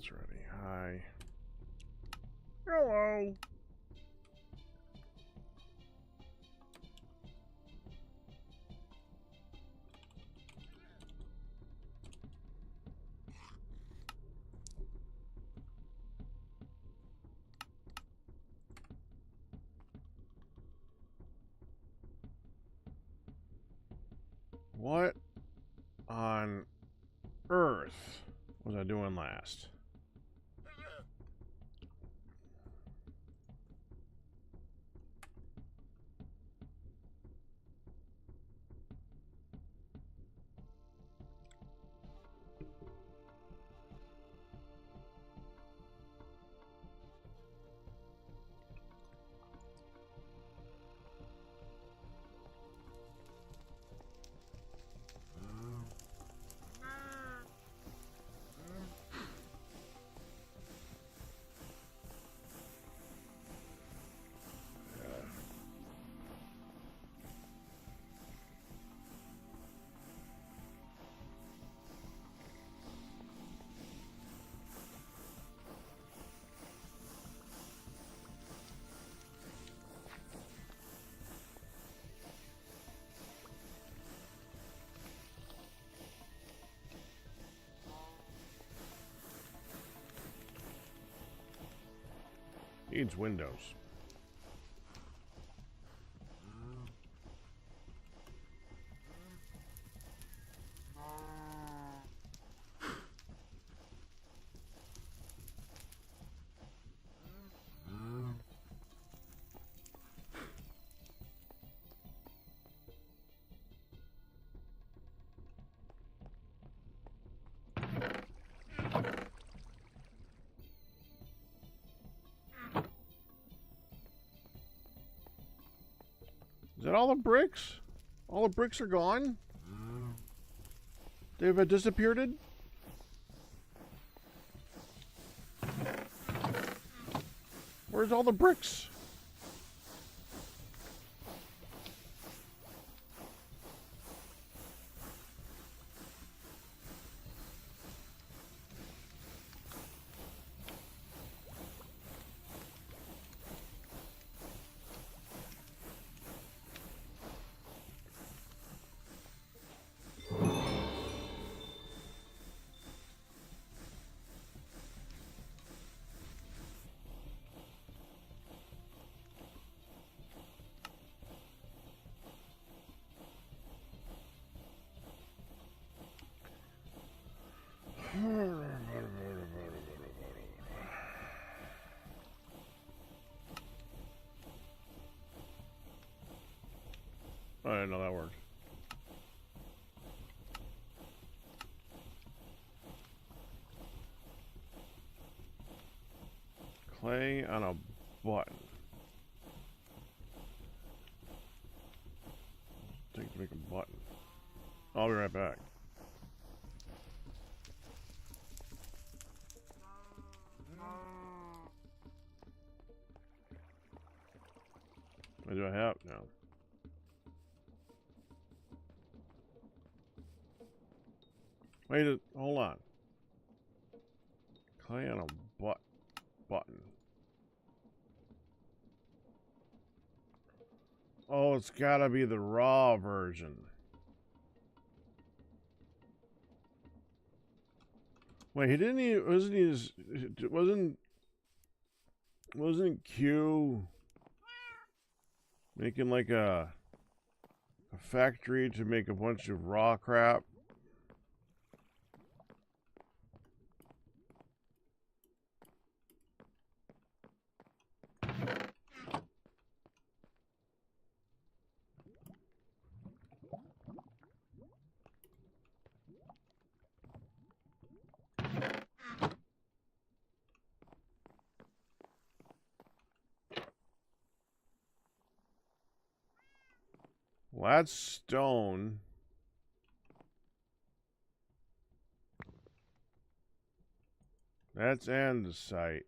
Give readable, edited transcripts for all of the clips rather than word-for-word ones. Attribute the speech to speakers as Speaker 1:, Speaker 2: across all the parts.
Speaker 1: That's ready. Hi. Hello. What on earth was I doing last? Needs windows. Is that all the bricks? All the bricks are gone? They've disappeared? Where's all the bricks? I didn't know that worked. Clay on a button. Take to make a button. I'll be right back. What do I have now? Wait, hold on. Clay on a button. Oh, it's gotta be the raw version. Wait, he didn't. Wasn't Q making like a factory to make a bunch of raw crap? Well, that's stone. That's andesite.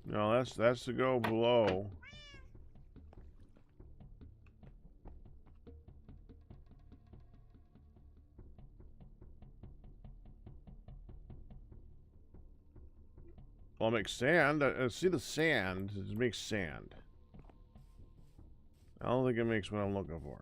Speaker 1: No, that's to go below. Well, I'll make sand. See the sand. It makes sand. I don't think it makes what I'm looking for.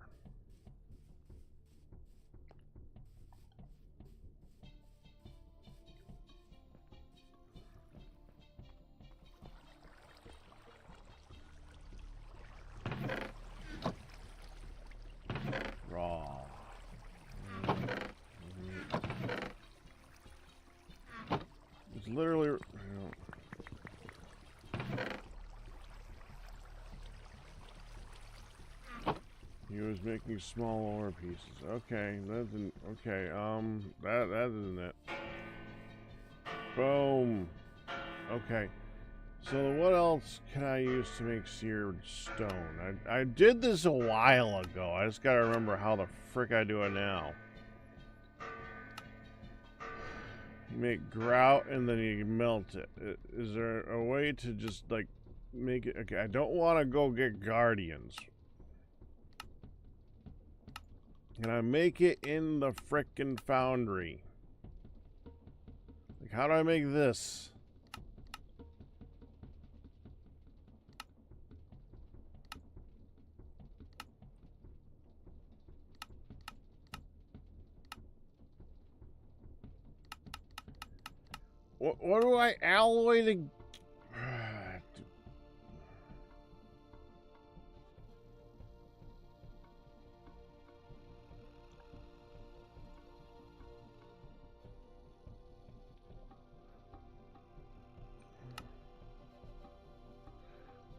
Speaker 1: Raw. It's literally... You know, he was making small ore pieces. Okay, that didn't... Okay, that isn't it. Boom. Okay. So what else can I use to make seared stone? I did this a while ago. I just gotta remember how the frick I do it now. You make grout and then you melt it. Is there a way to just like make it? Okay, I don't want to go get guardians. Can I make it in the frickin' foundry? Like, how do I make this? What do I alloy to...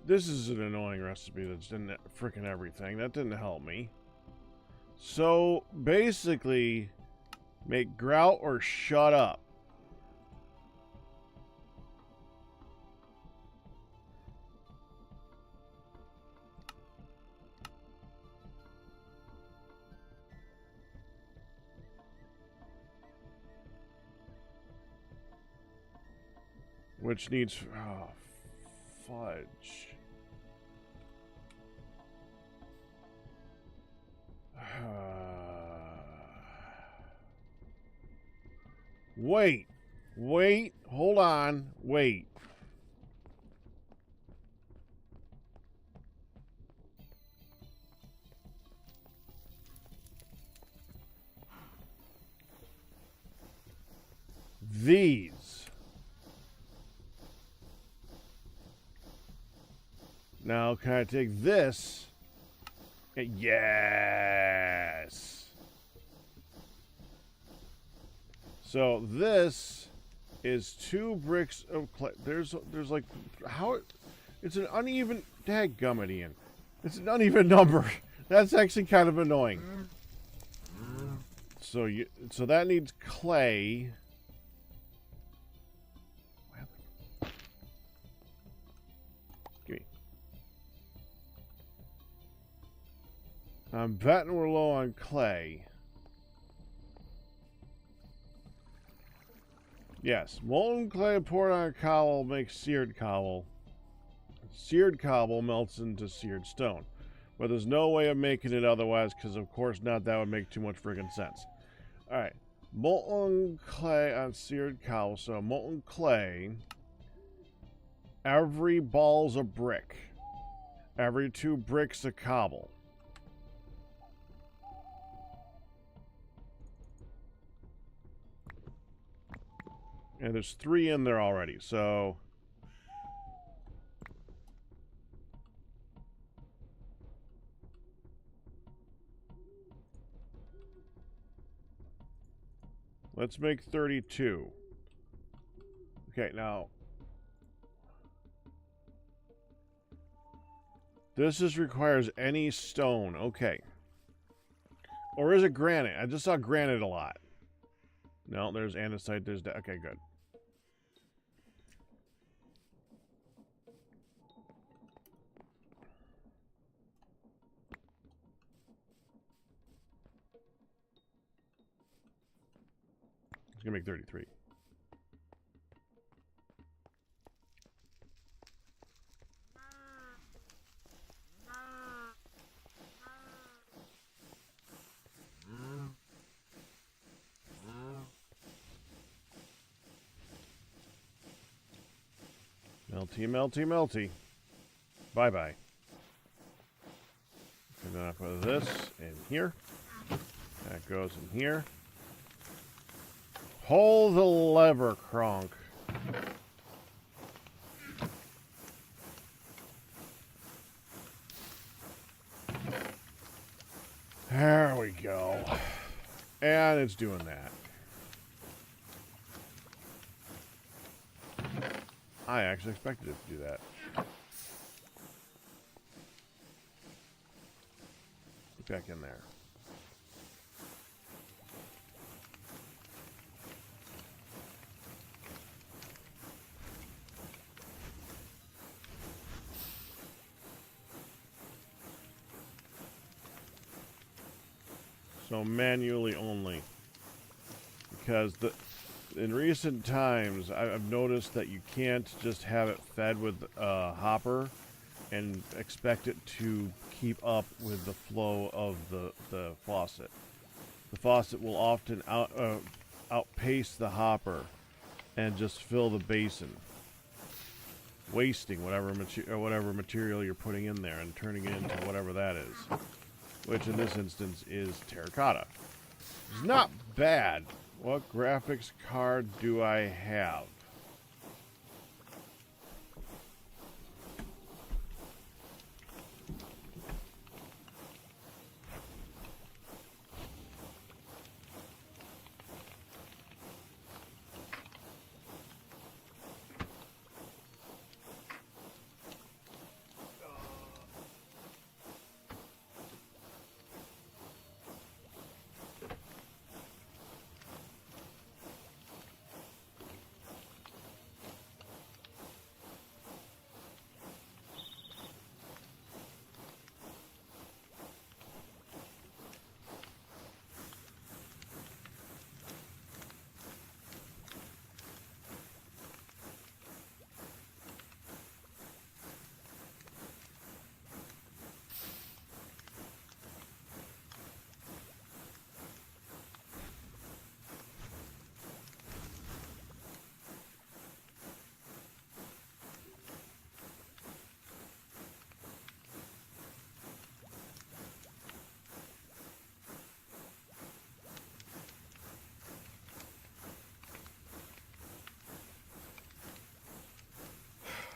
Speaker 1: This is an annoying recipe that's in frickin' everything. That didn't help me. So, basically, make grout or shut up. Which needs... Oh, fudge. Wait. Wait. Hold on. Wait. These. Now, can I take this? Yes. So this is 2 bricks of clay. There's like how it's an uneven dadgummit, Ian. It's an uneven number. That's actually kind of annoying. So that needs clay. Give me. I'm betting we're low on clay. Yes, molten clay poured on cobble makes seared cobble. Seared cobble melts into seared stone. But there's no way of making it otherwise, because of course not, that would make too much friggin' sense. Alright, molten clay on seared cobble. So molten clay, every ball's a brick. Every 2 bricks a cobble. And there's 3 in there already, so... Let's make 32. Okay, now... This just requires any stone. Okay. Or is it granite? I just saw granite a lot. No, there's andesite. There's... Okay, good. It's gonna make 33. Melty, melty, melty. Bye-bye. And then I put this in here. That goes in here. Pull the lever, Kronk. There we go. And it's doing that. I actually expected it to do that. Get back in there. So manually only, because in recent times I've noticed that you can't just have it fed with a hopper and expect it to keep up with the flow of the faucet. The faucet will often outpace the hopper and just fill the basin, wasting whatever material you're putting in there and turning it into whatever that is, which in this instance is terracotta. It's not bad. What graphics card do I have?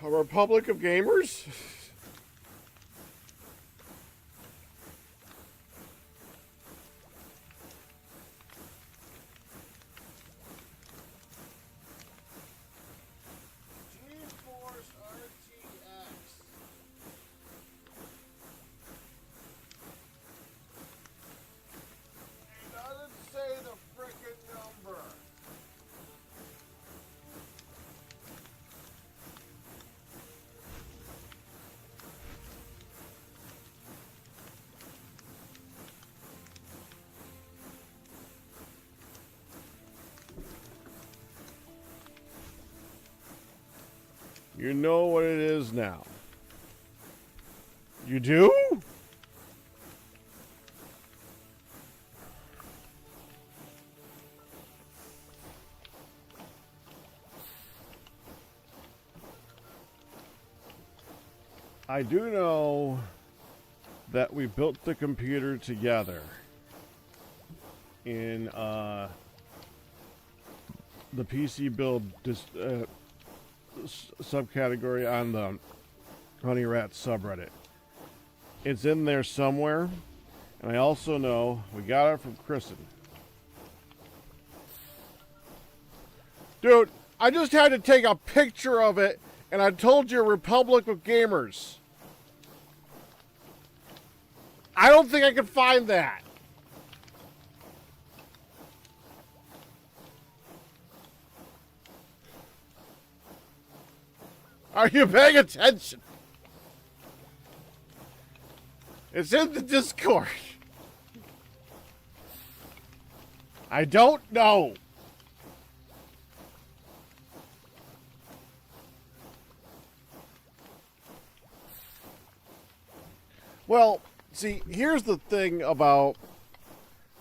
Speaker 1: A republic of gamers? You know what it is now. You do? I do know that we built the computer together in the PC build subcategory on the Honey Rat subreddit. It's in there somewhere, and I also know we got it from Kristen. Dude, I just had to take a picture of it, and I told you Republic of Gamers. I don't think I can find that. Are you paying attention? It's in the Discord. I don't know. Well, see, here's the thing about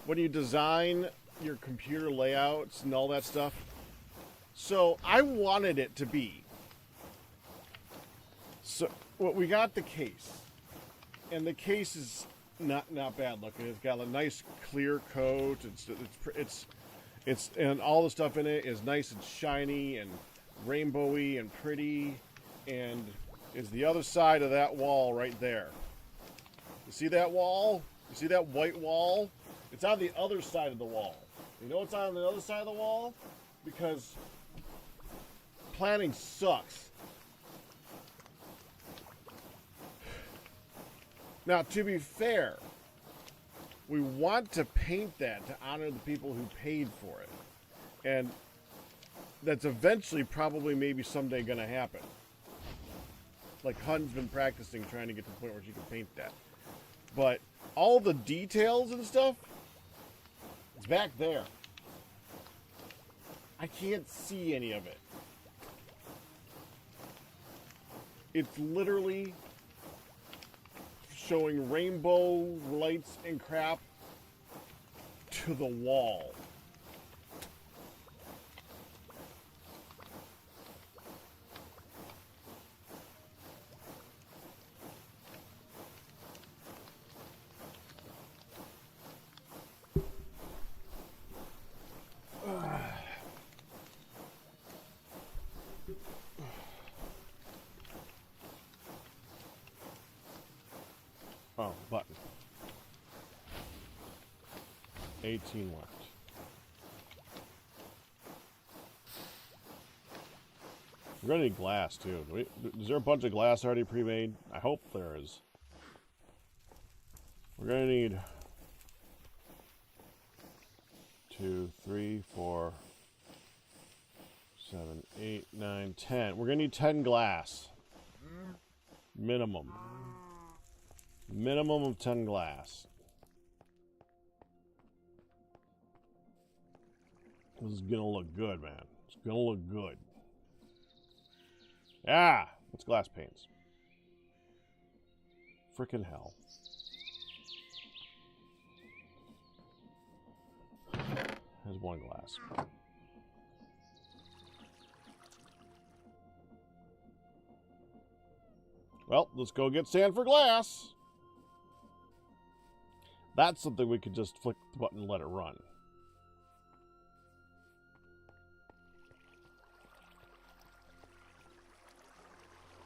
Speaker 1: when you design your computer layouts and all that stuff. So I wanted it to be So, well, we got the case, and the case is not bad looking. It's got a nice clear coat. It's and all the stuff in it is nice and shiny and rainbowy and pretty, and is the other side of that wall right there. You see that wall? You see that white wall? It's on the other side of the wall. You know what's on the other side of the wall? Because planning sucks. Now, to be fair, we want to paint that to honor the people who paid for it. And that's eventually probably maybe someday going to happen. Like Hun's been practicing trying to get to the point where she can paint that. But all the details and stuff, it's back there. I can't see any of it. It's literally showing rainbow lights and crap to the wall. Oh, button. 18 left. We're gonna need glass too. Is there a bunch of glass already pre-made? I hope there is. We're gonna need 2, 3, 4, 7, 8, 9, 10. We're gonna need 10 glass. Minimum. Minimum of 10 glass. This is gonna look good, man. It's gonna look good. Ah! What's glass paints? Frickin' hell. There's one glass. Well, let's go get sand for glass. That's something we could just flick the button and let it run.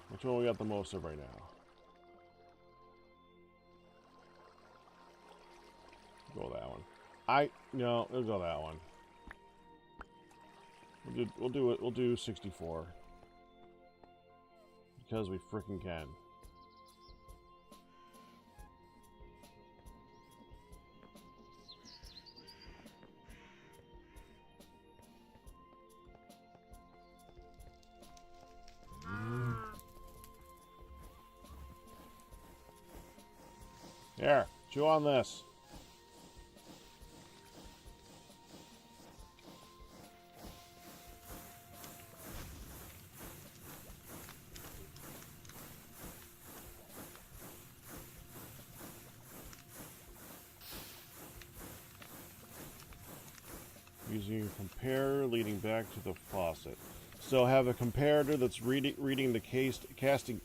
Speaker 1: Which one we got the most of right now? Go that one. No, we'll go that one. We'll do 64. Because we frickin' can. Here, chew on this. Using a comparator leading back to the faucet. So have a comparator that's reading the casting.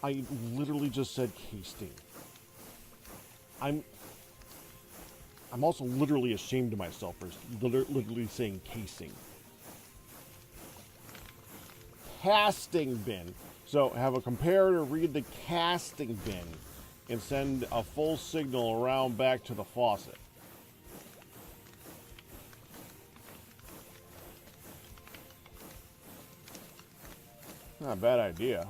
Speaker 1: I literally just said casting. I'm also literally ashamed of myself for literally saying casing. Casting bin. So have a comparator read the casting bin and send a full signal around back to the faucet. Not a bad idea.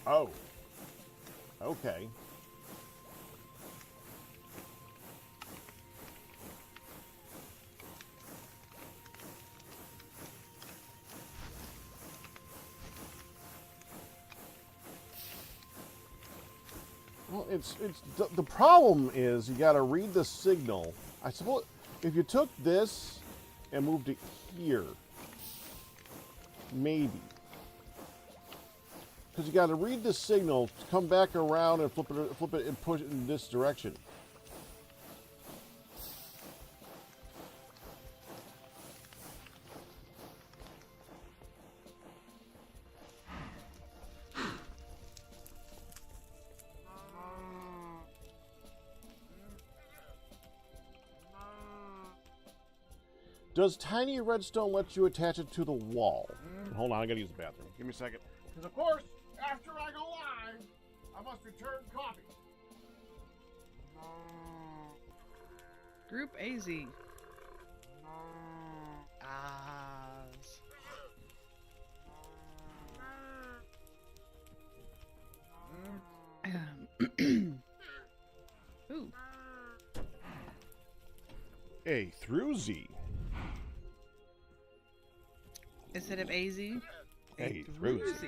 Speaker 1: Oh. Okay. Well, it's the problem is you got to read the signal. I suppose if you took this and moved it here, maybe. Because you got to read the signal, come back around and flip it and push it in this direction. Does tiny redstone let you attach it to the wall? Hold on, I gotta use the bathroom. Give me a second. Because of course, after I go live, I must return coffee.
Speaker 2: Group AZ. Ahs. Ooh.
Speaker 1: A through Z.
Speaker 2: Instead of AZ?
Speaker 1: A through Z.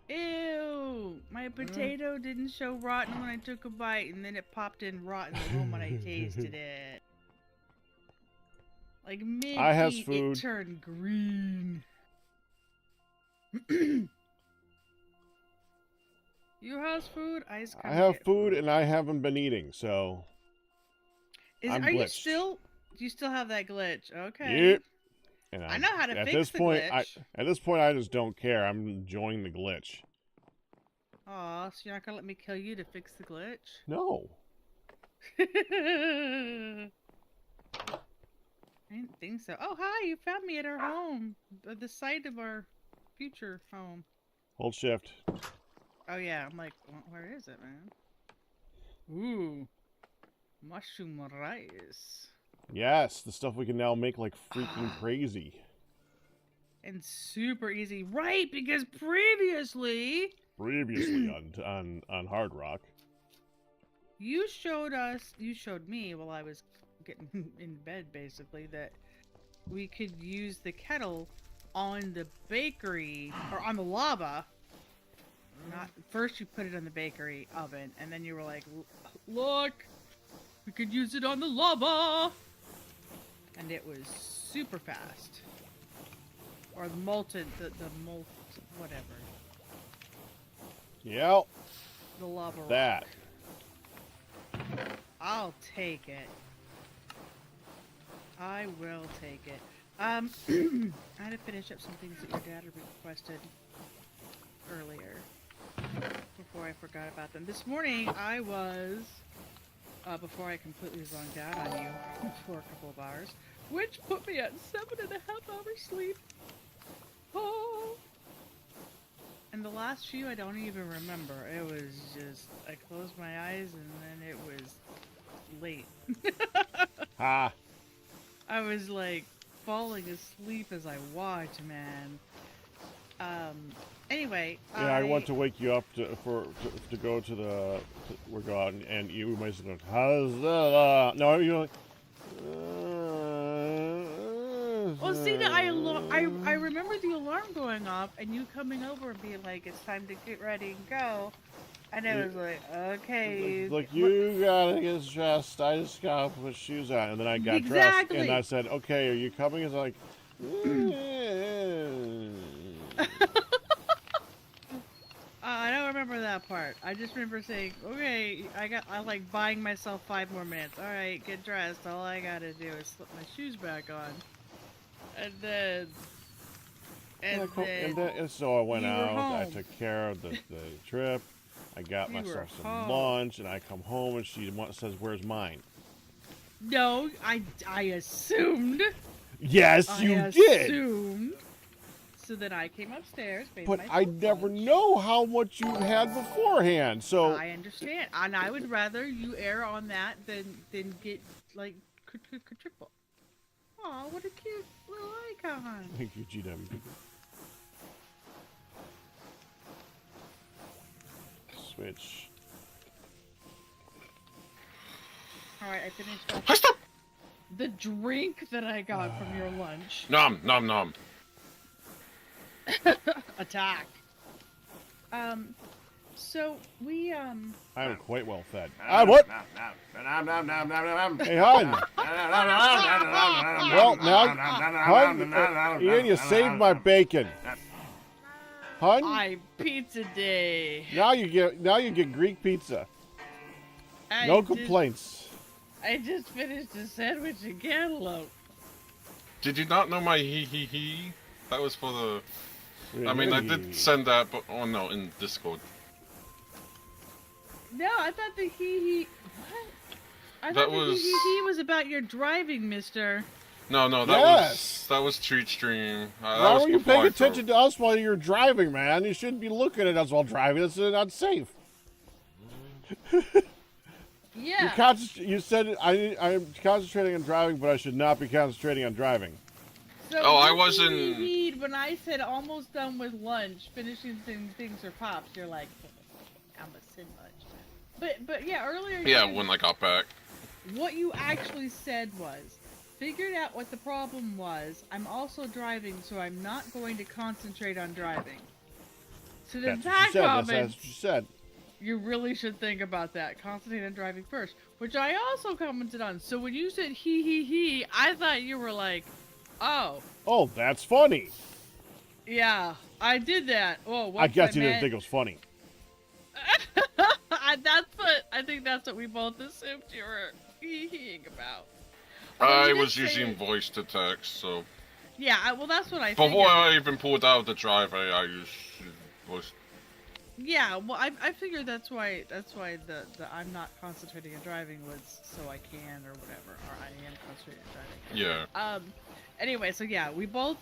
Speaker 2: Ew! My potato didn't show rotten when I took a bite, and then it popped in rotten the moment I tasted it. Like mid-eat,
Speaker 1: I has food.
Speaker 2: it turned green. You has food? I
Speaker 1: have food, and I haven't been eating, so I'm
Speaker 2: are you
Speaker 1: glitched.
Speaker 2: still? Do you still have that glitch? Okay.
Speaker 1: Yep. And
Speaker 2: I know how to fix
Speaker 1: this
Speaker 2: the
Speaker 1: point,
Speaker 2: glitch.
Speaker 1: At this point, I just don't care. I'm enjoying the glitch.
Speaker 2: Aw, so you're not gonna let me kill you to fix the glitch?
Speaker 1: No.
Speaker 2: I didn't think so. Oh, hi! You found me at our home, the site of our future home.
Speaker 1: Hold shift.
Speaker 2: Oh yeah, I'm like, well, where is it, man? Ooh, mushroom rice.
Speaker 1: Yes, the stuff we can now make like freaking crazy.
Speaker 2: And super easy, right? Because previously
Speaker 1: on HardRock,
Speaker 2: you showed me while I was getting in bed, basically, that we could use the kettle on the bakery or on the lava. Not first, you put it on the bakery oven, and then you were like, "Look, we could use it on the lava," and it was super fast. Or the molten, whatever.
Speaker 1: Yep.
Speaker 2: The lava.
Speaker 1: That.
Speaker 2: Rock. I'll take it. I will take it. I had to finish up some things that your dad requested earlier before I forgot about them. This morning I was, before I completely zonked out on you for a couple of hours, which put me at 7.5 hours sleep. Oh. And the last few I don't even remember. It was just, I closed my eyes and then it was late.
Speaker 1: Ha!
Speaker 2: I was like falling asleep as I watched, man. Anyway,
Speaker 1: yeah, I want to wake you up to go to the we're going, and you might say, "How's that?" No, you're like.
Speaker 2: Well, see, I remember the alarm going off and you coming over and being like, "It's time to get ready and go," and I was like, "Okay."
Speaker 1: Like you gotta get dressed. I just gotta put shoes on, and then I got dressed, and I said, "Okay, are you coming?" It's like.
Speaker 2: I don't remember that part. I just remember saying, "Okay, I like buying myself 5 more minutes. All right, get dressed. All I gotta do is slip my shoes back on." And
Speaker 1: so I went out. I took care of the trip. I got myself some lunch, and I come home, and she says, "Where's mine?"
Speaker 2: No, I assumed.
Speaker 1: Yes, you did.
Speaker 2: Assumed. So then I came upstairs.
Speaker 1: But I never know how much you had beforehand. So
Speaker 2: I understand, and I would rather you err on that than get like triple. Aw, what a cute little icon.
Speaker 1: Thank you, GW. Switch.
Speaker 2: Alright, I finished the drink that I got from your lunch.
Speaker 3: Nom, nom, nom.
Speaker 2: So we
Speaker 1: I am quite well fed. What? Hey, Hun. Well, now, Hun, Ian, you saved my bacon. Hun,
Speaker 2: pizza day.
Speaker 1: now you get Greek pizza. No complaints.
Speaker 2: I just finished a sandwich in cantaloupe.
Speaker 3: Did you not know my he? That was for the.
Speaker 1: Really?
Speaker 3: I mean, I did send that, but oh no, in Discord.
Speaker 2: No, I thought the he. What? I
Speaker 3: That
Speaker 2: thought
Speaker 3: was-
Speaker 2: the he was about your driving, mister.
Speaker 3: No, that
Speaker 1: Yes.
Speaker 3: was Treat Stream.
Speaker 1: Why were you paying attention to us while you're driving, man? You shouldn't be looking at us while driving. That's unsafe.
Speaker 2: Yeah.
Speaker 1: You said I'm concentrating on driving, but I should not be concentrating on driving.
Speaker 2: So
Speaker 3: Oh, I
Speaker 2: what
Speaker 3: wasn't-
Speaker 2: do you need when I said almost done with lunch, finishing things for Pops? You're like, I'm a sin much. But yeah, earlier.
Speaker 3: Yeah, when I got back.
Speaker 2: What you actually said was, figured out what the problem was. I'm also driving, so I'm not going to concentrate on driving. So then
Speaker 1: That's
Speaker 2: that
Speaker 1: what you said.
Speaker 2: you really should think about that. Concentrate on driving first, which I also commented on. So when you said he, I thought you were like, oh.
Speaker 1: Oh, that's funny.
Speaker 2: Yeah, I did that. Oh,
Speaker 1: I guess you didn't think it was funny.
Speaker 2: I think that's what we both assumed you were he-heing about.
Speaker 3: I
Speaker 2: you did
Speaker 3: was
Speaker 2: say
Speaker 3: using
Speaker 2: it.
Speaker 3: voice to text, so
Speaker 2: Yeah, well, that's what I
Speaker 3: before
Speaker 2: figured.
Speaker 3: I even pulled out of the driveway, I used voice.
Speaker 2: Yeah, well, I figured that's why the I'm not concentrating on driving was so I can or whatever, or I am concentrating on driving.
Speaker 3: Yeah.
Speaker 2: Anyway, so yeah, we both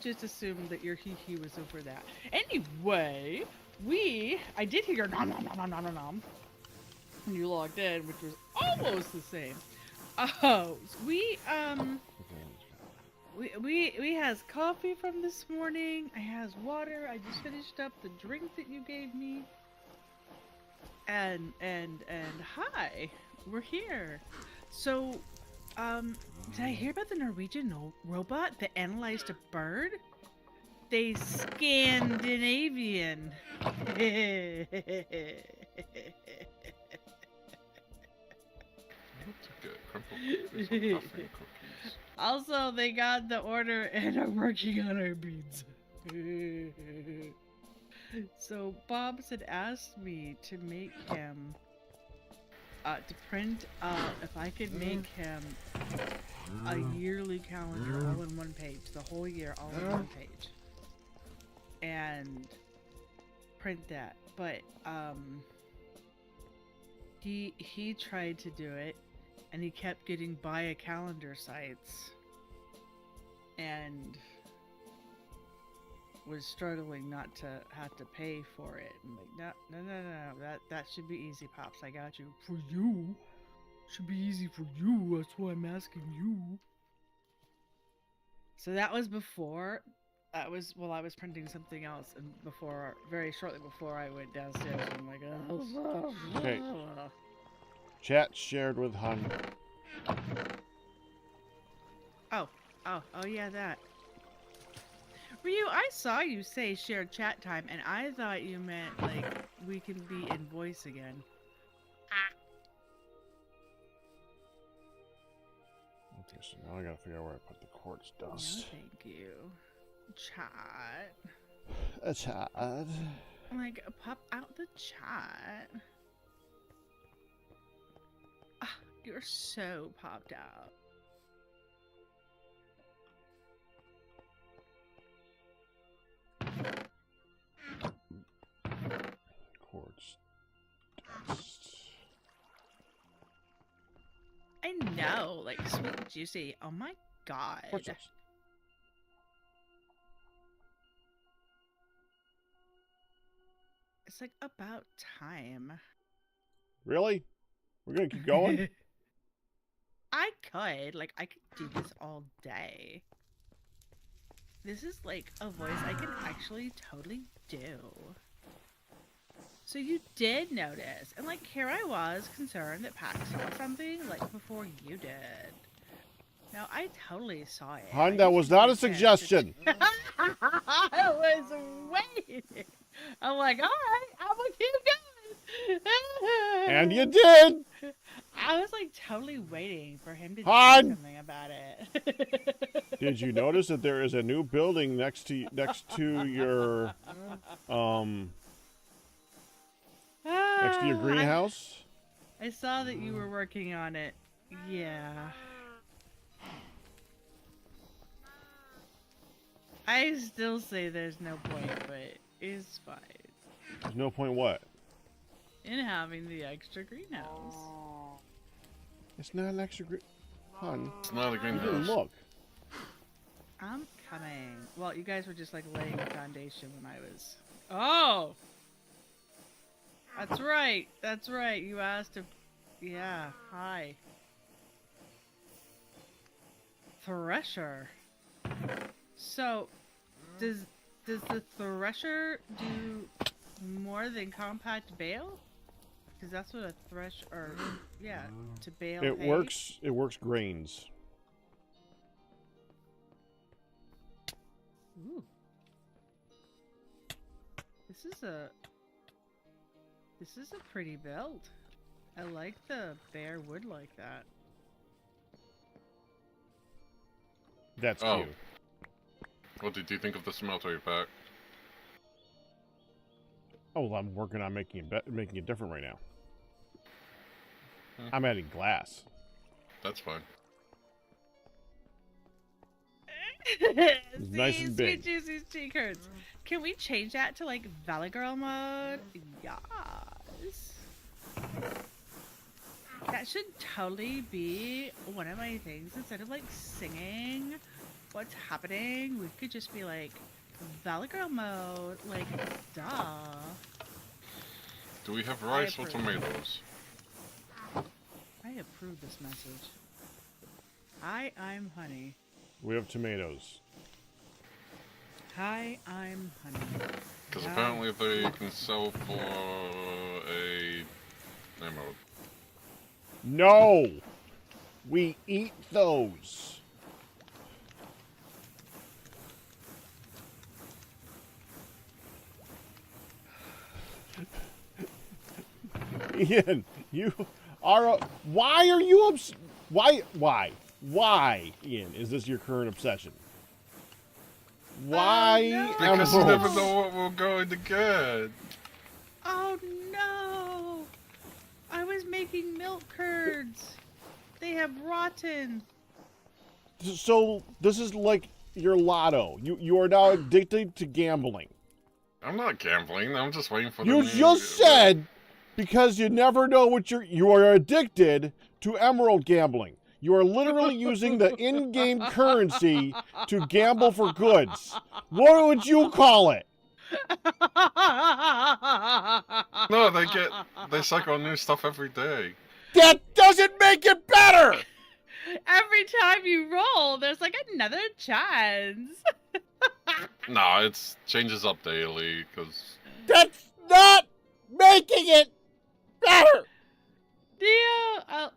Speaker 2: just assumed that your he was over that. Anyway, I did hear nom nom nom nom nom nom nom when you logged in, which was almost the same. Oh, we has coffee from this morning. I has water. I just finished up the drink that you gave me. And hi, we're here. So, did I hear about the Norwegian robot that analyzed a bird? They Scandinavian.
Speaker 3: Good. Crumpled cookies or muffin cookies.
Speaker 2: Also, they got the order and are working on our beads. So Bob's had asked me to make him, to print out if I could make him a yearly calendar all in one page, the whole year all in one page, and print that. But he tried to do it, and he kept getting buy a calendar sites, and was struggling not to have to pay for it. I'm like, no, that should be easy, Pops. I got you. For you, should be easy for you. That's why I'm asking you. So that was before. That was while I was printing something else, and very shortly before I went downstairs. I'm like, oh.
Speaker 1: Okay. Chat shared with Hun.
Speaker 2: Oh yeah, that. Ryu, I saw you say shared chat time, and I thought you meant, like, we can be in voice again.
Speaker 1: Okay, so now I gotta figure out where I put the quartz dust.
Speaker 2: No, thank you. Chat.
Speaker 1: A chat.
Speaker 2: Like, pop out the chat. You're so popped out.
Speaker 1: Quartz dust.
Speaker 2: I know, like, sweet and juicy. Oh my god.
Speaker 1: Quartz dust.
Speaker 2: It's like about time.
Speaker 1: Really? We're gonna keep going?
Speaker 2: I could do this all day. This is like a voice I can actually totally do. So you did notice, and like here I was concerned that Pax saw something like before you did. No, I totally saw it.
Speaker 1: Hun, that was not a suggestion.
Speaker 2: I was waiting. I'm like, all right, I'm gonna keep
Speaker 1: And you did!
Speaker 2: I was like totally waiting for him to do
Speaker 1: Han!
Speaker 2: something about it.
Speaker 1: Did you notice that there is a new building next to your next to your greenhouse?
Speaker 2: I saw that you were working on it. Yeah. I still say there's no point, but it's fine.
Speaker 1: There's no point what?
Speaker 2: In having the extra greenhouse.
Speaker 1: It's not an extra Hun,
Speaker 3: It's not a
Speaker 1: you didn't
Speaker 3: greenhouse.
Speaker 1: look.
Speaker 2: I'm coming. Well, you guys were just like laying the foundation when I was. Oh! That's right. That's right. You asked if. Yeah. Hi. Thresher. So, does the thresher do more than compact bale? Because that's what a yeah, to bale.
Speaker 1: It
Speaker 2: hay.
Speaker 1: works. It works grains.
Speaker 2: Ooh. This is a pretty build. I like the bare wood like that.
Speaker 1: That's
Speaker 3: Oh.
Speaker 1: cute.
Speaker 3: What did you think of the smeltery pack?
Speaker 1: Oh, well, I'm working on making it different right now.
Speaker 3: Hmm.
Speaker 1: I'm adding glass.
Speaker 3: That's fine.
Speaker 1: It's nice and big.
Speaker 2: Sweet juicy cheek hurts. Can we change that to like Valley Girl mode? Yes. That should totally be one of my things. Instead of like singing what's happening, we could just be like Valley Girl mode. Like, duh.
Speaker 3: Do we have rice or
Speaker 2: approve.
Speaker 3: tomatoes?
Speaker 2: I approve this message. I'm honey.
Speaker 1: We have tomatoes.
Speaker 2: Hi, I'm honey.
Speaker 3: Because
Speaker 2: Yeah.
Speaker 3: apparently they can sell for a emerald.
Speaker 1: No! We eat those. Ian, you are. Why are you Why, Ian? Is this your current obsession? Why?
Speaker 2: no.
Speaker 3: Because you never
Speaker 1: emeralds?
Speaker 3: know what we're going to get.
Speaker 2: Oh no! I was making milk curds. They have rotten.
Speaker 1: So this is like your lotto. You are now addicted to gambling.
Speaker 3: I'm not gambling. I'm just waiting for
Speaker 1: You
Speaker 3: the
Speaker 1: just said because you never know what you are addicted to emerald gambling. You are literally using the in-game currency to gamble for goods. What would you call it?
Speaker 3: No, they cycle new stuff every day.
Speaker 1: That doesn't make it better.
Speaker 2: Every time you roll, there's like another chance.
Speaker 3: No, it changes up daily, because...
Speaker 1: That's not making it better.
Speaker 2: Dio,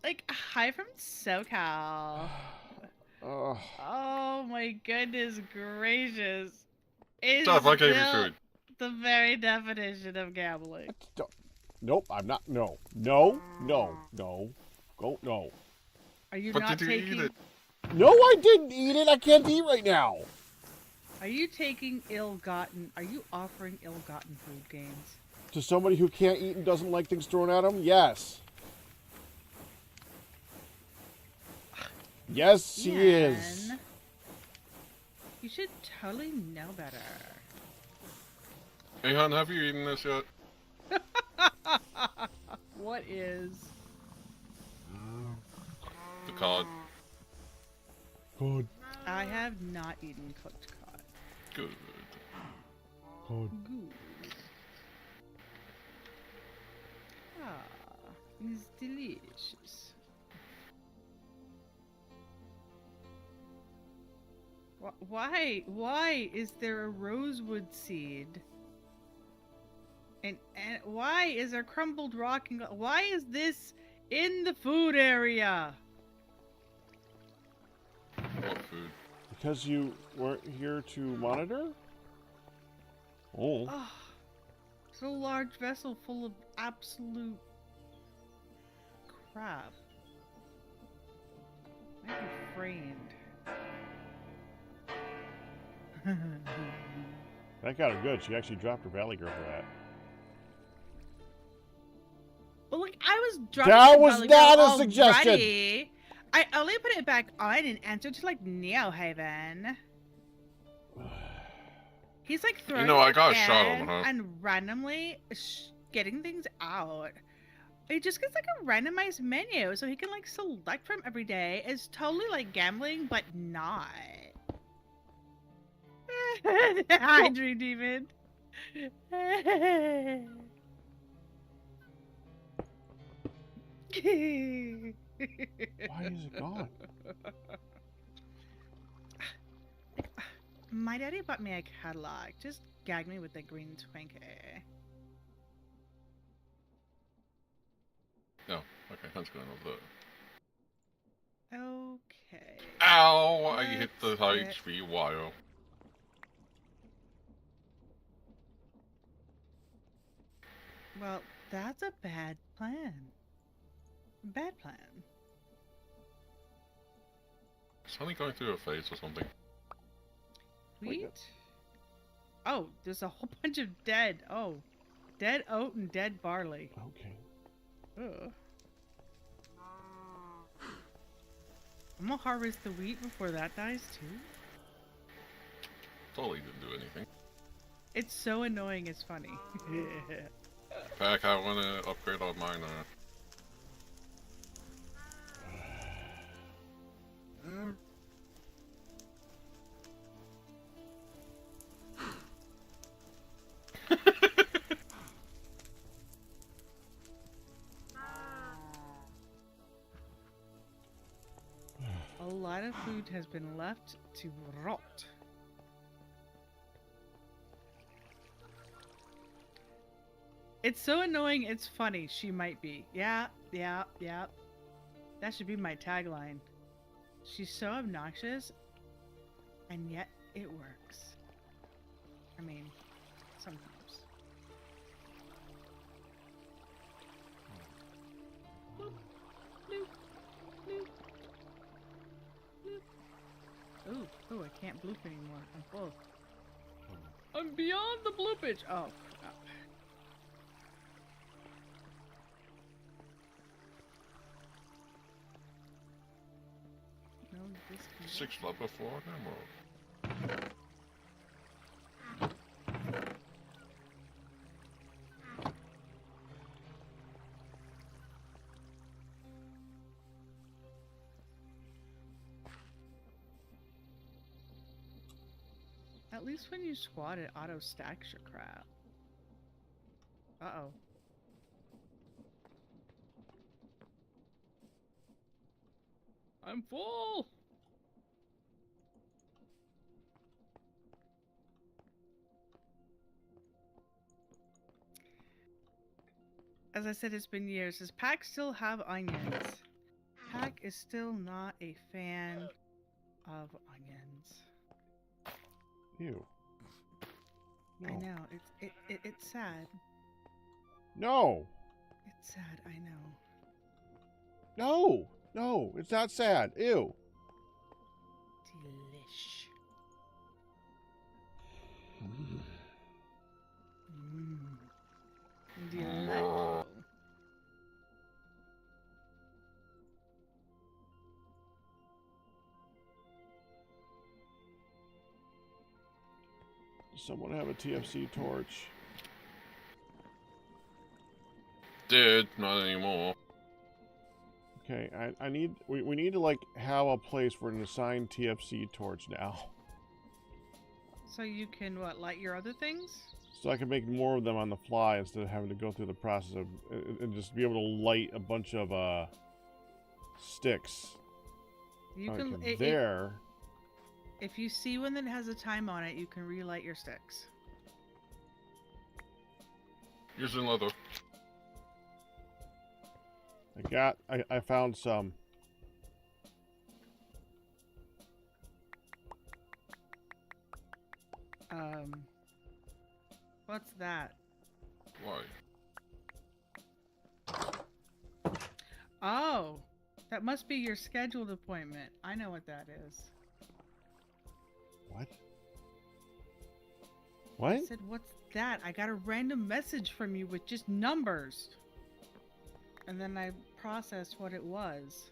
Speaker 2: like, hi from SoCal.
Speaker 1: Ugh.
Speaker 2: Oh my goodness gracious. It's
Speaker 3: Stuff, I gave you
Speaker 2: still
Speaker 3: food.
Speaker 2: the very definition of gambling.
Speaker 1: Nope, I'm not. No. Go, no.
Speaker 2: Are you
Speaker 3: But
Speaker 2: not
Speaker 3: did you
Speaker 2: taking...
Speaker 3: eat it?
Speaker 1: No, I didn't eat it. I can't eat right now.
Speaker 2: Are you taking ill-gotten... Are you offering ill-gotten food games?
Speaker 1: To somebody who can't eat and doesn't like things thrown at them, yes. Yes, he is.
Speaker 2: Ian, you should totally know better.
Speaker 3: Hey, hon, have you eaten this yet?
Speaker 2: What is...
Speaker 3: The cod.
Speaker 1: Good.
Speaker 2: I have not eaten cooked cod.
Speaker 3: Good.
Speaker 1: Good.
Speaker 2: Good. Ah, it's delicious. Why is there a rosewood seed? And why is there crumbled rock and why is this in the food area?
Speaker 3: What food?
Speaker 1: Because you weren't here to monitor? Oh.
Speaker 2: Oh, It's a large vessel full of absolute crap. Might be framed.
Speaker 1: That got her good. She actually dropped her Valley Girl for that.
Speaker 2: Well, look, I was dropping
Speaker 1: That
Speaker 2: the
Speaker 1: was
Speaker 2: Valley
Speaker 1: not
Speaker 2: Girl
Speaker 1: a suggestion.
Speaker 2: already. I only put it back on in answer to like Neohaven. He's like throwing
Speaker 3: You know, I
Speaker 2: it
Speaker 3: got a shot
Speaker 2: in
Speaker 3: on her.
Speaker 2: and randomly getting things out. He just gets like a randomized menu, so he can like select from every day. It's totally like gambling, but not. Hi, Dream Demon.
Speaker 1: Why is it gone?
Speaker 2: My daddy bought me a Cadillac. Just gag me with the green Twinkie.
Speaker 3: No. Okay, that's going over there.
Speaker 2: Okay.
Speaker 3: Ow! I hit the
Speaker 2: Let's
Speaker 3: high
Speaker 2: get-
Speaker 3: tree wire.
Speaker 2: Well, that's a bad plan. Bad plan.
Speaker 3: Something going through her face or something.
Speaker 2: Wheat? Oh, there's a whole bunch of dead. Oh. Dead oat and dead barley.
Speaker 1: Okay.
Speaker 2: Ugh. I'm gonna harvest the wheat before that dies too.
Speaker 3: Totally didn't do anything.
Speaker 2: It's so annoying, it's funny.
Speaker 3: Heck, I wanna upgrade our miner.
Speaker 2: A lot of food has been left to rot. It's so annoying, it's funny. She might be. Yeah. That should be my tagline. She's so obnoxious, and yet it works. I mean, sometimes. Bloop, bloop, bloop, bloop. Ooh, I can't bloop anymore. I'm full. I'm beyond the bloopage. Oh. No, this can
Speaker 3: 6 level 4 emerald.
Speaker 2: At least when you squat, it auto stacks your crap. Uh-oh. I'm full! As I said, it's been years. Does Pack still have onions? Pack is still not a fan of onions.
Speaker 1: Ew.
Speaker 2: I
Speaker 1: No.
Speaker 2: know. It's sad.
Speaker 1: No.
Speaker 2: It's sad, I know.
Speaker 1: No. No. It's not sad. Ew.
Speaker 2: Delish. Delightful.
Speaker 1: Does someone have a TFC torch?
Speaker 3: Did, not anymore.
Speaker 1: Okay, I need we need to like have a place for an assigned TFC torch now.
Speaker 2: So you can, what, light your other things?
Speaker 1: So I can make more of them on the fly instead of having to go through the process of and just be able to light a bunch of sticks.
Speaker 2: You
Speaker 1: Okay,
Speaker 2: can,
Speaker 1: there.
Speaker 2: if you see one that has a time on it, you can relight your sticks.
Speaker 3: Using leather.
Speaker 1: I found some.
Speaker 2: What's that?
Speaker 3: Why?
Speaker 2: Oh, that must be your scheduled appointment. I know what that is.
Speaker 1: What?
Speaker 2: I
Speaker 1: What?
Speaker 2: said, what's that? I got a random message from you with just numbers. And then I processed what it was.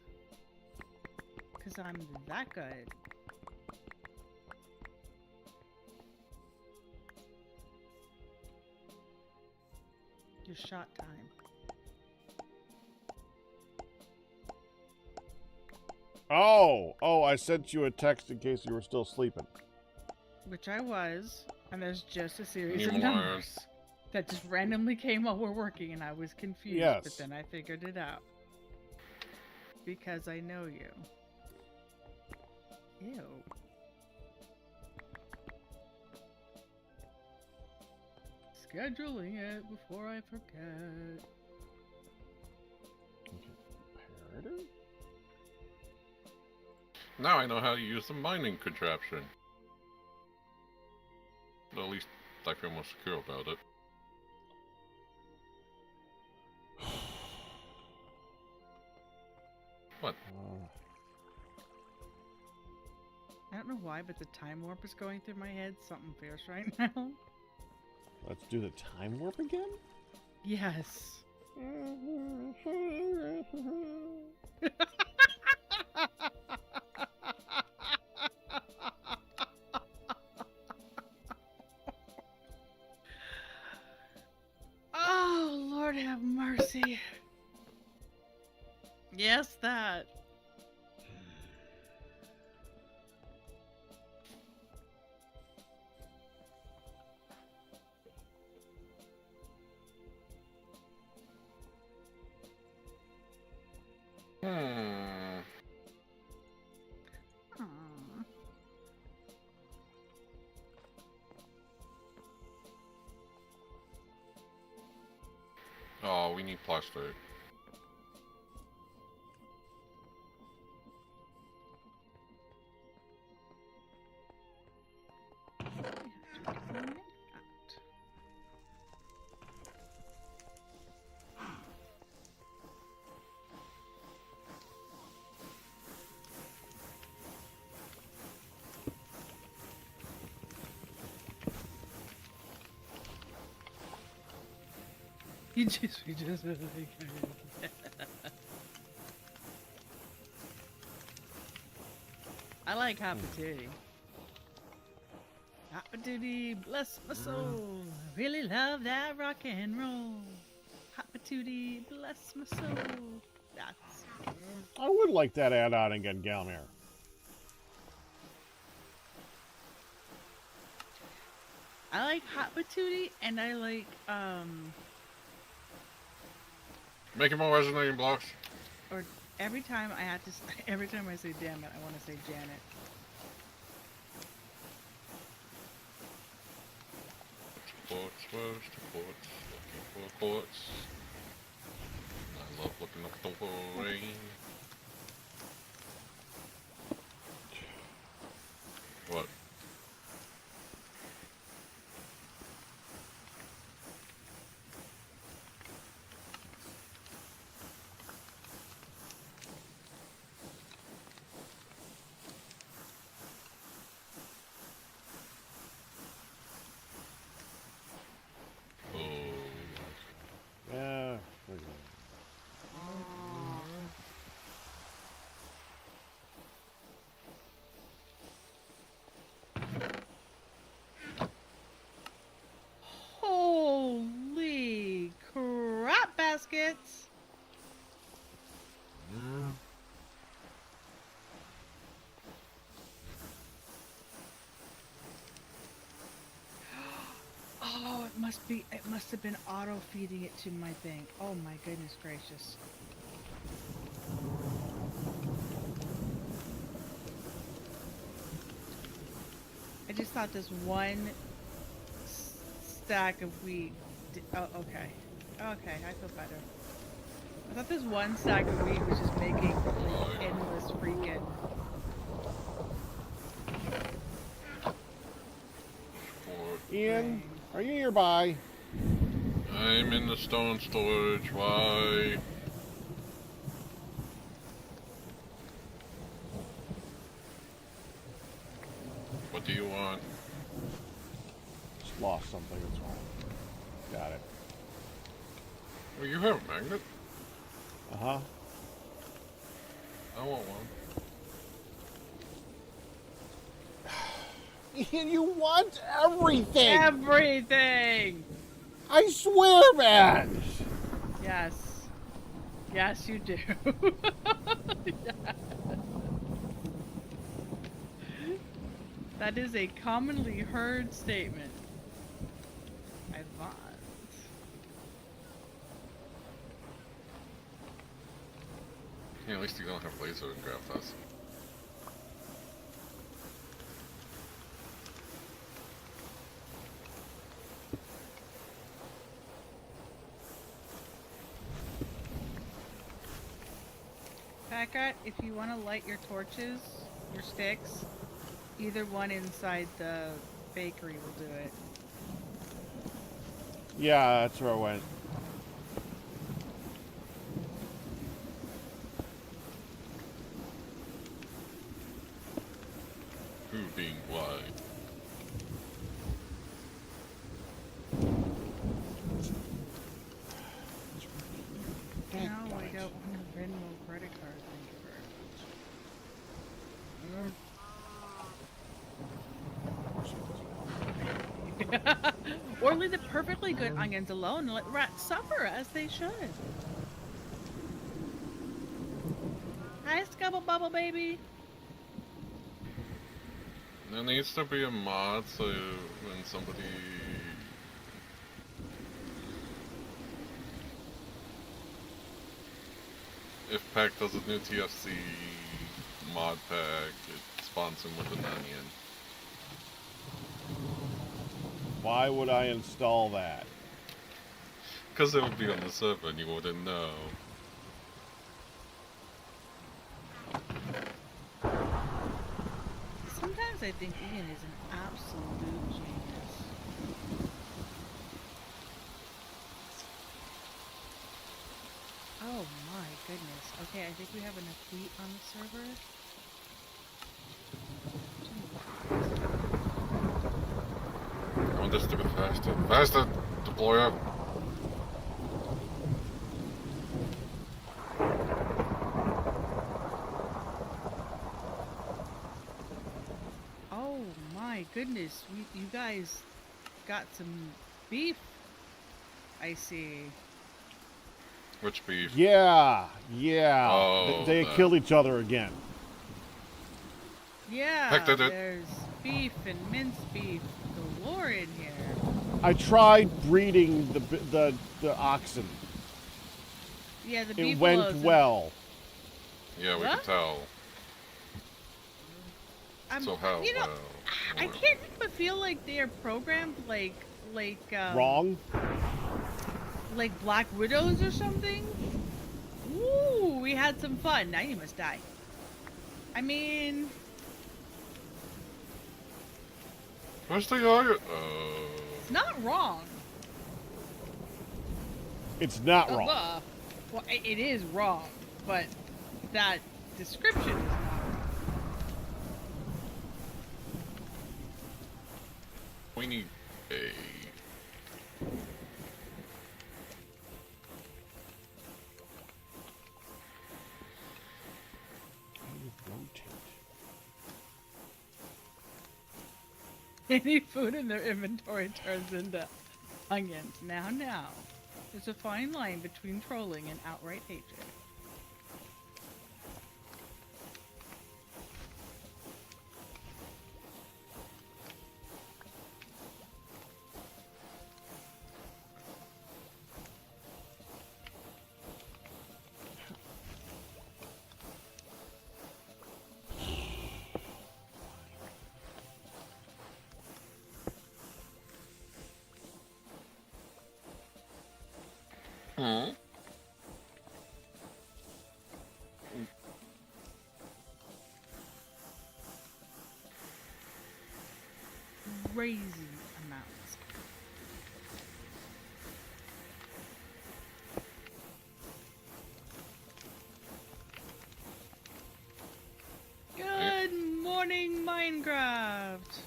Speaker 2: Because I'm that good. Your shot time.
Speaker 1: Oh, I sent you a text in case you were still sleeping.
Speaker 2: Which I was. And there's just a series
Speaker 3: You
Speaker 2: of
Speaker 3: liar.
Speaker 2: numbers that just randomly came while we're working, and I was confused.
Speaker 1: Yes.
Speaker 2: But then I figured it out. Because I know you. Ew. Scheduling it before I forget.
Speaker 1: Imperative?
Speaker 3: Now I know how to use the mining contraption. Well, at least I feel more secure about it. What?
Speaker 2: I don't know why, but the time warp is going through my head. Something fierce right now.
Speaker 1: Let's do the time warp again?
Speaker 2: Yes. Oh, Lord have mercy. Yes, that. Aw.
Speaker 3: Oh, we need plastic.
Speaker 2: We just I like Hot Patootie. Hot Patootie, bless my soul. I really love that rock and roll. Hot Patootie, bless my soul. That's
Speaker 1: I would like that add-on again, Galmir.
Speaker 2: I like Hot Patootie, and I like
Speaker 3: Making more resonating blocks.
Speaker 2: or every time I have to every time I say damn it, I want to say Janet.
Speaker 3: Quartz, where's the quartz? Looking for quartz. I love looking up the rain. What?
Speaker 1: Yeah. we're good.
Speaker 2: Holy crap baskets! Oh, it must have been auto feeding it to my thing. Oh my goodness gracious. I just thought this one stack of wheat. Oh, okay. Okay, I feel better. I thought this one stack of wheat was just making like, endless freaking.
Speaker 1: Ian, are you nearby?
Speaker 3: I'm in the stone storage. Why? What do you want?
Speaker 1: Just lost something, that's all. Got it.
Speaker 3: Well, you have a magnet?
Speaker 1: Uh-huh.
Speaker 3: I want one.
Speaker 1: Ian, you want everything!
Speaker 2: Everything!
Speaker 1: I swear, man!
Speaker 2: Yes. Yes, you do. Yes. That is a commonly heard statement. I want.
Speaker 3: Yeah, at least you don't have laser and Gravitas.
Speaker 2: Packrat, if you want to light your torches, your sticks, either one inside the bakery will do it.
Speaker 1: Yeah, that's where I went.
Speaker 3: Who being why?
Speaker 2: No, I don't want a Venmo credit card. Thank you very much. Or leave the perfectly good onions alone and let rats suffer as they should. Hi, Scubble Bubble Baby.
Speaker 3: There needs to be a mod so when somebody... If Pack does a new TFC mod pack, it spawns him with an onion.
Speaker 1: Why would I install that?
Speaker 3: Because it would be on the server and you wouldn't know.
Speaker 2: Sometimes I think Ian is an absolute genius. Oh my goodness. Okay, I think we have enough wheat on the server.
Speaker 3: I want this to be faster. Faster, deployer!
Speaker 2: Oh my goodness, you guys got some beef. I see.
Speaker 3: Which beef?
Speaker 1: Yeah, yeah.
Speaker 3: Oh,
Speaker 1: they
Speaker 3: that.
Speaker 1: killed each other again.
Speaker 2: Yeah,
Speaker 3: Heck, did it.
Speaker 2: there's beef and minced beef galore in here.
Speaker 1: I tried breeding the oxen.
Speaker 2: Yeah, the
Speaker 1: It
Speaker 2: beef
Speaker 1: went
Speaker 2: loaves.
Speaker 1: well.
Speaker 3: Yeah, we
Speaker 2: What?
Speaker 3: can tell. So how
Speaker 2: You know,
Speaker 3: well?
Speaker 2: I can't help but feel like they are programmed like
Speaker 1: Wrong?
Speaker 2: like Black Widows or something. Ooh, we had some fun. Now you must die. I mean,
Speaker 3: Where's the yogurt?
Speaker 2: it's not wrong.
Speaker 1: It's not wrong.
Speaker 2: Well, it is wrong, but that description is not wrong.
Speaker 3: We need a...
Speaker 2: Any food in their inventory turns into onions. Now, there's a fine line between trolling and outright hatred.
Speaker 3: Hmm?
Speaker 2: Crazy amounts. craft.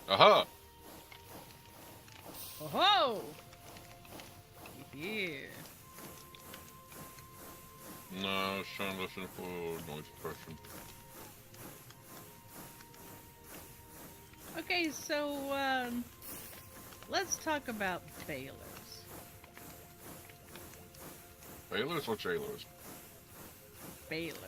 Speaker 3: Aha!
Speaker 2: Oh-ho! Yeah.
Speaker 3: No, I was trying to listen for noise suppression.
Speaker 2: Okay, so, let's talk about balers.
Speaker 3: Bailers or jailers?
Speaker 2: Balers.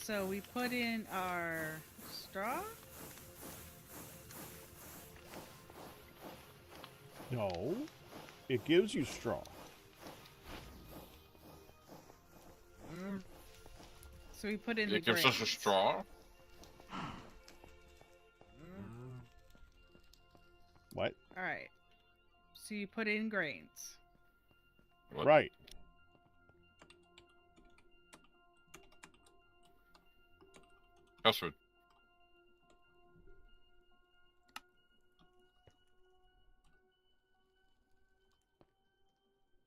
Speaker 2: So we put in our straw?
Speaker 1: No. It gives you straw.
Speaker 2: So we put in the
Speaker 3: It gives us a
Speaker 2: grains.
Speaker 3: straw?
Speaker 1: What?
Speaker 2: Alright. So you put in grains.
Speaker 3: What?
Speaker 1: Right.
Speaker 3: Custard.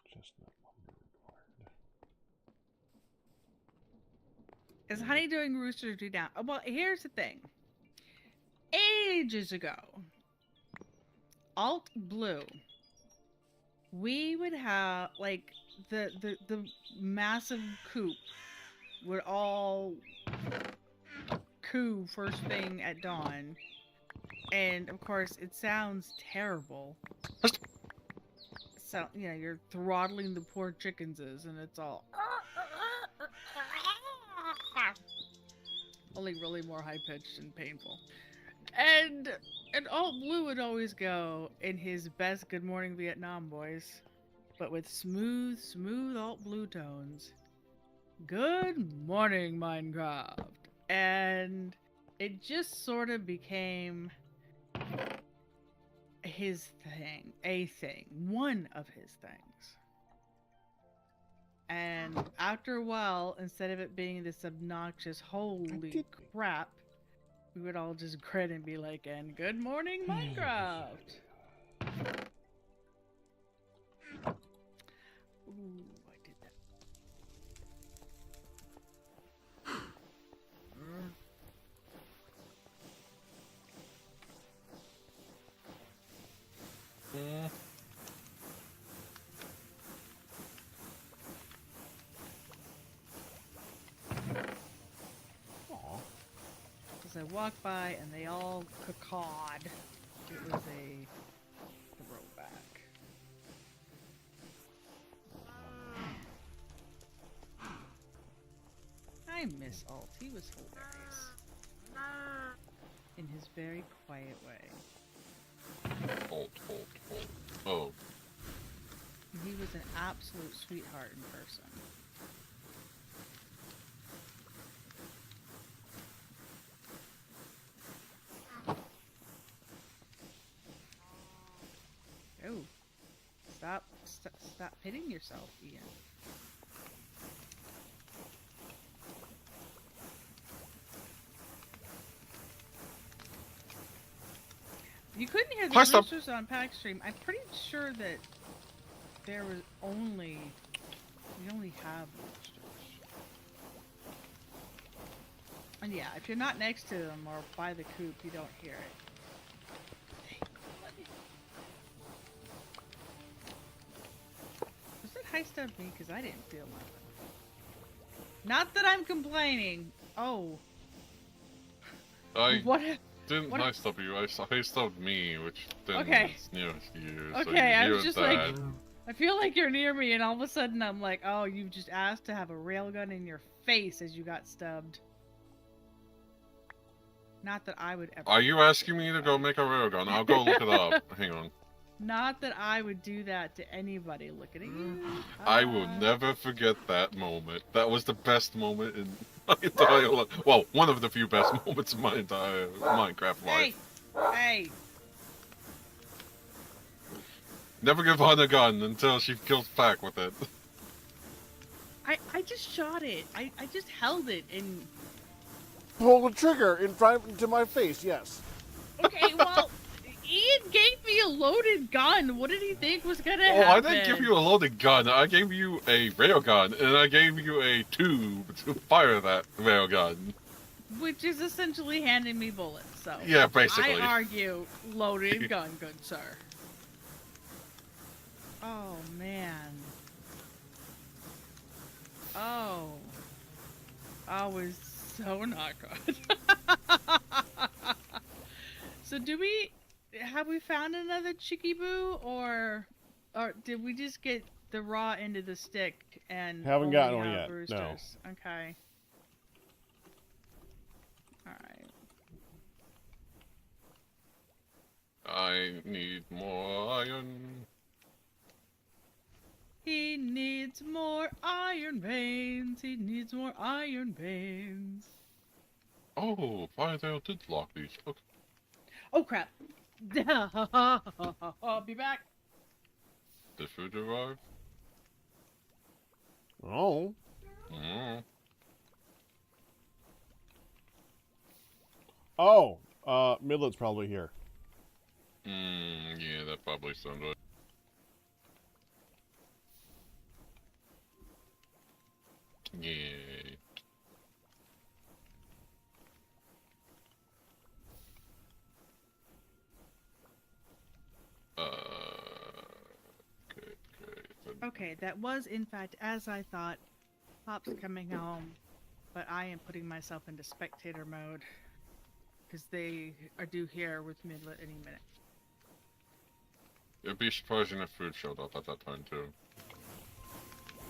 Speaker 1: Chestnut lumber required.
Speaker 2: Is honey doing rooster do down? Oh, well, here's the thing. Ages ago, Alt Blue, we would have like the massive coop would all coo first thing at dawn, and of course it sounds terrible. So you know you're throttling the poor chickens, and it's all only really more high pitched and painful. And Alt Blue would always go in his best Good Morning Vietnam voice, but with smooth Alt Blue tones. Good morning, Minecraft. And it just sort of became his thing, one of his things. And after a while, instead of it being this obnoxious, holy crap, we would all just grin and be like, and good morning, Minecraft. Ooh, I did that. As I walked by and they all cacawed. It was a throwback. I miss Alt. He was hilarious. In his very quiet way.
Speaker 3: Alt. Oh.
Speaker 2: He was an absolute sweetheart in person. Oh, stop hitting yourself, Ian. You couldn't hear the roosters on Pack Stream. I'm pretty sure that there was we only have roosters. And yeah, if you're not next to them or by the coop, you don't hear it. Was it high stub me? Because I didn't feel nothing. Not that I'm complaining. Oh.
Speaker 3: I
Speaker 2: What?
Speaker 3: didn't high stub you. I high stubbed me, which then
Speaker 2: Okay.
Speaker 3: is nearest to you.
Speaker 2: Okay,
Speaker 3: so
Speaker 2: I
Speaker 3: you
Speaker 2: was
Speaker 3: and
Speaker 2: just
Speaker 3: that.
Speaker 2: like, I feel like you're near me, and all of a sudden I'm like, oh, you just asked to have a railgun in your face as you got stubbed. Not that I would ever.
Speaker 3: Are you asking me to go make a railgun? I'll go look it up. Hang on.
Speaker 2: Not that I would do that to anybody. Look at you.
Speaker 3: I will never forget that moment. That was the best moment in my entire life. Well, one of the few best moments in my entire Minecraft life.
Speaker 2: Hey!
Speaker 3: Never give Hun a gun until she kills Pack with it.
Speaker 2: I just shot it. I just held it and
Speaker 1: pull the trigger in front into my face. Yes.
Speaker 2: Okay, well, Ian gave me a loaded gun. What did he think was gonna
Speaker 3: Oh,
Speaker 2: happen?
Speaker 3: I didn't give you a loaded gun. I gave you a railgun, and I gave you a tube to fire that railgun.
Speaker 2: Which is essentially handing me bullets, so...
Speaker 3: Yeah, basically.
Speaker 2: I argue loaded gun, good sir. Oh, man. Oh. I was so not good. So have we found another Chicky Boo, or did we just get the raw end of the stick and
Speaker 1: Haven't
Speaker 2: only
Speaker 1: gotten one
Speaker 2: have
Speaker 1: yet,
Speaker 2: roosters?
Speaker 1: no.
Speaker 2: Okay. Alright.
Speaker 3: I need more iron.
Speaker 2: He needs more iron veins. He needs more iron veins.
Speaker 3: Oh, Firedale did lock these. Okay.
Speaker 2: Oh crap. I'll be back.
Speaker 3: The food arrived?
Speaker 1: Oh.
Speaker 3: Mm.
Speaker 1: Oh. Midlet's probably here.
Speaker 3: Yeah, that probably sounds right. Yay.
Speaker 2: Okay, that was in fact as I thought. Pop's coming home, but I am putting myself into spectator mode because they are due here with Midlet any minute.
Speaker 3: It'd be surprising if food showed up at that time too.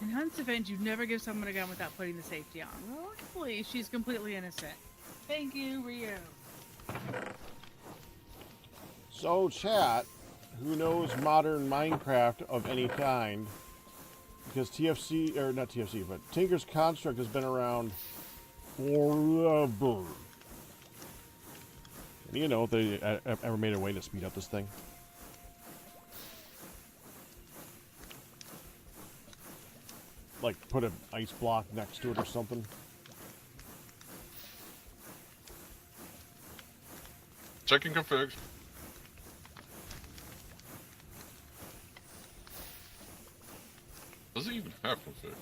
Speaker 2: In Hunt's event, you never give someone a gun without putting the safety on. Well, luckily, she's completely innocent. Thank you, Ryu.
Speaker 1: So, chat, who knows modern Minecraft of any kind? Because TFC, or not TFC, but Tinker's Construct has been around forever. And you know if they ever made a way to speed up this thing? Like, put an ice block next to it or something?
Speaker 3: Checking config. Does it even have config?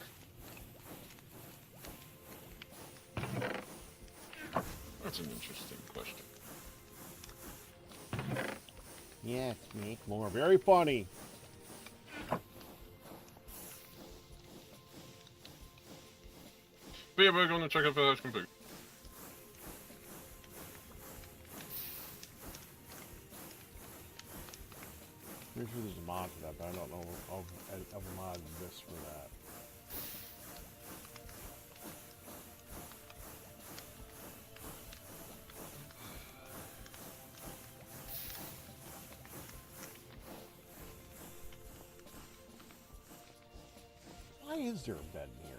Speaker 3: That's an interesting question.
Speaker 1: Yes, make more. Very funny.
Speaker 3: But yeah, we're going to check if it has config.
Speaker 1: Pretty sure there's a mod for that, but I don't know of a mod this for that. Why is there a bed in here?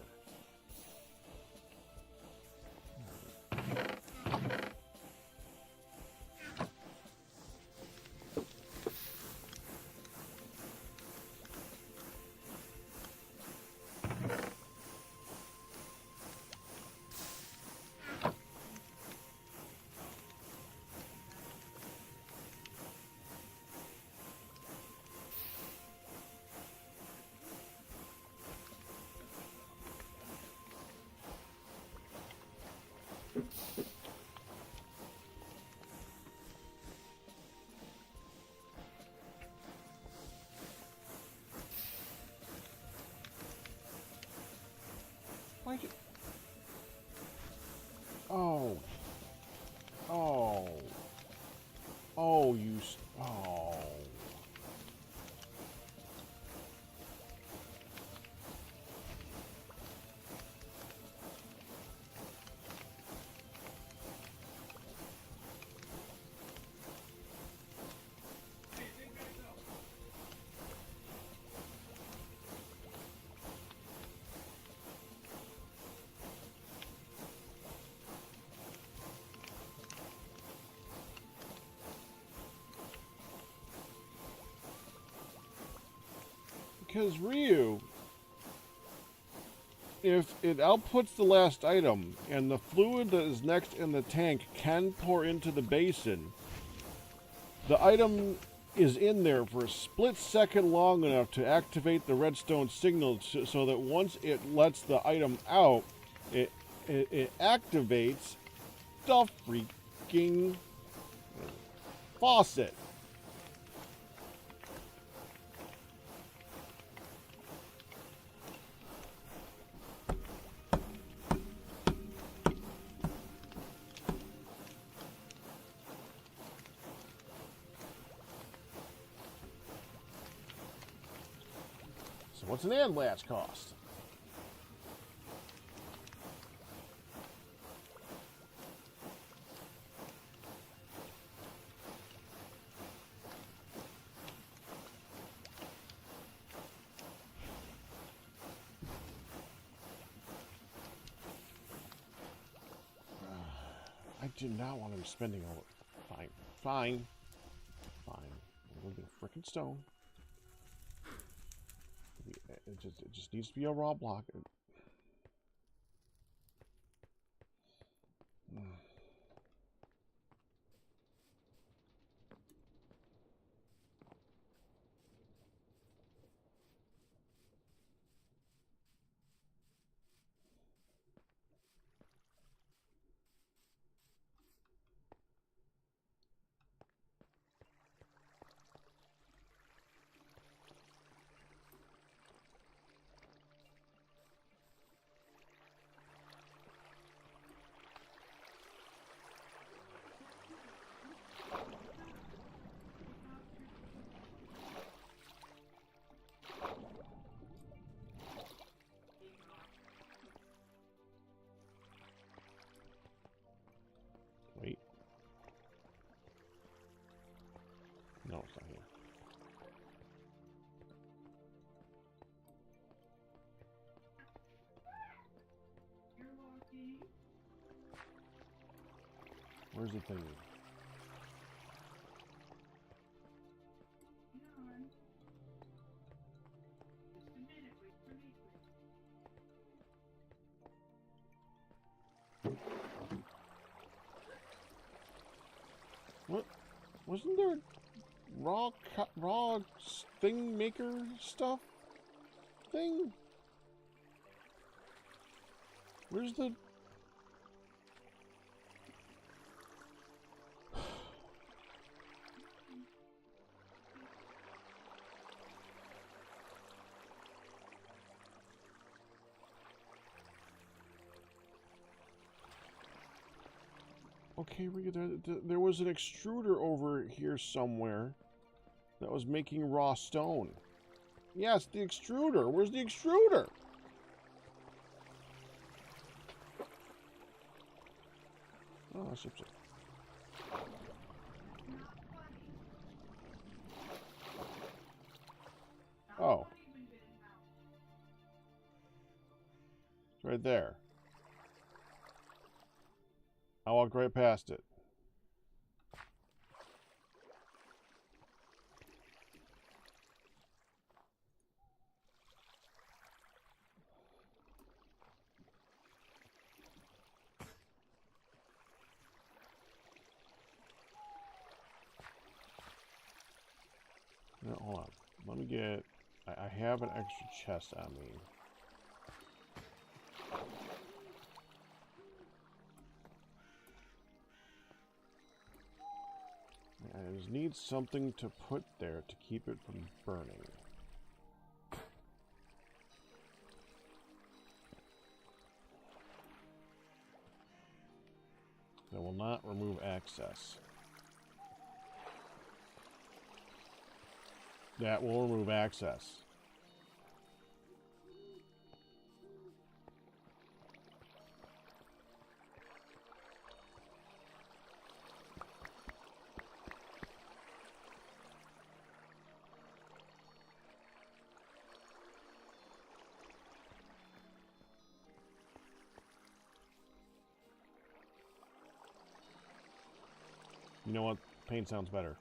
Speaker 1: Why? Oh. Oh. Oh, you. Oh. Because Ryu, if it outputs the last item and the fluid that is next in the tank can pour into the basin, the item is in there for a split second long enough to activate the redstone signal so that once it lets the item out, it activates the freaking faucet. So what's an and latch cost? I do not want him spending all it. Fine. Fine. Fine. We'll get a frickin' stone. It just needs to be a raw block. Wait. No, it's not here. Where's the thing? What? Wasn't there raw thing maker stuff thing? Where's the... Okay, there was an extruder over here somewhere that was making raw stone. Yes, the extruder. Where's the extruder? Oh, ship. Oh. It's right there. I walked right past it. No, hold on. Let me get... I have an extra chest on me. I just need something to put there to keep it from burning. That will not remove access. That will remove access. You know what? Paint sounds better.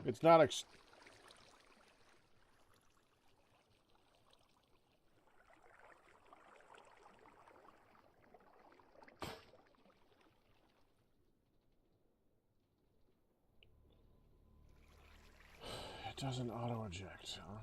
Speaker 1: It's not It doesn't auto eject, huh?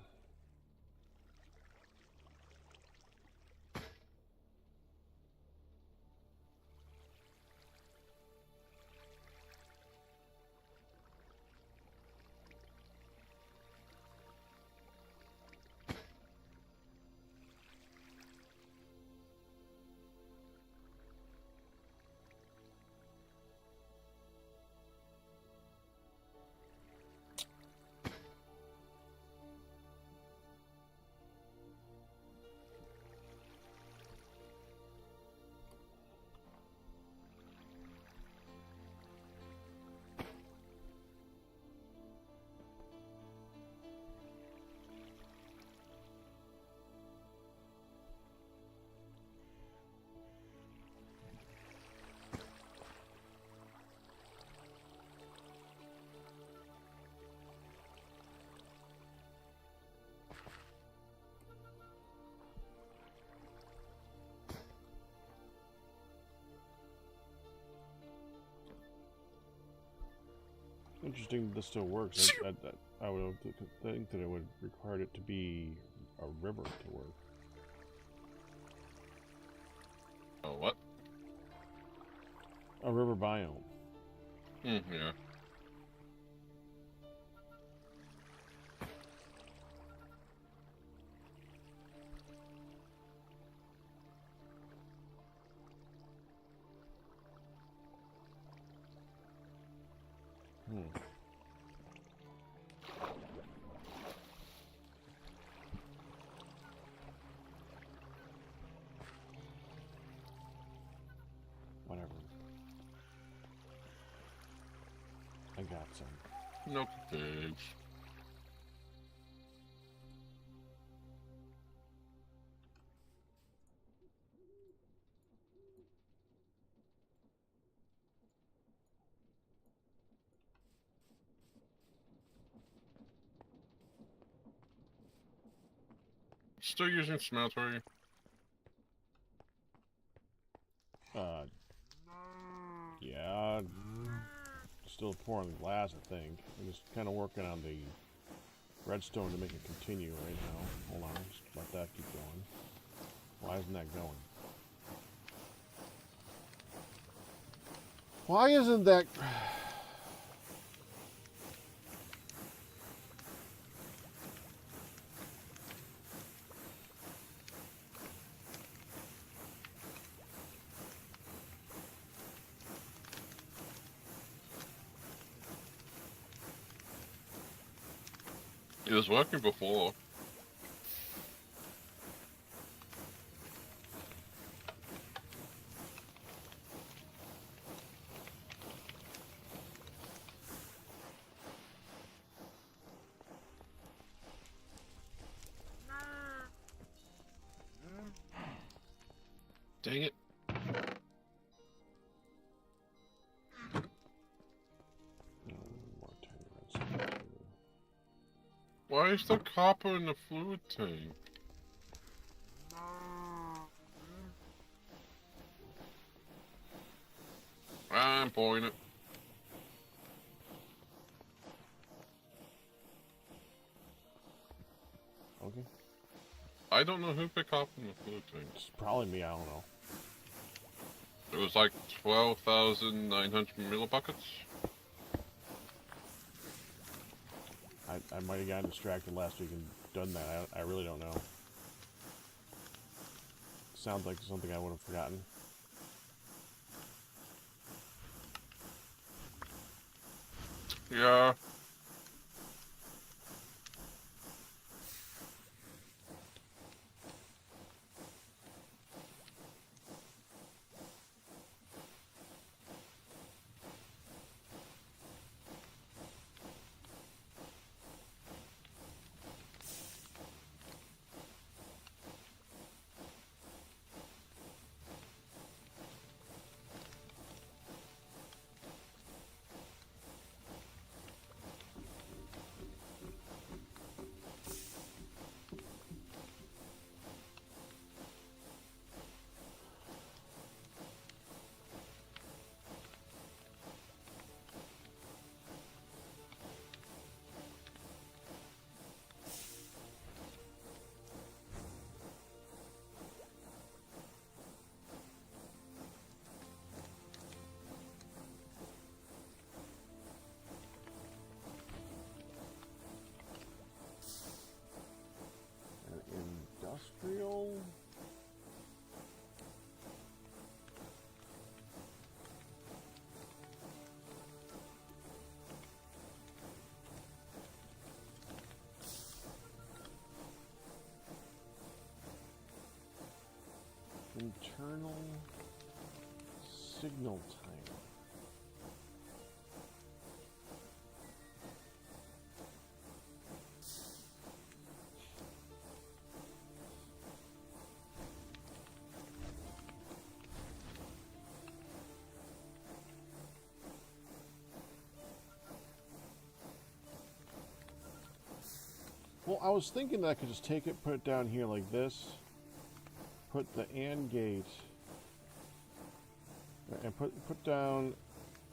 Speaker 1: Interesting that this still works. I would think that it would require it to be a river to work.
Speaker 3: Oh, what?
Speaker 1: A river biome.
Speaker 3: Yeah.
Speaker 1: Whatever. I got some.
Speaker 3: No pigs. Still using smeltery?
Speaker 1: Yeah. Still pouring glass, I think. I'm just kind of working on the redstone to make it continue right now. Hold on, just let that keep going. Why isn't that going? Why isn't that...
Speaker 3: It was working before. Dang it. Why is there copper in the fluid tank? I'm pouring it.
Speaker 1: Okay.
Speaker 3: I don't know who picked copper in the fluid tank.
Speaker 1: It's probably me, I don't know.
Speaker 3: It was like 12,900 millibuckets.
Speaker 1: I might have gotten distracted last week and done that. I really don't know. Sounds like something I would have forgotten.
Speaker 3: Yeah.
Speaker 1: signal timer. Well, I was thinking that I could just take it, put it down here like this, put the AND gate, and put down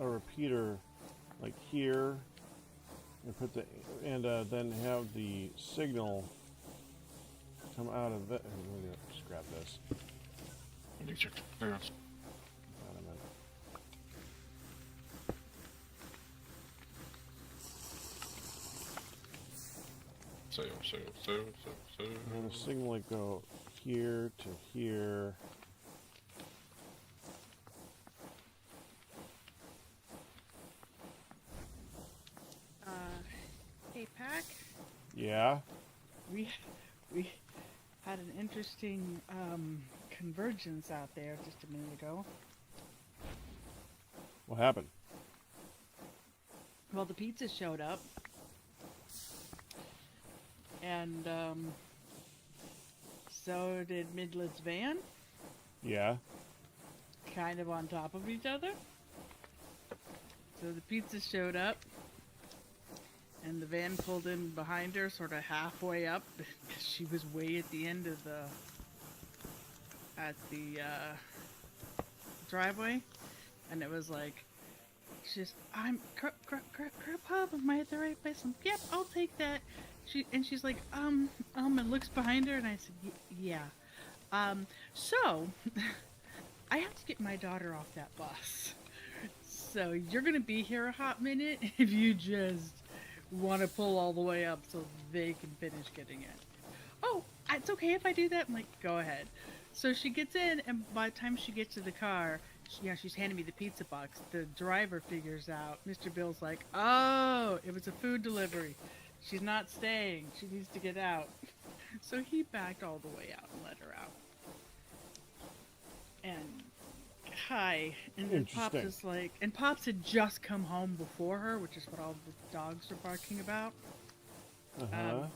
Speaker 1: a repeater like here, and put the then have the signal come out of that. Let me just grab this. Wait a minute. And the signal would go here to here.
Speaker 2: Hey, Pack.
Speaker 1: Yeah.
Speaker 2: We had an interesting convergence out there just a minute ago.
Speaker 1: What happened?
Speaker 2: Well, the pizza showed up. And so did Midlet's van.
Speaker 1: Yeah.
Speaker 2: Kind of on top of each other. So the pizza showed up. And the van pulled in behind her, sort of halfway up. Because she was way at the end of the driveway. And it was like, I'm Pub, am I at the right place? Yep, I'll take that. She's like, and looks behind her, and I said, yeah. So, I have to get my daughter off that bus. So, you're gonna be here a hot minute if you just want to pull all the way up so they can finish getting in. Oh, it's okay if I do that? I'm like, go ahead. So, she gets in, and by the time she gets to the car, she's handing me the pizza box. The driver figures out, Mr. Bill's like, oh, it was a food delivery. She's not staying. She needs to get out. So he backed all the way out and let her out. And hi. And then Pops is like, and Pops had just come home before her, which is what all the dogs are barking about. And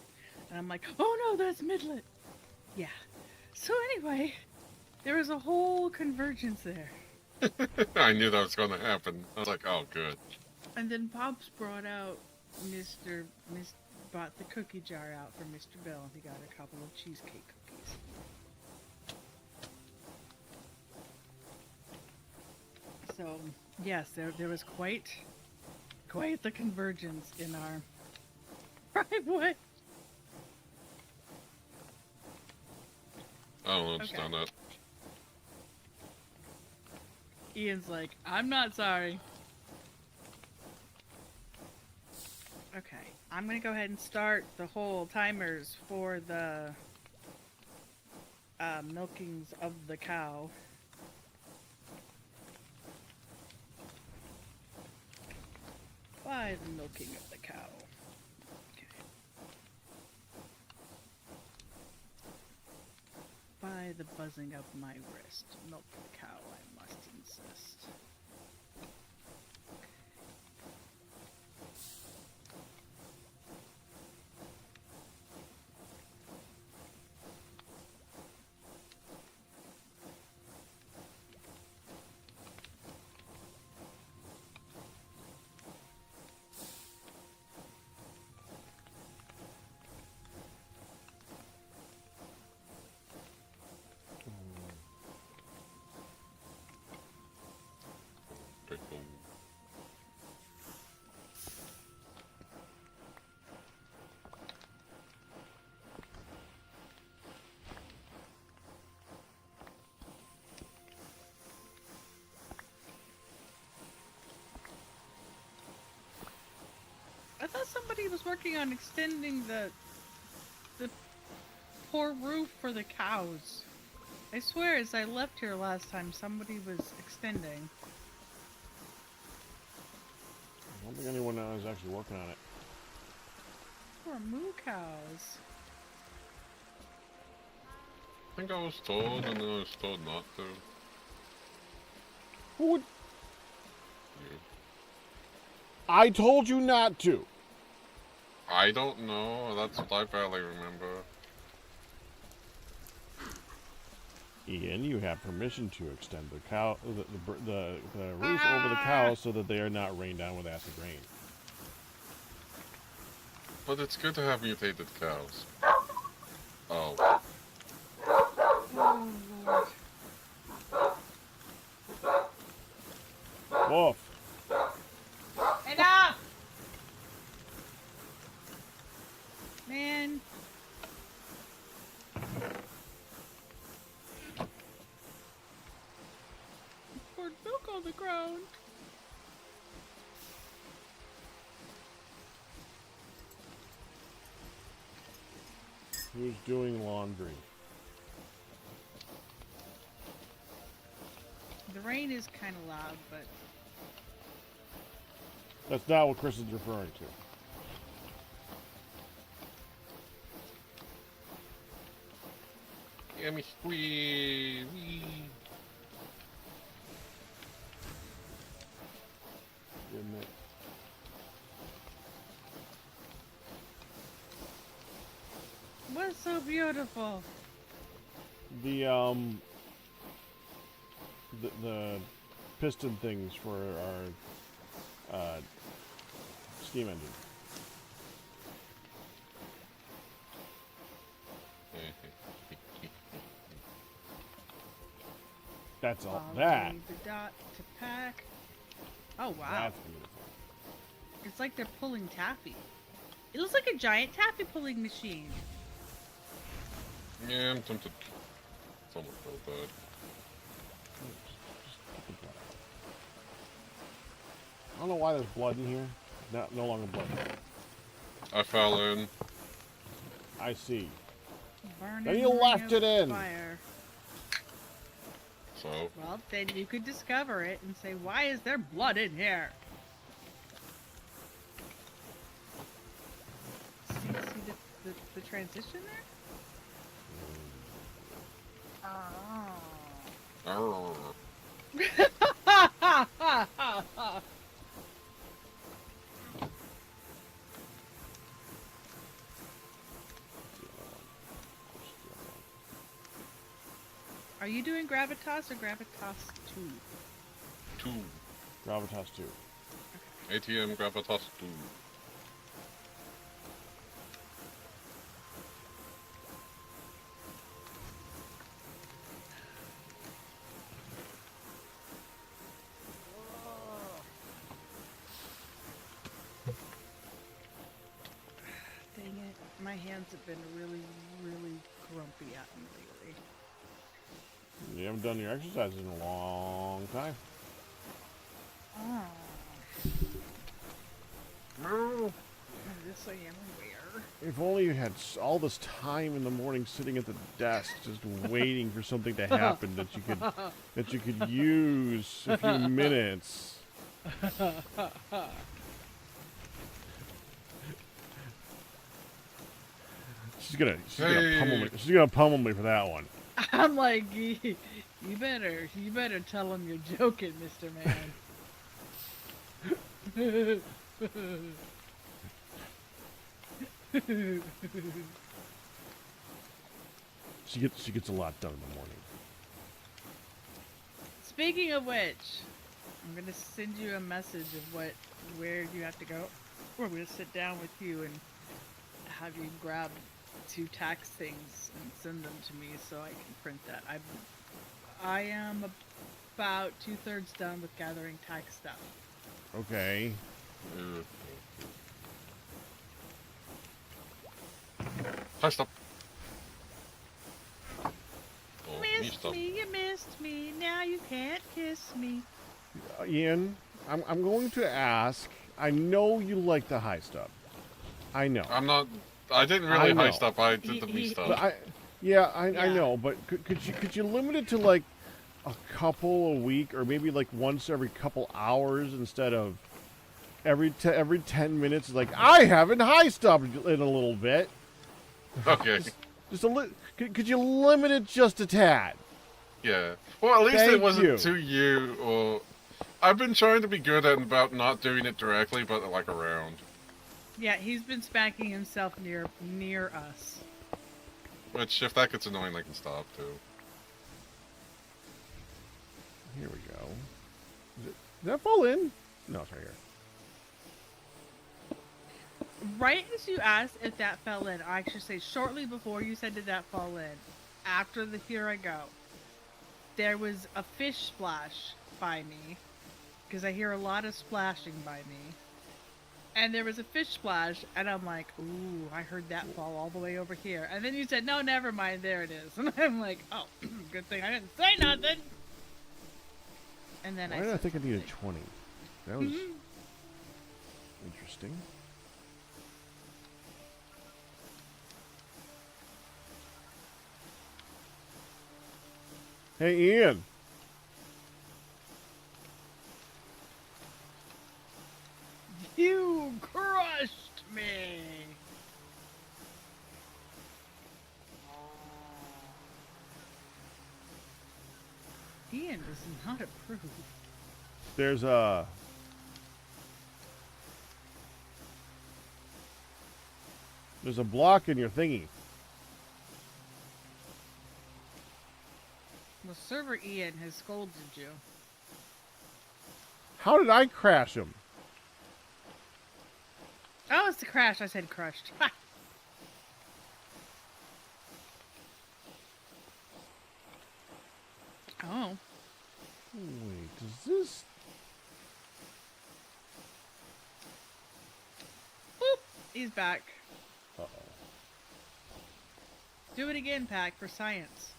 Speaker 2: I'm like, oh no, that's Midlet. Yeah. So anyway, there was a whole convergence there.
Speaker 3: I knew that was going to happen. I was like, oh, good.
Speaker 2: And then Pops brought out bought the cookie jar out for Mr. Bill. He got a couple of cheesecake cookies. So, yes, there was quite the convergence in our driveway.
Speaker 3: I don't understand that.
Speaker 2: Ian's like, I'm not sorry. Okay, I'm going to go ahead and start the whole timers for the milkings of the cow. By the milking of the cow. Okay. By the buzzing of my wrist. Milk the cow, I must insist. I thought somebody was working on extending the poor roof for the cows. I swear, as I left here last time, somebody was extending.
Speaker 1: I don't think anyone is actually working on it.
Speaker 2: Poor moo cows.
Speaker 3: I think I was told, and then I was told not to.
Speaker 1: Who would?
Speaker 3: You.
Speaker 1: I told you not to.
Speaker 3: I don't know. That's what I barely remember.
Speaker 1: Ian, you have permission to extend the roof over the cows so that they are not rained down with acid rain.
Speaker 3: But it's good to have mutated cows. Oh.
Speaker 2: Oh, Lord.
Speaker 1: Wolf.
Speaker 2: Enough! Man. Poured milk on the ground.
Speaker 1: Who's doing laundry?
Speaker 2: The rain is kind of loud, but
Speaker 1: That's not what Chris is referring to.
Speaker 3: Yummy squee.
Speaker 1: Isn't it?
Speaker 2: what's so beautiful?
Speaker 1: The piston things for our steam engine. That's all. That.
Speaker 2: The dot to pack. Oh wow!
Speaker 1: That's beautiful.
Speaker 2: It's like they're pulling taffy. It looks like a giant taffy pulling machine.
Speaker 3: Yeah, I'm tempted. Someone felt that.
Speaker 1: I don't know why there's blood in here. No longer blood.
Speaker 3: I fell in.
Speaker 1: I see.
Speaker 2: Burning
Speaker 1: Then you
Speaker 2: ring
Speaker 1: left
Speaker 2: of
Speaker 1: it in.
Speaker 2: Fire.
Speaker 3: So,
Speaker 2: Well, then you could discover it and say, why is there blood in here? See the transition there? Oh. Are you doing Gravitas or Gravitas 2?
Speaker 3: 2.
Speaker 1: Gravitas 2.
Speaker 3: ATM Gravitas 2.
Speaker 2: Dang it. My hands have been really, really grumpy at me lately.
Speaker 1: You haven't done your exercises in a long time.
Speaker 2: Oh.
Speaker 3: No.
Speaker 2: This I am aware.
Speaker 1: If only you had all this time in the morning sitting at the desk, just waiting for something to happen that you could use a few minutes. She's gonna pummel me. She's gonna pummel me for that one.
Speaker 2: I'm like, you better tell him you're joking, Mr. Man.
Speaker 1: She gets a lot done in the morning.
Speaker 2: Speaking of which, I'm gonna send you a message of where you have to go. We're gonna sit down with you and have you grab 2 tax things and send them to me so I can print that. I am about 2/3 done with gathering tax stuff.
Speaker 1: Okay.
Speaker 3: Hi, stop. Oh,
Speaker 2: Missed me, you missed me. Now you can't kiss me.
Speaker 1: Ian, I'm going to ask. I know you like the high stuff. I know.
Speaker 3: I'm not. I didn't really high stuff. I did the B
Speaker 1: But
Speaker 3: stuff.
Speaker 1: I know. But could you limit it to like a couple a week, or maybe like once every couple hours instead of every 10 minutes? Like, I haven't high stuff in a little bit.
Speaker 3: Okay.
Speaker 1: Just a could you limit it just a tad?
Speaker 3: Yeah. Well, at least it
Speaker 1: Thank
Speaker 3: wasn't
Speaker 1: you.
Speaker 3: to you, or... I've been trying to be good at about not doing it directly, but like around.
Speaker 2: Yeah, he's been smacking himself near us.
Speaker 3: Which, if that gets annoying, I can stop, too.
Speaker 1: Here we go. Did that fall in? No, it's right here.
Speaker 2: Right as you asked if that fell in, I should say shortly before you said did that fall in, after the here I go, there was a fish splash by me, because I hear a lot of splashing by me. And there was a fish splash, and I'm like, ooh, I heard that fall all the way over here. And then you said, no, never mind, there it is. And I'm like, oh, good thing I didn't say nothing. And then
Speaker 1: Why did I think I needed 20? That was interesting. Hey, Ian.
Speaker 2: You crushed me. Ian does not approve.
Speaker 1: There's a block in your thingy.
Speaker 2: The server Ian has scolded you.
Speaker 1: How did I crash him?
Speaker 2: Oh, it's the crash. I said crushed. Ha! Oh.
Speaker 1: Wait, does this...
Speaker 2: Boop. He's back.
Speaker 1: Uh-oh.
Speaker 2: Do it again, Pack, for science.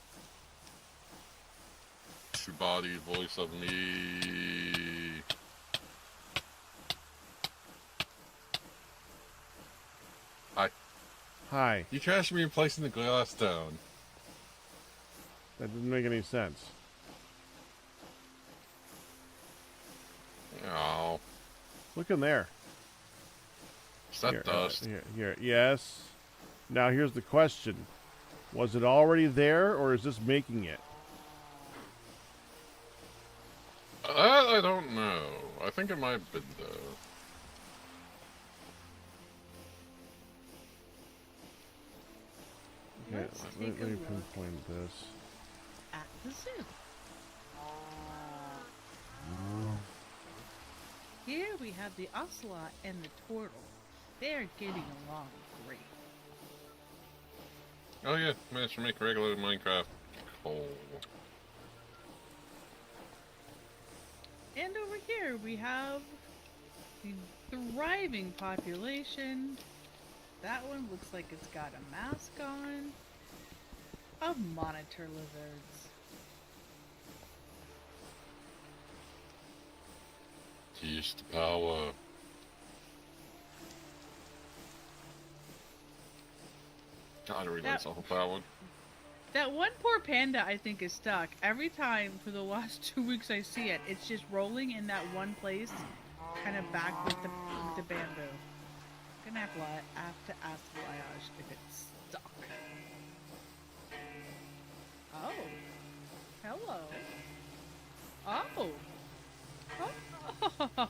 Speaker 3: Body, voice of me. Hi.
Speaker 1: Hi.
Speaker 3: You trashed me in placing the glass down.
Speaker 1: That didn't make any sense.
Speaker 3: Oh.
Speaker 1: Look in there.
Speaker 3: Is that
Speaker 1: Here,
Speaker 3: dust?
Speaker 1: here. Yes. Now here's the question. Was it already there, or is this making it?
Speaker 3: I don't know. I think it might have been, though.
Speaker 1: Okay,
Speaker 2: Let's
Speaker 1: let
Speaker 2: take a
Speaker 1: me
Speaker 2: look
Speaker 1: pinpoint this.
Speaker 2: at the zoo. Here we have the ocelot and the turtle. They're getting along great.
Speaker 3: Oh yeah, managed to make regular Minecraft coal.
Speaker 2: And over here we have the thriving population. That one looks like it's got a mask on. Of monitor lizards.
Speaker 3: Use the power. God, I realize all power.
Speaker 2: That one poor panda I think is stuck. Every time for the last 2 weeks I see it, it's just rolling in that one place, kind of back with the bamboo. Gonna have to ask Voyage if it's stuck. Oh. Hello. Oh.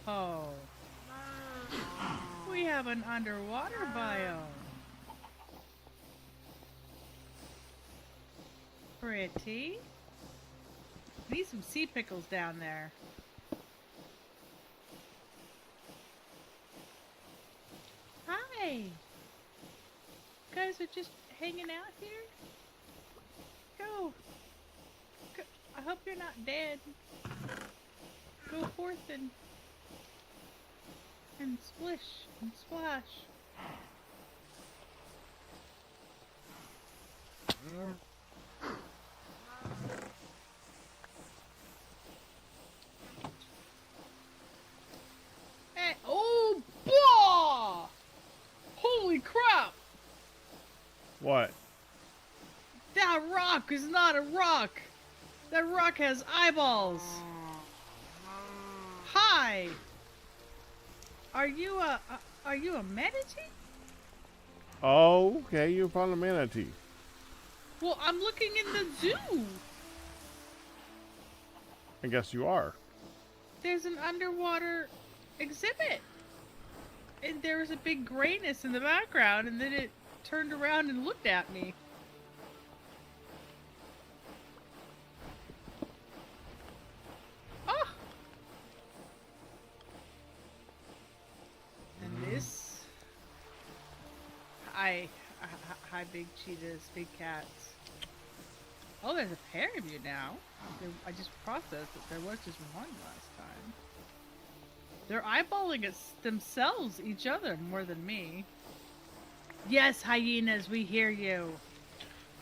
Speaker 2: Oh. We have an underwater biome. Pretty. Need some sea pickles down there. Hi. You guys are just hanging out here? Go. I hope you're not dead. Go forth and splish and splash. Hey, oh, blah! Holy crap!
Speaker 1: What?
Speaker 2: That rock is not a rock. That rock has eyeballs. Hi. Are you a manatee?
Speaker 1: Oh, okay, you found a manatee.
Speaker 2: Well, I'm looking in the zoo.
Speaker 1: I guess you are.
Speaker 2: There's an underwater exhibit. And there was a big grayness in the background, and then it turned around and looked at me. Oh! And this... Hi, big cheetahs, big cats. Oh, there's a pair of you now. I just processed that there was just one last time. They're eyeballing themselves, each other, more than me. Yes, hyenas, we hear you.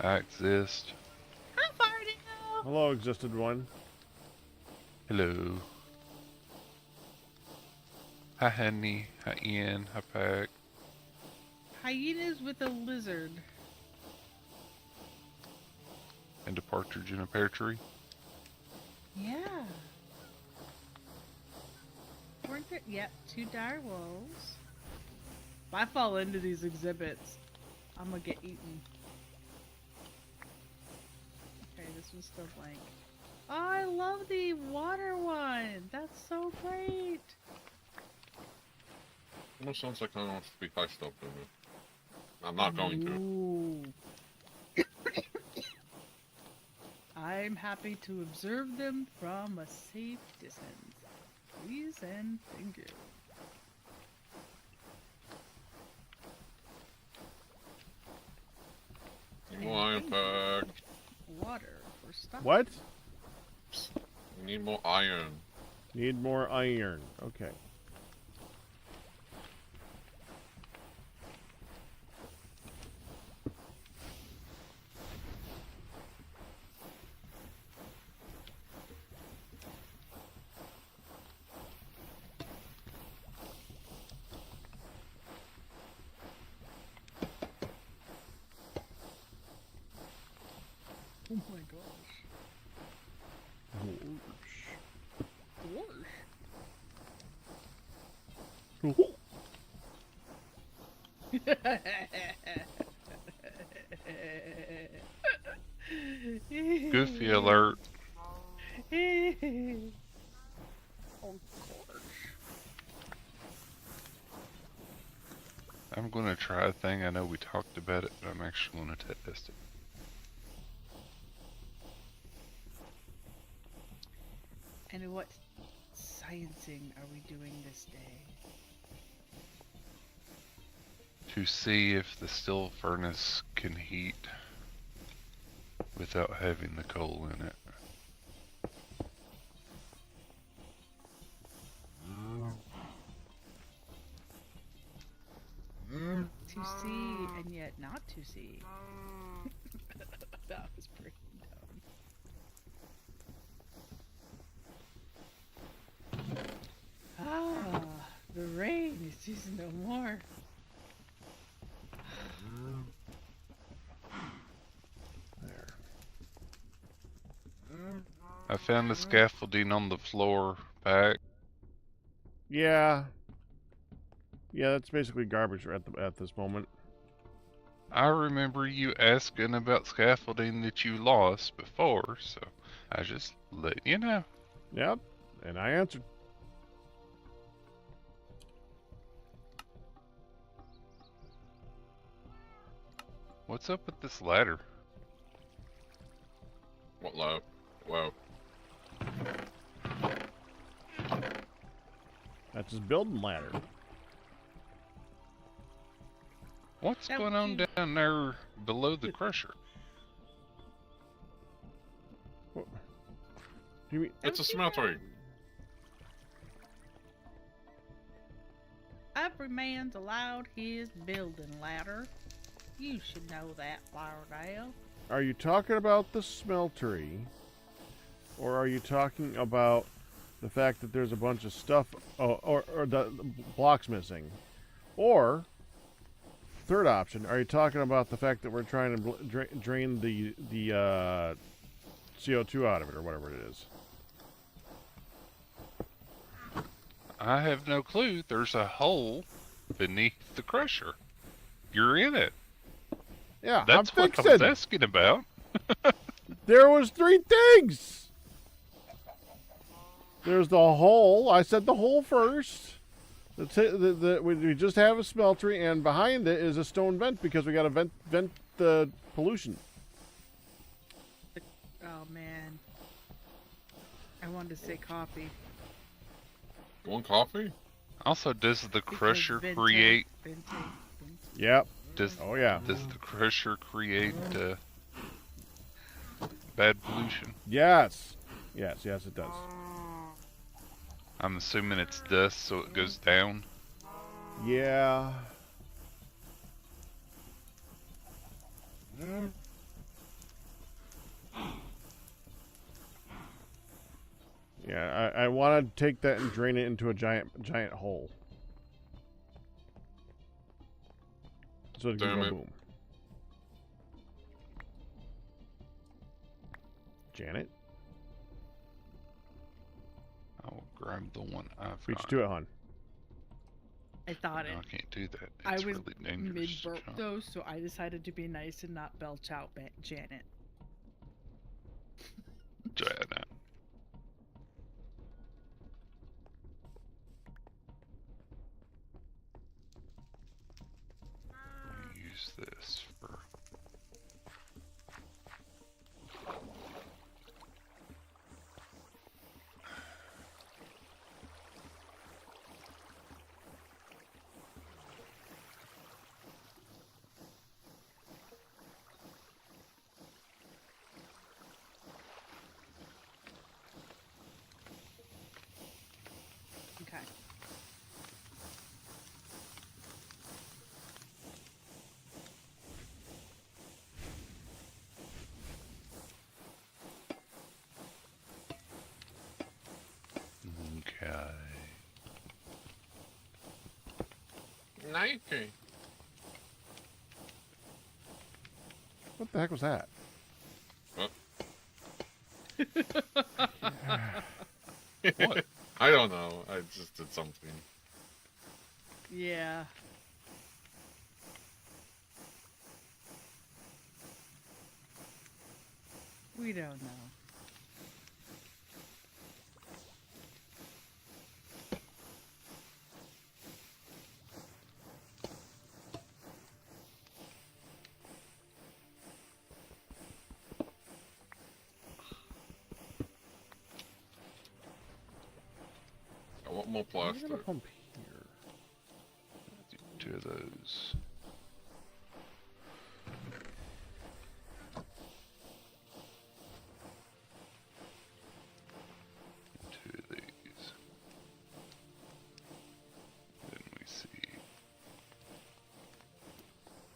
Speaker 4: I exist.
Speaker 2: How far do you?
Speaker 1: Hello, existed one.
Speaker 4: Hello. Hi, Honey. Hi, Ian. Hi, Pack.
Speaker 2: Hyenas with a lizard.
Speaker 4: And a partridge in a pear tree.
Speaker 2: Yeah. Weren't there? Yep, 2 dire wolves. If I fall into these exhibits, I'm gonna get eaten. Okay, this one's still blank. Oh, I love the water one. That's so great.
Speaker 3: Almost sounds like I want to be high stuff in it. I'm not going to.
Speaker 2: Ooh. I'm happy to observe them from a safe distance. Please and thank you.
Speaker 3: More iron pack.
Speaker 2: Water for stuff.
Speaker 1: What?
Speaker 3: We need more iron.
Speaker 1: Need more iron. Okay.
Speaker 2: Oh my gosh.
Speaker 4: Goofy alert.
Speaker 2: Oh gosh.
Speaker 4: I'm gonna try a thing. I know we talked about it, but I'm actually gonna test it.
Speaker 2: And what sciencing are we doing this day?
Speaker 4: To see if the still furnace can heat without having the coal in it.
Speaker 2: To see and yet not to see. That was pretty dumb. Ah, the rain is just no more.
Speaker 1: There.
Speaker 4: I found the scaffolding on the floor, Pack.
Speaker 1: Yeah. Yeah, that's basically garbage at this moment.
Speaker 4: I remember you asking about scaffolding that you lost before, so I just let you know.
Speaker 1: Yep. And I answered.
Speaker 4: What's up with this ladder?
Speaker 3: What low? Whoa.
Speaker 1: That's his building ladder.
Speaker 4: What's
Speaker 2: That
Speaker 4: going
Speaker 2: would
Speaker 4: on
Speaker 2: you-
Speaker 4: down there below the crusher?
Speaker 1: Do you mean?
Speaker 3: It's a smeltery.
Speaker 2: Every man's allowed his building ladder. You should know that, Flowerdale.
Speaker 1: Are you talking about the smeltery? Or are you talking about the fact that there's a bunch of stuff, or the blocks missing? Or, third option, are you talking about the fact that we're trying to drain the CO2 out of it, or whatever it is?
Speaker 4: I have no clue. There's a hole beneath the crusher. You're in it.
Speaker 1: Yeah,
Speaker 4: That's
Speaker 1: I'm
Speaker 4: what
Speaker 1: fixing.
Speaker 4: I was asking about.
Speaker 1: There was 3 things! There's the hole. I said the hole first. We just have a smeltery, and behind it is a stone vent because we got to vent the pollution.
Speaker 2: Oh man, I wanted to say coffee.
Speaker 3: You want coffee?
Speaker 4: Also, does the
Speaker 2: Because
Speaker 4: crusher
Speaker 2: vente-
Speaker 4: create?
Speaker 1: Yep.
Speaker 4: Does
Speaker 1: Oh yeah.
Speaker 4: Does the crusher create bad pollution?
Speaker 1: Yes. Yes. Yes, it does.
Speaker 4: I'm assuming it's dust, so it goes down.
Speaker 1: Yeah. Yeah, I want to take that and drain it into a giant hole. So it can
Speaker 3: Damn
Speaker 1: go
Speaker 3: it.
Speaker 1: boom. Janet,
Speaker 4: I'll grab the one I've
Speaker 1: reach
Speaker 4: got.
Speaker 1: to it, hon.
Speaker 2: I thought
Speaker 4: No,
Speaker 2: it.
Speaker 4: I can't do that.
Speaker 2: I
Speaker 4: It's
Speaker 2: was
Speaker 4: really dangerous.
Speaker 2: mid-burp though, so I decided to be nice and not belch out Janet.
Speaker 4: Janet. Use this for.
Speaker 2: Okay.
Speaker 4: Okay.
Speaker 3: Nike.
Speaker 1: What the heck was that?
Speaker 4: What?
Speaker 3: I don't know. I just did something.
Speaker 2: Yeah. We don't know.
Speaker 3: I want more
Speaker 1: I'm
Speaker 3: plastic.
Speaker 1: gonna pump here.
Speaker 4: Two of those. Two of these. Then we see.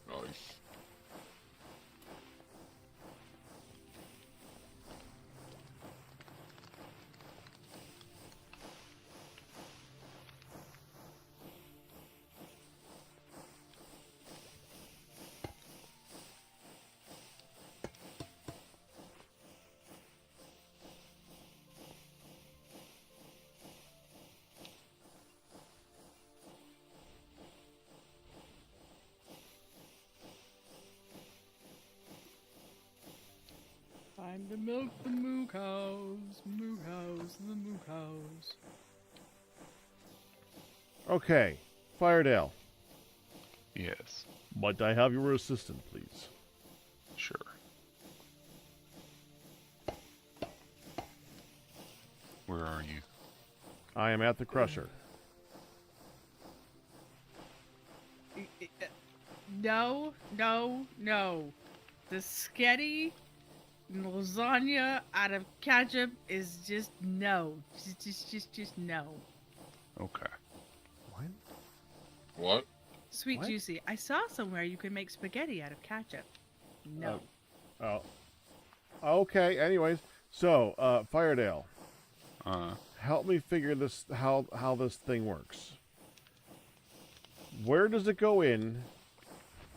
Speaker 3: Nice.
Speaker 2: Time to milk the moo cows, the moo cows.
Speaker 1: Okay, Firedale.
Speaker 4: Yes.
Speaker 1: Might I have your assistant, please?
Speaker 4: Sure. Where are you?
Speaker 1: I am at the crusher.
Speaker 2: No, no, no. The spaghetti lasagna out of ketchup is just no. Just no.
Speaker 4: Okay.
Speaker 1: What?
Speaker 3: What?
Speaker 2: Sweet
Speaker 1: What?
Speaker 2: juicy. I saw somewhere you can make spaghetti out of ketchup. No.
Speaker 1: Oh. Okay, anyways. So, Firedale, help me figure this, how this thing works. Where does it go in,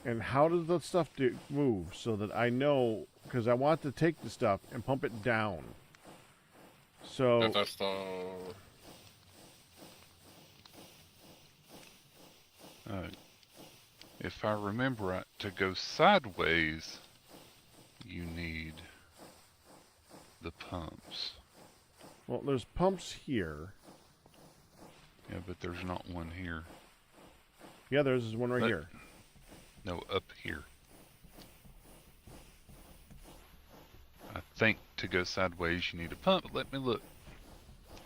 Speaker 1: and how does the stuff move so that I know, because I want to take the stuff and pump it down. So,
Speaker 3: If that's the...
Speaker 4: If I remember right, to go sideways, you need the pumps.
Speaker 1: Well, there's pumps here.
Speaker 4: Yeah, but there's not one here.
Speaker 1: Yeah, there's one right
Speaker 4: But-
Speaker 1: here.
Speaker 4: No, up here. I think to go sideways you need a pump. Let me look.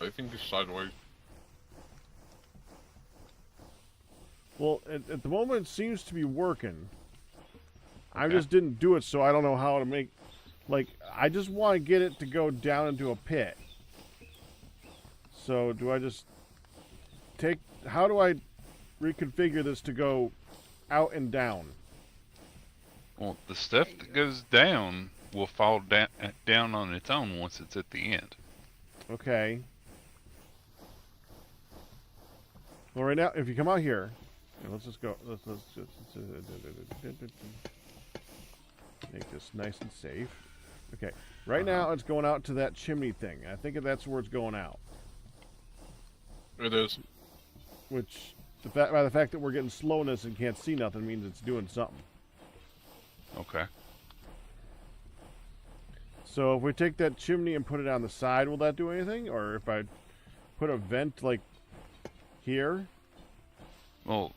Speaker 3: I think it's sideways.
Speaker 1: Well, at the moment it seems to be working. I
Speaker 4: Okay.
Speaker 1: just didn't do it, so I don't know how to make... Like, I just want to get it to go down into a pit. So, do I just take... How do I reconfigure this to go out and down?
Speaker 4: Well, the stuff that goes down will fall down on its own once it's at the end.
Speaker 1: Okay. Well, right now, if you come out here... yeah, let's just go... Let's just... Make this nice and safe. Okay. Right now, it's going out to that chimney thing. I think that's where it's going out.
Speaker 3: It is.
Speaker 1: Which, by the fact that we're getting slowness and can't see nothing, means it's doing something.
Speaker 4: Okay.
Speaker 1: So if we take that chimney and put it on the side, will that do anything? Or if I put a vent, like, here?
Speaker 4: Well,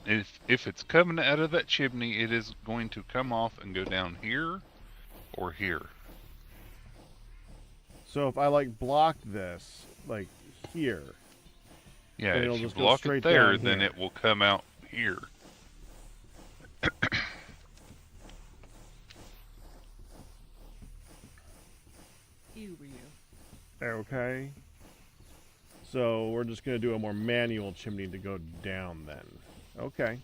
Speaker 4: if it's coming out of that chimney, it is going to come off and go down here or here.
Speaker 1: So if I, like, block this, like, here...
Speaker 4: Yeah,
Speaker 1: Then it'll
Speaker 4: if you
Speaker 1: just go
Speaker 4: block
Speaker 1: straight
Speaker 4: it there,
Speaker 1: down
Speaker 4: then
Speaker 1: here.
Speaker 4: it will come out here.
Speaker 2: You were you.
Speaker 1: Okay. So we're just going to do a more manual chimney to go down then. Okay.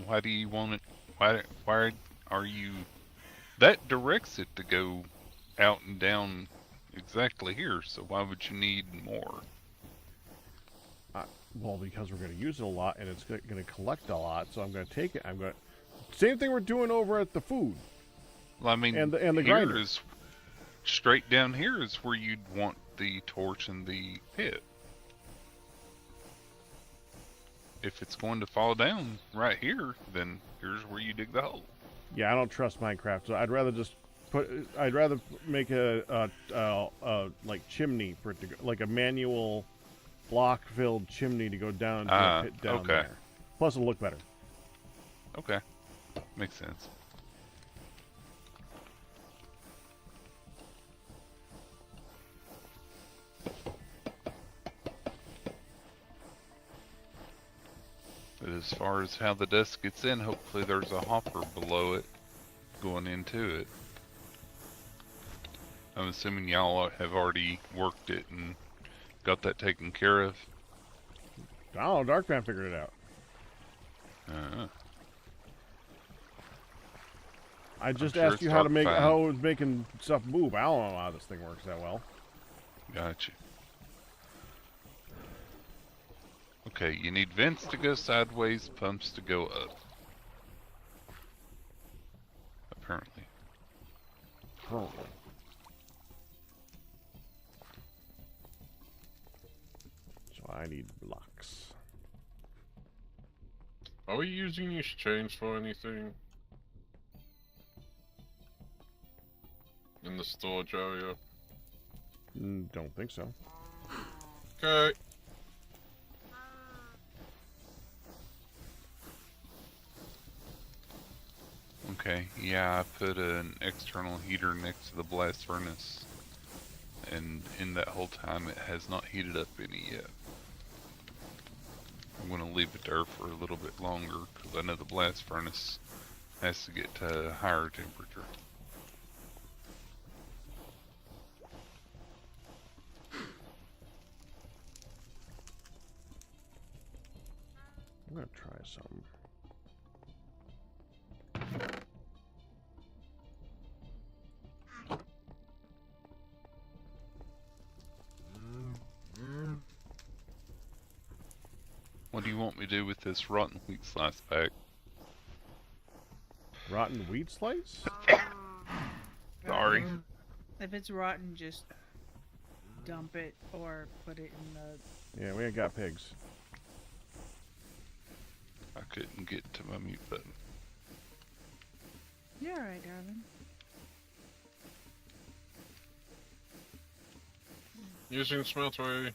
Speaker 4: Why do you want it? Why are you? That directs it to go out and down exactly here. So why would you need more?
Speaker 1: Well, because we're going to use it a lot and it's going to collect a lot, so I'm going to take it. I'm going to... Same thing we're doing over at the food.
Speaker 4: Well, I mean,
Speaker 1: And the
Speaker 4: here
Speaker 1: grinder.
Speaker 4: is straight down here is where you'd want the torch and the pit. If it's going to fall down right here, then here's where you dig the hole.
Speaker 1: Yeah, I don't trust Minecraft, so I'd rather just I'd rather make a like chimney for it to go, like a manual block-filled chimney to go down to the pit down
Speaker 4: okay.
Speaker 1: there. Plus, it'll look better.
Speaker 4: Okay, makes sense. But as far as how the dust gets in, hopefully there's a hopper below it going into it. I'm assuming y'all have already worked it and got that taken care of.
Speaker 1: I don't know, Darkman figured it out. I just
Speaker 4: sure
Speaker 1: asked
Speaker 4: it's
Speaker 1: you how to make
Speaker 4: Darkfire.
Speaker 1: how it was making stuff move. I don't know how this thing works that well.
Speaker 4: Gotcha. Okay, you need vents to go sideways, pumps to go up. Apparently.
Speaker 1: Currently. So I need blocks.
Speaker 3: Are we using these chains for anything? In the storage area?
Speaker 1: Don't think so.
Speaker 3: Okay.
Speaker 4: Okay, yeah, I put an external heater next to the blast furnace. And in that whole time, it has not heated up any yet. I'm going to leave it there for a little bit longer, because I know the blast furnace has to get to a higher temperature.
Speaker 1: I'm gonna try some.
Speaker 4: What do you want me to do with this rotten wheat slice pack?
Speaker 1: Rotten wheat slice?
Speaker 4: Sorry.
Speaker 2: If it's rotten, just dump it or put it in the...
Speaker 1: Yeah, we ain't got pigs.
Speaker 4: I couldn't get to my mute button.
Speaker 2: You're alright, darling.
Speaker 3: Using smeltery,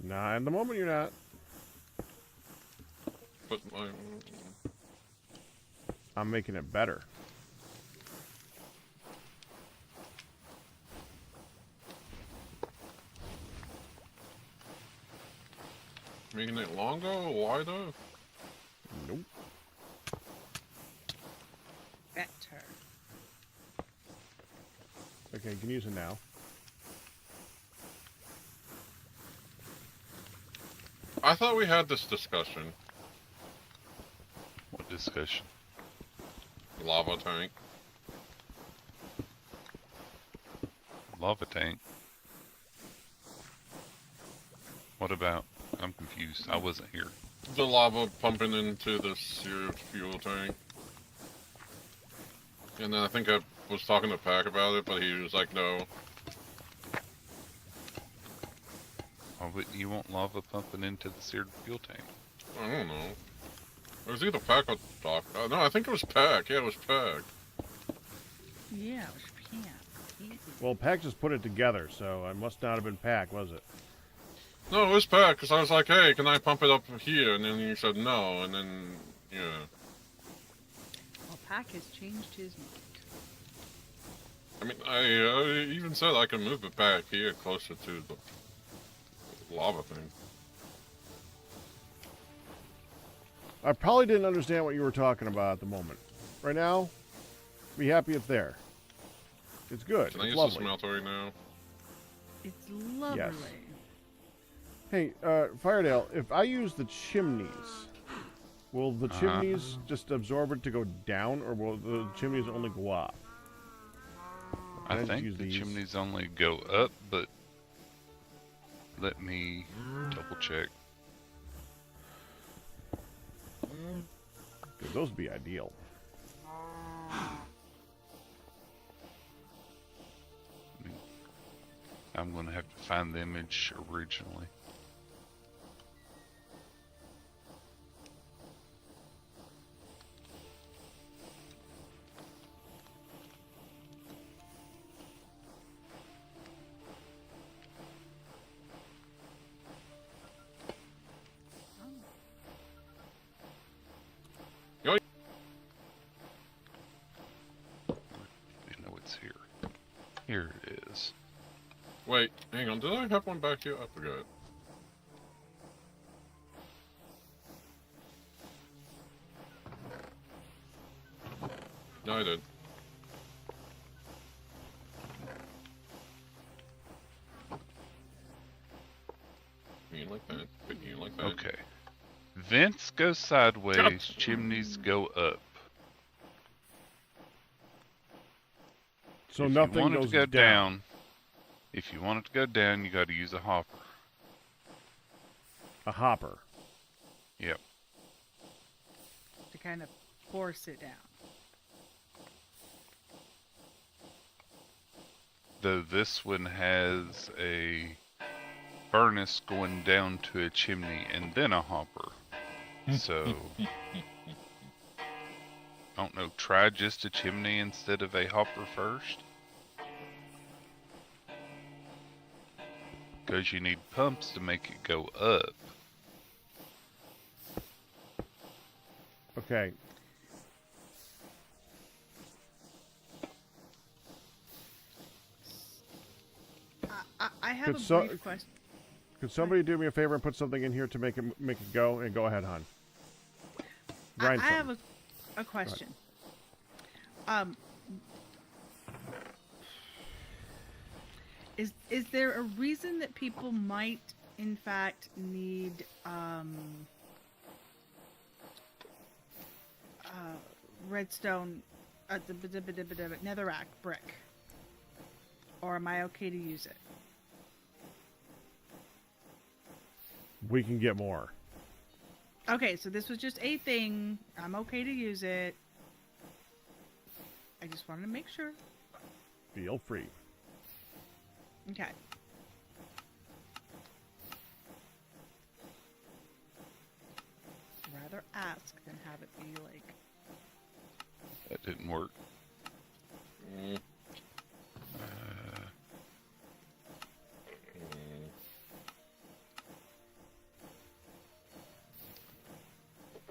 Speaker 1: Nah, at the moment you're not.
Speaker 3: but my...
Speaker 1: I'm making it better.
Speaker 3: Making it longer or wider?
Speaker 1: Nope.
Speaker 2: Better.
Speaker 1: Okay, you can use it now.
Speaker 3: I thought we had this discussion.
Speaker 4: What discussion?
Speaker 3: Lava tank.
Speaker 4: Lava tank. What about? I'm confused. I wasn't here.
Speaker 3: The lava pumping into the seared fuel tank. And then I think I was talking to Pac about it, but he was like, no.
Speaker 4: Why wouldn't you want lava pumping into the seared fuel tank?
Speaker 3: I don't know. It was either Pac or Doc. No, I think it was Pac. Yeah, it was Pac.
Speaker 2: Yeah, it was Pam. Easy.
Speaker 1: Well, Pack just put it together, so it must not have been Pack, was it?
Speaker 3: No, it was Pac, because I was like, hey, can I pump it up here? And then he said no, and then, yeah.
Speaker 2: Well, Pac has changed his mind.
Speaker 3: I mean, I even said I can move it back here closer to the lava thing.
Speaker 1: I probably didn't understand what you were talking about at the moment. Right now, be happy it's there. It's good.
Speaker 3: Can I
Speaker 1: It's
Speaker 3: use
Speaker 1: lovely.
Speaker 3: the smeltery now?
Speaker 2: It's lovely.
Speaker 1: Yes. Hey, Firedale, if I use the chimneys, will the chimneys just absorb it to go down, or will the chimneys only go up?
Speaker 4: I
Speaker 1: just
Speaker 4: think
Speaker 1: use
Speaker 4: the
Speaker 1: these.
Speaker 4: chimneys only go up, but let me double check.
Speaker 1: Dude, those would be ideal.
Speaker 4: I'm going to have to find the image originally. You know it's here. Here it is.
Speaker 3: Wait, hang on. Did I have one back here? I forgot. No, I did. You like that? You like that?
Speaker 4: Okay. Vents go sideways, chimneys go up.
Speaker 1: So
Speaker 4: if
Speaker 1: nothing
Speaker 4: you want it
Speaker 1: goes
Speaker 4: to go
Speaker 1: down.
Speaker 4: if you want it to go down, you got to use a hopper.
Speaker 1: A hopper.
Speaker 4: Yep.
Speaker 2: To kind of force it down.
Speaker 4: Though this one has a furnace going down to a chimney and then a hopper. So, I don't know, try just a chimney instead of a hopper first. Because you need pumps to make it go up.
Speaker 1: Okay.
Speaker 2: I have
Speaker 1: Could
Speaker 2: a
Speaker 1: so-
Speaker 2: brief question.
Speaker 1: Could somebody do me a favor and put something in here to make it go? And go ahead, hon. Grind
Speaker 2: I have
Speaker 1: something.
Speaker 2: a question. Is there a reason that people might, in fact, need redstone, netherrack brick, or am I okay to use it?
Speaker 1: We can get more.
Speaker 2: Okay, so this was just a thing. I'm okay to use it. I just wanted to make sure.
Speaker 1: Feel free.
Speaker 2: Okay. Rather ask than have it be like.
Speaker 4: That didn't work.
Speaker 3: Mm.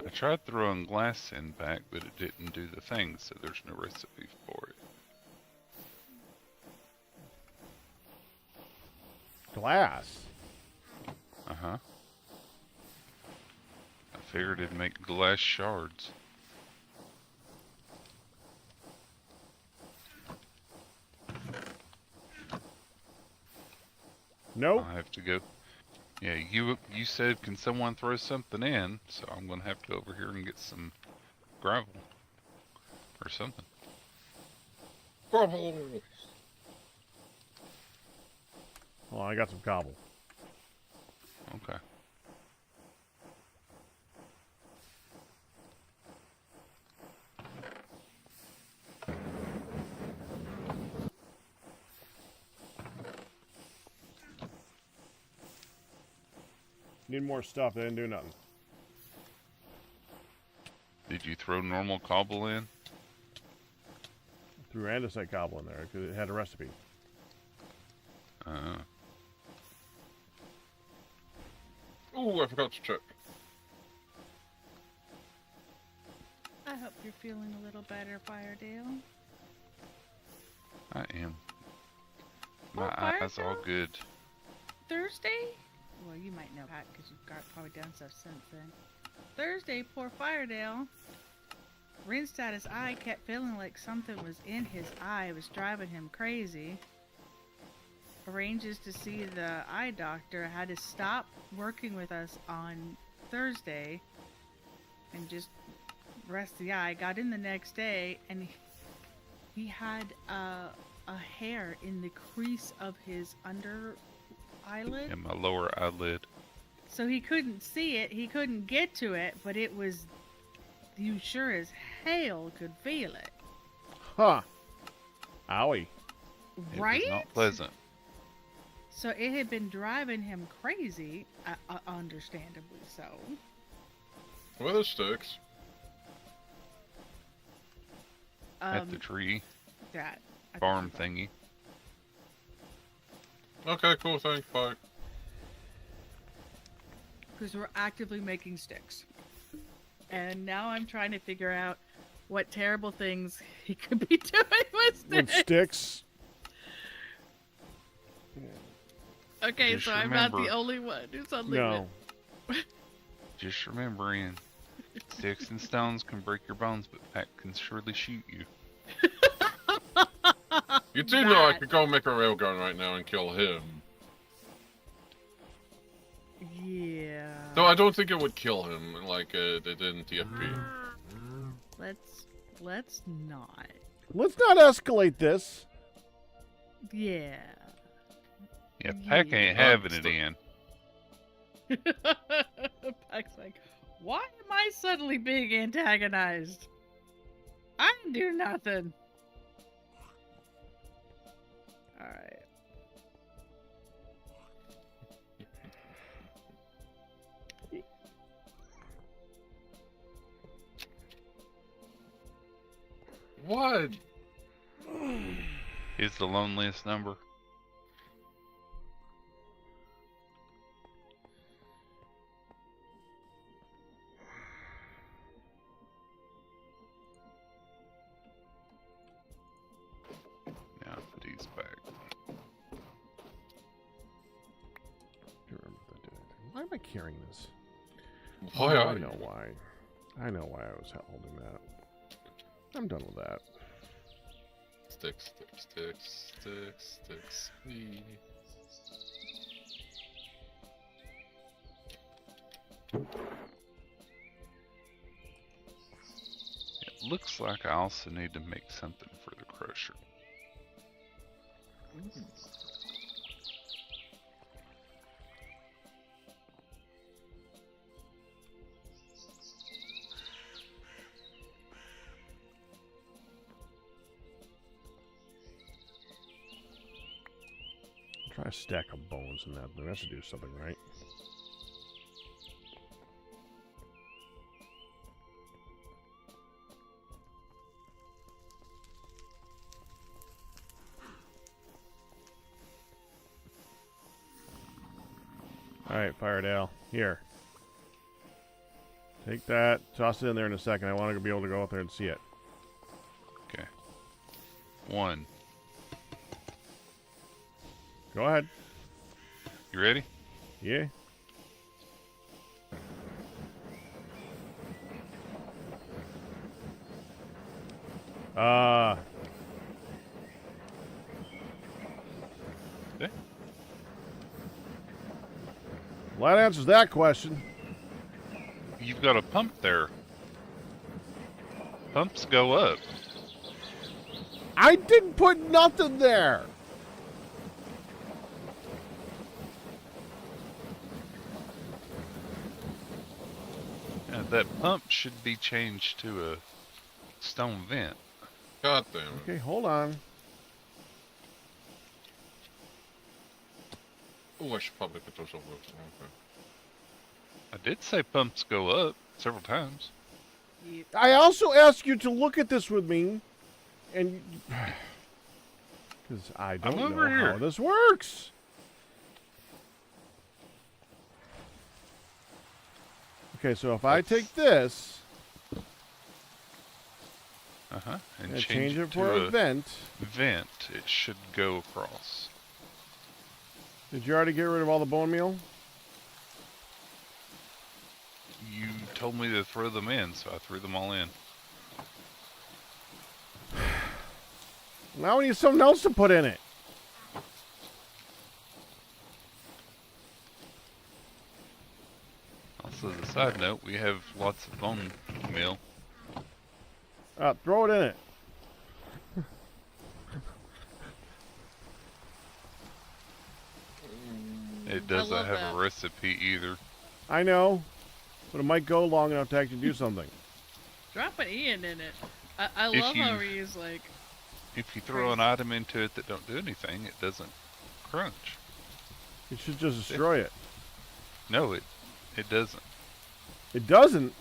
Speaker 4: I tried throwing glass in back, but it didn't do the thing, so there's no recipe for it.
Speaker 1: Glass.
Speaker 4: Uh-huh. I figured it'd make glass shards.
Speaker 1: Nope.
Speaker 4: I'll have to go. Yeah, you said, can someone throw something in? So I'm gonna have to go over here and get some gravel or something.
Speaker 3: Gravel.
Speaker 1: Well, I got some cobble.
Speaker 4: Okay.
Speaker 1: Need more stuff. They didn't do nothing.
Speaker 4: Did you throw normal cobble in?
Speaker 1: Threw andesite cobble in there because it had a recipe.
Speaker 3: Oh, I forgot to check.
Speaker 2: I hope you're feeling a little better, Firedale.
Speaker 4: I am. My
Speaker 2: Oh,
Speaker 4: eyes all good.
Speaker 2: Thursday? Well, you might know that because you've got probably done stuff since then. Thursday, poor Firedale rinsed out his eye, kept feeling like something was in his eye. It was driving him crazy. Arranges to see the eye doctor, had to stop working with us on Thursday and just rest the eye. Got in the next day and he had a hair in the crease of his under eyelid.
Speaker 4: In my lower eyelid.
Speaker 2: So he couldn't see it, he couldn't get to it, but it was, you sure as hell could feel it.
Speaker 1: Huh. Owie.
Speaker 2: Right?
Speaker 4: It was not pleasant.
Speaker 2: So it had been driving him crazy, understandably so.
Speaker 3: Where are the sticks?
Speaker 4: At the tree.
Speaker 2: That
Speaker 4: Farm thingy.
Speaker 3: Okay, cool, thanks, bye.
Speaker 2: Because we're actively making sticks. And now I'm trying to figure out what terrible things he could be doing with sticks.
Speaker 1: With sticks.
Speaker 2: Okay,
Speaker 4: Just
Speaker 2: so I'm not the
Speaker 4: remember-
Speaker 2: only one who's suddenly
Speaker 1: No.
Speaker 4: Just remember, Ian, sticks and stones can break your bones, but that can surely shoot you.
Speaker 3: You do know I
Speaker 2: That-
Speaker 3: could go make a railgun right now and kill him.
Speaker 2: Yeah.
Speaker 3: Though I don't think it would kill him like it did in TFP.
Speaker 2: Let's not.
Speaker 1: Let's not escalate this.
Speaker 2: Yeah.
Speaker 4: Yeah, Pack ain't having it, Ian.
Speaker 2: Pack's like, why am I suddenly being antagonized? I didn't do nothing. Alright.
Speaker 3: What?
Speaker 4: Is the loneliest number? Now put these back.
Speaker 1: Why am I carrying this?
Speaker 3: Why
Speaker 1: I
Speaker 3: are you?
Speaker 1: know why. I know why I was holding that. I'm done with that.
Speaker 3: Sticks, sticks, sticks, sticks, sticks. Whee.
Speaker 4: It looks like I also need to make something for the crusher.
Speaker 1: Try a stack of bones in that. That has to do something, right? Alright, Firedale. Here. Take that. Toss it in there in a second. I want to be able to go out there and see it.
Speaker 4: Okay. 1.
Speaker 1: Go ahead.
Speaker 4: You ready?
Speaker 1: Yeah.
Speaker 4: Okay.
Speaker 1: Well, that answers that question.
Speaker 4: You've got a pump there. Pumps go up.
Speaker 1: I didn't put nothing there.
Speaker 4: That pump should be changed to a stone vent.
Speaker 3: God damn it.
Speaker 1: Okay, hold on.
Speaker 3: Oh, I should probably put those over. Okay.
Speaker 4: I did say pumps go up several times.
Speaker 2: Yep.
Speaker 1: I also asked you to look at this with me, and because I don't
Speaker 4: I'm
Speaker 1: know
Speaker 4: over here.
Speaker 1: how this works. Okay, so if I take this
Speaker 4: And
Speaker 1: and change it for
Speaker 4: to
Speaker 1: a vent,
Speaker 4: it should go across.
Speaker 1: did you already get rid of all the bone meal?
Speaker 4: You told me to throw them in, so I threw them all in.
Speaker 1: Now we need something else to put in it.
Speaker 4: Also, as a side note, we have lots of bone meal.
Speaker 1: Throw it in it.
Speaker 4: It doesn't
Speaker 2: love
Speaker 4: have
Speaker 2: that.
Speaker 4: a recipe either.
Speaker 1: I know, but it might go long enough to actually do something.
Speaker 2: Drop an Ian in it. I
Speaker 4: If
Speaker 2: love
Speaker 4: you-
Speaker 2: how he's like,
Speaker 4: If you throw an item into it that don't do anything, it doesn't crunch.
Speaker 1: It should just destroy it.
Speaker 4: No, it doesn't.
Speaker 1: It doesn't.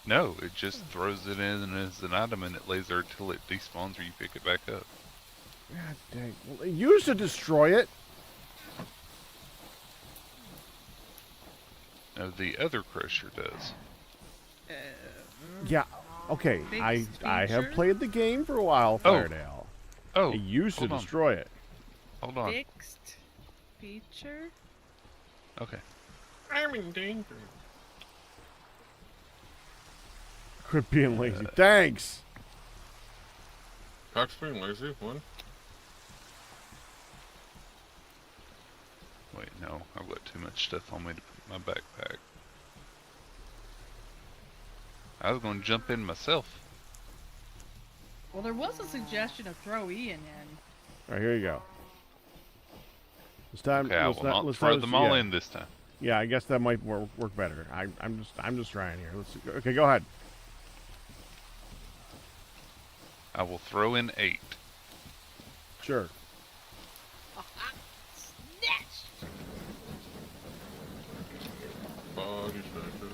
Speaker 4: No, it just throws it in as an item and it lays there until it despawns or you pick it back up.
Speaker 1: God dang. Well, it used to destroy it.
Speaker 4: No, the other crusher does.
Speaker 1: Yeah. Okay.
Speaker 2: Fixed
Speaker 1: I have
Speaker 2: feature?
Speaker 1: played the game for a while,
Speaker 4: Oh.
Speaker 1: Firedale.
Speaker 4: Oh,
Speaker 1: It used to
Speaker 4: hold on.
Speaker 1: destroy it.
Speaker 4: Hold on.
Speaker 2: fixed feature.
Speaker 4: Okay.
Speaker 3: I'm in danger.
Speaker 1: Quit being lazy. Thanks.
Speaker 3: Cox being lazy. One.
Speaker 4: Wait, no. I've got too much stuff on me to put in my backpack. I was going to jump in myself.
Speaker 2: Well, there was a suggestion of throw Ian in.
Speaker 1: All right, here you go. This time,
Speaker 4: Okay, I
Speaker 1: let's
Speaker 4: will
Speaker 1: not,
Speaker 4: not
Speaker 1: let's
Speaker 4: throw
Speaker 1: not-
Speaker 4: them all
Speaker 1: yeah.
Speaker 4: in this time.
Speaker 1: Yeah, I guess that might work better. I'm just trying here. Let's see. Okay, go ahead.
Speaker 4: I will throw in 8.
Speaker 1: Sure.
Speaker 2: Snatch!
Speaker 3: Body snatcher.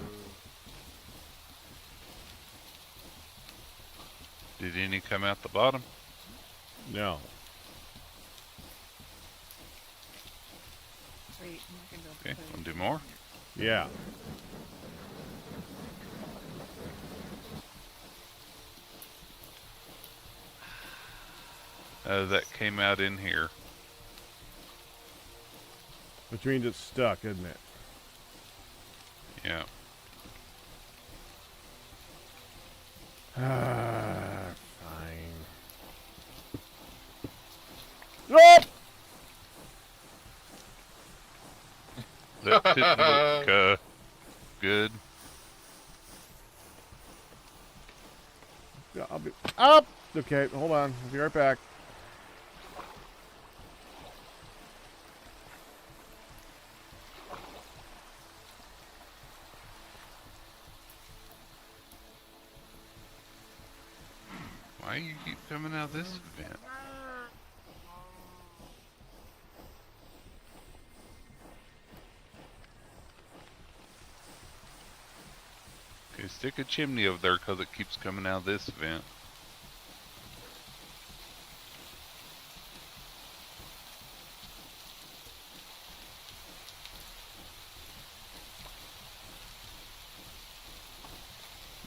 Speaker 4: Did any come out the bottom?
Speaker 1: No.
Speaker 2: Wait, I'm not gonna be able to
Speaker 4: Okay,
Speaker 2: put it
Speaker 4: want to do
Speaker 2: in
Speaker 4: more?
Speaker 2: here.
Speaker 1: Yeah.
Speaker 4: That came out in here.
Speaker 1: Which means it's stuck, isn't it?
Speaker 4: Yeah.
Speaker 1: Fine. Oh!
Speaker 4: That didn't look good.
Speaker 1: Yeah, I'll be up. Okay, hold on. I'll be right back.
Speaker 4: Why you keep coming out this vent? Okay, stick a chimney over there because it keeps coming out this vent.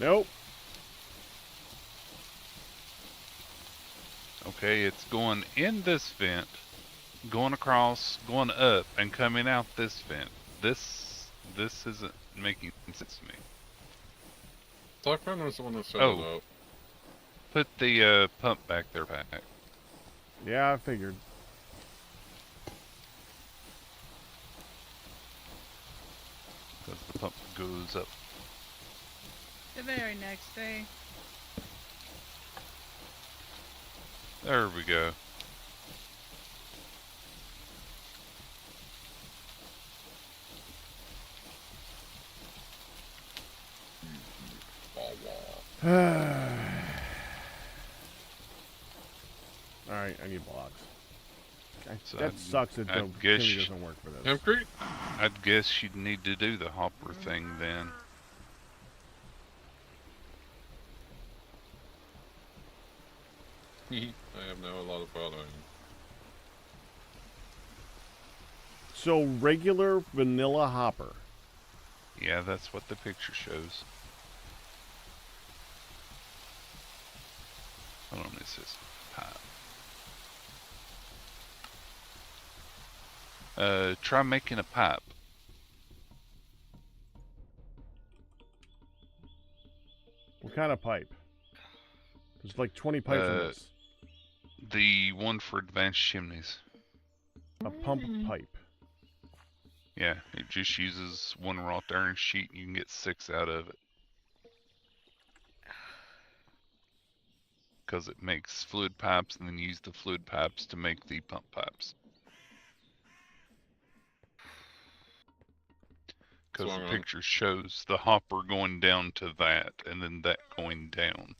Speaker 1: Nope.
Speaker 4: Okay, it's going in this vent, going across, going up, and coming out this vent. This isn't making sense to me.
Speaker 3: Stockman was the one that set
Speaker 4: Oh.
Speaker 3: it up.
Speaker 4: Put the pump back there, back.
Speaker 1: Yeah, I figured.
Speaker 4: Because the pump goes up.
Speaker 2: The very next day.
Speaker 4: There we go.
Speaker 1: Alright, I need blocks.
Speaker 4: So
Speaker 1: That sucks that the
Speaker 4: guess
Speaker 1: chimney doesn't work for this.
Speaker 3: Hempcrete?
Speaker 4: I'd guess you'd need to do the hopper thing then.
Speaker 3: I have now a lot of product.
Speaker 1: So, regular vanilla hopper.
Speaker 4: Yeah, that's what the picture shows. Hold on, it says pipe. Try making a pipe.
Speaker 1: What kind of pipe? There's like 20 pipes in this.
Speaker 4: The one for advanced chimneys.
Speaker 1: A pump pipe.
Speaker 4: Yeah, it just uses one wrought iron sheet and you can get 6 out of it. Because it makes fluid pipes and then use the fluid pipes to make the pump pipes. Because the picture shows the hopper going down to that and then that going down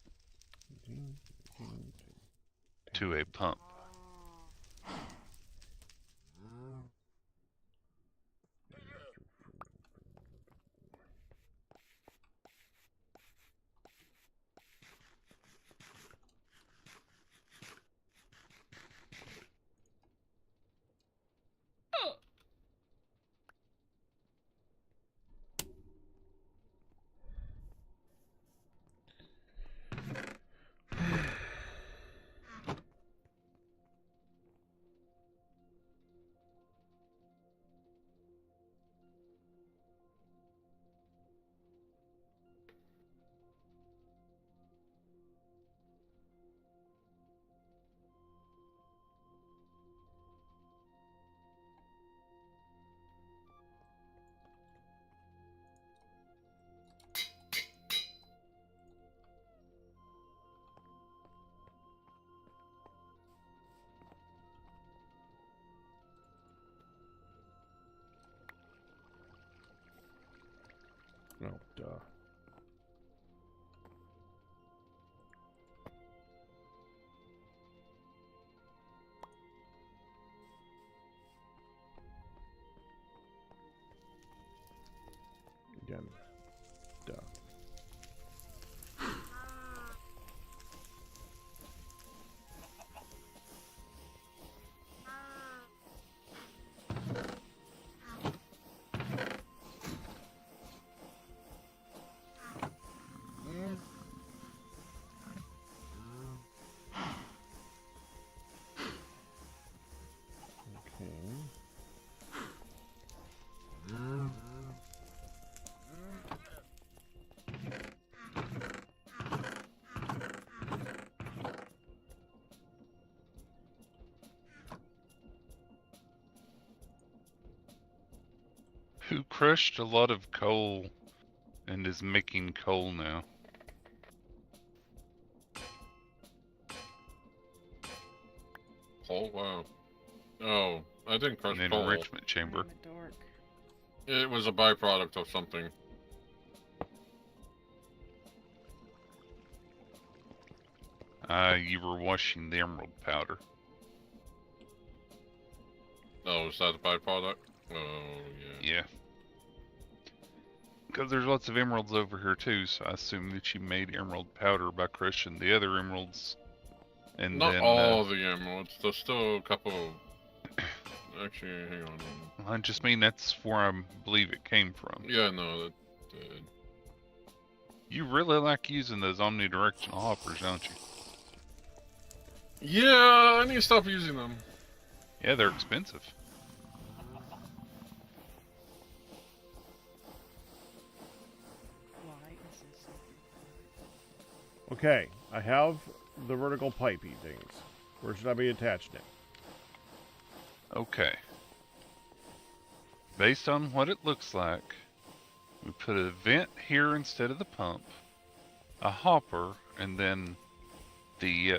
Speaker 4: to a pump.
Speaker 1: Oh, duh. Again. Duh.
Speaker 4: Who crushed a lot of coal and is making coal now?
Speaker 3: Oh, wow. Oh, I didn't crush
Speaker 4: An
Speaker 3: coal.
Speaker 4: enrichment chamber.
Speaker 2: In the dark.
Speaker 3: It was a byproduct of something.
Speaker 4: You were washing the emerald powder.
Speaker 3: Oh, is that a byproduct? Oh, yeah.
Speaker 4: Yeah. Because there's lots of emeralds over here too, so I assume that you made emerald powder by crushing the other emeralds. And
Speaker 3: Not
Speaker 4: then,
Speaker 3: all the emeralds. There's still a couple. Actually, hang on.
Speaker 4: I just mean that's where I believe it came from.
Speaker 3: Yeah, no, that.
Speaker 4: You really like using those omnidirectional hoppers, don't you?
Speaker 3: Yeah, I need to stop using them.
Speaker 4: Yeah, they're expensive.
Speaker 2: Why is this so
Speaker 1: Okay, I have the vertical pipey things. Where should I be attaching it?
Speaker 4: Okay. Based on what it looks like, we put a vent here instead of the pump, a hopper, and then the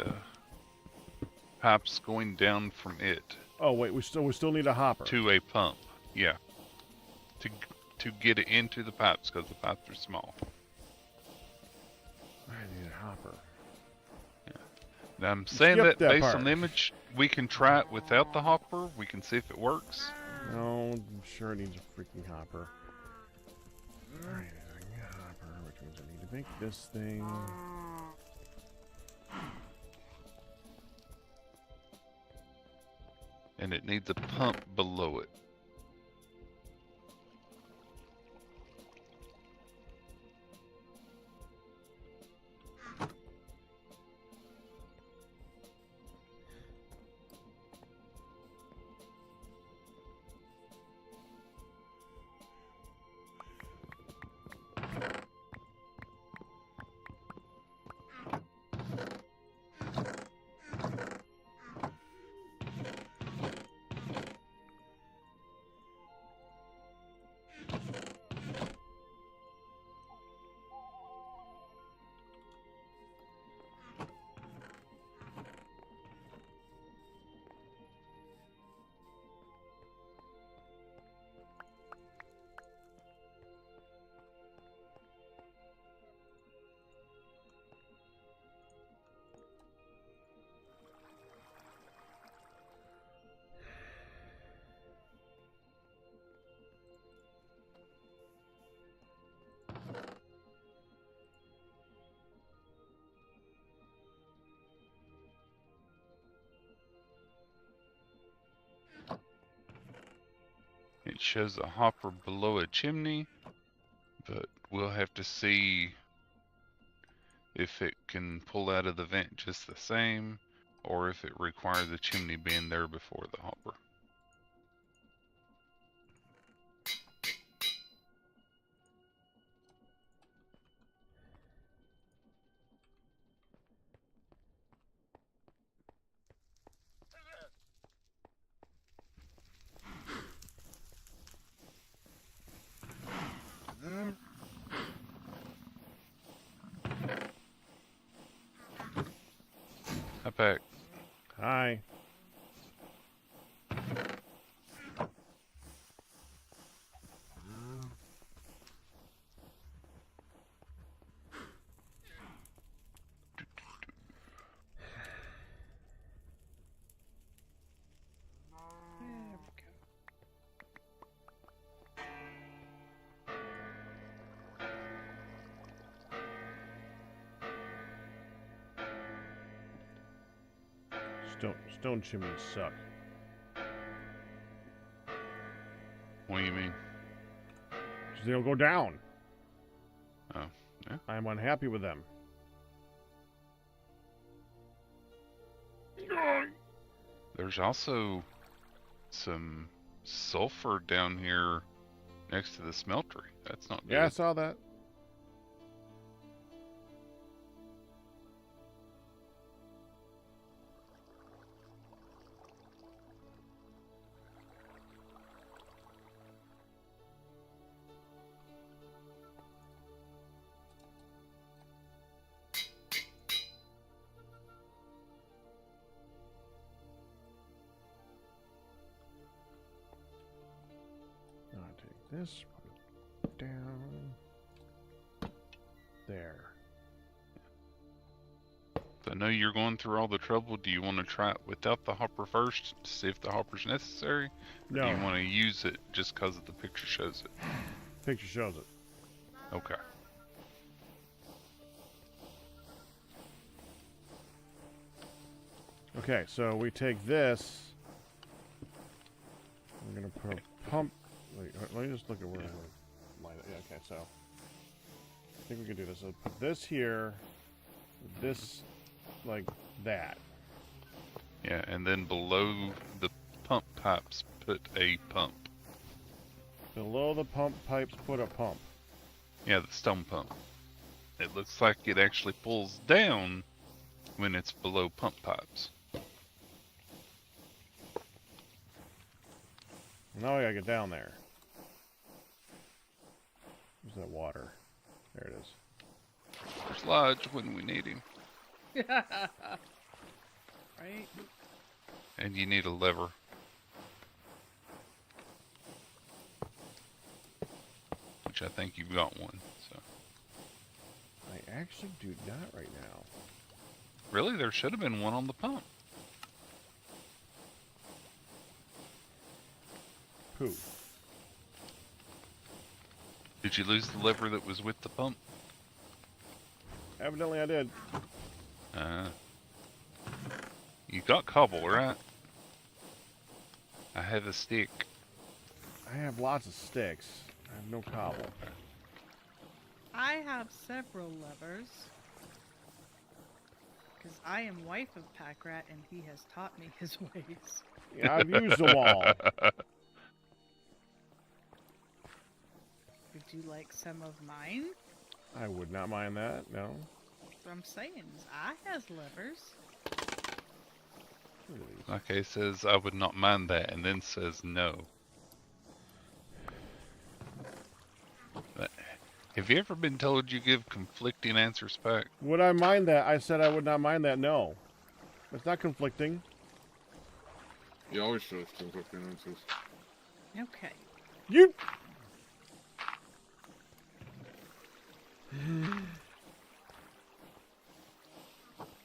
Speaker 4: pipes going down from it
Speaker 1: Oh wait, we still need a hopper.
Speaker 4: to a pump. Yeah. To get it into the pipes because the pipes are small.
Speaker 1: I need a hopper.
Speaker 4: Now I'm saying
Speaker 1: Skip
Speaker 4: that based
Speaker 1: part.
Speaker 4: on the image, we can try it without the hopper. We can see if it works.
Speaker 1: No, I'm sure it needs a freaking hopper. Alright, I need a hopper, which means I need to make this thing.
Speaker 4: And it needs a pump below it. It shows a hopper below a chimney, but we'll have to see if it can pull out of the vent just the same, or if it requires the chimney being there before the hopper. Hi, Pack.
Speaker 1: Hi.
Speaker 2: There we go.
Speaker 1: Stone chimneys suck.
Speaker 4: What do you mean?
Speaker 1: 'Cause they don't go down.
Speaker 4: Oh, yeah.
Speaker 1: I'm unhappy with them.
Speaker 4: There's also some sulfur down here next to the smeltery. That's not good.
Speaker 1: Yeah, I saw that. Now I take this, put it down. There.
Speaker 4: I know you're going through all the trouble. Do you want to try it without the hopper first to see if the hopper's necessary? Or
Speaker 1: No.
Speaker 4: do you want to use it just because the picture shows it?
Speaker 1: Picture shows it.
Speaker 4: Okay.
Speaker 1: Okay, so we take this. We're gonna put a pump. Wait, let me just look at where I line it. Yeah, okay, so think we can do this. So put this here, this like that.
Speaker 4: Yeah, and then below the pump pipes, put a pump.
Speaker 1: Below the pump pipes, put a pump.
Speaker 4: Yeah, the stone pump. It looks like it actually pulls down when it's below pump pipes.
Speaker 1: Now I gotta get down there. Where's that water? There it is.
Speaker 4: There's Lodge when we need him.
Speaker 2: Right?
Speaker 4: And you need a lever. Which I think you've got one, so.
Speaker 1: I actually do not right now.
Speaker 4: Really? There should have been one on the pump.
Speaker 1: Pooh.
Speaker 4: Did you lose the lever that was with the pump?
Speaker 1: Evidently I did.
Speaker 4: You got cobble, right? I have a stick.
Speaker 1: I have lots of sticks. I have no cobble.
Speaker 2: I have several levers. Because I am wife of Packrat and he has taught me his ways.
Speaker 1: Yeah, I've used them all.
Speaker 2: Would you like some of mine?
Speaker 1: I would not mind that, no.
Speaker 2: That's what I'm saying. Is I has levers.
Speaker 1: Look at these.
Speaker 4: Okay, says I would not mind that, and then says no. But have you ever been told you give conflicting answers back?
Speaker 1: Would I mind that? I said I would not mind that, no. It's not conflicting.
Speaker 3: You always show us conflicting answers.
Speaker 2: Okay.
Speaker 1: You...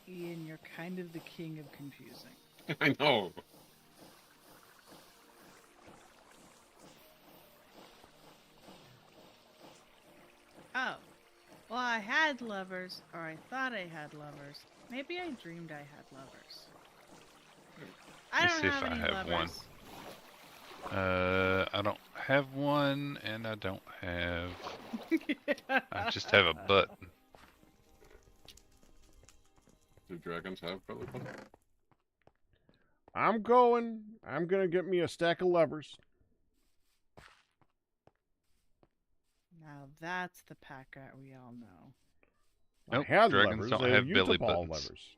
Speaker 2: Ian, you're kind of the king of confusing.
Speaker 3: I know.
Speaker 2: Oh. Well, I had levers, or I thought I had levers. Maybe I dreamed I had levers. I
Speaker 4: Let's
Speaker 2: don't
Speaker 4: see if
Speaker 2: have
Speaker 4: I
Speaker 2: any
Speaker 4: have
Speaker 2: levers.
Speaker 4: I don't have one, and I don't have... I just have a button.
Speaker 3: Do dragons have belly button?
Speaker 1: I'm going. I'm gonna get me a stack of levers.
Speaker 2: Now that's the Packrat we all know.
Speaker 4: Nope,
Speaker 1: I had
Speaker 4: dragons
Speaker 1: levers.
Speaker 4: don't
Speaker 1: I
Speaker 4: have
Speaker 1: used
Speaker 4: belly
Speaker 1: up all
Speaker 4: buttons.
Speaker 1: levers.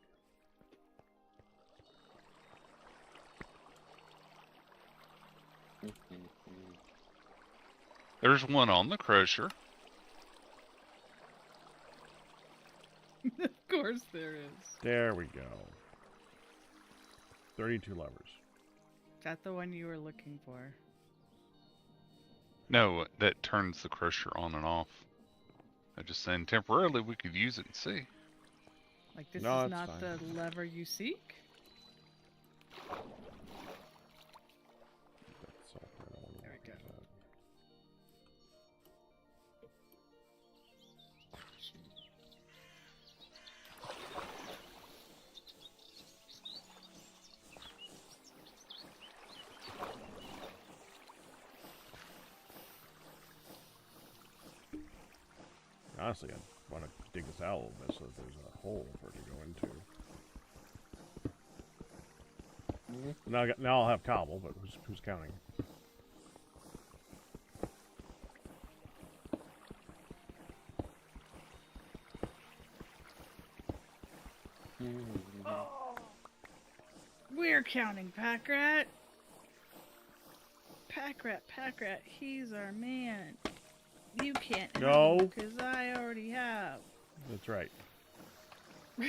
Speaker 4: There's one on the crusher.
Speaker 2: Of course there is.
Speaker 1: There we go. 32 levers.
Speaker 2: Is that the one you were looking for?
Speaker 4: No, that turns the crusher on and off. I'm just saying temporarily we could use it and see.
Speaker 2: Like this
Speaker 1: No,
Speaker 2: is
Speaker 1: it's
Speaker 2: not
Speaker 1: fine.
Speaker 2: the lever you seek?
Speaker 1: That's all. I don't wanna
Speaker 2: There we
Speaker 1: look
Speaker 2: go.
Speaker 1: at that. Honestly, I want to dig this out a little bit so that there's a hole for it to go into. Now I'll have cobble, but who's counting?
Speaker 2: We're counting Packrat. Packrat, he's our man. You can't
Speaker 1: No.
Speaker 2: because I already have.
Speaker 1: That's right.
Speaker 2: Wow.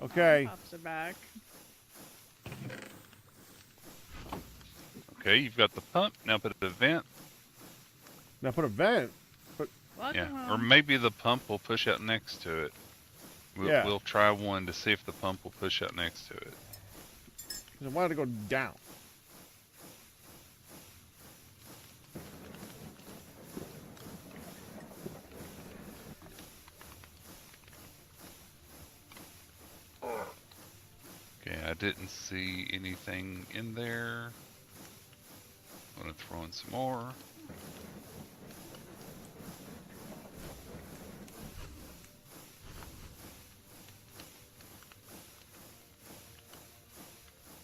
Speaker 1: Okay.
Speaker 2: Pops are back.
Speaker 4: Okay, you've got the pump. Now put the vent.
Speaker 1: Now put a vent.
Speaker 2: Welcome
Speaker 4: Yeah,
Speaker 2: home.
Speaker 4: or maybe the pump will push out next to it.
Speaker 1: Yeah.
Speaker 4: We'll try one to see if the pump will push out next to it.
Speaker 1: I wanted to go down.
Speaker 4: didn't see anything in there. I'm gonna throw in some more.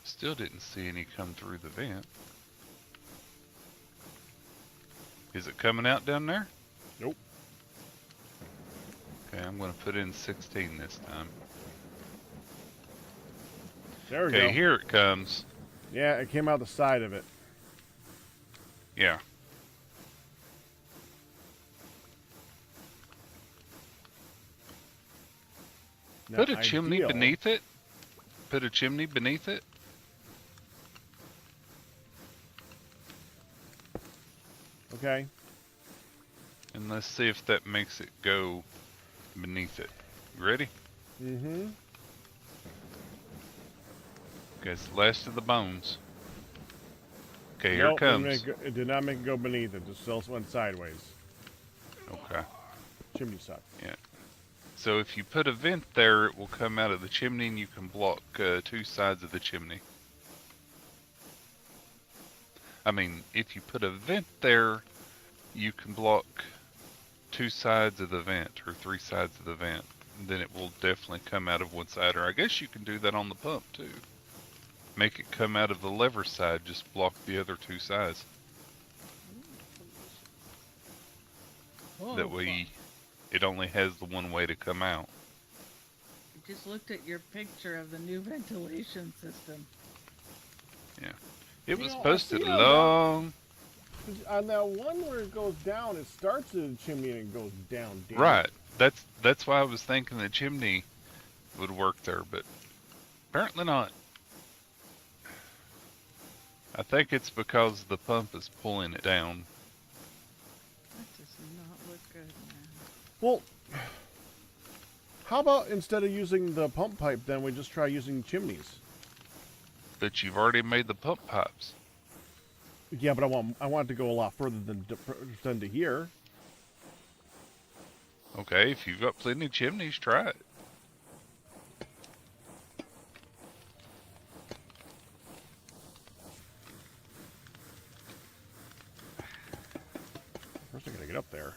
Speaker 4: Still didn't see any come through the vent. Is it coming out down there?
Speaker 1: Nope.
Speaker 4: Okay, I'm gonna put in 16 this time.
Speaker 1: There we go.
Speaker 4: Okay, here it comes.
Speaker 1: Yeah, it came out the side of it.
Speaker 4: Yeah.
Speaker 1: Now,
Speaker 4: Put a chimney
Speaker 1: ideal-
Speaker 4: beneath it. Put a chimney beneath it.
Speaker 1: Okay.
Speaker 4: And let's see if that makes it go beneath it. You ready?
Speaker 1: Mm-hmm.
Speaker 4: Okay, it's the last of the bones. Okay, here
Speaker 1: Nope,
Speaker 4: it comes.
Speaker 1: It did not make it go beneath it. Just still went sideways.
Speaker 4: Okay.
Speaker 1: Chimney suck.
Speaker 4: So if you put a vent there, it will come out of the chimney and you can block 2 sides of the chimney. I mean, if you put a vent there, you can block 2 sides of the vent or 3 sides of the vent. Then it will definitely come out of one side. Or I guess you can do that on the pump too. Make it come out of the lever side, just block the other 2 sides. That way it only has the one way to come out.
Speaker 2: I just looked at your picture of the new ventilation system.
Speaker 4: It
Speaker 1: You
Speaker 4: was
Speaker 1: know, I
Speaker 4: posted
Speaker 1: see
Speaker 4: a
Speaker 1: on that-
Speaker 4: long...
Speaker 1: On that one where it goes down, it starts at the chimney and it goes down. Damn.
Speaker 4: Right. That's why I was thinking the chimney would work there, but apparently not. I think it's because the pump is pulling it down.
Speaker 2: That does not look good, man.
Speaker 1: Well, how about instead of using the pump pipe, then we just try using chimneys?
Speaker 4: But you've already made the pump pipes.
Speaker 1: Yeah, but I want it to go a lot further than to here.
Speaker 4: Okay, if you've got plenty of chimneys, try it.
Speaker 1: First, I gotta get up there.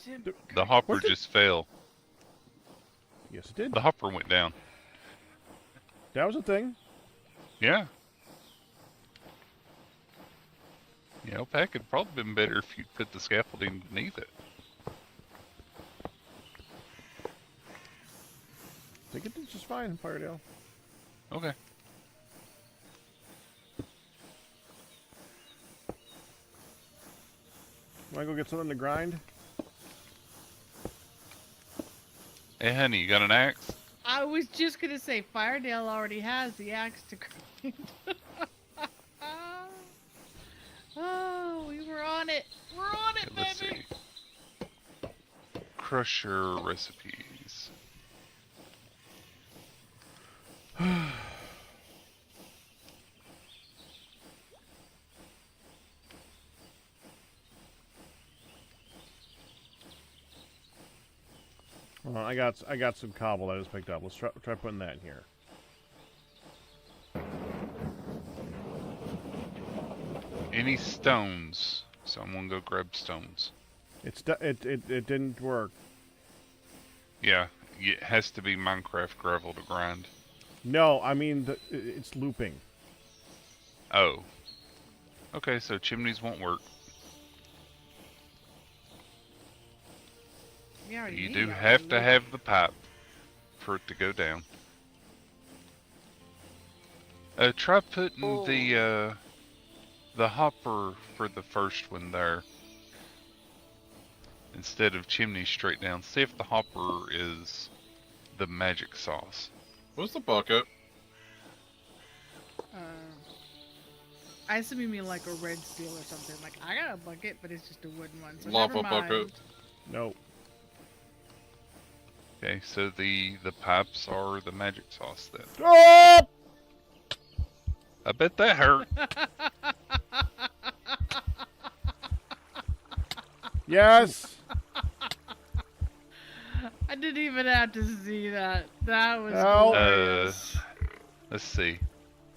Speaker 2: Jim,
Speaker 4: The hopper
Speaker 1: What's it?
Speaker 4: just fell.
Speaker 1: Yes, it did.
Speaker 4: The hopper went down.
Speaker 1: That was a thing.
Speaker 4: Yeah. Yeah, Pack would probably been better if you put the scaffolding beneath it.
Speaker 1: I think it did just fine, Firedale.
Speaker 4: Okay.
Speaker 1: Want to go get something to grind?
Speaker 4: Hey, honey, you got an axe?
Speaker 2: I was just gonna say, Firedale already has the axe to grind. Oh, we were on it. We're on it,
Speaker 4: Okay, let's
Speaker 2: baby.
Speaker 4: see. Crusher recipes.
Speaker 1: Hold on, I got some cobble that I just picked up. Let's try putting that in here.
Speaker 4: Any stones? Someone go grab stones.
Speaker 1: It didn't work.
Speaker 4: Yeah, it has to be Minecraft gravel to grind.
Speaker 1: No, I mean it's looping.
Speaker 4: Oh. Okay, so chimneys won't work.
Speaker 2: We already
Speaker 4: You
Speaker 2: need
Speaker 4: do
Speaker 2: it.
Speaker 4: have to have the pipe for it to go down. Try putting the hopper for the first one there instead of chimney straight down. See if the hopper is the magic sauce.
Speaker 3: What's the bucket?
Speaker 2: I assume you mean like a red steel or something. Like, I got a bucket, but it's just a wooden one. So
Speaker 3: Lava
Speaker 2: never mind.
Speaker 3: bucket.
Speaker 1: No.
Speaker 4: Okay, so the pipes are the magic sauce then.
Speaker 1: Oh!
Speaker 4: I bet that hurt.
Speaker 1: Yes.
Speaker 2: I didn't even have to see that. That was
Speaker 1: Ow.
Speaker 2: glorious.
Speaker 4: Let's see.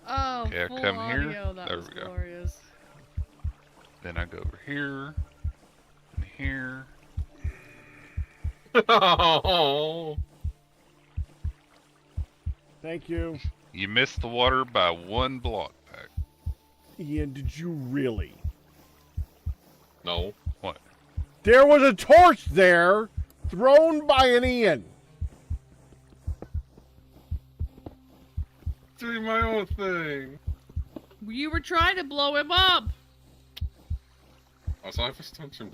Speaker 2: Oh,
Speaker 4: Okay, I
Speaker 2: full
Speaker 4: come here.
Speaker 2: audio. That
Speaker 4: There
Speaker 2: was
Speaker 4: we go.
Speaker 2: glorious.
Speaker 4: Then I go over here and here.
Speaker 3: Oh,
Speaker 1: Thank you.
Speaker 4: You missed the water by 1 block pack.
Speaker 1: Ian, did you really?
Speaker 3: no.
Speaker 4: What?
Speaker 1: There was a torch there thrown by an Ian.
Speaker 3: Doing my own thing.
Speaker 2: You were trying to blow him up.
Speaker 3: I was half attention.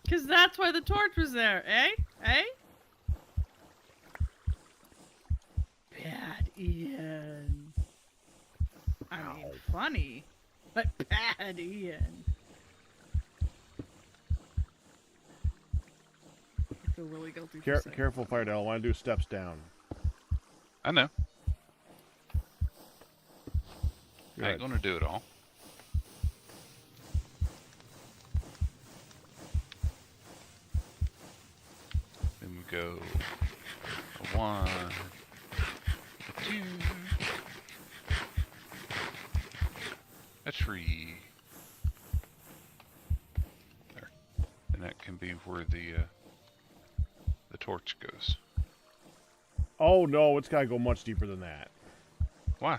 Speaker 2: Because that's why the torch was there, eh? Eh? Bad Ian. I mean, funny, but bad Ian. I feel really guilty for saying
Speaker 1: Careful, Firedale. I want to do steps down.
Speaker 4: I know. I
Speaker 1: Good.
Speaker 4: ain't gonna do it all. Then we go a 1, a 2, a tree. There. And that can be where the torch goes.
Speaker 1: Oh no, it's got to go much deeper than that.
Speaker 4: Why?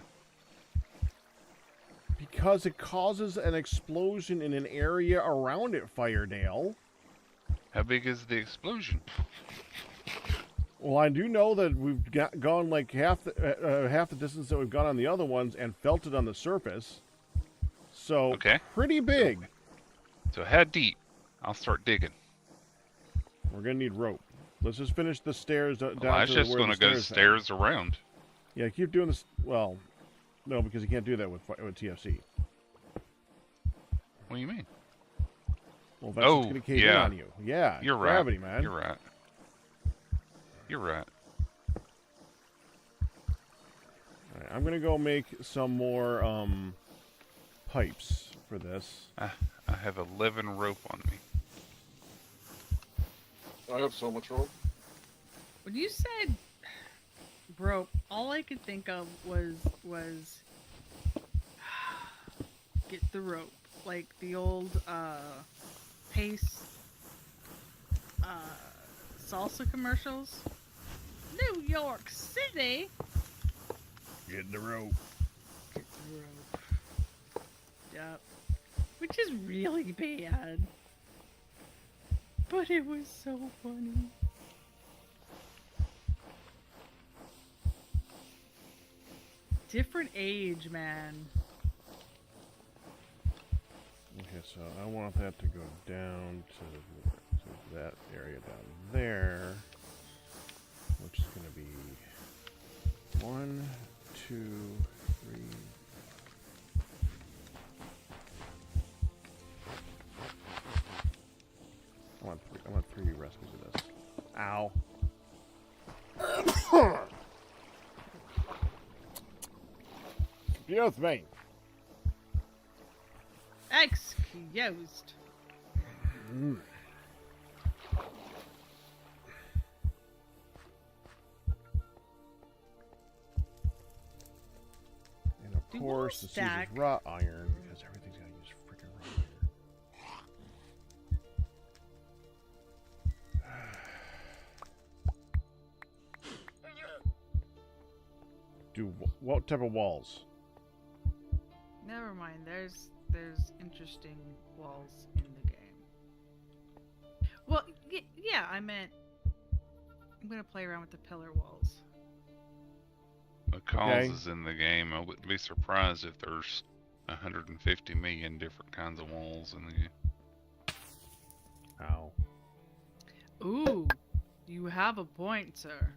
Speaker 1: Because it causes an explosion in an area around it, Firedale.
Speaker 4: How big is the explosion?
Speaker 1: Well, I do know that we've gone like half the distance that we've gone on the other ones and felt it on the surface. So,
Speaker 4: Okay.
Speaker 1: pretty big.
Speaker 4: So how deep? I'll start digging.
Speaker 1: We're going to need rope. Let's just finish the stairs down
Speaker 4: Well, I was
Speaker 1: to
Speaker 4: just
Speaker 1: where
Speaker 4: gonna
Speaker 1: the
Speaker 4: go
Speaker 1: stairs
Speaker 4: stairs around.
Speaker 1: Yeah, keep doing this. Well, no, because you can't do that with TFC.
Speaker 4: What do you mean?
Speaker 1: Well, that's
Speaker 4: Oh,
Speaker 1: going to cave in
Speaker 4: yeah.
Speaker 1: on you. Yeah,
Speaker 4: You're
Speaker 1: gravity,
Speaker 4: right.
Speaker 1: man.
Speaker 4: You're right. You're right.
Speaker 1: All right, I'm going to go make some more pipes for this.
Speaker 4: I have 11 rope on me.
Speaker 3: I have so much rope.
Speaker 2: When you said rope, all I could think of was get the rope, like the old Pace salsa commercials. New York City.
Speaker 1: Get the rope.
Speaker 2: Get the rope. Yep. Which is really bad. But it was so funny. Different age, man.
Speaker 1: Okay, so I want that to go down to that area down there, which is going to be 1, 2, 3. I want 3 recipes of this. Ow. Excuse me.
Speaker 2: Excused.
Speaker 1: And of
Speaker 2: Do
Speaker 1: course,
Speaker 2: you
Speaker 1: this uses
Speaker 2: stack-
Speaker 1: raw iron because everything's got to use freaking raw iron. Do what type of walls?
Speaker 2: Never mind. There's interesting walls in the game. Well, yeah. I meant I'm gonna play around with the pillar walls.
Speaker 4: McCall's
Speaker 1: Okay.
Speaker 4: is in the game. I wouldn't be surprised if there's 150 million different kinds of walls in the game.
Speaker 1: Ow.
Speaker 2: Ooh, you have a point, sir.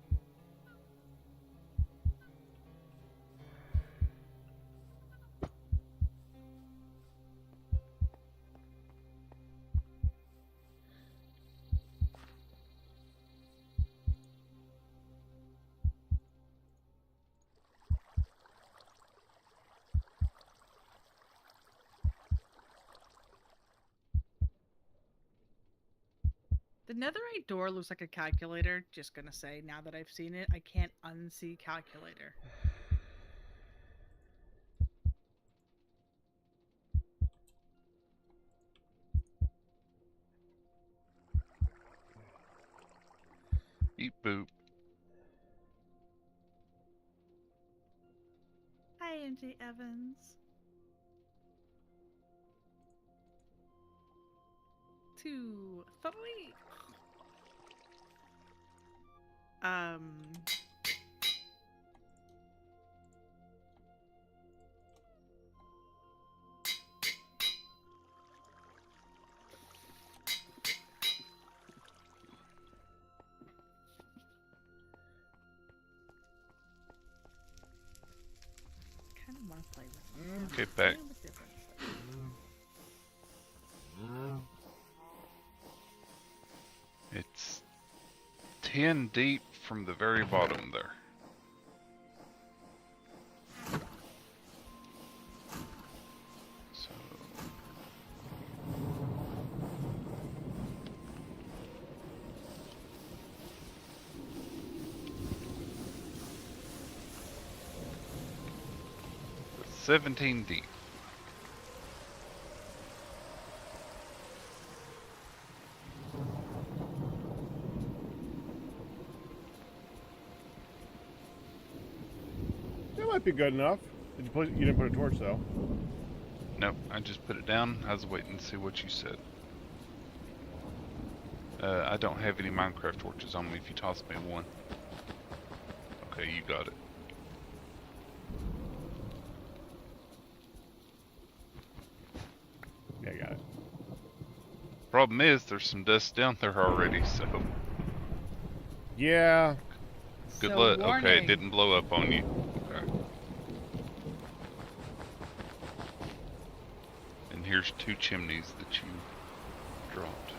Speaker 2: The netherite door looks like a calculator. Just gonna say, now that I've seen it, I can't unsee calculator.
Speaker 4: Beep boop.
Speaker 2: Hi, MJ Evans. 2, 3. Kind of want to play with it.
Speaker 4: Get back.
Speaker 2: Play with different stuff.
Speaker 4: It's 10 deep from the very bottom there. So that's 17 deep.
Speaker 1: That might be good enough. You didn't put a torch though.
Speaker 4: Nope, I just put it down. I was waiting to see what you said. I don't have any Minecraft torches on me if you toss me one. Okay, you got it.
Speaker 1: Yeah, I got it.
Speaker 4: Problem is, there's some dust down there already, so
Speaker 1: Yeah.
Speaker 4: good
Speaker 2: So,
Speaker 4: luck. Okay, it
Speaker 2: warning.
Speaker 4: didn't blow up on you. Okay. And here's 2 chimneys that you dropped.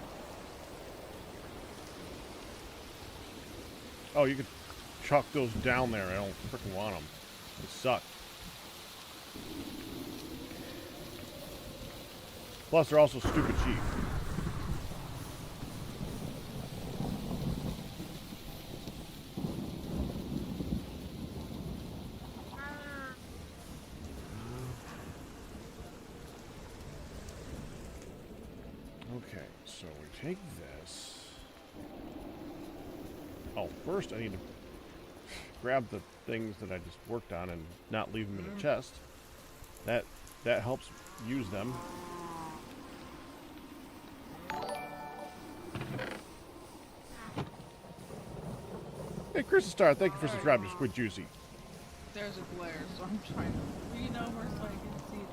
Speaker 1: Oh, you could chuck those down there. I don't freaking want them. They suck. Plus, they're also stupid cheap. Okay, so we take this. Oh, first I need to grab the things that I just worked on and not leave them in a chest. That helps use them. Hey, Chris Star, thank you for subscribing to Squid Juicy.
Speaker 2: There's a glare, so I'm trying to read over so I can see things.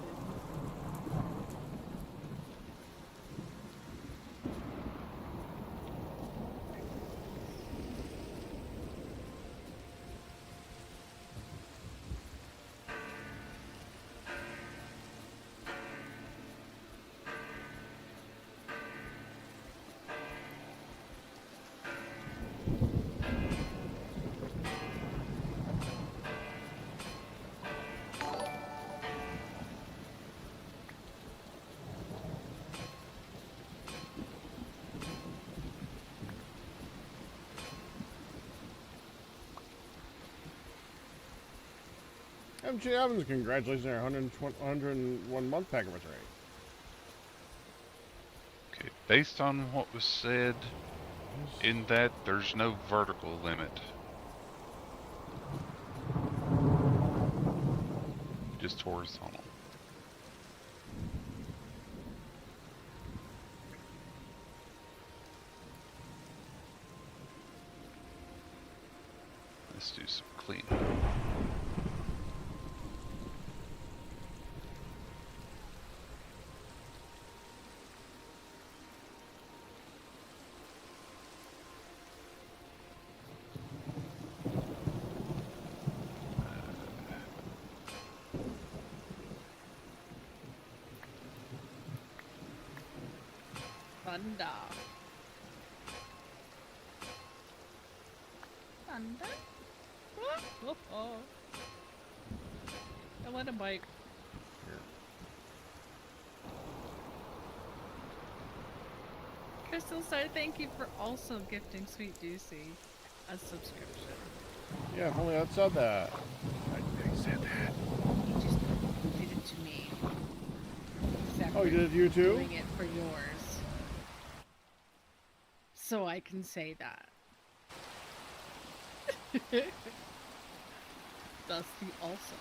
Speaker 1: MJ Evans, congratulations on our 101 month pack anniversary.
Speaker 4: Okay, based on what was said in that, there's no vertical limit. Just horizontal. Let's do some cleaning.
Speaker 2: Thunder. Thunder? Oh, oh. Don't let him bite. Crystal Star, thank you for also gifting Sweet Deucey a subscription.
Speaker 1: Yeah, if only I said that. I said that.
Speaker 2: You just did it to me.
Speaker 1: Oh, you did it to you too?
Speaker 2: Doing it for yours. So I can say that. Dusty also.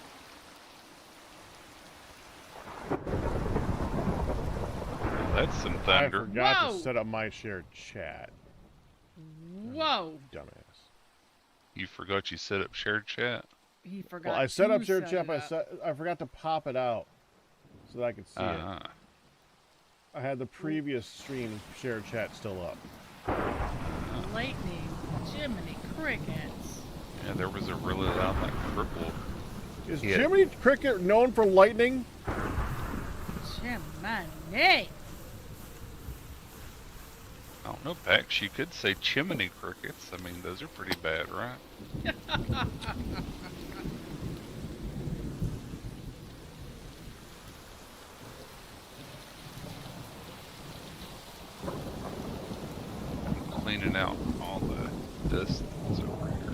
Speaker 4: That's some
Speaker 1: I
Speaker 4: thunder.
Speaker 1: forgot
Speaker 2: Whoa!
Speaker 1: to set up my shared chat.
Speaker 2: Whoa!
Speaker 1: Dumbass.
Speaker 4: You forgot you set up shared chat?
Speaker 2: He forgot.
Speaker 1: Well, I set up
Speaker 2: to
Speaker 1: shared
Speaker 2: set
Speaker 1: chat,
Speaker 2: it
Speaker 1: but
Speaker 2: up.
Speaker 1: I forgot to pop it out so that I could see it.
Speaker 4: Ah.
Speaker 1: I had the previous stream shared chat still up.
Speaker 2: Lightning, Jiminy Crickets.
Speaker 4: Yeah, there was a really loud like cripple.
Speaker 1: Is
Speaker 4: Yeah.
Speaker 1: Jiminy Cricket known for lightning?
Speaker 2: Jiminy.
Speaker 4: I don't know, Pax. You could say chimney crickets. I mean, those are pretty bad, right? I'm cleaning out all the dust that's over here.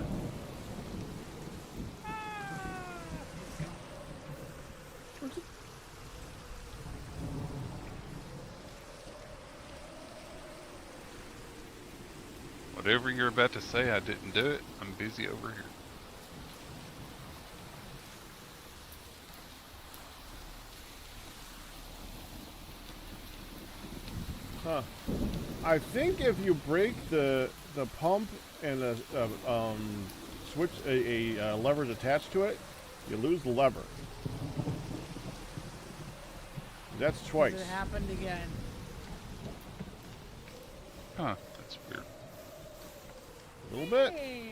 Speaker 4: Whatever you're about to say, I didn't do it. I'm busy over here.
Speaker 1: Huh. I think if you break the pump and the switch a lever's attached to it, you lose the lever. That's twice.
Speaker 2: It happened again.
Speaker 4: Huh, that's weird.
Speaker 1: A little bit.
Speaker 2: Hey,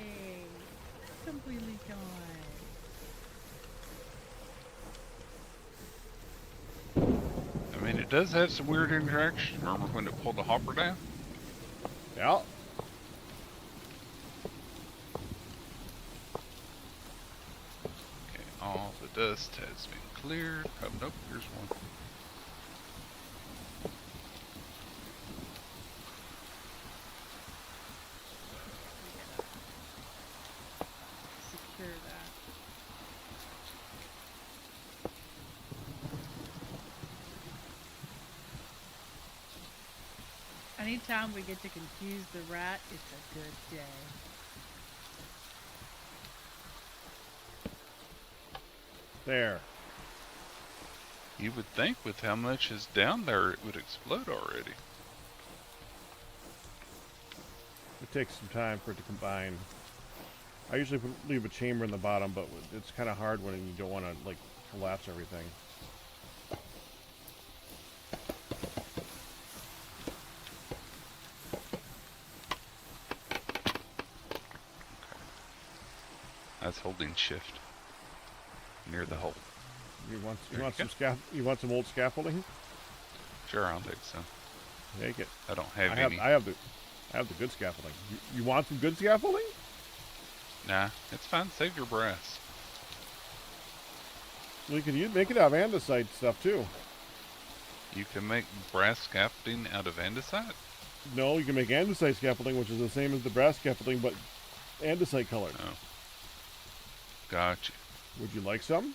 Speaker 2: completely gone.
Speaker 4: I mean, it does have some weird interaction. Remember when it pulled the hopper down?
Speaker 1: Yeah.
Speaker 4: Okay, all the dust has been cleared. Oh, nope, here's one.
Speaker 2: Secure that. Anytime we get to confuse the rat, it's a good day.
Speaker 1: There.
Speaker 4: You would think with how much is down there, it would explode already.
Speaker 1: It takes some time for it to combine. I usually leave a chamber in the bottom, but it's kind of hard when you don't want to like collapse everything.
Speaker 4: That's holding shift near the hole.
Speaker 1: You want
Speaker 4: There you
Speaker 1: some you want some old scaffolding?
Speaker 4: Sure, I'll take some.
Speaker 1: Take it.
Speaker 4: I don't have
Speaker 1: I
Speaker 4: any.
Speaker 1: have the good scaffolding. You want some good scaffolding?
Speaker 4: Nah, it's fine. Save your brass.
Speaker 1: Well, you can make it out of andesite stuff too.
Speaker 4: You can make brass scaffolding out of andesite?
Speaker 1: No, you can make andesite scaffolding, which is the same as the brass scaffolding, but andesite colored.
Speaker 4: Oh. Gotcha.
Speaker 1: Would you like some?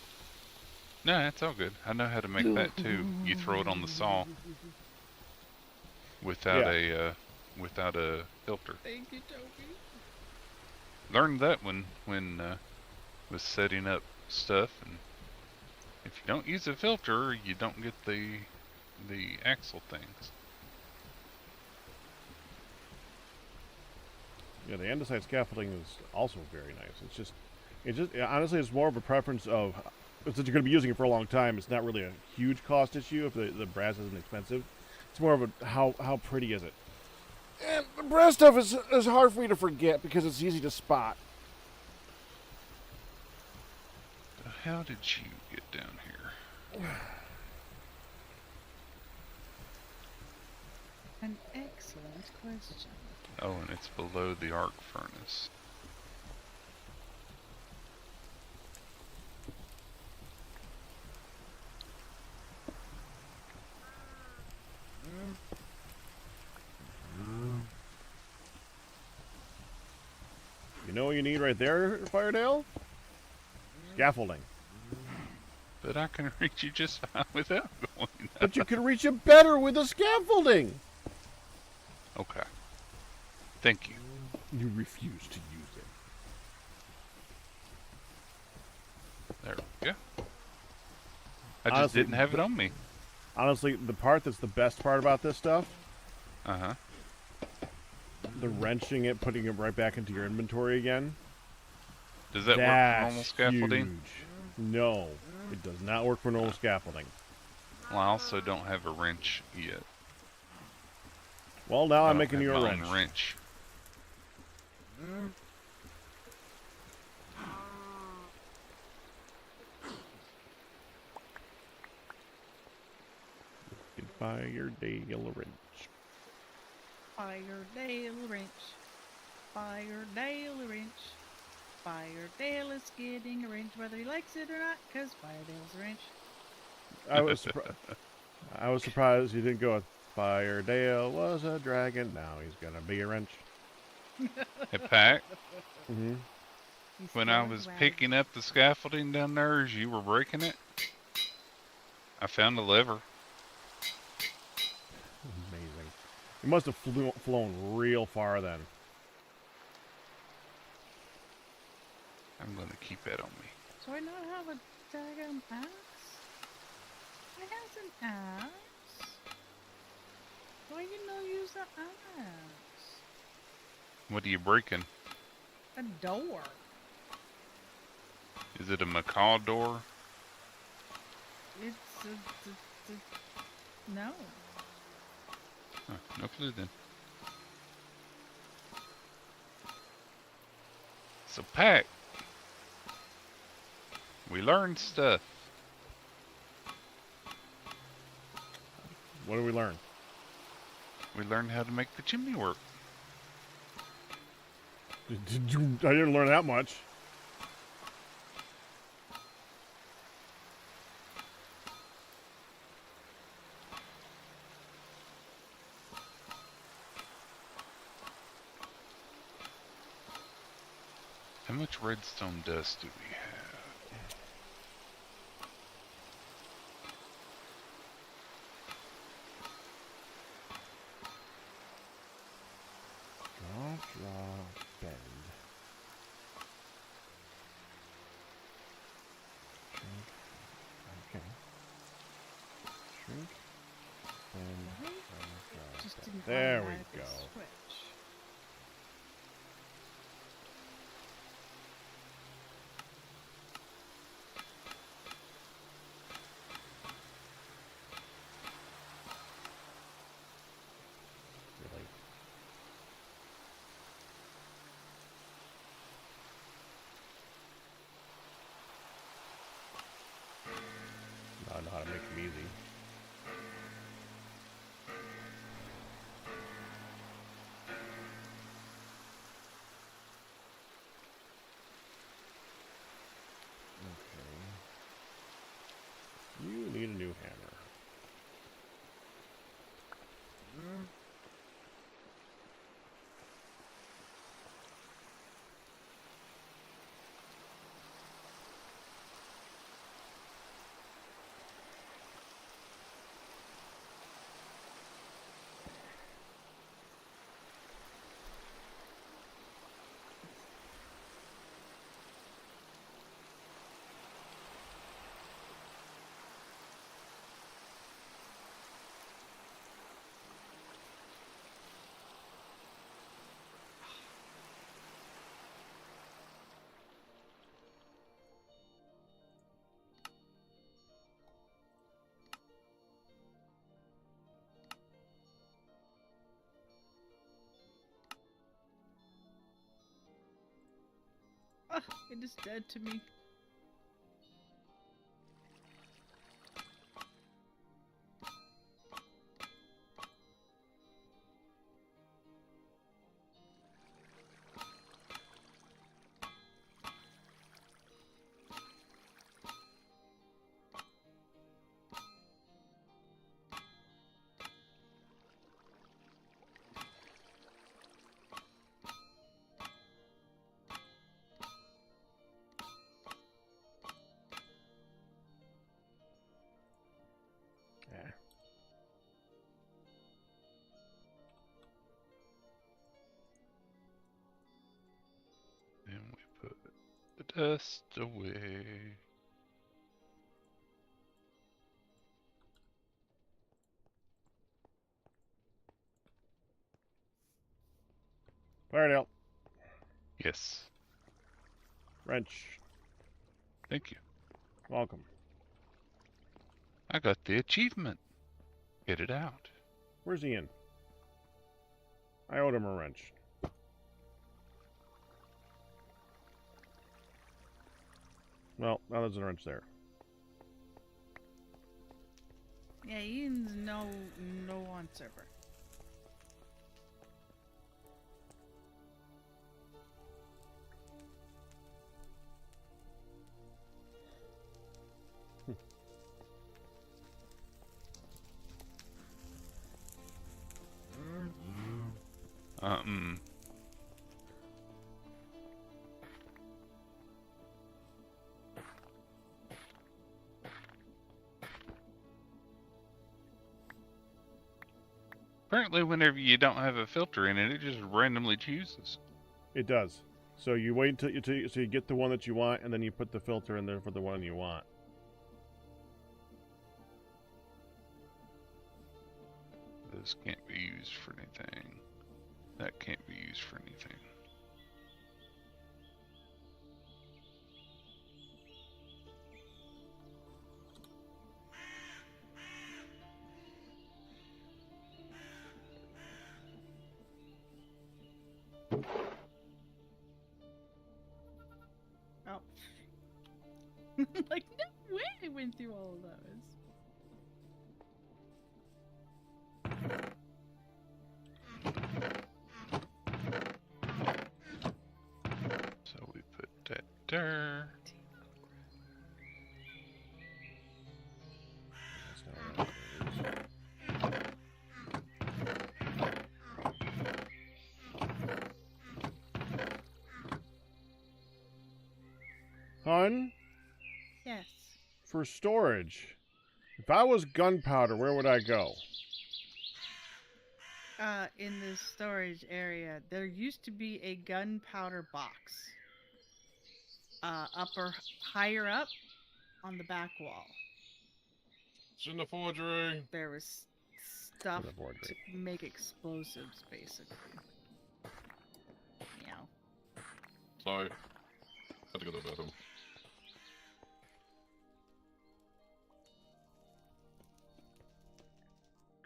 Speaker 4: No, it's all good. I know how to make that too. You throw it on the saw without without a filter.
Speaker 2: Thank you, Toby.
Speaker 4: Learned that when was setting up stuff, and if you don't use a filter, you don't get the axle things.
Speaker 1: Yeah, the andesite scaffolding is also very nice. Honestly, it's more of a preference of, since you're going to be using it for a long time, it's not really a huge cost issue if the brass isn't expensive. It's more of a, how pretty is it? And the brass stuff is hard for me to forget because it's easy to spot.
Speaker 4: How did you get down here?
Speaker 2: An excellent question.
Speaker 4: Oh, and it's below the arc furnace.
Speaker 1: know what you need right there, Firedale? Scaffolding.
Speaker 4: But I can reach you just fine without going up.
Speaker 1: But you can reach it better with the scaffolding.
Speaker 4: Okay. Thank you.
Speaker 1: You refuse to use it.
Speaker 4: There we go. I just
Speaker 1: Honestly,
Speaker 4: didn't have it on me.
Speaker 1: Honestly, the part that's the best part about this stuff,
Speaker 4: Uh-huh.
Speaker 1: the wrenching it, putting it right back into your inventory again.
Speaker 4: Does that work for normal scaffolding?
Speaker 1: Huge. No, it does not work for normal scaffolding.
Speaker 4: Well, I also don't have a wrench yet.
Speaker 1: Well, now
Speaker 4: I
Speaker 1: I'm
Speaker 4: don't
Speaker 1: making
Speaker 4: have
Speaker 1: you a
Speaker 4: my own
Speaker 1: wrench.
Speaker 4: wrench.
Speaker 1: Fire Dale a wrench.
Speaker 2: Fire Dale wrench. Fire Dale wrench. Fire Dale is getting a wrench whether he likes it or not, because Fire Dale's a wrench.
Speaker 1: I was surprised you didn't go with Fire Dale was a dragon. Now he's gonna be a wrench.
Speaker 4: Hey, Pac,
Speaker 1: Mm-hmm.
Speaker 2: He's
Speaker 4: when I
Speaker 2: still
Speaker 4: was
Speaker 2: wagon.
Speaker 4: picking up the scaffolding down there as you were breaking it, I found a lever.
Speaker 1: Amazing. You must have flown real far then.
Speaker 4: I'm going to keep that on me.
Speaker 2: So I not have a daggum axe? I have an axe. Why you not use the axe?
Speaker 4: What are you breaking?
Speaker 2: A door.
Speaker 4: Is it a macaw door?
Speaker 2: It's a no.
Speaker 4: Huh, no clue then. So, Pac, we learned stuff.
Speaker 1: What did we learn?
Speaker 4: We learned how to make the chimney work.
Speaker 1: Did you? I didn't learn that much.
Speaker 4: How much redstone dust do we have?
Speaker 1: Draw, bend. Shrink. Okay. Shrink. Bend.
Speaker 2: Right?
Speaker 1: Draw,
Speaker 2: Just
Speaker 1: bend.
Speaker 2: didn't
Speaker 1: There we
Speaker 2: automatically
Speaker 1: go.
Speaker 2: switch.
Speaker 1: Really. I know how to make them easy. Okay. You need a new hammer.
Speaker 2: Ah, it is dead to me.
Speaker 4: dust away.
Speaker 1: Fire it out.
Speaker 4: Yes.
Speaker 1: Wrench.
Speaker 4: Thank you.
Speaker 1: Welcome.
Speaker 4: I got the achievement. Get it out.
Speaker 1: Where's Ian? I owed him a wrench. Well, now there's a wrench there.
Speaker 2: Yeah, Ian's no on server.
Speaker 4: Um. Apparently, whenever you don't have a filter in it, it just randomly chooses.
Speaker 1: It does. So you wait until you get the one that you want, and then you put the filter in there for the one you want.
Speaker 4: This can't be used for anything. That can't be used for anything.
Speaker 2: Oh. Like, no way I went through all of those.
Speaker 4: So we put that there.
Speaker 1: Hun,
Speaker 2: Yes.
Speaker 1: for storage. If I was gunpowder, where would I go?
Speaker 2: In this storage area, there used to be a gunpowder box. Higher up on the back wall.
Speaker 3: It's in the forgery.
Speaker 2: There was stuff
Speaker 1: The forgery.
Speaker 2: to make explosives, basically. Meow.
Speaker 3: Sorry. Had to go to the bathroom.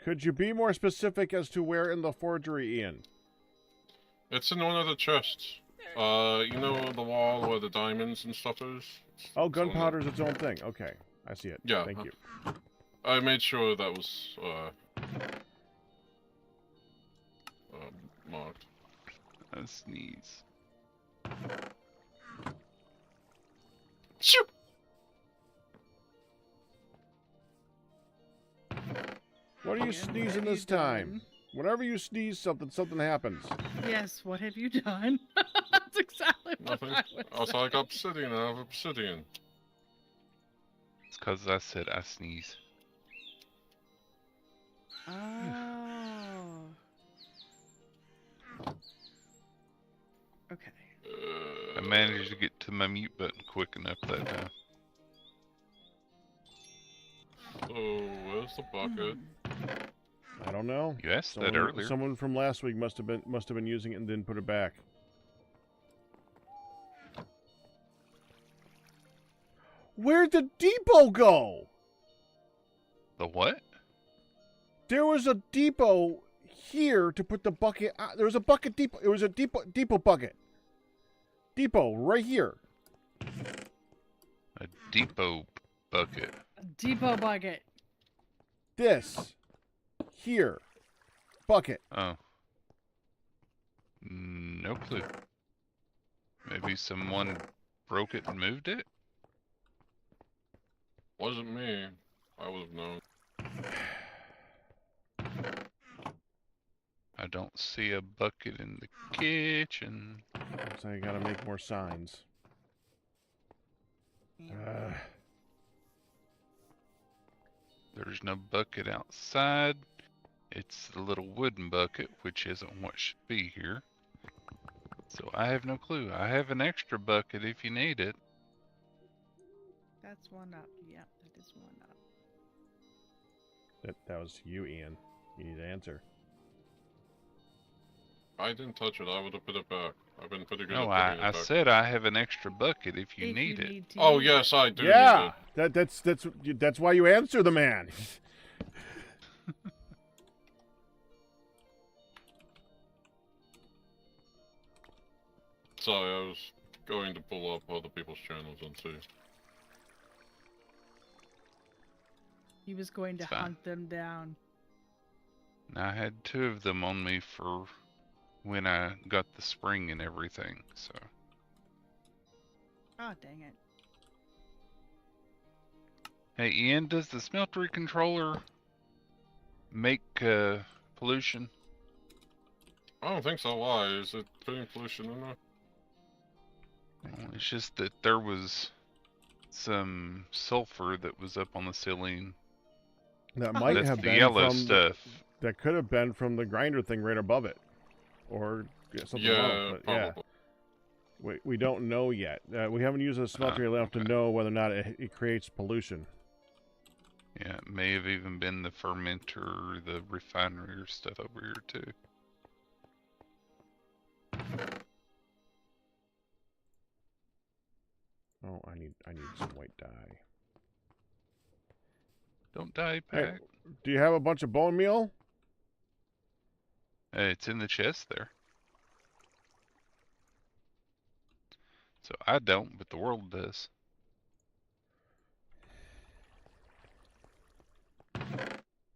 Speaker 1: Could you be more specific as to where in the forgery, Ian?
Speaker 3: It's in one of the chests. You know the wall where the diamonds and stuff is?
Speaker 1: Oh,
Speaker 3: It's on
Speaker 1: gunpowder's its own thing. Okay, I see it.
Speaker 3: Yeah.
Speaker 1: Thank you.
Speaker 3: I made sure that was, marked.
Speaker 4: A sneeze.
Speaker 3: Shoot!
Speaker 1: What are you
Speaker 2: And
Speaker 1: sneezing
Speaker 2: what have
Speaker 1: this
Speaker 2: you
Speaker 1: time?
Speaker 2: done?
Speaker 1: Whenever you sneeze something happens.
Speaker 2: Yes, what have you done? That's exactly what
Speaker 3: Nothing.
Speaker 2: I would
Speaker 3: I was
Speaker 2: say.
Speaker 3: like obsidian, I have obsidian.
Speaker 4: It's because I said I sneeze.
Speaker 2: Oh. Okay.
Speaker 4: I managed to get to my mute button quick enough that time.
Speaker 3: So, where's the bucket?
Speaker 1: I don't know.
Speaker 4: You asked that earlier.
Speaker 1: Someone from last week must have been using it and didn't put it back. Where'd the depot go?
Speaker 4: The what?
Speaker 1: There was a depot here to put the bucket. There was a bucket depot. It was a depot bucket. Depot right here.
Speaker 4: A depot bucket.
Speaker 2: Depot bucket.
Speaker 1: This here bucket.
Speaker 4: Oh. No clue. Maybe someone broke it and moved it?
Speaker 3: Wasn't me. I would have known.
Speaker 4: I don't see a bucket in the kitchen.
Speaker 1: So I gotta make more signs.
Speaker 4: There's no bucket outside. It's the little wooden bucket, which isn't what should be here. So I have no clue. I have an extra bucket if you need it.
Speaker 2: That's one up. Yep, that is one up.
Speaker 1: That was you, Ian. You need to answer.
Speaker 3: I didn't touch it. I would have put it back. I've been pretty good
Speaker 4: No,
Speaker 3: at putting
Speaker 4: I
Speaker 3: it back.
Speaker 4: said I have an extra bucket if you need it.
Speaker 2: Need to
Speaker 3: Oh
Speaker 2: use
Speaker 3: yes,
Speaker 2: it.
Speaker 3: I do.
Speaker 1: Yeah,
Speaker 3: Need
Speaker 1: that's why you answer the man.
Speaker 3: Sorry, I was going to pull up other people's channels and see.
Speaker 2: He was going to
Speaker 4: It's fine.
Speaker 2: hunt them down.
Speaker 4: And I had 2 of them on me for when I got the spring and everything, so.
Speaker 2: Oh, dang it.
Speaker 4: Hey Ian, does the smeltery controller make pollution?
Speaker 3: I don't think so. Why? Is it putting pollution in there?
Speaker 4: Well, it's just that there was some sulfur that was up on the ceiling.
Speaker 1: That might
Speaker 4: That's
Speaker 1: have
Speaker 4: the
Speaker 1: been
Speaker 4: yellow
Speaker 1: from
Speaker 4: stuff.
Speaker 1: that could have been from the grinder thing right above it, or something
Speaker 3: Yeah,
Speaker 1: else. But
Speaker 3: probably.
Speaker 1: yeah, we don't know yet. We haven't used a smeltery enough to
Speaker 4: okay.
Speaker 1: know whether or not it creates pollution.
Speaker 4: Yeah, it may have even been the fermenter or the refinery or stuff over here too.
Speaker 1: Oh, I need some white dye.
Speaker 4: Don't die,
Speaker 1: Hey,
Speaker 4: Pack.
Speaker 1: do you have a bunch of bone meal?
Speaker 4: It's in the chest there. So I don't, but the world does.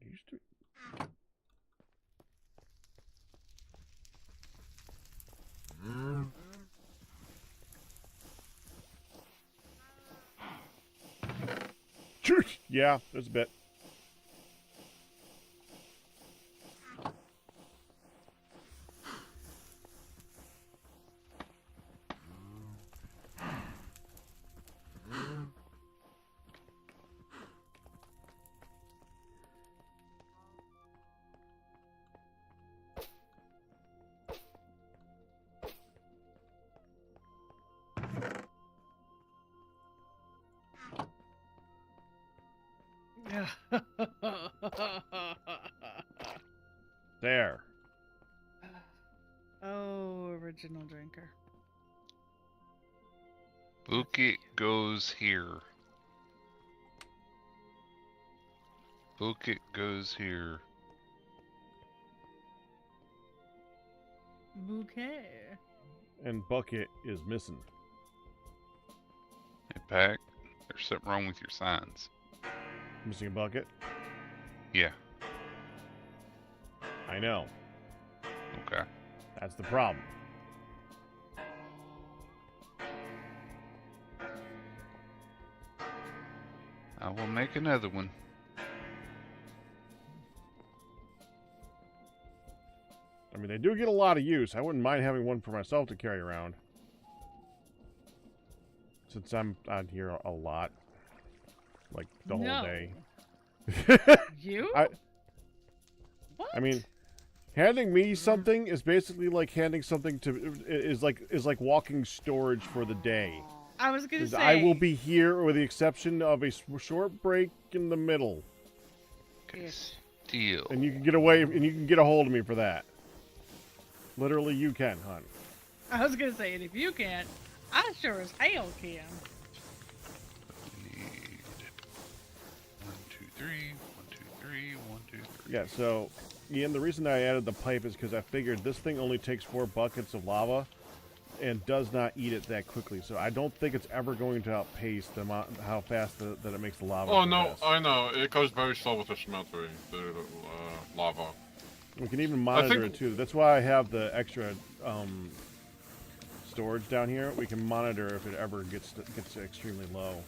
Speaker 1: Used to. Yeah, there's a bit. There.
Speaker 2: Oh, original drinker.
Speaker 4: Bucket goes here. Bucket goes here.
Speaker 2: Bouquet.
Speaker 1: And bucket is missing.
Speaker 4: Hey, Pack, there's something wrong with your signs.
Speaker 1: Missing a bucket?
Speaker 4: Yeah,
Speaker 1: I know.
Speaker 4: okay.
Speaker 1: That's the problem.
Speaker 4: I will make another one.
Speaker 1: I mean, they do get a lot of use. I wouldn't mind having one for myself to carry around. Since I'm out here a lot. Like, the whole day.
Speaker 2: You? What?
Speaker 1: I mean, handing me something is basically like handing something to... is like walking storage for the day.
Speaker 2: I was gonna
Speaker 1: 'Cause
Speaker 2: say.
Speaker 1: I will be here with the exception of a short break in the middle.
Speaker 4: Okay,
Speaker 2: Ish.
Speaker 4: steal.
Speaker 1: And you can get away, and you can get a hold of me for that. Literally, you can, hon.
Speaker 2: I was gonna say, and if you can't, I sure as hell can.
Speaker 4: We need 1, 2, 3, 1, 2, 3, 1, 2, 3.
Speaker 1: Yeah, so, Ian, the reason I added the pipe is because I figured this thing only takes 4 buckets of lava and does not eat it that quickly. So I don't think it's ever going to outpace the amount, how fast that it makes the lava.
Speaker 3: Oh no,
Speaker 1: progress.
Speaker 3: I know. It goes very slow with the smeltery, the lava.
Speaker 1: We can even monitor it too. That's why I have the extra storage down here. We can monitor if it ever gets extremely low.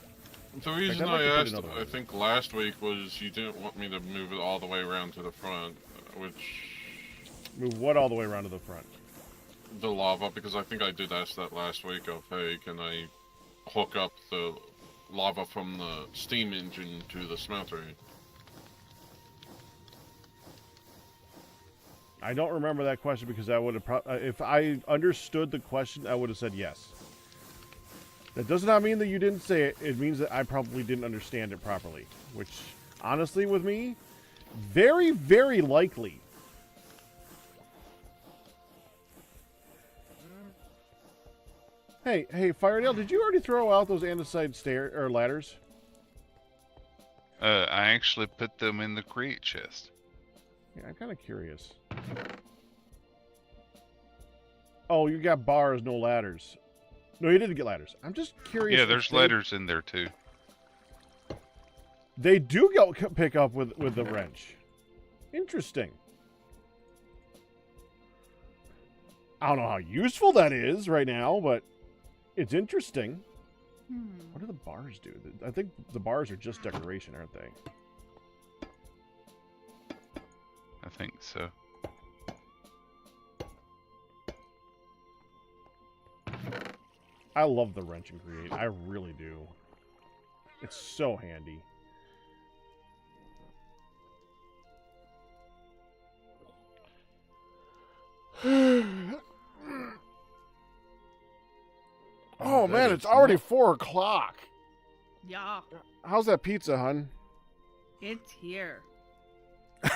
Speaker 3: The reason
Speaker 1: I'd like to
Speaker 3: I
Speaker 1: put
Speaker 3: asked,
Speaker 1: another one.
Speaker 3: I think last week, was you didn't want me to move it all the way around to the front, which
Speaker 1: Move what all the way around to the front?
Speaker 3: the lava, because I think I did ask that last week of, hey, can I hook up the lava from the steam engine to the smeltery?
Speaker 1: I don't remember that question because I would have if I understood the question, I would have said yes. That does not mean that you didn't say it. It means that I probably didn't understand it properly, which honestly with me, very, very likely. Hey, Firedale, did you already throw out those andesite ladders?
Speaker 4: I actually put them in the create chest.
Speaker 1: Yeah, I'm kind of curious. Oh, you got bars, no ladders. No, you didn't get ladders. I'm just curious.
Speaker 4: Yeah, there's ladders in there too.
Speaker 1: They do pick up with the wrench. Interesting. I don't know how useful that is right now, but it's interesting. What do the bars do? I think the bars are just decoration, aren't they?
Speaker 4: I think so.
Speaker 1: I love the wrench and create. I really do. It's so handy. Oh man, it's already 4 o'clock.
Speaker 2: Yeah,
Speaker 1: How's that pizza, hun?
Speaker 2: it's here.
Speaker 1: You've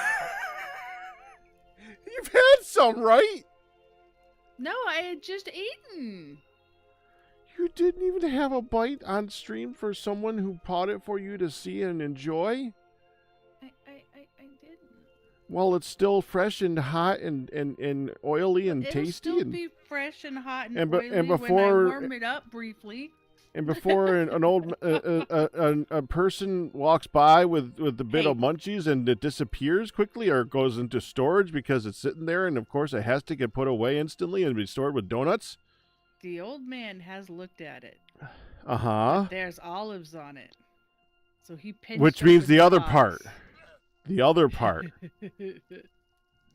Speaker 1: had some, right?
Speaker 2: No, I had just eaten.
Speaker 1: You didn't even have a bite on stream for someone who bought it for you to see and enjoy?
Speaker 2: I didn't.
Speaker 1: While it's still fresh and hot and oily and
Speaker 2: It'll
Speaker 1: tasty
Speaker 2: still
Speaker 1: and
Speaker 2: be fresh and hot and,
Speaker 1: and
Speaker 2: oily
Speaker 1: before-
Speaker 2: when I warm it up briefly.
Speaker 1: and before an old a person walks by with the bit of
Speaker 2: Hey.
Speaker 1: munchies and it disappears quickly or goes into storage because it's sitting there and of course it has to get put away instantly and be stored with donuts.
Speaker 2: The old man has looked at it.
Speaker 1: Uh-huh.
Speaker 2: There's olives on it. So he pinched
Speaker 1: Which
Speaker 2: up
Speaker 1: means
Speaker 2: his
Speaker 1: the other
Speaker 2: box.
Speaker 1: part. The other part.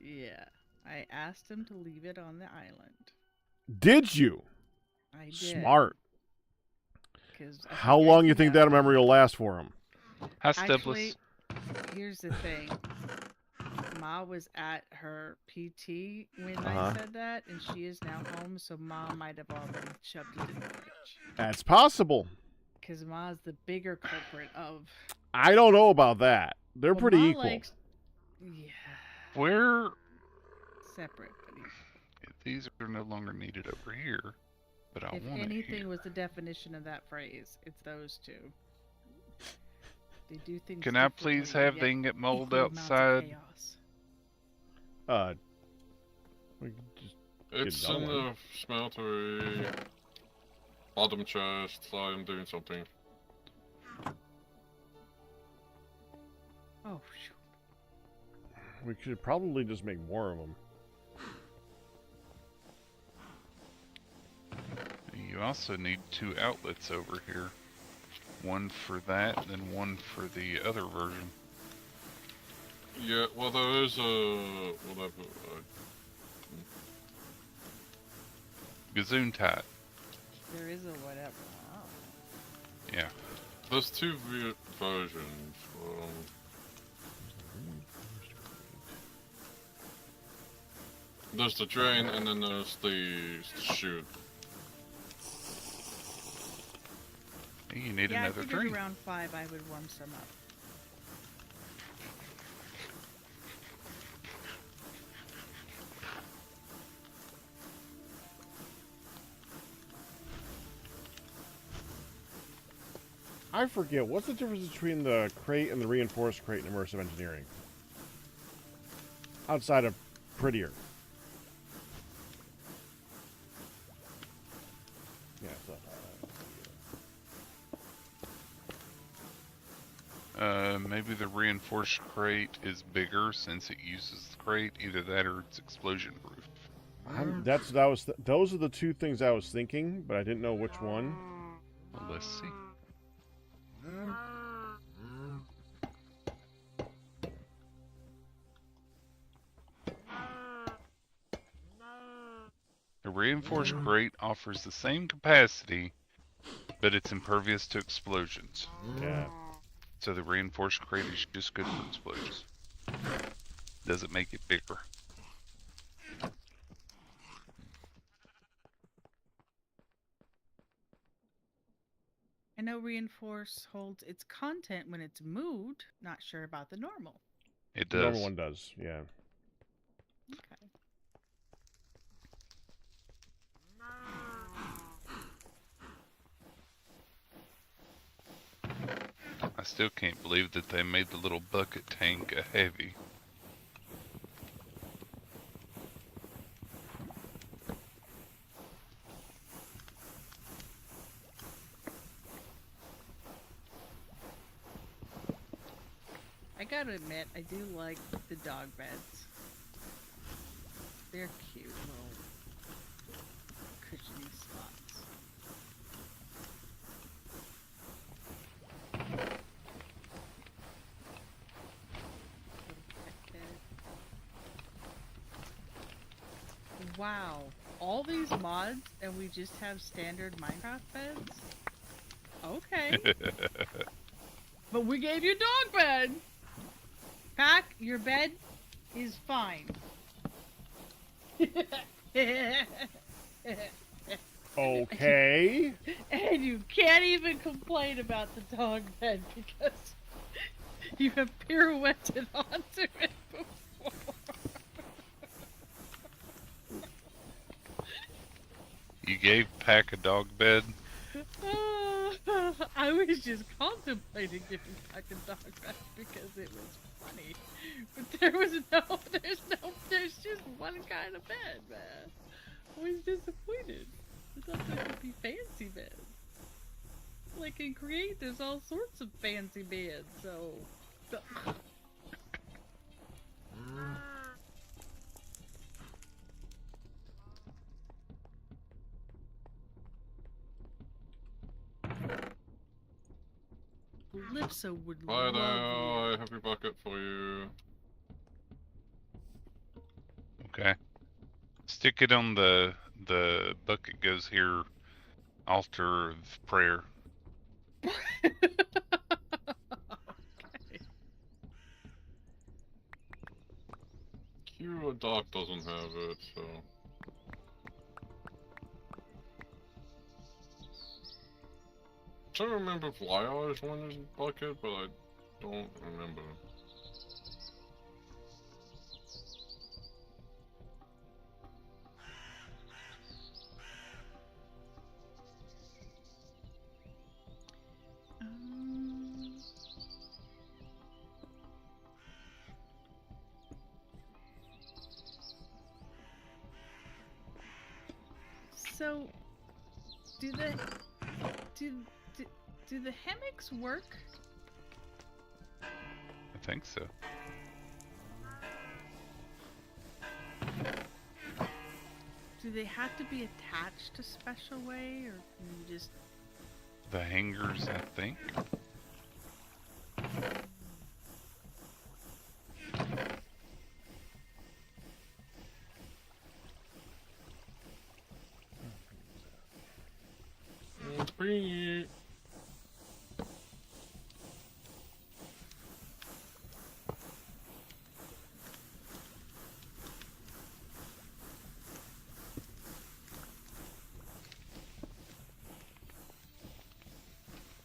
Speaker 2: Yeah. I asked him to leave it on the island.
Speaker 1: Did you?
Speaker 2: I did.
Speaker 1: Smart.
Speaker 2: 'Cause I
Speaker 1: How
Speaker 2: think I
Speaker 1: long you
Speaker 2: can
Speaker 1: think
Speaker 2: have
Speaker 1: that memory will last for him?
Speaker 4: Hi,
Speaker 2: Actually,
Speaker 4: Stubless.
Speaker 2: here's the thing. Ma was at her PT when
Speaker 1: Uh-huh.
Speaker 2: I said that, and she is now home, so Ma might have already shoved it in the fridge.
Speaker 1: That's possible.
Speaker 2: Because Ma's the bigger culprit of...
Speaker 1: I don't know about that. They're
Speaker 2: Well,
Speaker 1: pretty
Speaker 2: Ma
Speaker 1: equal.
Speaker 2: likes- Yeah,
Speaker 4: Where
Speaker 2: separate. But
Speaker 4: these are no longer needed over here, but I
Speaker 2: if
Speaker 4: want it
Speaker 2: anything
Speaker 4: here.
Speaker 2: was the definition of that phrase, it's those two. They do things
Speaker 4: Can I please
Speaker 2: differently,
Speaker 4: have
Speaker 2: yet
Speaker 4: the ingot mold
Speaker 2: equal amounts of
Speaker 4: outside?
Speaker 2: chaos.
Speaker 1: We can just
Speaker 3: It's
Speaker 1: Get
Speaker 3: in
Speaker 1: going.
Speaker 3: the smeltery. Bottom chest. I'm doing something.
Speaker 2: Oh, shoot.
Speaker 1: we should probably just make more of them.
Speaker 4: You also need 2 outlets over here. One for that, and then one for the other version.
Speaker 3: Yeah, well, there is a whatever.
Speaker 4: Gesundheit.
Speaker 2: There is a whatever. Oh.
Speaker 4: Yeah.
Speaker 3: There's 2 versions. There's the drain, and then there's the chute.
Speaker 4: You need
Speaker 2: Yeah, I
Speaker 4: another
Speaker 2: figured
Speaker 4: drink.
Speaker 2: around 5 I would warm some up.
Speaker 1: I forget, what's the difference between the crate and the reinforced crate in immersive engineering? Outside of prettier. Yeah, I thought
Speaker 4: Maybe the reinforced crate is bigger since it uses the crate. Either that or it's explosion proof.
Speaker 1: those are the 2 things I was thinking, but I didn't know which one.
Speaker 4: Well, let's see. The reinforced crate offers the same capacity, but it's impervious to explosions.
Speaker 1: Yeah.
Speaker 4: So the reinforced crate is just good for explosions. Doesn't make it bigger.
Speaker 2: I know reinforce holds its content when it's moved. Not sure about the normal.
Speaker 4: It
Speaker 1: The
Speaker 4: does.
Speaker 1: normal one does, yeah.
Speaker 2: Okay.
Speaker 4: I still can't believe that they made the little bucket tank a heavy.
Speaker 2: I gotta admit, I do like the dog beds. They're cute little cushiony spots. Little pet bed. Wow, all these mods and we just have standard Minecraft beds? Okay. But we gave you a dog bed! Pack, your bed is fine.
Speaker 1: Okay.
Speaker 2: And you can't even complain about the dog bed because you have pirouetted onto it before.
Speaker 4: You gave Pack a dog bed?
Speaker 2: I was just contemplating giving Pack a dog bed because it was funny. But there's just one kind of bed, man. I was disappointed. I thought there would be fancy beds. Like in Create, there's all sorts of fancy beds, so... Calypso would
Speaker 3: Hi
Speaker 2: love
Speaker 3: there,
Speaker 2: you.
Speaker 3: I have your bucket for you.
Speaker 4: Okay. Stick it on the bucket goes here, altar of prayer.
Speaker 2: Okay.
Speaker 3: Q Doc doesn't have it, so... I'm trying to remember if Lyar's one is bucket, but I don't remember.
Speaker 2: So, do the hammocks work?
Speaker 4: I think so.
Speaker 2: Do they have to be attached a special way, or can you just...
Speaker 4: The hangers, I think.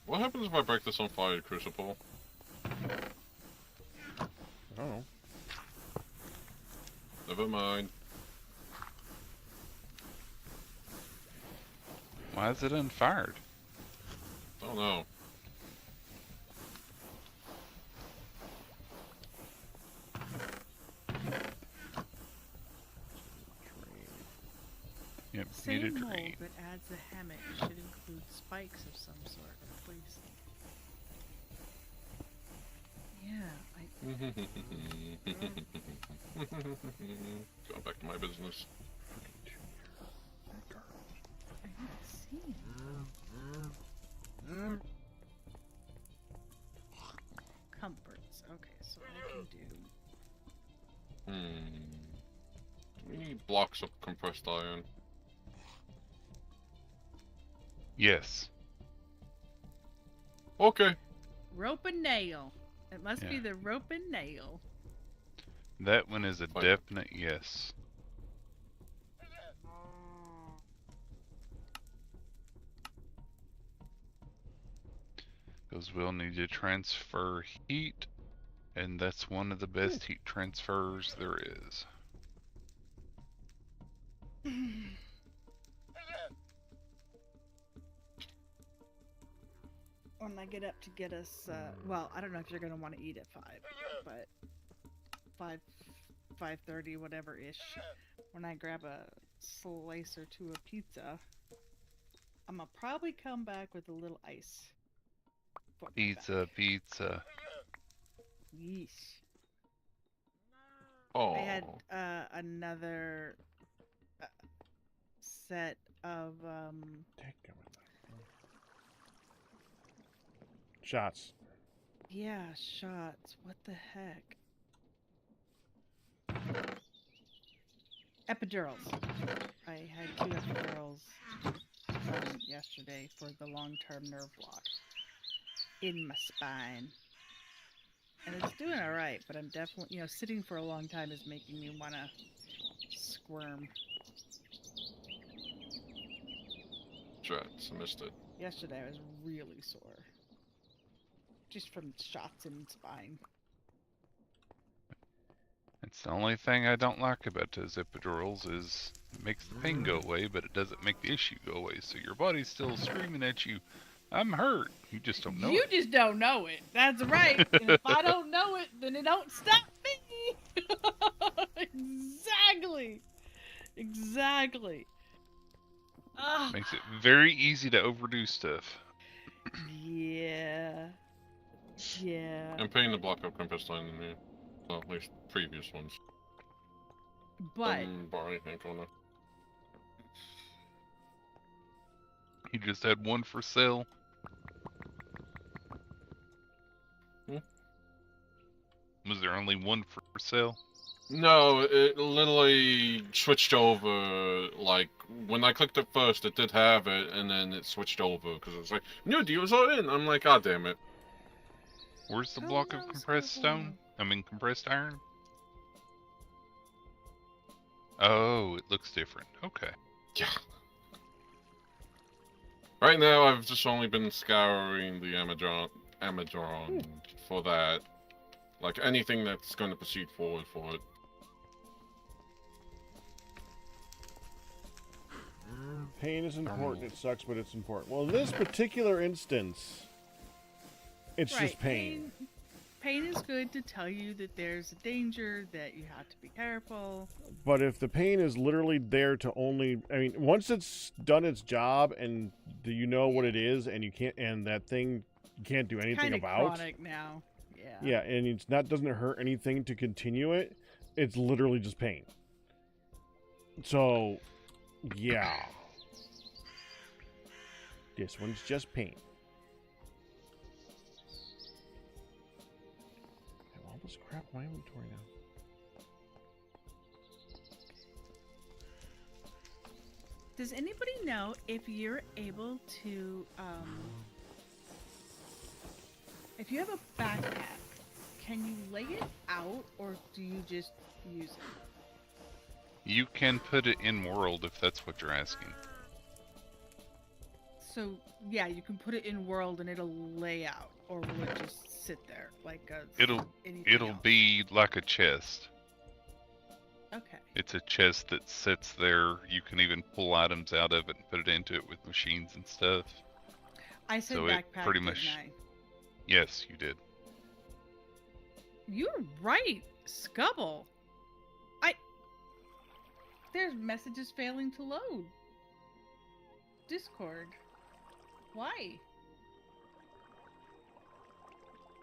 Speaker 3: What happens if I break this on fire, Crucible?
Speaker 1: I don't know.
Speaker 3: Never mind.
Speaker 4: Why is it unfired?
Speaker 3: Don't know.
Speaker 4: Yep,
Speaker 2: Same
Speaker 4: need a
Speaker 2: mold
Speaker 4: drain.
Speaker 2: that adds a hammock should include spikes of some sort of placing. Yeah,
Speaker 3: Going back to my business.
Speaker 2: I didn't see it. Comforts. Okay, so I can do...
Speaker 3: Do we need blocks of compressed iron?
Speaker 4: Yes.
Speaker 3: Okay.
Speaker 2: Rope and nail. It must be
Speaker 4: Yeah.
Speaker 2: the rope and nail.
Speaker 4: That one is a
Speaker 3: Fine.
Speaker 4: definite yes. Because we'll need to transfer heat, and that's one of the best heat transfers there is.
Speaker 2: When I get up to get us, well, I don't know if you're gonna want to eat at 5, but 5:30, whatever ish. When I grab a slice or two of pizza, I'm gonna probably come back with a little ice. for my
Speaker 4: Pizza,
Speaker 2: back.
Speaker 4: pizza.
Speaker 2: Yeesh.
Speaker 3: Oh.
Speaker 2: I had another set of
Speaker 1: Shots.
Speaker 2: yeah, shots. What the heck? Epidurals. I had 2 epidurals yesterday for the long-term nerve block in my spine. And it's doing all right, but I'm definitely, sitting for a long time is making me want to squirm.
Speaker 3: Drats, I missed it.
Speaker 2: Yesterday I was really sore. Just from shots in spine.
Speaker 4: It's the only thing I don't like about those epidurals is it makes the pain go away, but it doesn't make the issue go away. So your body's still screaming at you, I'm hurt. You just don't know
Speaker 2: You
Speaker 4: it.
Speaker 2: just don't know it. That's right. And if I don't know it, then it don't stop me. Exactly. Exactly. Ah.
Speaker 4: Makes it very easy to overdo stuff.
Speaker 2: Yeah. Yeah.
Speaker 3: I'm paying the block up compressed line in here. Well, at least previous ones.
Speaker 2: But
Speaker 3: Bar, I think, on it.
Speaker 4: You just had one for sale. Was there only one for sale?
Speaker 3: No, it literally switched over, like, when I clicked it first, it did have it, and then it switched over, because it was like, new deals are in! I'm like, god damn it.
Speaker 4: Where's the
Speaker 2: Oh,
Speaker 4: block
Speaker 2: no,
Speaker 4: of compressed stone? Compressed iron? Oh, it looks different. Okay.
Speaker 3: Yeah. Right now, I've just only been scouring the Amazon for that. Like, anything that's going to proceed forward for it.
Speaker 1: Pain is important. It sucks, but it's important. Well, in this particular instance, it's just pain.
Speaker 2: Pain is good to tell you that there's a danger, that you have to be careful.
Speaker 1: But if the pain is literally there to only, I mean, once it's done its job and you know what it is, and you can't, and that thing you can't do anything
Speaker 2: Kinda
Speaker 1: about.
Speaker 2: chronic now. Yeah.
Speaker 1: Yeah, and it's not doesn't hurt anything to continue it. It's literally just pain. So, yeah. This one's just pain. I have all this crap in my inventory now.
Speaker 2: Does anybody know if you're able to, if you have a backpack, can you lay it out or do you just use it?
Speaker 4: You can put it in world if that's what you're asking.
Speaker 2: So, yeah, you can put it in world and it'll lay out, or will it just sit there like
Speaker 4: It'll
Speaker 2: anything else?
Speaker 4: be like a chest.
Speaker 2: Okay.
Speaker 4: It's a chest that sits there. You can even pull items out of it and put it into it with machines and stuff.
Speaker 2: I said
Speaker 4: So it
Speaker 2: backpack,
Speaker 4: pretty
Speaker 2: didn't
Speaker 4: much-
Speaker 2: I?
Speaker 4: Yes, you did.
Speaker 2: You're right, Scubble. There's messages failing to load. Discord. Why?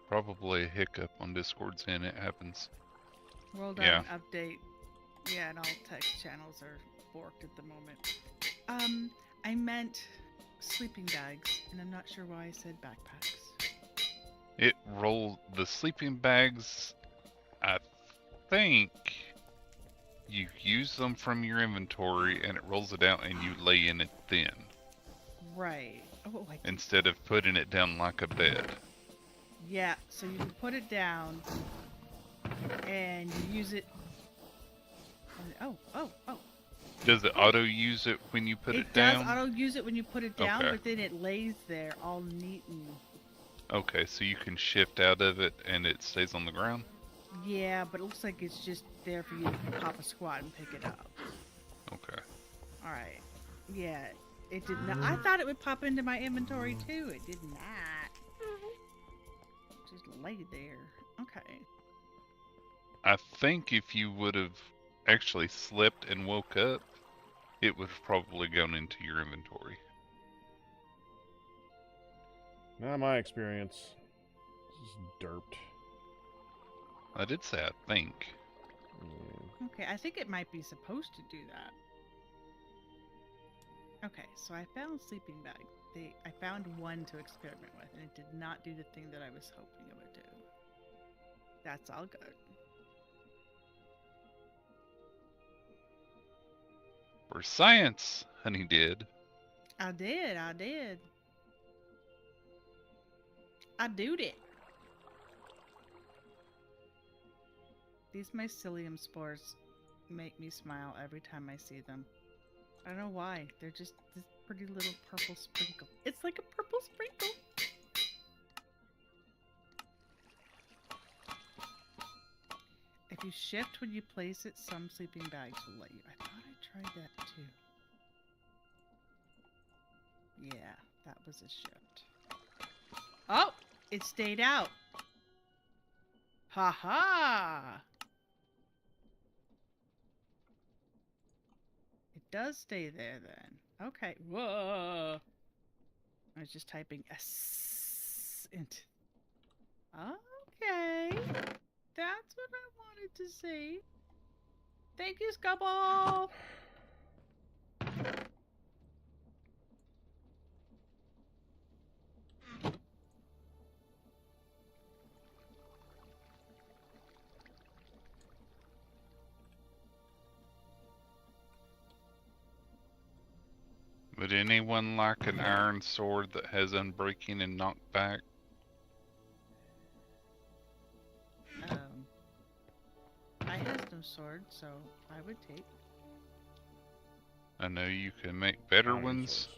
Speaker 4: Probably a hiccup on Discord's end. It happens.
Speaker 2: World
Speaker 4: Yeah.
Speaker 2: update. Yeah, and all text channels are forked at the moment. I meant sleeping bags, and I'm not sure why I said backpacks.
Speaker 4: It rolled the sleeping bags. I think you use them from your inventory, and it rolls it out, and you lay in it then,
Speaker 2: Right. Oh,
Speaker 4: instead of putting it down like a bed.
Speaker 2: yeah, so you can put it down, and you use it. And, oh.
Speaker 4: Does it auto use it when you put it
Speaker 2: does
Speaker 4: down?
Speaker 2: auto use it when you put it down,
Speaker 4: Okay.
Speaker 2: but then it lays there all neat and
Speaker 4: Okay, so you can shift out of it and it stays on the ground?
Speaker 2: Yeah, but it looks like it's just there for you to pop a squat and pick it up.
Speaker 4: Okay.
Speaker 2: Alright. Yeah, it did not. I thought it would pop into my inventory too. It did not. Just laid there. Okay.
Speaker 4: I think if you would have actually slept and woke up, it would have probably gone into your inventory.
Speaker 1: Not my experience. This is derped.
Speaker 4: I did say I think.
Speaker 2: Okay, I think it might be supposed to do that. Okay, so I found sleeping bag. I found one to experiment with, and it did not do the thing that I was hoping it would do. That's all good.
Speaker 4: For science, honey did.
Speaker 2: I did. I doed it. These mycelium spores make me smile every time I see them. I don't know why. They're just this pretty little purple sprinkle. It's like a purple sprinkle. If you shift when you place it, some sleeping bags will let you. I thought I tried that too. Yeah, that was a shift. Oh, it stayed out. Ha ha. It does stay there then. Okay. Whoa. I was just typing S into. Okay. That's what I wanted to see. Thank you, Scubble.
Speaker 4: Would anyone like an iron sword that has unbreaking and knockback?
Speaker 2: I has no sword, so I would take.
Speaker 4: I know you can make better
Speaker 1: Iron
Speaker 4: ones,
Speaker 1: swords.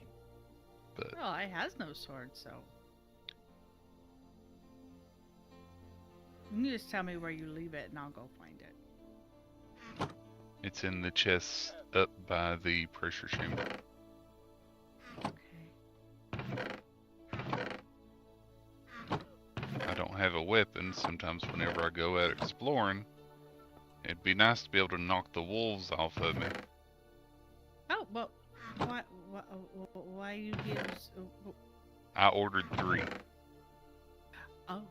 Speaker 4: but
Speaker 2: Well, I has no sword, so. You can just tell me where you leave it and I'll go find it.
Speaker 4: it's in the chest up by the pressure chamber.
Speaker 2: Okay.
Speaker 4: I don't have a weapon. Sometimes whenever I go out exploring, it'd be nice to be able to knock the wolves off of me.
Speaker 2: Oh, well, why you give...
Speaker 4: I ordered 3.
Speaker 2: Oh.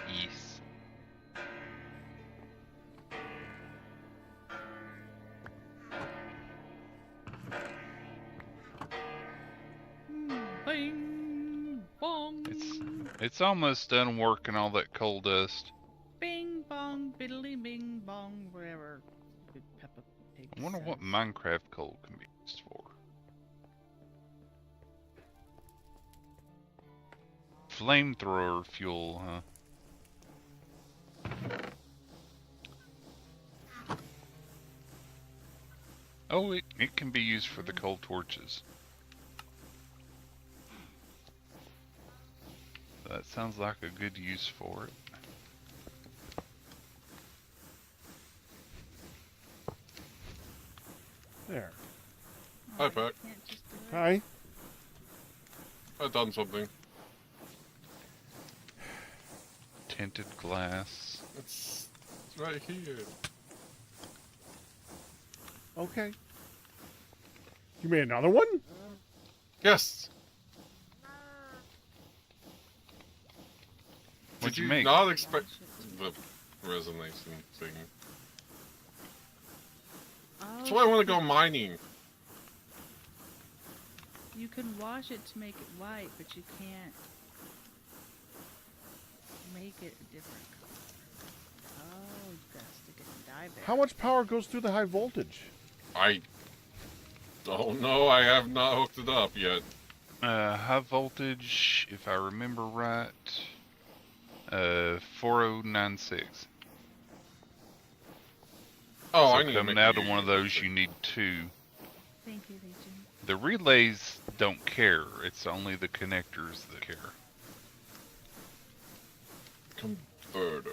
Speaker 4: Yes.
Speaker 2: Bing, bong.
Speaker 4: It's almost done working all that coal dust.
Speaker 2: Bing, bong, biddly, bing, bong, whatever. Peppa Pig
Speaker 4: I wonder what
Speaker 2: says.
Speaker 4: Minecraft coal can be used for. Flamethrower fuel, huh? Oh, it can be used for the coal torches. That sounds like a good use for it.
Speaker 1: There.
Speaker 3: Hi,
Speaker 2: Oh,
Speaker 3: Pat.
Speaker 2: you can't just do it?
Speaker 1: Hi.
Speaker 3: I've done something.
Speaker 4: Tinted glass.
Speaker 3: It's right here.
Speaker 1: Okay. You made another one?
Speaker 3: Yes.
Speaker 4: What'd
Speaker 3: Did
Speaker 4: you
Speaker 3: you
Speaker 4: make?
Speaker 3: not expect the resonation thing?
Speaker 2: Oh,
Speaker 3: That's why I want to go mining.
Speaker 2: You can wash it to make it white, but you can't make it a different color. Oh, you gotta stick it in dye there.
Speaker 1: How much power goes through the high voltage?
Speaker 3: I don't know. I have not hooked it up yet.
Speaker 4: High voltage, if I remember right, 4096.
Speaker 3: Oh,
Speaker 4: So
Speaker 3: I need to
Speaker 4: coming
Speaker 3: make
Speaker 4: out
Speaker 3: a
Speaker 4: of one of
Speaker 3: YouTube
Speaker 4: those, you need 2.
Speaker 2: Thank you, Legion.
Speaker 4: The relays don't care. It's only the connectors that care.
Speaker 3: Converter.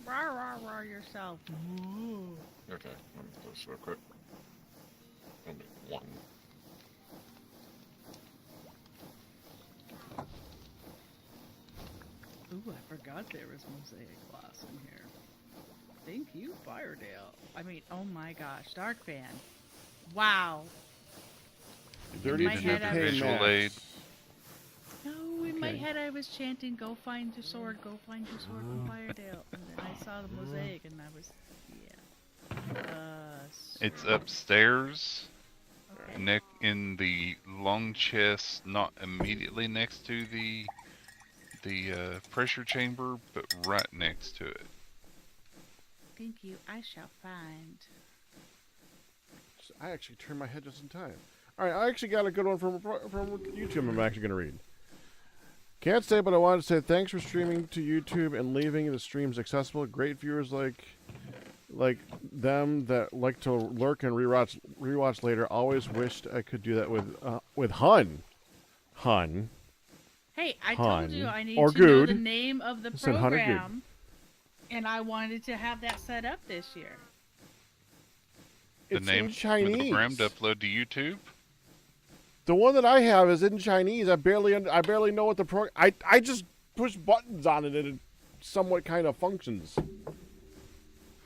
Speaker 2: Rah yourself. Ooh.
Speaker 3: Okay, let me do this real quick. Only one.
Speaker 2: Ooh, I forgot there was mosaic glass in here. Thank you, Firedale. I mean, oh my gosh, Dark Fan. Wow.
Speaker 1: 30
Speaker 2: my head, I was-
Speaker 4: Visual aid.
Speaker 2: No, in my
Speaker 1: Okay.
Speaker 2: head I was chanting, "Go find your sword, go find your sword from Firedale," and then I saw the mosaic, and I was, yeah.
Speaker 4: It's
Speaker 2: Sword.
Speaker 4: upstairs,
Speaker 2: Okay.
Speaker 4: in the long chest, not immediately next to the pressure chamber, but right next to it.
Speaker 2: Thank you. I shall find.
Speaker 1: I actually turned my head just in time. All right, I actually got a good one from YouTube I'm actually going to read. Can't say, but I wanted to say thanks for streaming to YouTube and leaving the streams accessible. Great viewers like them that like to lurk and rewatch later. Always wished I could do that with Hun. Hun.
Speaker 2: Hey, I
Speaker 1: Hun,
Speaker 2: told you I need
Speaker 1: or
Speaker 2: to know the
Speaker 1: Good.
Speaker 2: name of the
Speaker 1: I said Hun or Good.
Speaker 2: program, and I wanted to have that set up this year.
Speaker 4: The
Speaker 1: It's
Speaker 4: name
Speaker 1: in
Speaker 4: of the
Speaker 1: Chinese.
Speaker 4: program to upload to YouTube.
Speaker 1: The one that I have is in Chinese. I barely know what the I just push buttons on it and it somewhat kind of functions.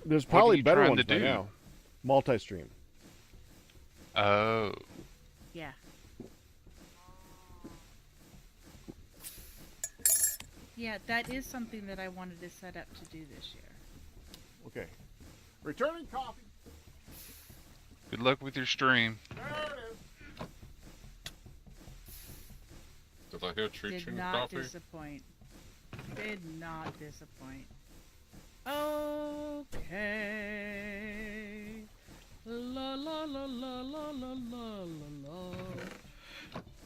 Speaker 1: There's
Speaker 4: What are
Speaker 1: probably
Speaker 4: you
Speaker 1: better
Speaker 4: trying
Speaker 1: ones
Speaker 4: to
Speaker 1: by
Speaker 4: do?
Speaker 1: now. Multi-stream.
Speaker 4: Oh,
Speaker 2: Yeah. Yeah, that is something that I wanted to set up to do this year.
Speaker 1: Okay. Returning coffee.
Speaker 4: good luck with your stream.
Speaker 1: There it is.
Speaker 3: Did I hear tree
Speaker 2: Did
Speaker 3: chewing
Speaker 2: not
Speaker 3: coffee?
Speaker 2: disappoint. Did not disappoint. Okay. La la la la la la la la la.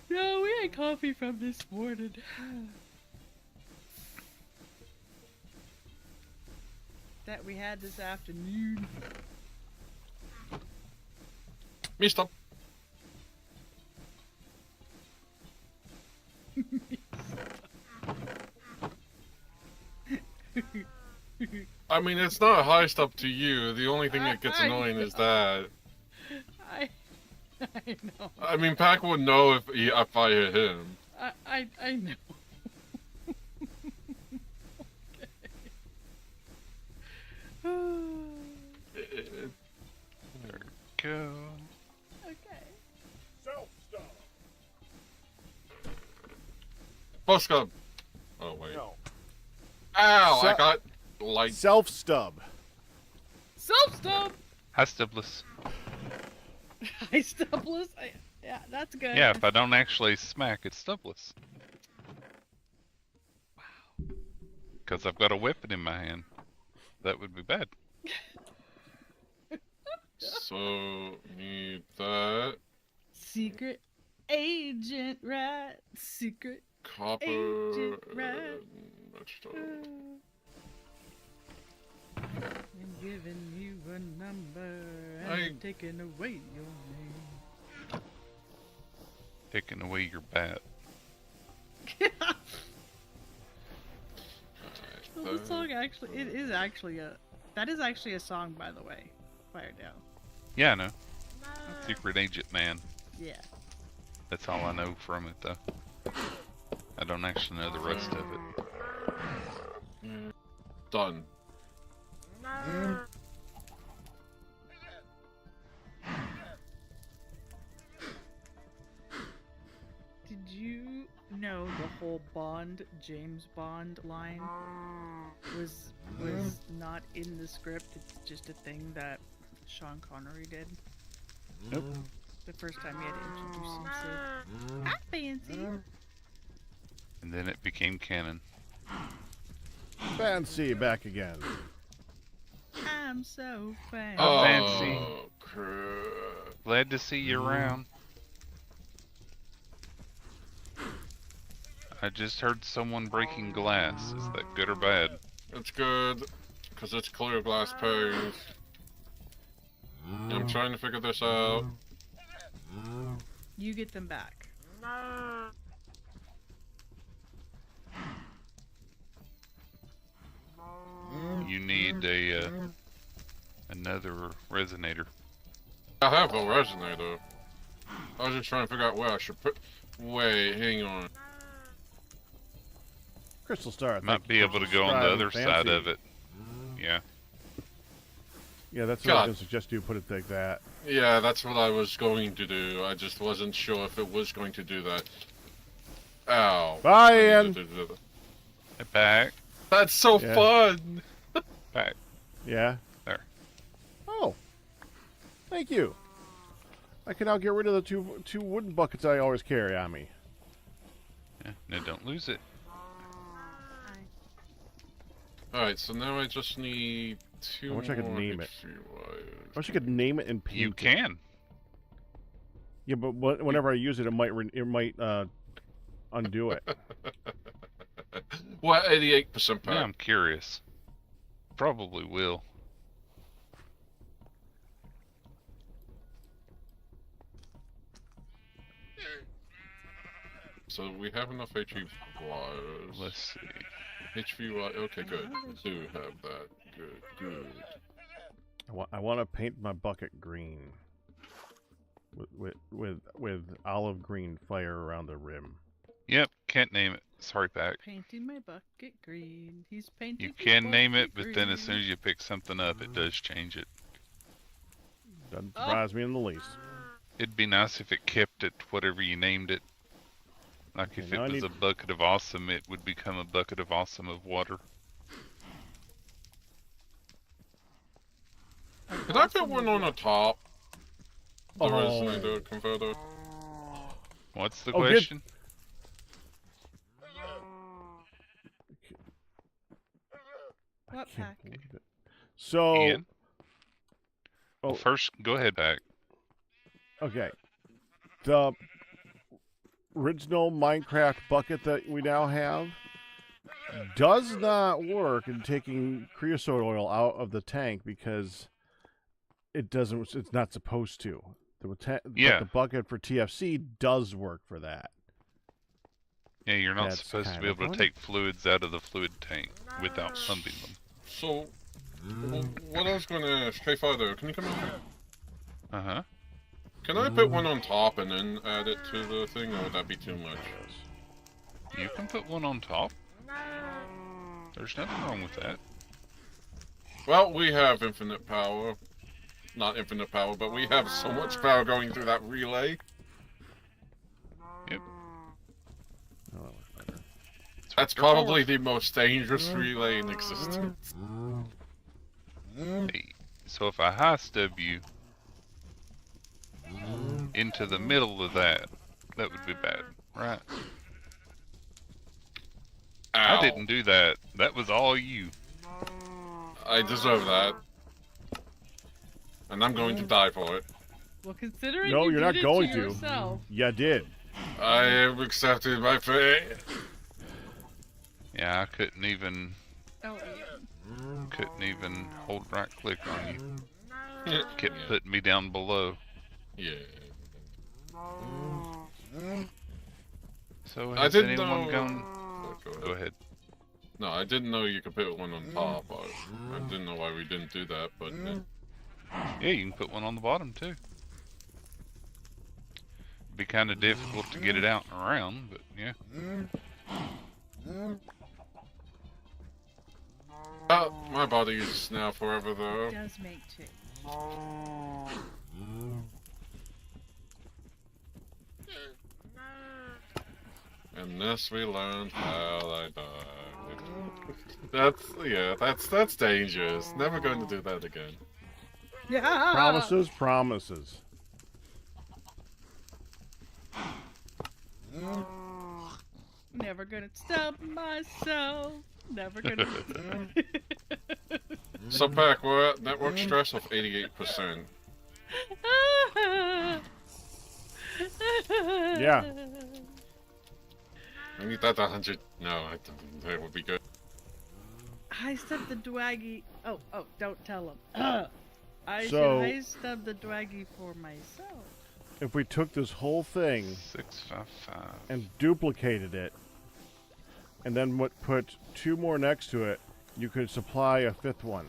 Speaker 2: No, we had coffee from this morning. That we had this afternoon.
Speaker 3: Mister. I mean, it's not heist up to you. The only thing that gets
Speaker 2: I
Speaker 3: annoying is
Speaker 2: know.
Speaker 3: that.
Speaker 2: I know.
Speaker 3: I mean, Pac would know if I hit him.
Speaker 2: I know.
Speaker 4: Go.
Speaker 2: Okay.
Speaker 1: Self-stop.
Speaker 3: Bust up. Oh wait.
Speaker 1: No.
Speaker 3: Ow! I
Speaker 1: Se-
Speaker 3: got light.
Speaker 1: Self-stub.
Speaker 2: Self-stub!
Speaker 4: Hi, Stubbless.
Speaker 2: Hi, Stubless. Yeah, that's good.
Speaker 4: Yeah, if I don't actually smack, it's Stubbless.
Speaker 2: Wow.
Speaker 4: Because I've got a weapon in my hand. That would be bad.
Speaker 3: So need that
Speaker 2: Secret agent, right? Secret.
Speaker 3: copper.
Speaker 2: Agent Rat.
Speaker 3: and vegetable.
Speaker 2: I'm giving you a number and
Speaker 3: I-
Speaker 2: I'm taking away your name.
Speaker 4: Taking away your bat.
Speaker 2: Well, the song actually, that is actually a song, by the way. Firedale.
Speaker 4: Yeah, I know. Secret Agent Man.
Speaker 2: Yeah.
Speaker 4: That's all I know from it, though. I don't actually know the rest of it.
Speaker 3: Done.
Speaker 2: Did you know the whole James Bond line was not in the script? It's just a thing that Sean Connery did.
Speaker 4: Nope.
Speaker 2: The first time he had to introduce himself. I'm fancy.
Speaker 4: And then it became canon.
Speaker 1: Fancy back again.
Speaker 2: I'm I'm so fancy.
Speaker 4: Oh, fancy.
Speaker 3: Crap.
Speaker 4: Glad to see you around. I just heard someone breaking glass. Is that good or bad?
Speaker 3: It's good, because it's clear glass panes. I'm trying to figure this out.
Speaker 2: You get them back.
Speaker 4: You need a another resonator.
Speaker 3: I have a resonator. I was just trying to figure out where I should put. Wait, hang on.
Speaker 1: Crystal Star.
Speaker 4: Might be able to go on the other side of it. Yeah.
Speaker 1: Yeah, that's what I was going to suggest you put it like that.
Speaker 3: Yeah, that's what I was going to do. I just wasn't sure if it was going to do that. Ow.
Speaker 1: Bye, Ian.
Speaker 4: Back.
Speaker 3: That's so fun.
Speaker 4: Back.
Speaker 1: Yeah.
Speaker 4: There.
Speaker 1: Oh. Thank you. I can now get rid of the two wooden buckets I always carry on me.
Speaker 4: Yeah, no, don't lose it.
Speaker 3: Alright, so now I just need two
Speaker 1: I wish I could
Speaker 3: more
Speaker 1: name it.
Speaker 3: HV wires.
Speaker 1: I wish I could name it and paint
Speaker 4: You can.
Speaker 1: Yeah, but whenever I use it, it might undo it.
Speaker 3: What, 88% pack?
Speaker 4: Now I'm curious. Probably will.
Speaker 3: So we have enough HV wires.
Speaker 4: Let's see.
Speaker 3: HV wire. Okay, good. Do have that. Good, good.
Speaker 1: I want to paint my bucket green, with olive green fire around the rim.
Speaker 4: Yep, can't name it. Sorry, Pack.
Speaker 2: Painting my bucket green. He's painting.
Speaker 4: You
Speaker 2: his
Speaker 4: can name
Speaker 2: bucket
Speaker 4: it, but then as soon
Speaker 2: green.
Speaker 4: as you pick something up, it does change it.
Speaker 1: Doesn't surprise me in the least.
Speaker 4: It'd be nice if it kept it whatever you named it. Like
Speaker 1: Okay,
Speaker 4: if
Speaker 1: now I
Speaker 4: it was
Speaker 1: need-
Speaker 4: a bucket of awesome, it would become a bucket of awesome of water.
Speaker 3: Could I put one on the top? The
Speaker 1: Oh.
Speaker 3: resonator converter.
Speaker 4: What's the
Speaker 1: Oh, good.
Speaker 4: question?
Speaker 2: What
Speaker 1: Can't
Speaker 2: pack?
Speaker 1: believe it. So,
Speaker 4: Ian?
Speaker 1: oh,
Speaker 4: Well, first, go ahead, Pack.
Speaker 1: okay. The original Minecraft bucket that we now have does not work in taking creosote oil out of the tank because it doesn't. It's not supposed to. But
Speaker 4: Yeah.
Speaker 1: the bucket for TFC does work for that.
Speaker 4: Yeah, you're not
Speaker 1: That's
Speaker 4: supposed to
Speaker 1: kind
Speaker 4: be
Speaker 1: of
Speaker 4: able to
Speaker 1: funny.
Speaker 4: take fluids out of the fluid tank without pumping them.
Speaker 3: So, what I was going to ask, hey Father, can you come in here?
Speaker 4: Uh-huh.
Speaker 3: Can I put one on top and then add it to the thing, or would that be too much?
Speaker 4: You can put one on top. There's nothing wrong with that.
Speaker 3: Well, we have infinite power. Not infinite power, but we have so much power going through that relay.
Speaker 4: Yep.
Speaker 1: Oh, that looks better.
Speaker 3: That's probably the most dangerous relay in existence.
Speaker 4: Hey, so if I high stub you into the middle of that, that would be bad, right?
Speaker 3: Ow.
Speaker 4: I didn't do that. That was all you.
Speaker 3: I deserve that. And I'm going to die for it.
Speaker 2: Well, considering
Speaker 1: No,
Speaker 2: you
Speaker 1: you're
Speaker 2: did
Speaker 1: not
Speaker 2: it
Speaker 1: going
Speaker 2: to
Speaker 1: to.
Speaker 2: yourself.
Speaker 1: Yeah, I did.
Speaker 3: I am accepting my fate.
Speaker 4: Yeah, I couldn't even
Speaker 2: Oh,
Speaker 4: hold right click on you. Kept
Speaker 3: Yeah.
Speaker 4: putting me down below.
Speaker 3: Yeah.
Speaker 4: So
Speaker 3: I
Speaker 4: has
Speaker 3: didn't
Speaker 4: anyone
Speaker 3: know.
Speaker 4: gone?
Speaker 3: Go
Speaker 4: Go ahead.
Speaker 3: No, I didn't know you could put one on top. I didn't know why we didn't do that, but
Speaker 4: Yeah, you can put one on the bottom too. Be kind of difficult to get it out and around, but yeah.
Speaker 3: my body is now forever though.
Speaker 2: it does make two.
Speaker 3: And this we learned how I died. That's dangerous. Never going to do that again.
Speaker 2: Yeah.
Speaker 1: Promises, promises.
Speaker 2: Never gonna stop myself. Never gonna.
Speaker 3: So, Pac, we're at network stress of 88%.
Speaker 1: Yeah.
Speaker 3: I need that to 100. No, I don't, that would be good.
Speaker 2: I stubbed the dwaggy. Oh, don't tell him. I
Speaker 1: So-
Speaker 2: said I stubbed the dwaggy for myself.
Speaker 1: If we took this whole thing
Speaker 4: 655.
Speaker 1: and duplicated it, and then put 2 more next to it, you could supply a 5th one.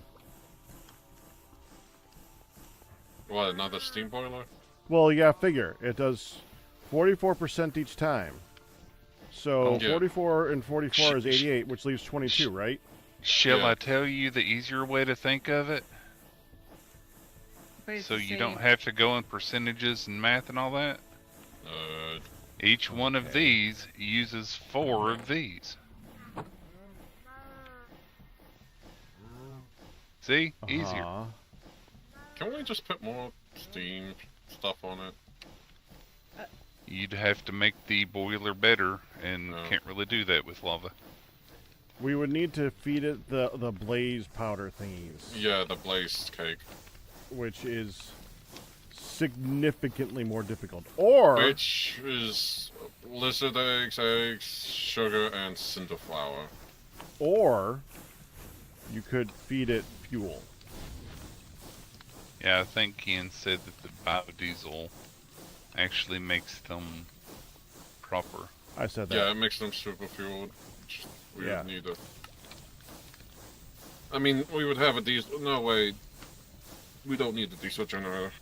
Speaker 3: What, another steam boiler?
Speaker 1: Well, you gotta figure. It does 44% each time. So
Speaker 3: Oh, yeah.
Speaker 1: 44 and 44 is 88, which leaves 22, right?
Speaker 4: Shall
Speaker 3: Yeah.
Speaker 4: I tell you the easier way to think of it?
Speaker 2: But it's
Speaker 4: So
Speaker 2: the
Speaker 4: you don't
Speaker 2: same.
Speaker 4: have to go in percentages and math and all that? Each one of
Speaker 1: Okay.
Speaker 4: these uses 4 of these. See? Easier.
Speaker 1: Uh-huh.
Speaker 3: Can we just put more steam stuff on it?
Speaker 4: You'd have to make the boiler better, and
Speaker 3: Oh.
Speaker 4: can't really do that with lava.
Speaker 1: We would need to feed it the blaze powder thingies,
Speaker 3: Yeah, the blazed cake.
Speaker 1: which is significantly more difficult. Or
Speaker 3: Which is lizard eggs, sugar, and cinder flour.
Speaker 1: you could feed it fuel.
Speaker 4: Yeah, I think Ian said that the biodiesel actually makes them proper.
Speaker 1: I said that.
Speaker 3: Yeah, it makes them super fueled. Which we
Speaker 1: Yeah.
Speaker 3: would need a... I mean, we would have a diesel... No, wait. We don't need a diesel generator.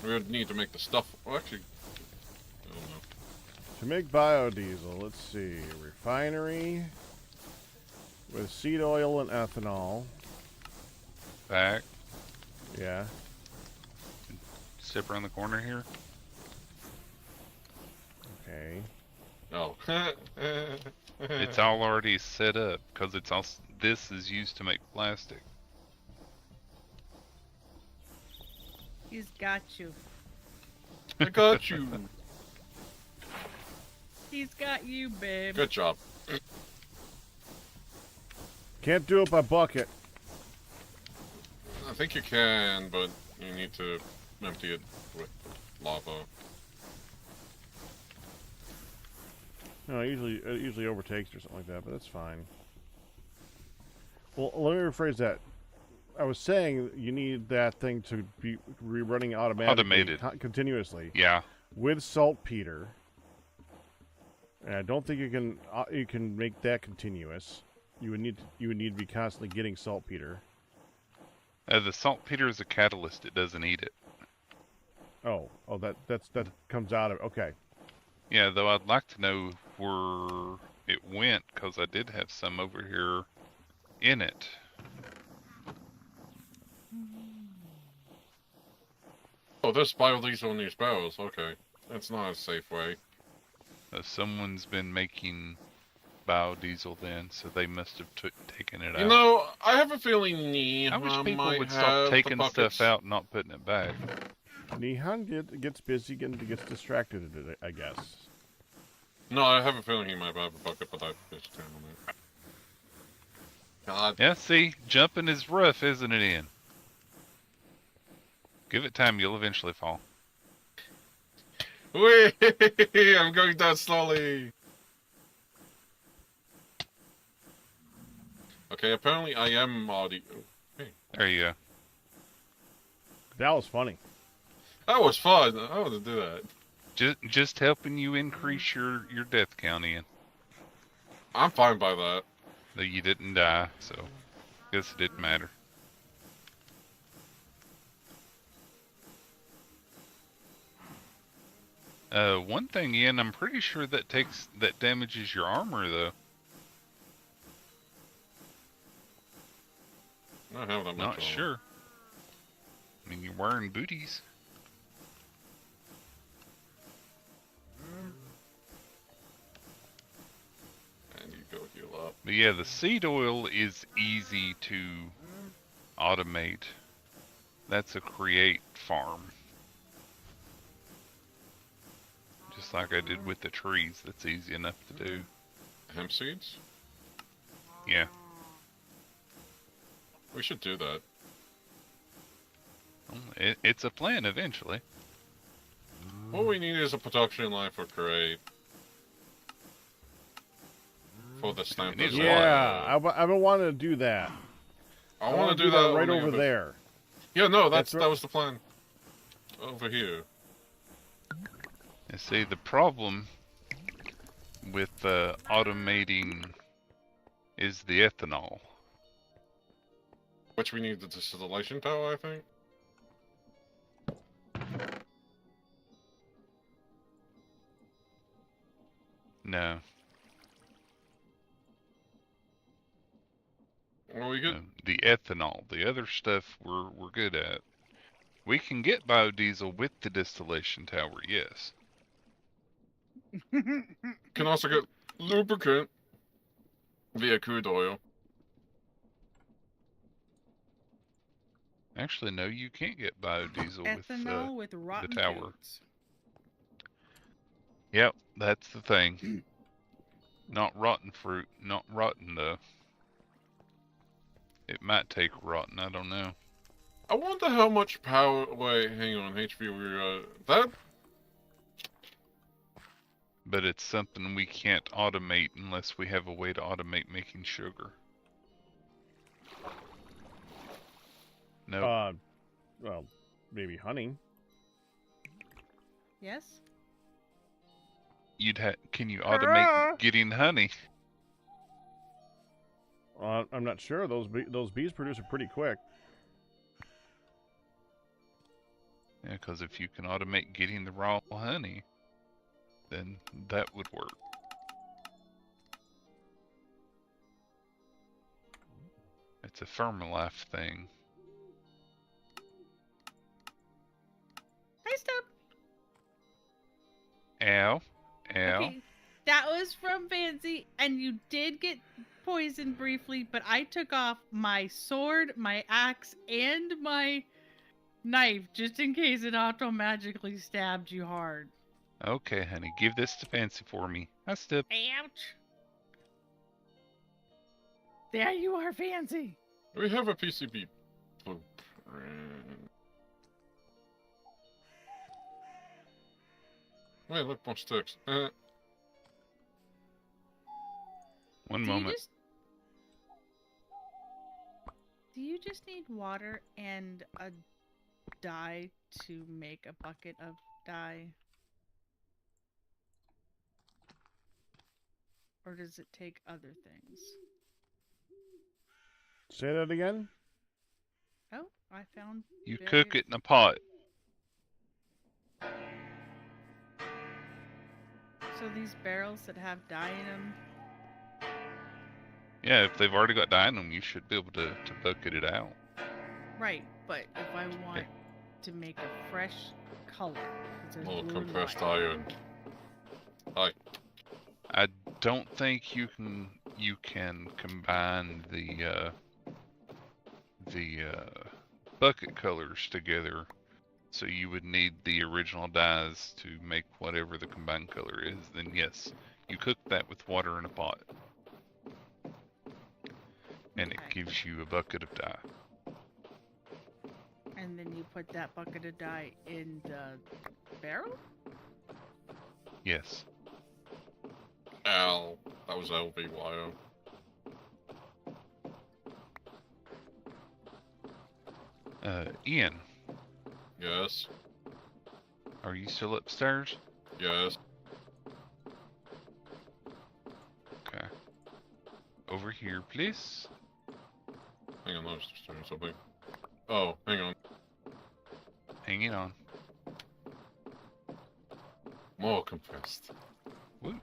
Speaker 3: We would need to make the stuff... Well, actually... I don't know.
Speaker 1: To make biodiesel, let's see. Refinery with seed oil and ethanol.
Speaker 4: Back,
Speaker 1: Yeah.
Speaker 4: step around the corner here.
Speaker 1: Okay.
Speaker 3: No.
Speaker 4: It's all already set up, because it's all. This is used to make plastic.
Speaker 2: He's got you.
Speaker 3: I got you.
Speaker 2: He's got you, babe.
Speaker 3: Good job.
Speaker 1: Can't do it by bucket.
Speaker 3: I think you can, but you need to empty it with lava.
Speaker 1: No, it usually overtakes or something like that, but that's fine. Well, let me rephrase that. I was saying you need that thing to be running automatically,
Speaker 4: Automated.
Speaker 1: Continuously
Speaker 4: Yeah,
Speaker 1: with saltpeter. And I don't think you can make that continuous. You would need to be constantly getting saltpeter.
Speaker 4: the saltpeter is a catalyst. It doesn't eat it.
Speaker 1: Oh, that comes out of okay.
Speaker 4: Yeah, though I'd like to know where it went, because I did have some over here in it.
Speaker 3: Oh, there's biodiesel in these barrels. Okay. That's not a safe way.
Speaker 4: Someone's been making biodiesel then, so they must have taken it out.
Speaker 3: You know, I have a feeling
Speaker 4: I wish people
Speaker 3: might
Speaker 4: would
Speaker 3: have
Speaker 4: stop
Speaker 3: the
Speaker 4: taking
Speaker 3: buckets.
Speaker 4: stuff out and not putting it back.
Speaker 1: Nihan gets busy, gets distracted, I guess.
Speaker 3: No, I have a feeling he might have a bucket, but I just turn on it. God.
Speaker 4: Yeah, see, jumping is rough, isn't it, Ian? Give it time, you'll eventually fall.
Speaker 3: Whee! I'm going down slowly. Okay, apparently I am audio. Hey,
Speaker 4: There you go.
Speaker 1: That was funny.
Speaker 3: that was fun. I want to do that.
Speaker 4: Just helping you increase your death count, Ian.
Speaker 3: I'm fine by that.
Speaker 4: Though you didn't die, so guess it didn't matter. One thing, Ian, I'm pretty sure that damages your armor, though.
Speaker 3: I don't have that much.
Speaker 4: Not
Speaker 3: armor.
Speaker 4: sure. I mean, you're wearing booties.
Speaker 3: And you go heal up.
Speaker 4: But yeah, the seed oil is easy to automate. That's a create farm. Just like I did with the trees, that's easy enough to do.
Speaker 3: Hemp seeds?
Speaker 4: Yeah.
Speaker 3: We should do that.
Speaker 4: It's a plan eventually.
Speaker 3: What we need is a production line for Crate. For the stamp.
Speaker 4: need
Speaker 1: Yeah, I've been wanting to do that.
Speaker 3: I want to do that
Speaker 1: right
Speaker 3: on the
Speaker 1: over
Speaker 3: other-
Speaker 1: there.
Speaker 3: Yeah, no,
Speaker 1: That's
Speaker 3: that was the plan. Over here.
Speaker 4: And see, the problem with automating is the ethanol.
Speaker 3: Which we need the distillation tower, I think.
Speaker 4: No,
Speaker 3: Well, we could.
Speaker 4: the ethanol. The other stuff we're good at. We can get biodiesel with the distillation tower, yes.
Speaker 3: Can also get lubricant via crude oil.
Speaker 4: Actually, no, you can't get biodiesel
Speaker 2: Ethanol with rotten
Speaker 4: tower.
Speaker 2: foods.
Speaker 4: Yep, that's the thing. Not rotten fruit, not rotten it might take rotten, I don't know.
Speaker 3: I wonder how much power. Wait, hang on. HV, that.
Speaker 4: But it's something we can't automate unless we have a way to automate making sugar. No.
Speaker 1: Well, maybe honey.
Speaker 2: Yes?
Speaker 4: Can you automate getting honey?
Speaker 1: I'm not sure. Those bees produce it pretty quick.
Speaker 4: Yeah, because if you can automate getting the raw honey, then that would work. It's a Firmalife thing.
Speaker 2: Hi, Stub.
Speaker 4: Ow. Ow.
Speaker 2: Okay, that was from Fancy, and you did get poisoned briefly, but I took off my sword, my axe, and my knife just in case it auto-magically stabbed you hard.
Speaker 4: Okay, honey, give this to Fancy for me. I step.
Speaker 2: Ouch. There you are, Fancy.
Speaker 3: We have a PCB blueprint. Wait, look, more sticks.
Speaker 4: One
Speaker 2: Do
Speaker 4: moment.
Speaker 2: you just need water and a dye to make a bucket of dye? Or does it take other things?
Speaker 1: Say that again.
Speaker 2: Oh, I found...
Speaker 4: You
Speaker 2: very-
Speaker 4: cook it in a pot.
Speaker 2: So these barrels that have dye in them,
Speaker 4: Yeah, if they've already got dye in them, you should be able to bucket it out.
Speaker 2: right, but if I want to make a fresh color, it says
Speaker 3: Little
Speaker 2: blue and
Speaker 3: compressed
Speaker 2: white.
Speaker 3: iron. Hi.
Speaker 4: I don't think you can combine the bucket colors together. So you would need the original dyes to make whatever the combined color is. Then yes, you cook that with water in a pot, and it
Speaker 2: Okay.
Speaker 4: gives you a bucket of dye.
Speaker 2: And then you put that bucket of dye in the barrel?
Speaker 4: Yes.
Speaker 3: L. That was LVYO.
Speaker 4: Ian,
Speaker 3: Yes.
Speaker 4: are you still upstairs?
Speaker 3: Yes.
Speaker 4: Okay. Over here, please.
Speaker 3: Hang on, I was just doing something. Oh, hang on.
Speaker 4: Hanging on.
Speaker 3: More compressed.
Speaker 4: Woo.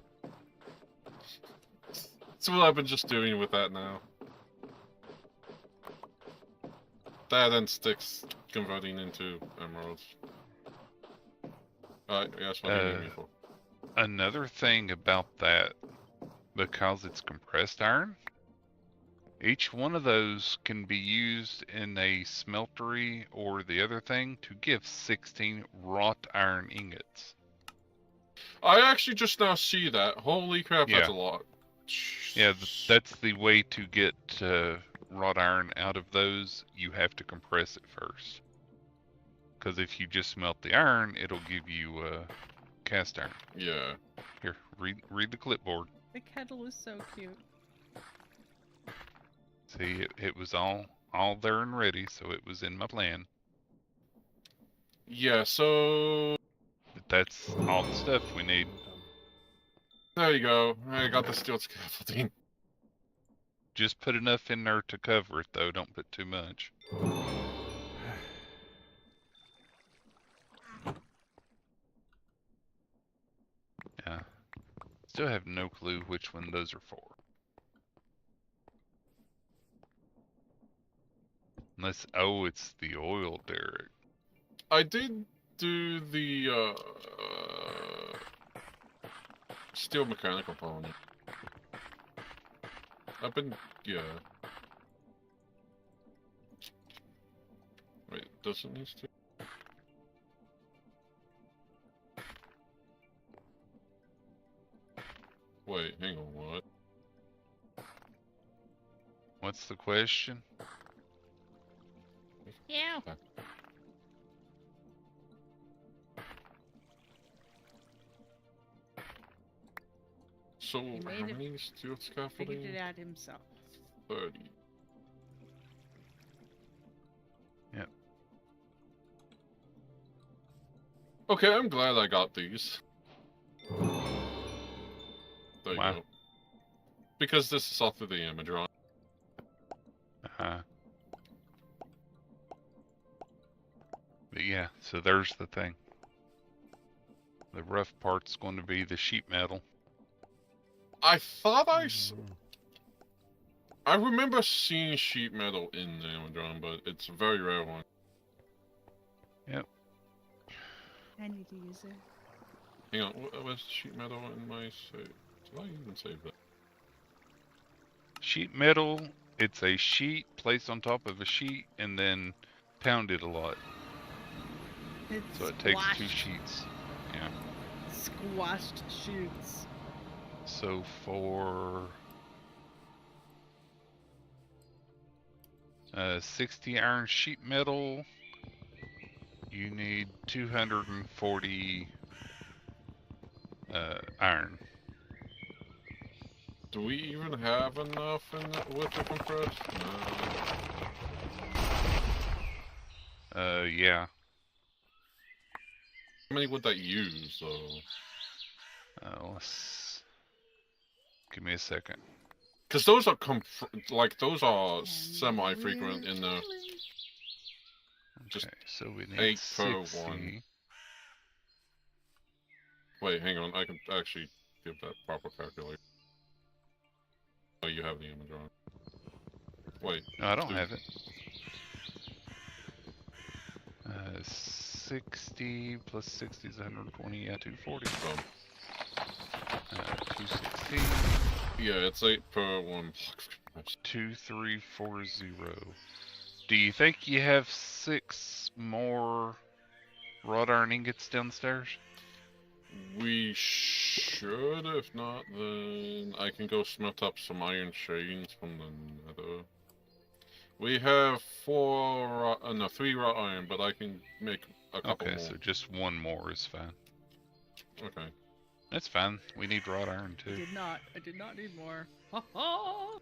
Speaker 3: That's what I've been just doing with that now. That and sticks converting into emeralds. Alright, yeah, that's what you need me for.
Speaker 4: Another thing about that, because it's compressed iron, each one of those can be used in a smeltery or the other thing to give 16 wrought iron ingots.
Speaker 3: I actually just now see that. Holy crap, that's a
Speaker 4: Yeah.
Speaker 3: lot.
Speaker 4: Yeah, that's the way to get wrought iron out of those, you have to compress it first. Because if you just smelt the iron, it'll give you cast iron.
Speaker 3: Yeah.
Speaker 4: Here, read the clipboard.
Speaker 2: The kettle is so cute.
Speaker 4: See, it was all there and ready, so it was in my plan.
Speaker 3: Yeah, so...
Speaker 4: But that's all the stuff we need.
Speaker 3: There you go. I got the steel scaffolding.
Speaker 4: Just put enough in there to cover it, though. Don't put too much. Yeah. Still have no clue which one those are for. Unless, oh, it's the oil derrick.
Speaker 3: I did do the steel mechanical component. I've been, yeah. Wait, does it need to? Wait, hang on, what?
Speaker 4: What's the question?
Speaker 2: Yeah.
Speaker 3: So,
Speaker 2: He made
Speaker 3: how
Speaker 2: it-
Speaker 3: many steel
Speaker 2: Figured
Speaker 3: scaffolding?
Speaker 2: it out himself.
Speaker 3: 30.
Speaker 4: Yep.
Speaker 3: Okay, I'm glad I got these. There you
Speaker 4: Wow.
Speaker 3: go. Because this is all through the Amazon.
Speaker 4: Uh-huh. But yeah, so there's the thing. The rough part's going to be the sheet metal.
Speaker 3: I thought I remember seeing sheet metal in the Amazon, but it's a very rare one.
Speaker 2: I need to use it.
Speaker 3: Hang on, where's sheet metal in my save? Did I even save that?
Speaker 4: Sheet metal, it's a sheet placed on top of a sheet and then pounded a lot.
Speaker 2: It's
Speaker 4: So it takes two
Speaker 2: squashed.
Speaker 4: sheets. Yeah.
Speaker 2: Squashed shoots.
Speaker 4: So for 60 iron sheet metal, you need 240 iron.
Speaker 3: Do we even have enough with the compressed? No.
Speaker 4: Yeah.
Speaker 3: How many would that use, though?
Speaker 4: Let's give me a second.
Speaker 3: Because those are those are semi-frequent in the. Just
Speaker 4: Okay, so we need
Speaker 3: 8 per
Speaker 4: 60.
Speaker 3: one. Wait, hang on. I can actually give that proper calculation. Oh, you have the Amazon. Wait.
Speaker 4: No, I don't
Speaker 3: two-
Speaker 4: have it. 60 plus 60 is 120. Yeah, 240.
Speaker 3: Oh,
Speaker 4: 216.
Speaker 3: yeah, it's 8 per one.
Speaker 4: 2340. Do you think you have 6 more wrought iron ingots downstairs?
Speaker 3: We should. If not, then I can go smelt up some iron chains from the nether. We have 3 wrought iron, but I can make a couple
Speaker 4: Okay,
Speaker 3: more.
Speaker 4: so just 1 more is fine.
Speaker 3: Okay.
Speaker 4: That's fine. We need wrought iron
Speaker 2: I
Speaker 4: too.
Speaker 2: did not need more. Ha ha!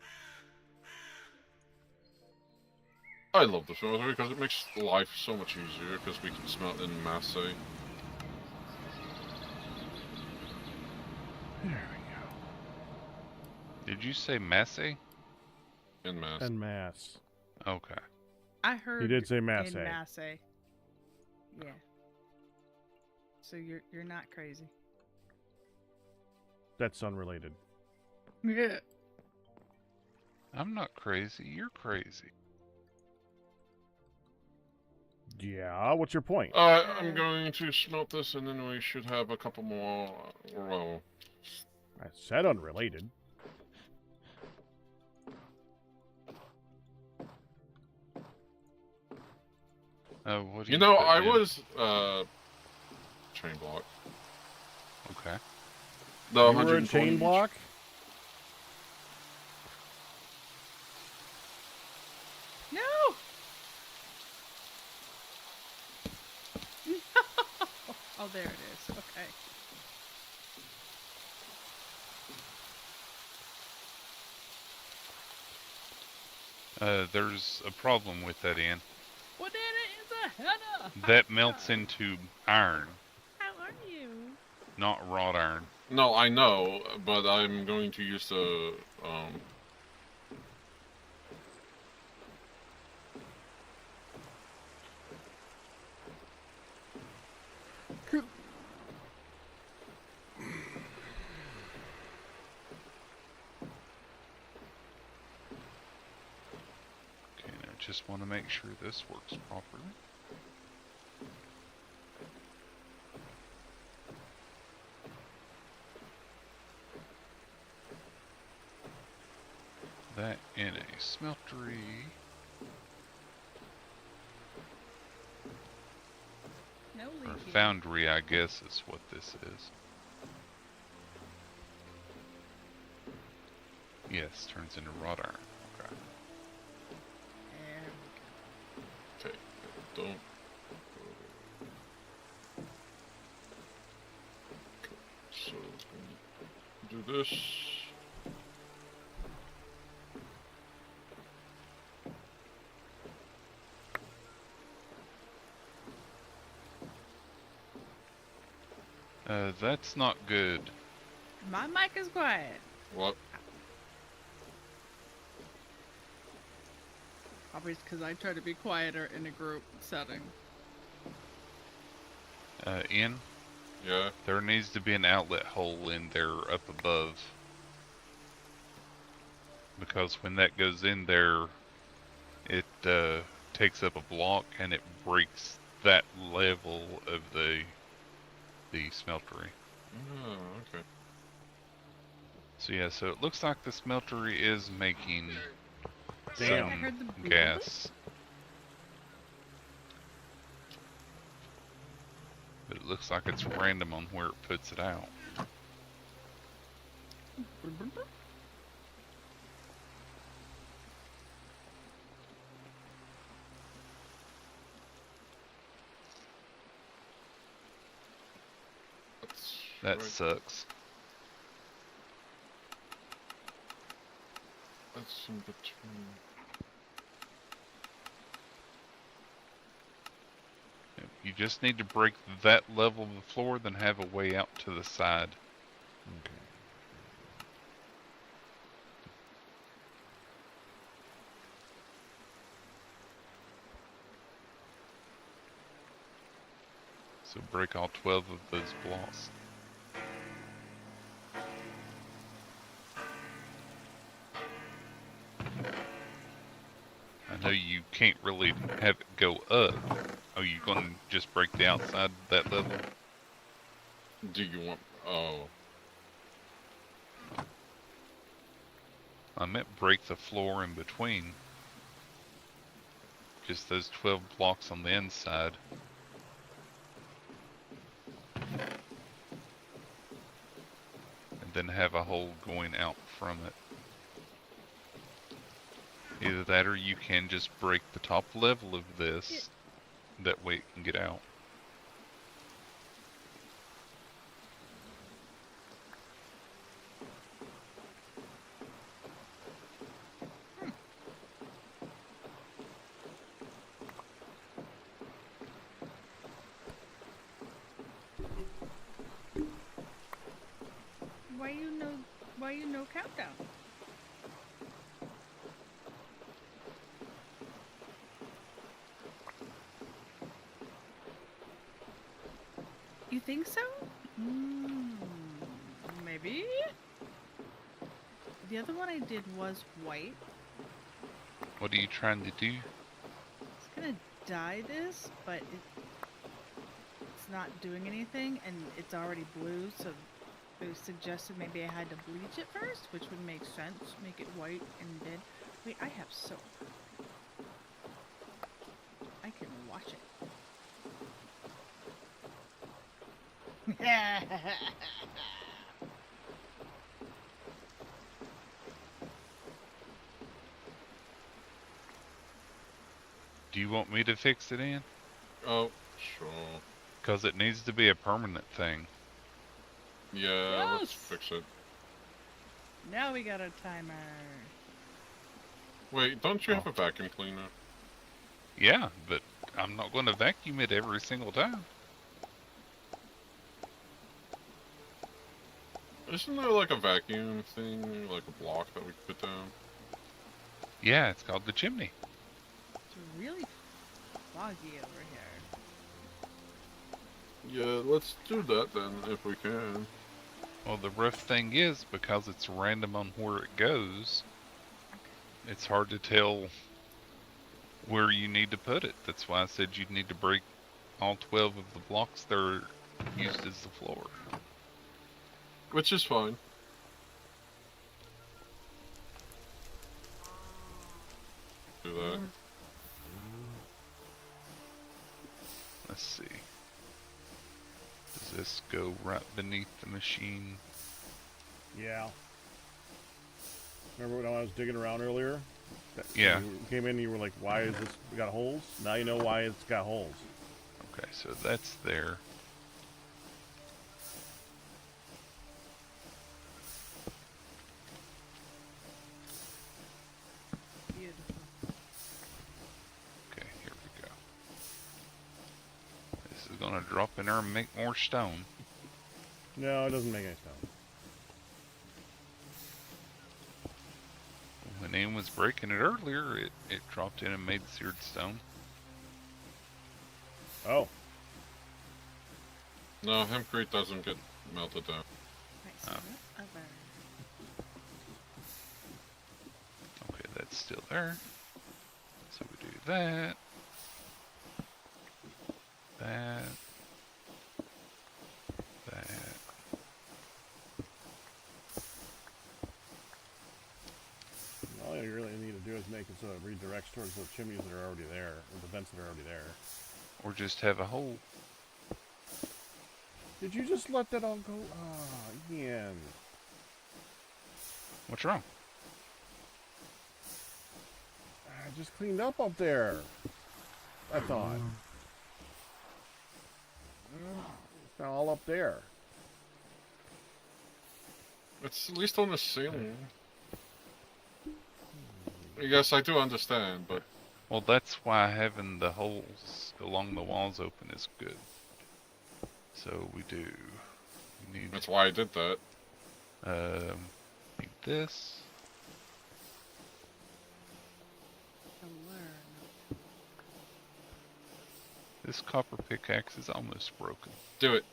Speaker 3: I love the smelter because it makes life so much easier because we can smelt in masse.
Speaker 1: There we
Speaker 4: Did you say masse?
Speaker 3: In mass.
Speaker 1: go. En masse.
Speaker 4: Okay.
Speaker 2: I heard
Speaker 1: He did say masse.
Speaker 2: in masse. Yeah. So you're not crazy.
Speaker 1: That's unrelated.
Speaker 2: Yeah.
Speaker 4: I'm not crazy. You're crazy.
Speaker 1: Yeah, what's your point?
Speaker 3: I'm going to smelt this, and then we should have a couple more. Well,
Speaker 1: I said unrelated.
Speaker 4: What do
Speaker 3: you know,
Speaker 4: put
Speaker 3: I
Speaker 4: in?
Speaker 3: was chain block.
Speaker 4: Okay.
Speaker 3: The
Speaker 1: You were a
Speaker 3: 120
Speaker 1: chain
Speaker 3: each.
Speaker 1: block?
Speaker 4: There's a problem with that, Ian.
Speaker 2: What is a header?
Speaker 4: That melts into iron,
Speaker 2: How are you?
Speaker 4: not wrought iron.
Speaker 3: No, I know, but I'm going to use the
Speaker 4: Okay, now just want to make sure this works properly. That in a smeltery.
Speaker 2: No
Speaker 4: Or
Speaker 2: leaking.
Speaker 4: foundry, I guess is what this is. Yes, turns into wrought iron. Okay.
Speaker 2: There we go.
Speaker 3: okay, don't. So do this.
Speaker 4: That's not good.
Speaker 2: My mic is quiet.
Speaker 3: What?
Speaker 2: Probably because I try to be quieter in a group setting.
Speaker 4: Ian,
Speaker 3: Yeah.
Speaker 4: there needs to be an outlet hole in there up above. Because when that goes in there, it takes up a block and it breaks that level of the smeltery.
Speaker 3: Oh, okay.
Speaker 4: So yeah, so it looks like the smeltery is making
Speaker 1: Damn.
Speaker 2: I
Speaker 4: some
Speaker 2: heard the boom.
Speaker 4: gas. But it looks like it's random on where it puts it out. That
Speaker 3: right.
Speaker 4: sucks.
Speaker 3: That's in between.
Speaker 4: You just need to break that level of the floor, then have a way out to the side.
Speaker 1: Okay.
Speaker 4: So break all 12 of those blocks. I know you can't really have it go up. Oh, you gonna just break the outside of that level?
Speaker 3: Do you want? Oh,
Speaker 4: I meant break the floor in between. Just those 12 blocks on the inside. And then have a hole going out from it. Either that or you can just break the top level of this. That way it can get out.
Speaker 2: Why you no countdown? You think so? Maybe? The other one I did was white.
Speaker 4: What are you trying to do?
Speaker 2: It's gonna dye this, but it's not doing anything, and it's already blue, so it was suggested maybe I had to bleach it first, which would make sense. Make it white and dead. Wait, I have soap. I can wash it.
Speaker 4: Do you want me to fix it, Ian?
Speaker 3: oh, sure.
Speaker 4: Because it needs to be a permanent thing.
Speaker 3: Yeah, let's
Speaker 2: Yes!
Speaker 3: fix it.
Speaker 2: Now we got a timer.
Speaker 3: Wait, don't you
Speaker 4: Oh.
Speaker 3: have a vacuum cleaner?
Speaker 4: Yeah, but I'm not going to vacuum it every single time.
Speaker 3: Isn't there like a vacuum thing, like a block that we could put down?
Speaker 4: Yeah, it's called the chimney.
Speaker 2: It's really foggy over here.
Speaker 3: Yeah, let's do that then, if we can.
Speaker 4: Well, the rough thing is, because it's random on where it goes, it's hard to tell where you need to put it. That's why I said you'd need to break all 12 of the blocks that are used as the floor.
Speaker 3: Which is fine. Do that.
Speaker 4: Let's see. Does this go right beneath the machine?
Speaker 1: Yeah. Remember when I was digging around earlier?
Speaker 4: Yeah.
Speaker 1: You came in and you were like, why is this got holes? Now you know why it's got holes.
Speaker 4: Okay, so that's there.
Speaker 2: Beautiful.
Speaker 4: Okay, here we go. This is gonna drop in there and make more stone.
Speaker 1: No, it doesn't make any sense.
Speaker 4: When Ian was breaking it earlier, it dropped in and made seared stone.
Speaker 1: Oh.
Speaker 3: No, hempcrete doesn't get melted down.
Speaker 2: Right, so
Speaker 4: Oh.
Speaker 2: other.
Speaker 4: Okay, that's still there. So we do that. That. That.
Speaker 1: All you really need to do is make it so it redirects towards the chimneys that are already there, or the vents that are already there.
Speaker 4: Or just have a hole.
Speaker 1: Did you just let that all go? Ah, Ian.
Speaker 4: What's wrong?
Speaker 1: I just cleaned up there. I thought. It's now all up there.
Speaker 3: It's at least on the ceiling. Yes, I do understand, but
Speaker 4: Well, that's why having the holes along the walls open is good. So we do. We need,
Speaker 3: that's why I did that.
Speaker 4: need this.
Speaker 2: To learn.
Speaker 4: This copper pickaxe is almost broken.
Speaker 3: Do it.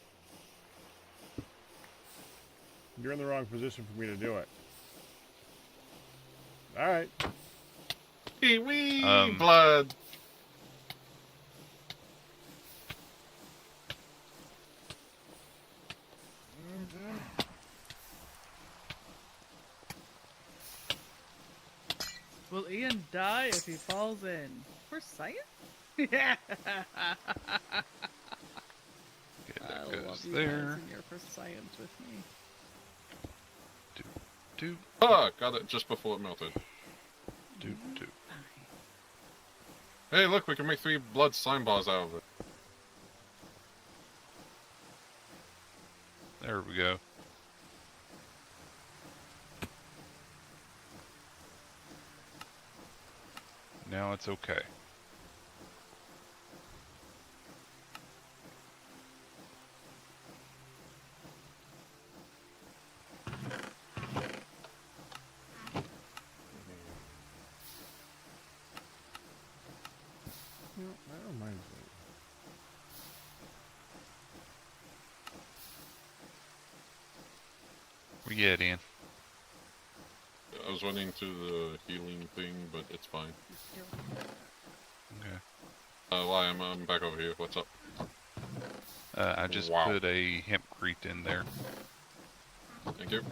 Speaker 1: You're in the wrong position for me to do it. Alright.
Speaker 3: Wee
Speaker 4: Um,
Speaker 3: blood.
Speaker 2: Will Ian die if he falls in? For science? Yeah.
Speaker 4: Okay,
Speaker 2: I
Speaker 4: that
Speaker 2: love
Speaker 4: goes
Speaker 2: you
Speaker 4: there.
Speaker 2: guys and your for science with me.
Speaker 4: Do,
Speaker 3: Ah, got it just before it melted.
Speaker 4: do.
Speaker 3: Hey, look, we can make 3 blood slime bars out of it.
Speaker 4: There we go. Now it's okay.
Speaker 1: No, that reminds me.
Speaker 4: We get in.
Speaker 3: I was running to the healing thing, but it's fine.
Speaker 4: Okay.
Speaker 3: Why I'm back over here. What's up?
Speaker 4: I just
Speaker 3: Wow.
Speaker 4: put a hempcrete in there.
Speaker 3: Thank you.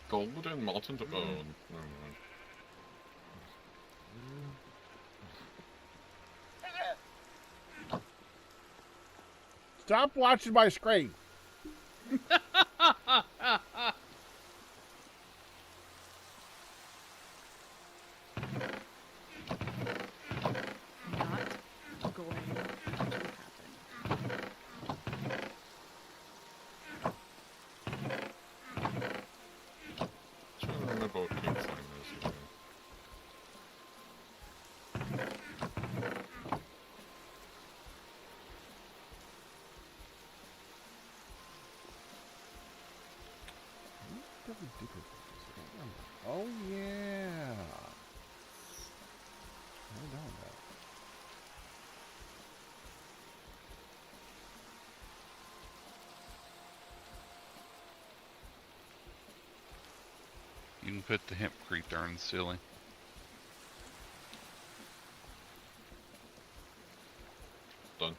Speaker 3: Golden molten. Oh, never mind.
Speaker 1: Stop watching my screen.
Speaker 2: Not going to happen.
Speaker 3: Trying to remember what king sign is again.
Speaker 1: Oh yeah. I know that.
Speaker 4: You can put the hempcrete there in the ceiling.
Speaker 3: Done.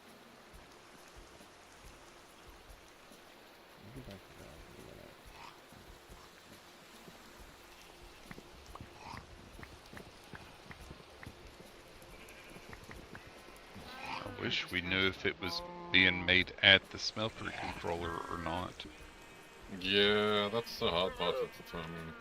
Speaker 1: I'll get back to that in a minute.
Speaker 4: I wish we knew if it was being made at the smelter controller or not.
Speaker 3: Yeah, that's the hard part of determining.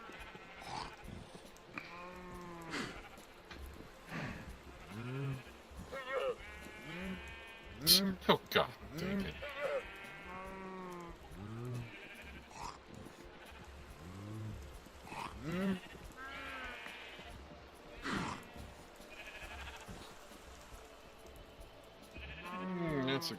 Speaker 3: Oh god, dang it. That's a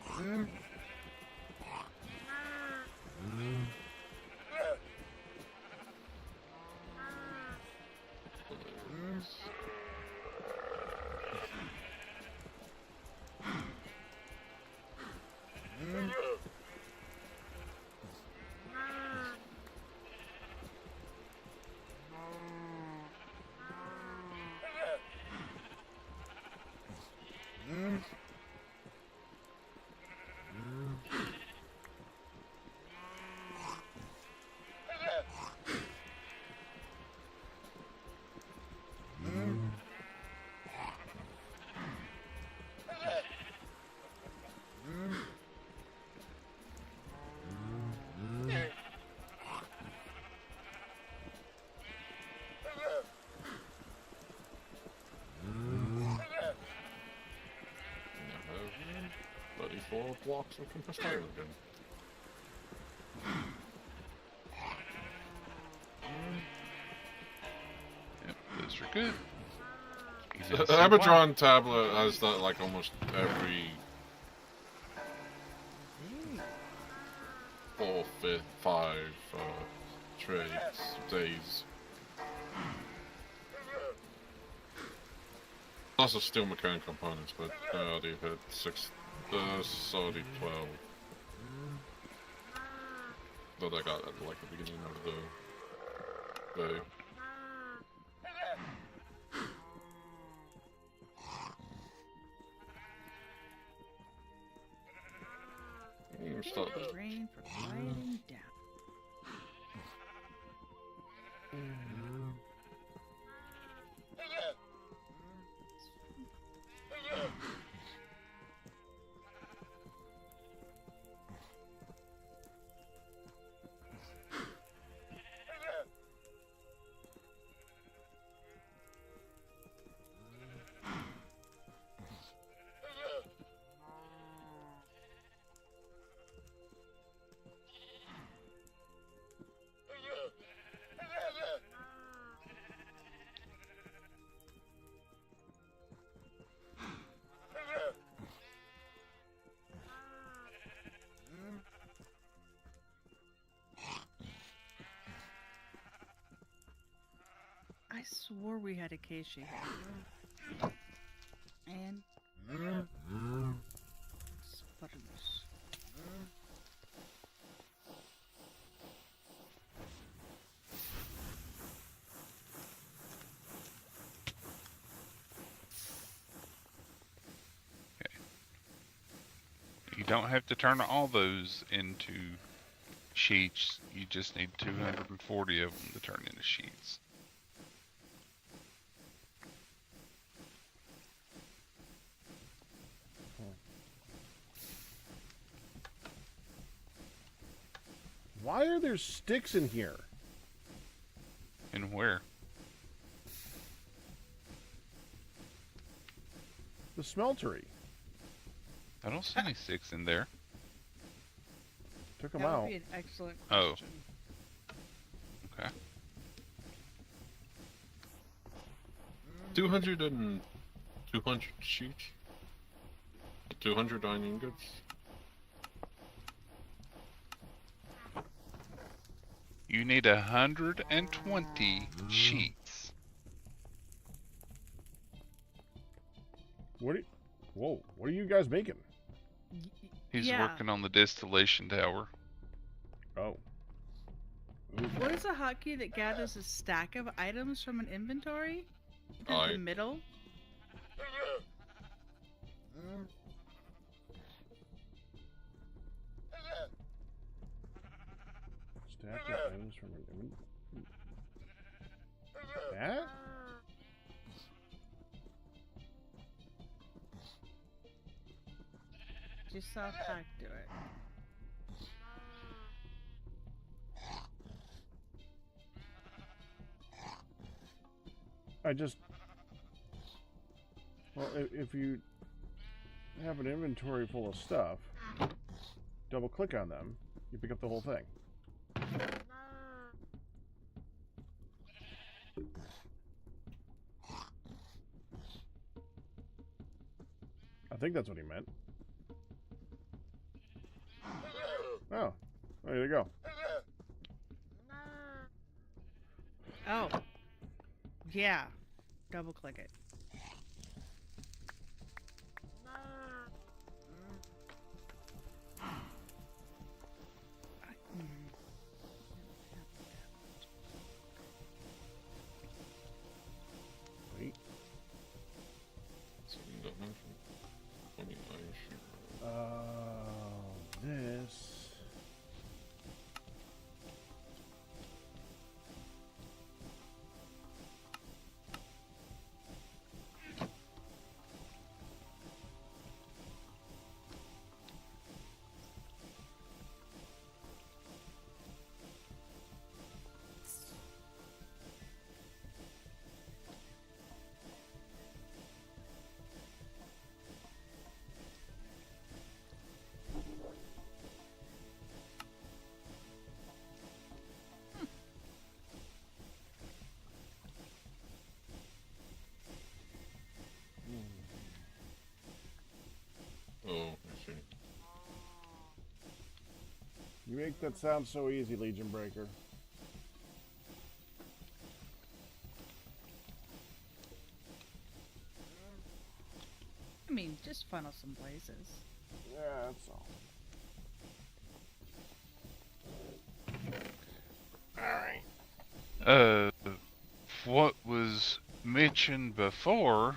Speaker 3: bloody 4 blocks of compressed iron again.
Speaker 4: Yep, those are good.
Speaker 3: The Abadron tablet has that like almost every 4, 5 trades, days. Lots of steel mechanic components, but I already hit 6, already 12. That I got at like the beginning of the day. Stop.
Speaker 2: The rain for quieting down. I swore we had a Keishi here. And sputters.
Speaker 4: You don't have to turn all those into sheets. You just need 240 of them to turn into sheets.
Speaker 1: Why are there sticks in here?
Speaker 4: And where?
Speaker 1: The smeltery.
Speaker 4: I don't see any sticks in there.
Speaker 1: Took them
Speaker 2: That
Speaker 1: out.
Speaker 2: would be an excellent
Speaker 4: Oh.
Speaker 2: question.
Speaker 4: Okay.
Speaker 3: 200 sheets. 200 iron ingots.
Speaker 4: You need 120 sheets.
Speaker 1: What? Whoa! What are you guys making?
Speaker 4: He's
Speaker 2: Yeah.
Speaker 4: working on the distillation tower.
Speaker 1: Oh.
Speaker 2: What is a hotkey that gathers a stack of items from an inventory? In
Speaker 3: I-
Speaker 2: the middle?
Speaker 1: Stack of items from an that?
Speaker 2: Just saw Pack do it.
Speaker 1: I just. Well, if you have an inventory full of stuff, double click on them, you pick up the whole thing. I think that's what he meant. Oh, there you go.
Speaker 2: Oh. Yeah. Double click it.
Speaker 1: Wait.
Speaker 3: So we got 120 iron sheet.
Speaker 1: This.
Speaker 3: Oh, I see.
Speaker 1: You make that sound so easy, Legion Breaker.
Speaker 2: I mean, just funnel some blazes.
Speaker 1: Yeah, that's all. Alright.
Speaker 4: What was mentioned before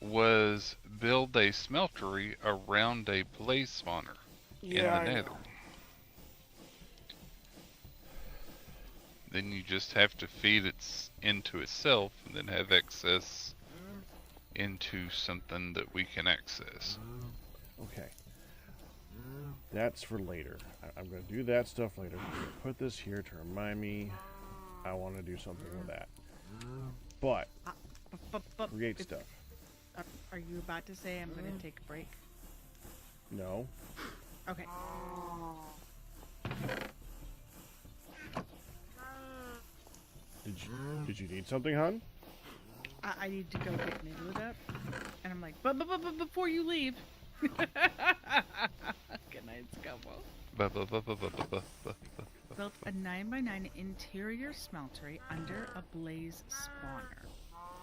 Speaker 4: was build a smeltery around a blaze spawner in the nether. Then you just have to feed it into itself and then have access into something that we can access.
Speaker 1: Okay. That's for later. I'm going to do that stuff later. I'm going to put this here to remind me I want to do something with that. But,
Speaker 2: But
Speaker 1: create stuff.
Speaker 2: Are you about to say I'm going to take a break?
Speaker 1: No.
Speaker 2: Okay.
Speaker 1: Did you need something, hon?
Speaker 2: I need to go get Nibled up. And I'm like, but before you leave. Good night, Scubbo. Built a 9x9 interior smeltery under a blaze spawner.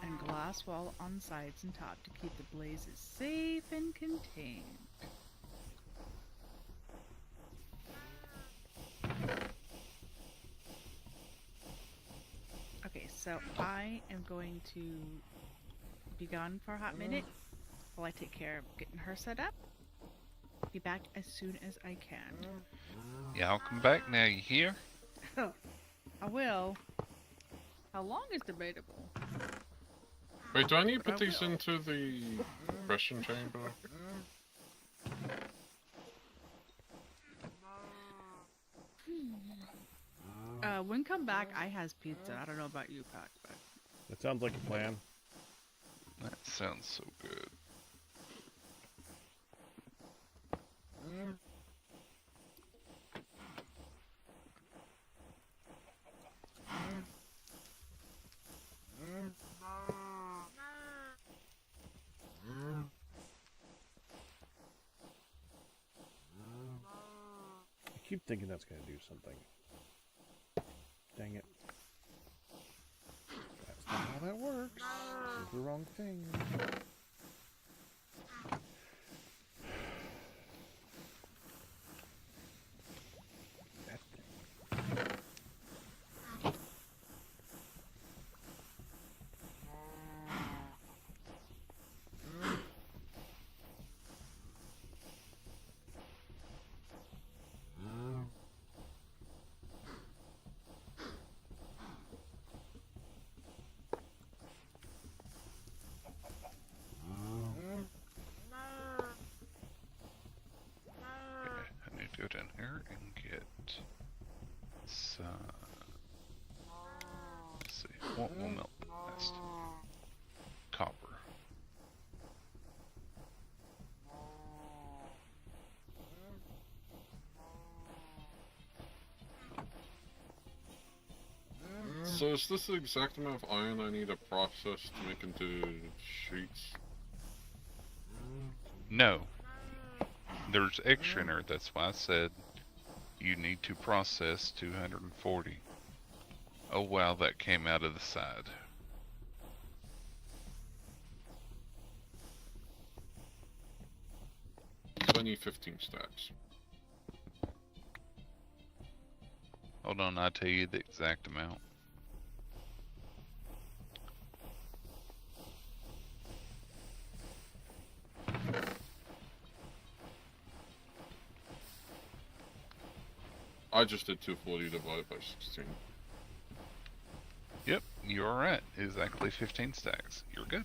Speaker 2: And glass wall on sides and top to keep the blazes safe and contained. Okay, so I am going to be gone for a hot minute while I take care of getting her set up. Be back as soon as I can.
Speaker 4: Yeah, I'll come back now, you hear?
Speaker 2: I will. How long is debatable?
Speaker 3: Wait, do I need to put
Speaker 2: I
Speaker 3: these
Speaker 2: will.
Speaker 3: into the compression chamber?
Speaker 2: When come back, I has pizza. I don't know about you, Pac, but
Speaker 1: That sounds like a plan.
Speaker 4: That sounds so good.
Speaker 1: I keep thinking that's gonna do something. Dang it. That's not how that works. This is the wrong thing. That thing.
Speaker 4: I need to go down here and get some. Let's see, what will melt the best? Copper.
Speaker 3: So is this the exact amount of iron I need to process to make into sheets?
Speaker 4: No. There's extra in there, that's why I said you need to process 240. Oh wow, that came out of the side.
Speaker 3: I need 15 stacks.
Speaker 4: Hold on, I'll tell you the exact amount.
Speaker 3: I just did 240 divided by 16.
Speaker 4: Yep, you're right. Exactly 15 stacks. You're good.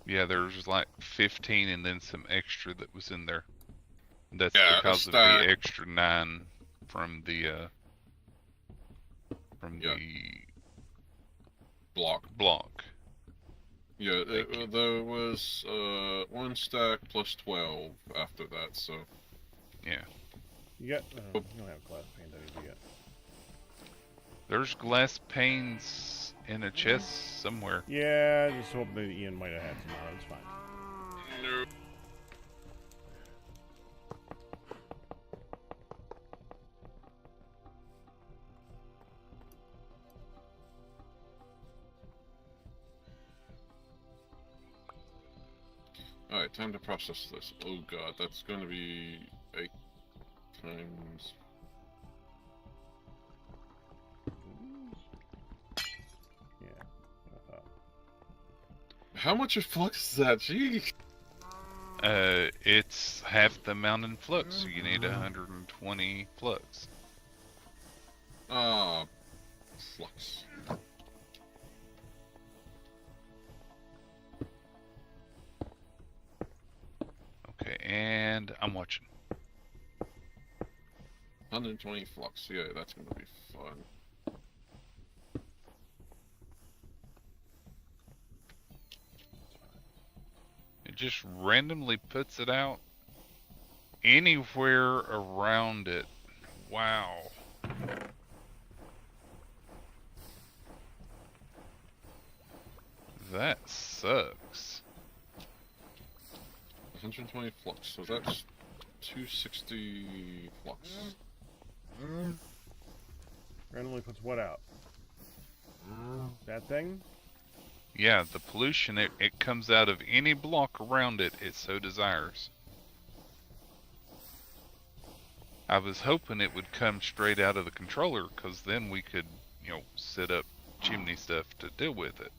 Speaker 4: Yeah, there's like 15 and then some extra that was in there. That's
Speaker 3: Yeah,
Speaker 4: because of the extra 9 from the
Speaker 3: Yeah.
Speaker 4: the
Speaker 3: block. Yeah,
Speaker 4: Thank
Speaker 3: there was 1 stack plus 12 after that, so...
Speaker 4: Yeah.
Speaker 1: You got. You don't have glass panes. I need to get.
Speaker 4: There's glass panes in a chest somewhere.
Speaker 1: Yeah, just hoping that Ian might have had some out. It's fine.
Speaker 3: No. Alright, time to process this. Oh god, that's gonna be 8 times...
Speaker 1: Yeah. I thought.
Speaker 3: How much of flux is that? Gee!
Speaker 4: It's half the amount in flux, so you need 120 flux.
Speaker 3: Ah, flux.
Speaker 4: Okay, and I'm watching.
Speaker 3: 120 flux. Yeah, that's gonna be fun.
Speaker 4: It just randomly puts it out anywhere around it. Wow. That sucks.
Speaker 3: 120 flux, so that's 260 flux.
Speaker 1: Randomly puts what out? That thing?
Speaker 4: Yeah, the pollution, it comes out of any block around it so desires. I was hoping it would come straight out of the controller, because then we could, set up chimney stuff to deal with it.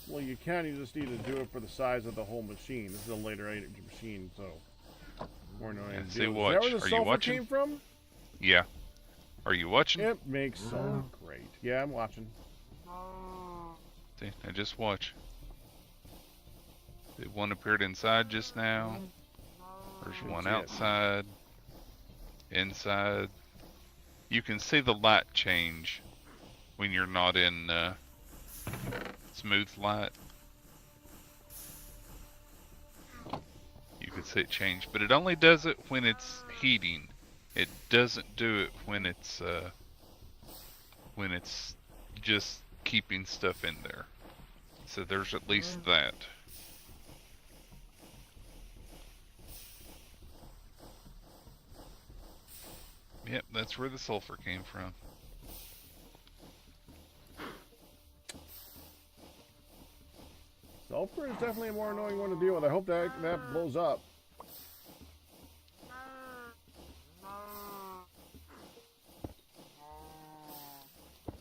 Speaker 1: Well, you can. You just need to do it for the size of the whole machine. This is a later age machine, so more annoying.
Speaker 4: Yeah,
Speaker 1: to
Speaker 4: see,
Speaker 1: deal with.
Speaker 4: watch.
Speaker 1: Is that where the
Speaker 4: Are you
Speaker 1: sulfur
Speaker 4: watching?
Speaker 1: came from?
Speaker 4: Yeah. Are you watching?
Speaker 1: It makes so great. Yeah, I'm watching.
Speaker 4: See, now just watch. The one appeared inside just now. There's one outside. Inside. You can see the light change when you're not in smooth light. You can see it change, but it only does it when it's heating. It doesn't do it when it's just keeping stuff in there. So there's at least that. Yep, that's where the sulfur came from.
Speaker 1: Sulfur is definitely a more annoying one to deal with. I hope that blows up.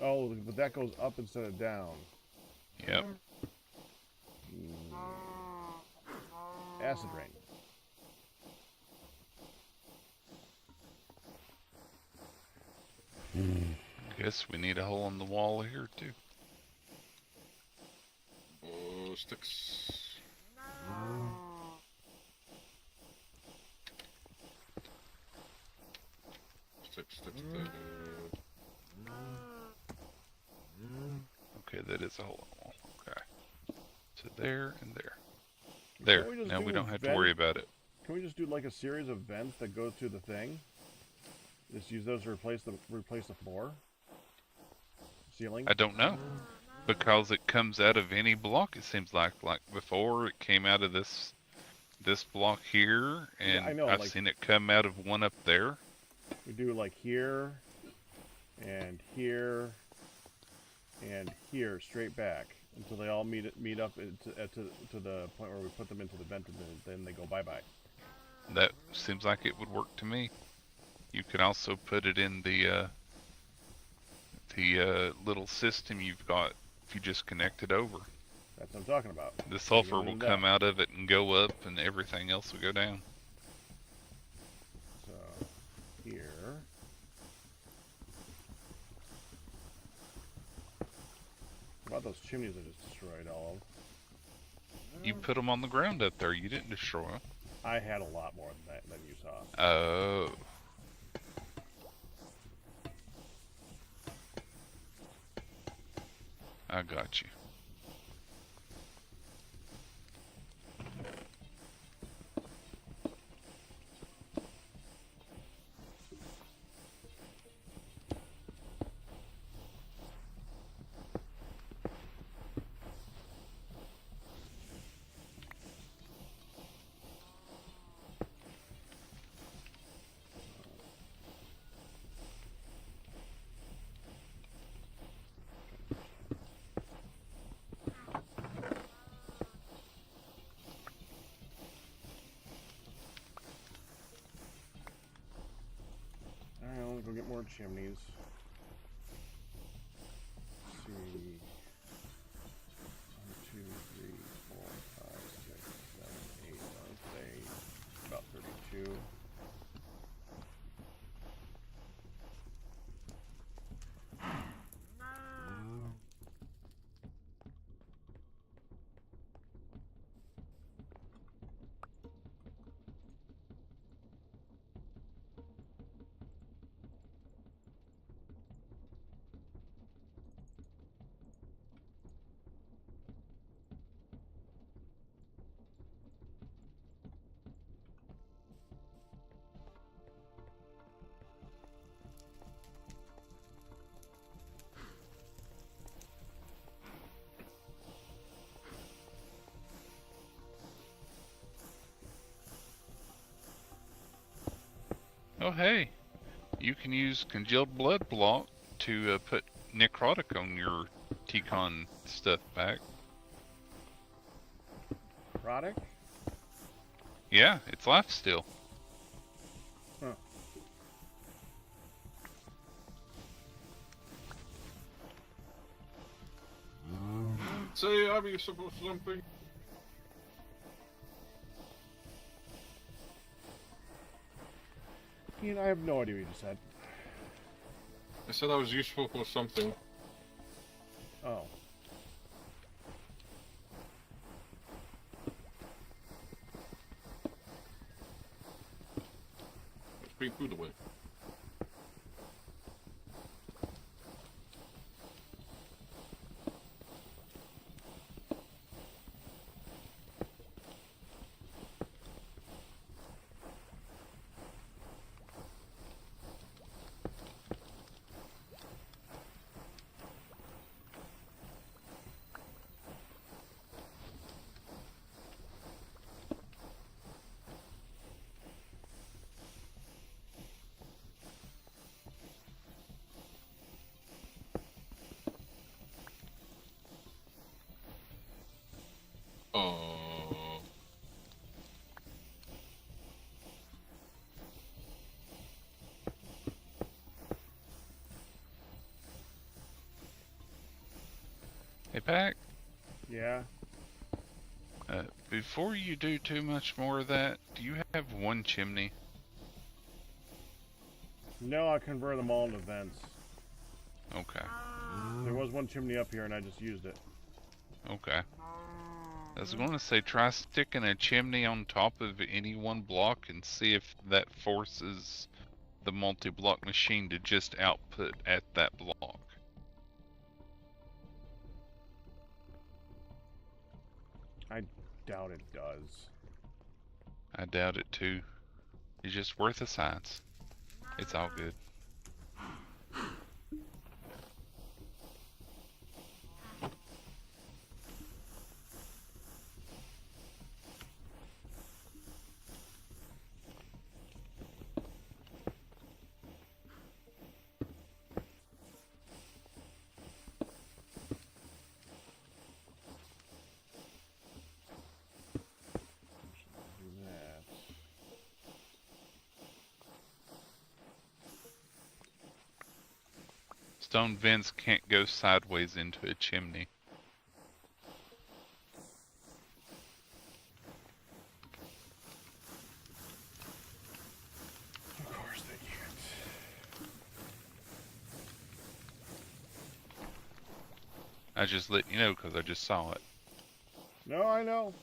Speaker 1: Oh, but that goes up instead of down.
Speaker 4: Yep.
Speaker 1: Acid rain.
Speaker 4: Guess we need a hole in the wall here too.
Speaker 3: Oh, sticks. Sticks.
Speaker 4: Okay, that is a hole in the wall. Okay. So there and there. There. Now we don't have to worry about it.
Speaker 1: Can we just do like a series of vents that go to the thing? Just use those to replace the floor? Ceiling?
Speaker 4: I don't know. Because it comes out of any block, it seems like. Like before, it came out of this block here, and
Speaker 1: yeah, I know,
Speaker 4: I've
Speaker 1: like,
Speaker 4: seen it come out of one up there.
Speaker 1: We do like here, and here, and here, straight back, until they all meet up to the point where we put them into the vent, and then they go bye-bye.
Speaker 4: That seems like it would work to me. You could also put it in the little system you've got if you just connect it over.
Speaker 1: That's what I'm talking about.
Speaker 4: The sulfur will come out of it and go up, and everything else will go down.
Speaker 1: So, here. What about those chimneys I just destroyed all of?
Speaker 4: You put them on the ground up there. You didn't destroy them.
Speaker 1: I had a lot more than you saw.
Speaker 4: Oh. I got you.
Speaker 1: Alright, let's go get more chimneys. Let's see. 1, 2, 3, 4, 5, 6, 7, 8. Let's say about 32.
Speaker 4: Oh, hey. You can use congealed blood block to put necrotic on your T-Con stuff back.
Speaker 1: Product?
Speaker 4: Yeah, it's life still.
Speaker 1: Huh.
Speaker 3: Say, Abby, you're supposed to something.
Speaker 1: Ian, I have no idea what you just said.
Speaker 3: I said I was useful for something.
Speaker 1: Oh.
Speaker 3: Let's bring food away.
Speaker 4: Hey, Pac.
Speaker 1: Yeah.
Speaker 4: Before you do too much more of that, do you have one chimney?
Speaker 1: No, I converted them all into vents.
Speaker 4: Okay.
Speaker 1: There was one chimney up here and I just used it.
Speaker 4: Okay. I was going to say try sticking a chimney on top of any one block and see if that forces the multi-block machine to just output at that block.
Speaker 1: I doubt it does.
Speaker 4: I doubt it too. It's just worth a science. It's all good.
Speaker 1: Do that.
Speaker 4: Stone vents can't go sideways into a chimney.
Speaker 1: Of course they can't.
Speaker 4: I just let you know because I just saw it.
Speaker 1: No, I know.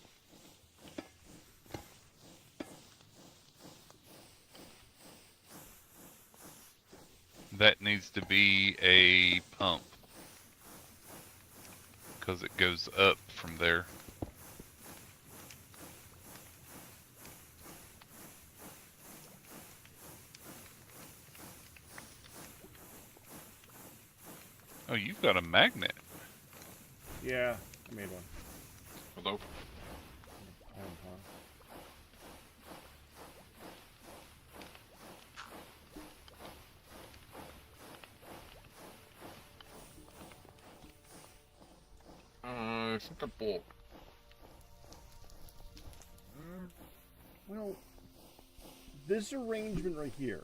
Speaker 4: That needs to be a pump because it goes up from there. Oh, you've got a magnet.
Speaker 1: Yeah, I made one.
Speaker 3: Hello? I think I bought.
Speaker 1: Well, this arrangement right here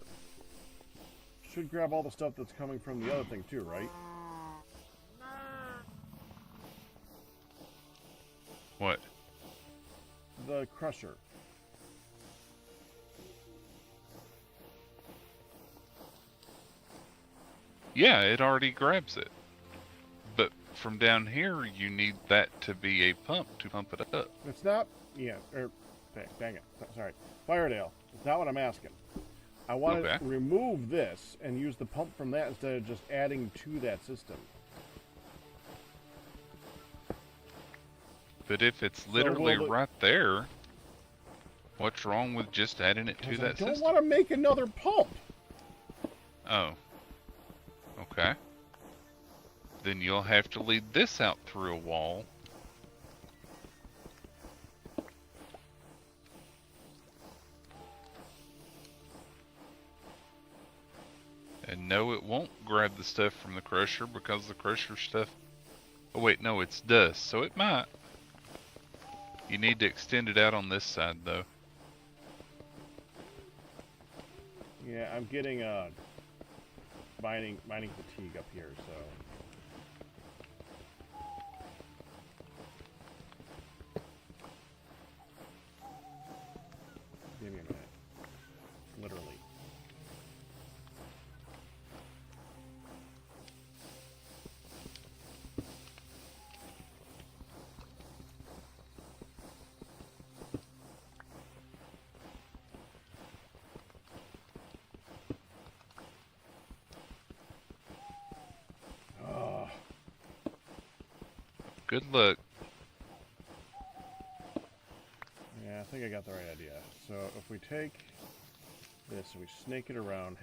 Speaker 1: should grab all the stuff that's coming from the other thing too, right?
Speaker 4: What?
Speaker 1: The crusher.
Speaker 4: Yeah, it already grabs it. But from down here, you need that to be a pump to pump it up.
Speaker 1: It's not. Yeah. Dang it. Sorry. Firedale. It's not what I'm asking. I want to remove this and use the pump from that instead of just adding to that system.
Speaker 4: But if it's literally right there, what's wrong with just adding it to that system?
Speaker 1: I don't want to make another pump.
Speaker 4: Oh. Okay. Then you'll have to lead this out through a wall. And no, it won't grab the stuff from the crusher because the crusher stuff... Oh wait, no, it's dust, so it might. You need to extend it out on this side, though.
Speaker 1: Yeah, I'm getting mining fatigue up here, so... Give me a minute. Literally.
Speaker 4: Good luck.
Speaker 1: Yeah, I think I got the right idea. So if we take this and we snake it around,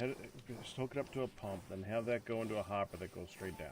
Speaker 1: just hook it up to a pump, then have that go into a hopper that goes straight down.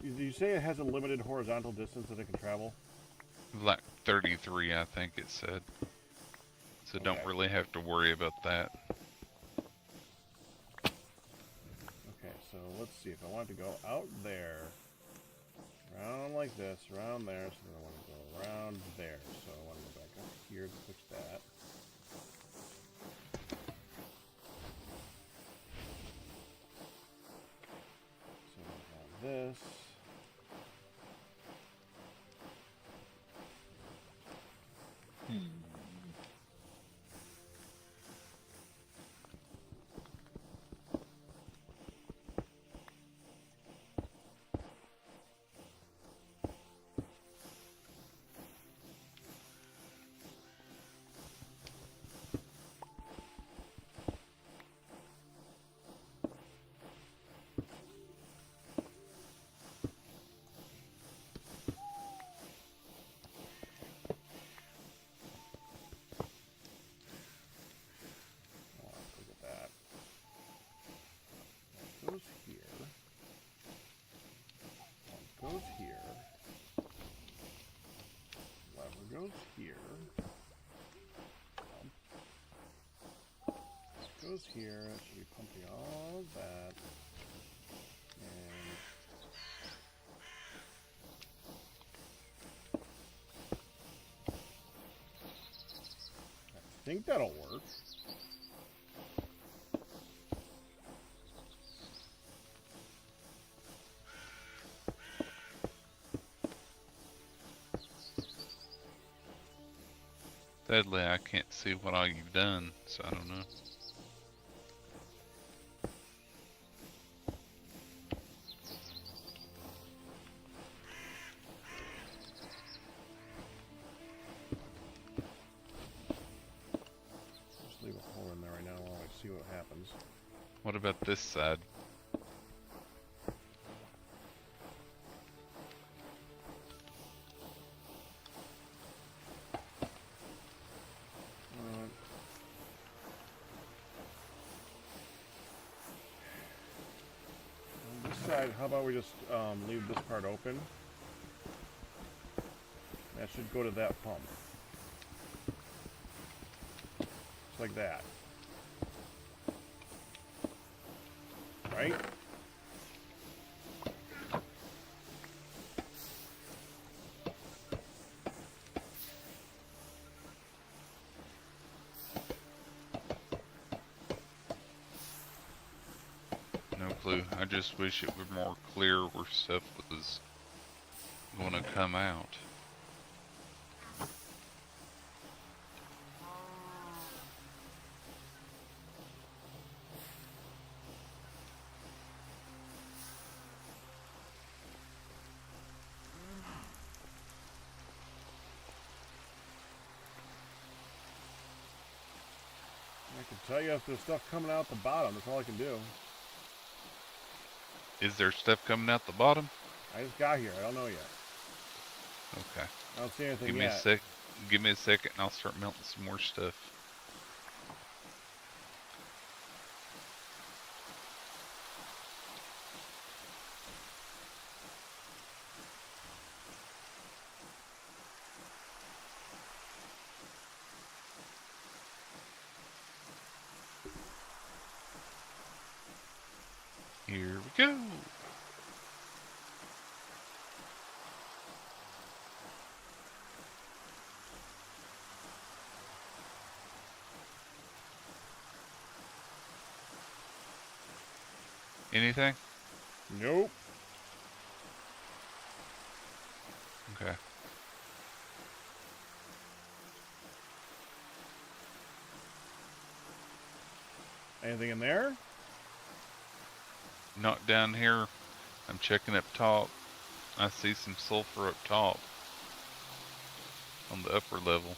Speaker 1: Did you say it has a limited horizontal distance that it can travel?
Speaker 4: Like 33, I think it said. So don't
Speaker 1: Okay.
Speaker 4: really have to worry about that.
Speaker 1: Okay, so let's see. If I want to go out there, around like this, around there, so then I want to go around there. So I want to go back up here to fix that. So I have this. Look at that. One goes here. One goes here. Lever goes here. This goes here. It should be pumping all of that. And I think that'll work.
Speaker 4: Sadly, I can't see what all you've done, so I don't know.
Speaker 1: Just leave a hole in there right now while I see what happens.
Speaker 4: What about this side?
Speaker 1: On this side, how about we just leave this part open? That should go to that pump. Just like that. Right?
Speaker 4: No clue. I just wish it were more clear where stuff was gonna come out.
Speaker 1: I can tell you if there's stuff coming out the bottom. That's all I can do.
Speaker 4: Is there stuff coming out the bottom?
Speaker 1: I just got here. I don't know yet.
Speaker 4: Okay.
Speaker 1: I don't see anything
Speaker 4: Give me
Speaker 1: yet.
Speaker 4: a sec. Give me a second, and I'll start melting some more stuff. Here we go. Anything?
Speaker 1: Nope.
Speaker 4: Okay.
Speaker 1: Anything in there?
Speaker 4: Not down here. I'm checking up top. I see some sulfur up top on the upper level.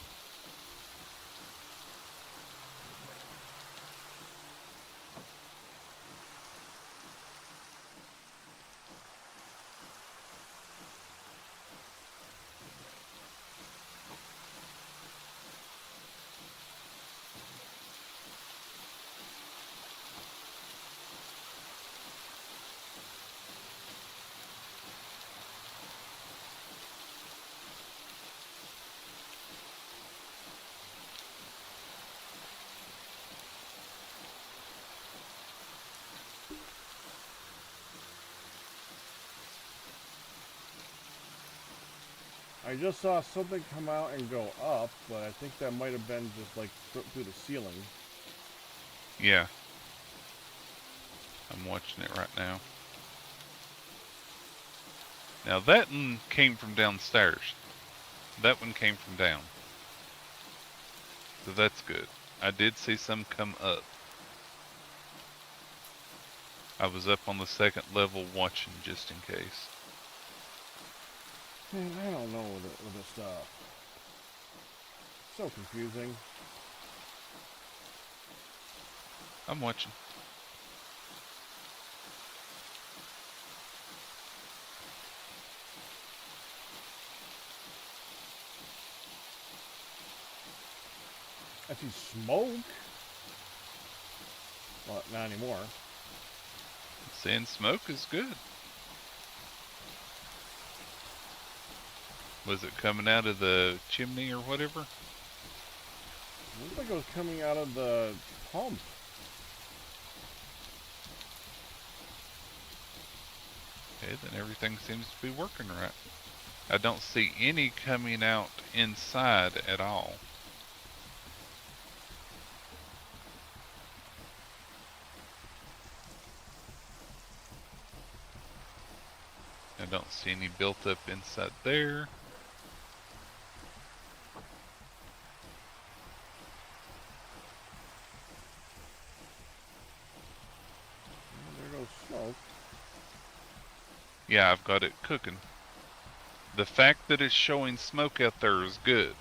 Speaker 1: I just saw something come out and go up, but I think that might have been just like through the ceiling.
Speaker 4: Yeah. I'm watching it right now. Now that one came from downstairs. That one came from down. So that's good. I did see some come up. I was up on the second level watching just in case.
Speaker 1: Man, I don't know with this stuff. So confusing.
Speaker 4: I'm watching.
Speaker 1: I see smoke. Well, not anymore.
Speaker 4: Saying smoke is good. Was it coming out of the chimney or whatever?
Speaker 1: It looked like it was coming out of the pump.
Speaker 4: Okay, then everything seems to be working right. I don't see any coming out inside at all. I don't see any built up inside there.
Speaker 1: There goes smoke.
Speaker 4: Yeah, I've got it cooking. The fact that it's showing smoke out there is good.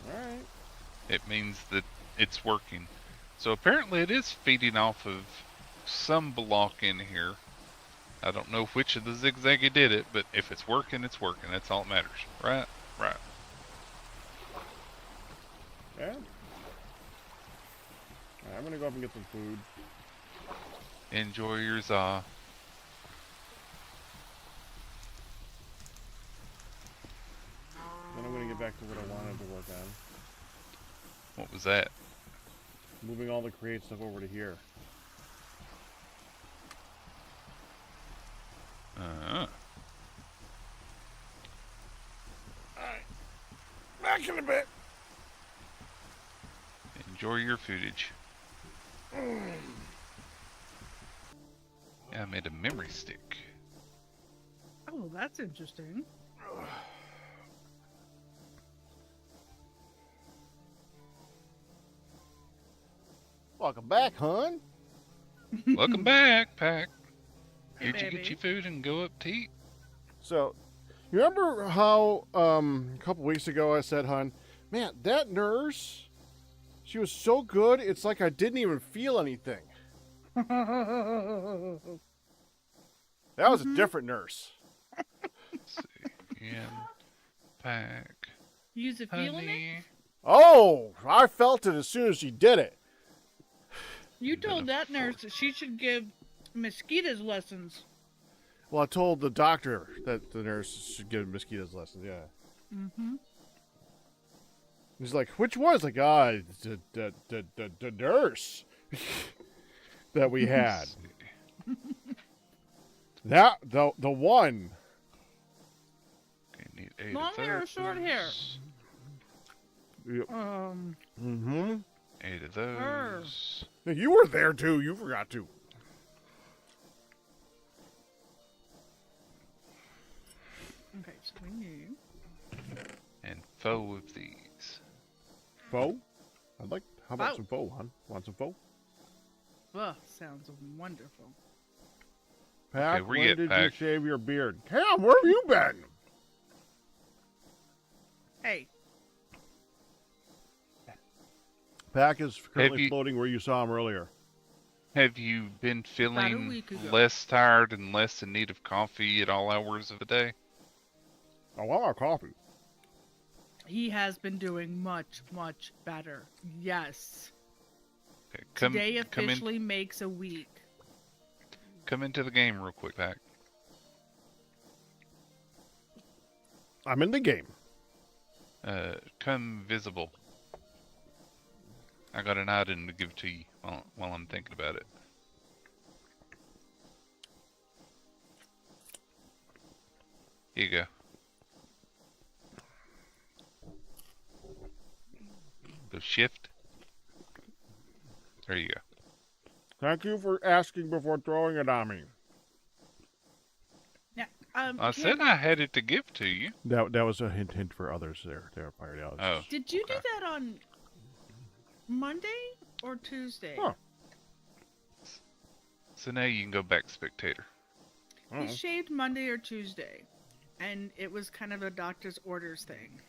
Speaker 1: Alright.
Speaker 4: It means that it's working. So apparently it is feeding off of some block in here. I don't know which of the zigzaggy did it, but if it's working, it's working. That's all that matters. Right? Right.
Speaker 1: Yeah. Alright, I'm gonna go up and get some food.
Speaker 4: Enjoy your za.
Speaker 1: Then I'm gonna get back to what I wanted to work on.
Speaker 4: What was that?
Speaker 1: Moving all the create stuff over to here. Alright. Back in a bit.
Speaker 4: Enjoy your footage. Yeah, I made a memory stick.
Speaker 2: Oh, that's interesting.
Speaker 1: Welcome back, hon.
Speaker 4: Welcome back, Pack.
Speaker 2: Hey,
Speaker 4: Did you get
Speaker 2: baby.
Speaker 4: your food and go up to eat?
Speaker 1: So, you remember how a couple weeks ago I said, hon, man, that nurse, she was so good, it's like I didn't even feel anything. That was a different nurse.
Speaker 4: Let's see. Ian, Pack,
Speaker 2: Use a feeling it?
Speaker 4: honey.
Speaker 1: Oh, I felt it as soon as she did it.
Speaker 2: You told that nurse that she should give mosquitoes lessons.
Speaker 1: Well, I told the doctor that the nurse should give mosquitoes lessons, yeah.
Speaker 2: Mm-hmm.
Speaker 1: He's like, which one? It's like, the nurse that we had. That, the one.
Speaker 4: Okay, need 8
Speaker 2: Long
Speaker 4: of
Speaker 2: hair or
Speaker 4: those.
Speaker 2: short hair?
Speaker 1: Yep. Mm-hmm.
Speaker 4: 8 of
Speaker 2: Her.
Speaker 4: those.
Speaker 1: You were there too. You forgot to.
Speaker 2: Okay, so we knew.
Speaker 4: And 4 of these.
Speaker 1: Pho? I'd like. How about
Speaker 2: Pho.
Speaker 1: some pho, hon? Want some pho?
Speaker 2: Ugh, sounds wonderful.
Speaker 1: Pack,
Speaker 4: where
Speaker 1: when
Speaker 4: you at,
Speaker 1: did
Speaker 4: Pack?
Speaker 1: you shave your beard? Cam, where have you been?
Speaker 2: Hey,
Speaker 1: Pack is currently
Speaker 4: you-
Speaker 1: floating where you saw him earlier.
Speaker 4: Have you been
Speaker 2: About a
Speaker 4: feeling
Speaker 2: week ago.
Speaker 4: less tired and less in need of coffee at all hours of the day?
Speaker 1: I want our coffee.
Speaker 2: he has been doing much, much better. Yes.
Speaker 4: Okay,
Speaker 2: Today
Speaker 4: come in,
Speaker 2: officially makes a week.
Speaker 4: come into the game real quick, Pack.
Speaker 1: I'm in the game.
Speaker 4: Come visible. I got an item to give to you while I'm thinking about it. Here you go. So shift. There you go.
Speaker 1: Thank you for asking before throwing it on me.
Speaker 2: Now,
Speaker 4: I said I had it to give to you.
Speaker 1: That was a hint for others there, Pirate Alex.
Speaker 4: Oh.
Speaker 2: did you
Speaker 4: Okay.
Speaker 2: do that on Monday or Tuesday?
Speaker 1: Huh.
Speaker 4: So now you can go back spectator.
Speaker 2: He shaved Monday or Tuesday, and it was kind of a doctor's orders thing.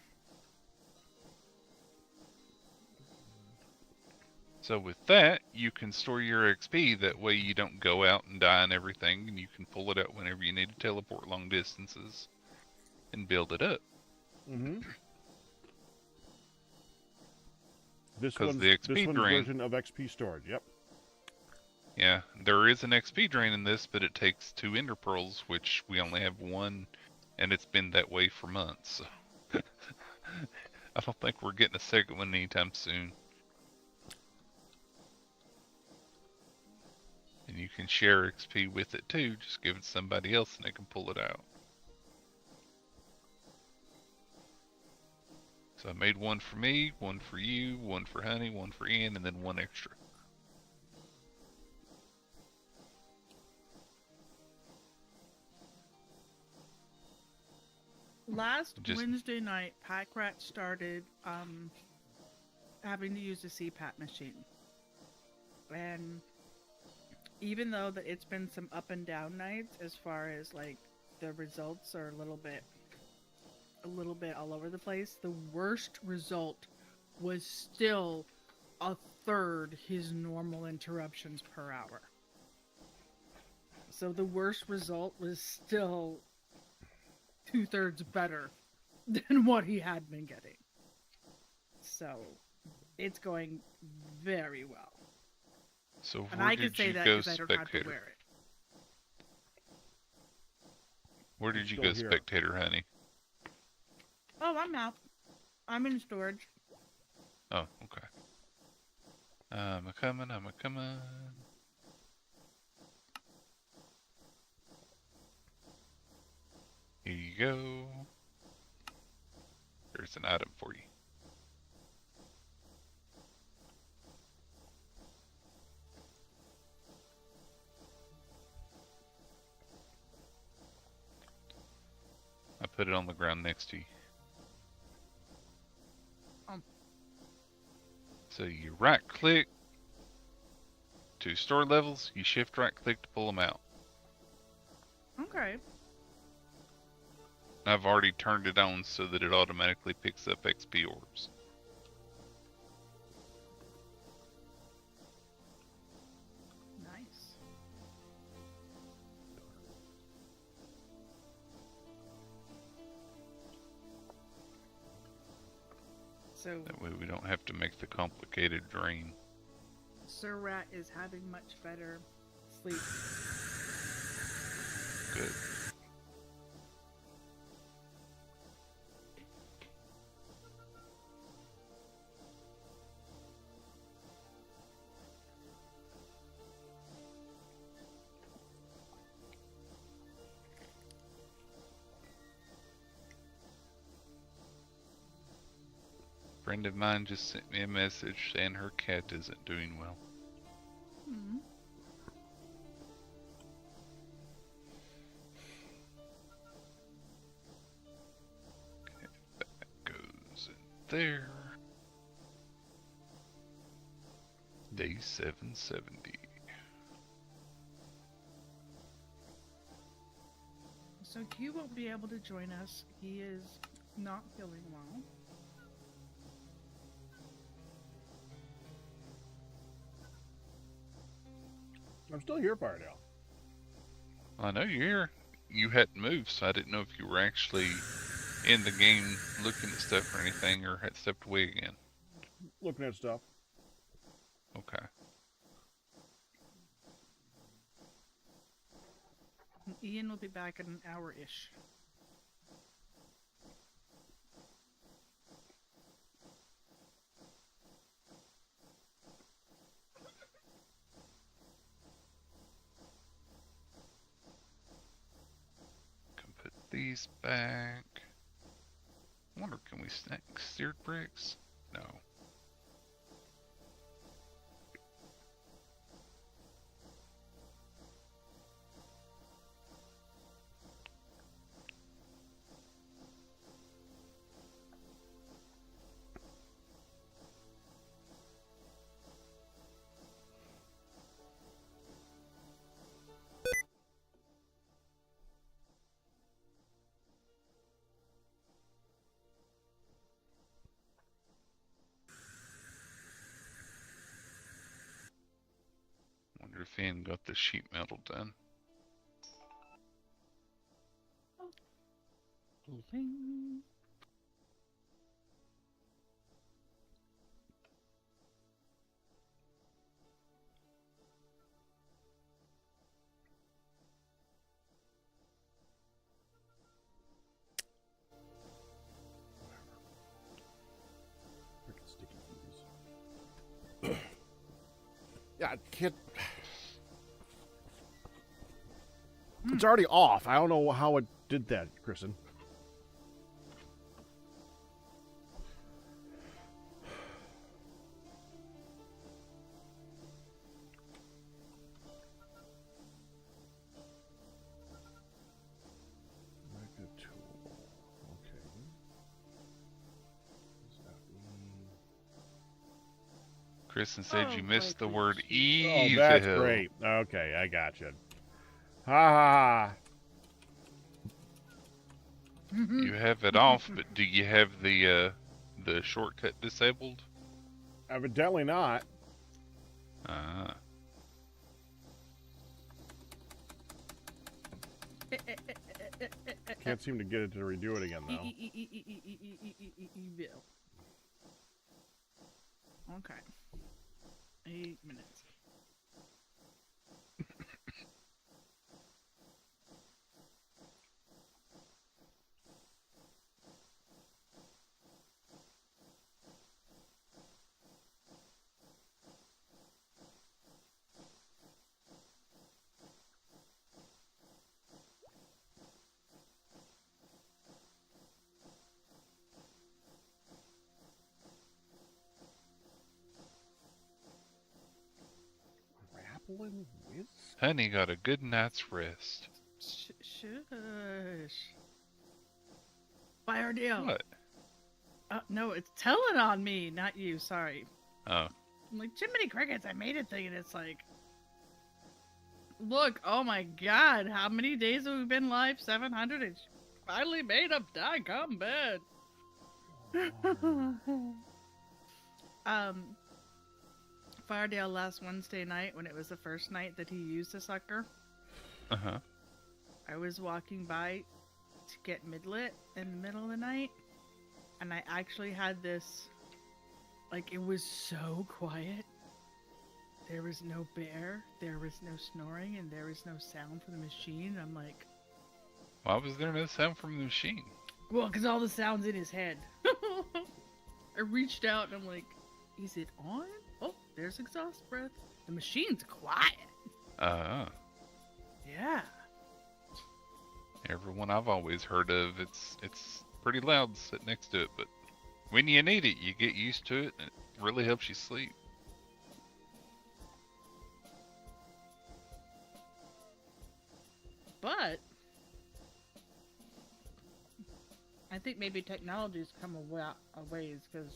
Speaker 4: So with that, you can store your XP. That way you don't go out and die and everything, and you can pull it out whenever you need to teleport long distances and build it up.
Speaker 1: Mm-hmm. This
Speaker 4: Because
Speaker 1: one's,
Speaker 4: the XP
Speaker 1: this one's
Speaker 4: drain.
Speaker 1: version of XP storage, yep.
Speaker 4: Yeah, there is an XP drain in this, but it takes 2 Ender Pearls, which we only have 1, and it's been that way for months. So I don't think we're getting a second one anytime soon. And you can share XP with it too, just give it to somebody else and they can pull it out. So I made 1 for me, 1 for you, 1 for Honey, 1 for Ian, and then 1 extra.
Speaker 2: Last
Speaker 4: Just-
Speaker 2: Wednesday night, Pack Rat started having to use the CPAP machine. And even though that it's been some up and down nights as far as like the results are a little bit all over the place, the worst result was still a third his normal interruptions per hour. So the worst result was still 2/3 better than what he had been getting. So it's going very well.
Speaker 4: So
Speaker 2: And
Speaker 4: where
Speaker 2: I can
Speaker 4: did
Speaker 2: say
Speaker 4: you
Speaker 2: that
Speaker 4: go
Speaker 2: because I don't have to
Speaker 4: spectator?
Speaker 2: wear it.
Speaker 4: Where did you
Speaker 1: Still
Speaker 4: go
Speaker 1: here.
Speaker 4: spectator, Honey?
Speaker 2: Oh, I'm out. I'm in storage.
Speaker 4: Oh, okay. I'm a coming. Here you go. There's an item for you. I put it on the ground next to you. So you right click to store levels, you shift right click to pull them out.
Speaker 2: Okay.
Speaker 4: I've already turned it on so that it automatically picks up XP orbs.
Speaker 2: Nice. So
Speaker 4: That way we don't have to make the complicated drain.
Speaker 2: Sir Rat is having much better sleep.
Speaker 4: Good. Friend of mine just sent me a message saying her cat isn't doing well.
Speaker 2: Hmm.
Speaker 4: Goes in there. Day 770.
Speaker 2: So Q won't be able to join us. He is not feeling well.
Speaker 1: I'm still here, Pirate Al.
Speaker 4: I know you're here. You hadn't moved, so I didn't know if you were actually in the game looking at stuff or anything, or had stepped away again.
Speaker 1: Looking at stuff.
Speaker 4: Okay.
Speaker 2: Ian will be back in an hour-ish.
Speaker 4: Can put these back. I wonder, can we stack seared bricks? No. Finn got the sheet metal done.
Speaker 2: Bling.
Speaker 1: Frickin' sticky fingers. Yeah, I can't. It's already off. I don't know how it did that, Kristen. Mega tool. Okay. Is that
Speaker 4: Kristen said
Speaker 2: Oh,
Speaker 4: you missed the
Speaker 2: likely.
Speaker 4: word
Speaker 1: Oh,
Speaker 4: evil.
Speaker 1: that's great. Okay, I got you. Ha ha ha.
Speaker 4: You have it off, but do you have the shortcut disabled?
Speaker 1: Evidently not.
Speaker 4: Ah.
Speaker 1: Can't seem to get it to redo it again, though.
Speaker 2: Evil. Okay. 8 minutes.
Speaker 1: Grappling whisk?
Speaker 4: Honey got a good night's rest.
Speaker 2: Shush. Fire deal.
Speaker 4: What?
Speaker 2: No, it's telling on me, not you. Sorry.
Speaker 4: Oh.
Speaker 2: I'm like, Jiminy Crickets, I made a thing, and it's like, look, oh my god, how many days have we been live? 700, and she finally made a daggum bed. Firedale last Wednesday night, when it was the first night that he used the sucker,
Speaker 4: Uh-huh.
Speaker 2: I was walking by to get midlit in the middle of the night, and I actually had this, like, it was so quiet. There was no bear, there was no snoring, and there was no sound from the machine. I'm like,
Speaker 4: Why was there no sound from the machine?
Speaker 2: well, because all the sound's in his head. I reached out and I'm like, is it on? Oh, there's exhaust breath. The machine's quiet. Yeah.
Speaker 4: Everyone I've always heard of, it's pretty loud to sit next to it, but when you need it, you get used to it, and it really helps you sleep.
Speaker 2: But I think maybe technology's come a ways, because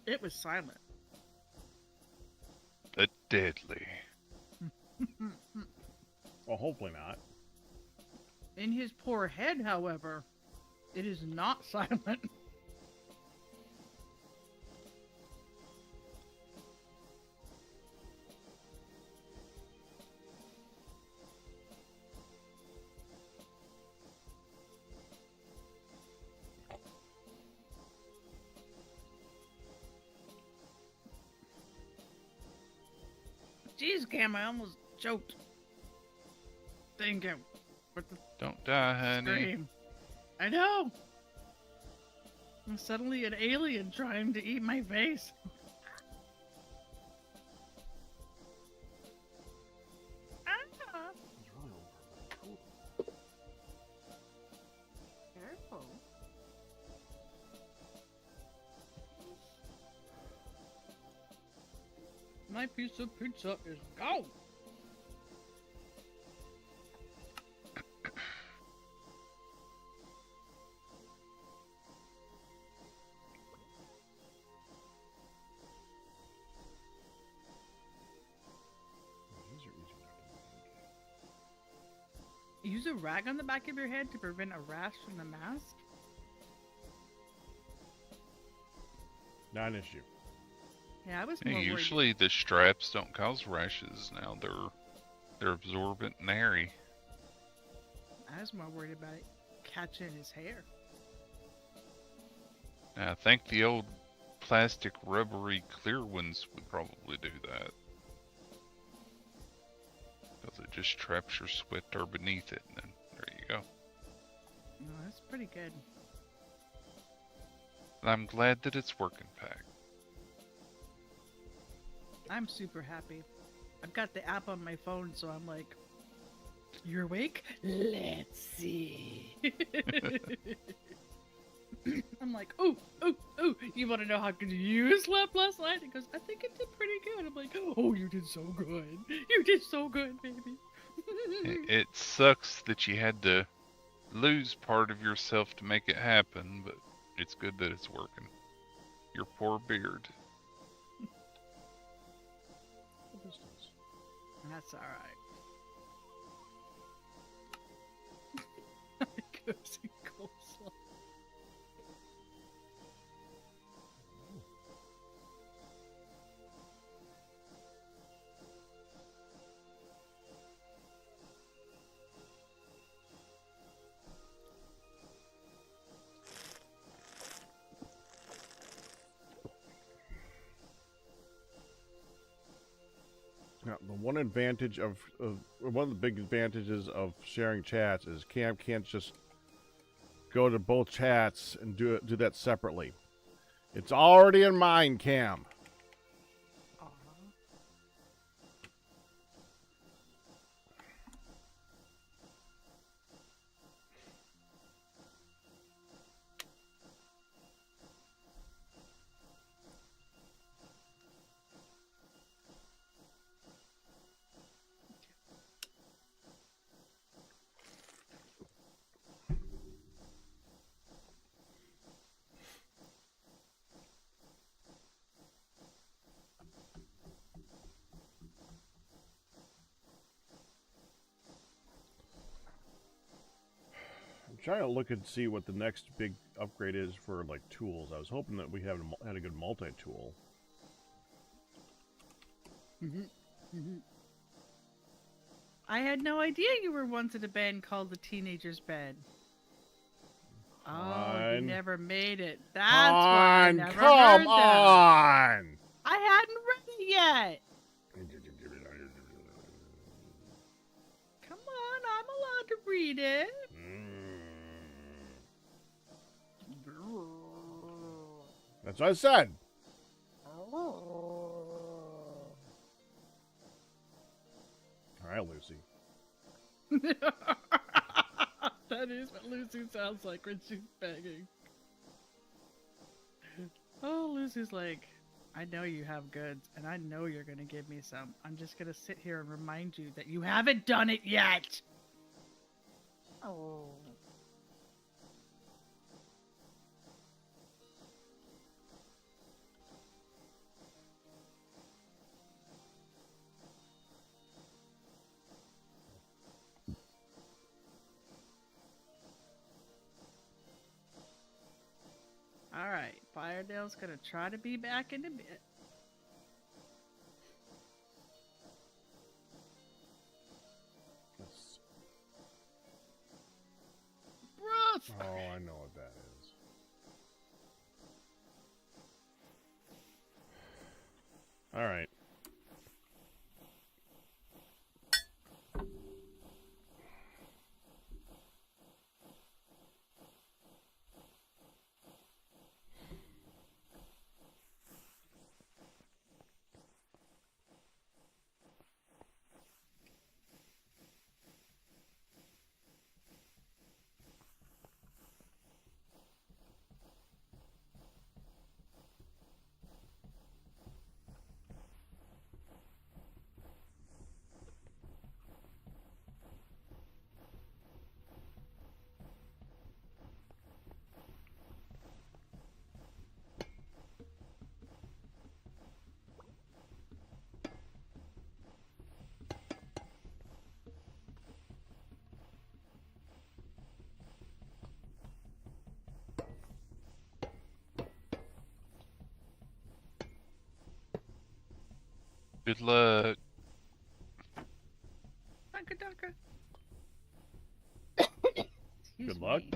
Speaker 2: it was silent.
Speaker 4: But deadly.
Speaker 1: Well, hopefully not.
Speaker 2: In his poor head, however, it is not silent. Jeez, Cam, I almost choked. Thank you. With the
Speaker 4: Don't die, honey.
Speaker 2: scream. I know. I'm suddenly an alien trying to eat my face. Ah. Careful. My piece of pizza is gone. Use a rag on the back of your head to prevent a rash from the mask?
Speaker 1: Not an issue.
Speaker 2: Yeah, I was
Speaker 4: Hey,
Speaker 2: more worried.
Speaker 4: usually the straps don't cause rashes. Now they're absorbent and airy.
Speaker 2: I was more worried about it catching his hair.
Speaker 4: Now, I think the old plastic rubbery clear ones would probably do that. Because it just traps your sweat or beneath it, and then there you go.
Speaker 2: No, that's pretty good.
Speaker 4: And I'm glad that it's working, Pack.
Speaker 2: I'm super happy. I've got the app on my phone, so I'm like, you're awake? Let's see. I'm like, oh, you want to know how good you slept last night? He goes, I think it did pretty good. I'm like, oh, you did so good. You did so good, baby.
Speaker 4: It sucks that you had to lose part of yourself to make it happen, but it's good that it's working. Your poor beard.
Speaker 2: That's alright. Cozy coleslaw.
Speaker 1: Now, the one advantage one of the big advantages of sharing chats is Cam can't just go to both chats and do that separately. It's already in mine, Cam.
Speaker 2: Aw.
Speaker 1: I'm trying to look and see what the next big upgrade is for like tools. I was hoping that we had a good multi-tool.
Speaker 2: I had no idea you were once in a band called the Teenagers Band. Oh, you
Speaker 1: Fine.
Speaker 2: never made it. That's why I never
Speaker 1: Come
Speaker 2: heard that.
Speaker 1: on!
Speaker 2: I hadn't read it yet. Come on, I'm allowed to read it.
Speaker 1: That's what I said. All right, Lucy.
Speaker 2: That is what Lucy sounds like when she's begging. Oh, Lucy's like, I know you have goods, and I know you're going to give me some. I'm just going to sit here and remind you that you haven't done it yet. Oh. Alright, Firedale's gonna try to be back in a bit. Bruh!
Speaker 1: Oh, I know what that is. All right.
Speaker 4: Good luck.
Speaker 2: Dunka dunka. Excuse
Speaker 1: Good luck.
Speaker 2: me.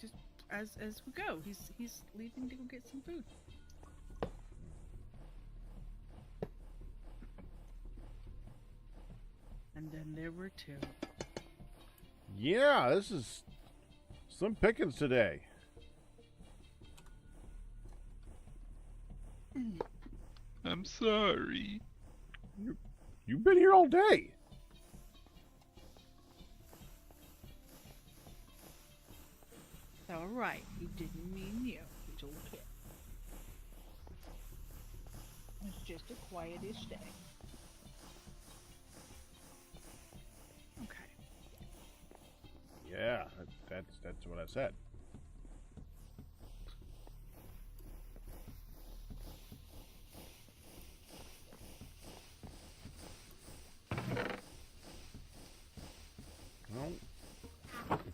Speaker 2: Just as we go, he's leaving to go get some food. And then there were two.
Speaker 1: Yeah, this is some pickings today.
Speaker 4: I'm sorry.
Speaker 1: You've been here all day.
Speaker 2: It's all right. He didn't mean you. He's okay. It's just a quietish day. Okay.
Speaker 1: Yeah, that's what I said. Well,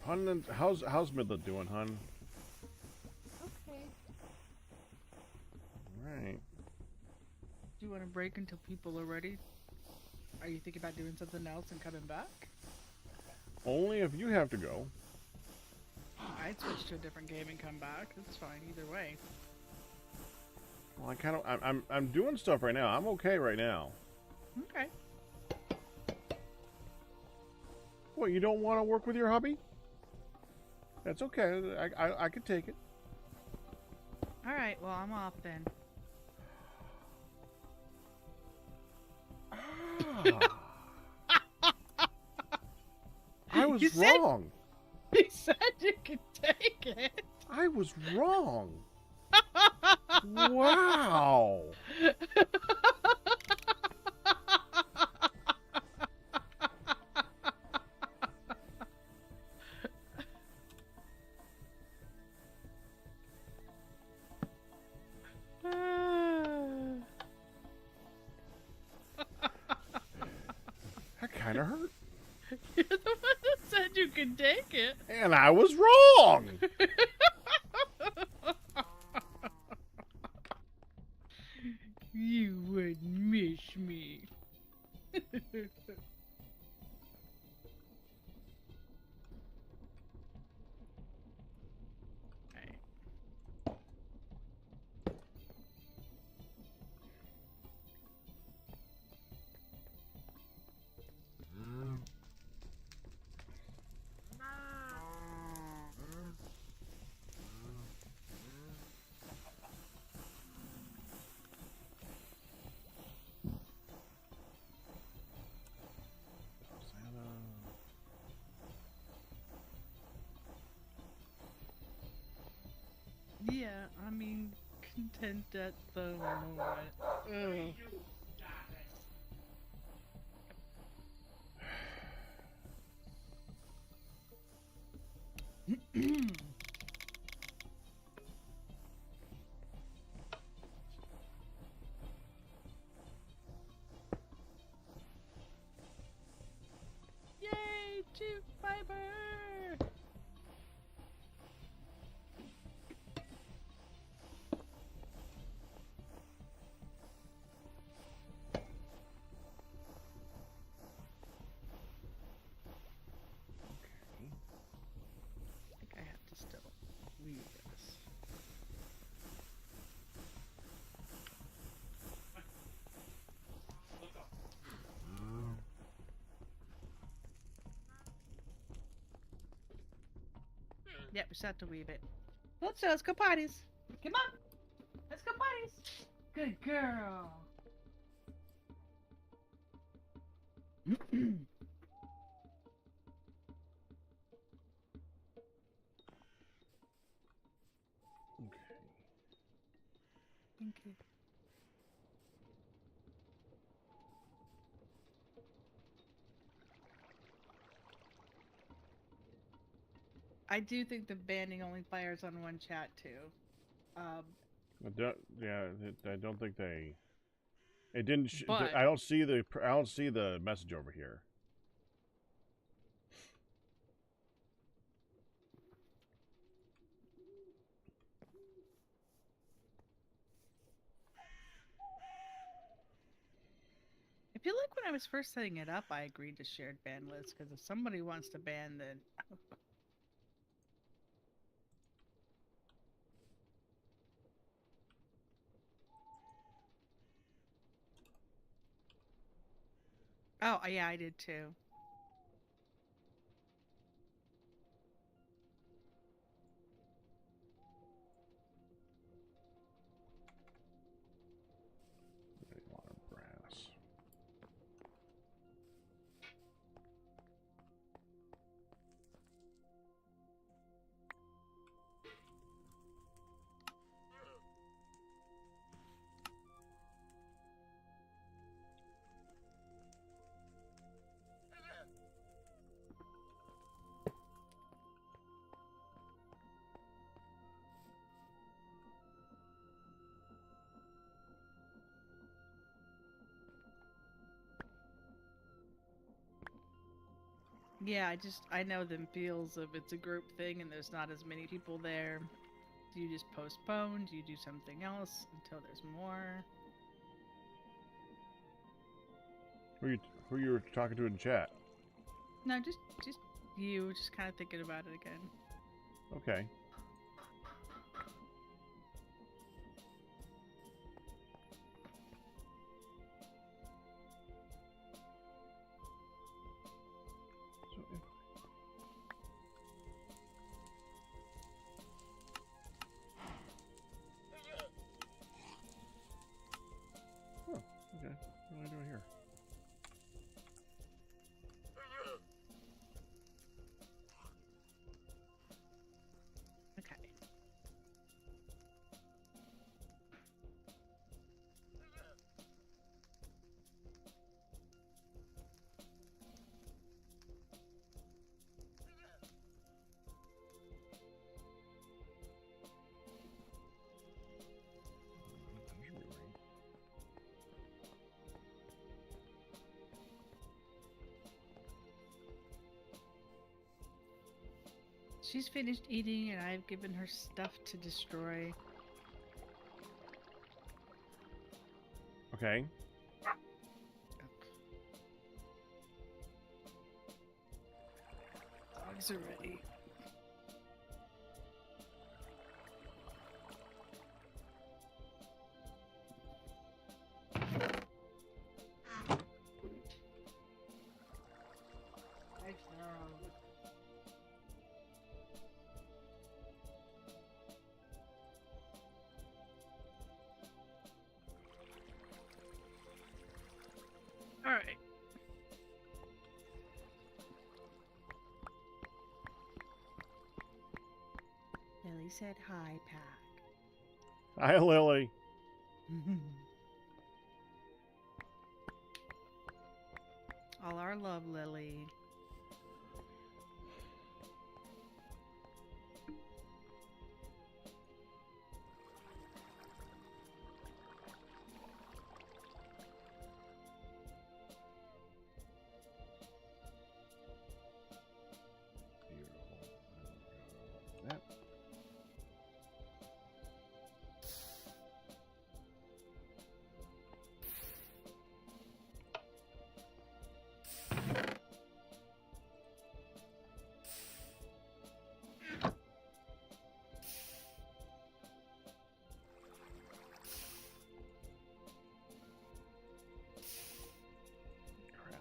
Speaker 1: Hun, how's Midland doing, Hun?
Speaker 2: Okay.
Speaker 1: Right.
Speaker 2: Do you want to break until people are ready? Are you thinking about doing something else and coming back?
Speaker 1: Only if you have to go.
Speaker 2: I'd switch to a different game and come back. It's fine either way.
Speaker 1: Well, I'm doing stuff right now. I'm okay right now.
Speaker 2: Okay.
Speaker 1: What, you don't want to work with your hubby? That's okay. I could take it.
Speaker 2: All right. Well, I'm off then.
Speaker 1: I was
Speaker 2: You said-
Speaker 1: wrong.
Speaker 2: He said you could take it.
Speaker 1: I was wrong. Wow. That kind of hurt.
Speaker 2: You're the one that said you could take it.
Speaker 1: And I was wrong.
Speaker 2: You would miss me. Alright. Yeah, I mean, content at the moment. Ugh. Yay, chip fiber! I think I have to still leave this. Yep, we just have to weave it. Let's go potties. Come on. Let's go potties. Good girl. Thank you. I do think the banding only fires on one chat too.
Speaker 1: I don't think they. It didn't.
Speaker 2: But-
Speaker 1: I don't see the message over here.
Speaker 2: feel like when I was first setting it up, I agreed to shared ban lists, because if somebody wants to ban, then... Oh, yeah, I did too.
Speaker 1: Water brass.
Speaker 2: Yeah, I know them feels of it's a group thing and there's not as many people there. Do you just postpone? Do you do something else until there's more?
Speaker 1: Who you were talking to in chat?
Speaker 2: No, just you, just kind of thinking about it again.
Speaker 1: Okay. So if oh, okay. What am I doing here?
Speaker 2: Okay. She's finished eating and I've given her stuff to destroy.
Speaker 1: Okay.
Speaker 2: Dogs are ready. All right. Lily said hi, Pack.
Speaker 1: Hi, Lily.
Speaker 2: All our love, Lily.
Speaker 1: Beautiful. That. Crap.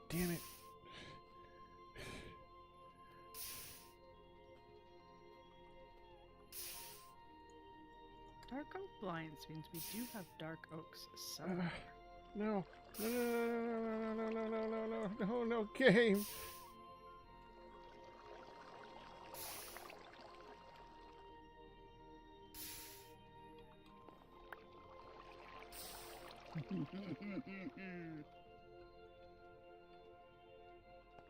Speaker 1: Damn it.
Speaker 2: Dark oak blinds means we do have dark oaks somewhere.
Speaker 1: No. No, game.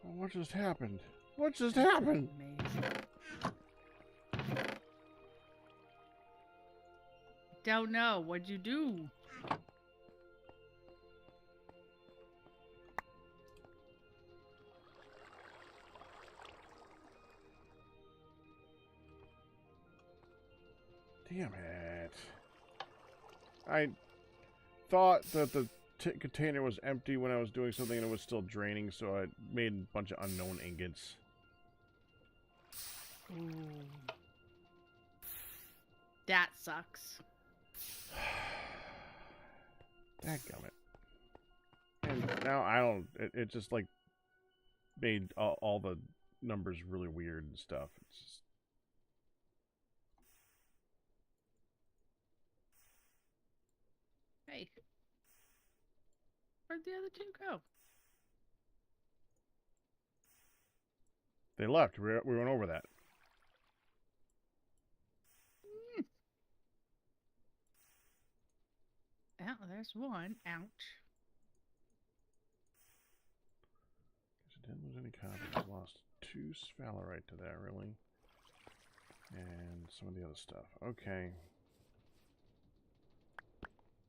Speaker 1: Oh, what just happened? What just happened?
Speaker 2: Amazing. Don't know. What'd you do?
Speaker 1: Damn it. I thought that the container was empty when I was doing something and it was still draining, so I made a bunch of unknown ingots.
Speaker 2: Ooh. That sucks.
Speaker 1: Dadgummit. And now I don't... It just, like, made all the numbers really weird and stuff. It's just...
Speaker 2: Hey. Where'd the other two go?
Speaker 1: They left. We went over that.
Speaker 2: Oh, there's one. Ouch.
Speaker 1: I didn't lose any copies. Lost 2 sphalerite to that, really. And some of the other stuff. Okay.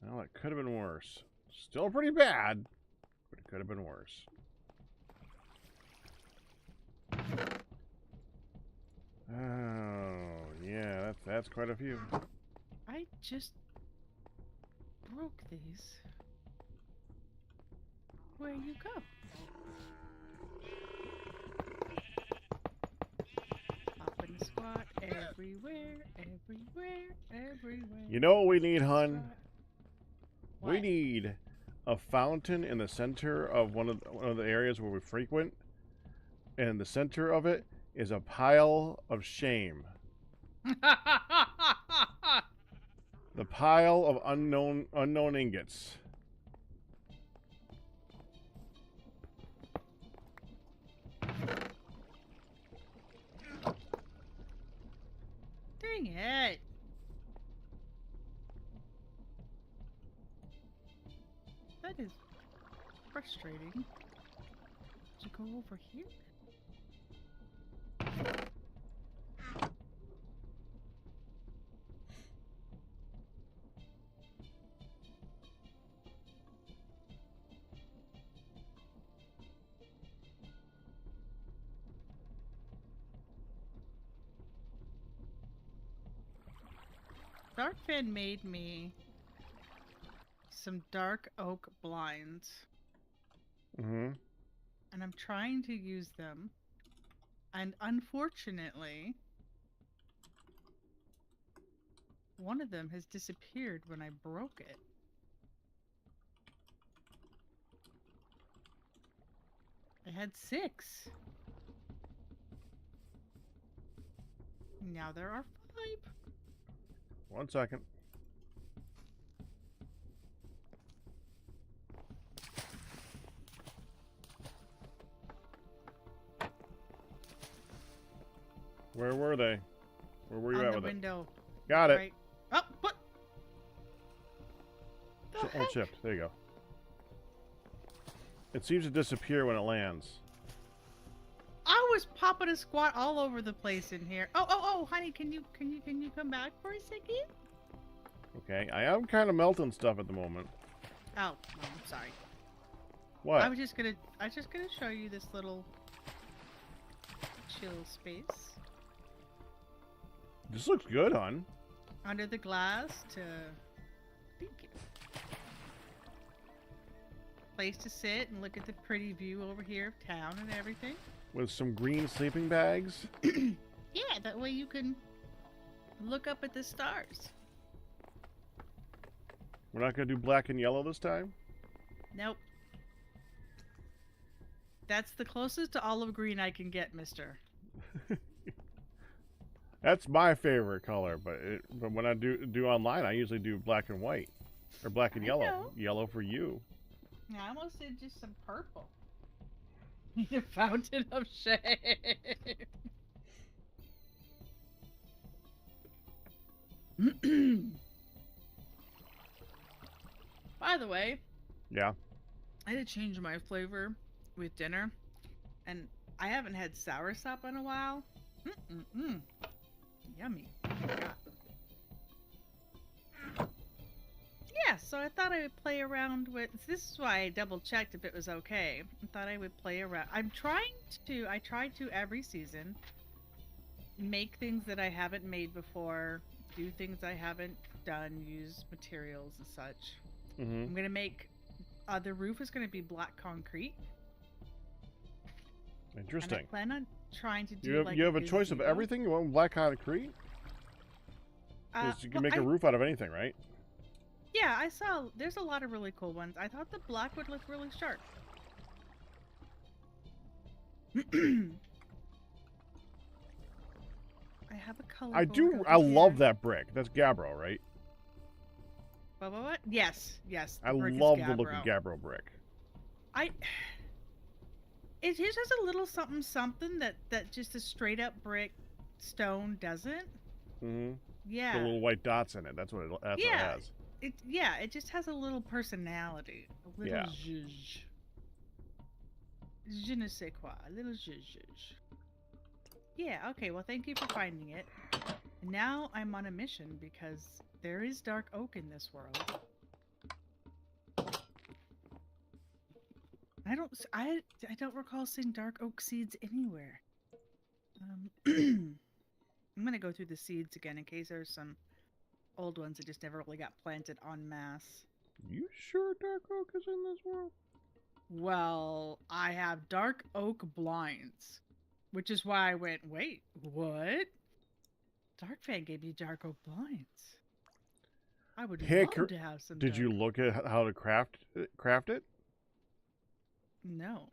Speaker 1: Well, it could have been worse. Still pretty bad, but it could have been worse. Oh, yeah, that's quite a few.
Speaker 2: I just broke these. Where you go? Hop in the squat everywhere, everywhere, everywhere.
Speaker 1: You know what we need, hun?
Speaker 2: What?
Speaker 1: We need a fountain in the center of one of the areas where we frequent, and in the center of it is a pile of shame. The pile of unknown ingots.
Speaker 2: Dang it. That is frustrating. To go over here? Darkfin made me some dark oak blinds.
Speaker 1: Mm-hmm.
Speaker 2: And I'm trying to use them. And unfortunately, one of them has disappeared when I broke it. I had 6. Now there are 5.
Speaker 1: 1 second. Where were they? Where were you
Speaker 2: On
Speaker 1: at
Speaker 2: the
Speaker 1: with
Speaker 2: window.
Speaker 1: it? Got it.
Speaker 2: Right. Oh, what? The
Speaker 1: Oh,
Speaker 2: heck?
Speaker 1: chipped. There you go. It seems to disappear when it lands.
Speaker 2: I was popping a squat all over the place in here. Oh, honey, can you come back for a second?
Speaker 1: Okay, I am kind of melting stuff at the moment.
Speaker 2: Oh, I'm sorry.
Speaker 1: What?
Speaker 2: I was just gonna show you this little chill space
Speaker 1: This looks good, hon.
Speaker 2: under the glass to thank you. Place to sit and look at the pretty view over here of town and everything.
Speaker 1: With some green sleeping bags.
Speaker 2: Yeah, that way you can look up at the stars.
Speaker 1: We're not going to do black and yellow this time?
Speaker 2: Nope. That's the closest to olive green I can get, mister.
Speaker 1: That's my favorite color, but when I do online, I usually do black and white. Or black and
Speaker 2: I
Speaker 1: yellow.
Speaker 2: know.
Speaker 1: Yellow for you.
Speaker 2: I almost did just some purple. The fountain of shame. By the way,
Speaker 1: Yeah.
Speaker 2: I had to change my flavor with dinner, and I haven't had soursop in a while. Yummy. Yeah, so I thought I would play around with. This is why I double checked if it was okay. I thought I would play around. I try to every season make things that I haven't made before do things I haven't done, use materials and such.
Speaker 1: Mm-hmm.
Speaker 2: I'm gonna make the roof is gonna be black concrete. And I
Speaker 1: Interesting.
Speaker 2: plan on trying to do
Speaker 1: You have a choice of
Speaker 2: gazebo.
Speaker 1: everything. You want black concrete? 'Cause you can make a roof out of anything, right?
Speaker 2: Yeah, I saw. There's a lot of really cool ones. I thought the black would look really sharp. I have a color.
Speaker 1: I
Speaker 2: board
Speaker 1: do.
Speaker 2: over
Speaker 1: I love
Speaker 2: here.
Speaker 1: that brick. That's Gabbro, right?
Speaker 2: What? Yes.
Speaker 1: I
Speaker 2: brick is
Speaker 1: love the look of
Speaker 2: Gabbro.
Speaker 1: Gabbro brick.
Speaker 2: It just has a little something that just a straight up brick stone doesn't.
Speaker 1: Mm-hmm.
Speaker 2: Yeah.
Speaker 1: The little white dots in it. That's what it has.
Speaker 2: It just has a little personality. A little zhuzh. Je ne sais quoi. A little zhuzh. Yeah, okay, well thank you for finding it. And now I'm on a mission because there is dark oak in this world. I don't recall seeing dark oak seeds anywhere. I'm gonna go through the seeds again in case there's some old ones that just never really got planted en masse.
Speaker 1: You sure dark oak is in this world?
Speaker 2: Well, I have dark oak blinds, which is why I went, wait, what? Dark Fan gave me dark oak blinds. I would love to have some.
Speaker 1: Did you look at how to craft it?
Speaker 2: No.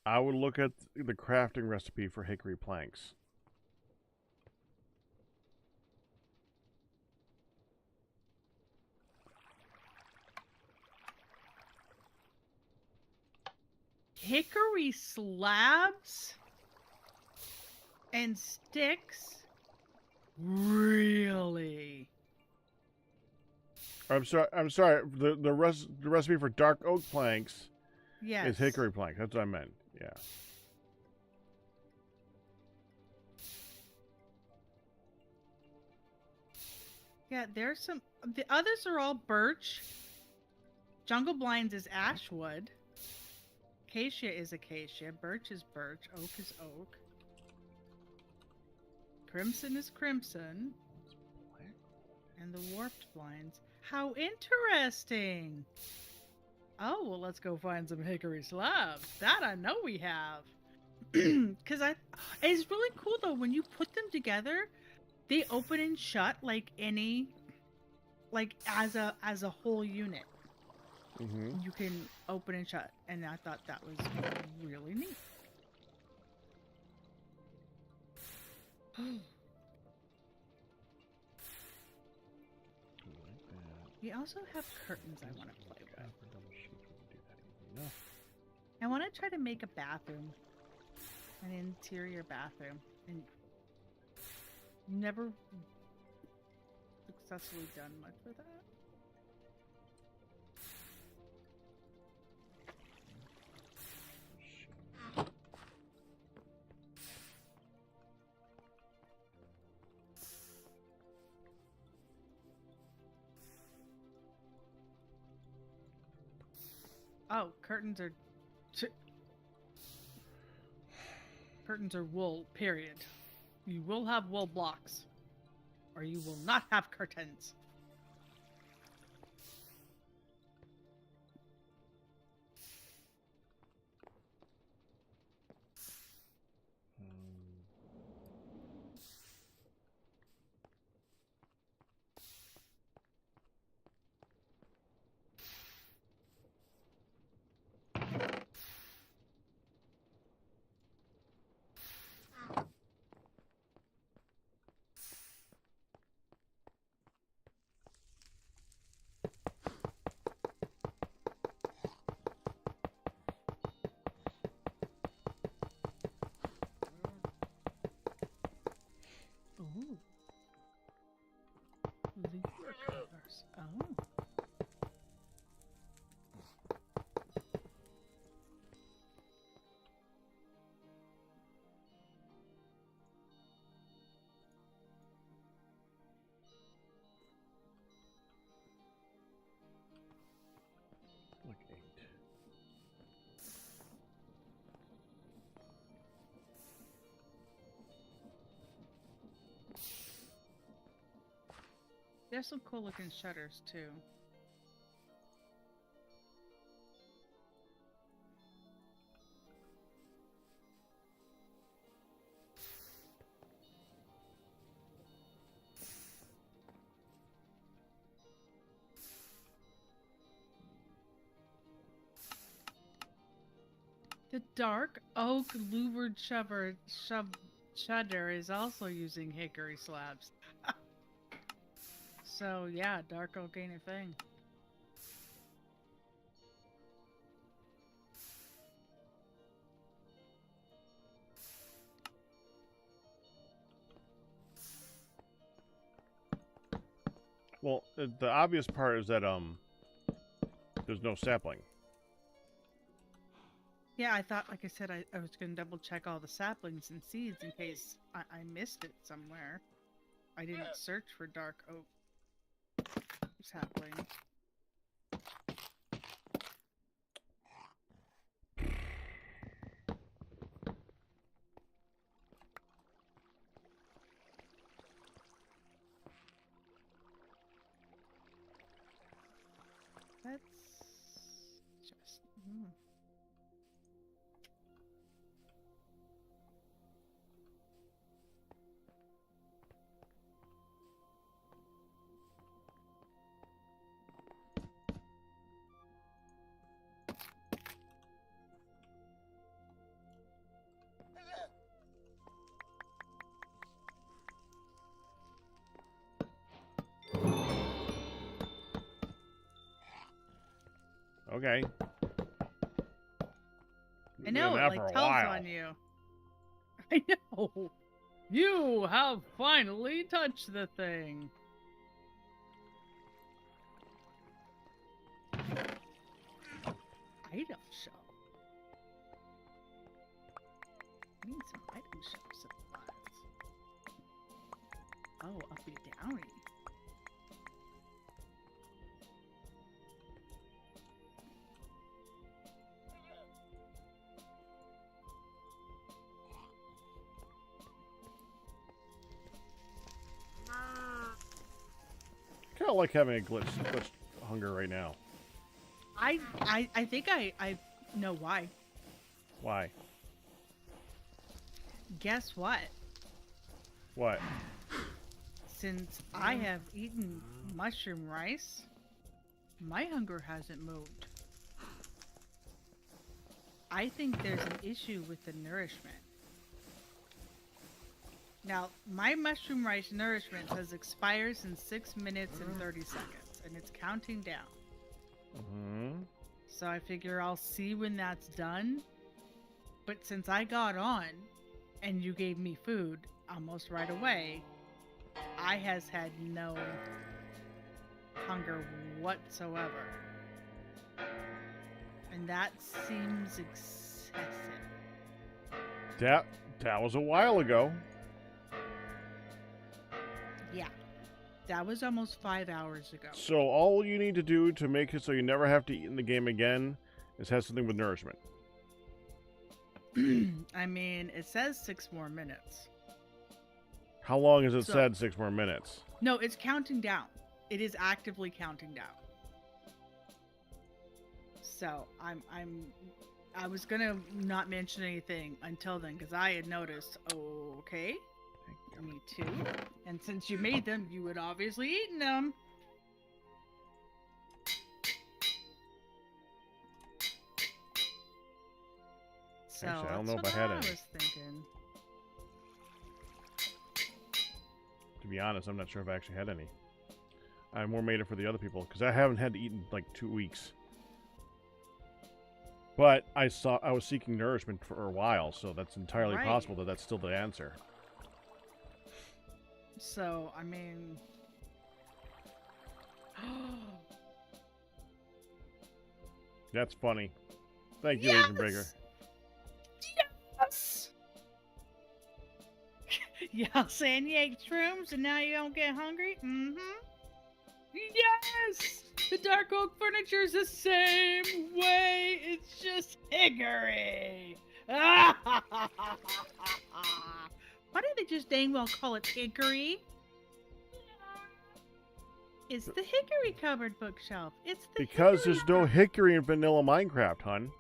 Speaker 1: I would look at the crafting recipe for hickory planks.
Speaker 2: Hickory slabs and sticks? Really?
Speaker 1: I'm sorry. The recipe for dark oak planks
Speaker 2: Yes.
Speaker 1: is hickory planks. That's what I meant. Yeah.
Speaker 2: Yeah, there's some. The others are all birch. Jungle Blinds is ashwood. Acacia is acacia. Birch is birch. Oak is oak. Crimson is crimson. And the warped blinds. How interesting! Oh, well, let's go find some hickory slabs. That I know we have. Because it's really cool, though, when you put them together, they open and shut like any, like as a whole unit.
Speaker 1: Mm-hmm.
Speaker 2: You can open and shut, and I thought that was really neat. We also have curtains I want to play with. I want to try to make a bathroom, an interior bathroom, and never successfully done much with that. Oh, curtains are wool, period. You will have wool blocks, or you will not have curtains. have some cool looking shutters too. The dark oak louvered shutter is also using hickory slabs. So yeah, dark oak ain't a thing.
Speaker 1: Well, the obvious part is that there's no sapling.
Speaker 2: Yeah, I thought, like I said, I was going to double check all the saplings and seeds in case I missed it somewhere. I didn't search for dark oak sapling. That's just...
Speaker 1: Okay.
Speaker 2: I know, it like tells on you. I know. You have finally touched the thing. Item shop. I need some item shop supplies. Oh, uppy downy.
Speaker 1: Kind of like having a glitch hunger right now.
Speaker 2: I think I know why.
Speaker 1: Why?
Speaker 2: Guess what?
Speaker 1: What?
Speaker 2: Since I have eaten mushroom rice, my hunger hasn't moved. I think there's an issue with the nourishment. Now, my mushroom rice nourishment says expires in 6 minutes and 30 seconds, and it's counting down.
Speaker 1: Mm-hmm.
Speaker 2: So I figure I'll see when that's done. But since I got on, and you gave me food almost right away, I has had no hunger whatsoever. And that seems excessive.
Speaker 1: That was a while ago.
Speaker 2: Yeah. That was almost 5 hours ago.
Speaker 1: So all you need to do to make it so you never have to eat in the game again is have something with nourishment.
Speaker 2: I mean, it says 6 more minutes.
Speaker 1: How long has it said 6 more minutes?
Speaker 2: No, it's counting down. It is actively counting down. So I was gonna not mention anything until then because I had noticed. Okay, me too. And since you made them, you had obviously eaten them. So
Speaker 1: Actually, I don't know if
Speaker 2: that's
Speaker 1: I had
Speaker 2: what
Speaker 1: any.
Speaker 2: was thinking.
Speaker 1: To be honest, I'm not sure if I actually had any. I more made it for the other people because I haven't had to eat in like 2 weeks. But I was seeking nourishment for a while, so that's entirely
Speaker 2: Right.
Speaker 1: possible that that's still the answer.
Speaker 2: So I mean,
Speaker 1: That's funny. Thank you,
Speaker 2: yes!
Speaker 1: Agent Breaker.
Speaker 2: Yes. Y'all saying you ate shrooms and now you don't get hungry? Mm-hmm. Yes! The dark oak furniture is the same way. It's just hickory. Why don't they just dang well call it hickory? It's the hickory covered bookshelf. It's the
Speaker 1: Because
Speaker 2: hickory
Speaker 1: there's no hickory in vanilla Minecraft, hun.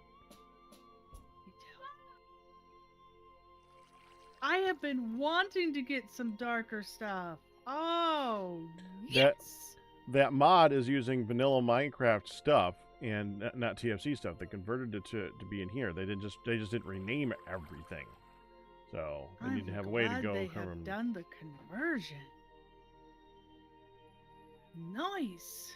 Speaker 2: I have been wanting to get some darker stuff. Oh, yes.
Speaker 1: That mod is using vanilla Minecraft stuff and not TFC stuff. They converted it to be in here. They just didn't rename everything. So they need to have a way to go.
Speaker 2: They have done the conversion. Nice.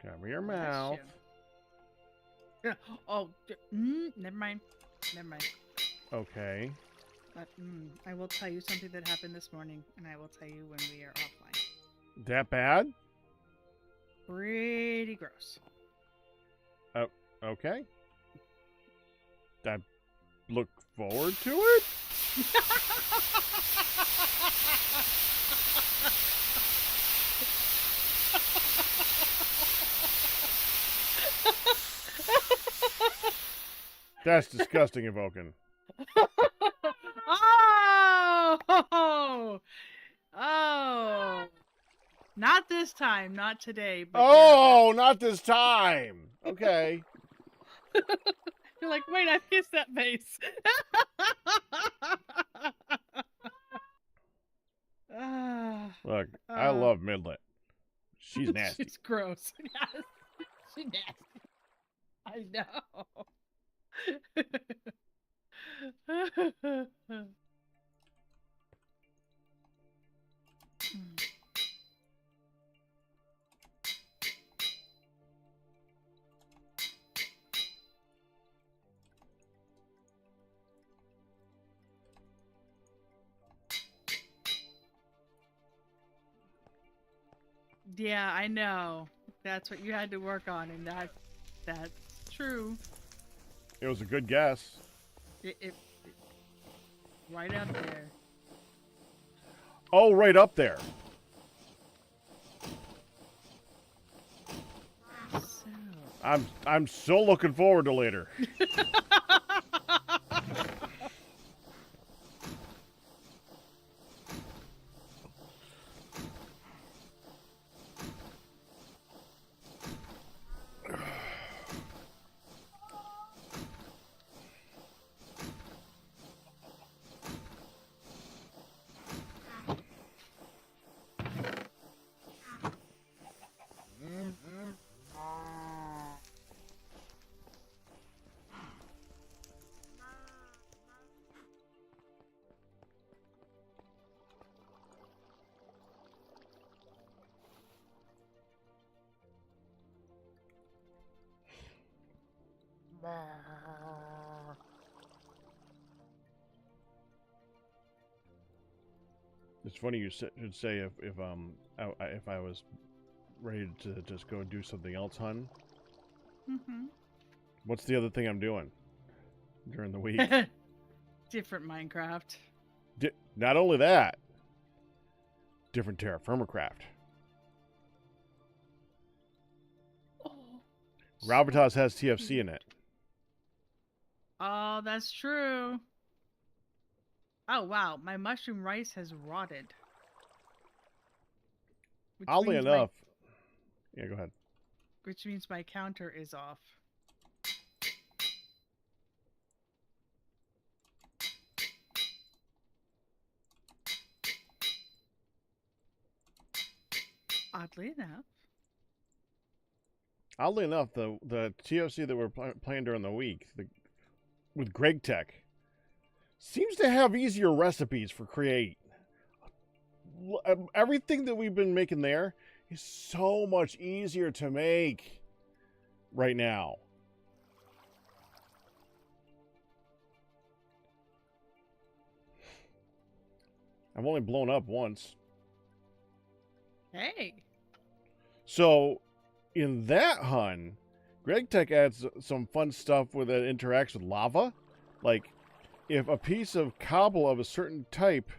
Speaker 1: Cover your mouth.
Speaker 2: Yeah. Oh, never mind. Never mind.
Speaker 1: Okay.
Speaker 2: But, I will tell you something that happened this morning, and I will tell you when we are offline.
Speaker 1: That bad?
Speaker 2: Pretty gross.
Speaker 1: Oh, okay. I look forward to it. That's disgusting, Evoken.
Speaker 2: Oh! Not this time, not today. But
Speaker 1: Oh, not this time. Okay.
Speaker 2: You're like, wait, I've kissed that face.
Speaker 1: Look, I love Midlet. She's nasty.
Speaker 2: She's gross. Yes. She's nasty. I know. Yeah, I know. That's what you had to work on, and that's true.
Speaker 1: It was a good guess.
Speaker 2: It right up there.
Speaker 1: Oh, right up there.
Speaker 2: So.
Speaker 1: I'm so looking forward to later. It's funny you should say if I was ready to just go do something else, hun.
Speaker 2: Mm-hmm.
Speaker 1: What's the other thing I'm doing during the week?
Speaker 2: Different Minecraft.
Speaker 1: Not only that, different Terra Firma Craft.
Speaker 2: Oh.
Speaker 1: Ravitas has TFC in it.
Speaker 2: Oh, that's true. Oh, wow. My mushroom rice has rotted.
Speaker 1: Oddly enough. Yeah, go ahead.
Speaker 2: Which means my counter is off. Oddly enough,
Speaker 1: the TFC that we're playing during the week with Greg Tech seems to have easier recipes for create. Everything that we've been making there is so much easier to make right now. I've only blown up once.
Speaker 2: Hey.
Speaker 1: So, in that, hun, Greg Tech adds some fun stuff with that interacts with lava. Like, if a piece of cobble of a certain type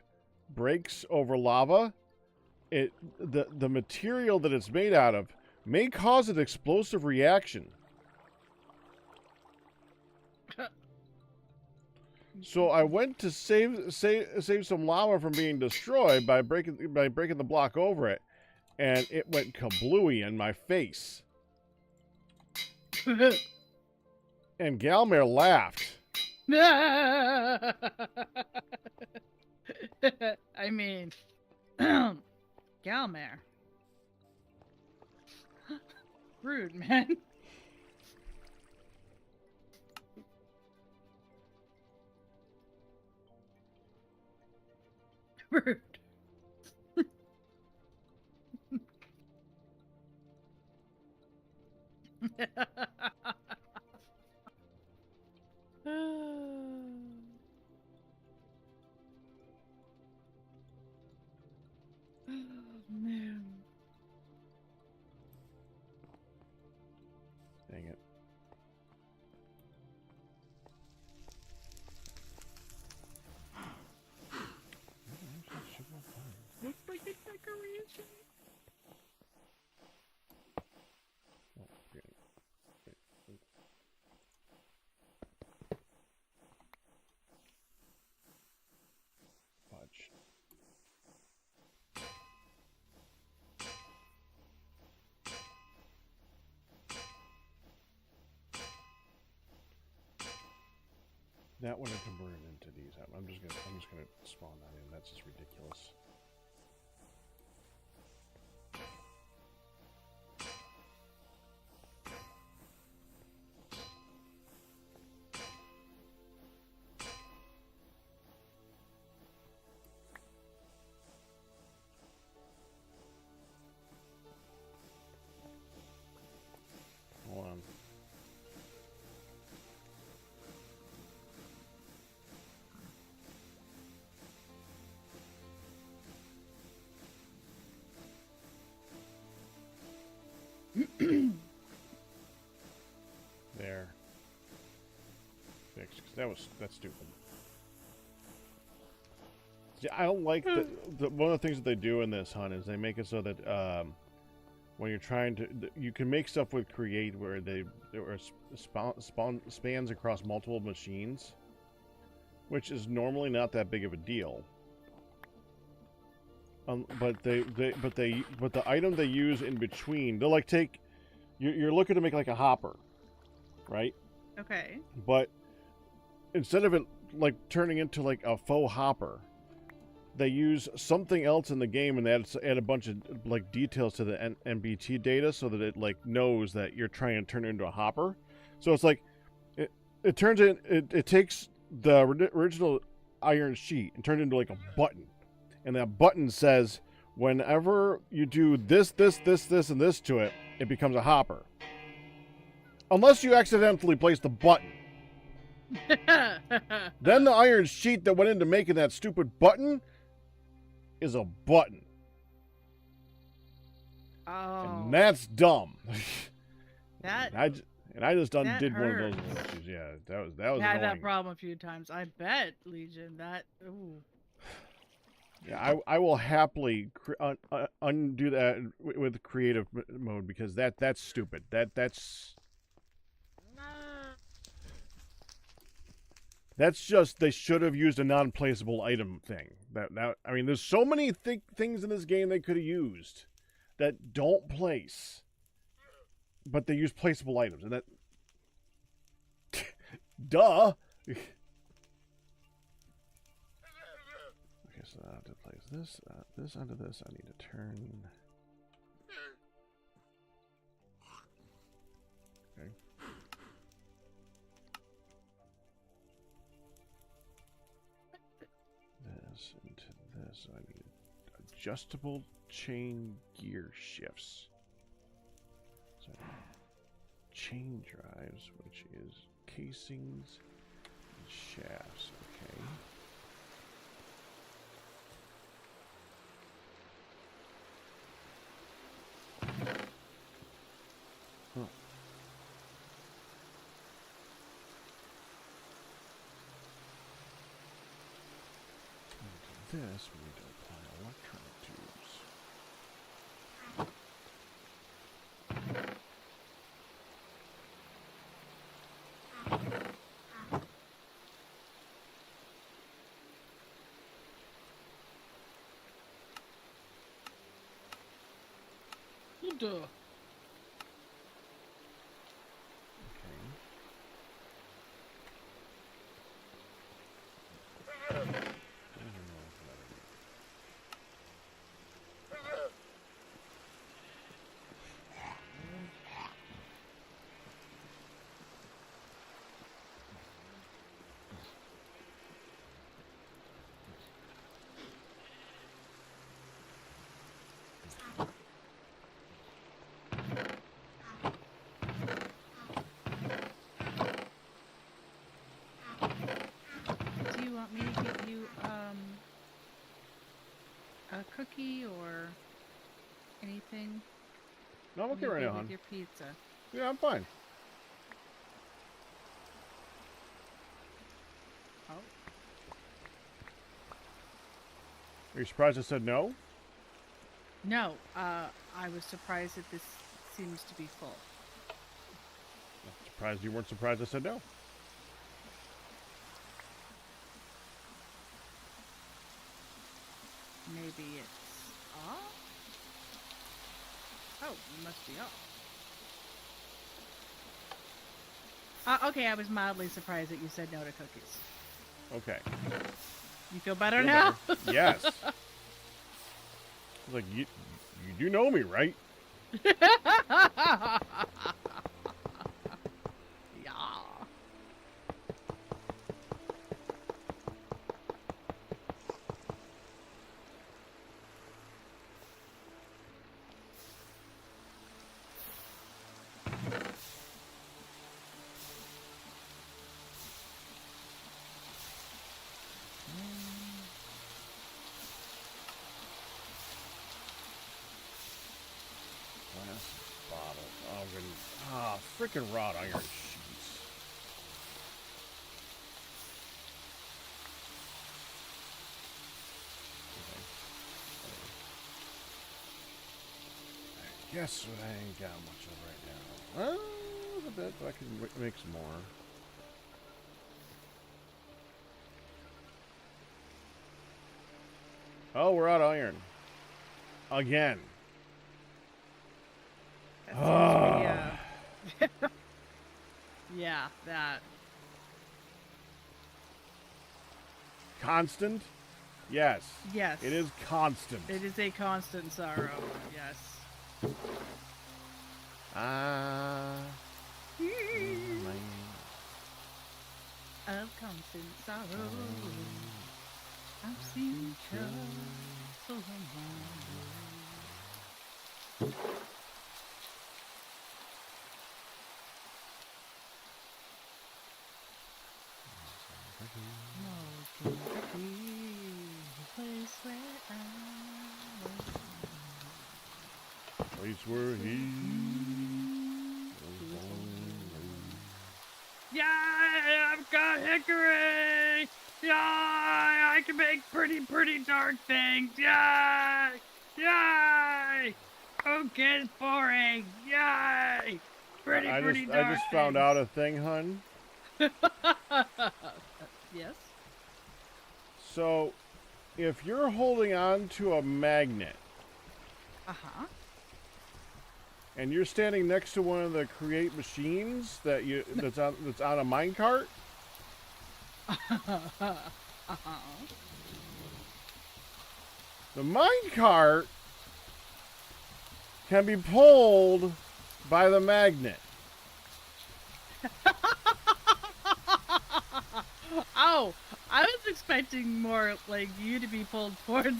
Speaker 1: breaks over lava, the material that it's made out of may cause an explosive reaction. So I went to save some lava from being destroyed by breaking the block over it, and it went kablooey in my face. And Galmer laughed.
Speaker 2: I mean, Galmer. Rude, man. Rude. Man.
Speaker 1: Dang it.
Speaker 2: Looks like a decoration.
Speaker 1: Oh, okay. Fudge. That one I converted into these. I'm just gonna spawn that in. That's just ridiculous. Hold on. There. Fixed. 'Cause that's stupid. See, I don't like one of the things that they do in this hunt is they make it so that when you're trying to, you can make stuff with create where spans across multiple machines, which is normally not that big of a deal. But the item they use in between, they'll like take, you're looking to make like a hopper, right?
Speaker 2: Okay.
Speaker 1: But instead of it like turning into like a faux hopper, they use something else in the game and they add a bunch of like details to the NBT data so that it like knows that you're trying to turn it into a hopper. So it's like it turns in it takes the original iron sheet and turns it into like a button, and that button says whenever you do this, and this to it, it becomes a hopper. Unless you accidentally place the button. Then the iron sheet that went into making that stupid button is a button.
Speaker 2: Oh.
Speaker 1: And that's dumb.
Speaker 2: That
Speaker 1: and I just did
Speaker 2: hurts.
Speaker 1: one of those glitches. Yeah, that was
Speaker 2: I had
Speaker 1: annoying.
Speaker 2: that problem a few times. I bet, Legion. That ooh.
Speaker 1: Yeah, I will happily undo that with creative mode because that's stupid. That's just, they should have used a non-placeable item thing. I mean, there's so many things in this game they could have used that don't place, but they use placeable items, and that, duh. Okay, so I have to place this onto this. I need to turn. Okay. This into this. I need adjustable chain gear shifts. So chain drives, which is casings and shafts. Okay. Huh. Into this, we need to apply electronic tubes. Okay.
Speaker 2: Do you want me to get you a cookie or anything?
Speaker 1: No, I'm okay right
Speaker 2: Maybe
Speaker 1: now,
Speaker 2: with
Speaker 1: hon.
Speaker 2: your pizza.
Speaker 1: Yeah, I'm fine.
Speaker 2: Oh.
Speaker 1: Are you surprised I said no?
Speaker 2: No, I was surprised that this seems to be full.
Speaker 1: I'm surprised you weren't surprised I said no.
Speaker 2: Maybe it's off? Oh, it must be off. Okay, I was mildly surprised that you said no to cookies.
Speaker 1: Okay.
Speaker 2: You feel better
Speaker 1: Feel
Speaker 2: now?
Speaker 1: better. Yes. I was like, you do know me, right?
Speaker 2: Yeah.
Speaker 1: Glass bottle. Oh, goodness. Ah, freaking wrought iron sheets. Okay. I guess I ain't got much of right now. Well, a bit, but I can make some more. Oh, we're out of iron. Again.
Speaker 2: That seems to be, yeah, that.
Speaker 1: Constant? Yes.
Speaker 2: Yes.
Speaker 1: It is constant.
Speaker 2: It is a constant sorrow. Yes.
Speaker 1: Ah.
Speaker 2: Of constant sorrow. I've seen trouble so long.
Speaker 1: Place where he was born.
Speaker 2: Yeah, I've got hickory. Yeah, I can make pretty dark things. Yay! Yay! Okay, it's boring. Yay! Pretty
Speaker 1: I
Speaker 2: dark
Speaker 1: just found out a thing, hun.
Speaker 2: Yes?
Speaker 1: So, if you're holding on to a magnet
Speaker 2: Uh-huh.
Speaker 1: and you're standing next to one of the create machines that's on a minecart,
Speaker 2: Uh-huh.
Speaker 1: the minecart can be pulled by the magnet.
Speaker 2: Oh, I was expecting more like you to be pulled towards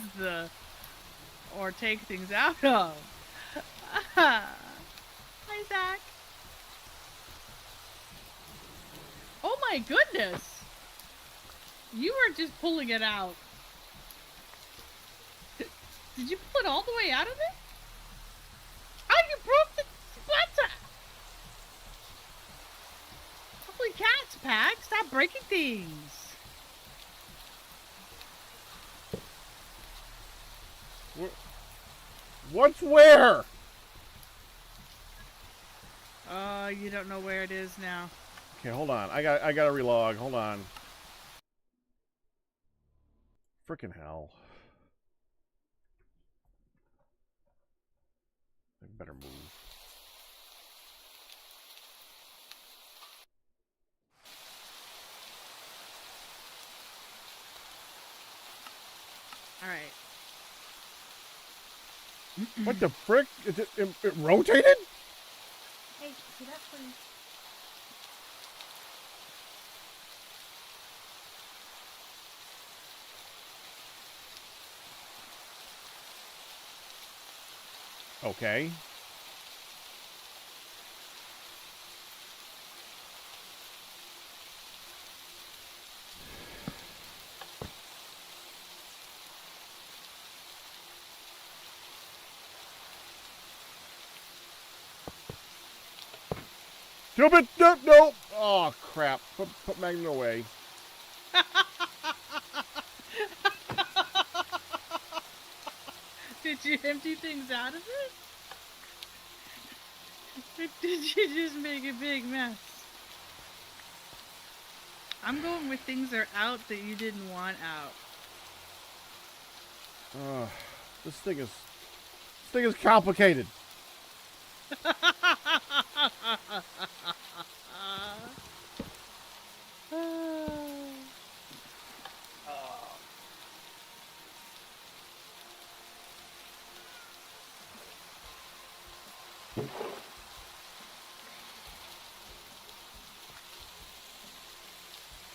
Speaker 2: or take things out of. Hi, Zach. Oh my goodness. You were just pulling it out. Did you pull it all the way out of it? Oh, you broke the splitter! Holy cats, Pack! Stop breaking things!
Speaker 1: What's where?
Speaker 2: You don't know where it is now.
Speaker 1: Okay, hold on. I gotta relog. Hold on. Frickin' hell. Better move.
Speaker 2: All right.
Speaker 1: What the frick? It rotated?
Speaker 2: Hey, see that please?
Speaker 1: Okay. Stupid! Nope, nope! Oh, crap. Put Magnet away.
Speaker 2: Did you empty things out of it? Or did you just make a big mess? I'm going with things that are out that you didn't want out.
Speaker 1: This thing is complicated.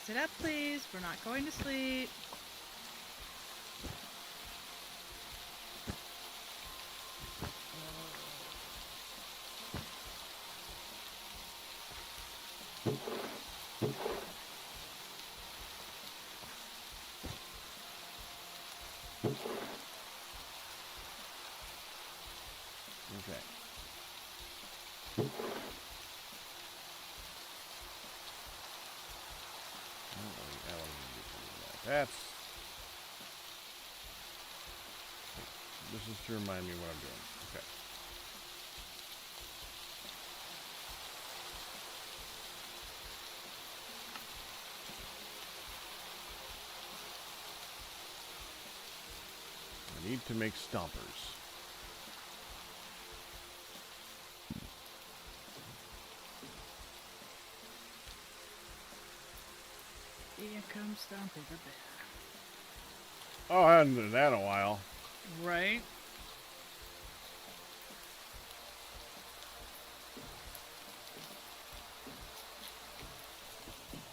Speaker 2: Sit up, please. We're not going to sleep.
Speaker 1: Okay. I don't need that. That's... This is to remind me what I'm doing. Okay. I need to make stompers.
Speaker 2: Here comes Stompy the Bear.
Speaker 1: Oh, I hadn't done that in a while.
Speaker 2: Right?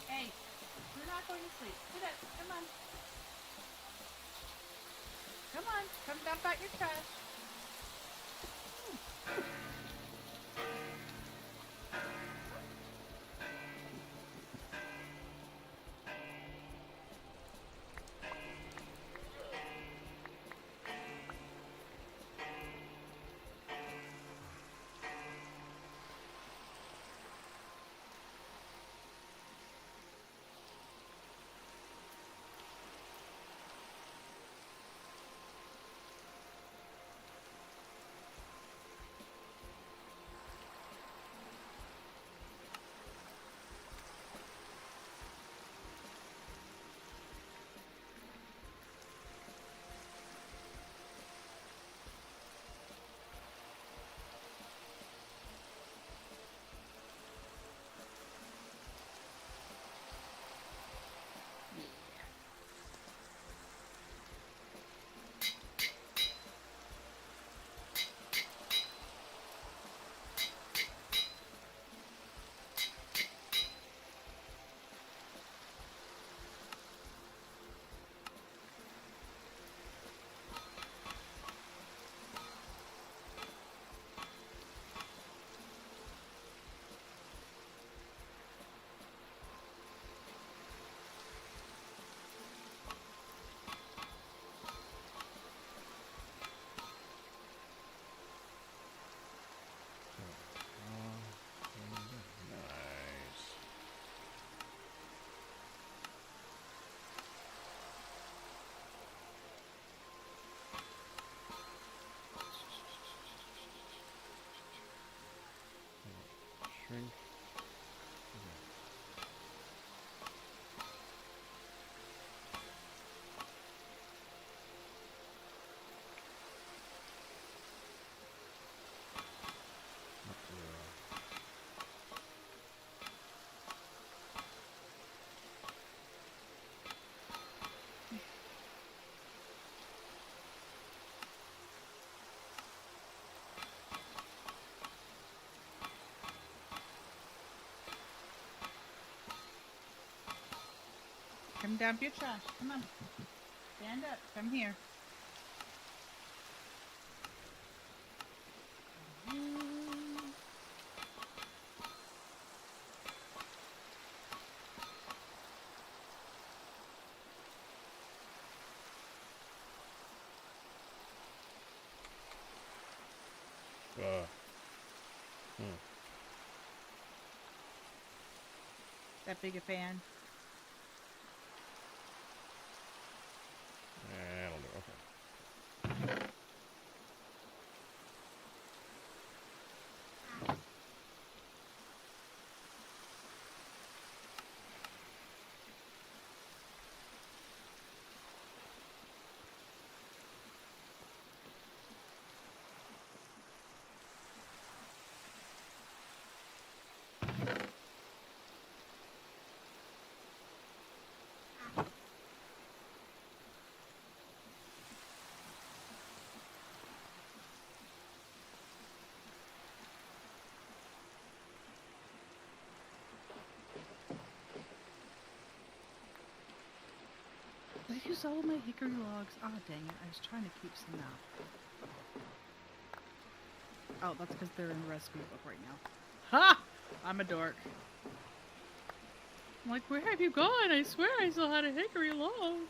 Speaker 2: Hey, we're not going to sleep. Sit up. Come on. Come on. Come dump out your trash. Come down for your trash. Come on. Stand up. Come here. That big a fan?
Speaker 1: I don't know. Okay.
Speaker 2: Did I use all my hickory logs? Ah, dang it. I was trying to keep some out. Oh, that's because they're in the recipe book right now. Ha! I'm a dork. I'm like, where have you gone? I swear I still had a hickory log.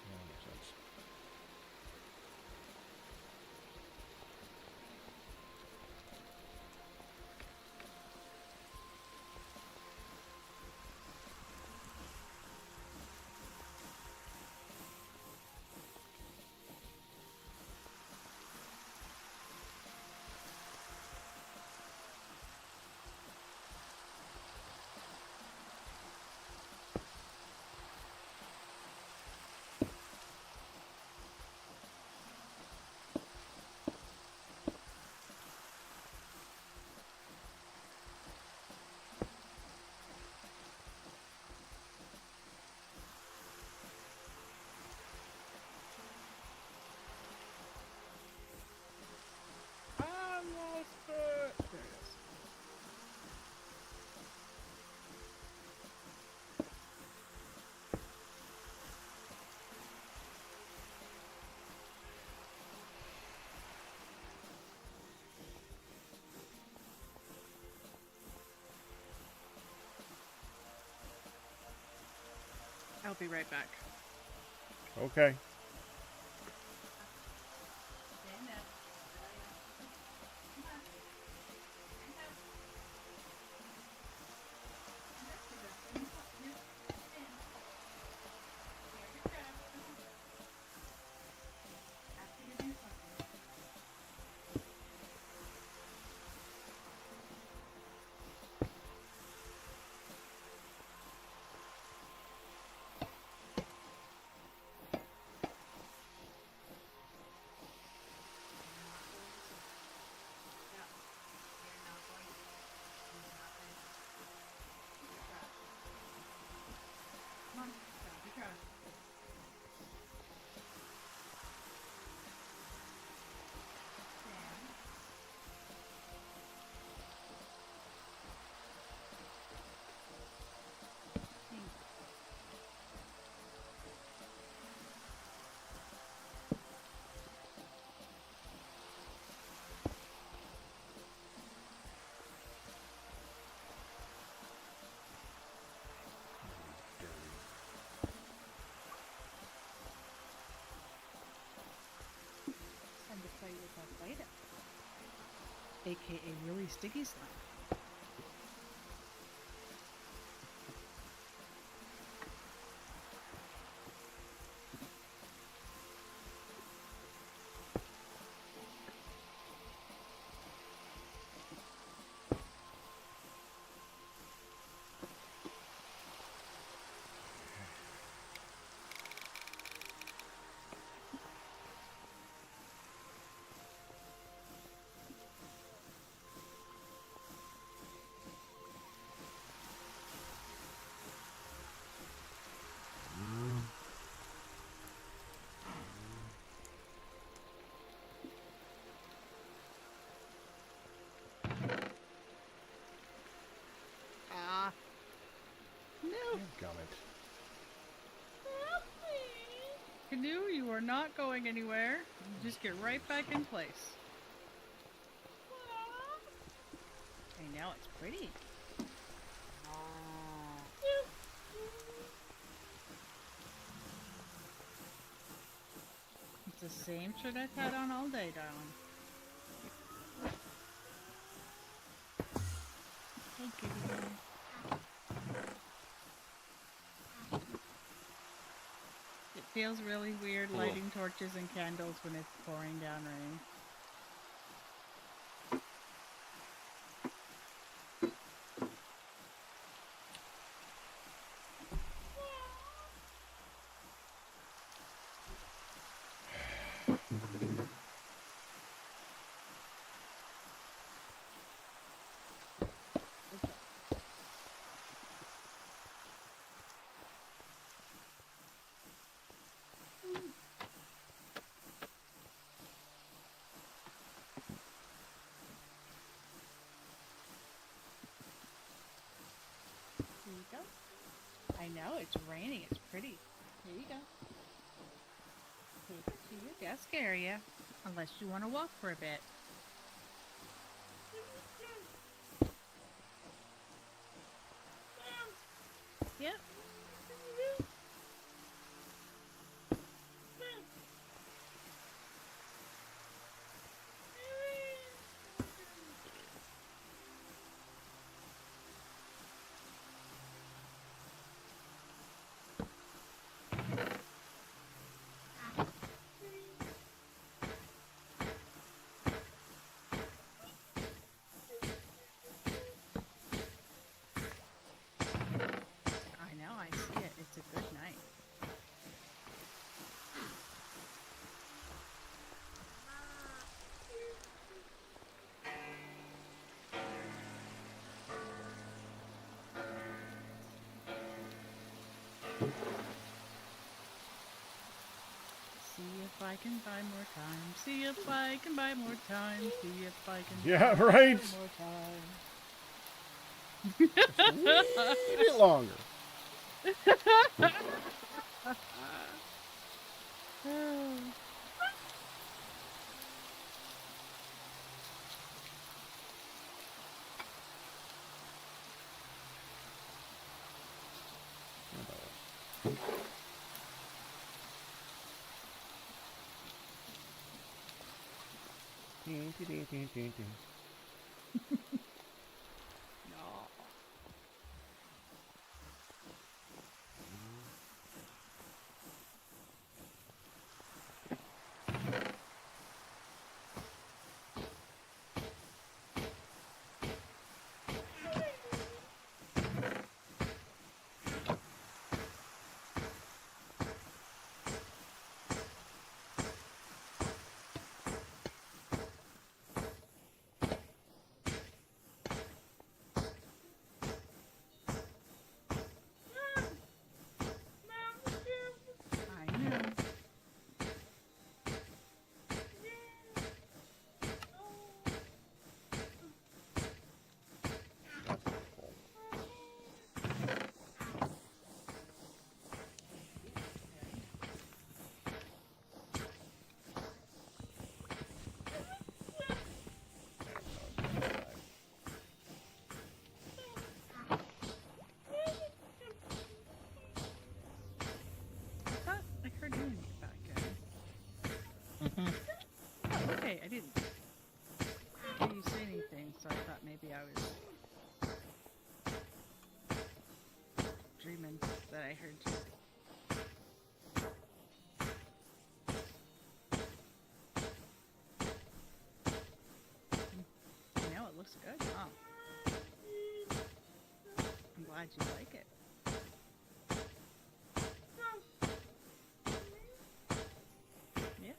Speaker 1: That makes sense.
Speaker 2: I lost it. There it is. I'll be right back.
Speaker 1: Okay.
Speaker 2: Time to play with my Play-Doh. AKA really sticky slime. canoe. You are not going anywhere. You just get right back in place. Okay, now it's pretty. It's the same shirt I've had on all day, darling. Hey, kitty. It feels really weird lighting torches and candles when it's pouring down rain. Here you go. I know, it's raining. It's pretty. Here you go. Take it to your desk area. Unless you want to walk for a bit. Yep. I know, I see it. It's a good night. See if I can buy more time. See if I can buy more time. See if I can
Speaker 1: Yeah,
Speaker 2: buy
Speaker 1: right.
Speaker 2: more time.
Speaker 1: Just a wee bit longer.
Speaker 2: Oh. No. I know. I thought I heard you get back in. Oh, okay, I didn't hear you say anything, so I thought maybe I was dreaming that I heard you. You know, it looks good, huh? I'm glad you like it. Yeah.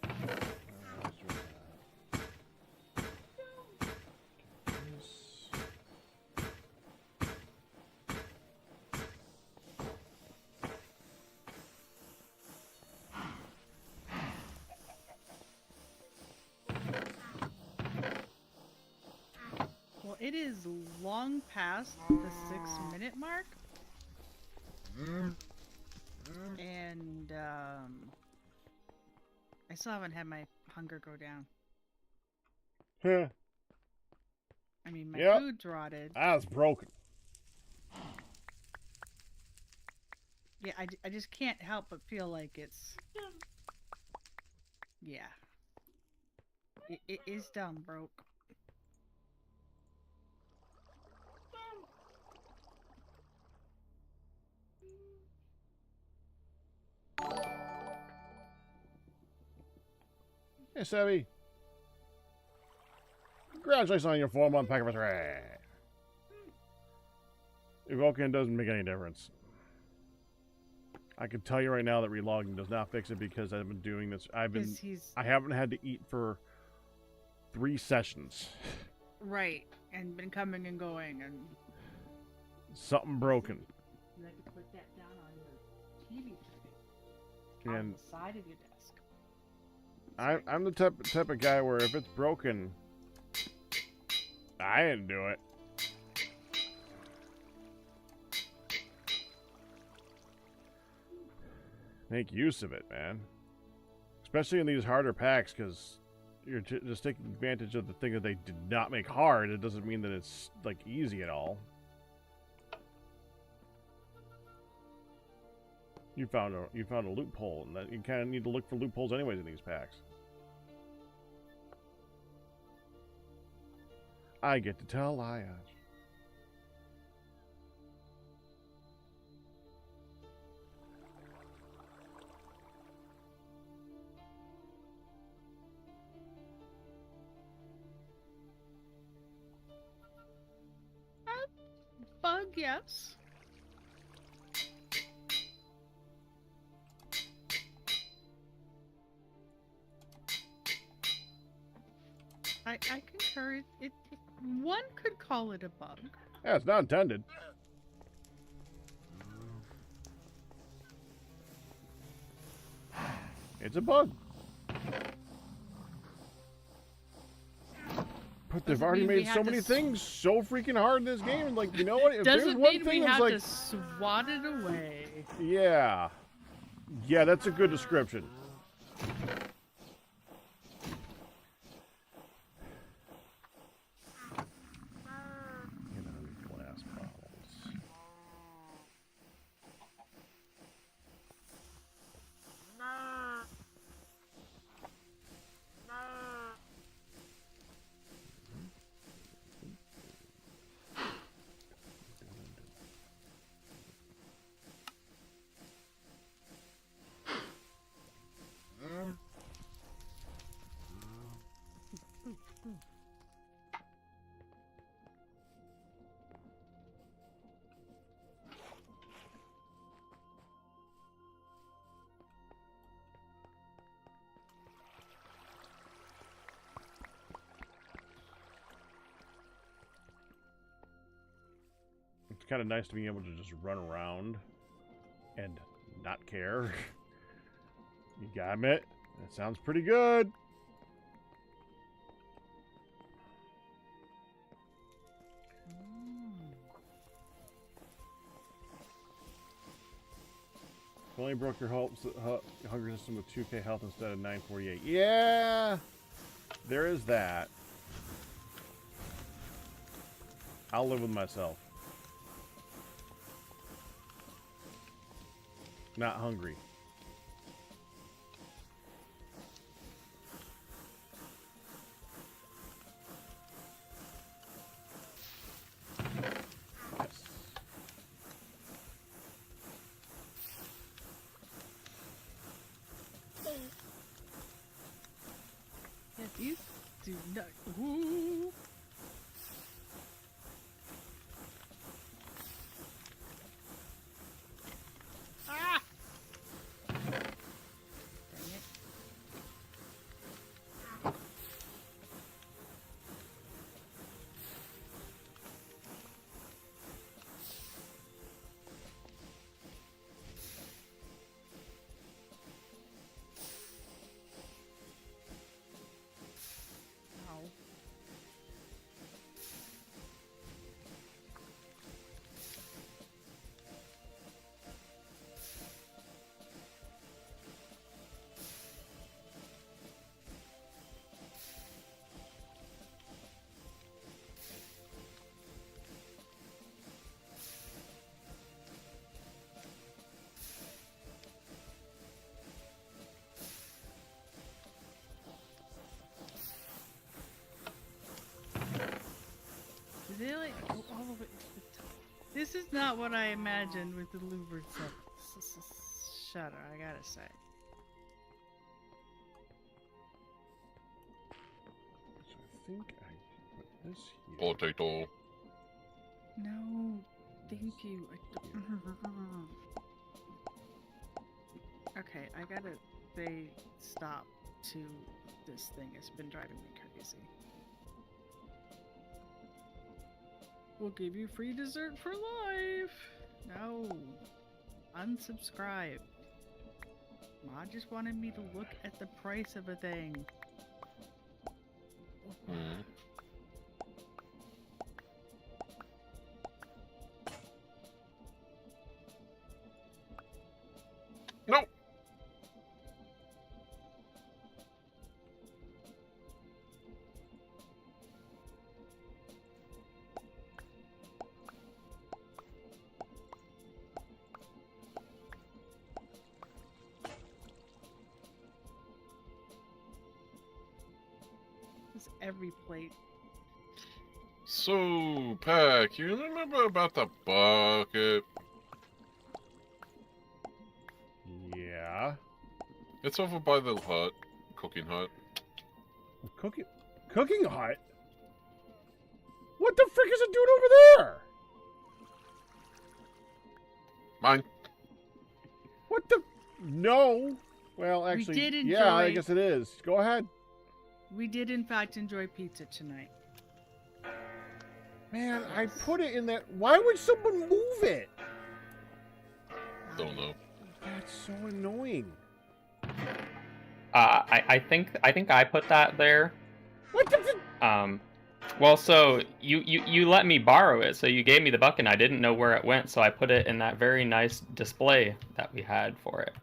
Speaker 2: Well, it is long past the 6-minute mark. And, I still haven't had my hunger go down.
Speaker 1: Huh.
Speaker 2: I mean, my
Speaker 1: Yep.
Speaker 2: food's rotted.
Speaker 1: That's broken.
Speaker 2: Yeah, I just can't help but feel like it's... Yeah. It is dumb broke.
Speaker 1: Hey, Sebby. Congratulations on your 4-month pack of three. Evoking doesn't make any difference. I can tell you right now that relogging does not fix it because I've been doing this. I haven't had to eat for 3 sessions.
Speaker 2: Right, and been coming and going, and
Speaker 1: Something broken.
Speaker 2: you had to put that down on your TV tray on
Speaker 1: And
Speaker 2: the side of your desk.
Speaker 1: I'm the type of guy where if it's broken, I didn't do it. Make use of it, man. Especially in these harder packs, because you're just taking advantage of the thing that they did not make hard. It doesn't mean that it's like easy at all. You found a loophole, and that you kind of need to look for loopholes anyways in these packs. I get to tell lies.
Speaker 2: Bug, yes. I concur. One could call it a bug.
Speaker 1: Yeah, it's not intended. It's a bug. But they've
Speaker 2: Doesn't
Speaker 1: already
Speaker 2: mean we
Speaker 1: made
Speaker 2: have
Speaker 1: so
Speaker 2: to
Speaker 1: many
Speaker 2: s-
Speaker 1: things so freaking hard in this game. Like, you know what? If there's
Speaker 2: Doesn't
Speaker 1: one
Speaker 2: mean
Speaker 1: thing
Speaker 2: we
Speaker 1: that's
Speaker 2: have
Speaker 1: like,
Speaker 2: to swat it away.
Speaker 1: yeah, yeah, that's a good description. You know, glass bottles. It's kind of nice to be able to just run around and not care. You got it? That sounds pretty good. Only broke your hunger system with 2k health instead of 948. Yeah, there is that. I'll live with myself. Not hungry. Yes.
Speaker 2: Yeah, these do not. Ooh. Ah! Dang it. Ow. they like go all the way to the top? This is not what I imagined with the louvered shutter, I gotta say.
Speaker 1: So I think I put this here.
Speaker 3: Potato.
Speaker 2: No, thank you. Okay, I gotta say stop to this thing. It's been driving me crazy. We'll give you free dessert for life. No. Unsubscribe. Ma just wanted me to look at the price of a thing.
Speaker 3: Hmm. No.
Speaker 2: It's every plate.
Speaker 3: So, Pack, you remember about the bucket?
Speaker 1: Yeah.
Speaker 3: It's over by the hut, cooking hut.
Speaker 1: Cooking hut? What the frick is it doing over there?
Speaker 3: Mine.
Speaker 1: What the? No. Well, actually,
Speaker 2: did
Speaker 1: yeah, I
Speaker 2: enjoy-
Speaker 1: guess it is. Go ahead.
Speaker 2: We did in fact enjoy pizza tonight.
Speaker 1: Man, I put it in that. Why would someone move it?
Speaker 3: Don't know.
Speaker 1: That's so annoying.
Speaker 5: I think I put that there.
Speaker 1: What the?
Speaker 5: Well, so you let me borrow it, so you gave me the bucket, and I didn't know where it went, so I put it in that very nice display that we had for it.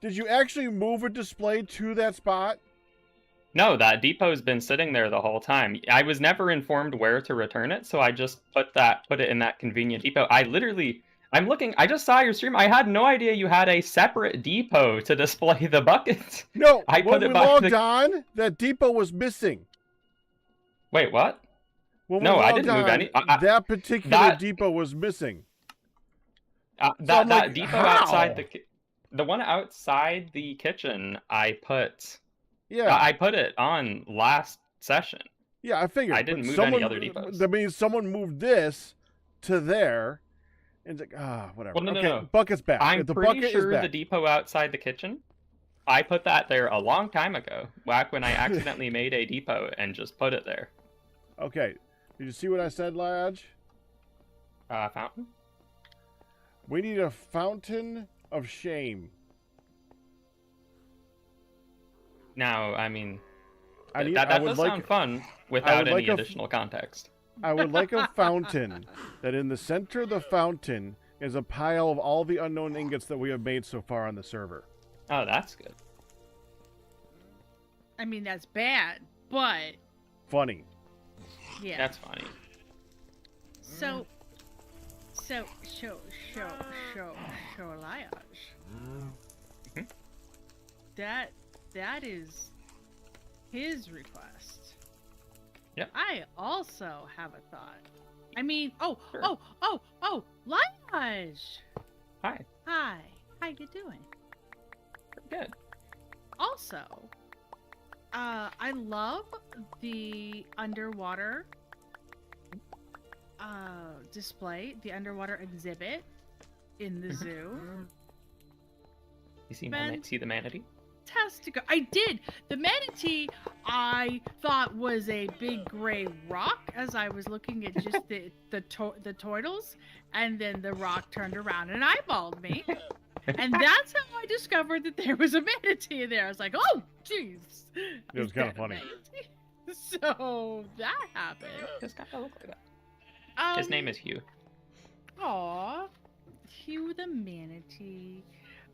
Speaker 1: Did you actually move a display to that spot?
Speaker 5: No, that depot's been sitting there the whole time. I was never informed where to return it, so I just put it in that convenient depot. I just saw your stream. I had no idea you had a separate depot to display the bucket.
Speaker 1: No,
Speaker 5: I
Speaker 1: when
Speaker 5: put it
Speaker 1: we
Speaker 5: by
Speaker 1: logged on, that depot was missing.
Speaker 5: Wait, what?
Speaker 1: When
Speaker 5: No,
Speaker 1: we
Speaker 5: I
Speaker 1: logged
Speaker 5: didn't move
Speaker 1: on,
Speaker 5: any-
Speaker 1: that particular depot was missing. I'm
Speaker 5: That
Speaker 1: like,
Speaker 5: depot
Speaker 1: how?
Speaker 5: outside the one outside the kitchen, I put it on last session.
Speaker 1: Yeah, I figured.
Speaker 5: I didn't
Speaker 1: but
Speaker 5: move any other depots.
Speaker 1: That means someone moved this to there, and it's like, whatever.
Speaker 5: Well, no,
Speaker 1: okay,
Speaker 5: no.
Speaker 1: bucket's back.
Speaker 5: I'm
Speaker 1: the
Speaker 5: pretty
Speaker 1: bucket
Speaker 5: sure
Speaker 1: is back.
Speaker 5: the depot outside the kitchen, I put that there a long time ago, back when I accidentally made a depot and just put it there.
Speaker 1: Okay, did you see what I said, Lodge?
Speaker 5: Fountain?
Speaker 1: We need a fountain of shame.
Speaker 5: Now, I mean,
Speaker 1: I
Speaker 5: that
Speaker 1: would
Speaker 5: does
Speaker 1: like-
Speaker 5: sound fun without
Speaker 1: would
Speaker 5: any
Speaker 1: like a-
Speaker 5: additional context.
Speaker 1: I would like a fountain that in the center of the fountain is a pile of all the unknown ingots that we have made so far on the server.
Speaker 5: Oh, that's good.
Speaker 2: I mean, that's bad, but
Speaker 1: Funny.
Speaker 2: yeah.
Speaker 5: That's funny.
Speaker 2: So, Elias.
Speaker 5: Mhm.
Speaker 2: That is his request.
Speaker 5: Yep.
Speaker 2: I also have a thought. I mean,
Speaker 5: Sure.
Speaker 2: Elias.
Speaker 5: Hi.
Speaker 2: Hi. How you doing?
Speaker 5: Pretty good.
Speaker 2: Also, I love the underwater display, the underwater exhibit in the zoo.
Speaker 5: You see
Speaker 2: Man.
Speaker 5: see the manatee?
Speaker 2: Fantastic. I did. The manatee I thought was a big gray rock as I was looking at just the turtles, and then the rock turned around and eyeballed me. And that's how I discovered that there was a manatee there. I was like, oh, jeez.
Speaker 1: It was
Speaker 2: Is
Speaker 1: kinda
Speaker 2: that a
Speaker 1: funny.
Speaker 2: manatee? So that happened.
Speaker 5: Just kind of look like that. His name is Hugh.
Speaker 2: Aw, Hugh the manatee.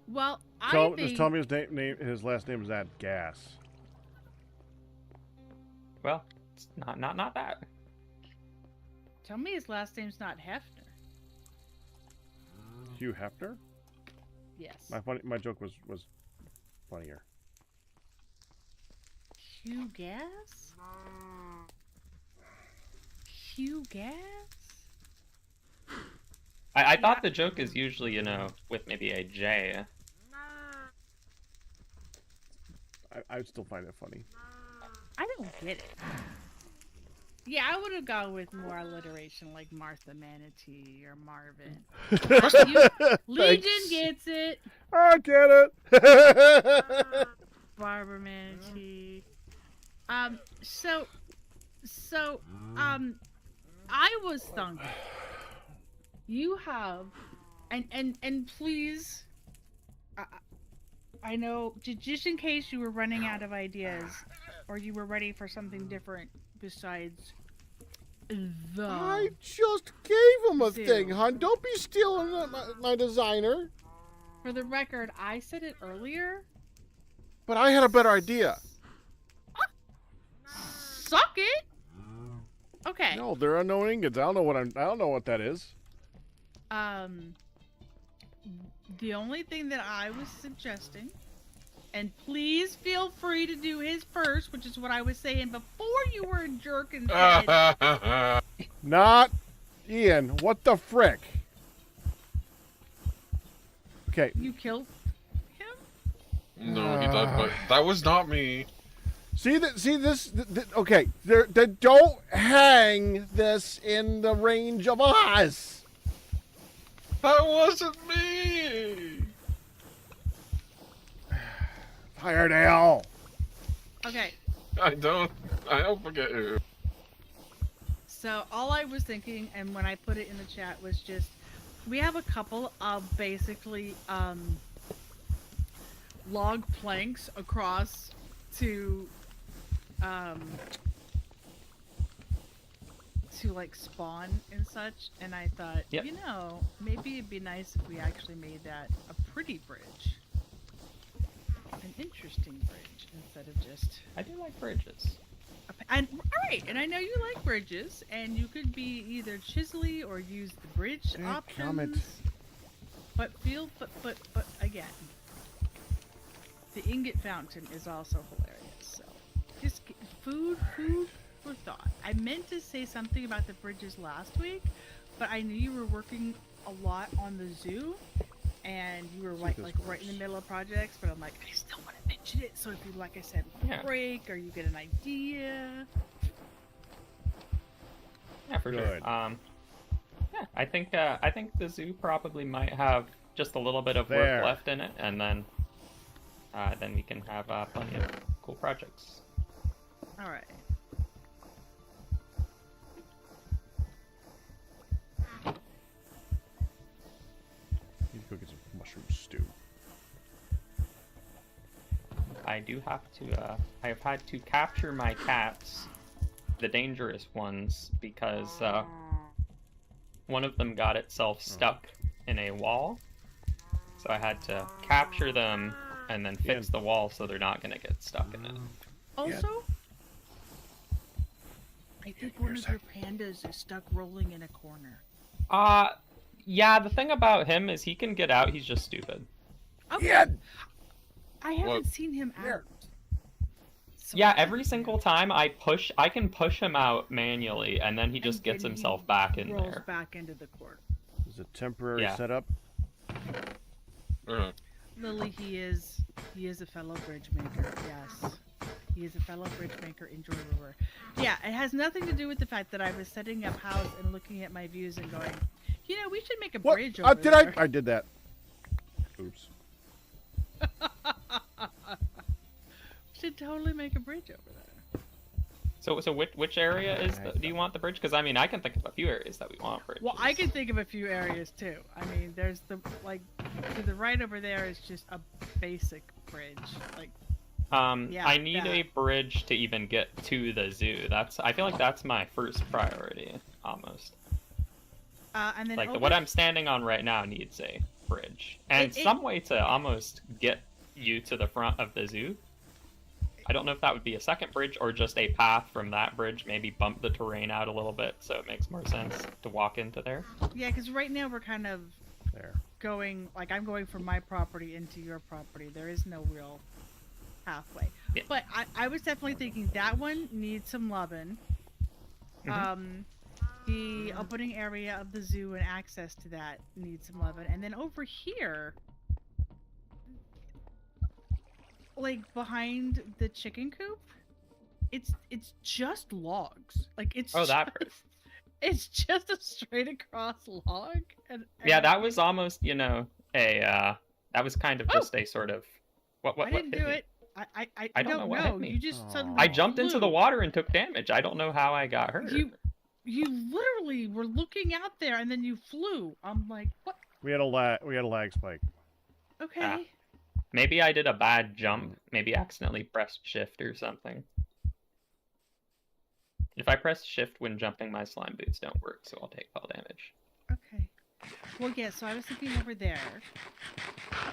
Speaker 2: Well,
Speaker 1: Just tell me his name. His last name is not Gas.
Speaker 5: Well, it's not that.
Speaker 2: Tell me his last name's not Hefner.
Speaker 1: Hugh Hefner.
Speaker 2: Yes.
Speaker 1: My joke was funnier.
Speaker 2: Hugh Gas? Q gas?
Speaker 5: I thought the joke is usually, you know, with maybe a J.
Speaker 1: I would still find it funny.
Speaker 2: I don't get it. Yeah, I would have gone with more alliteration like Martha Manatee or Marvin. Legion gets it.
Speaker 1: I get it.
Speaker 2: Barbara Manatee. So, I was thinking, you have, and please, I know, just in case you were running out of ideas, or you were ready for something different besides the...
Speaker 1: I just gave him a
Speaker 2: Zoo.
Speaker 1: thing, hon. Don't be stealing my designer.
Speaker 2: For the record, I said it earlier.
Speaker 1: But I had a better idea.
Speaker 2: Suck it. Okay.
Speaker 1: No, there are no ingots. I don't know what that is.
Speaker 2: The only thing that I was suggesting, and please feel free to do his first, which is what I was saying before you were a jerk and said,
Speaker 1: Not Ian. What the frick? Okay.
Speaker 2: you killed him?
Speaker 3: No, he died, but that was not me.
Speaker 1: See this. Okay. Don't hang this in the range of us.
Speaker 3: That wasn't me.
Speaker 1: Firedale.
Speaker 2: Okay.
Speaker 3: I don't forget you.
Speaker 2: So all I was thinking, and when I put it in the chat, was just, we have a couple of basically log planks across to like spawn and such, and I thought,
Speaker 5: Yep.
Speaker 2: you know, maybe it'd be nice if we actually made that a pretty bridge, an interesting bridge, instead of just
Speaker 5: I do like bridges.
Speaker 2: and alright, and I know you like bridges, and you could be either chisely or use the bridge options.
Speaker 1: comment.
Speaker 2: But again, the ingot fountain is also hilarious. So just food for thought. I meant to say something about the bridges last week, but I knew you were working a lot on the zoo, and you were like right in the middle of projects. But I'm like, I still want to mention it. So if you, like I said,
Speaker 5: Yeah.
Speaker 2: break or you get an idea.
Speaker 5: Yeah, for
Speaker 1: Good.
Speaker 5: sure. Yeah, I think the zoo probably might have just a little bit of
Speaker 1: There.
Speaker 5: work left in it, and then we can have plenty of cool projects.
Speaker 2: All right.
Speaker 1: Need to go get some mushroom stew.
Speaker 5: I do have to. I have had to capture my cats, the dangerous ones, because one of them got itself stuck in a wall. So I had to capture them and then fix the wall so they're not gonna get stuck in it.
Speaker 2: Also, I think one of your pandas is stuck rolling in a corner.
Speaker 5: Yeah, the thing about him is he can get out, he's just stupid.
Speaker 2: Okay.
Speaker 1: Yeah.
Speaker 2: I haven't
Speaker 3: What?
Speaker 2: seen him out.
Speaker 1: Here.
Speaker 2: So
Speaker 5: Yeah, every single time I can push him out manually, and then he just
Speaker 2: and
Speaker 5: gets
Speaker 2: then
Speaker 5: himself
Speaker 2: he
Speaker 5: back in
Speaker 2: rolls
Speaker 5: there.
Speaker 2: back into the corner.
Speaker 1: Is it temporary
Speaker 5: Yeah.
Speaker 1: setup?
Speaker 2: Lily, he is a fellow bridge maker. Yes, he is a fellow bridge maker in Joy River. Yeah, it has nothing to do with the fact that I was setting up house and looking at my views and going, you know, we should make a
Speaker 1: What?
Speaker 2: bridge over
Speaker 1: Did
Speaker 2: there.
Speaker 1: I did that. Oops.
Speaker 2: Should totally make a bridge over there.
Speaker 5: So which area is do you want the bridge? Because I mean, I can think of a few areas that we want bridges.
Speaker 2: Well, I can think of a few areas too. I mean, there's the to the right over there is just a basic bridge. Like, yeah,
Speaker 5: I need a
Speaker 2: that.
Speaker 5: bridge to even get to the zoo. I feel like that's my first priority, almost.
Speaker 2: and then
Speaker 5: Like
Speaker 2: over,
Speaker 5: what I'm standing on right now needs a bridge and some way to almost get you to the front of the zoo. I don't know if that would be a second bridge or just a path from that bridge, maybe bump the terrain out a little bit so it makes more sense to walk into there.
Speaker 2: Yeah, because right now we're kind of
Speaker 1: There.
Speaker 2: going, like, I'm going from my property into your property. There is no real halfway.
Speaker 5: Yeah.
Speaker 2: But I was definitely thinking that one needs some loving.
Speaker 5: Mhm.
Speaker 2: The opening area of the zoo and access to that needs some loving. And then over here, like behind the chicken coop, it's just logs. Like it's
Speaker 5: that part.
Speaker 2: It's just a straight across log. And
Speaker 5: Yeah, that was almost, that was kind of just a sort of what
Speaker 2: I didn't
Speaker 5: hit
Speaker 2: do
Speaker 5: me?
Speaker 2: it.
Speaker 5: I don't know what hit me.
Speaker 2: You just suddenly
Speaker 5: I jumped into the
Speaker 2: flew.
Speaker 5: water and took damage. I don't know how I got hurt.
Speaker 2: You literally were looking out there and then you flew. I'm like, what?
Speaker 1: We had a lag spike.
Speaker 2: Okay.
Speaker 5: Maybe I did a bad jump. Maybe accidentally pressed shift or something. If I press shift when jumping, my slime boots don't work, so I'll take fall damage.
Speaker 2: Okay. Well, yeah. So I was thinking over there.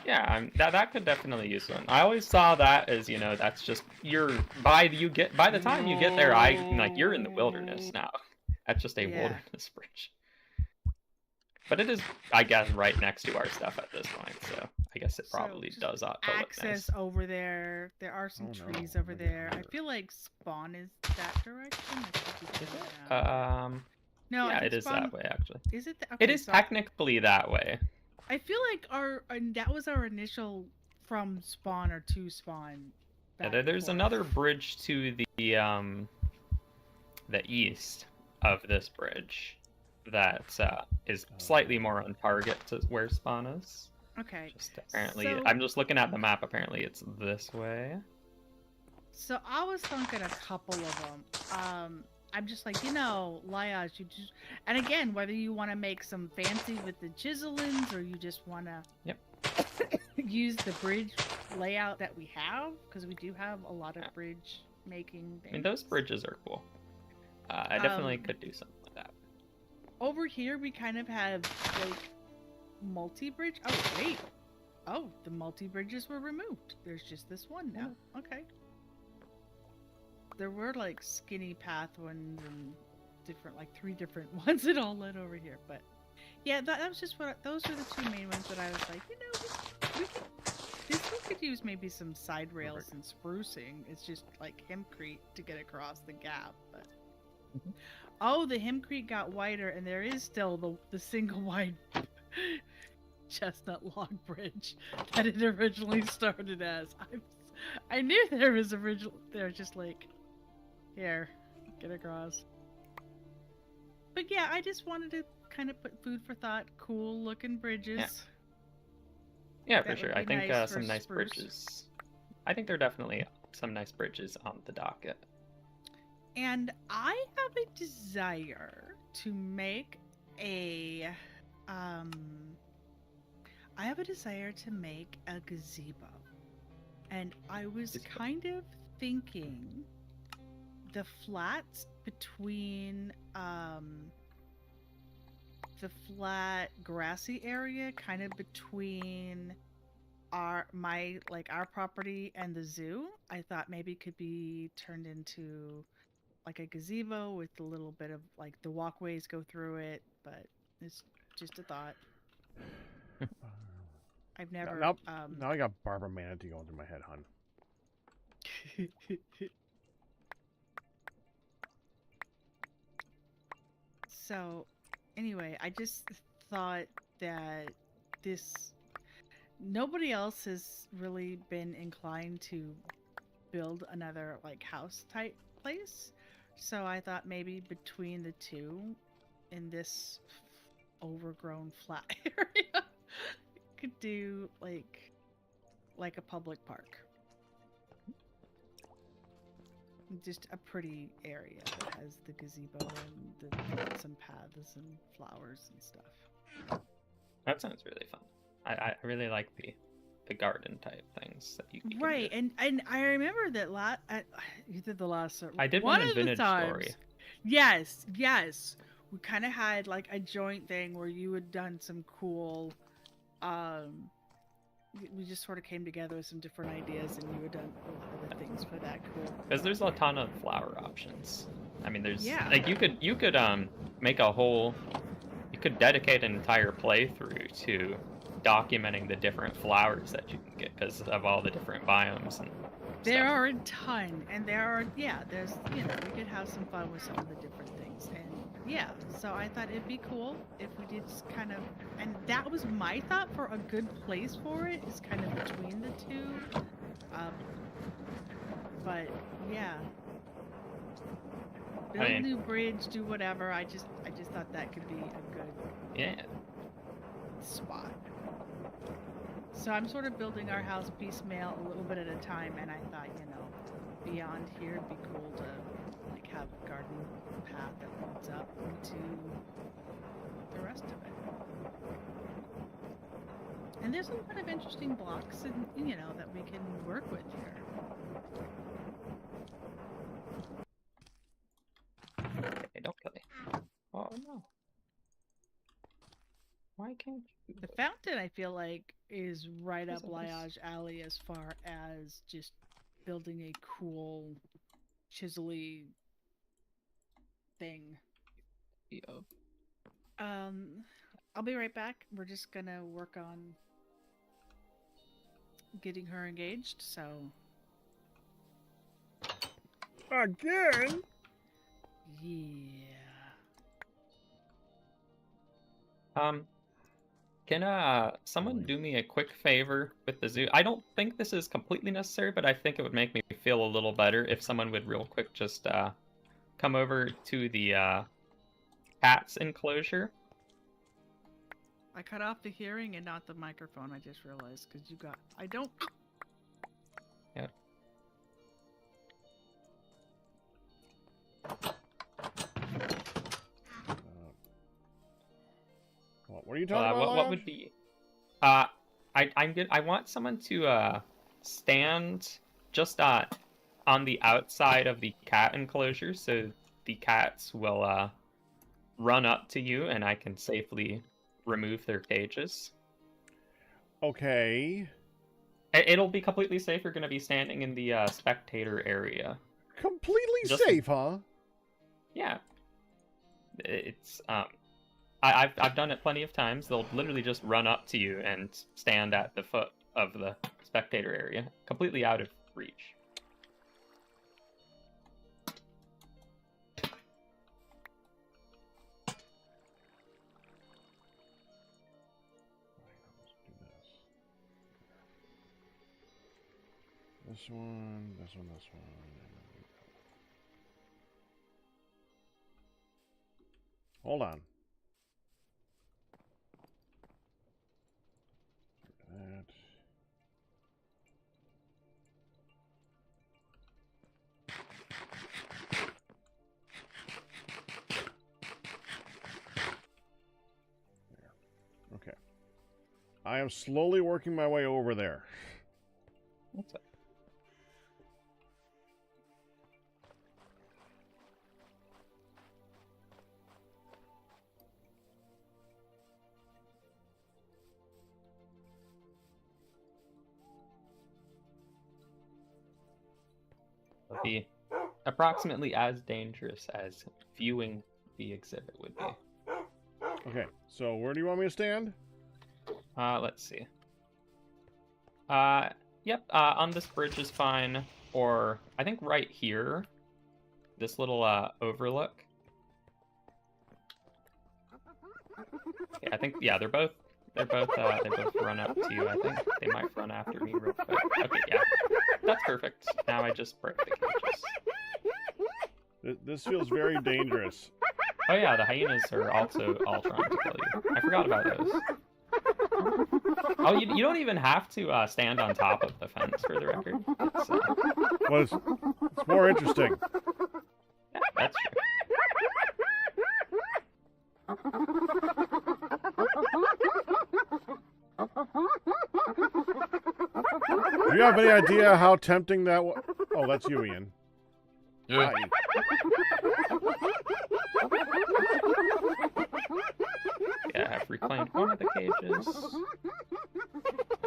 Speaker 5: Yeah, that could definitely use one. I always saw that as that's just by the time you get there, you're in the wilderness now. That's just a wilderness bridge. But it is, I guess, right next to our stuff at this point, so I guess it probably does look
Speaker 2: access
Speaker 5: nice.
Speaker 2: over there. There are some trees over there. I feel like spawn is that direction.
Speaker 5: Is it?
Speaker 2: No.
Speaker 5: Yeah, it is that way actually.
Speaker 2: Is it?
Speaker 5: It is technically that way.
Speaker 2: I feel like that was our initial from spawn or to spawn.
Speaker 5: Yeah, there's another bridge to the east of this bridge that is slightly more on target to where spawn is.
Speaker 2: Okay.
Speaker 5: Just apparently, I'm just looking at the map. Apparently, it's this way.
Speaker 2: So I was thinking a couple of them. I'm just like, Liage, you just... And again, whether you want to make some fancy with the chiselings or you just want to use the bridge layout that we have, because we do have a lot of bridge making things.
Speaker 5: I mean, those bridges are cool. I definitely could do something like that.
Speaker 2: Over here, we kind of have, like, multi-bridge. Oh, wait. Oh, the multi-bridges were removed. There's just this one now. Okay. There were like skinny path ones and different, like 3 different ones that all led over here. But yeah, that was just those are the 2 main ones that I was like, we could use maybe some side rails and sprucing. It's just like hempcrete to get across the gap. But oh, the hempcrete got wider, and there is still the single wide chestnut log bridge that it originally started as. I knew there was they're just like, here, get across. But yeah, I just wanted to kind of put food for thought, cool looking bridges.
Speaker 5: Yeah, for sure. I think
Speaker 2: nice
Speaker 5: some nice bridges. I think there are definitely some nice bridges on the docket.
Speaker 2: And I have a desire to make a gazebo. And I was kind of thinking the flats between the flat grassy area kind of between our property and the zoo, I thought maybe could be turned into like a gazebo with a little bit of like the walkways go through it, but it's just a thought. I've never
Speaker 1: Now I got Barbara Manatee going through my head, hun.
Speaker 2: So anyway, I just thought that nobody else has really been inclined to build another like house type place. So I thought maybe between the 2 in this overgrown flat area could do like a public park. Just a pretty area that has the gazebo and some paths and flowers and stuff.
Speaker 5: That sounds really fun. I really like the garden type things that you can
Speaker 2: right,
Speaker 5: do.
Speaker 2: and I remember that you did the last
Speaker 5: I did one in Vintage Story.
Speaker 2: Yes, we kind of had like a joint thing where you had done some cool. We just sort of came together with some different ideas, and you had done a lot of the things for that cool.
Speaker 5: Because there's a ton of flower options. I mean, there's like you could make a whole. You could dedicate an entire playthrough to documenting the different flowers that you can get because of all the different biomes and
Speaker 2: there are a ton, and there's we could have some fun with some of the different things. And Yeah, so I thought it'd be cool if we did just kind of, and that was my thought for a good place for it, is kind of between the two. But yeah, build a new bridge, do whatever. I just thought that could be a good spot. So I'm sort of building our house piecemeal, a little bit at a time, and I thought, beyond here it'd be cool to like have a garden path that leads up into the rest of it. And there's some kind of interesting blocks and that we can work with here.
Speaker 5: Hey, don't kill me. Oh no. Why can't you?
Speaker 2: The fountain, I feel like, is right up Liage Alley as far as just building a cool, chisel-y thing.
Speaker 5: Yo.
Speaker 2: I'll be right back. We're just gonna work on getting her engaged, so...
Speaker 1: Again?
Speaker 2: Yeah.
Speaker 5: Can someone do me a quick favor with the zoo? I don't think this is completely necessary, but I think it would make me feel a little better if someone would real quick just come over to the cat's enclosure.
Speaker 2: I cut off the hearing and not the microphone, I just realized, because you got... I don't...
Speaker 5: Yeah.
Speaker 1: What are you talking about?
Speaker 5: What would be? I want someone to stand just on the outside of the cat enclosure, so the cats will run up to you, and I can safely remove their cages.
Speaker 1: Okay.
Speaker 5: It'll be completely safe. You're going to be standing in the spectator area.
Speaker 1: Completely safe, huh?
Speaker 5: Yeah. It's I've done it plenty of times. They'll literally just run up to you and stand at the foot of the spectator area, completely out of reach.
Speaker 1: This one, this one, this one. Hold on. That. There. Okay. I am slowly working my way over there.
Speaker 5: What's up? Be approximately as dangerous as viewing the exhibit would be.
Speaker 1: Okay, so where do you want me to stand?
Speaker 5: Let's see. Yep, on this bridge is fine, or I think right here, this little overlook. Okay, I think they both run up to you. I think they might run after me real quick. Okay, yeah, that's perfect. Now I just break the cages.
Speaker 1: This feels very dangerous.
Speaker 5: Oh yeah, the hyenas are also all trying to kill you. I forgot about those. Oh, you don't even have to stand on top of the fence, for the record. So.
Speaker 1: Well, it's more interesting.
Speaker 5: Yeah, that's true.
Speaker 1: Do you have any idea how tempting that was? Oh, that's you, Ian.
Speaker 3: Yeah.
Speaker 1: Hi.
Speaker 5: Yeah, I've reclaimed one of the cages.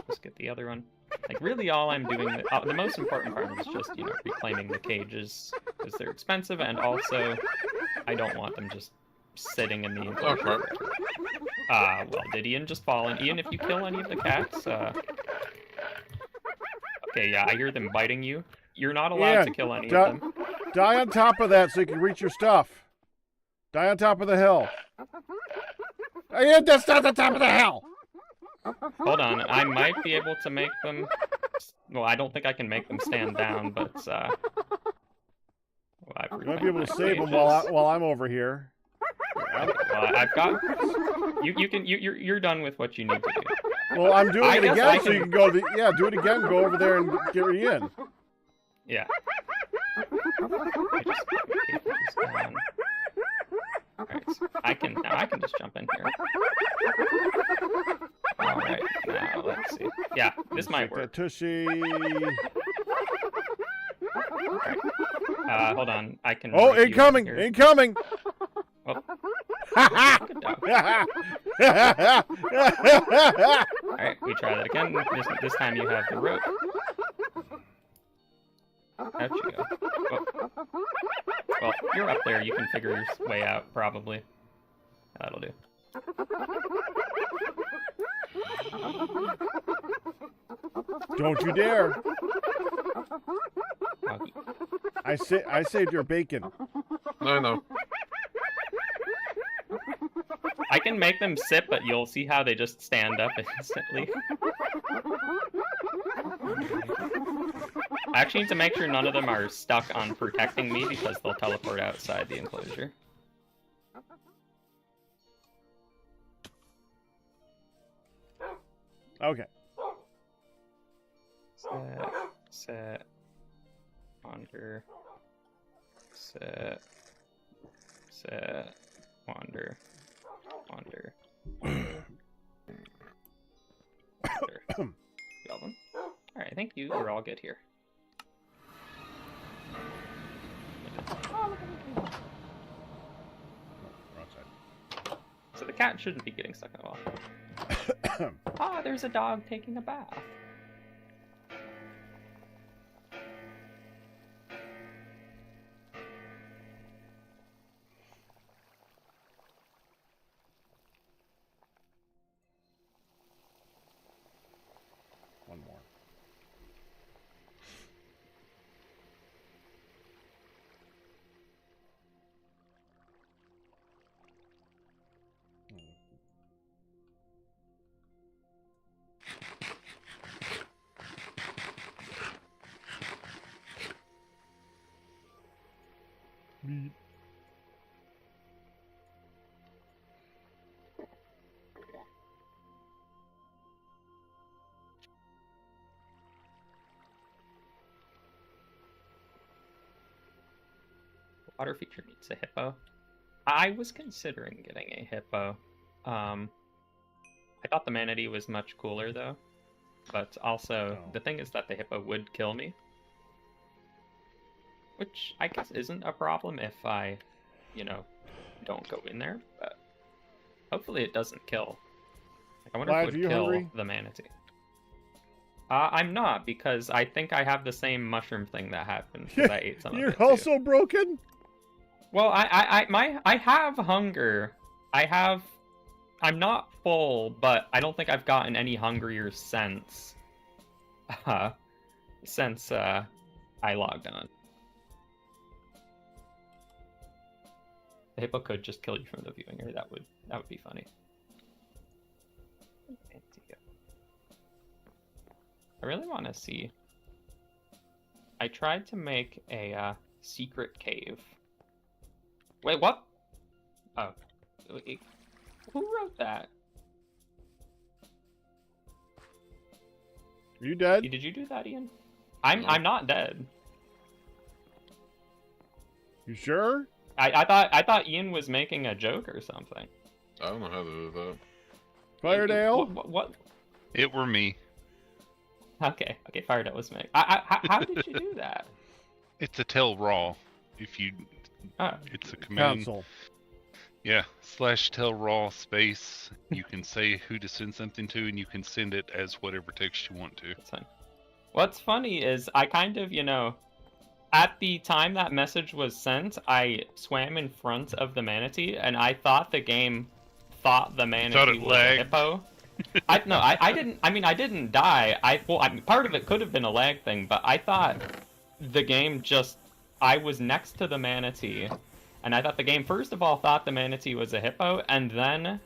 Speaker 5: Let's get the other one. Like, really all I'm doing, the most important part is just, reclaiming the cages, because they're expensive, and also, I don't want them just sitting in the enclosure. Well, did Ian just fall in? Ian, if you kill any of the cats, okay, yeah, I hear them biting you. You're not allowed to kill any of them.
Speaker 1: Die on top of that so you can reach your stuff. Die on top of the hill. Yeah, that's not the top of the hill.
Speaker 5: Hold on, I might be able to make them... Well, I don't think I can make them stand down, but, well,
Speaker 1: You might be able to save them while I'm over here.
Speaker 5: Well, I've got... You're done with what you need to do.
Speaker 1: Well, I'm doing
Speaker 5: I
Speaker 1: it
Speaker 5: guess
Speaker 1: again,
Speaker 5: I
Speaker 1: so you
Speaker 5: can-
Speaker 1: can go... Yeah, do it again, go over there and get me in.
Speaker 5: Yeah. Alright, I can just jump in here. Alright, now let's see. Yeah, this might
Speaker 1: Take
Speaker 5: work.
Speaker 1: that tushy.
Speaker 5: Hold on, I can.
Speaker 1: Oh,
Speaker 5: review it
Speaker 1: incoming!
Speaker 5: here.
Speaker 1: Incoming!
Speaker 5: Oh. Good dog. Alright, we try that again. This time you have the rope. Out you go. Oh. Well, you're up there. You can figure your way out, probably. That'll do.
Speaker 1: Don't you dare!
Speaker 5: Doggy.
Speaker 1: I saved your bacon.
Speaker 3: No.
Speaker 5: I can make them sit, but you'll see how they just stand up instantly. I actually need to make sure none of them are stuck on protecting me because they'll teleport outside the enclosure.
Speaker 1: Okay.
Speaker 5: Set, wander, set, wander, wander. Got one. Alright, I think you're all good here. So the cat shouldn't be getting stuck in the wall. Ah, there's a dog taking a bath.
Speaker 1: One more. Beep.
Speaker 5: Water feature needs a hippo. I was considering getting a hippo. I thought the manatee was much cooler though. But also,
Speaker 1: Oh.
Speaker 5: the thing is that the hippo would kill me. Which I guess isn't a problem if I, don't go in there, but hopefully it doesn't kill. Like, I wonder
Speaker 1: Vlad,
Speaker 5: if
Speaker 1: are
Speaker 5: it
Speaker 1: you
Speaker 5: would kill
Speaker 1: hungry?
Speaker 5: the manatee. I'm not, because I think I have the same mushroom thing that happened, because I ate some of
Speaker 1: You're
Speaker 5: it too.
Speaker 1: also broken?
Speaker 5: Well, I have hunger. I'm not full, but I don't think I've gotten any hungrier since I logged on. The hippo could just kill you from the viewing area. That would be funny. I really want to see. I tried to make a secret cave. Wait, what? Oh, wait, who wrote that?
Speaker 1: Are you dead?
Speaker 5: Did you do that, Ian? I'm not dead.
Speaker 1: You sure?
Speaker 5: I thought Ian was making a joke or something.
Speaker 3: I don't know how to do that.
Speaker 1: Firedale?
Speaker 5: What?
Speaker 4: It were me.
Speaker 5: Okay, Firedale was me. How did you do that?
Speaker 4: It's a tell raw. If you,
Speaker 5: Oh.
Speaker 4: it's a command.
Speaker 1: Console.
Speaker 4: Yeah, /tell raw space. You can say who to send something to, and you can send it as whatever text you want to.
Speaker 5: That's fine. What's funny is I kind of, at the time that message was sent, I swam in front of the manatee, and I thought the game thought the manatee was a hippo. I didn't. I mean, I didn't die. Part of it could have been a lag thing, but I thought the game just. I was next to the manatee, And I thought the game, first of all, thought the manatee was a hippo, and then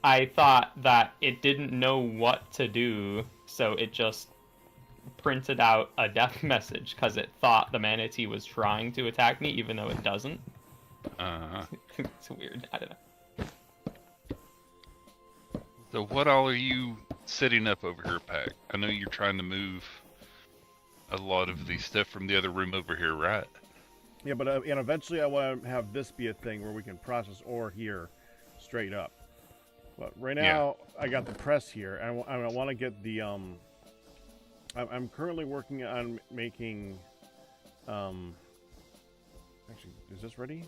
Speaker 5: I thought that it didn't know what to do, so it just printed out a death message because it thought the manatee was trying to attack me, even though it doesn't. It's weird. I don't know.
Speaker 4: So what all are you setting up over here, Pack? I know you're trying to move a lot of the stuff from the other room over here, right?
Speaker 1: Yeah, but and eventually I want to have this be a thing where we can process ore here straight up. But right now I got the press here, and I want to get the I'm currently working on making actually, is this ready?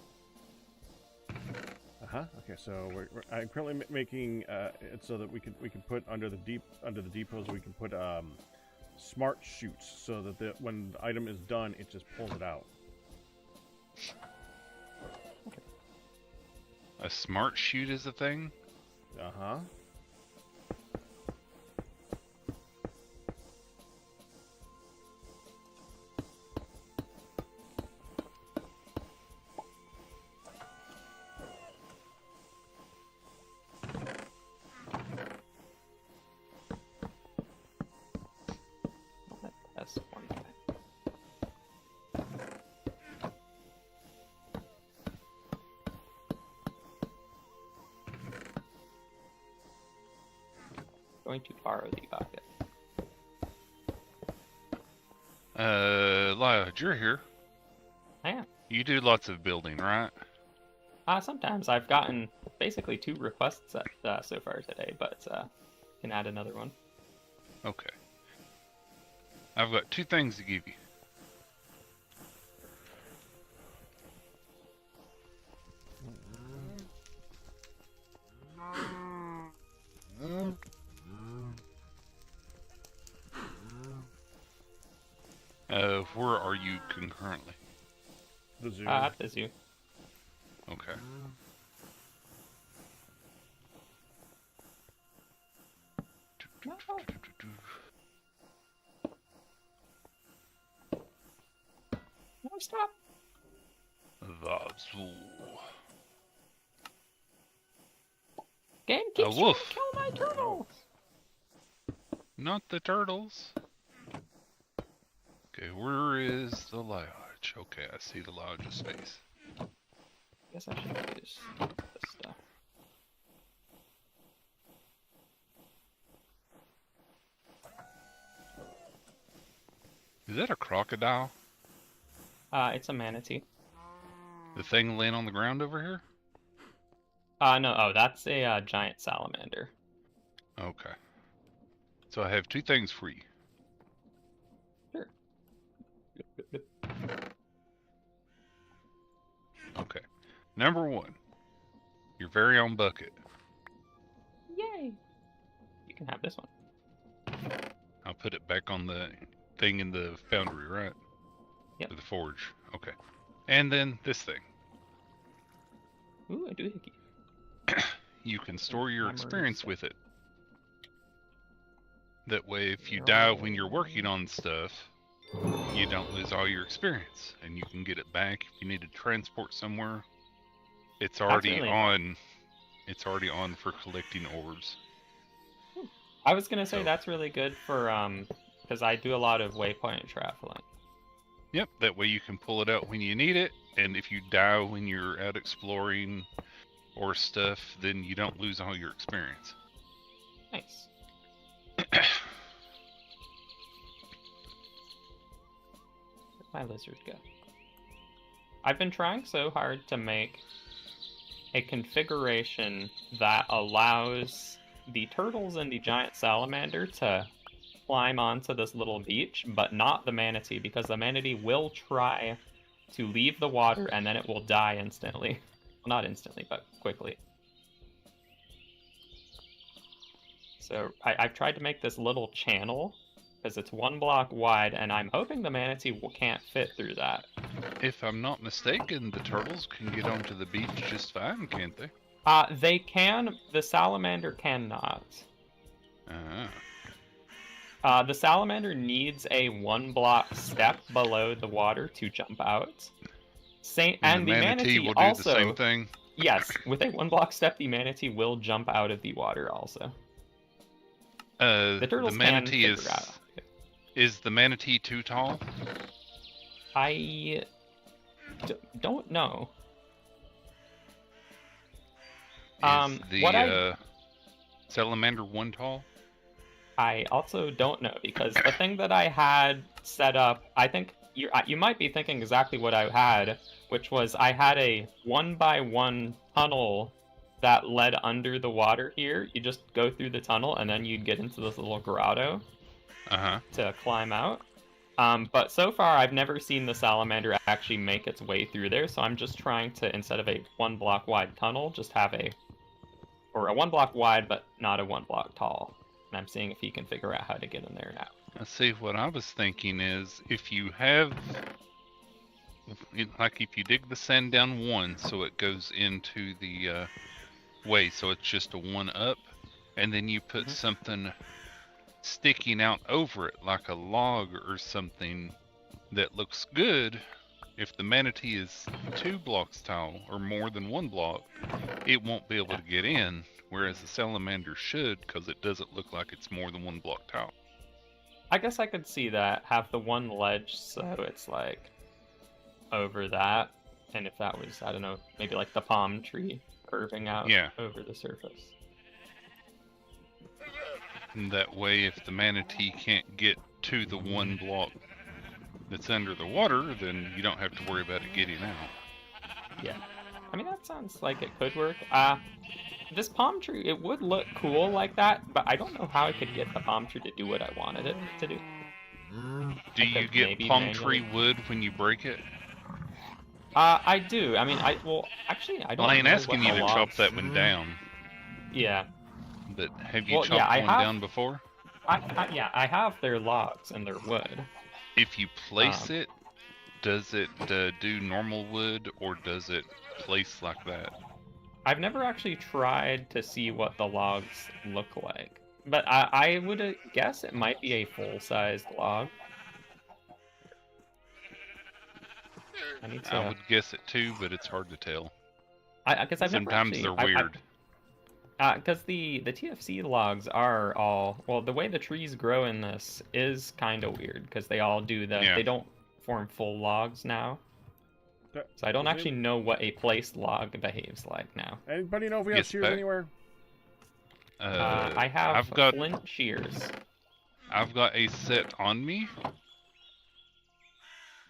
Speaker 1: Okay, so I'm currently making it so that we can put under the depots we can put smart chutes, so that when the item is done, it just pulls it out.
Speaker 4: A smart chute is a thing?
Speaker 5: That's one thing. Going to borrow the bucket.
Speaker 4: Lyle, you're here.
Speaker 5: I am.
Speaker 4: You do lots of building, right?
Speaker 5: Sometimes I've gotten basically 2 requests so far today, but can add another one.
Speaker 4: Okay. I've got 2 things to give you. Where are you concurrently?
Speaker 1: The zoo.
Speaker 5: At the zoo.
Speaker 4: Okay.
Speaker 5: No. No, stop.
Speaker 4: The zoo.
Speaker 5: Game keeps trying
Speaker 4: wolf.
Speaker 5: to kill my turtles.
Speaker 4: Not the turtles. Okay, where is the lodge? Okay, I see the lodge's face.
Speaker 5: Guess I should use this stuff.
Speaker 4: Is that a crocodile?
Speaker 5: It's a manatee.
Speaker 4: The thing laying on the ground over here?
Speaker 5: No, oh, that's a giant salamander.
Speaker 4: Okay. So I have 2 things for you.
Speaker 5: Sure.
Speaker 4: Okay. Number 1, your very own bucket.
Speaker 5: Yay! You can have this one.
Speaker 4: I'll put it back on the thing in the foundry, right?
Speaker 5: Yep.
Speaker 4: Or the forge. Okay. And then this thing.
Speaker 5: Ooh, I do hickey.
Speaker 4: You can store your
Speaker 5: Memories.
Speaker 4: experience with it. That way, if you die when you're working on stuff, you don't lose all your experience, and you can get it back if you need to transport somewhere. It's already
Speaker 5: really
Speaker 4: on. It's already on for collecting orbs.
Speaker 5: I was gonna say
Speaker 4: So-
Speaker 5: that's really good for because I do a lot of waypoint traveling.
Speaker 4: Yep, that way you can pull it out when you need it, and if you die when you're out exploring or stuff, then you don't lose all your experience.
Speaker 5: Nice. Where'd my lizard go? I've been trying so hard to make a configuration that allows the turtles and the giant salamander to climb onto this little beach, but not the manatee, because the manatee will try to leave the water and then it will die instantly. Well, not instantly, but quickly. So I've tried to make this little channel, because it's 1 block wide, and I'm hoping the manatee can't fit through that.
Speaker 4: If I'm not mistaken, the turtles can get onto the beach just fine, can't they?
Speaker 5: They can, the salamander cannot. The salamander needs a 1 block step below the water to jump out. And the manatee
Speaker 4: will
Speaker 5: also,
Speaker 4: do the same thing.
Speaker 5: yes, with a 1-block step, the manatee will jump out of the water also. The turtles
Speaker 4: manatee
Speaker 5: can figure out.
Speaker 4: Is the manatee too tall?
Speaker 5: I don't know.
Speaker 4: Is
Speaker 5: What
Speaker 4: the salamander 1 tall?
Speaker 5: I also don't know, because the thing that I had set up, I think you might be thinking exactly what I had, which was I had a 1x1 tunnel that led under the water here. You just go through the tunnel and then you'd get into this little grotto to climb out. But so far I've never seen the salamander actually make its way through there, so I'm just trying to, instead of a 1-block wide tunnel, just have a 1-block wide but not a 1-block tall. And I'm seeing if he can figure out how to get in there now.
Speaker 4: Let's see, what I was thinking is, if you have, like if you dig the sand down 1 so it goes into the way, so it's just a 1 up, and then you put something sticking out over it, like a log or something that looks good. If the manatee is 2 blocks tall, or more than 1 block, it won't be able to get in, whereas the salamander should, because it doesn't look like it's more than 1 block tall.
Speaker 5: I guess I could see that. Have the 1 ledge so it's like over that, and if that was, I don't know, maybe like the palm tree curving out over the surface.
Speaker 4: And that way, if the manatee can't get to the 1 block that's under the water, then you don't have to worry about it getting out.
Speaker 5: Yeah. I mean, that sounds like it could work. This palm tree, it would look cool like that, but I don't know how I could get the palm tree to do what I wanted it to do.
Speaker 4: Do you get palm tree wood when you break it?
Speaker 5: I do. I mean, actually, I don't know.
Speaker 4: I ain't asking you to
Speaker 5: logs...
Speaker 4: chop that one down.
Speaker 5: Yeah.
Speaker 4: But have you chopped one down before?
Speaker 5: Yeah, I have their logs and their wood.
Speaker 4: If you place it, does it do normal wood, or does it place like that?
Speaker 5: I've never actually tried to see what the logs look like, but I would guess it might be a full-sized log.
Speaker 4: I would guess it too, but it's hard to tell.
Speaker 5: Sometimes
Speaker 4: they're weird.
Speaker 5: Because the TFC logs are all, well, the way the trees grow in this is kind of weird, because they all do they don't form full logs now. So I don't actually know what a placed log behaves like now.
Speaker 1: Anybody know if we have shears anywhere?
Speaker 5: I have flint shears.
Speaker 4: I've got a set on me.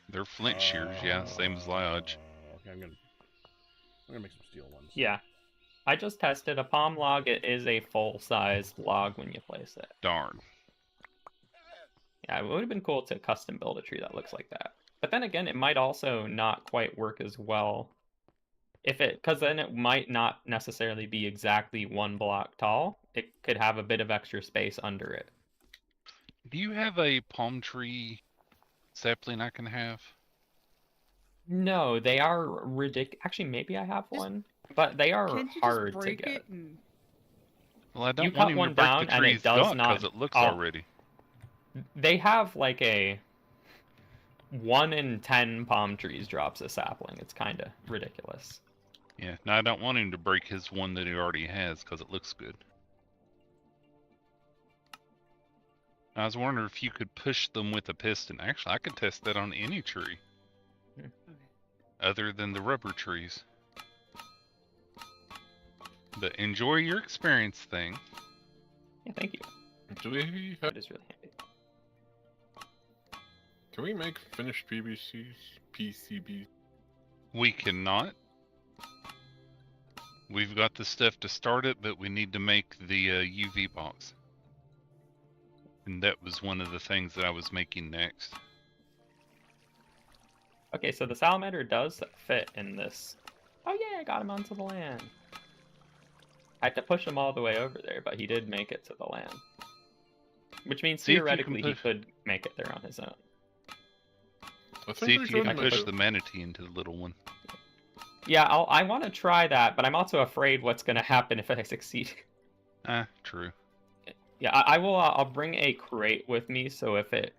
Speaker 4: They're flint shears, same as Lodge.
Speaker 1: Okay, I'm gonna make some steel ones.
Speaker 5: Yeah. I just tested a palm log. It is a full-sized log when you place it.
Speaker 4: Darn.
Speaker 5: Yeah, it would have been cool to custom build a tree that looks like that. But then again, it might also not quite work as well because then it might not necessarily be exactly 1 block tall. It could have a bit of extra space under it.
Speaker 4: Do you have a palm tree sapling I can have?
Speaker 5: No, they are ridiculous. Actually, maybe I have one, but they are hard to get.
Speaker 4: Well, I don't want him to break the tree's gunk because it looks already.
Speaker 5: They have like a 1 in 10 palm trees drops a sapling. It's kind of ridiculous.
Speaker 4: Yeah, no, I don't want him to break his one that he already has because it looks good. I was wondering if you could push them with a piston. Actually, I could test that on any tree. Other than the rubber trees. But enjoy your experience thing.
Speaker 5: Yeah, thank you.
Speaker 3: Do we have...
Speaker 5: It is really handy.
Speaker 3: Can we make finished PCBs?
Speaker 4: We cannot. We've got the stuff to start it, but we need to make the UV box. And that was one of the things that I was making next.
Speaker 5: Okay, so the salamander does fit in this. Oh yeah, I got him onto the land. I had to push him all the way over there, but he did make it to the land. Which means theoretically he could make it there on his own.
Speaker 4: See if you can push the manatee into the little one.
Speaker 5: Yeah, I want to try that, but I'm also afraid what's going to happen if I succeed.
Speaker 4: True.
Speaker 5: Yeah, I will. I'll bring a crate with me, so if it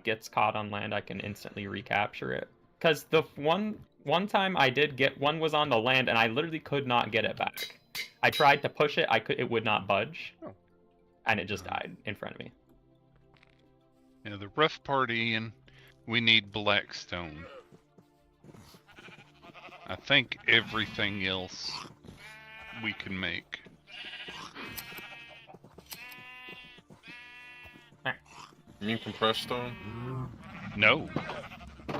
Speaker 5: gets caught on land, I can instantly recapture it. Because the one one time I did get one was on the land, and I literally could not get it back. I tried to push it, it would not budge, and it just died in front of me.
Speaker 4: Yeah, the rough part, Ian, we need blackstone. I think everything else we can make.
Speaker 3: You mean compressed stone?
Speaker 4: No.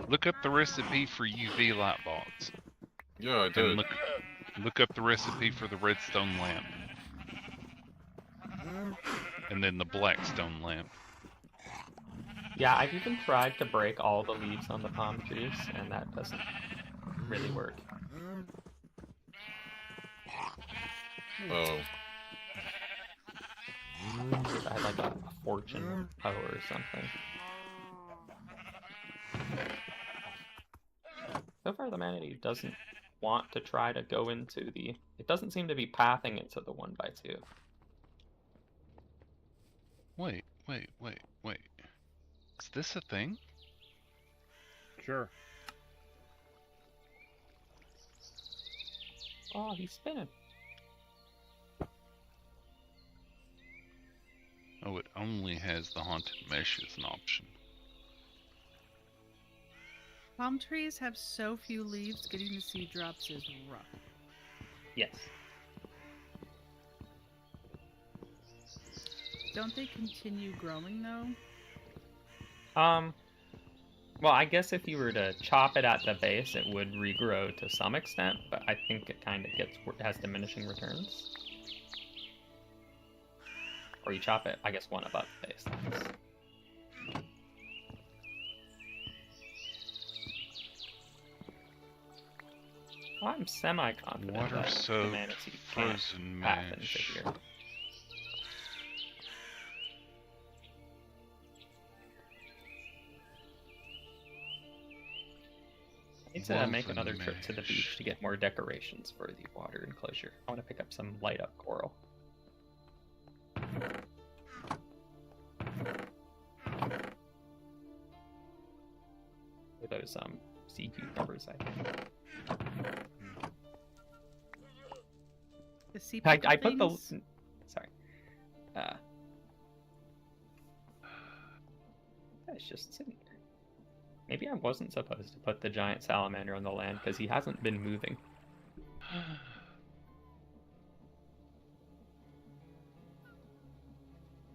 Speaker 4: Look up the recipe for UV light box.
Speaker 3: Yeah, I
Speaker 4: And
Speaker 3: did.
Speaker 4: look up the recipe for the redstone lamp. And then the blackstone lamp.
Speaker 5: Yeah, I've even tried to break all the leaves on the palm trees, and that doesn't really work.
Speaker 3: Oh.
Speaker 5: I had like a fortune hoe or something. So far, the manatee doesn't want to try to go into the... It doesn't seem to be pathing it to the 1x2.
Speaker 4: Wait. Is this a thing?
Speaker 1: Sure.
Speaker 5: Oh, he's spinning.
Speaker 4: Oh, it only has the haunted mesh as an option.
Speaker 2: Palm trees have so few leaves, getting the seed drops is rough.
Speaker 5: Yes.
Speaker 2: Don't they continue growing though?
Speaker 5: Well, I guess if you were to chop it at the base, it would regrow to some extent, but I think it kind of has diminishing returns. Or you chop it, I guess, one above the base. Well, I'm semi-confident
Speaker 4: Water
Speaker 5: that the
Speaker 4: soaked
Speaker 5: manatee can't
Speaker 4: frozen
Speaker 5: path into
Speaker 4: mesh.
Speaker 5: here. I need to make another trip to the beach to get more decorations for the water enclosure. I want to pick up some light up coral. For those sea cucumbers, I think.
Speaker 2: The sea
Speaker 5: I put the...
Speaker 2: things?
Speaker 5: Sorry. It's just sitting there. Maybe I wasn't supposed to put the giant salamander on the land because he hasn't been moving.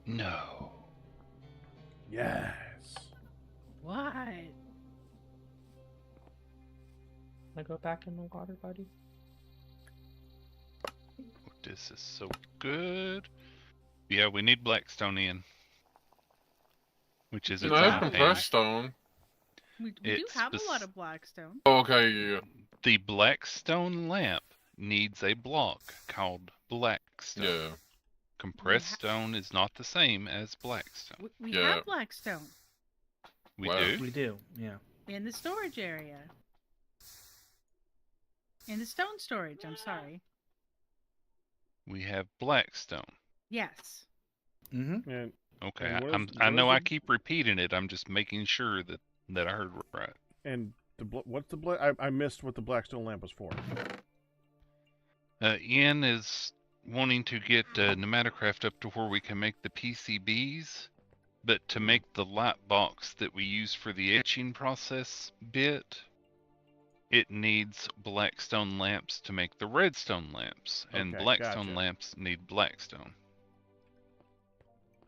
Speaker 4: No.
Speaker 1: Yes.
Speaker 2: What?
Speaker 5: Wanna go back in the water, buddy?
Speaker 4: This is so good. Yeah, we need blackstone in. Which is its
Speaker 3: I have
Speaker 4: own pain.
Speaker 3: compressed stone.
Speaker 2: We do
Speaker 4: It's
Speaker 2: have a lot of blackstone.
Speaker 3: Oh, okay, yeah.
Speaker 4: The blackstone lamp needs a block called blackstone.
Speaker 3: Yeah.
Speaker 4: Compressed stone is not the same as blackstone.
Speaker 2: We
Speaker 3: Yeah.
Speaker 2: have blackstone
Speaker 4: We
Speaker 3: Wow.
Speaker 4: do?
Speaker 6: We do, yeah.
Speaker 2: in the storage area. In the stone storage, I'm sorry.
Speaker 4: We have blackstone.
Speaker 2: Yes.
Speaker 6: Mm-hmm.
Speaker 1: And
Speaker 4: Okay,
Speaker 1: And
Speaker 4: I know I
Speaker 1: the-
Speaker 4: keep repeating it. I'm just making sure that I heard right.
Speaker 1: and what's the I missed what the blackstone lamp was for.
Speaker 4: Ian is wanting to get Nematocraft up to where we can make the PCBs, but to make the light box that we use for the etching process bit, it needs blackstone lamps to make the redstone lamps, and
Speaker 1: Okay,
Speaker 4: blackstone
Speaker 1: gotcha.
Speaker 4: lamps need blackstone.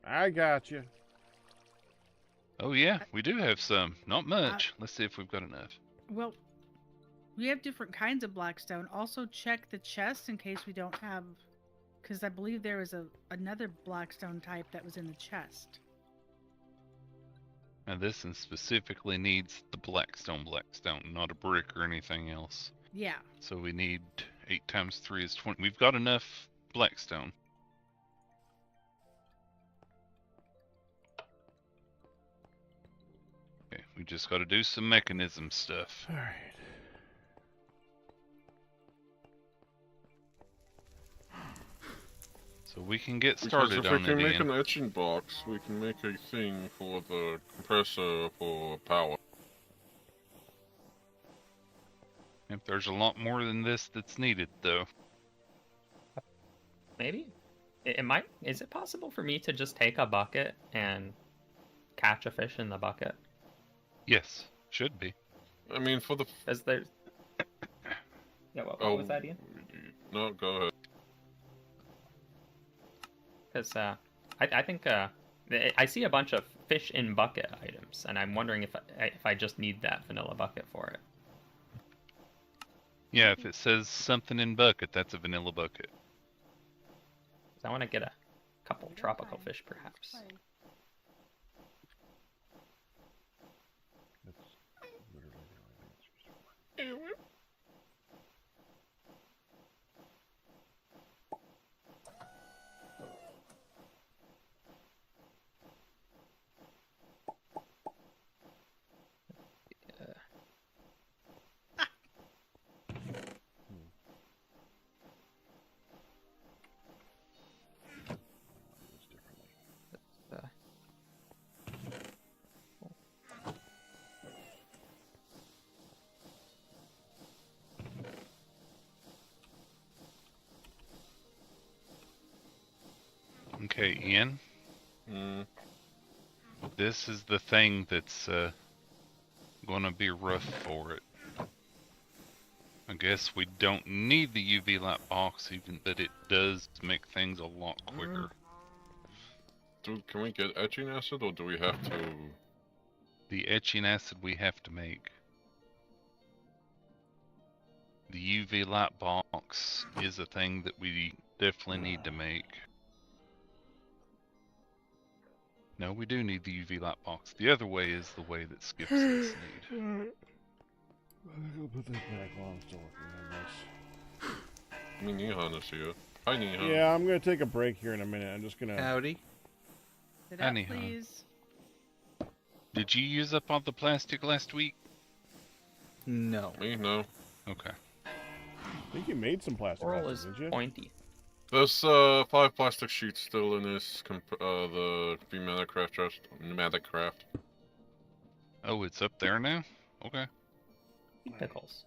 Speaker 1: I got you.
Speaker 4: Oh yeah, we do have some. Not much. Let's see if we've got enough.
Speaker 2: Well, we have different kinds of blackstone. Also, check the chest in case we don't have, because I believe there was another blackstone type that was in the chest.
Speaker 4: Now this one specifically needs the blackstone, not a brick or anything else.
Speaker 2: Yeah.
Speaker 4: So we need 8 times 3 is 20. We've got enough blackstone. Okay, we just got to do some mechanism stuff.
Speaker 1: All right.
Speaker 4: So we can get
Speaker 3: Because
Speaker 4: started
Speaker 3: if we
Speaker 4: on
Speaker 3: can
Speaker 4: it,
Speaker 3: make
Speaker 4: Ian.
Speaker 3: an etching box, we can make a thing for the compressor for power.
Speaker 4: If there's a lot more than this that's needed, though.
Speaker 5: Maybe? It might. Is it possible for me to just take a bucket and catch a fish in the bucket?
Speaker 4: Yes, should be.
Speaker 3: I mean, for the...
Speaker 5: Because there's... Yeah, what was that, Ian?
Speaker 3: No, go ahead.
Speaker 5: Because I think I see a bunch of fish in bucket items, and I'm wondering if I just need that vanilla bucket for it.
Speaker 4: Yeah, if it says something in bucket, that's a vanilla bucket.
Speaker 5: 'Cause I want to get a couple tropical fish, perhaps.
Speaker 1: That's literally the only thing it's used for. Use differently.
Speaker 4: Okay, Ian.
Speaker 3: Mm.
Speaker 4: This is the thing that's gonna be rough for it. I guess we don't need the UV light box, even, but it does make things a lot quicker.
Speaker 3: Dude, can we get etching acid, or do we have to...
Speaker 4: The etching acid we have to make. The UV light box is a thing that we definitely need to make. No, we do need the UV light box. The other way is the way that skips this need.
Speaker 1: I'll put that back while I'm still working on this.
Speaker 3: I mean, Nihan is here. Hi, Nihan.
Speaker 1: Yeah, I'm gonna take a break here in a minute. I'm just gonna.
Speaker 6: Howdy.
Speaker 2: Sit up,
Speaker 4: Anyhow.
Speaker 2: please.
Speaker 4: Did you use up all the plastic last week?
Speaker 6: No.
Speaker 3: Me? No.
Speaker 4: Okay.
Speaker 1: I think you made some plastic
Speaker 5: Coral
Speaker 1: boxes,
Speaker 5: is
Speaker 1: didn't you?
Speaker 5: pointy.
Speaker 3: There's 5 plastic sheets still in this, the pneumatic craft.
Speaker 4: Oh, it's up there now? Okay.
Speaker 5: Pickles.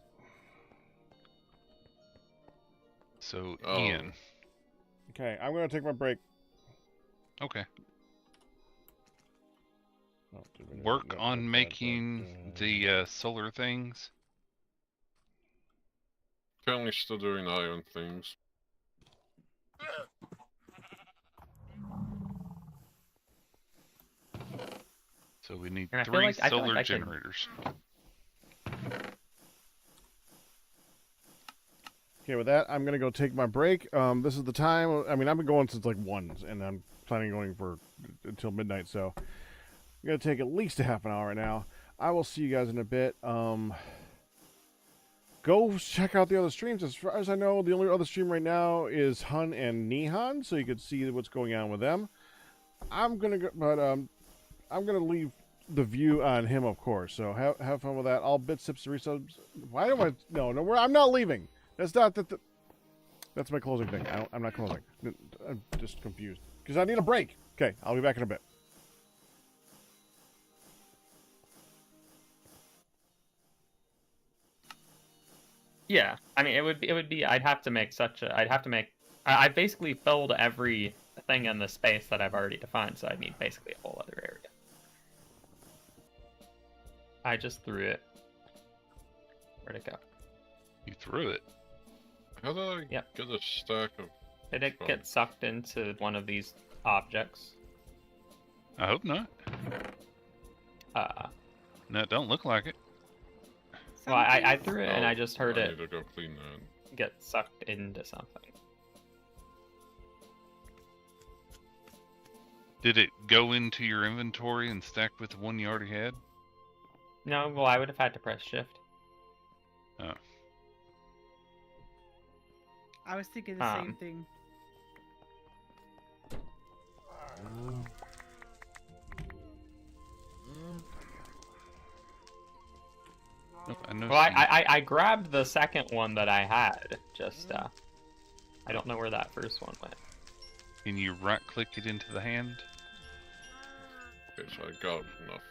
Speaker 4: So,
Speaker 3: Oh.
Speaker 4: Ian.
Speaker 1: Okay, I'm gonna take my break.
Speaker 4: Okay.
Speaker 1: Oh, did we-
Speaker 4: Work
Speaker 1: no,
Speaker 4: on
Speaker 1: that's
Speaker 4: making
Speaker 1: that,
Speaker 4: the solar things.
Speaker 3: Currently still doing iron things.
Speaker 4: So we need
Speaker 5: And I feel
Speaker 4: 3
Speaker 5: like- I feel like
Speaker 4: solar
Speaker 5: I could-
Speaker 4: generators.
Speaker 1: Okay, with that, I'm gonna go take my break. This is the time. I mean, I've been going since like 1, and I'm planning on going for until midnight. So I'm gonna take at least a half an hour right now. I will see you guys in a bit. Go check out the other streams. As far as I know, the only other stream right now is Hun and Nihan, so you can see what's going on with them. I'm gonna go, but I'm gonna leave the view on him, of course. So have fun with that. All bits, sips, resubs. Why do I? No, I'm not leaving. That's not that. That's my closing thing. I'm not closing. I'm just confused because I need a break. Okay, I'll be back in a bit.
Speaker 5: Yeah, I mean, it would be. I'd have to make I basically filled every thing in the space that I've already defined, so I'd need basically a whole other area. I just threw it. Where'd it go?
Speaker 4: You threw it.
Speaker 3: How did I
Speaker 5: Yep.
Speaker 3: get a stack of...
Speaker 5: Did it get sucked into one of these objects?
Speaker 4: I hope not. No, it don't look like it.
Speaker 5: Well, I threw it and
Speaker 3: Oh,
Speaker 5: I just heard
Speaker 3: I
Speaker 5: it
Speaker 3: need to go clean that.
Speaker 5: get sucked into something.
Speaker 4: Did it go into your inventory and stack with the one you already had?
Speaker 5: No, well, I would have had to press shift.
Speaker 4: Oh.
Speaker 2: I was thinking the same
Speaker 5: Um,
Speaker 2: thing.
Speaker 4: Nope, I know.
Speaker 5: Well, I grabbed the second one that I had. Just I don't know where that first one went.
Speaker 4: Can you right click it into the hand?
Speaker 3: Okay, so I got enough.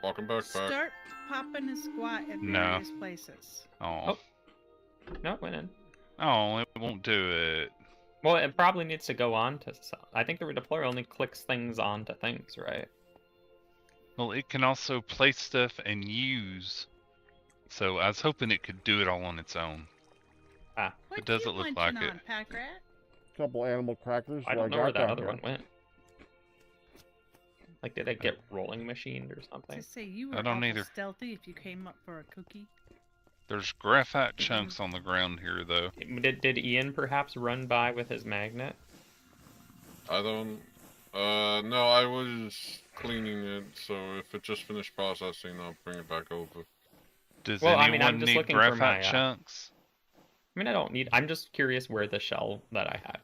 Speaker 3: Welcome back.
Speaker 2: Start popping a squat in
Speaker 4: No.
Speaker 2: various places.
Speaker 4: Oh.
Speaker 5: No, it went in.
Speaker 4: Oh, it won't do it.
Speaker 5: Well, it probably needs to go on to. I think the redeployer only clicks things onto things, right?
Speaker 4: Well, it can also place stuff and use. So I was hoping it could do it all on its own.
Speaker 5: Ah,
Speaker 2: What
Speaker 4: It doesn't
Speaker 2: you
Speaker 4: look
Speaker 2: munching
Speaker 4: like it.
Speaker 2: on, Pack Rat?
Speaker 1: Couple animal crackers.
Speaker 5: I
Speaker 1: what
Speaker 5: don't know where
Speaker 1: got
Speaker 5: that
Speaker 1: down
Speaker 5: other
Speaker 1: here.
Speaker 5: one went. Like, did it get rolling machined or something?
Speaker 2: To say you
Speaker 4: I
Speaker 2: were
Speaker 4: don't
Speaker 2: awful
Speaker 4: either.
Speaker 2: stealthy if you came up for a cookie.
Speaker 4: There's graphite chunks on the ground here, though.
Speaker 5: Did Ian perhaps run by with his magnet?
Speaker 3: I don't. No, I was cleaning it, so if it just finished processing, I'll bring it back over.
Speaker 4: Does
Speaker 5: Well, I
Speaker 4: anyone
Speaker 5: mean, I'm just
Speaker 4: need
Speaker 5: looking for
Speaker 4: graphite
Speaker 5: my,
Speaker 4: chunks?
Speaker 5: I mean, I don't need. I'm just curious where the shell that I had.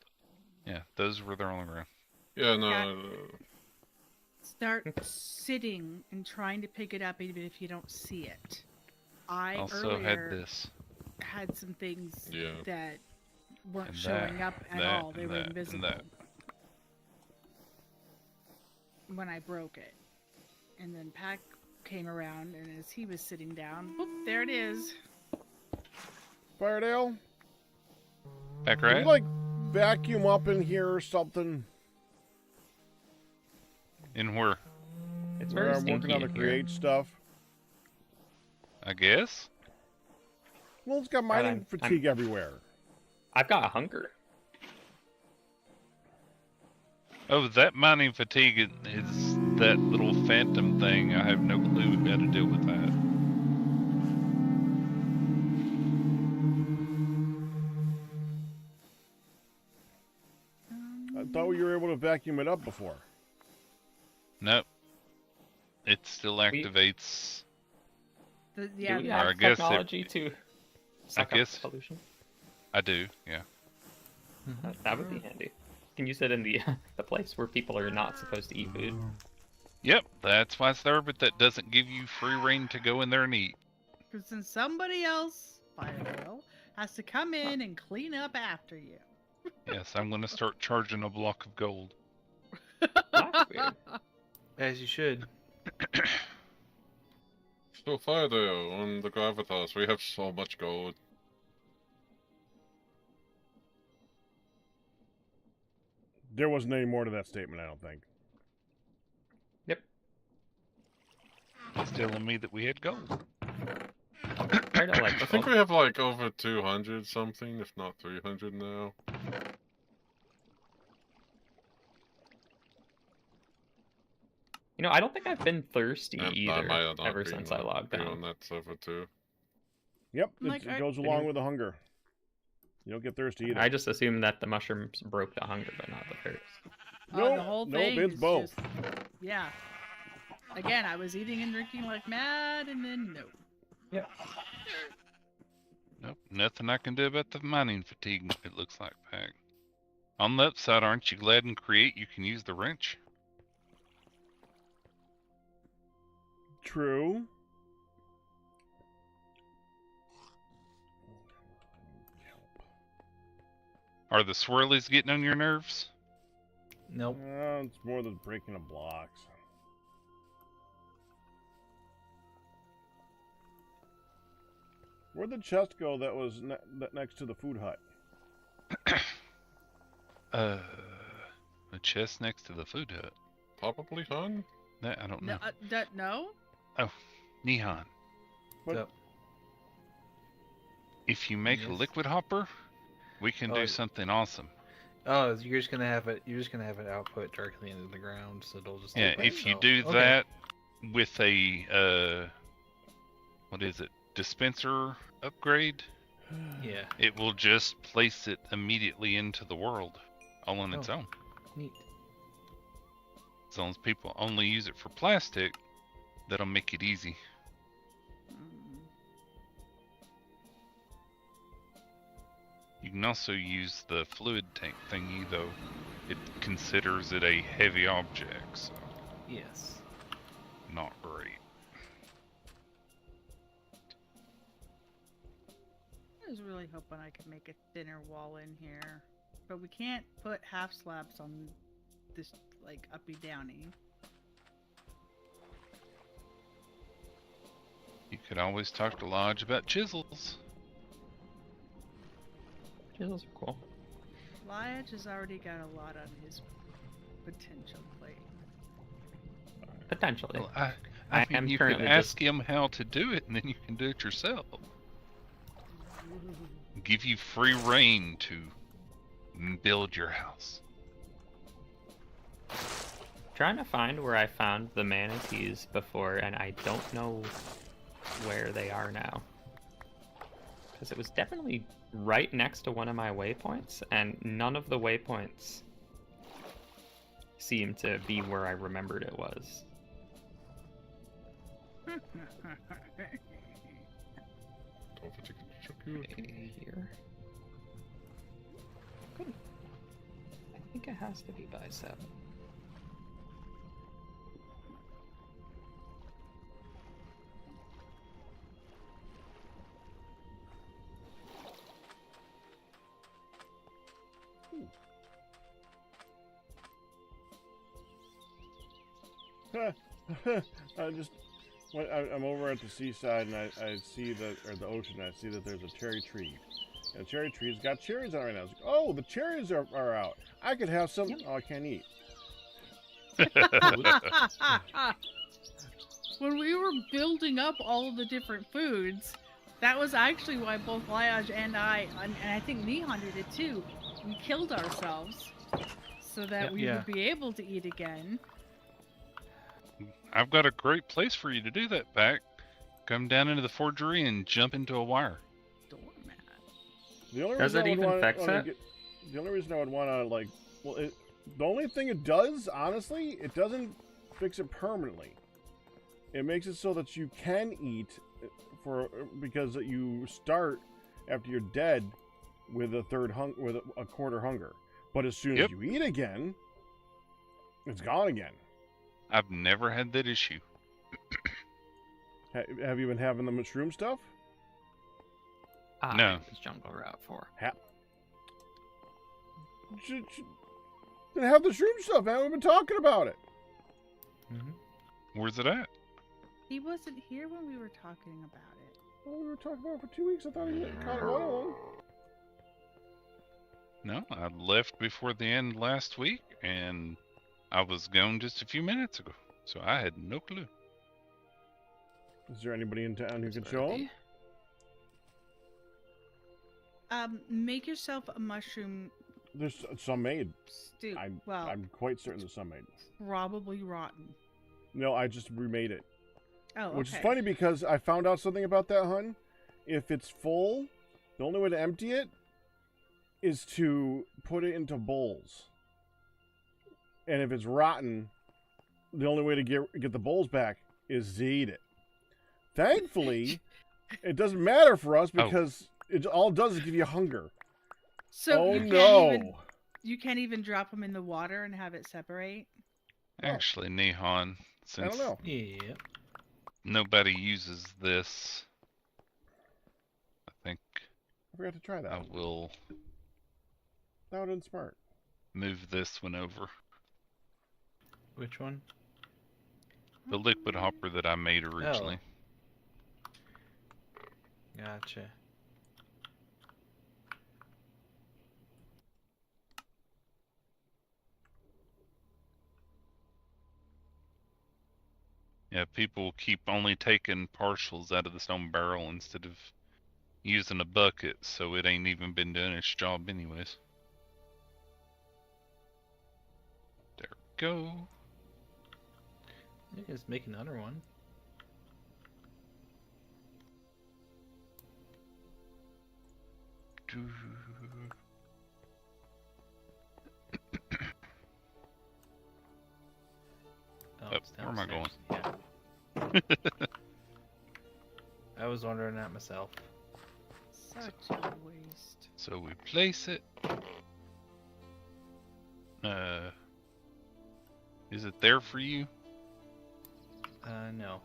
Speaker 4: Yeah, those were there on the ground.
Speaker 3: Yeah, no.
Speaker 2: Yeah. Start sitting and trying to pick it up even if you don't see it. I
Speaker 4: Also
Speaker 2: earlier
Speaker 4: had this.
Speaker 2: had some things
Speaker 3: Yeah.
Speaker 2: that weren't
Speaker 4: And
Speaker 2: showing
Speaker 4: that,
Speaker 2: up at
Speaker 4: that,
Speaker 2: all. They
Speaker 4: and
Speaker 2: were
Speaker 4: that, and
Speaker 2: invisible
Speaker 4: that.
Speaker 2: when I broke it. And then Pack came around, and as he was sitting down, whoop, there it is.
Speaker 1: Firedale,
Speaker 4: Back
Speaker 1: can you
Speaker 4: right?
Speaker 1: like vacuum up in here or something?
Speaker 4: In where?
Speaker 5: It's
Speaker 1: Where
Speaker 5: very
Speaker 1: I'm working
Speaker 5: stinky
Speaker 1: on the
Speaker 5: in here.
Speaker 1: create stuff.
Speaker 4: I guess.
Speaker 1: Well, it's got mining fatigue everywhere.
Speaker 5: I've got hunger.
Speaker 4: Oh, that mining fatigue is that little phantom thing. I have no clue how to deal with that.
Speaker 1: I thought you were able to vacuum it up before.
Speaker 4: Nope. It still activates.
Speaker 2: Yeah,
Speaker 5: Do we
Speaker 4: Or
Speaker 5: have
Speaker 4: I guess it-
Speaker 5: technology to suck
Speaker 4: guess-
Speaker 5: up pollution?
Speaker 4: I do, yeah.
Speaker 5: That would be handy. Can use it in the the place where people are not supposed to eat food.
Speaker 4: Yep, that's why it's there, but that doesn't give you free reign to go in there and eat.
Speaker 2: because then somebody else, Firedale, has to come in and clean up after you.
Speaker 4: Yes, I'm going to start charging a block of gold.
Speaker 5: That's weird.
Speaker 6: As you should.
Speaker 3: So far there on the gravitas, we have so much gold.
Speaker 1: There wasn't any more to that statement, I don't think.
Speaker 4: It's telling me that we had gold.
Speaker 5: I don't like
Speaker 3: I
Speaker 5: the
Speaker 3: think
Speaker 5: gold.
Speaker 3: we have like over 200 something, if not 300 now.
Speaker 5: You know, I don't think I've been thirsty
Speaker 3: And I
Speaker 5: either
Speaker 3: might have not
Speaker 5: ever
Speaker 3: been
Speaker 5: since I logged
Speaker 3: on
Speaker 5: on.
Speaker 3: that server too.
Speaker 1: Yep,
Speaker 2: Like,
Speaker 1: it goes along with the hunger. You don't get thirsty either.
Speaker 5: I just assumed that the mushrooms broke the hunger, but not the thirst.
Speaker 1: Nope,
Speaker 2: The whole
Speaker 1: nope,
Speaker 2: thing
Speaker 1: it's
Speaker 2: is
Speaker 1: both.
Speaker 2: just, yeah. Again, I was eating and drinking like mad, and then no.
Speaker 4: Nope, nothing I can do about the mining fatigue, it looks like, Pack. On the upside, aren't you glad in Create you can use the wrench?
Speaker 1: True.
Speaker 4: Are the swirlies getting on your nerves?
Speaker 6: Nope.
Speaker 1: It's more than breaking of blocks. Where'd the chest go that was next to the food hut?
Speaker 4: A chest next to the food hut.
Speaker 3: Probably, hon?
Speaker 4: That I don't know.
Speaker 2: No?
Speaker 4: Nehan,
Speaker 1: But
Speaker 6: Yep.
Speaker 4: if you make a
Speaker 6: Yes.
Speaker 4: liquid hopper, we can
Speaker 6: Oh,
Speaker 4: do something awesome.
Speaker 6: Oh, you're just gonna have it. You're just gonna have it output directly into the ground, so it'll just.
Speaker 4: Yeah,
Speaker 6: take
Speaker 4: if you
Speaker 6: itself.
Speaker 4: do
Speaker 6: Okay.
Speaker 4: that with a what is it, dispenser upgrade,
Speaker 6: Yeah.
Speaker 4: it will just place it immediately into the world, all on its
Speaker 6: Oh.
Speaker 4: own.
Speaker 6: Neat.
Speaker 4: As long as people only use it for plastic, that'll make it easy.
Speaker 2: Mm.
Speaker 4: You can also use the fluid tank thingy, though. It considers it a heavy object, so
Speaker 6: Yes.
Speaker 4: not great.
Speaker 2: I was really hoping I could make a thinner wall in here. But we can't put half slabs on this, like, uppy-downy.
Speaker 4: You could always talk to Lodge about chisels.
Speaker 5: Yeah, those are cool.
Speaker 2: Liage has already got a lot on his potential plate.
Speaker 5: Potentially.
Speaker 4: Well, I
Speaker 5: I
Speaker 4: mean,
Speaker 5: am
Speaker 4: you can
Speaker 5: currently
Speaker 4: ask
Speaker 5: just-
Speaker 4: him how to do it, and then you can do it yourself. Give you free reign to build your house.
Speaker 5: Trying to find where I found the manatees before, and I don't know where they are now. Because it was definitely right next to one of my waypoints, and none of the waypoints seem to be where I remembered it was.
Speaker 3: Don't forget to check your
Speaker 5: Okay, here. Good. I think it has to be by 7.
Speaker 1: I'm over at the seaside and I see that, or the ocean, I see that there's a cherry tree. And the cherry tree's got cherries on it right now. I was like, oh, the cherries are out. I could have some.
Speaker 5: Yep.
Speaker 1: Oh, I can't eat.
Speaker 2: When we were building up all of the different foods, that was actually why both Liage and I think Nihon did it too. We killed ourselves so that we would be able to eat again.
Speaker 4: I've got a great place for you to do that, Pack. Come down into the forgery and jump into a wire.
Speaker 2: Doormat.
Speaker 1: The only
Speaker 5: Does
Speaker 1: reason
Speaker 5: it
Speaker 1: I would
Speaker 5: even
Speaker 1: wanna-
Speaker 5: fix
Speaker 1: wanna
Speaker 5: it?
Speaker 1: get- the only reason I would want to, like, well, the only thing it does, honestly, it doesn't fix it permanently. It makes it so that you can eat because you start after you're dead with a quarter hunger. But as soon as
Speaker 4: Yep.
Speaker 1: you eat again, it's gone again.
Speaker 4: I've never had that issue.
Speaker 1: Have you been having the mushroom stuff?
Speaker 4: No.
Speaker 5: It's Jungle Route 4.
Speaker 1: Then have the shroom stuff, man. We've been talking about it.
Speaker 4: Where's it at?
Speaker 2: He wasn't here when we were talking about it.
Speaker 1: Well, we were talking about it for 2 weeks. I thought he caught one of them.
Speaker 4: No, I left before the end last week, and I was gone just a few minutes ago, so I had no clue.
Speaker 1: Is there anybody in town who can show him?
Speaker 2: Make yourself a mushroom
Speaker 1: There's some made.
Speaker 2: stew.
Speaker 1: I'm quite certain there's some made.
Speaker 2: Probably rotten.
Speaker 1: No, I just remade it.
Speaker 2: Oh, okay.
Speaker 1: Which is funny because I found out something about that, hun. If it's full, the only way to empty it is to put it into bowls. And if it's rotten, the only way to get the bowls back is to eat it. Thankfully, it doesn't matter for us because it all does is give you hunger.
Speaker 2: So
Speaker 1: Oh
Speaker 2: you can't even drop them in the water and have it separate?
Speaker 4: Actually, Nihon,
Speaker 1: I
Speaker 4: since
Speaker 1: don't know.
Speaker 6: Yeah.
Speaker 4: nobody uses this, I think
Speaker 1: I forgot to try that.
Speaker 4: I will
Speaker 1: That would have been smart.
Speaker 4: move this one over.
Speaker 6: Which one?
Speaker 4: The liquid hopper that I made originally.
Speaker 6: Gotcha.
Speaker 4: Yeah, people keep only taking partials out of the stone barrel instead of using a bucket, so it ain't even been doing its job anyways. There we go.
Speaker 6: You guys make another one. Oh, it's
Speaker 4: where am I going?
Speaker 6: downstairs. Yeah. I was wondering that myself.
Speaker 2: Such a waste.
Speaker 4: So we place it. Is it there for you?
Speaker 6: No.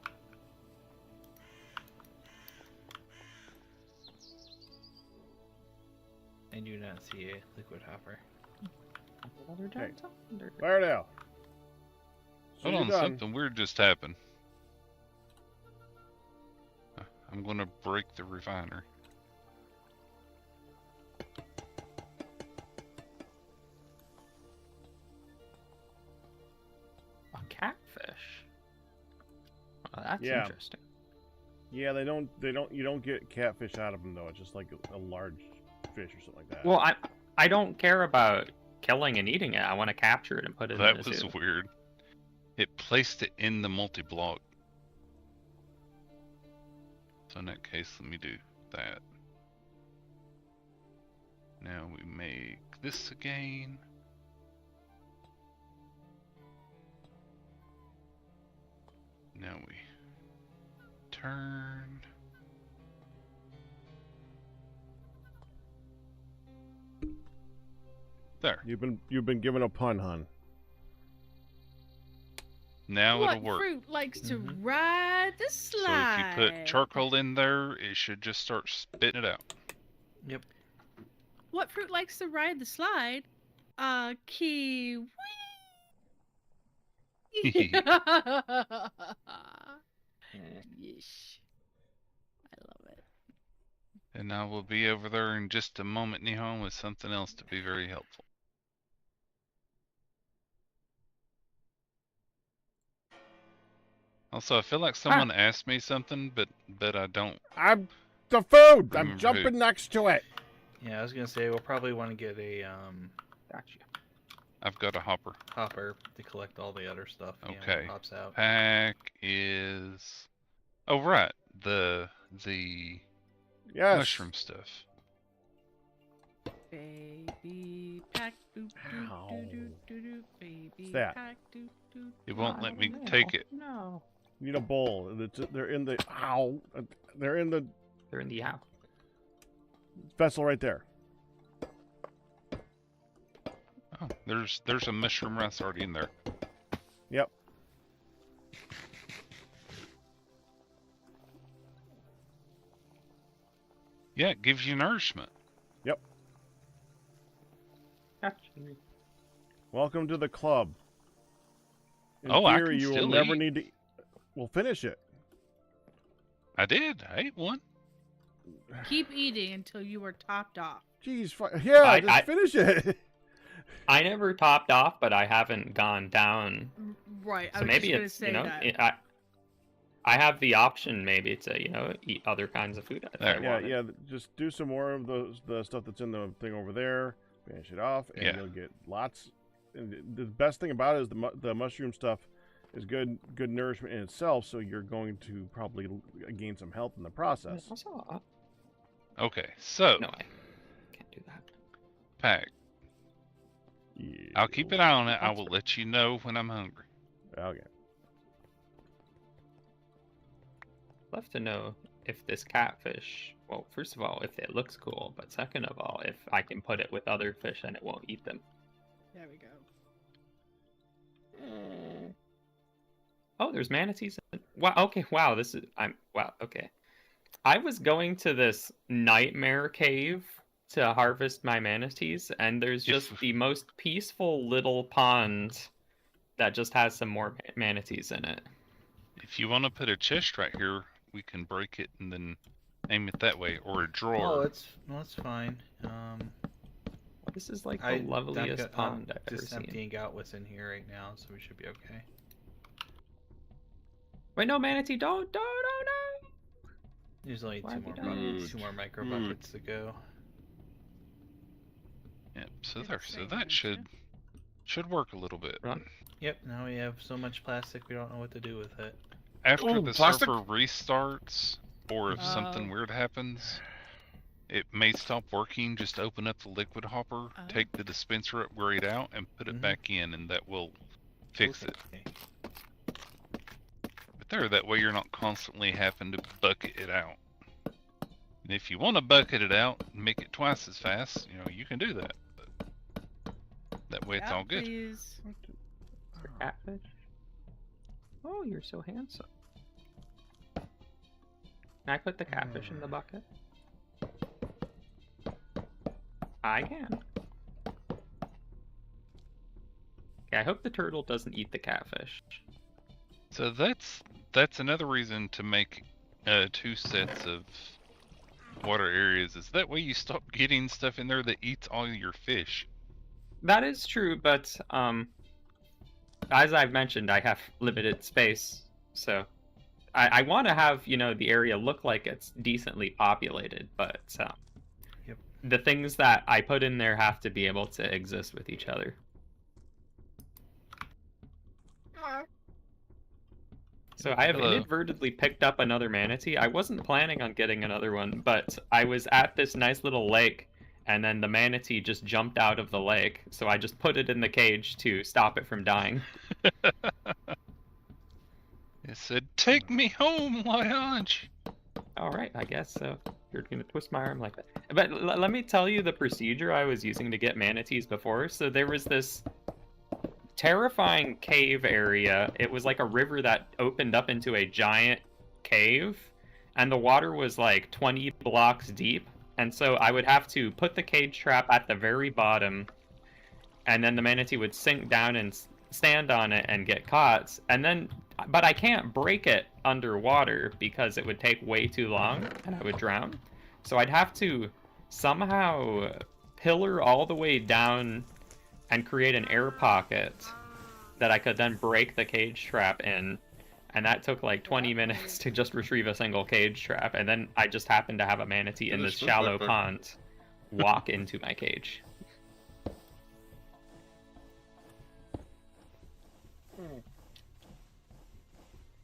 Speaker 6: I do not see a liquid hopper.
Speaker 5: Another
Speaker 1: Okay.
Speaker 5: giant thunder.
Speaker 1: Laredale. So
Speaker 4: Hold
Speaker 1: you're
Speaker 4: on,
Speaker 1: done.
Speaker 4: something weird just happened. I'm gonna break the refiner.
Speaker 5: That's
Speaker 1: Yeah.
Speaker 5: interesting.
Speaker 1: Yeah, you don't get catfish out of them though. It's just like a large fish or something like that.
Speaker 5: Well, I don't care about killing and eating it. I want to capture it and put it in
Speaker 4: That
Speaker 5: the
Speaker 4: was
Speaker 5: zoo.
Speaker 4: weird. It placed it in the multi-block. So in that case, let me do that. Now we make this again. Now we turn. There.
Speaker 1: You've been given a pun, hon.
Speaker 4: Now
Speaker 2: What
Speaker 4: it'll work.
Speaker 2: fruit likes to
Speaker 6: Mhm.
Speaker 2: ride the
Speaker 4: So if
Speaker 2: slide?
Speaker 4: you put charcoal in there, it should just start spitting it out.
Speaker 6: Yep.
Speaker 2: What fruit likes to ride the slide? Kiwi. Yeesh. I love it.
Speaker 4: And I will be over there in just a moment, Nihon, with something else to be very helpful. Also, I feel like someone asked me something, but I don't.
Speaker 1: I'm the food.
Speaker 4: Remember
Speaker 1: I'm jumping next to it.
Speaker 6: Yeah, I was gonna say we'll probably want to get a
Speaker 5: Gotcha.
Speaker 4: I've got a hopper.
Speaker 6: hopper to collect all the other stuff. You know,
Speaker 4: Okay.
Speaker 6: that pops out.
Speaker 4: Pack is. Oh right, the
Speaker 1: Yes.
Speaker 4: mushroom stuff.
Speaker 2: Baby pack. Doo, doo,
Speaker 1: Ow.
Speaker 2: doo, doo, doo, doo, baby
Speaker 1: that?
Speaker 2: pack. Doo, doo,
Speaker 4: It
Speaker 2: doo.
Speaker 4: won't let me take it.
Speaker 5: No.
Speaker 1: You need a bowl. They're in the ow. They're in the
Speaker 5: They're in the house.
Speaker 1: vessel right there.
Speaker 4: Oh, there's a mushroom rice already in there.
Speaker 1: Yep.
Speaker 4: Yeah, it gives you nourishment.
Speaker 5: Gotcha.
Speaker 1: Welcome to the club. In
Speaker 4: Oh, I
Speaker 1: theory,
Speaker 4: can
Speaker 1: you will
Speaker 4: still
Speaker 1: never
Speaker 4: eat.
Speaker 1: need to. We'll finish it.
Speaker 4: I did. I ate one.
Speaker 2: Keep eating until you are topped off.
Speaker 1: Jeez, yeah, just
Speaker 5: I-
Speaker 1: finish it.
Speaker 5: I never topped off, but I haven't gone down.
Speaker 2: Right. I
Speaker 5: So
Speaker 2: was
Speaker 5: maybe
Speaker 2: just
Speaker 5: it's,
Speaker 2: gonna say that.
Speaker 5: I have the option maybe to eat other kinds of food if I
Speaker 4: There.
Speaker 1: Yeah,
Speaker 5: wanted.
Speaker 1: yeah. Just do some more of the stuff that's in the thing over there. Finish it off, and
Speaker 4: Yeah.
Speaker 1: you'll get lots. And the best thing about it is the mushroom stuff is good nourishment in itself. So you're going to probably gain some health in the process.
Speaker 5: Also,
Speaker 4: Okay, so
Speaker 5: no, I can't do that.
Speaker 4: pack.
Speaker 1: Yeah.
Speaker 4: I'll keep an eye on it. I will let you know when I'm hungry.
Speaker 1: Okay.
Speaker 5: Love to know if this catfish. Well, first of all, if it looks cool, but second of all, if I can put it with other fish and it won't eat them.
Speaker 2: There we go.
Speaker 5: Oh, there's manatees. Wow. Okay. Wow. Wow. Okay. I was going to this nightmare cave to harvest my manatees, and there's just
Speaker 4: If-
Speaker 5: the most peaceful little pond that just has some more manatees in it.
Speaker 4: If you want to put a chest right here, we can break it and then aim it that way, or a
Speaker 6: Oh,
Speaker 4: drawer.
Speaker 6: that's fine.
Speaker 5: This is like the
Speaker 6: I'm
Speaker 5: loveliest pond I've ever
Speaker 6: just
Speaker 5: seen.
Speaker 6: emptying out what's in here right now, so we should be okay.
Speaker 5: Wait, no, manatee, don't.
Speaker 6: There's only
Speaker 5: Why
Speaker 6: two
Speaker 5: have you
Speaker 6: more
Speaker 5: done
Speaker 6: buckets,
Speaker 3: this?
Speaker 6: two more micro
Speaker 3: Good.
Speaker 6: buckets to go.
Speaker 4: Yep. So
Speaker 2: Good
Speaker 4: there. So
Speaker 2: save,
Speaker 4: that
Speaker 2: Winston.
Speaker 4: should work a little bit.
Speaker 5: Run.
Speaker 6: Yep. Now we have so much plastic, we don't know what to do with it.
Speaker 4: After
Speaker 3: Ooh,
Speaker 4: the
Speaker 3: plastic.
Speaker 4: server restarts, or if something
Speaker 2: Oh.
Speaker 4: weird happens, it may stop working. Just open up the liquid hopper,
Speaker 2: Oh.
Speaker 4: take the dispenser upgrade out, and put it
Speaker 6: Mhm.
Speaker 4: back in, and that will fix it.
Speaker 6: Okay.
Speaker 4: But there, that way you're not constantly having to bucket it out. And if you want to bucket it out and make it twice as fast, you can do that. But that way it's
Speaker 2: Yeah,
Speaker 4: all good.
Speaker 2: Please.
Speaker 5: For catfish. Oh, you're so handsome. Can I put the catfish in the bucket? I can. Okay, I hope the turtle doesn't eat the catfish.
Speaker 4: So that's another reason to make 2 sets of water areas. Is that way you stop getting stuff in there that eats all your fish.
Speaker 5: That is true, but as I've mentioned, I have limited space, so I want to have, you know, the area look like it's decently populated, but
Speaker 6: Yep.
Speaker 5: the things that I put in there have to be able to exist with each other. So I have
Speaker 4: Hello.
Speaker 5: inadvertently picked up another manatee. I wasn't planning on getting another one, but I was at this nice little lake, and then the manatee just jumped out of the lake, so I just put it in the cage to stop it from dying.
Speaker 4: It said, "Take me home, Lionge."
Speaker 5: All right, I guess so. You're gonna twist my arm like that. But let me tell you the procedure I was using to get manatees before. So there was this terrifying cave area. It was like a river that opened up into a giant cave, and the water was like 20 blocks deep. And so I would have to put the cage trap at the very bottom, and then the manatee would sink down and stand on it and get caught. And then, but I can't break it underwater because it would take way too long and I would drown. So I'd have to somehow pillar all the way down and create an air pocket that I could then break the cage trap in. And that took like 20 minutes to just retrieve a single cage trap. And then I just happened to have a manatee in this shallow pond walk into my cage.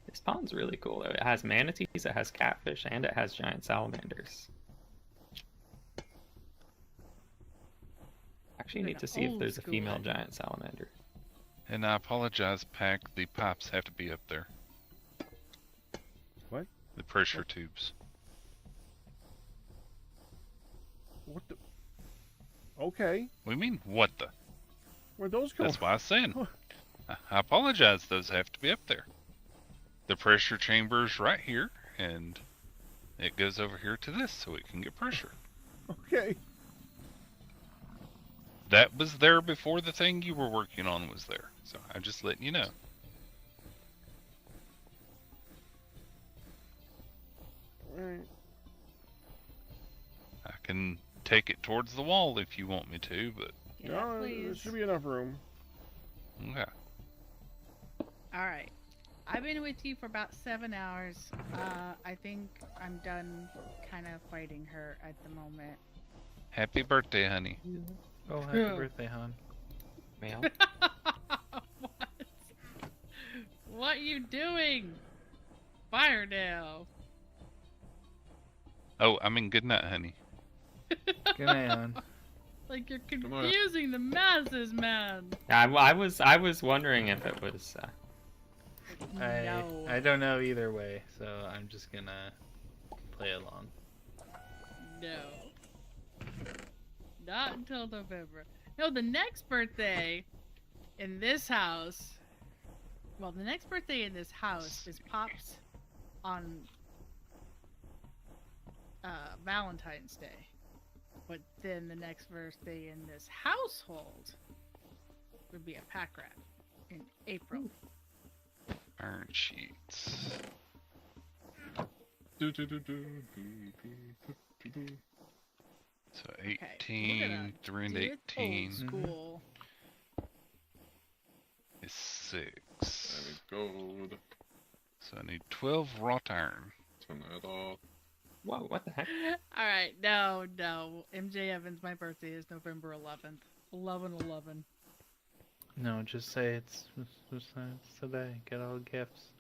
Speaker 5: This pond's really cool though. It has manatees, it has catfish, and it has giant salamanders. Actually, need to see if there's a female giant salamander.
Speaker 4: And I apologize, Pack. The pipes have to be up there.
Speaker 1: What?
Speaker 4: The pressure tubes.
Speaker 1: What the? Okay.
Speaker 4: We mean what the?
Speaker 1: Where'd those go?
Speaker 4: That's why I was saying. I apologize. Those have to be up there. The pressure chamber's right here, and it goes over here to this so it can get pressure.
Speaker 1: Okay.
Speaker 4: That was there before the thing you were working on was there. So I'm just letting you know.
Speaker 1: Alright.
Speaker 4: I can take it towards the wall if you want me to, but
Speaker 2: Yeah,
Speaker 1: No, there
Speaker 2: please.
Speaker 1: should be enough room.
Speaker 4: okay.
Speaker 2: All right. I've been with you for about 7 hours. I think I'm done kind of fighting her at the moment.
Speaker 4: Happy birthday, honey.
Speaker 6: Oh, happy birthday, hon.
Speaker 5: Male.
Speaker 2: What? What you doing? Fire now.
Speaker 4: Oh, I mean, good night, honey.
Speaker 6: Good night, hon.
Speaker 2: Like you're
Speaker 3: on.
Speaker 2: confusing the masses, man.
Speaker 5: I was wondering if it was.
Speaker 2: No.
Speaker 6: I don't know either way, so I'm just gonna play along.
Speaker 2: No. Not until November. No, the next birthday in this house. Well, the next birthday in this house is Pop's on Valentine's Day. But then the next birthday in this household would be a pack rat in April.
Speaker 4: Iron sheets. So
Speaker 2: Okay,
Speaker 4: 18, 3 and
Speaker 2: do it
Speaker 4: 18
Speaker 2: old school.
Speaker 4: is 6.
Speaker 3: There we go.
Speaker 4: So I need 12 wrought iron.
Speaker 3: Turn that off.
Speaker 5: Whoa, what the heck?
Speaker 2: All right, no. MJ Evans, my birthday is November 11th. 11/11.
Speaker 6: No, just say it's today. Get all the gifts.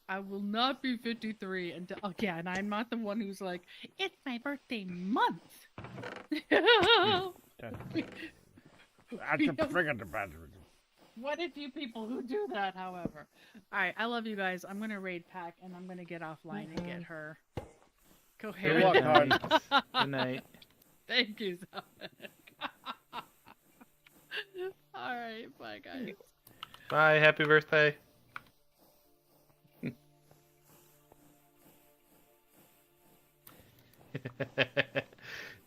Speaker 2: I will not be 53 until. Oh, yeah, and I'm not the one who's like, it's my birthday month.
Speaker 1: That's a friggin' bad.
Speaker 2: What if you people who do that, however? All right, I love you guys. I'm going to raid pack and I'm going to get offline and get her coherent.
Speaker 1: luck, hon.
Speaker 6: Good night.
Speaker 2: Thank you, Sonic. All right, bye, guys.
Speaker 6: Bye. Happy birthday.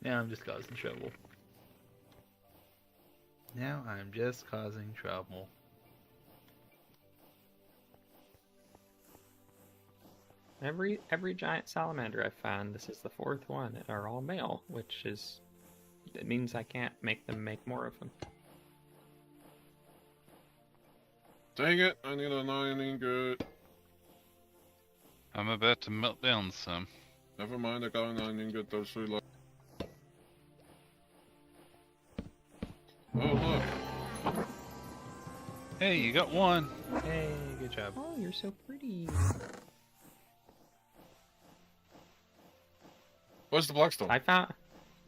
Speaker 6: Now I'm just causing trouble. Now I'm just causing trouble.
Speaker 5: Every giant salamander I've found, this is the 4th one, are all male, which is, it means I can't make them make more of them.
Speaker 3: Dang it, I need an iron ingot.
Speaker 4: I'm about to melt down some.
Speaker 3: Never mind, I got an onion, get those 3 left. Oh, look.
Speaker 4: Hey, you got one.
Speaker 6: Hey, good job.
Speaker 5: Oh, you're so pretty.
Speaker 3: Where's the blackstone?
Speaker 5: I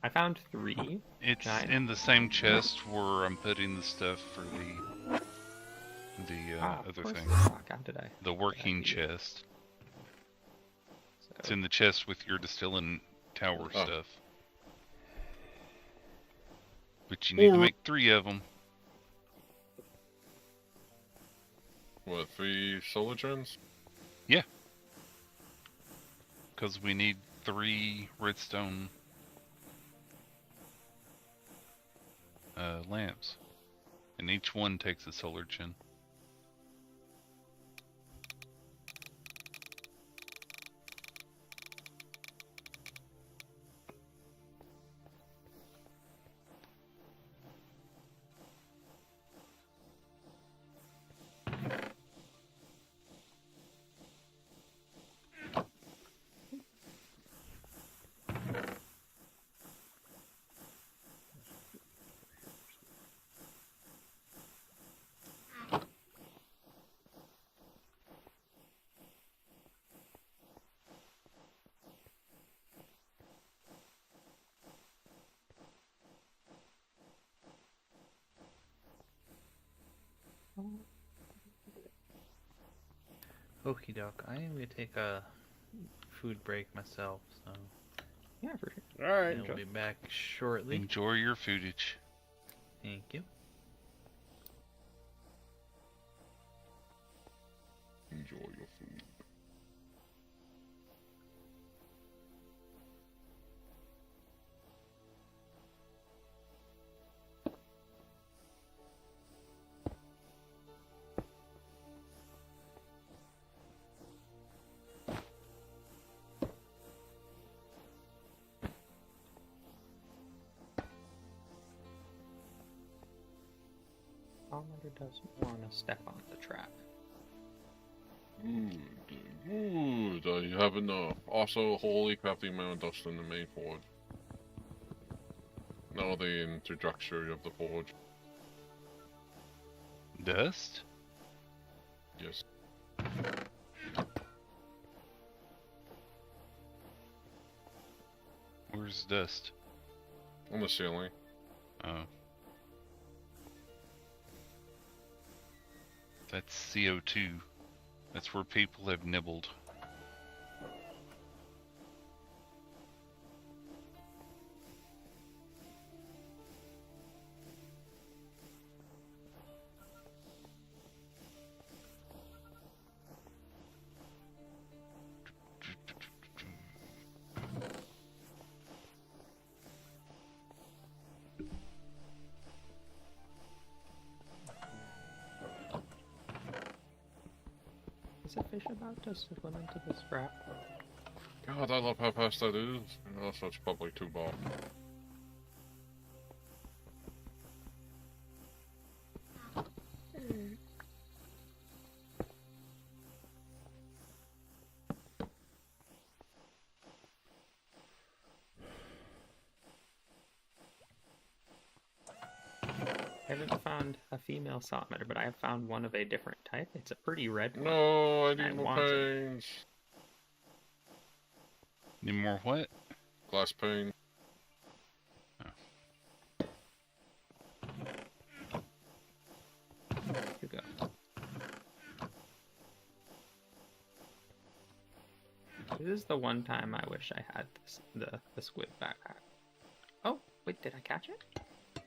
Speaker 5: found 3.
Speaker 4: It's
Speaker 5: Giant.
Speaker 4: in the same chest where I'm putting the stuff for the
Speaker 5: Of
Speaker 4: other
Speaker 5: course
Speaker 4: thing.
Speaker 5: it's rock. How did I?
Speaker 4: The working
Speaker 5: do that?
Speaker 4: chest. It's
Speaker 5: So,
Speaker 4: in the chest with your distilling tower
Speaker 3: Oh.
Speaker 4: stuff. But you need to make 3 of them.
Speaker 3: What, 3 solar gens?
Speaker 4: Because we need 3 redstone lamps. And each one takes a solar gen.
Speaker 6: Okie doke. I am gonna take a food break myself, so
Speaker 5: yeah, for sure.
Speaker 1: All right.
Speaker 6: I'll be back shortly.
Speaker 4: Enjoy your foodage.
Speaker 6: Thank you.
Speaker 3: Enjoy your food.
Speaker 5: Pollinator doesn't want to step on the trap.
Speaker 3: Good, good. You have enough. Also, holy crap, the amount of dust in the main forge. Now the introductory of the forge.
Speaker 4: Dust?
Speaker 3: Yes.
Speaker 4: Where's dust?
Speaker 3: On the ceiling.
Speaker 4: Oh. That's CO2. That's where people have nibbled.
Speaker 5: Is a fish about to swim into this trap?
Speaker 3: God, I love how fast that is. Also, it's probably 2 ball.
Speaker 5: I haven't found a female salt meadow, but I have found one of a different type. It's a pretty red one.
Speaker 3: No, I
Speaker 5: I
Speaker 3: need more
Speaker 5: want it.
Speaker 3: panes.
Speaker 4: Need more what?
Speaker 3: Glass pane.
Speaker 5: You go. This is the one time I wish I had this, the squid backpack. Oh, wait, did I catch it? I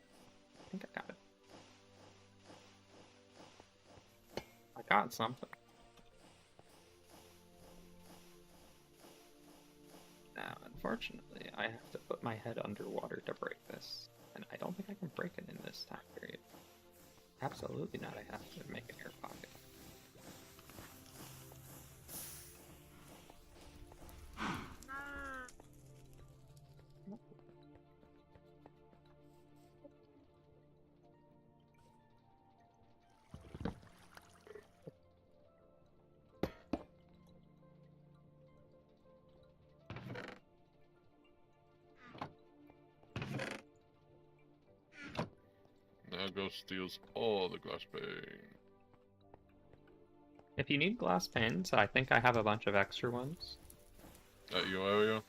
Speaker 5: think I got it. I got something. Now, unfortunately, I have to put my head underwater to break this. And I don't think I can break it in this time period. Absolutely not, I have to make an air pocket.
Speaker 3: go steals all the glass pane.
Speaker 5: If you need glass panes, I think I have a bunch of extra ones.
Speaker 3: At your area?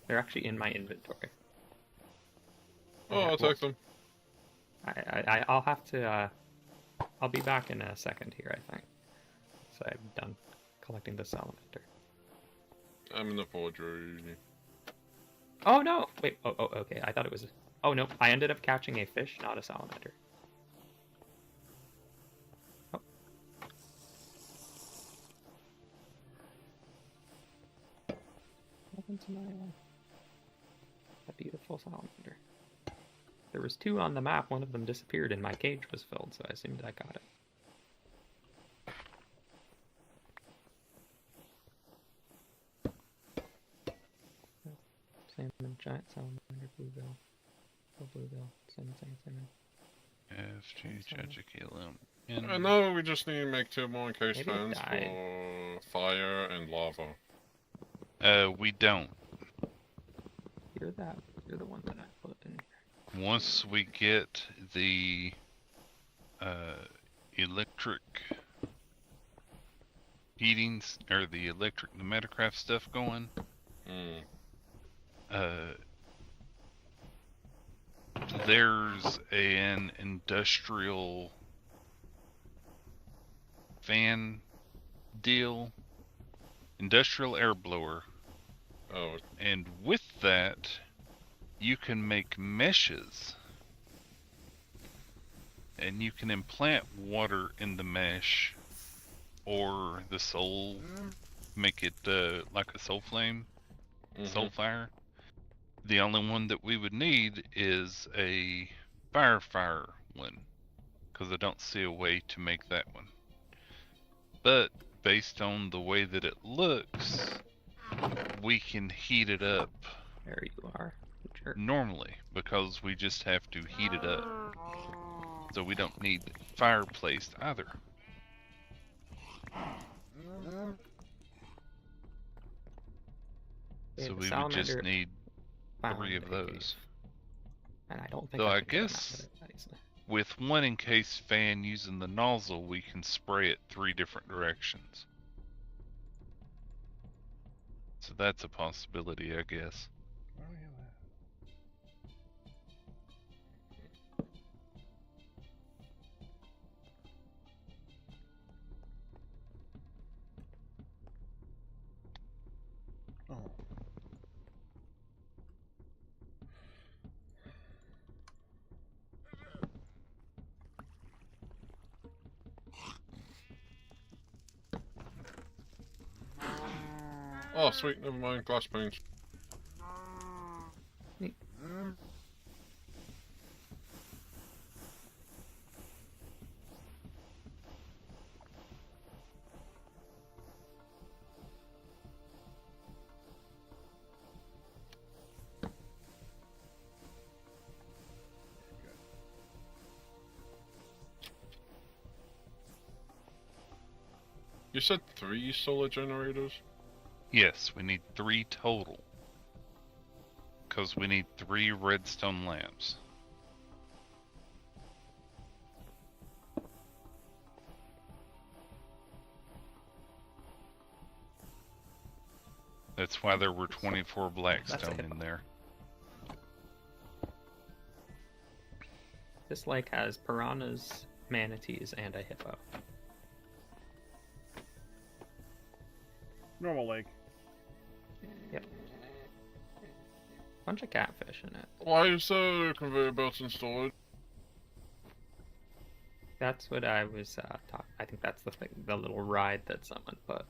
Speaker 5: They're actually in my inventory.
Speaker 3: Oh, I'll take them.
Speaker 5: I'll have to, I'll be back in a second here, I think. So I'm done collecting the salamander.
Speaker 3: I'm in the forgery.
Speaker 5: Oh no! Wait, oh, okay, I thought it was... Oh no, I ended up catching a fish, not a salamander. Oh. Welcome to my, a beautiful salamander. There was 2 on the map, one of them disappeared and my cage was filled, so I assumed I got it. Salmon, giant salamander, bluebill. Oh, bluebill. Salmon.
Speaker 4: FG, Chachikilum.
Speaker 3: I know we just need to make 2 more encased
Speaker 5: Maybe it
Speaker 3: fans
Speaker 5: died.
Speaker 3: for fire and lava.
Speaker 4: We don't.
Speaker 5: You're the one that I put in here.
Speaker 4: Once we get the electric heatings or the electric Metacraft stuff going, there's an industrial fan deal, industrial air blower.
Speaker 3: Oh,
Speaker 4: And with that, you can make meshes. And you can implant water in the mesh, or the soul, make it like a soul flame, soul fire. The only one that we would need is a fire one, because I don't see a way to make that one. But based on the way that it looks, we can heat it up
Speaker 5: There you are. Jerk.
Speaker 4: normally, because we just have to heat it up. So we don't need fireplace either.
Speaker 5: Yeah,
Speaker 4: So
Speaker 5: the
Speaker 4: we would just
Speaker 5: salamander
Speaker 4: need
Speaker 5: found
Speaker 4: 3 of
Speaker 5: a
Speaker 4: those.
Speaker 5: And I don't think
Speaker 4: So
Speaker 5: I
Speaker 4: I
Speaker 5: can get 'em out
Speaker 4: guess-
Speaker 5: of it that easily.
Speaker 4: With one encased fan using the nozzle, we can spray it 3 different directions. So that's a possibility, I guess.
Speaker 1: Oh.
Speaker 3: Oh, sweet, never mind, glass panes.
Speaker 5: Neat.
Speaker 3: You said 3 solar generators?
Speaker 4: Yes, we need 3 total. Because we need 3 redstone lamps. That's why there were 24 blackstone in there.
Speaker 5: This lake has piranhas, manatees, and a hippo.
Speaker 1: Normal lake.
Speaker 5: Yep. Bunch of catfish in it.
Speaker 3: Why is there conveyor belts in storage?
Speaker 5: That's what I was I think that's the thing, the little ride that someone put.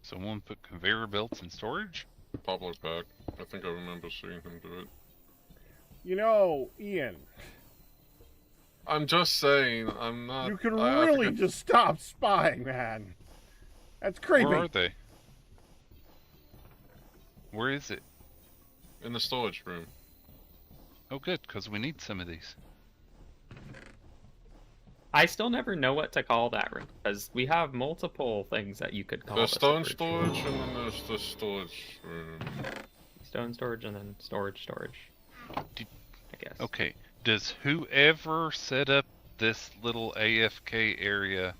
Speaker 4: Someone put conveyor belts in storage?
Speaker 3: Pablo back. I think I remember seeing him do it.
Speaker 1: You know, Ian,
Speaker 3: I'm just saying, I'm not...
Speaker 1: you can
Speaker 3: I
Speaker 1: really
Speaker 3: forget-
Speaker 1: just stop spying, man. That's creepy.
Speaker 4: Where are they? Where is it?
Speaker 3: In the storage room.
Speaker 4: Oh good, because we need some of these.
Speaker 5: I still never know what to call that room, because we have multiple things that you could call
Speaker 3: There's
Speaker 5: the
Speaker 3: stone
Speaker 5: storage room.
Speaker 3: storage, and then there's the storage room.
Speaker 5: Stone storage and then storage. I guess.
Speaker 4: Okay. Does whoever set up this little AFK area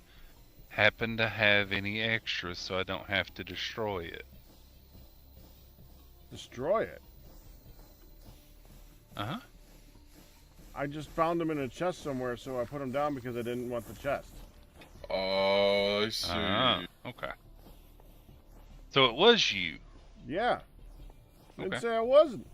Speaker 4: happen to have any extras so I don't have to destroy it?
Speaker 1: Destroy it.
Speaker 4: Uh-huh.
Speaker 1: I just found them in a chest somewhere, so I put them down because I didn't want the chest.
Speaker 3: Oh, I see.
Speaker 4: Ah, okay. So it was you.
Speaker 1: Yeah. I didn't
Speaker 4: Okay.
Speaker 1: say I wasn't.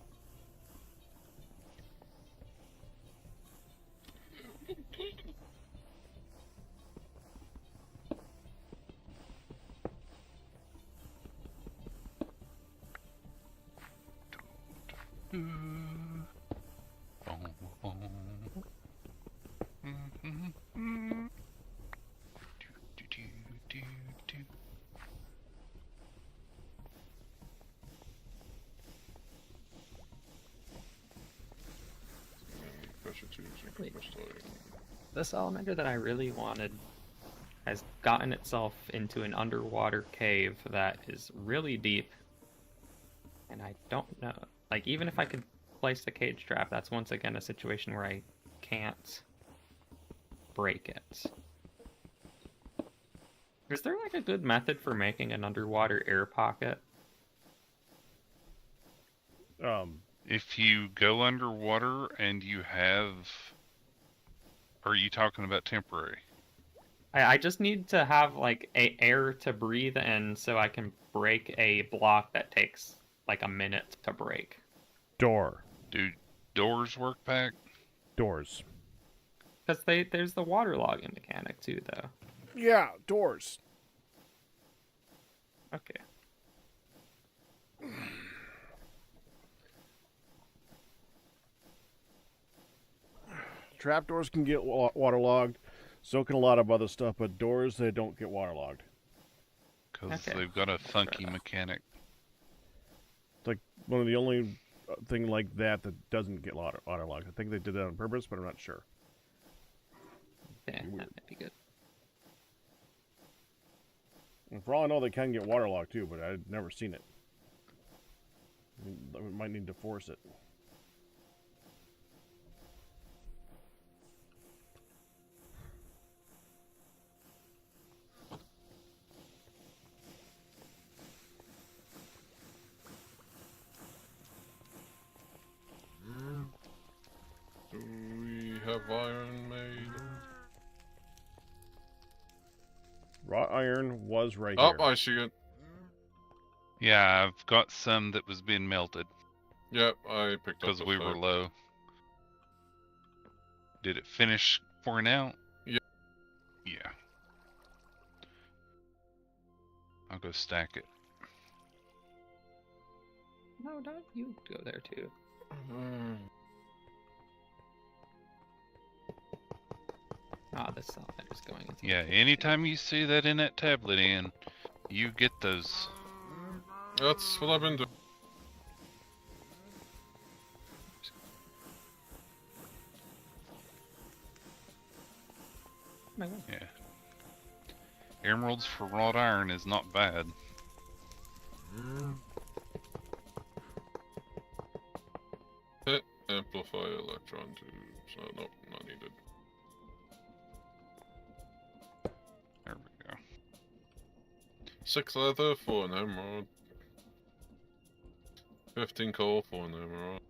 Speaker 3: Pressure tubes and
Speaker 5: Wait.
Speaker 3: crystal.
Speaker 5: The salamander that I really wanted has gotten itself into an underwater cave that is really deep. And I don't know. Like, even if I could place the cage trap, that's once again a situation where I can't break it. Is there like a good method for making an underwater air pocket?
Speaker 4: If you go underwater and you have... Are you talking about temporary?
Speaker 5: I just need to have like air to breathe in so I can break a block that takes like a minute to break.
Speaker 1: Door.
Speaker 4: Do doors work back?
Speaker 1: Doors.
Speaker 5: Because there's the waterlogging mechanic too, though.
Speaker 1: Yeah, doors.
Speaker 5: Okay.
Speaker 1: Trapdoors can get waterlogged. So can a lot of other stuff, but doors, they don't get waterlogged.
Speaker 4: Because
Speaker 5: Okay.
Speaker 4: they've got a funky mechanic.
Speaker 1: It's like one of the only thing like that that doesn't get waterlogged. I think they did that on purpose, but I'm not sure.
Speaker 5: Yeah, that might be good.
Speaker 1: And for all I know, they can get waterlogged too, but I've never seen it. We might need to force it.
Speaker 3: Do we have iron made?
Speaker 1: Wrought iron was right
Speaker 3: Oh,
Speaker 1: here.
Speaker 3: I see it.
Speaker 4: Yeah, I've got some that was being melted
Speaker 3: Yep, I picked up
Speaker 4: because
Speaker 3: the
Speaker 4: we were
Speaker 3: fact.
Speaker 4: low. Did it finish pouring out?
Speaker 3: Yeah.
Speaker 4: Yeah. I'll go stack it.
Speaker 5: No, don't you go there too. Ah, this salamander's going into.
Speaker 4: Yeah, anytime you see that in that tablet in, you get those.
Speaker 3: That's what I've been doing.
Speaker 5: Oh my God.
Speaker 4: Yeah. Emeralds for wrought iron is not bad.
Speaker 3: Hit, amplify electron tubes. Oh, nope, not needed.
Speaker 4: There we go.
Speaker 3: 6 leather for an emerald. 15 coal for an emerald.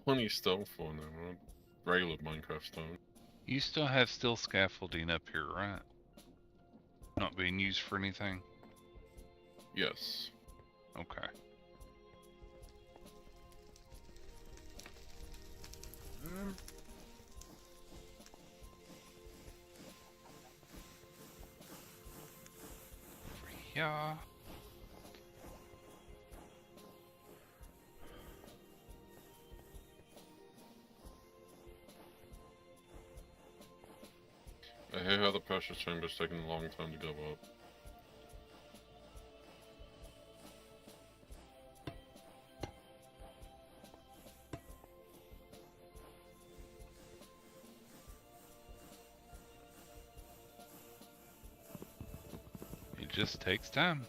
Speaker 3: 20 stone for an emerald. Regular Minecraft stone.
Speaker 4: You still have steel scaffolding up here, right? Not being used for anything?
Speaker 3: Yes.
Speaker 4: Okay. Yeah.
Speaker 3: I hate how the pressure chamber's taking a long time to go up.
Speaker 4: It just takes time.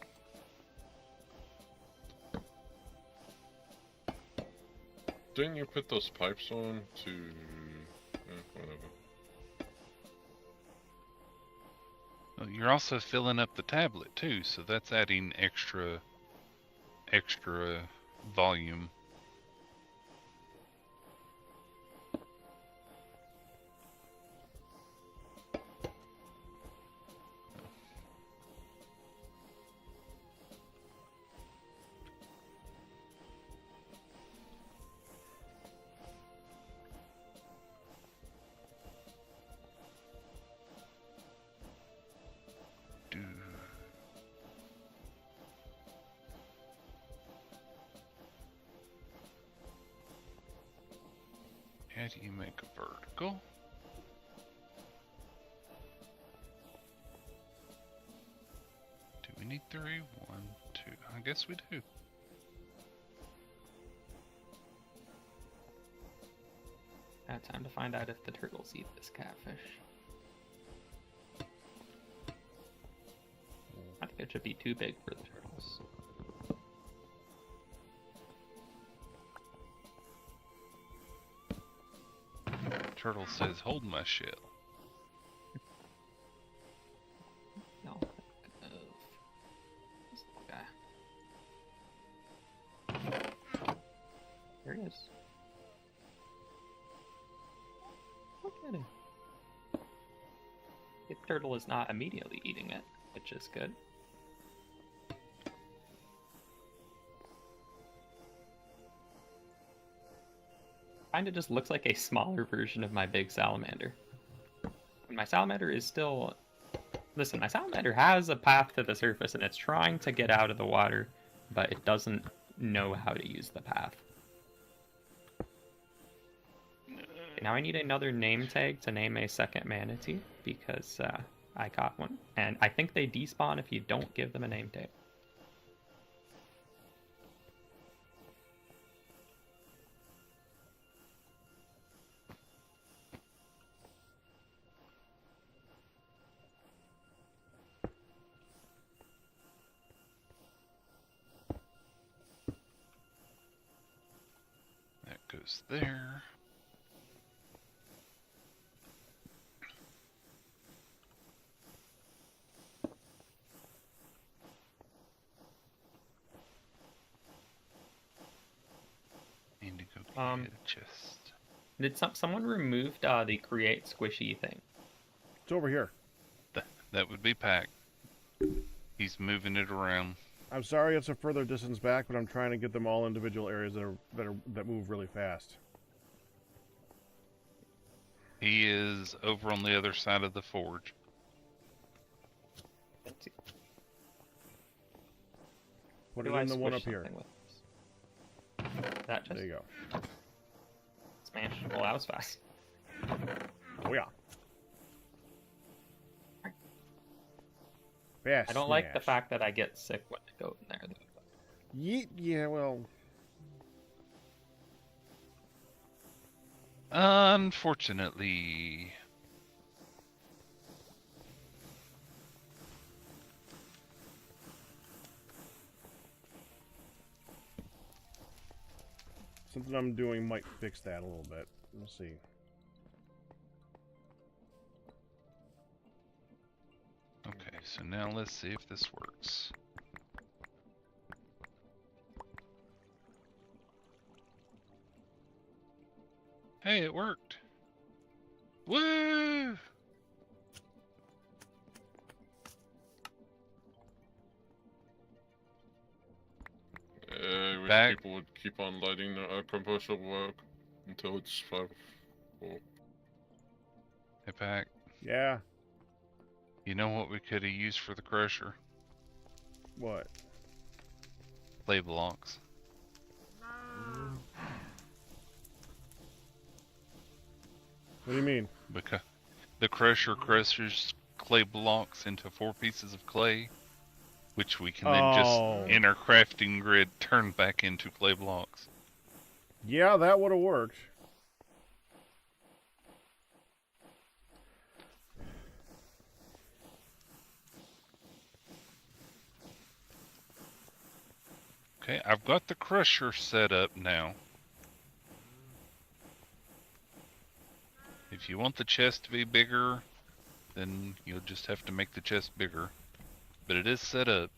Speaker 3: Didn't you put those pipes on to... whatever.
Speaker 4: Well, you're also filling up the tablet too, so that's adding extra volume. How do you make a vertical? Do we need 3? 1, 2. I guess we do.
Speaker 5: Now time to find out if the turtles eat this catfish. I think it should be too big for the turtles.
Speaker 4: Turtle says, hold my shell.
Speaker 5: No, think of this little guy. There he is. Look at him. The turtle is not immediately eating it, which is good. Kinda just looks like a smaller version of my big salamander. And my salamander is still... Listen, my salamander has a path to the surface and it's trying to get out of the water, but it doesn't know how to use the path. Okay, now I need another name tag to name a second manatee, because I got one. And I think they despawn if you don't give them a name tag.
Speaker 4: Goes there. Need to go get a chest.
Speaker 5: Did someone removed the create squishy thing?
Speaker 1: It's over here.
Speaker 4: That would be Pack. He's moving it around.
Speaker 1: I'm sorry it's a further distance back, but I'm trying to get them all individual areas that move really fast.
Speaker 4: He is over on the other side of the forge.
Speaker 1: Put it in the one up here.
Speaker 5: That just...
Speaker 1: There you go.
Speaker 5: Smash. Well, that was fast.
Speaker 1: Oh yeah. Fast.
Speaker 5: I don't like the fact that I get sick when I go in there, though.
Speaker 1: Yeah, well...
Speaker 4: Unfortunately.
Speaker 1: Something I'm doing might fix that a little bit. We'll see.
Speaker 4: Okay, so now let's see if this works. Hey, it worked. Woo!
Speaker 3: I wish
Speaker 4: Back.
Speaker 3: people would keep on letting the compressor work until it's 5.
Speaker 4: Hey, Pack.
Speaker 1: Yeah.
Speaker 4: You know what we could have used for the crusher?
Speaker 1: What?
Speaker 4: Clay blocks.
Speaker 1: What do you mean?
Speaker 4: Because the crusher crushes clay blocks into 4 pieces of clay, which we can then just, in our crafting grid, turn back into clay blocks.
Speaker 1: Yeah, that would have worked.
Speaker 4: Okay, I've got the crusher set up now. If you want the chest to be bigger, then you'll just have to make the chest bigger. But it is set up.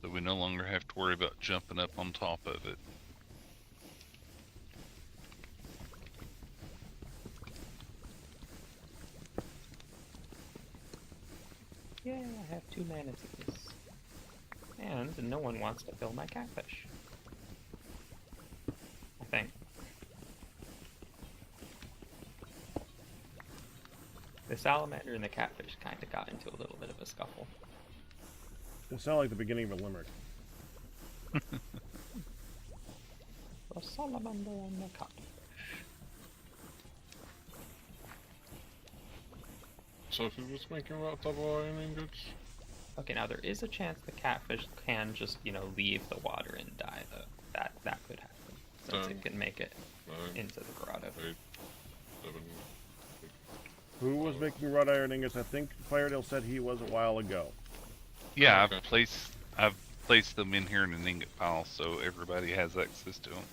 Speaker 4: So we no longer have to worry about jumping up on top of it.
Speaker 5: Yeah, I have 2 manatees. And no one wants to fill my catfish. I think. The salamander and the catfish kind of got into a little bit of a scuffle.
Speaker 1: It sounds like the beginning of a limerick.
Speaker 5: The salamander and the catfish.
Speaker 3: So who was making about double iron ingots?
Speaker 5: Okay, now there is a chance the catfish can just, leave the water and die, though. That could happen. Since it can make it into the grotto.
Speaker 3: 8, 7.
Speaker 1: Who was making wrought iron ingots? I think Firedale said he was a while ago.
Speaker 4: Yeah,
Speaker 3: Okay.
Speaker 4: I've placed them in here in an ingot pile, so everybody has access to them.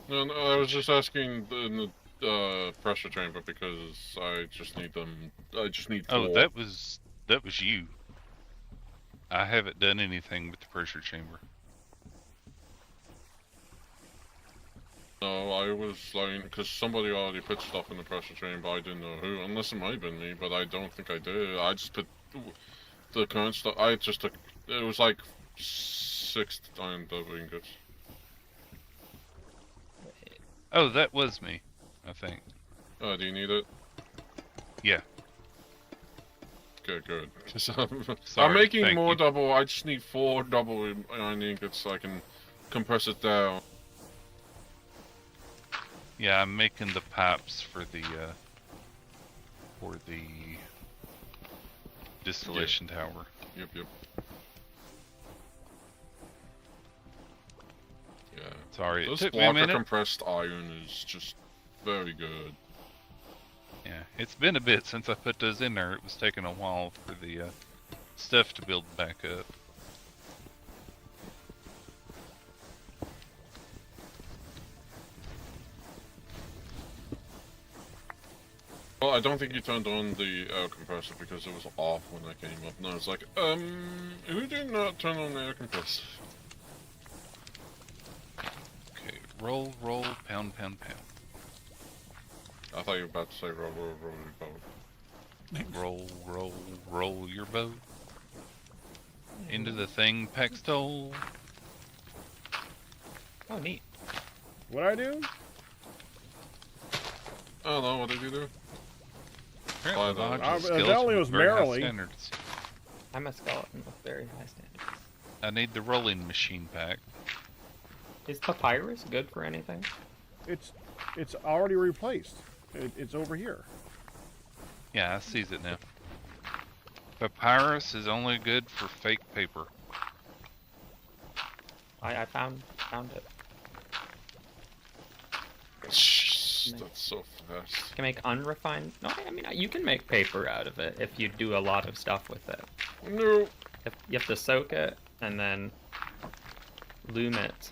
Speaker 3: No, I was just asking in the pressure chamber because I just need them. I just need 4.
Speaker 4: Oh, that was you. I haven't done anything with the pressure chamber.
Speaker 3: No, I was like, because somebody already put stuff in the pressure chamber. I didn't know who, unless it might have been me, but I don't think I did. I just put the current stuff. I just took. It was like 6 iron double ingots.
Speaker 4: Oh, that was me, I think.
Speaker 3: Oh, do you need it?
Speaker 4: Yeah.
Speaker 3: Good, good. 'Cause I'm
Speaker 4: Sorry,
Speaker 3: making
Speaker 4: thank
Speaker 3: more
Speaker 4: you.
Speaker 3: double. I just need 4 double iron ingots so I can compress it down.
Speaker 4: Yeah, I'm making the pipes for the distillation tower.
Speaker 3: Yep. Yeah.
Speaker 4: Sorry, it
Speaker 3: This
Speaker 4: took me a
Speaker 3: block of
Speaker 4: minute.
Speaker 3: compressed iron is just very good.
Speaker 4: Yeah, it's been a bit since I put those in there. It was taking a while for the stuff to build back up.
Speaker 3: Well, I don't think you turned on the air compressor because it was off when I came up. And I was like, who did not turn on the air compressor?
Speaker 4: Okay, roll, pound, pound.
Speaker 3: I thought you were about to say roll your boat.
Speaker 4: Roll your boat into the thing, Paxtol.
Speaker 5: Oh, neat.
Speaker 1: What'd I do?
Speaker 3: I don't know, what did you do?
Speaker 4: Apparently,
Speaker 3: That
Speaker 4: Lodge's
Speaker 1: only
Speaker 4: skeleton
Speaker 1: was
Speaker 4: very high
Speaker 1: merrily.
Speaker 4: standards.
Speaker 5: I'm a skeleton with very high standards.
Speaker 4: I need the rolling machine pack.
Speaker 5: Is papyrus good for anything?
Speaker 1: It's already replaced. It's over here.
Speaker 4: Yeah, I sees it now. Papyrus is only good for fake paper.
Speaker 5: I found it.
Speaker 3: Jeez, that's so fast.
Speaker 5: You can make unrefined. No, I mean you can make paper out of it if you do a lot of stuff with it.
Speaker 3: No.
Speaker 5: You have to soak it and then loom it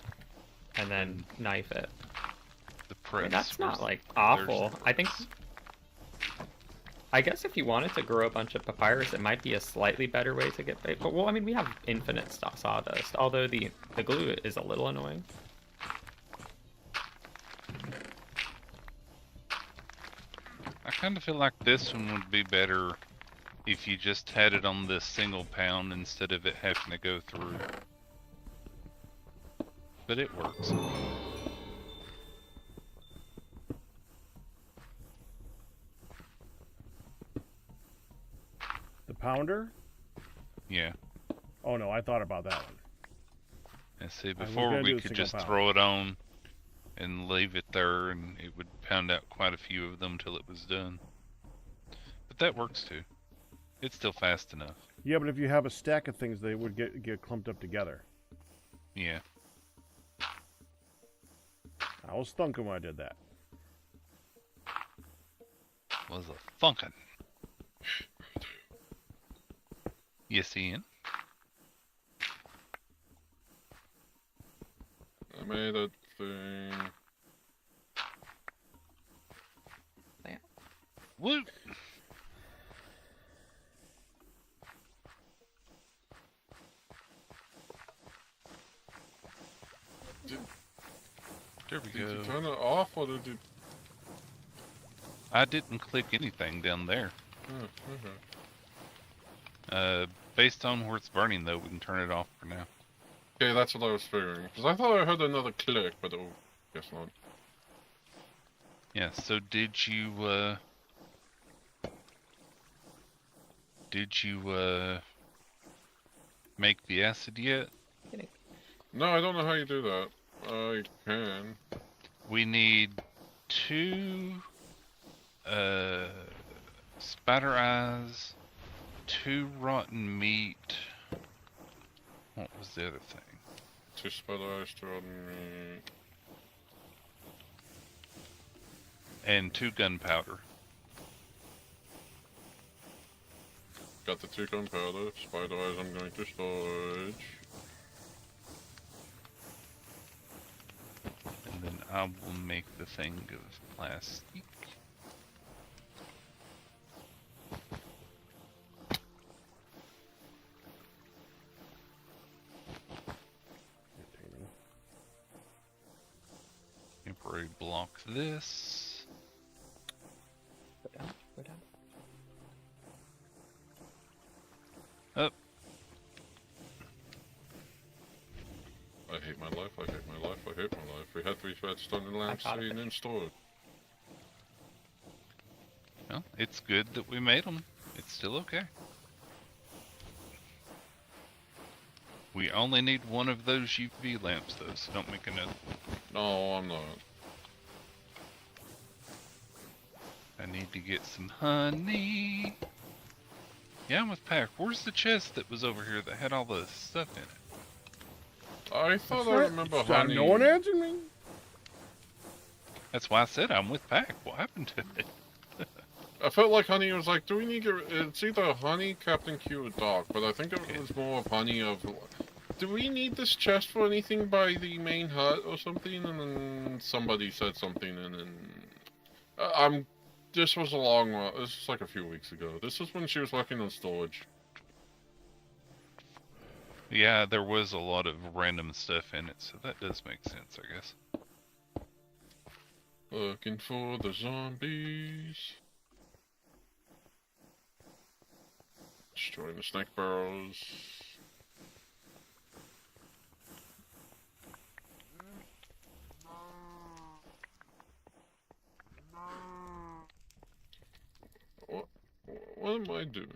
Speaker 5: and then knife it.
Speaker 4: The
Speaker 5: I
Speaker 4: press.
Speaker 5: mean, that's not like
Speaker 4: there's
Speaker 5: awful.
Speaker 4: the
Speaker 5: I guess if you wanted to grow a bunch of papyrus, it might be a slightly better way to get paper. Well, I mean, we have infinite sawdust, although the glue is a little annoying.
Speaker 4: I kind of feel like this one would be better if you just had it on this single pound instead of it having to go through. But it works.
Speaker 1: The pounder?
Speaker 4: Yeah.
Speaker 1: Oh no, I thought about that one.
Speaker 4: And see,
Speaker 1: was
Speaker 4: before
Speaker 1: gonna do
Speaker 4: we
Speaker 1: a
Speaker 4: could
Speaker 1: single
Speaker 4: just
Speaker 1: pound.
Speaker 4: throw it on and leave it there and it would pound out quite a few of them till it was done. But that works too. It's still fast enough.
Speaker 1: Yeah, but if you have a stack of things, they would get clumped up together.
Speaker 4: Yeah.
Speaker 1: I was thinking when I did that.
Speaker 4: was a funkin'. Yes, Ian?
Speaker 3: I made a thing.
Speaker 4: Woo! There we
Speaker 3: Did you
Speaker 4: go.
Speaker 3: turn it off or did you?
Speaker 4: I didn't click anything down there.
Speaker 3: Oh, okay.
Speaker 4: Based on where it's burning, though, we can turn it off for now.
Speaker 3: Okay, that's what I was figuring. Because I thought I heard another click, but oh, guess not.
Speaker 4: Yeah, so did you make the acid yet?
Speaker 3: No, I don't know how you do that. I can.
Speaker 4: We need 2 spider eyes, 2 rotten meat. What was the other thing?
Speaker 3: 2 spider eyes, 2 on me.
Speaker 4: And 2 gunpowder.
Speaker 3: Got the 2 gunpowder. Spider eyes I'm going to storage.
Speaker 4: And then I will make the thing of plastic. Temporary block this.
Speaker 5: Go down, go down.
Speaker 4: Up.
Speaker 3: I hate my life, I hate my life, I hate my life. We had 3 redstone and lamps
Speaker 5: caught a
Speaker 3: sitting
Speaker 5: fish.
Speaker 3: in storage.
Speaker 4: Well, it's good that we made them. It's still okay. We only need 1 of those UV lamps, though, so don't make another.
Speaker 3: No, I'm not.
Speaker 4: I need to get some honey. Yeah, I'm with Pack. Where's the chest that was over here that had all the stuff in it?
Speaker 3: I thought
Speaker 1: That's
Speaker 3: I
Speaker 1: right.
Speaker 3: remember
Speaker 1: Son,
Speaker 3: honey.
Speaker 1: no one answered me.
Speaker 4: That's why I said I'm with Pack. What happened to it?
Speaker 3: I felt like honey was like, do we need your... It's either honey, Captain Q, or Doc, but I think it
Speaker 4: Okay.
Speaker 3: was more of honey of... Do we need this chest for anything by the main hut or something? And then somebody said something and then... This was a long while. This was like a few weeks ago. This was when she was working on storage.
Speaker 4: Yeah, there was a lot of random stuff in it, so that does make sense, I guess.
Speaker 3: Looking for the zombies. Destroying the snake burrows. What am I doing?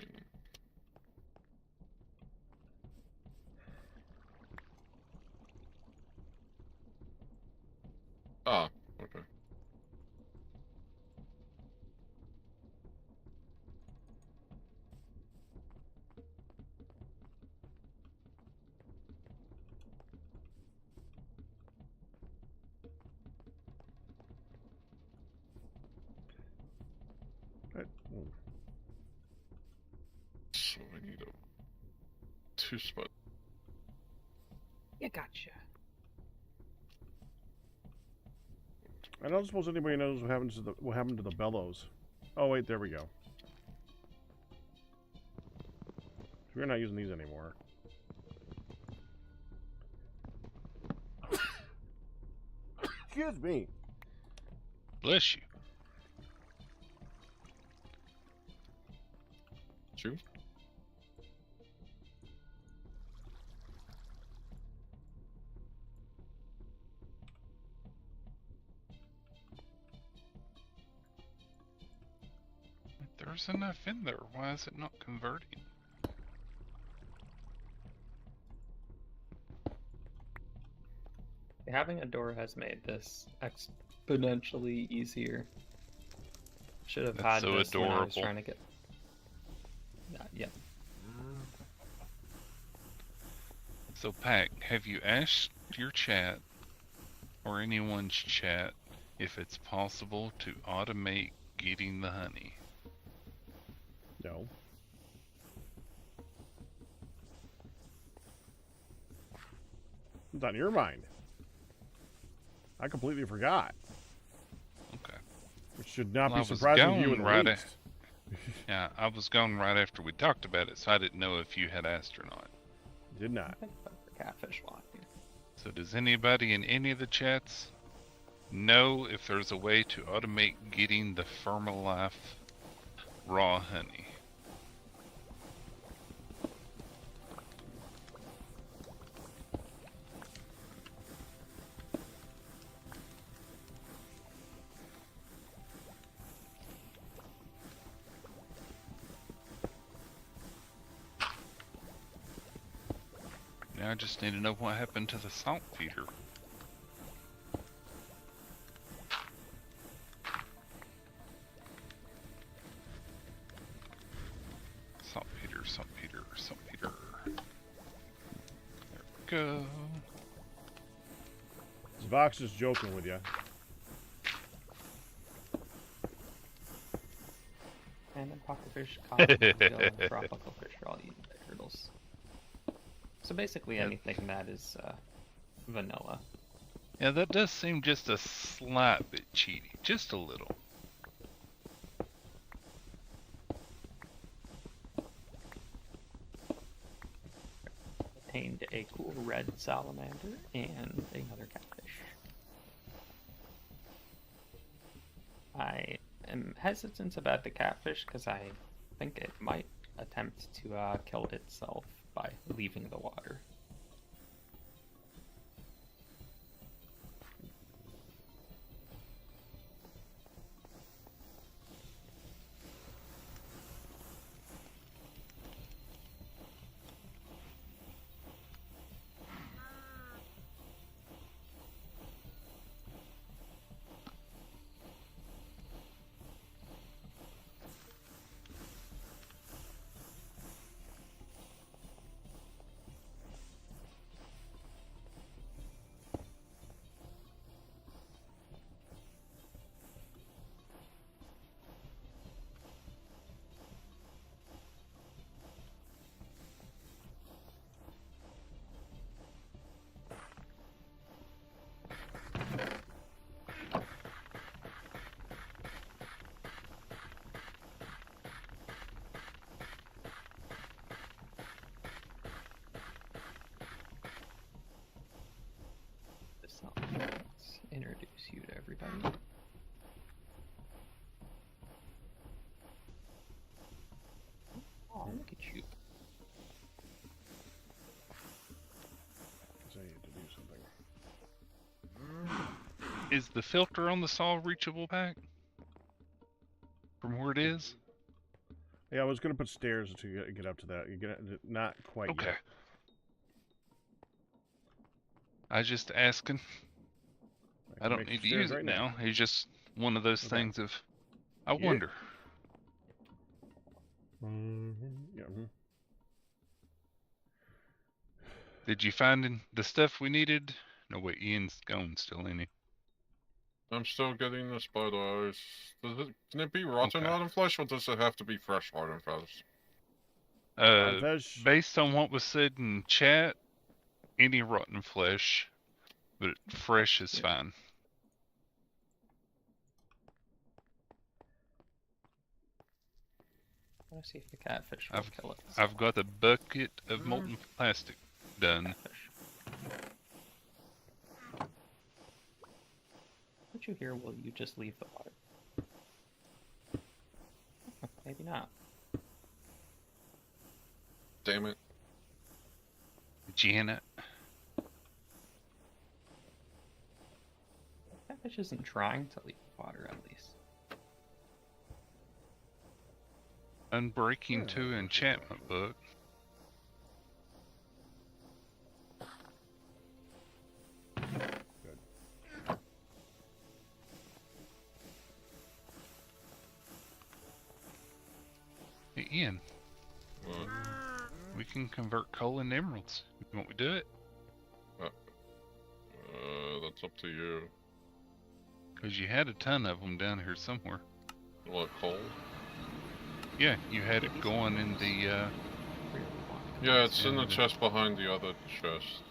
Speaker 3: Ah, okay. So I need a 2 spot.
Speaker 5: You gotcha.
Speaker 1: I don't suppose anybody knows what happened to the bellows. Oh wait, there we go. We're not using these anymore. Excuse me.
Speaker 4: Bless you.
Speaker 3: Shoot.
Speaker 4: There's enough in there. Why is it not converting?
Speaker 5: Having a door has made this exponentially easier. Should have
Speaker 4: That's
Speaker 5: had
Speaker 4: so
Speaker 5: this when I was
Speaker 4: adorable.
Speaker 5: trying to get. Yeah.
Speaker 4: So, Pack, have you asked your chat, or anyone's chat, if it's possible to automate getting the honey?
Speaker 1: No. It's on your mind. I completely forgot.
Speaker 4: Okay.
Speaker 1: Which should not
Speaker 4: Well, I
Speaker 1: be
Speaker 4: was
Speaker 1: surprising to you in
Speaker 4: going
Speaker 1: the
Speaker 4: right
Speaker 1: least.
Speaker 4: Yeah, I was gone right after we talked about it, so I didn't know if you had asked or not.
Speaker 1: Did not.
Speaker 5: I think that's the catfish lock here.
Speaker 4: So does anybody in any of the chats know if there's a way to automate getting the Firmalife raw honey? Now I just need to know what happened to the salt feeder. Saltpeter, saltpeter, saltpeter. There we go.
Speaker 1: Zvox is joking with you.
Speaker 5: And then pufferfish, cod, gill, and tropical fish are all eaten by turtles. So basically anything that is vanilla.
Speaker 4: Yeah, that does seem just a slight bit cheaty. Just a little.
Speaker 5: Obtained a cool red salamander and another catfish. I am hesitant about the catfish because I think it might attempt to kill itself by leaving the water. Let's introduce you to everybody. Oh, look at you.
Speaker 1: I need to do something.
Speaker 4: Is the filter on the saw reachable back? From where it is?
Speaker 1: Yeah, I was gonna put stairs to get up to that. You get not quite
Speaker 4: Okay.
Speaker 1: yet.
Speaker 4: I was just asking. I don't
Speaker 1: make
Speaker 4: need to
Speaker 1: stairs
Speaker 4: use it
Speaker 1: right
Speaker 4: now. It's just one of those
Speaker 1: Okay.
Speaker 4: things of, I
Speaker 1: Yeah.
Speaker 4: wonder.
Speaker 1: Yeah.
Speaker 4: Did you find the stuff we needed? No, wait, Ian's gone still, ain't he?
Speaker 3: I'm still getting the spiders. Can it be rotten
Speaker 4: Okay.
Speaker 3: rotten flesh, or does it have to be fresh rotten flesh?
Speaker 1: Fish.
Speaker 4: Based on what was said in chat, any rotten flesh, but fresh is fine.
Speaker 5: Let's see if the catfish will kill it.
Speaker 4: I've got a bucket of molten plastic done.
Speaker 5: Catfish. What you hear? Will you just leave the water? Maybe not.
Speaker 3: Damn it.
Speaker 4: Janet.
Speaker 5: Catfish isn't trying to leave the water, at least.
Speaker 4: Unbreaking 2 enchantment book. Hey, Ian,
Speaker 3: What?
Speaker 4: we can convert coal into emeralds. You want me to do it?
Speaker 3: That's up to you.
Speaker 4: Because you had a ton of them down here somewhere.
Speaker 3: What, coal?
Speaker 4: Yeah, you had it going in the,
Speaker 3: Yeah, it's in the
Speaker 4: Yeah.
Speaker 3: chest behind the other chest.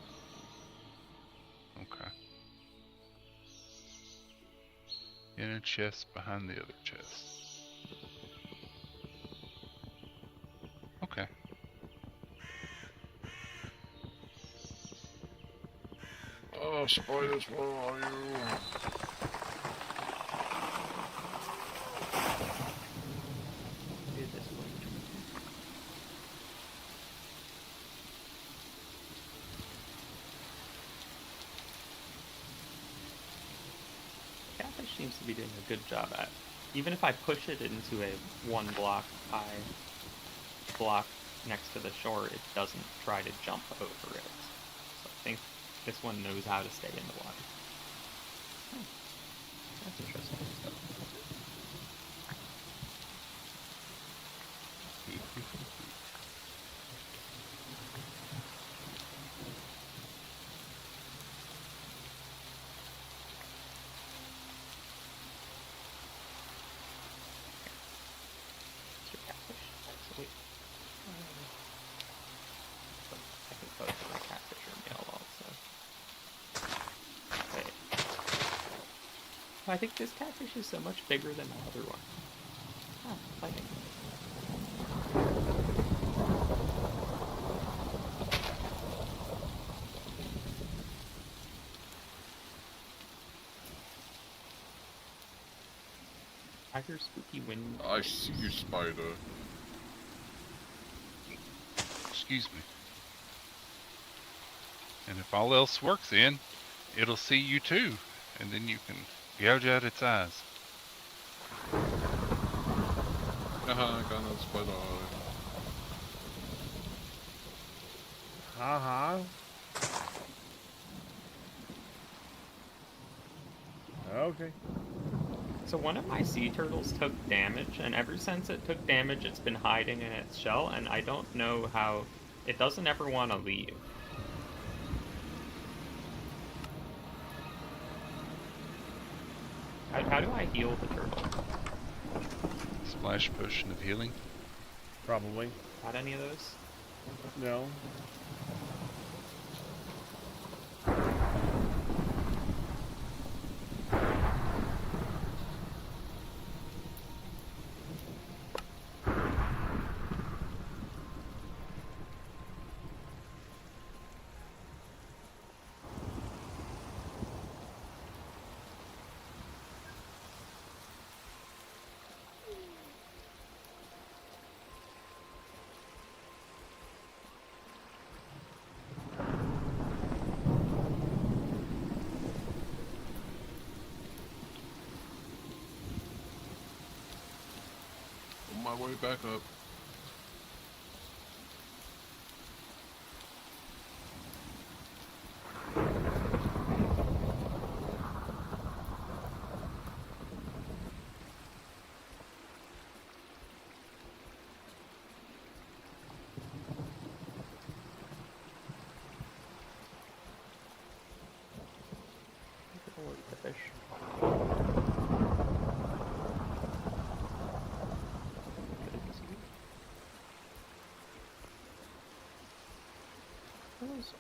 Speaker 4: okay. In a chest behind the other chest. Okay.
Speaker 3: Oh, spiders, where are you?
Speaker 5: Do this one. Catfish seems to be doing a good job at. Even if I push it into a one block high block next to the shore, it doesn't try to jump over it. So I think this one knows how to stay in the water. That's interesting. It's your catfish. So wait. I think both of my catfish are male also. Wait. Oh, I think this catfish is so much bigger than my other one. Oh, fighting. I hear spooky wind.
Speaker 3: I see you, spider.
Speaker 4: Excuse me. And if all else works in, it'll see you too, and then you can gouge out its eyes.
Speaker 3: Haha, I got that spider.
Speaker 1: Haha. Okay.
Speaker 5: So one of my sea turtles took damage, and ever since it took damage, it's been hiding in its shell, and I don't know how... It doesn't ever want to leave. How do I heal the turtle?
Speaker 4: Splash potion of healing.
Speaker 1: Probably.
Speaker 5: Got any of those?
Speaker 1: No.
Speaker 3: On my way back up.
Speaker 5: I'll eat the fish. Those-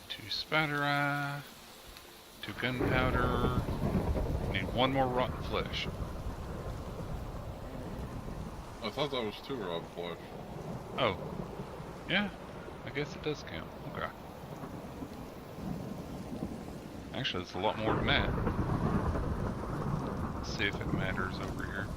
Speaker 4: Two spider eye. Two gunpowder. Need one more rotten flesh.
Speaker 3: I thought that was 2 rotten flesh.
Speaker 4: Oh. Yeah. I guess it does count. Okay. Actually, it's a lot more than that. Let's see if it matters over here.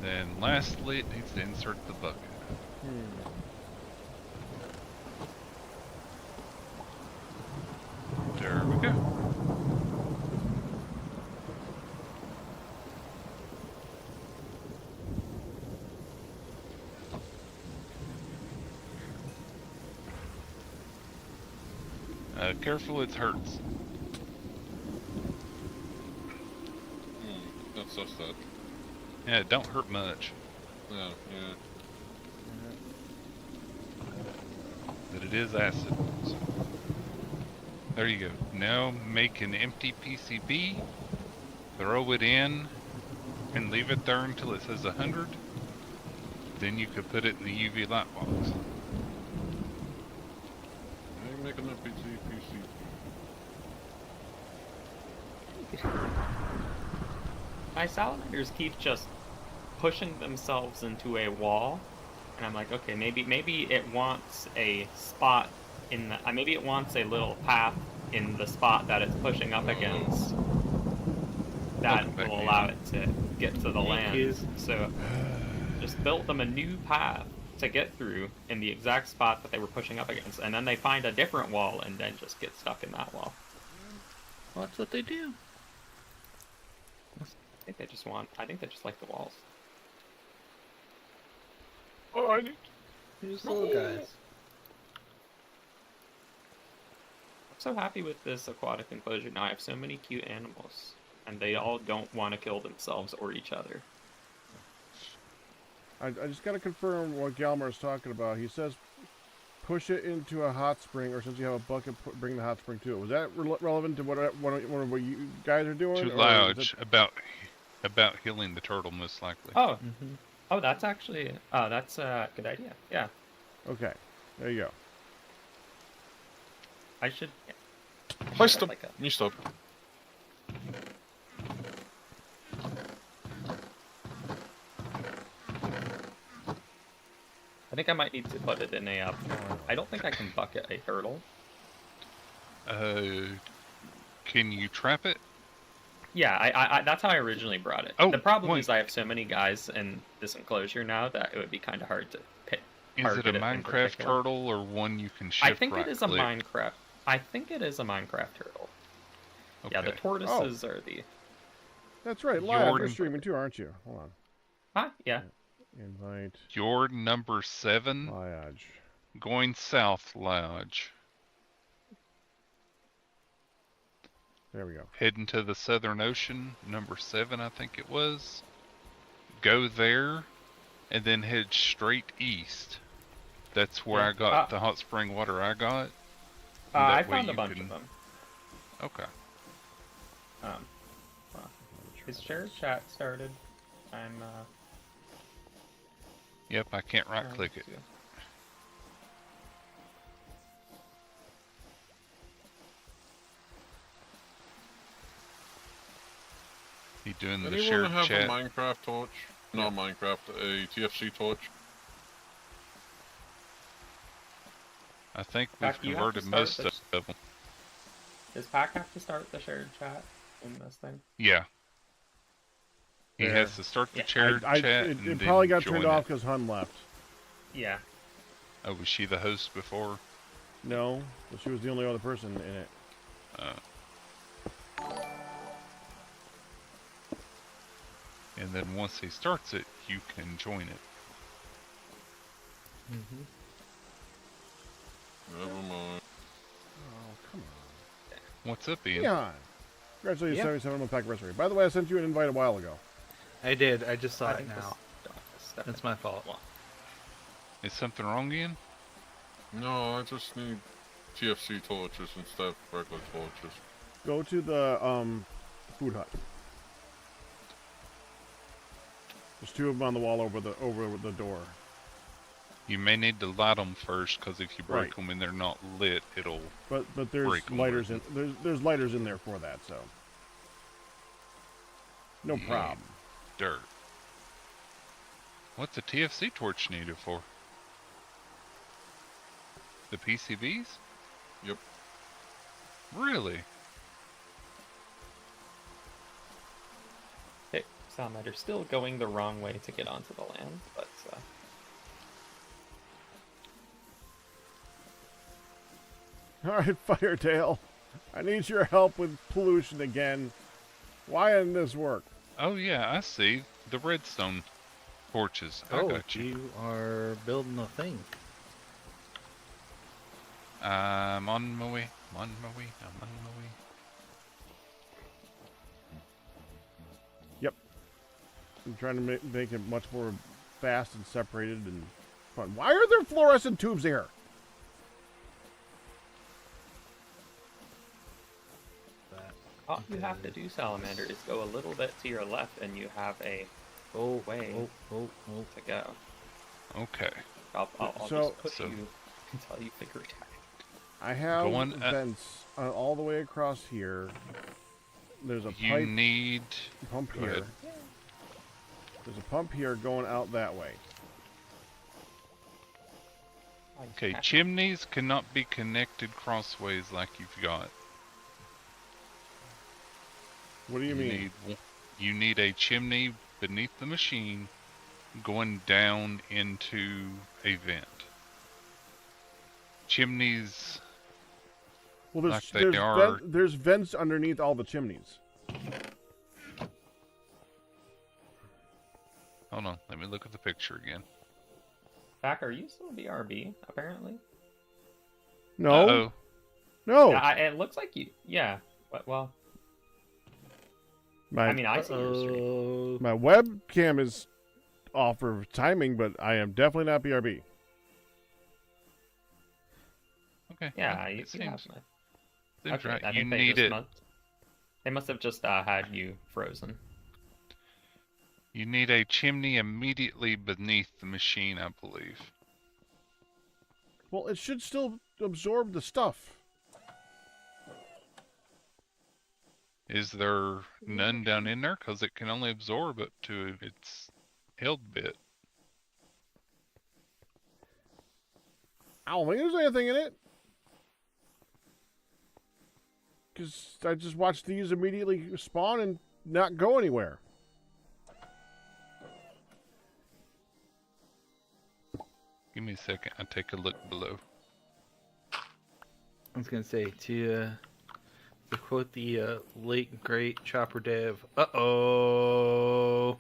Speaker 4: Then lastly, it needs to insert the bucket. There we go. Careful, it hurts.
Speaker 3: That's so sad.
Speaker 4: Yeah, it don't hurt much.
Speaker 3: Yeah, yeah.
Speaker 4: But it is acid. So. There you go. Now make an empty PCB, throw it in, and leave it there until it says 100. Then you could put it in the UV light box.
Speaker 3: How you making that PC?
Speaker 5: My salamanders keep just pushing themselves into a wall, and I'm like, okay, maybe it wants a spot in the, maybe it wants a little path in the spot that it's pushing up against that will allow it to get to the land. So just built them a new path to get through in the exact spot that they were pushing up against, and then they find a different wall and then just get stuck in that wall.
Speaker 6: Well, that's what they do.
Speaker 5: I think they just like the walls.
Speaker 3: Oh, I need.
Speaker 6: These little guys.
Speaker 5: I'm so happy with this aquatic enclosure now. I have so many cute animals, and they all don't want to kill themselves or each other.
Speaker 1: I just got to confirm what Galmer is talking about. He says push it into a hot spring, or since you have a bucket, bring the hot spring to it. Was that relevant to what you guys are doing?
Speaker 4: Too loud. About healing the turtle, most likely.
Speaker 5: Oh, oh, that's actually, that's a good idea. Yeah.
Speaker 1: Okay, there you go.
Speaker 5: I should.
Speaker 3: Hoist them. You stop.
Speaker 5: I think I might need to put it in a. I don't think I can bucket a turtle.
Speaker 4: Can you trap it?
Speaker 5: Yeah, I that's how I originally brought it.
Speaker 4: Oh,
Speaker 5: the problem
Speaker 4: wait.
Speaker 5: is I have so many guys in this enclosure now that it would be kind of hard to pick.
Speaker 4: Is it a Minecraft turtle or one you can shift?
Speaker 5: I think it is a
Speaker 4: click?
Speaker 5: Minecraft. I think it is a Minecraft turtle.
Speaker 4: Okay.
Speaker 5: Yeah, the tortoises are the.
Speaker 1: That's right, live. You're streaming too, aren't you? Hold on.
Speaker 5: Huh? Yeah.
Speaker 1: Invite.
Speaker 4: You're number 7.
Speaker 1: Lodge.
Speaker 4: Going south, Lodge.
Speaker 1: There we go.
Speaker 4: Heading to the Southern Ocean, number 7, I think it was. Go there, and then head straight east. That's where I got the hot spring water I got.
Speaker 5: I found a bunch of them.
Speaker 4: Okay.
Speaker 5: Well, his shared chat started. I'm,
Speaker 4: Yep, I can't right click it. You doing the shared
Speaker 3: have
Speaker 4: chat?
Speaker 3: a Minecraft torch? Not Minecraft, a TFC torch.
Speaker 4: I think
Speaker 5: Pac,
Speaker 4: we've
Speaker 5: you have to
Speaker 4: converted
Speaker 5: start
Speaker 4: most
Speaker 5: this.
Speaker 4: of them.
Speaker 5: Does Pac have to start the shared chat in this thing?
Speaker 4: Yeah. He
Speaker 1: There.
Speaker 4: has to start the shared chat.
Speaker 1: It probably got turned off because Hun left.
Speaker 5: Yeah.
Speaker 4: Oh, was she the host before?
Speaker 1: No, but she was the only other person in it.
Speaker 4: And then once he starts it, you can join it.
Speaker 3: Never mind.
Speaker 1: Oh, come on.
Speaker 4: What's up, Ian?
Speaker 1: Leon. Congratulations,
Speaker 6: Yep.
Speaker 1: 77 pack anniversary. By the way, I sent you an invite a while ago.
Speaker 6: I did. I just saw it
Speaker 5: think
Speaker 6: now.
Speaker 5: this-
Speaker 6: That's my fault.
Speaker 4: Is something wrong, Ian?
Speaker 3: No, I just need TFC torches instead of regular torches.
Speaker 1: Go to the food hut. There's 2 of them on the wall over the door.
Speaker 4: You may need to light them first, because if you break
Speaker 1: Right.
Speaker 4: them and they're not lit, it'll...
Speaker 1: But there's
Speaker 4: Break 'em
Speaker 1: lighters
Speaker 4: right.
Speaker 1: in there's lighters in there for that, so no
Speaker 4: Yeah.
Speaker 1: problem.
Speaker 4: Dirt. What's the TFC torch needed for? The PCBs?
Speaker 3: Yep.
Speaker 4: Really?
Speaker 5: Hey, Salamander still going the wrong way to get onto the land, but
Speaker 1: Alright, Firetail. I need your help with pollution again. Why didn't this work?
Speaker 4: Oh yeah, I see. The redstone torches. I
Speaker 6: Oh,
Speaker 4: got you.
Speaker 6: you are building a thing.
Speaker 4: I'm on my way. I'm on my way. I'm on my way.
Speaker 1: Yep. I'm trying to make it much more fast and separated and fun. Why are there fluorescent tubes here?
Speaker 5: all you have to do, Salamander, is go a little bit to your left, and you have a way to go.
Speaker 4: Okay.
Speaker 5: I'll
Speaker 1: So-
Speaker 5: just put you until you figure it out.
Speaker 1: I have
Speaker 4: Go on,
Speaker 1: vents all the way across here. There's a
Speaker 4: You
Speaker 1: pipe
Speaker 4: need.
Speaker 1: pump
Speaker 4: Go
Speaker 1: here.
Speaker 4: ahead.
Speaker 1: There's a pump here going out that way.
Speaker 4: Okay, chimneys cannot be connected crossways like you've got.
Speaker 1: What do you mean?
Speaker 4: You need a chimney beneath the machine going down into a vent. Chimneys,
Speaker 1: Well,
Speaker 4: like they are-
Speaker 1: there's vents underneath all the chimneys.
Speaker 4: hold on, let me look at the picture again.
Speaker 5: Back, are you still BRB, apparently?
Speaker 1: No,
Speaker 4: Uh-oh.
Speaker 1: no.
Speaker 5: Yeah, it looks like you. Yeah. But, well,
Speaker 1: My
Speaker 5: I mean, I see your stream.
Speaker 1: my webcam is off for timing, but I am definitely not BRB.
Speaker 4: Okay.
Speaker 5: Yeah,
Speaker 4: well,
Speaker 5: you
Speaker 4: it
Speaker 5: you have
Speaker 4: seems,
Speaker 5: my.
Speaker 4: seems
Speaker 5: Okay,
Speaker 4: right.
Speaker 5: I
Speaker 4: You
Speaker 5: think they
Speaker 4: need
Speaker 5: just
Speaker 4: it.
Speaker 5: They must have just had you frozen.
Speaker 4: You need a chimney immediately beneath the machine, I believe.
Speaker 1: Well, it should still absorb the stuff.
Speaker 4: Is there none down in there? Because it can only absorb up to its held bit.
Speaker 1: I don't think there's anything in it. Because I just watched these immediately spawn and not go anywhere.
Speaker 4: Give me a second. I'll take a look below.
Speaker 6: I was gonna say to quote the late great Chopper Dev. Uh-oh.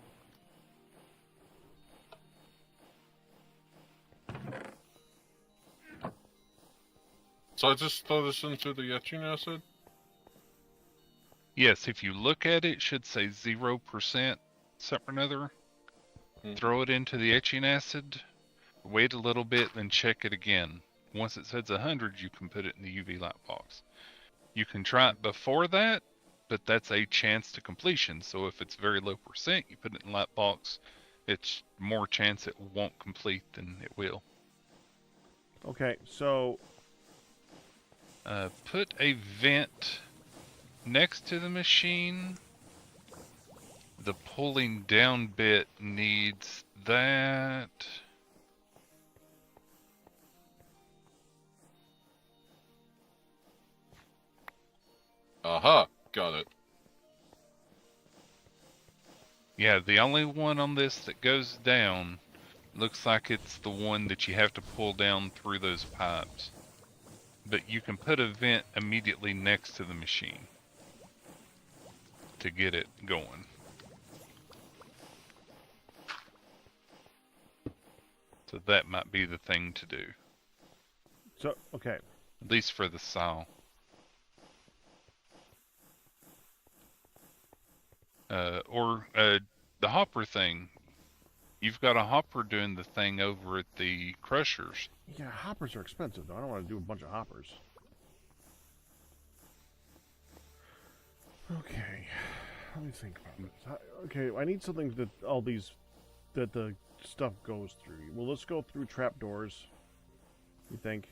Speaker 3: So I just throw this into the etching acid?
Speaker 4: Yes, if you look at it, it should say 0% something or another. Throw it into the etching acid, wait a little bit, then check it again. Once it says 100, you can put it in the UV light box. You can try it before that, but that's a chance to completion. So if it's very low percent, you put it in light box, it's more chance it won't complete than it will.
Speaker 1: Okay, so
Speaker 4: Put a vent next to the machine. The pulling down bit needs that.
Speaker 3: Aha! Got it.
Speaker 4: Yeah, the only one on this that goes down looks like it's the one that you have to pull down through those pipes. But you can put a vent immediately next to the machine to get it going. So that might be the thing to do,
Speaker 1: okay.
Speaker 4: at least for the saw. Or the hopper thing. You've got a hopper doing the thing over at the crushers.
Speaker 1: Yeah, hoppers are expensive though. I don't want to do a bunch of hoppers. Okay, let me think about this. Okay, I need something that that the stuff goes through. Well, let's go through trapdoors. You think?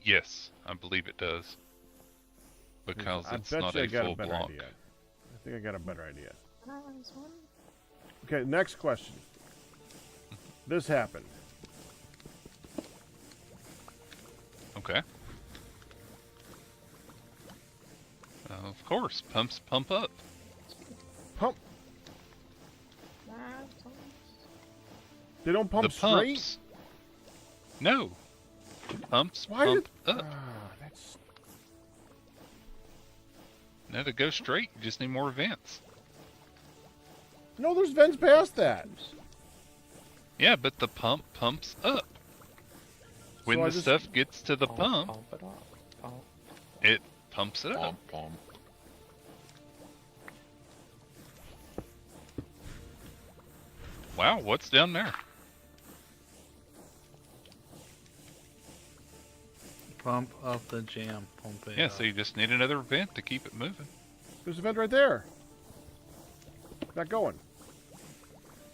Speaker 4: Yes, I believe it does. Because
Speaker 1: I
Speaker 4: it's
Speaker 1: bet
Speaker 4: not
Speaker 1: you I
Speaker 4: a
Speaker 1: got
Speaker 4: full
Speaker 1: a better
Speaker 4: block.
Speaker 1: idea. I think I got a better idea. Okay, next question. This happened.
Speaker 4: Okay. Of course, pumps pump up.
Speaker 1: Pump. They don't pump
Speaker 4: the
Speaker 1: straight?
Speaker 4: pumps. No. Pumps
Speaker 1: Why
Speaker 4: pump
Speaker 1: did...
Speaker 4: up.
Speaker 1: that's...
Speaker 4: Now to go straight, you just need more vents.
Speaker 1: No, there's vents past that.
Speaker 4: Yeah, but the pump pumps up. When
Speaker 1: So
Speaker 4: the stuff gets to the pump,
Speaker 5: Pump it up. Pump.
Speaker 4: it pumps it up.
Speaker 3: Pump, pump.
Speaker 4: Wow, what's down there?
Speaker 6: Pump up the jam. Pump it
Speaker 4: Yeah,
Speaker 6: up.
Speaker 4: so you just need another vent to keep it moving.
Speaker 1: There's a vent right there. Not going.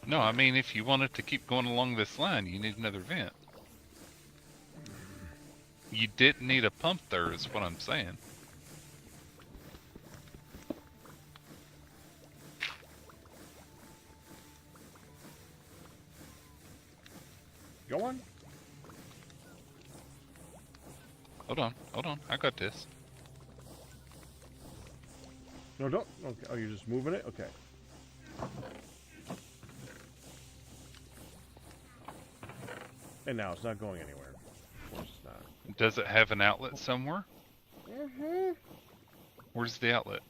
Speaker 4: No, I mean, if you want it to keep going along this line, you need another vent. You didn't need a pump there, is what I'm saying.
Speaker 1: Go on.
Speaker 4: Hold on, I got this.
Speaker 1: No, don't. Okay. Oh, you're just moving it? Okay. And now it's not going anywhere. Of course it's not.
Speaker 4: Does it have an outlet somewhere?
Speaker 1: Mm-hmm.
Speaker 4: Where's the outlet?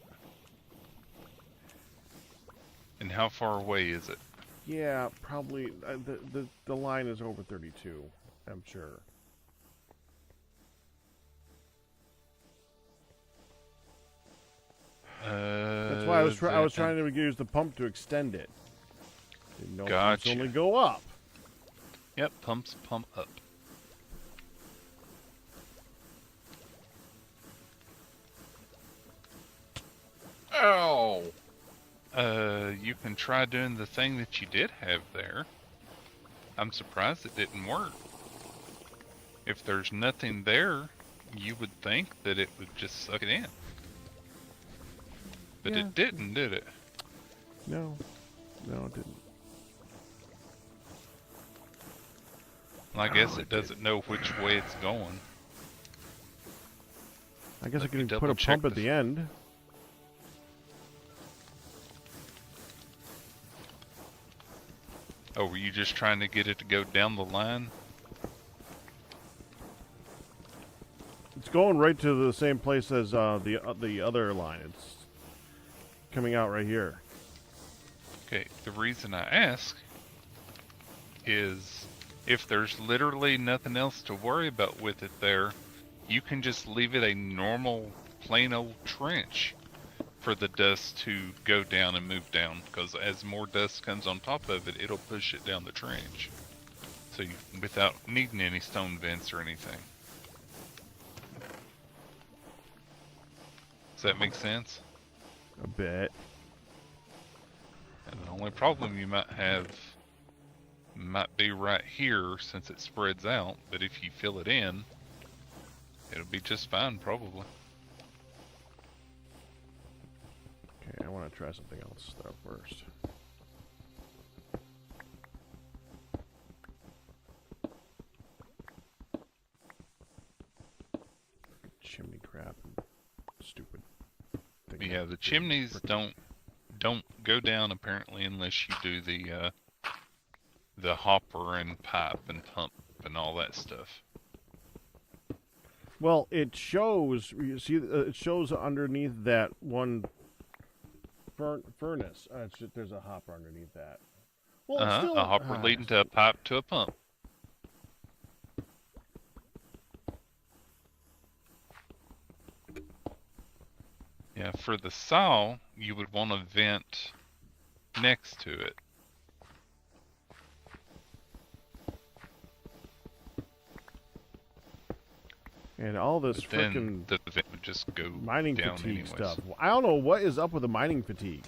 Speaker 4: And how far away is it?
Speaker 1: Yeah, probably. The line is over 32. I'm sure. That's why I was trying to use the pump to extend it. Didn't know pumps
Speaker 4: Gotcha.
Speaker 1: only go up.
Speaker 4: Yep, pumps pump up.
Speaker 3: Ow!
Speaker 4: You can try doing the thing that you did have there. I'm surprised it didn't work. If there's nothing there, you would think that it would just suck it in. But
Speaker 1: Yeah.
Speaker 4: it didn't, did it?
Speaker 1: No. No, it didn't.
Speaker 4: I guess it doesn't know which way it's going.
Speaker 1: I guess I
Speaker 4: Let me
Speaker 1: can put a
Speaker 4: double check
Speaker 1: pump at the end.
Speaker 4: Oh, were you just trying to get it to go down the line?
Speaker 1: It's going right to the same place as the other line. It's coming out right here.
Speaker 4: Okay, the reason I ask is if there's literally nothing else to worry about with it there, you can just leave it a normal, plain old trench for the dust to go down and move down, because as more dust comes on top of it, it'll push it down the trench. So you, without needing any stone vents or anything. Does that make sense?
Speaker 1: A bit.
Speaker 4: And the only problem you might have might be right here since it spreads out, but if you fill it in, it'll be just fine probably.
Speaker 1: Okay, I want to try something else though first. Chimney crap and stupid thing.
Speaker 4: Yeah, the chimneys don't go down apparently unless you do the hopper and pipe and pump and all that stuff.
Speaker 1: Well, it shows. You see, it shows underneath that one furnace. There's a hopper underneath that. Well, it's still,
Speaker 4: A hopper leading to a pipe to a pump. Yeah, for the saw, you would want to vent next to it.
Speaker 1: And all this
Speaker 4: But then
Speaker 1: freaking
Speaker 4: the vent would just go
Speaker 1: mining
Speaker 4: down
Speaker 1: fatigue
Speaker 4: anyways.
Speaker 1: stuff. I don't know what is up with the mining fatigue.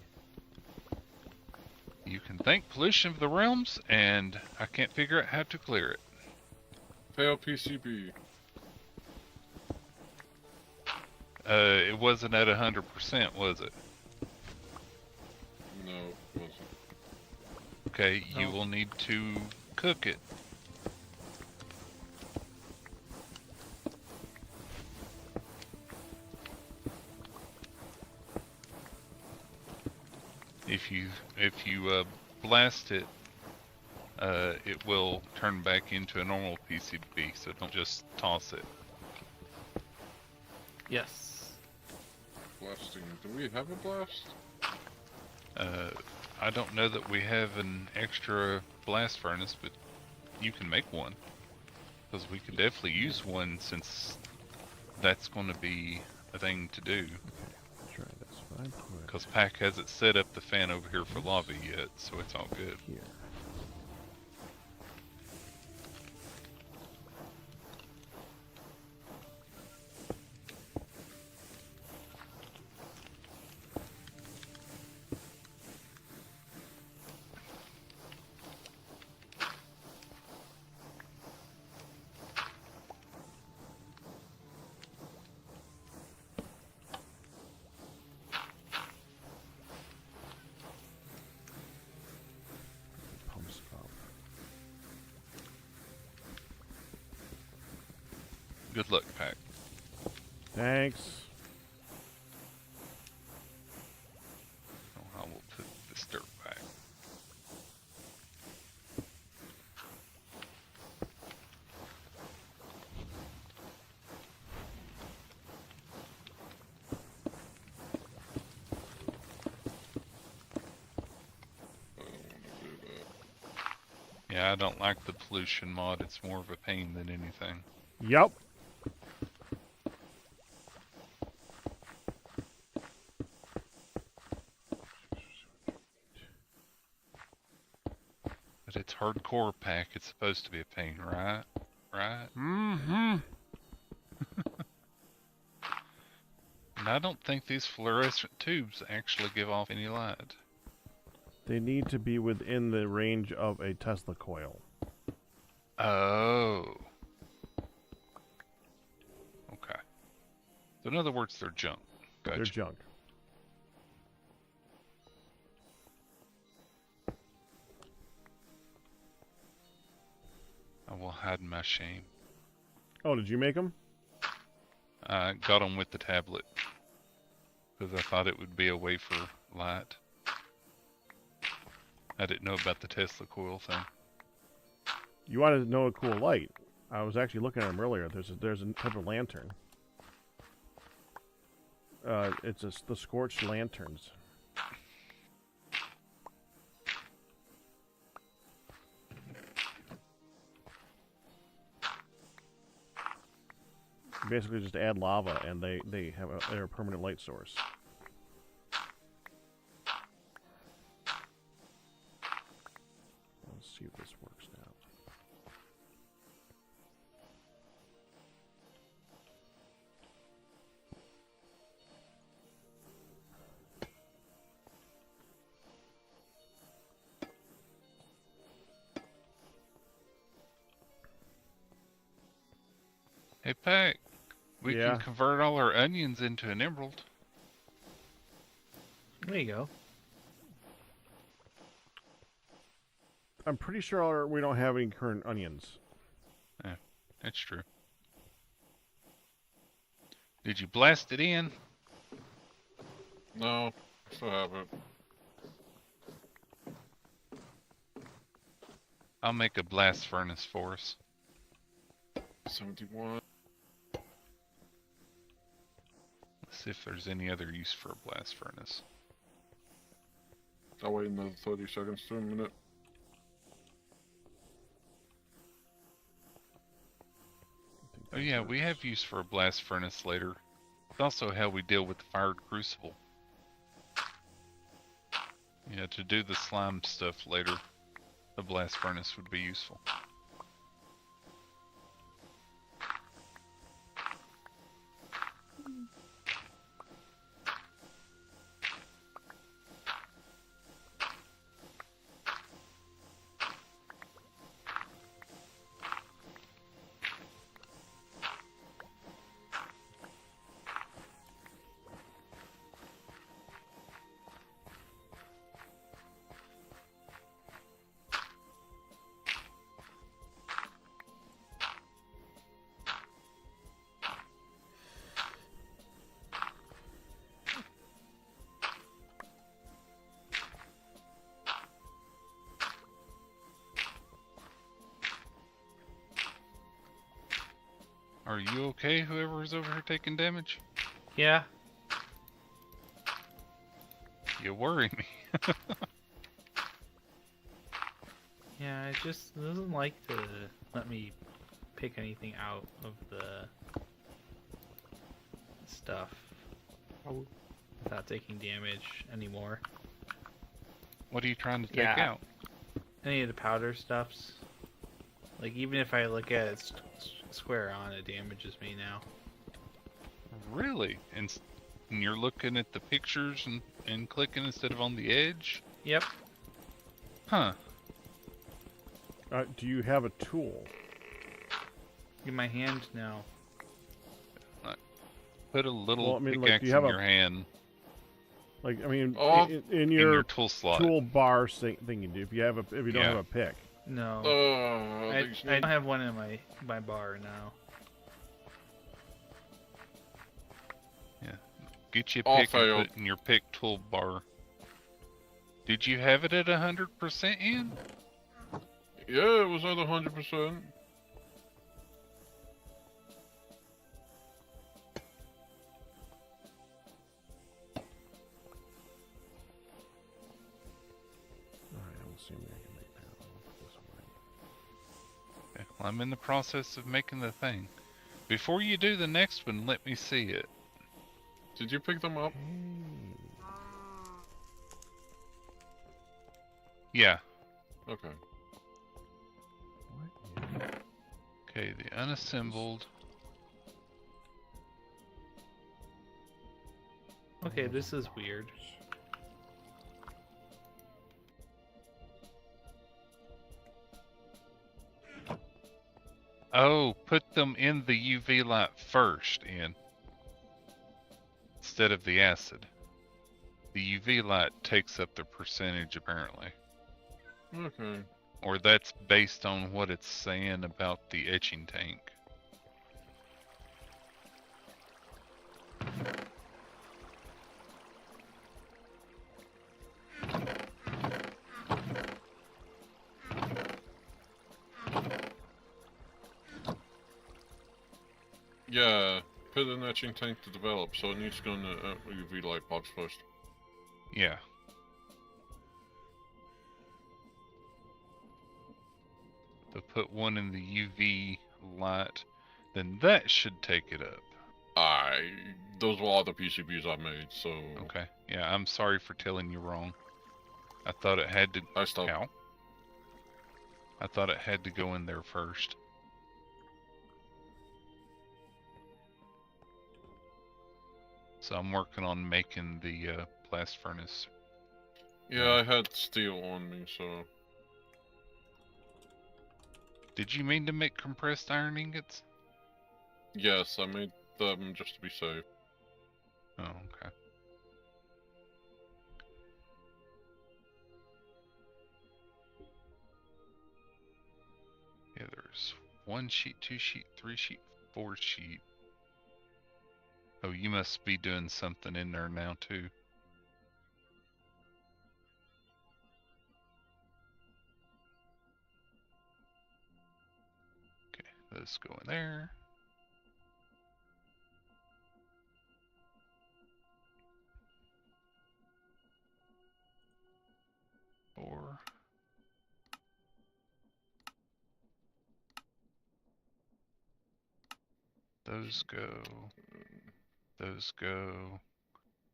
Speaker 4: You can thank pollution of the realms, and I can't figure out how to clear it.
Speaker 3: Fail PCB.
Speaker 4: It wasn't at 100%, was it?
Speaker 3: No, it wasn't.
Speaker 4: Okay, you
Speaker 6: No.
Speaker 4: will need to cook it. If you blast it it will turn back into a normal PCB, so don't just toss it.
Speaker 6: Yes.
Speaker 3: Blasting. Do we have a blast?
Speaker 4: I don't know that we have an extra blast furnace, but you can make one. Because we could definitely use one since that's going to be a thing to do.
Speaker 1: That's right, that's what I put
Speaker 4: Because Pack hasn't set up the fan over here for lobby yet, so it's all good.
Speaker 1: here. Pumps up.
Speaker 4: Good luck, Pack.
Speaker 1: Thanks.
Speaker 4: Oh, I will put this dirt back.
Speaker 3: I don't want to do that.
Speaker 4: Yeah, I don't like the pollution mod. It's more of a pain than anything.
Speaker 1: Yep.
Speaker 4: But it's hardcore, Pack. It's supposed to be a pain, right? Right?
Speaker 1: Mm-hmm.
Speaker 4: And I don't think these fluorescent tubes actually give off any light.
Speaker 1: They need to be within the range of a Tesla coil.
Speaker 4: Oh. Okay. So in other words, they're junk. Gotcha.
Speaker 1: They're junk.
Speaker 4: I will hide my shame.
Speaker 1: Oh, did you make them?
Speaker 4: I got them with the tablet. Because I thought it would be a wafer light. I didn't know about the Tesla coil thing.
Speaker 1: You wanted to know a cool light. I was actually looking at them earlier. There's a type of lantern. It's the scorched lanterns. Basically, just add lava, and they're a permanent light source. Let's see if this works out.
Speaker 4: Hey, Pack. We
Speaker 1: Yeah.
Speaker 4: can convert all our onions into an emerald.
Speaker 6: There you go.
Speaker 1: I'm pretty sure we don't have any current onions.
Speaker 4: Yeah, that's true. Did you blast it in?
Speaker 3: No, still haven't.
Speaker 4: I'll make a blast furnace for us.
Speaker 3: 71.
Speaker 4: Let's see if there's any other use for a blast furnace.
Speaker 3: I'll wait another 30 seconds to a minute.
Speaker 4: Oh yeah, we have use for a blast furnace later. It's also how we deal with the fired crucible. Yeah, to do the slime stuff later, the blast furnace would be useful. Are you okay, whoever's over here taking damage?
Speaker 6: Yeah.
Speaker 4: You worry me.
Speaker 6: Yeah, it just doesn't like to let me pick anything out of the stuff without taking damage anymore.
Speaker 4: What are you trying to take
Speaker 5: Yeah.
Speaker 4: out?
Speaker 6: Any of the powder stuffs. Like, even if I look at it square on, it damages me now.
Speaker 4: Really? And you're looking at the pictures and clicking instead of on the edge?
Speaker 6: Yep.
Speaker 4: Huh.
Speaker 1: Do you have a tool?
Speaker 6: In my hand now.
Speaker 4: Put a little
Speaker 1: Well, I mean, like,
Speaker 4: pickaxe
Speaker 1: do you have
Speaker 4: in
Speaker 1: a-
Speaker 4: your hand,
Speaker 1: Like, I mean,
Speaker 3: Oh,
Speaker 1: in
Speaker 4: in
Speaker 1: your
Speaker 4: your tool slot.
Speaker 1: tool bar thing you do. If you don't
Speaker 4: Yeah.
Speaker 1: have a pick.
Speaker 6: No. I
Speaker 3: these
Speaker 6: don't have one in my bar now.
Speaker 4: Get you a
Speaker 3: All
Speaker 4: pick and
Speaker 3: failed.
Speaker 4: put it in your pick tool bar. Did you have it at 100% in?
Speaker 3: Yeah, it was at 100%.
Speaker 1: Alright, I'm assuming I can make that this way.
Speaker 4: Okay, well, I'm in the process of making the thing. Before you do the next one, let me see it.
Speaker 3: Did you pick them up?
Speaker 4: Yeah.
Speaker 3: Okay.
Speaker 1: What?
Speaker 4: Okay, the unassembled.
Speaker 6: Okay, this is weird.
Speaker 4: Oh, put them in the UV light first, instead of the acid. The UV light takes up the percentage, apparently.
Speaker 3: Okay.
Speaker 4: Or that's based on what it's saying about the etching tank.
Speaker 3: Yeah, put an etching tank to develop, so it needs to go in the UV light box first.
Speaker 4: Yeah. So put one in the UV light, then that should take it up.
Speaker 3: Those were all the PCBs I made, so...
Speaker 4: Okay. Yeah, I'm sorry for telling you wrong. I thought it had to...
Speaker 3: I stopped.
Speaker 4: Ow. I thought it had to go in there first. So I'm working on making the blast furnace.
Speaker 3: Yeah, I had steel on me, so...
Speaker 4: Did you mean to make compressed iron ingots?
Speaker 3: Yes, I made them just to be safe.
Speaker 4: Oh, okay. Yeah, there's 1 sheet, 2 sheet, 3 sheet, 4 sheet. Oh, you must be doing something in there now too. Okay, those go in there. Four. Those go. Those go.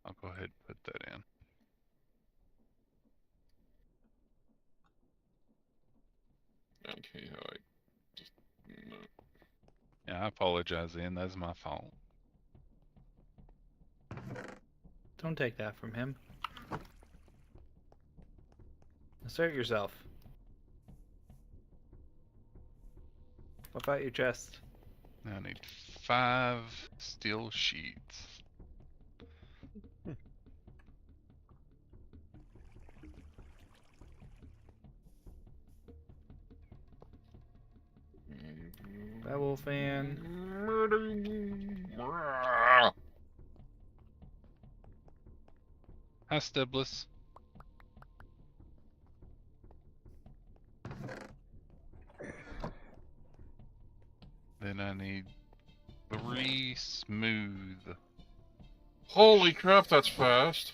Speaker 4: I'll go ahead and put that in.
Speaker 3: Okay, I just... No.
Speaker 4: Yeah, I apologize, Ian. That's my fault.
Speaker 6: Don't take that from him. Assert yourself. What about your chest?
Speaker 4: Now I need 5 steel sheets.
Speaker 6: Bevel fan.
Speaker 4: Hi, Stiblis. Then I need 3 smooth.
Speaker 3: Holy crap, that's fast.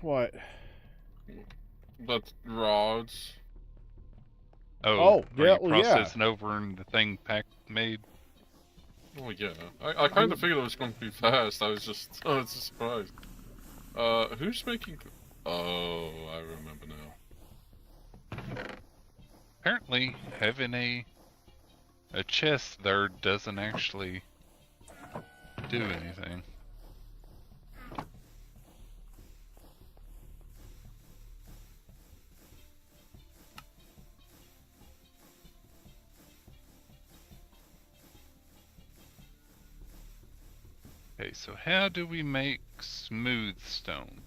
Speaker 1: What?
Speaker 3: That's rods.
Speaker 1: Oh,
Speaker 4: are
Speaker 1: yeah,
Speaker 4: you
Speaker 1: well, yeah.
Speaker 4: processing over and the thing made?
Speaker 3: Oh yeah. I kind of figured it was going to be fast. I was just surprised. Who's making? Oh, I remember now.
Speaker 4: Apparently, having a chest there doesn't actually do anything. Okay, so how do we make smooth stone?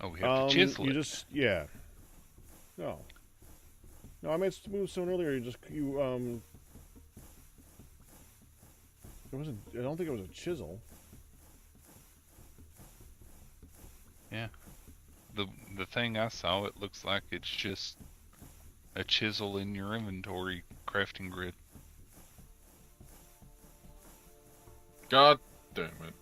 Speaker 4: Oh, we have to chisel
Speaker 1: You
Speaker 4: it.
Speaker 1: just, yeah. No. No, I made smooth stone earlier. It wasn't, I don't think it was a chisel.
Speaker 4: Yeah. The thing I saw, it looks like it's just a chisel in your inventory crafting grid.
Speaker 3: God damn it.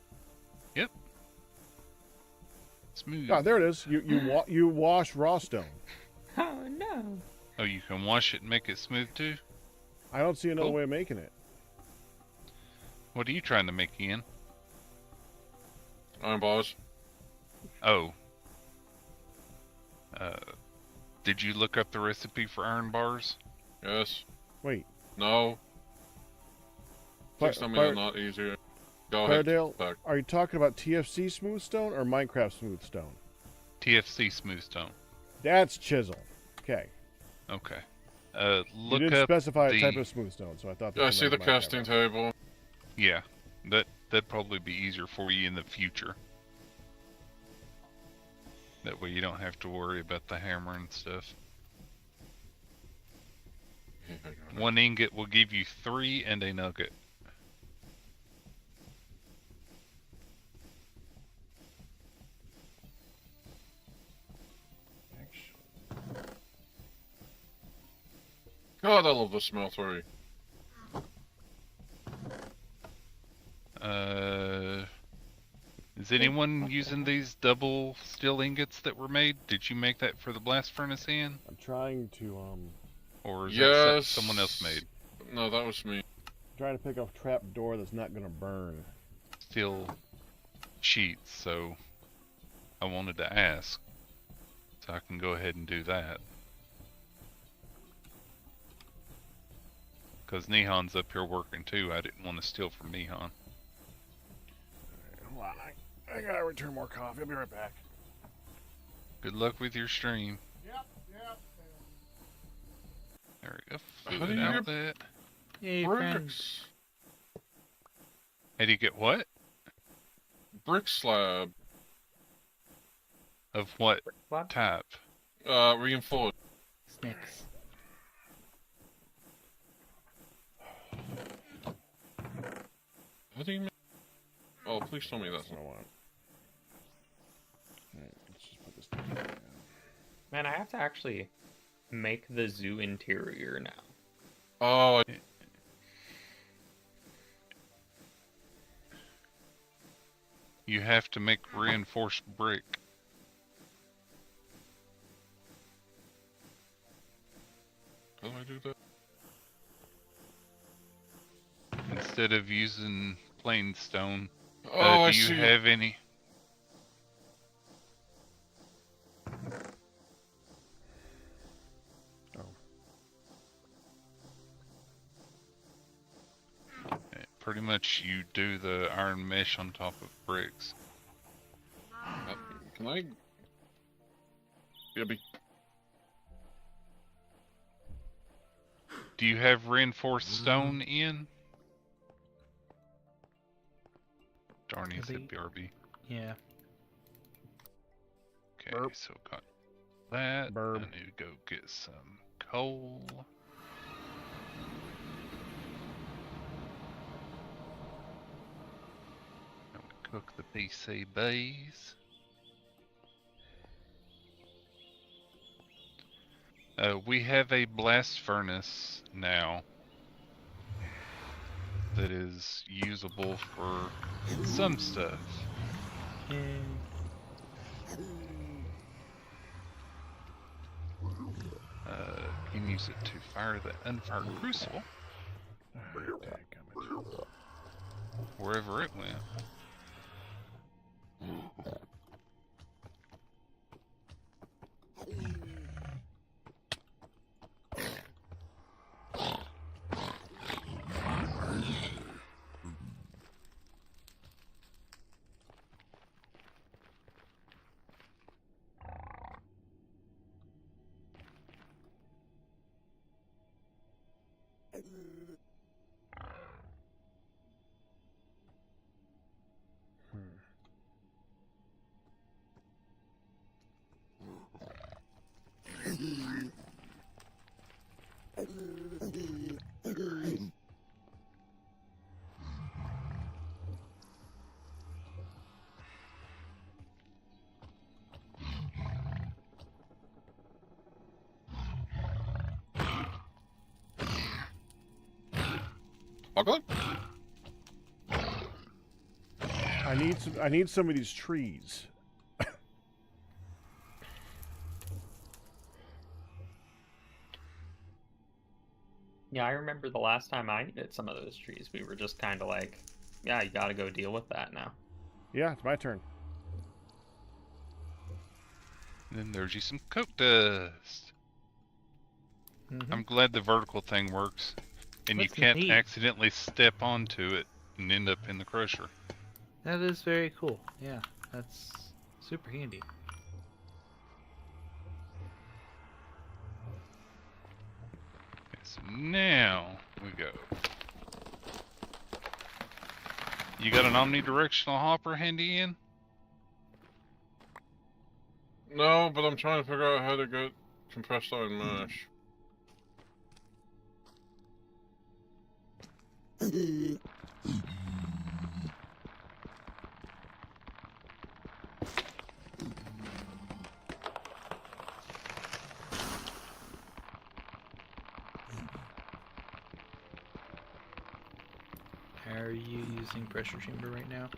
Speaker 4: Smooth.
Speaker 1: Ah, there it is. You wash raw stone.
Speaker 5: Oh no.
Speaker 4: Oh, you can wash it and make it smooth too?
Speaker 1: I don't see another
Speaker 4: Cool.
Speaker 1: way of making it.
Speaker 4: What are you trying to make, Ian?
Speaker 3: Iron bars.
Speaker 4: Oh. Did you look up the recipe for iron bars?
Speaker 3: Yes.
Speaker 1: Wait,
Speaker 3: No. Please tell me they're not easier. Go ahead.
Speaker 1: Claredale,
Speaker 3: Back.
Speaker 1: are you talking about TFC smooth stone or Minecraft smooth stone?
Speaker 4: TFC smooth stone.
Speaker 1: That's chisel. Okay.
Speaker 4: Okay.
Speaker 1: You
Speaker 4: Look
Speaker 1: didn't
Speaker 4: up
Speaker 1: specify a
Speaker 4: the...
Speaker 1: type of smooth stone, so I thought.
Speaker 3: I see the casting table.
Speaker 4: Yeah, that'd probably be easier for you in the future. That way you don't have to worry about the hammer and stuff.
Speaker 3: Yeah, I got it.
Speaker 4: 1 ingot will give you 3 and a nugget.
Speaker 3: God, I love the smeltery.
Speaker 4: Is anyone using these double steel ingots that were made? Did you make that for the blast furnace, Ian?
Speaker 1: I'm trying to
Speaker 4: Or is that
Speaker 3: Yes.
Speaker 4: someone else made?
Speaker 3: No, that was me.
Speaker 1: trying to pick up a trap door that's not gonna burn.
Speaker 4: Steel sheets, so I wanted to ask. So I can go ahead and do that. Because Nihon's up here working too. I didn't want to steal from Nihon.
Speaker 1: Hold on, I gotta return more coffee. I'll be right back.
Speaker 4: Good luck with your stream.
Speaker 1: Yep.
Speaker 4: There we go.
Speaker 3: How do
Speaker 4: Food
Speaker 3: you
Speaker 4: out
Speaker 3: get
Speaker 4: that.
Speaker 6: Yay, friends.
Speaker 3: bricks?
Speaker 4: How do you get what?
Speaker 3: Brick slab.
Speaker 4: Of what
Speaker 5: What?
Speaker 4: type?
Speaker 3: Reinforced.
Speaker 6: Snakes.
Speaker 3: How do you make... Oh, please tell me that's
Speaker 1: That's what
Speaker 3: not...
Speaker 1: I want. Alright, let's just put this thing down.
Speaker 5: Man, I have to actually make the zoo interior now.
Speaker 3: Oh,
Speaker 4: You have to make reinforced brick.
Speaker 3: how do I do that?
Speaker 4: Instead of using plain stone.
Speaker 3: Oh, I
Speaker 4: Do you
Speaker 3: see.
Speaker 4: have any? Pretty much you do the iron mesh on top of bricks.
Speaker 3: Can I... Yeah,
Speaker 4: Do you have reinforced stone, Ian? Darn, he said BRB.
Speaker 6: Yeah.
Speaker 4: Okay,
Speaker 1: Burp.
Speaker 4: so got that.
Speaker 1: Burp.
Speaker 4: I need to go get some coal. And we cook the PCBs. We have a blast furnace now that is usable for some stuff.
Speaker 6: Yay.
Speaker 4: You can use it to fire the unfired crucible wherever it went.
Speaker 3: Okay.
Speaker 1: I need some of these trees.
Speaker 5: Yeah, I remember the last time I needed some of those trees. We were just kind of like, yeah, you gotta go deal with that now.
Speaker 1: Yeah, it's my turn.
Speaker 4: And then there's you some coke dust. I'm glad the vertical thing works. And
Speaker 6: That's
Speaker 4: you can't
Speaker 6: neat.
Speaker 4: accidentally step onto it and end up in the crusher.
Speaker 6: That is very cool. Yeah, that's super handy.
Speaker 4: Okay, so now we go. You got an omnidirectional hopper handy in?
Speaker 3: No, but I'm trying to figure out how to get compressed iron mash.
Speaker 6: Are you using pressure chamber right now?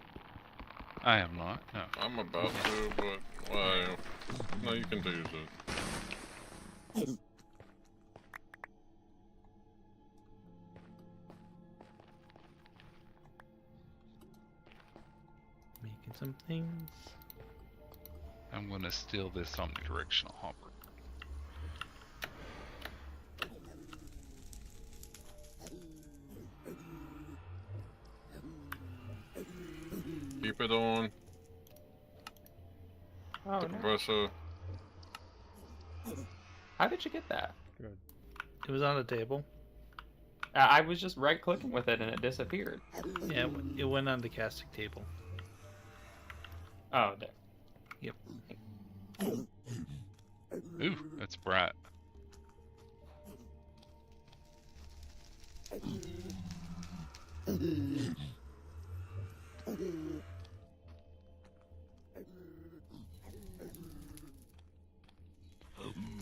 Speaker 4: I am not, no.
Speaker 3: I'm about to, but well, no, you can use it.
Speaker 6: Making some things.
Speaker 4: I'm gonna steal this omnidirectional hopper.
Speaker 3: Keep it on.
Speaker 5: Oh,
Speaker 3: The
Speaker 5: no.
Speaker 3: compressor.
Speaker 5: How did you get that?
Speaker 1: Good.
Speaker 6: It was on the table.
Speaker 5: I was just right-clicking with it and it disappeared.
Speaker 6: Yeah, it went on the casting table.
Speaker 5: Oh, there.
Speaker 6: Yep.
Speaker 4: Ooh, that's bright.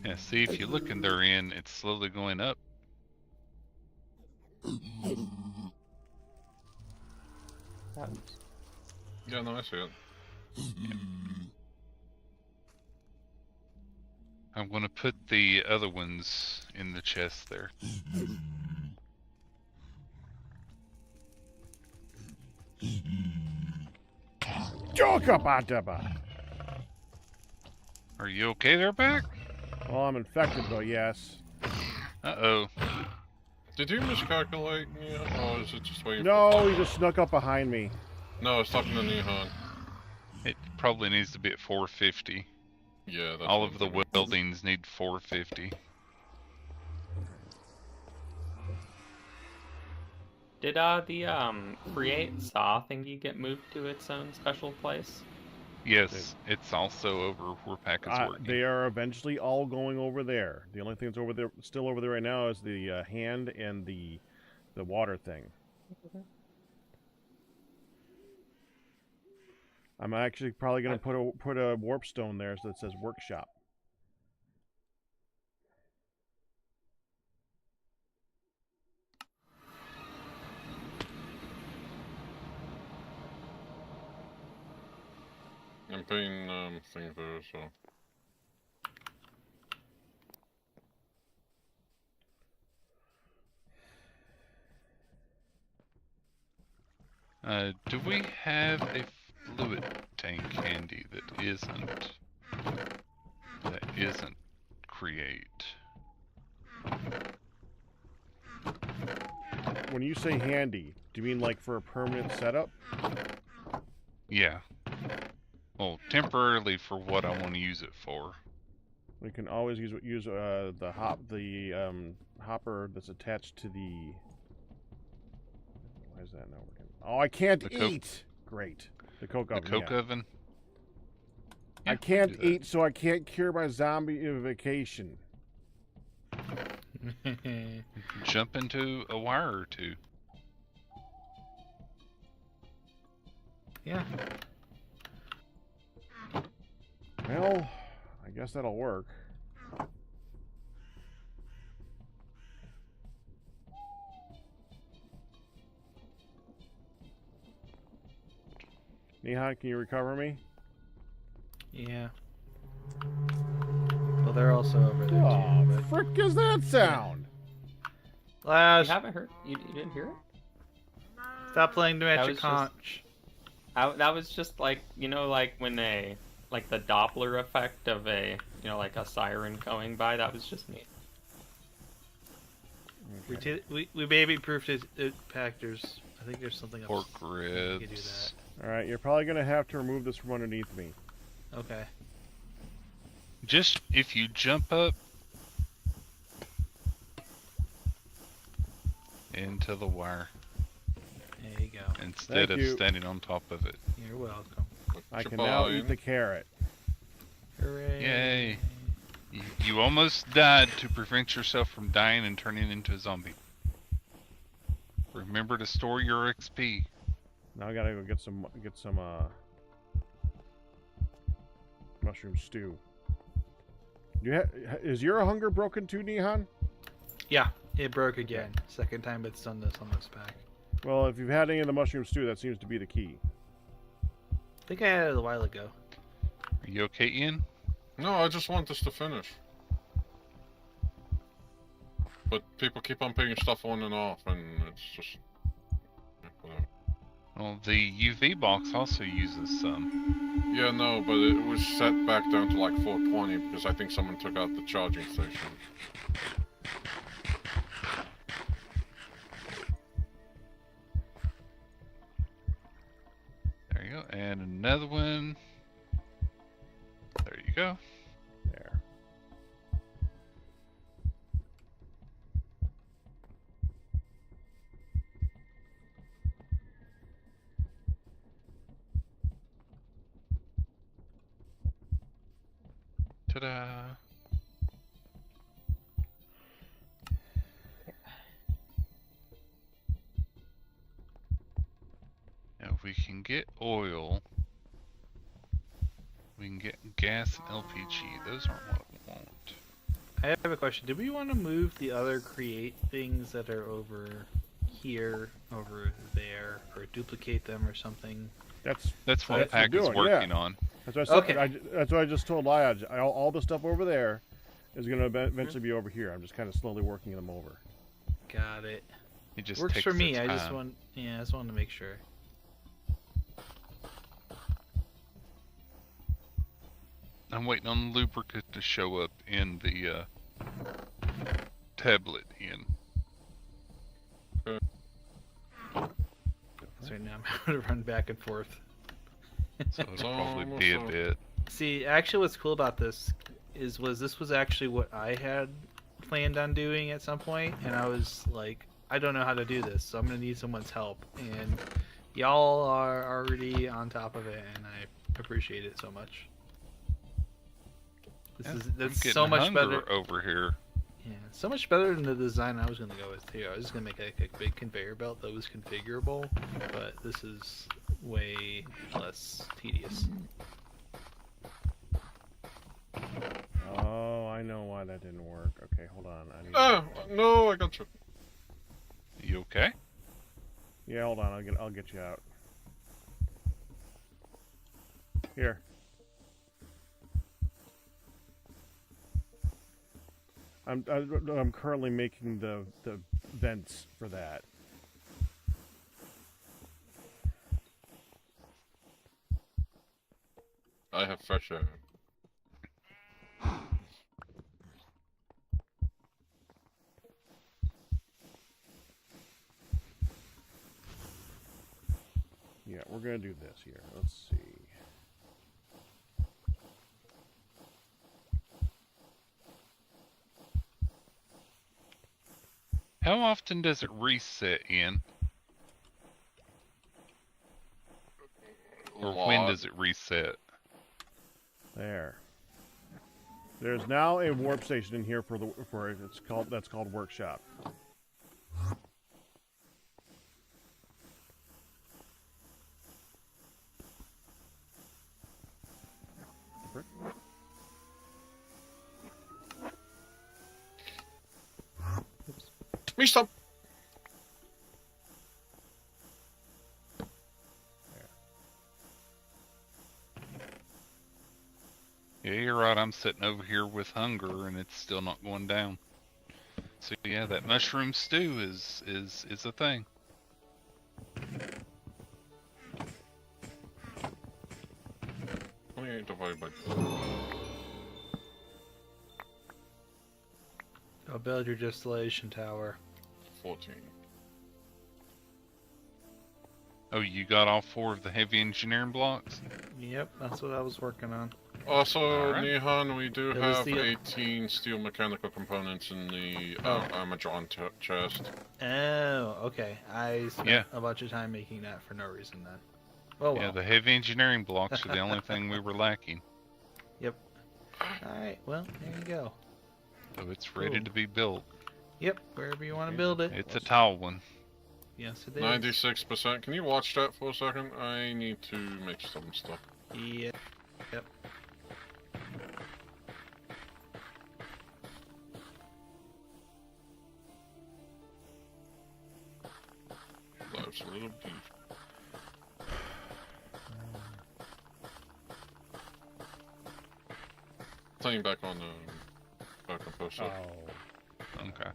Speaker 4: Yeah, see, if you look in their end, it's slowly going up.
Speaker 3: Yeah, no, I see it.
Speaker 4: I'm gonna put the other ones in the chest there. Are you okay there, back?
Speaker 1: Well, I'm infected, but yes.
Speaker 4: Uh-oh.
Speaker 3: Did you miscalculate? Yeah, or is it just waiting?
Speaker 1: No, he just snuck up behind me.
Speaker 3: No, it's talking to Nihon.
Speaker 4: It probably needs to be at 450.
Speaker 3: Yeah, that's
Speaker 4: All
Speaker 3: what
Speaker 4: of the
Speaker 3: I'm thinking.
Speaker 4: weldings need 450.
Speaker 5: Did the create saw thingy get moved to its own special place?
Speaker 4: Yes, it's also over where Pack is working.
Speaker 1: They are eventually all going over there. The only thing that's over there, still over there right now, is the hand and the water thing. I'm actually probably going to put a warp stone there that says workshop.
Speaker 3: campaign thing there, so.
Speaker 4: Do we have a fluid tank handy that isn't create?
Speaker 1: When you say handy, do you mean like for a permanent setup?
Speaker 4: Yeah. Well, temporarily for what I want to use it for.
Speaker 1: We can always use the hopper that's attached to the. Why is that not working? Oh, I can't eat. Great. The coke oven.
Speaker 4: The coke oven.
Speaker 1: I can't eat, so I can't cure my zombie-ification.
Speaker 4: Jump into a wire or two.
Speaker 6: Yeah.
Speaker 1: Well, I guess that'll work. Nihan, can you recover me?
Speaker 6: Yeah. Well, they're also over there
Speaker 1: Oh,
Speaker 6: too. But...
Speaker 1: frick is that sound?
Speaker 5: You
Speaker 6: Last,
Speaker 5: haven't heard? You didn't hear it?
Speaker 6: stop playing
Speaker 5: That
Speaker 6: Dimension
Speaker 5: was just-
Speaker 6: Conch.
Speaker 5: That was just like, you know, like when like the Doppler effect of like a siren going by. That was just me.
Speaker 1: Okay.
Speaker 6: We baby proofed it, Pactors. I think there's something else.
Speaker 4: Pork ribs.
Speaker 6: You can do that.
Speaker 1: Alright, you're probably going to have to remove this from underneath me.
Speaker 6: Okay.
Speaker 4: Just if you jump up into the wire
Speaker 6: There you go.
Speaker 4: instead
Speaker 1: Thank
Speaker 4: of
Speaker 1: you.
Speaker 4: standing on top of it.
Speaker 6: You're welcome.
Speaker 1: I can now eat the carrot.
Speaker 6: Hooray.
Speaker 4: Yay. You almost died to prevent yourself from dying and turning into a zombie. Remember to store your XP.
Speaker 1: Now I gotta go get some mushroom stew. Is your hunger broken too, Nihan?
Speaker 6: Yeah, it broke again. Second time it's done this on this pack.
Speaker 1: Well, if you've had any of the mushroom stew, that seems to be the key.
Speaker 6: I think I had it a while ago.
Speaker 4: Are you okay, Ian?
Speaker 3: No, I just want this to finish. But people keep on putting stuff on and off, and it's just... whatever.
Speaker 4: Well, the UV box also uses some.
Speaker 3: Yeah, no, but it was set back down to like 420 because I think someone took out the charging station.
Speaker 4: There you go. And another one. There you go.
Speaker 1: There.
Speaker 4: Ta-da! Now if we can get oil, we can get gas and LPG. Those aren't what we want.
Speaker 6: I have a question. Did we want to move the other create things that are over here, over there, or duplicate them or something?
Speaker 1: That's
Speaker 4: That's what
Speaker 1: That's what
Speaker 4: Pack
Speaker 1: we're
Speaker 4: is
Speaker 1: doing,
Speaker 4: working on.
Speaker 1: what I said.
Speaker 6: Okay.
Speaker 1: That's what I just told Liaj. All the stuff over there is going to eventually be over here. I'm just kind of slowly working them over.
Speaker 6: Got it.
Speaker 4: It just
Speaker 6: Works
Speaker 4: takes
Speaker 6: for me.
Speaker 4: its
Speaker 6: I just
Speaker 4: time.
Speaker 6: wanted to make sure.
Speaker 4: I'm waiting on the lubricant to show up in the tablet, Ian.
Speaker 6: So now I'm having to run back and forth.
Speaker 4: So it'll
Speaker 3: It's
Speaker 4: probably
Speaker 3: almost
Speaker 4: be a
Speaker 3: over.
Speaker 4: bit.
Speaker 6: See, actually, what's cool about this this was actually what I had planned on doing at some point, and I was like, I don't know how to do this, so I'm gonna need someone's help. And y'all are already on top of it, and I appreciate it so much.
Speaker 4: I'm
Speaker 6: That's
Speaker 4: getting
Speaker 6: so much
Speaker 4: hunger
Speaker 6: better.
Speaker 4: over here.
Speaker 6: Yeah, so much better than the design I was gonna go with too. I was just gonna make like a big conveyor belt that was configurable, but this is way less tedious.
Speaker 1: Oh, I know why that didn't work. Okay, hold on. I need.
Speaker 3: Ah, no, I got you.
Speaker 4: You okay?
Speaker 1: Yeah, hold on. I'll get you out. Here. I'm currently making the vents for that.
Speaker 3: I have fresh air.
Speaker 1: Yeah, we're gonna do this here. Let's see.
Speaker 4: How often does it reset, Ian? Or when does it reset?
Speaker 1: There. There's now a warp station in here for that's called workshop.
Speaker 3: Me stop.
Speaker 4: Yeah, you're right. I'm sitting over here with hunger, and it's still not going down. So yeah, that mushroom stew is a thing.
Speaker 3: Only divided by
Speaker 6: I'll build your distillation tower.
Speaker 3: 14.
Speaker 4: Oh, you got all 4 of the heavy engineering blocks?
Speaker 6: Yep, that's what I was working on.
Speaker 3: Also,
Speaker 4: Alright.
Speaker 3: Nihan, we do
Speaker 6: It was
Speaker 3: have
Speaker 6: the-
Speaker 3: 18 steel mechanical components in the Armadron chest.
Speaker 6: Oh, okay. I spent
Speaker 4: Yeah.
Speaker 6: a bunch of time making that for no reason then. Oh well.
Speaker 4: Yeah, the heavy engineering blocks are the only thing we were lacking.
Speaker 6: Alright, well, there you go.
Speaker 4: So it's ready
Speaker 6: Ooh.
Speaker 4: to be built.
Speaker 6: Yep, wherever you want to
Speaker 1: Okay.
Speaker 6: build it.
Speaker 4: It's a tall one.
Speaker 6: Yes, it is.
Speaker 3: 96%. Can you watch that for a second? I need to make some stuff.
Speaker 6: Yep. Yep.
Speaker 3: That's a little deep. Playing back on the compost
Speaker 1: Oh.
Speaker 3: set.
Speaker 4: Okay.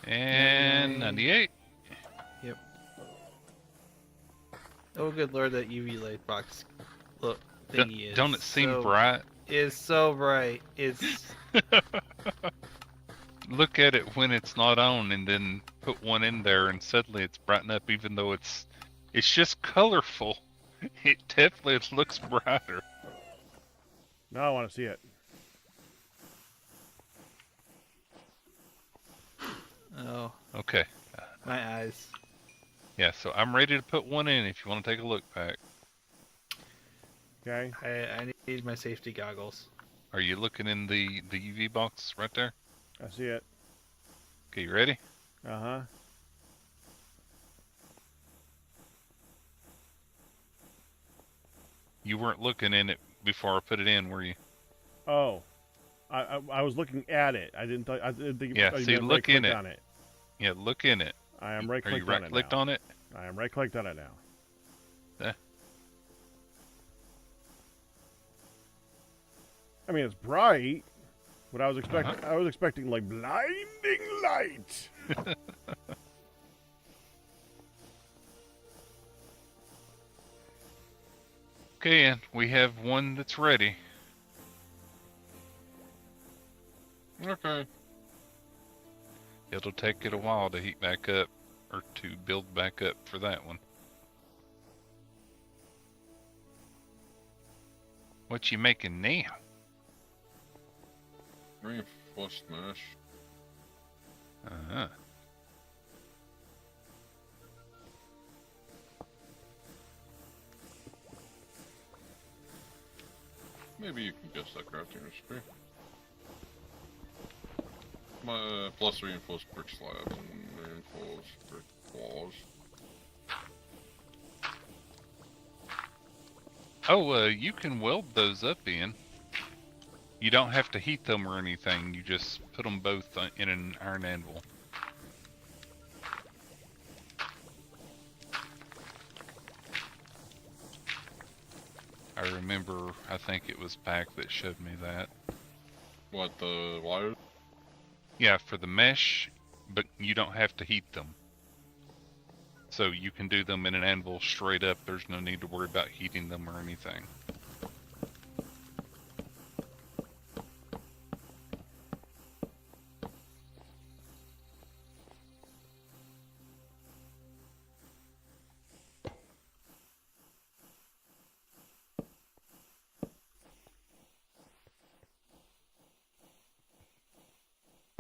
Speaker 4: And 98.
Speaker 6: Oh, good lord, that UV light box look
Speaker 4: Don't,
Speaker 6: thingy is
Speaker 4: don't it seem
Speaker 6: so,
Speaker 4: bright?
Speaker 6: Is so bright. It's
Speaker 4: Look at it when it's not on, and then put one in there, and suddenly it's brighten up, even though it's just colorful. It definitely looks brighter.
Speaker 1: Now I want to see it.
Speaker 6: oh
Speaker 4: Okay.
Speaker 6: my eyes.
Speaker 4: Yeah, so I'm ready to put one in if you want to take a look back.
Speaker 1: Okay.
Speaker 6: I need my safety goggles.
Speaker 4: Are you looking in the UV box right there?
Speaker 1: I see it.
Speaker 4: Okay, you ready?
Speaker 1: Uh-huh.
Speaker 4: You weren't looking in it before I put it in, were you?
Speaker 1: Oh. I was looking at it. I didn't think
Speaker 4: Yeah,
Speaker 1: you
Speaker 4: see,
Speaker 1: meant
Speaker 4: look in
Speaker 1: right-clicked
Speaker 4: it.
Speaker 1: on it.
Speaker 4: Yeah, look in it.
Speaker 1: I am
Speaker 4: Are
Speaker 1: right-clicked
Speaker 4: you
Speaker 1: on it
Speaker 4: right-clicked
Speaker 1: now.
Speaker 4: on it?
Speaker 1: I am right-clicked on it now.
Speaker 4: Yeah.
Speaker 1: I mean, it's bright. But I was expecting like blinding light.
Speaker 4: Okay, and we have one that's ready.
Speaker 3: Okay.
Speaker 4: It'll take it a while to heat back up, or to build back up for that one. What you making now?
Speaker 3: Reinforced mesh.
Speaker 4: Uh-huh.
Speaker 3: Maybe you can guess that crafting recipe. My plus reinforced brick slabs and reinforced brick walls.
Speaker 4: Oh, you can weld those up in. You don't have to heat them or anything. You just put them both in an iron anvil. I remember, I think it was Pack that showed me that.
Speaker 3: What, the wires?
Speaker 4: Yeah, for the mesh, but you don't have to heat them. So you can do them in an anvil straight up. There's no need to worry about heating them or anything.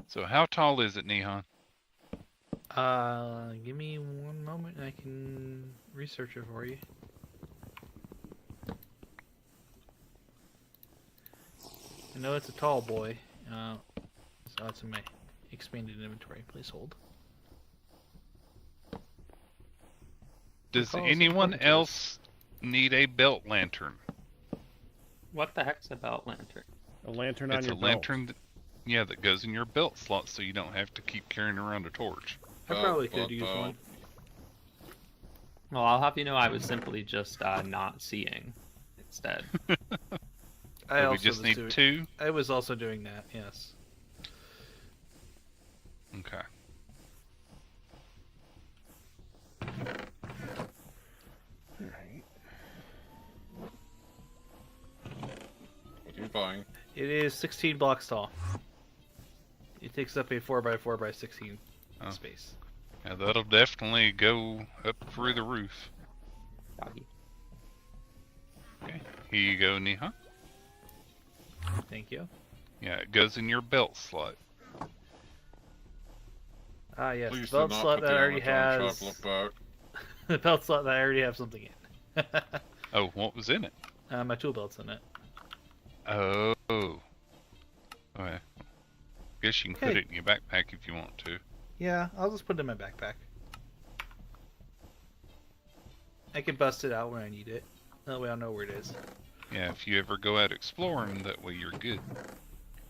Speaker 4: So how tall is it, Nehan?
Speaker 6: Give me one moment and I can research it for you. I know it's a tall boy, so that's in my expanded inventory. Please hold.
Speaker 4: Does
Speaker 6: Recall is
Speaker 4: anyone
Speaker 6: important to us.
Speaker 4: else need a belt lantern?
Speaker 5: What the heck's a belt lantern?
Speaker 1: A lantern on
Speaker 4: It's
Speaker 1: your
Speaker 4: a
Speaker 1: belt.
Speaker 4: lantern that goes in your belt slot so you don't have to keep carrying around a torch.
Speaker 6: I probably could use one.
Speaker 5: Well, I'll have you know I was simply just not seeing instead.
Speaker 6: I
Speaker 4: So we
Speaker 6: also
Speaker 4: just
Speaker 6: was
Speaker 4: need
Speaker 6: doing,
Speaker 4: 2?
Speaker 6: I was also doing that, yes.
Speaker 4: Okay.
Speaker 1: Alright.
Speaker 3: What are you buying?
Speaker 6: It is 16 blocks tall. It takes up a 4x4x16
Speaker 4: Oh.
Speaker 6: space.
Speaker 4: Yeah, that'll definitely go up through the roof.
Speaker 5: Doggy.
Speaker 4: Okay. Here you go, Neha.
Speaker 6: Thank you.
Speaker 4: Yeah, it goes in your belt slot.
Speaker 6: Ah, yes.
Speaker 3: Please
Speaker 6: The belt
Speaker 3: do not
Speaker 6: slot
Speaker 3: put
Speaker 6: that
Speaker 3: the
Speaker 6: already
Speaker 3: Amazon
Speaker 6: has.
Speaker 3: shop look back.
Speaker 6: The belt slot that I already have something in.
Speaker 4: Oh, what was in it?
Speaker 6: My tool belt's in it.
Speaker 4: Oh. Okay. Guess you can put
Speaker 6: Hey.
Speaker 4: it in your backpack if you want to.
Speaker 6: Yeah, I'll just put it in my backpack. I can bust it out when I need it. That way I'll know where it is.
Speaker 4: Yeah, if you ever go out exploring, that way you're good.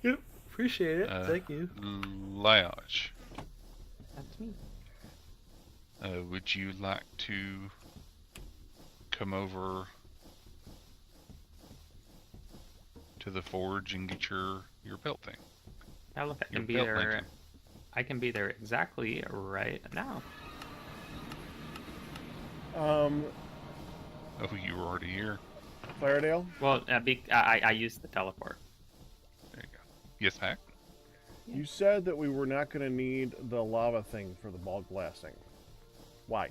Speaker 6: Yep. Appreciate it.
Speaker 4: Uh,
Speaker 6: Thank you.
Speaker 4: Lodge.
Speaker 5: That's me.
Speaker 4: Would you like to come over to the forge and get your belt thing?
Speaker 5: Yeah, look, I
Speaker 4: Your
Speaker 5: can be
Speaker 4: belt
Speaker 5: there.
Speaker 4: lantern.
Speaker 5: I can be there exactly right now.
Speaker 4: Oh, you were already here.
Speaker 1: Firedale?
Speaker 5: Well, I used the teleport.
Speaker 4: There you go. Yes, Hack?
Speaker 1: You said that we were not going to need the lava thing for the bulk blasting. Why?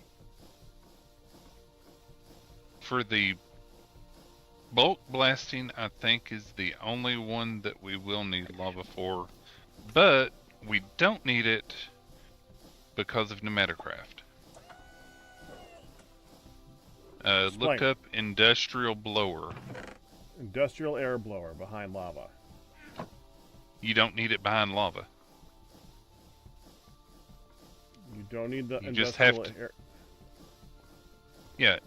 Speaker 4: For the bulk blasting, I think is the only one that we will need lava for, but we don't need it because of Nematocraft. Look
Speaker 1: Explain.
Speaker 4: up industrial blower.
Speaker 1: Industrial air blower behind lava.
Speaker 4: You don't need it behind lava.
Speaker 1: You don't need the
Speaker 4: You just have
Speaker 1: industrial
Speaker 4: to-
Speaker 1: air.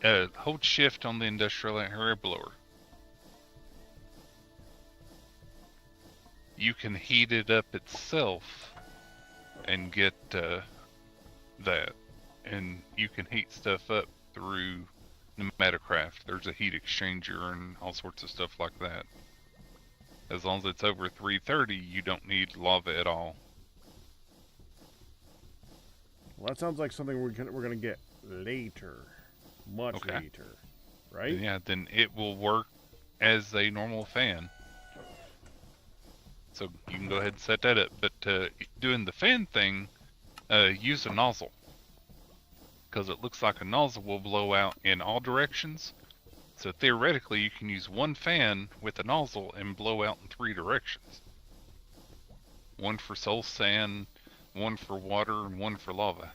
Speaker 4: Yeah, hold shift on the industrial air blower. You can heat it up itself and get that. And you can heat stuff up through Nematocraft. There's a heat exchanger and all sorts of stuff like that. As long as it's over 330, you don't need lava at all.
Speaker 1: Well, that sounds like something we're gonna get later, much
Speaker 4: Okay.
Speaker 1: later, right?
Speaker 4: Yeah, then it will work as a normal fan. So you can go ahead and set that up. But doing the fan thing, use a nozzle. Because it looks like a nozzle will blow out in all directions. So theoretically, you can use one fan with a nozzle and blow out in 3 directions. One for soul sand, one for water, and one for lava.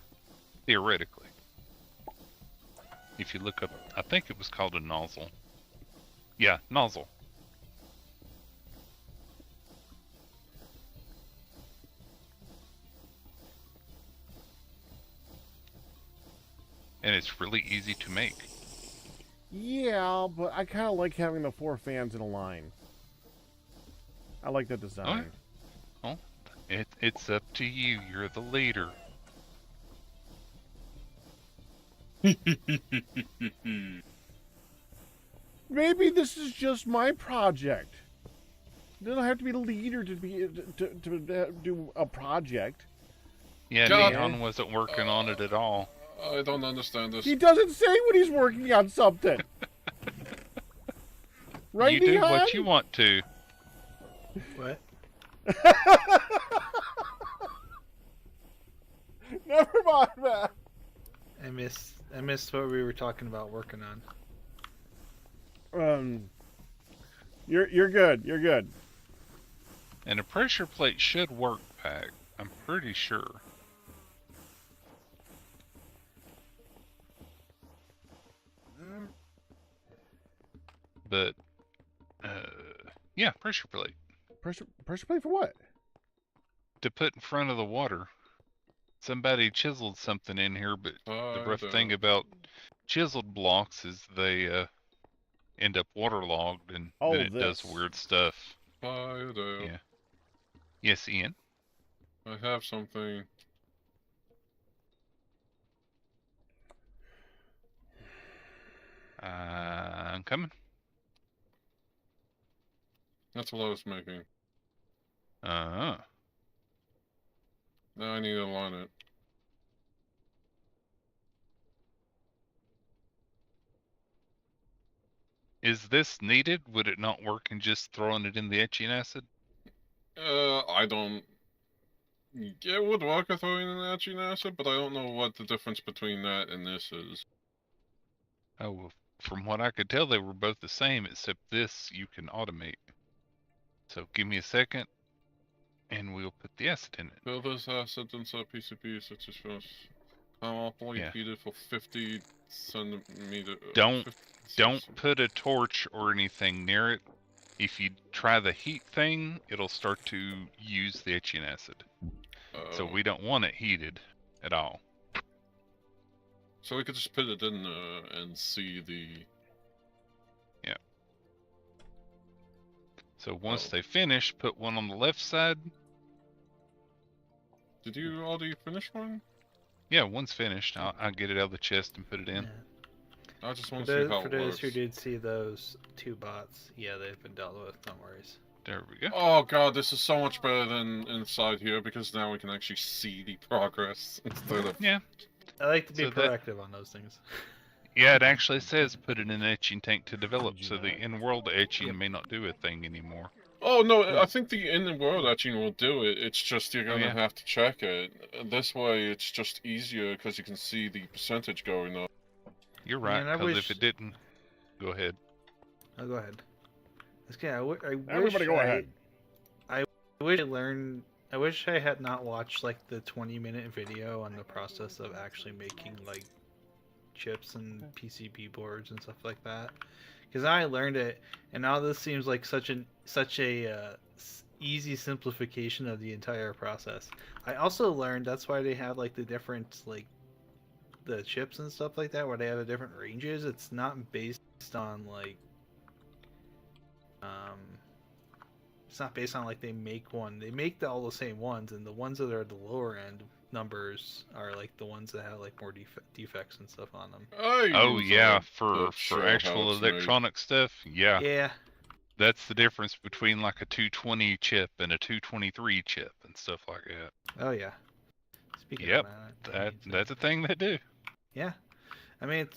Speaker 4: Theoretically. If you look up, I think it was called a nozzle. Yeah, nozzle. And it's really easy to make.
Speaker 1: Yeah, but I kind of like having the 4 fans in a line. I like that design.
Speaker 4: Well, it's up to you. You're the leader.
Speaker 1: Maybe this is just my project. They don't have to be the leader to be to do a project.
Speaker 4: Yeah,
Speaker 3: God.
Speaker 4: Neon wasn't working on it at all.
Speaker 3: I don't understand this.
Speaker 1: He doesn't say when he's working on something. Right,
Speaker 4: You do
Speaker 1: Neon?
Speaker 4: what you want to.
Speaker 6: What?
Speaker 1: Never mind, man.
Speaker 6: I missed what we were talking about working on.
Speaker 1: You're good. You're good.
Speaker 4: And a pressure plate should work, Pack. I'm pretty sure. But, yeah, pressure plate.
Speaker 1: Pressure plate for what?
Speaker 4: To put in front of the water. Somebody chiseled something in here, but the rough thing about chiseled blocks is they end up waterlogged, and then it does weird stuff. Yeah. Yes, Ian?
Speaker 3: I have something.
Speaker 4: I'm coming.
Speaker 3: That's what I was making.
Speaker 4: Uh-huh.
Speaker 3: Now I need to align it.
Speaker 4: Is this needed? Would it not work in just throwing it in the etching acid?
Speaker 3: I don't... It would work if throwing in etching acid, but I don't know what the difference between that and this is.
Speaker 4: Oh, well, from what I could tell, they were both the same, except this you can automate. So give me a second, and we'll put the acid in it.
Speaker 3: Fill this acid inside PCB such as first. Powerfully heated for 50 centimeter.
Speaker 4: Don't put a torch or anything near it. If you try the heat thing, it'll start to use the etching acid. So we don't want it heated at all.
Speaker 3: So we could just put it in there and see the...
Speaker 4: Yeah. So once they finish, put one on the left side.
Speaker 3: Did you already finish one?
Speaker 4: Yeah, one's finished. I'll get it out of the chest and put it in.
Speaker 6: Yeah.
Speaker 3: I just want to see how it works.
Speaker 6: For those who did see those 2 bots, yeah, they've been dealt with. Don't worry.
Speaker 4: There we go.
Speaker 3: Oh god, this is so much better than inside here because now we can actually see the progress instead of...
Speaker 4: Yeah.
Speaker 6: I like to be proactive on those things.
Speaker 4: Yeah, it actually says put it in an etching tank to develop, so the in-world etching may not do a thing anymore.
Speaker 3: Oh no, I think the in-world etching will do it. It's just you're gonna have to check it. This way, it's just easier because you can see the percentage going up.
Speaker 4: You're right. Because if it didn't, go ahead.
Speaker 6: Oh, go ahead.
Speaker 1: Everybody, go ahead.
Speaker 6: I wish I had not watched like the 20-minute video on the process of actually making like chips and PCB boards and stuff like that, because I learned it, and now this seems like such a easy simplification of the entire process. I also learned that's why they have like the different like the chips and stuff like that, where they have the different ranges. It's not based on like it's not based on like they make all the same ones, and the ones that are at the lower end numbers are like the ones that have like more defects and stuff on them.
Speaker 4: Oh yeah, for actual electronic stuff, yeah.
Speaker 6: Yeah.
Speaker 4: That's the difference between like a 220 chip and a 223 chip and stuff like that.
Speaker 6: Oh yeah. Speaking
Speaker 4: of
Speaker 6: that,
Speaker 4: that's a thing they do.
Speaker 6: Yeah. I mean,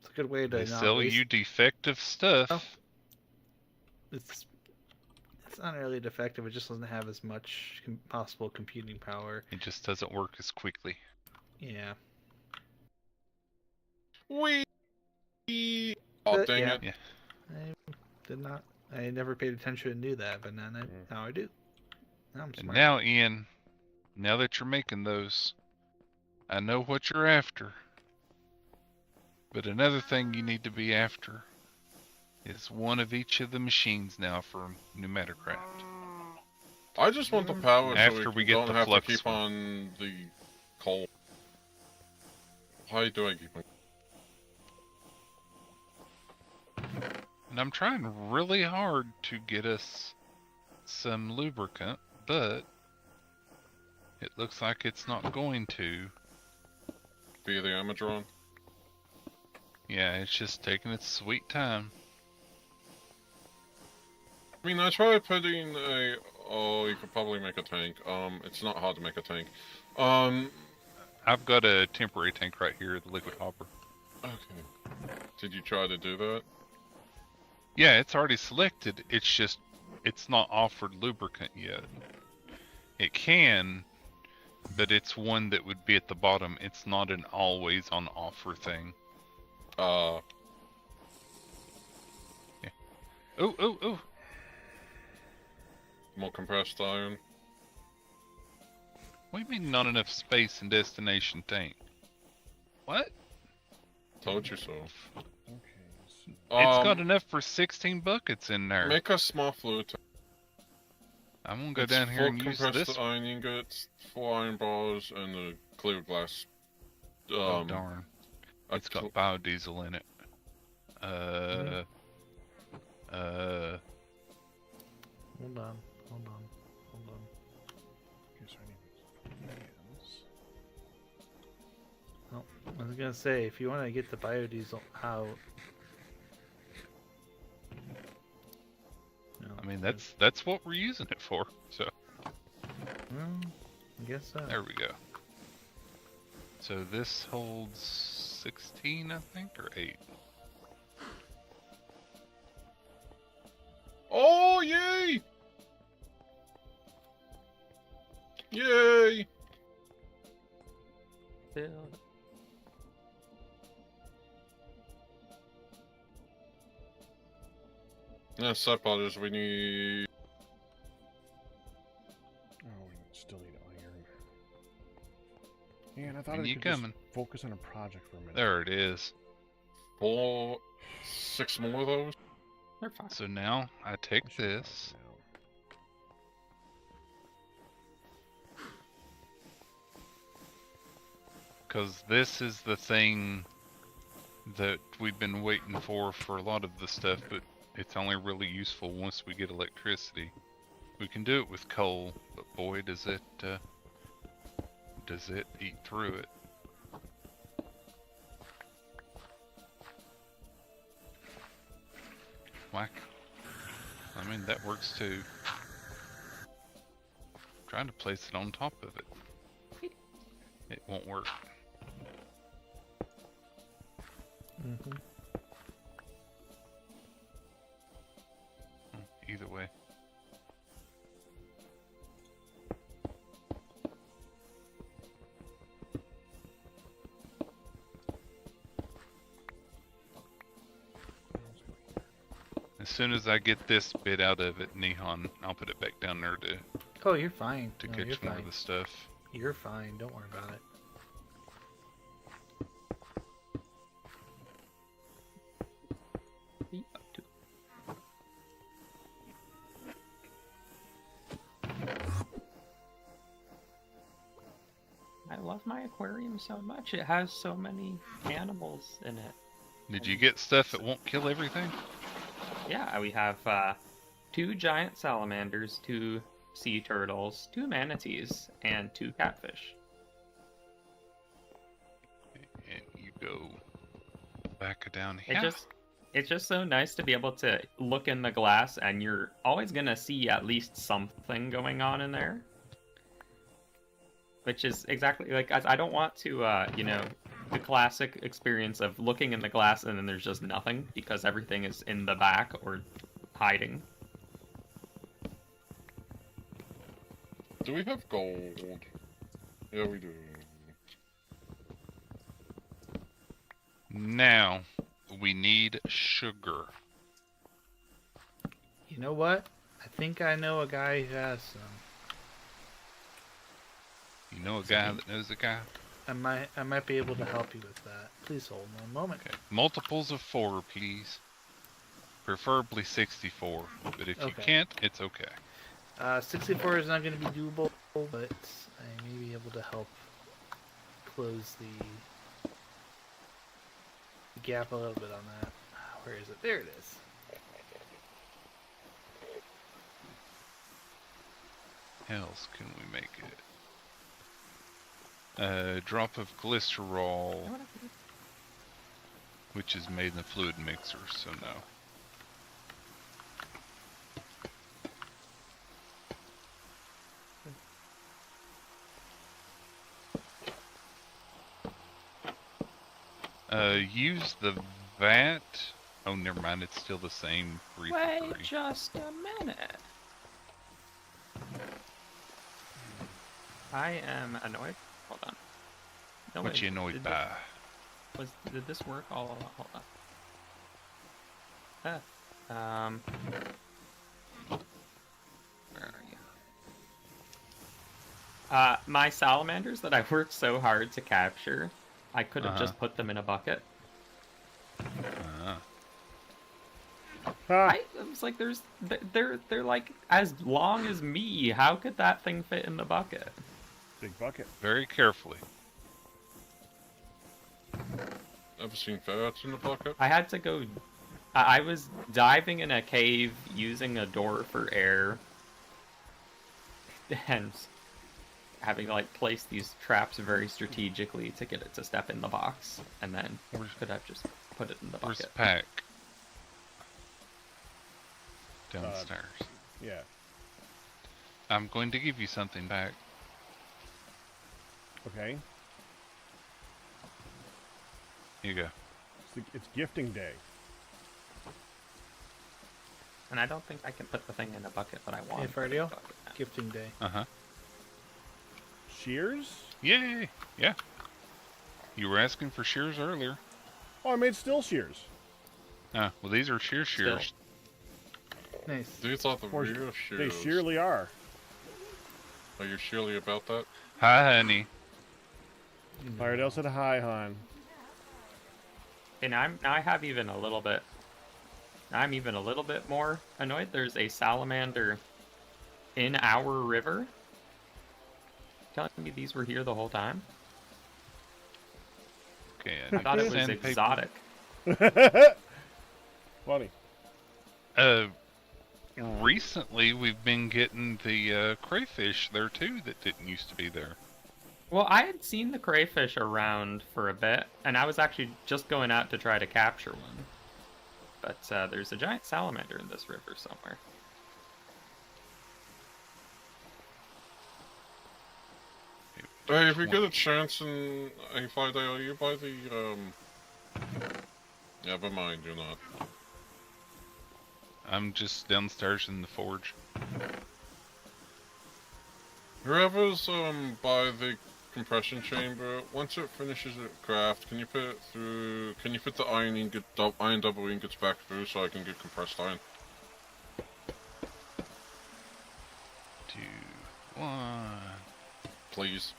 Speaker 6: it's a good way to
Speaker 4: they sell you defective stuff.
Speaker 6: It's not really defective. It just doesn't have as much possible computing power.
Speaker 4: It just doesn't work as quickly.
Speaker 6: Yeah.
Speaker 3: Oh dang it!
Speaker 6: Yeah. I never paid attention and knew that, but now I do. Now I'm smart.
Speaker 4: And now, Ian, now that you're making those, I know what you're after. But another thing you need to be after is one of each of the machines now for Pneumaticraft.
Speaker 3: I just want the power
Speaker 4: after
Speaker 3: so
Speaker 4: we get
Speaker 3: don't
Speaker 4: the
Speaker 3: have
Speaker 4: flux
Speaker 3: to keep on the coal. How do I keep on?
Speaker 4: And I'm trying really hard to get us some lubricant, but it looks like it's not going to.
Speaker 3: Via the Amadron?
Speaker 4: Yeah, it's just taking its sweet time.
Speaker 3: I mean, I tried putting a. Oh, you could probably make a tank. It's not hard to make a tank.
Speaker 4: I've got a temporary tank right here, the liquid hopper.
Speaker 3: Okay. Did you try to do that?
Speaker 4: Yeah, it's already selected. It's just, it's not offered lubricant yet. It can, but it's one that would be at the bottom. It's not an always on offer thing.
Speaker 3: Uh.
Speaker 4: Yeah. Oh.
Speaker 3: More compressed iron.
Speaker 4: What do you mean not enough space in destination tank? What?
Speaker 3: Told you so.
Speaker 1: Okay.
Speaker 4: It's got enough for 16 buckets in there.
Speaker 3: Make a small fluid tank.
Speaker 4: I'm gonna go down here and use
Speaker 3: compressed
Speaker 4: this.
Speaker 3: iron ingots, 4 iron bars, and a clear glass.
Speaker 4: Oh darn! It's got biodiesel in it.
Speaker 6: Hold on.
Speaker 1: Okay, so I need these.
Speaker 6: Oh, I was gonna say, if you want to get the biodiesel out. No,
Speaker 4: I mean, that's what we're using it for. So
Speaker 6: well, I guess so.
Speaker 4: there we go. So this holds 16, I think, or 8.
Speaker 3: Oh, yay! Yay!
Speaker 5: Build.
Speaker 3: Yeah, side potters, we need.
Speaker 1: Oh, we still need iron. Man, I thought
Speaker 4: And
Speaker 1: I
Speaker 4: you
Speaker 1: could just
Speaker 4: coming?
Speaker 1: focus on a project for a minute.
Speaker 4: There it is.
Speaker 3: 6 more of those.
Speaker 5: They're fine.
Speaker 4: So now I take
Speaker 1: I should have
Speaker 4: this.
Speaker 1: thought
Speaker 4: Because this is the thing that we've been waiting for a lot of the stuff, but it's only really useful once we get electricity. We can do it with coal, but boy, does it eat through it. Whack. I mean, that works too. Trying to place it on top of it. It won't work.
Speaker 6: Mm-hmm.
Speaker 4: Either way. As soon as I get this bit out of it, Nihon, I'll put it back down there to
Speaker 6: Oh, you're fine. No, you're
Speaker 4: catch more
Speaker 6: fine.
Speaker 4: of the stuff.
Speaker 6: You're fine. Don't worry about it.
Speaker 5: I love my aquarium so much. It has so many animals in it.
Speaker 4: Did you get stuff that won't kill everything?
Speaker 5: Yeah, we have 2 giant salamanders, 2 sea turtles, 2 manatees, and 2 catfish.
Speaker 4: And you go back down here.
Speaker 5: It's just so nice to be able to look in the glass and you're always gonna see at least something going on in there. Which is exactly like, I don't want to, you know, the classic experience of looking in the glass and then there's just nothing because everything is in the back or hiding.
Speaker 3: Do we have gold? Yeah, we do.
Speaker 4: Now, we need sugar.
Speaker 6: You know what? I think I know a guy who has some.
Speaker 4: You know a guy that knows a guy?
Speaker 6: I might be able to help you with that. Please hold one moment.
Speaker 4: Okay. Multiples of 4, please. Preferably 64. But if you
Speaker 6: Okay.
Speaker 4: can't, it's okay.
Speaker 6: 64 is not going to be doable, but I may be able to help close the gap a little bit on that. Where is it? There it is.
Speaker 4: How else can we make it? A drop of glycerol, which is made in the fluid mixer, so no. Use the vat. Oh, never mind. It's still the same 3 for
Speaker 5: Wait
Speaker 4: 3.
Speaker 5: just a minute. I am annoyed. Hold on. No,
Speaker 4: What you annoyed by?
Speaker 5: Did this work all along? Hold on. Where are you? My salamanders that I worked so hard to capture, I could have just put them in a bucket. I was like, they're like as long as me. How could that thing fit in the bucket?
Speaker 1: Big bucket.
Speaker 4: Very carefully.
Speaker 3: Ever seen ferrets in the bucket?
Speaker 5: I had to go. I was diving in a cave using a door for air, and having to like place these traps very strategically to get it to step in the box, and then could have just put it in the
Speaker 4: Where's the
Speaker 5: bucket.
Speaker 4: pack? Downstairs.
Speaker 1: Yeah.
Speaker 4: I'm going to give you something back.
Speaker 1: Okay.
Speaker 4: Here you go.
Speaker 1: It's gifting day.
Speaker 5: And I don't think I can put the thing in a bucket, but I want.
Speaker 6: Hey,
Speaker 5: to put it in
Speaker 6: Fardio?
Speaker 5: a bucket now.
Speaker 6: Gifting day.
Speaker 1: Shears?
Speaker 4: Yay! Yeah. You were asking for shears earlier.
Speaker 1: Oh, I made still shears.
Speaker 4: Well, these are shears.
Speaker 6: Nice.
Speaker 3: These are the
Speaker 1: Or
Speaker 3: real
Speaker 1: They
Speaker 3: shears.
Speaker 1: surely are.
Speaker 3: Are you surely about that?
Speaker 4: Hi, honey.
Speaker 1: Firedale said hi, hon.
Speaker 5: And now I have even a little bit. I'm even a little bit more annoyed. There's a salamander in our river. Telling me these were here the whole time.
Speaker 4: Okay,
Speaker 5: I thought it was
Speaker 4: sandpaper.
Speaker 5: exotic.
Speaker 1: Funny.
Speaker 4: Recently we've been getting the crayfish there too that didn't used to be there.
Speaker 5: Well, I had seen the crayfish around for a bit, and I was actually just going out to try to capture one. But there's a giant salamander in this river somewhere.
Speaker 3: Hey, if we get a chance in a Friday, are you by the, Never mind, you're not.
Speaker 4: I'm just downstairs in the forge.
Speaker 3: Whoever's, by the compression chamber, once it finishes its craft, can you put it through, can you put the iron double ingots back through so I can get compressed iron?
Speaker 4: 2, 1.
Speaker 3: Please.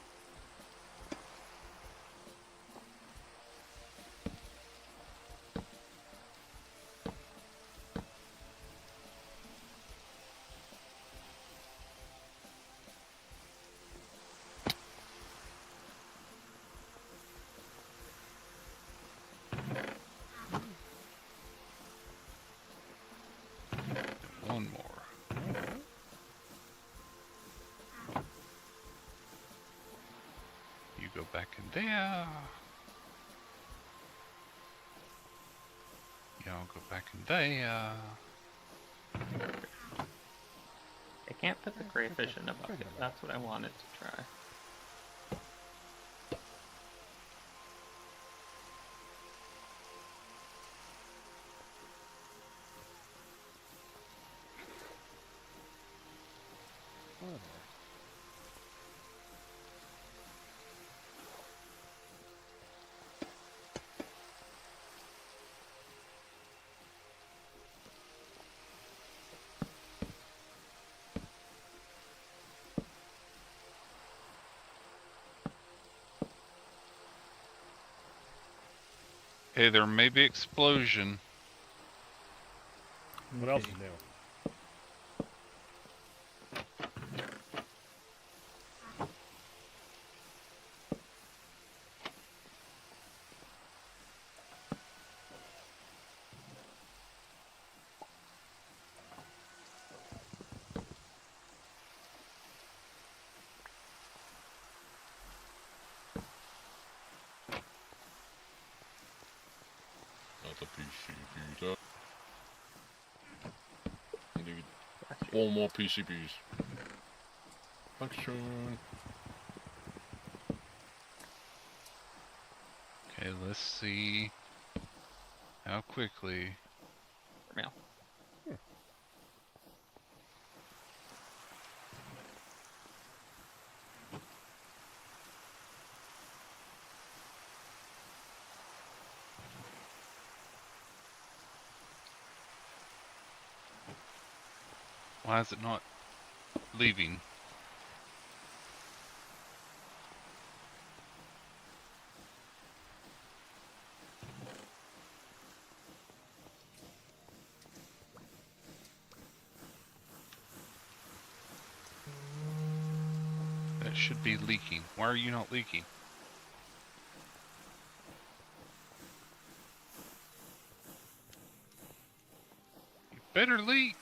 Speaker 4: One more. You go back in there. Y'all go back in there.
Speaker 5: I can't put the crayfish in a bucket. That's what I wanted to try.
Speaker 4: Hey, there may be explosion.
Speaker 1: What else is new?
Speaker 3: Not a PCB, I need 4 more PCBs. Function.
Speaker 4: Okay, Okay, let's see how quickly.
Speaker 5: Mail.
Speaker 4: Why is it not leaving? That should be leaking. Why are you not leaking? You better leak.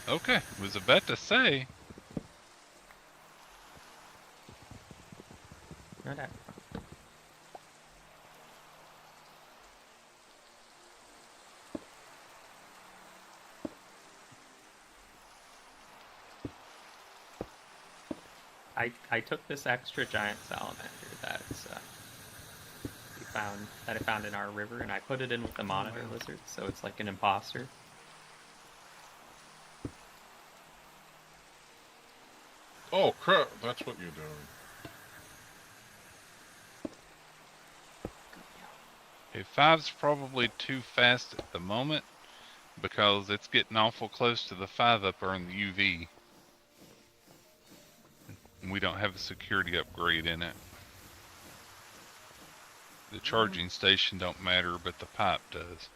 Speaker 4: Okay, was about to say.
Speaker 5: No doubt. I took this extra giant salamander that's I found in our river, and I put it in with the monitor lizard, so it's like an imposter.
Speaker 3: Oh crap, that's what you're doing.
Speaker 4: Okay, 5's probably too fast at the moment because it's getting awful close to the 5-upper in the UV. We don't have a security upgrade in it. The charging station don't matter, but the pipe does.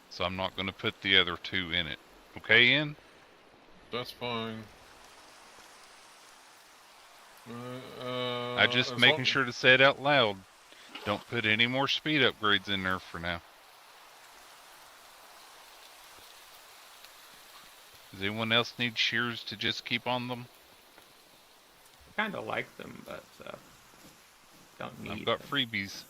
Speaker 4: So I'm not going to put the other 2 in it. Okay, Ian?
Speaker 3: That's fine.
Speaker 4: I just making sure to say it out loud. Don't put any more speed upgrades in there for now. Does anyone else need shears to just keep on them?
Speaker 5: I kind of like them, but don't need
Speaker 4: I've got
Speaker 5: them.
Speaker 4: freebies.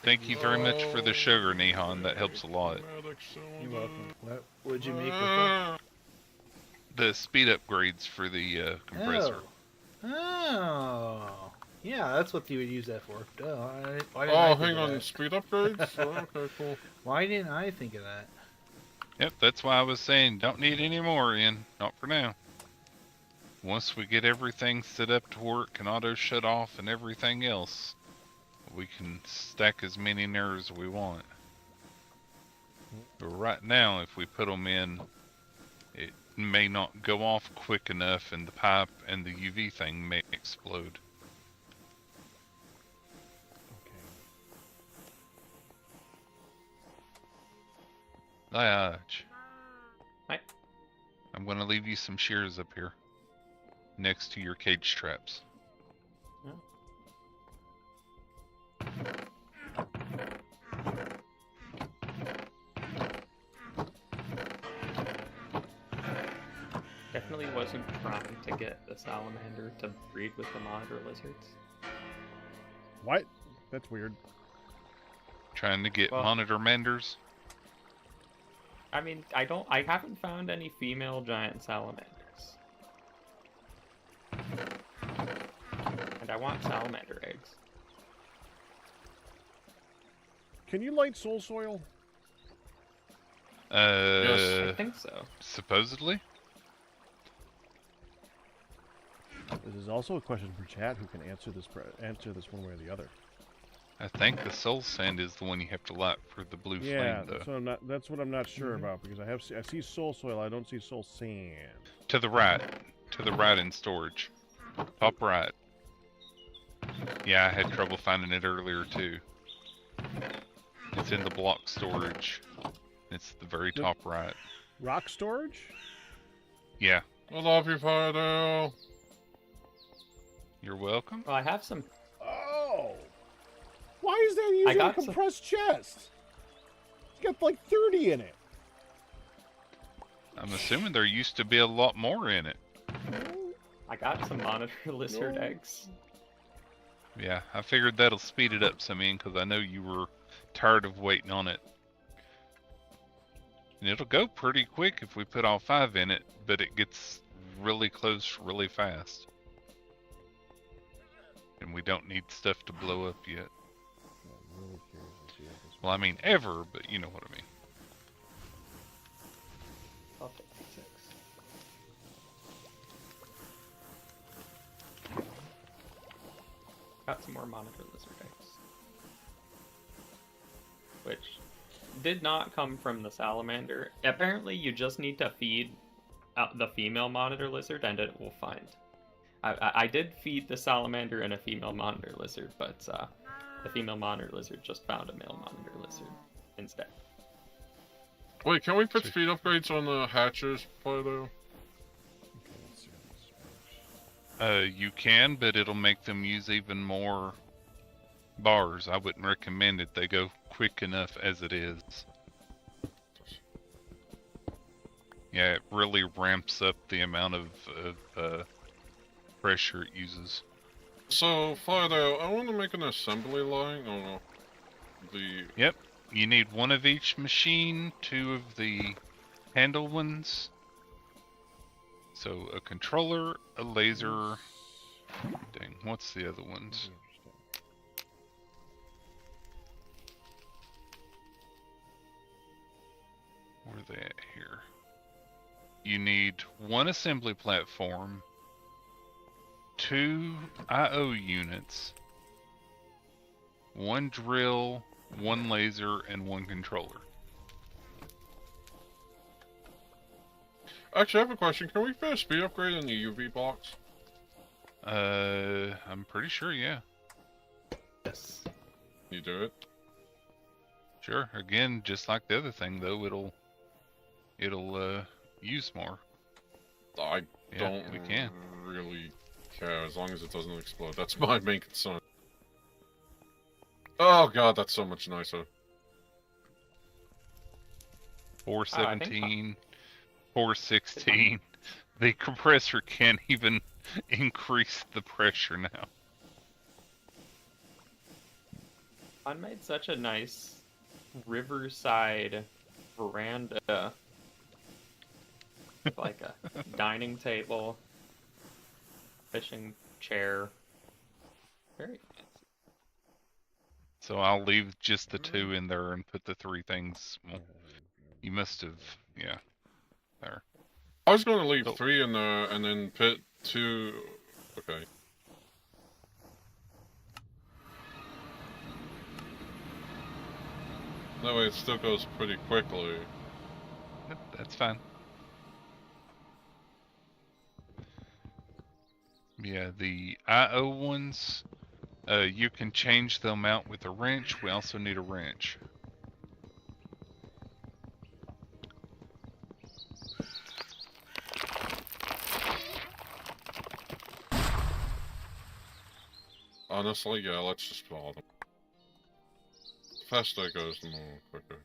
Speaker 4: Thank you very much for the sugar, Nihon. That helps a lot.
Speaker 6: You're welcome. What would you make with it?
Speaker 4: The speed upgrades for the compressor.
Speaker 6: Oh. Yeah, that's what you would use that for. Duh. Why didn't I
Speaker 3: Oh,
Speaker 6: think
Speaker 3: hang
Speaker 6: of
Speaker 3: on,
Speaker 6: that?
Speaker 3: speed upgrades? Oh, okay, cool.
Speaker 6: Why didn't I think of that?
Speaker 4: Yep, that's why I was saying don't need any more in. Not for now. Once we get everything set up to where it can auto shut off and everything else, we can stack as many in there as we want. But right now, if we put them in, it may not go off quick enough and the pipe and the UV thing may explode. Dodge.
Speaker 5: Hi.
Speaker 4: I'm going to leave you some shears up here, next to your cage traps.
Speaker 5: Definitely wasn't trying to get the salamander to breed with the monitor lizards.
Speaker 1: What? That's weird.
Speaker 4: Trying to get
Speaker 5: Well-
Speaker 4: monitor menders.
Speaker 5: I mean, I haven't found any female giant salamanders. And I want salamander eggs.
Speaker 1: Can you light soul soil?
Speaker 5: I think so.
Speaker 4: Supposedly.
Speaker 1: This is also a question for chat. Who can answer this one way or the other?
Speaker 4: I think the soul sand is the one you have to light for the blue
Speaker 1: Yeah,
Speaker 4: flame, though.
Speaker 1: that's what I'm not sure about, because I see soul soil. I don't see soul sand.
Speaker 4: To the right in storage, top right. Yeah, I had trouble finding it earlier too. It's in the block storage. It's the very top right.
Speaker 1: Rock storage?
Speaker 4: Yeah,
Speaker 3: I love you, Fido.
Speaker 4: you're welcome.
Speaker 5: Well, I have some.
Speaker 1: Oh! Why is that using a
Speaker 5: got some-
Speaker 1: compressed chest? It's got like 30 in it.
Speaker 4: I'm assuming there used to be a lot more in it.
Speaker 5: I got some monitor lizard
Speaker 1: No.
Speaker 5: eggs.
Speaker 4: Yeah, I figured that'll speed it up some, Ian, because I know you were tired of waiting on it. And it'll go pretty quick if we put all 5 in it, but it gets really close really fast. And we don't need stuff to blow up yet.
Speaker 1: I'm really curious to see how this
Speaker 4: Well, I mean ever, but you know what I mean.
Speaker 5: I'll take 6. Got some more monitor lizard eggs. Which did not come from the salamander. Apparently you just need to feed out the female monitor lizard and it will find. I did feed the salamander and a female monitor lizard, but the female monitor lizard just found a male monitor lizard instead.
Speaker 3: Wait, can we put speed upgrades on the hatches, Fido?
Speaker 1: Okay, let's see how this works.
Speaker 4: You can, but it'll make them use even more bars. I wouldn't recommend it. They go quick enough as it is. Yeah, it really ramps up the amount of pressure it uses.
Speaker 3: So, Fido, I want to make an assembly line. Oh no.
Speaker 4: Yep, you need 1 of each machine, 2 of the handle ones. So a controller, a laser. Dang, what's the other ones? Where are they at here? You need 1 assembly platform, 2 I/O units, 1 drill, 1 laser, and 1 controller.
Speaker 3: Actually, I have a question. Can we fit a speed upgrade in the UV box?
Speaker 4: I'm pretty sure, yeah.
Speaker 6: Yes.
Speaker 3: You do it?
Speaker 4: Sure. Again, just like the other thing, though, it'll use more.
Speaker 3: I
Speaker 4: Yeah,
Speaker 3: don't
Speaker 4: we can.
Speaker 3: really care as long as it doesn't explode. That's my main concern. Oh god, that's so much nicer.
Speaker 4: 417, 416. The compressor can't even increase the pressure now.
Speaker 5: I made such a nice riverside veranda with like a dining table, fishing chair. Very fancy.
Speaker 4: So I'll leave just the 2 in there and put the 3 things. Well, you must have, yeah, there.
Speaker 3: I was going to leave
Speaker 4: So-
Speaker 3: 3 in there and then put 2... Okay. That way it still goes pretty quickly.
Speaker 4: Yep, that's fine. Yeah, the I/O ones, you can change the amount with a wrench. We also need a wrench.
Speaker 3: Honestly, yeah, let's just follow them. The faster it goes, the more quicker.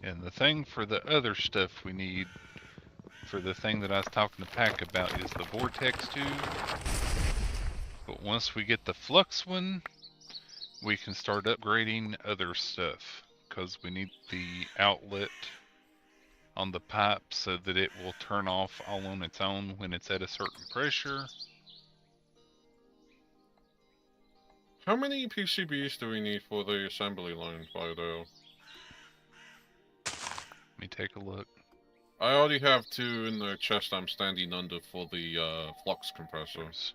Speaker 4: And the thing for the other stuff we need, for the thing that I was talking to Pack about, is the vortex tube. But once we get the flux one, we can start upgrading other stuff. Because we need the outlet on the pipe so that it will turn off all on its own when it's at a certain pressure.
Speaker 3: How many PCBs do we need for the assembly line, Fido?
Speaker 4: Let me take a look.
Speaker 3: I already have 2 in the chest I'm standing under for the flux compressor.
Speaker 4: There's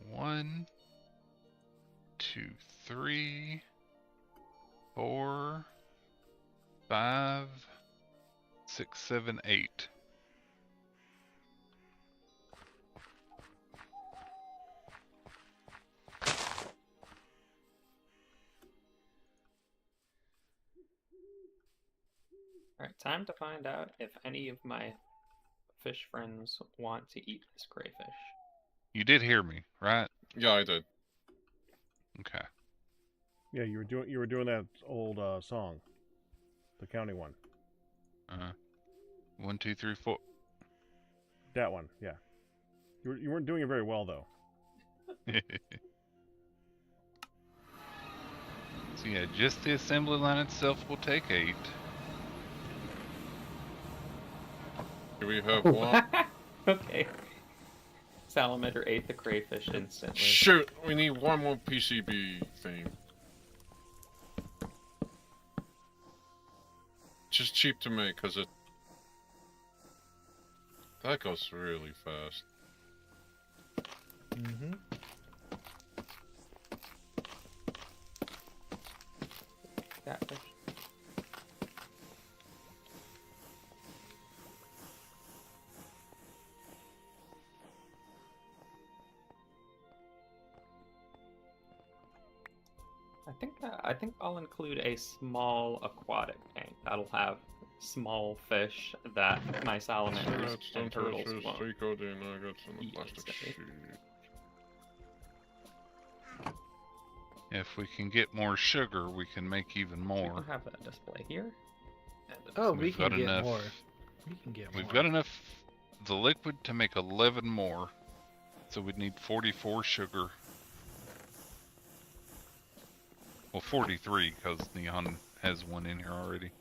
Speaker 4: 1, 2, 3, 4, 5, 6, 7, 8.
Speaker 5: Alright, time to find out if any of my fish friends want to eat this crayfish.
Speaker 4: You did hear me, right?
Speaker 3: Yeah, I did.
Speaker 4: Okay.
Speaker 1: Yeah, you were doing that old song, the county one.
Speaker 4: 1, 2, 3, 4.
Speaker 1: That one, yeah. You weren't doing it very well, though.
Speaker 4: So yeah, just the assembly line itself will take 8.
Speaker 3: Do we have one?
Speaker 5: Okay. Salamander ate the crayfish instantly.
Speaker 3: Shoot, we need one more PCB thing. Just cheap to make, cause that goes really fast.
Speaker 6: Mm-hmm.
Speaker 5: Catfish. I think I'll include a small aquatic tank. That'll have small fish that my salamanders and turtles won't.
Speaker 4: If we can get more sugar, we can make even
Speaker 5: We
Speaker 4: more.
Speaker 5: can have that display here.
Speaker 6: Oh, we
Speaker 4: We've
Speaker 6: can
Speaker 4: got
Speaker 6: get
Speaker 4: enough.
Speaker 6: more. We can get more.
Speaker 4: We've got enough the liquid to make 11 more. So we'd need 44 sugar. Well, 43 because Neon has one in here already.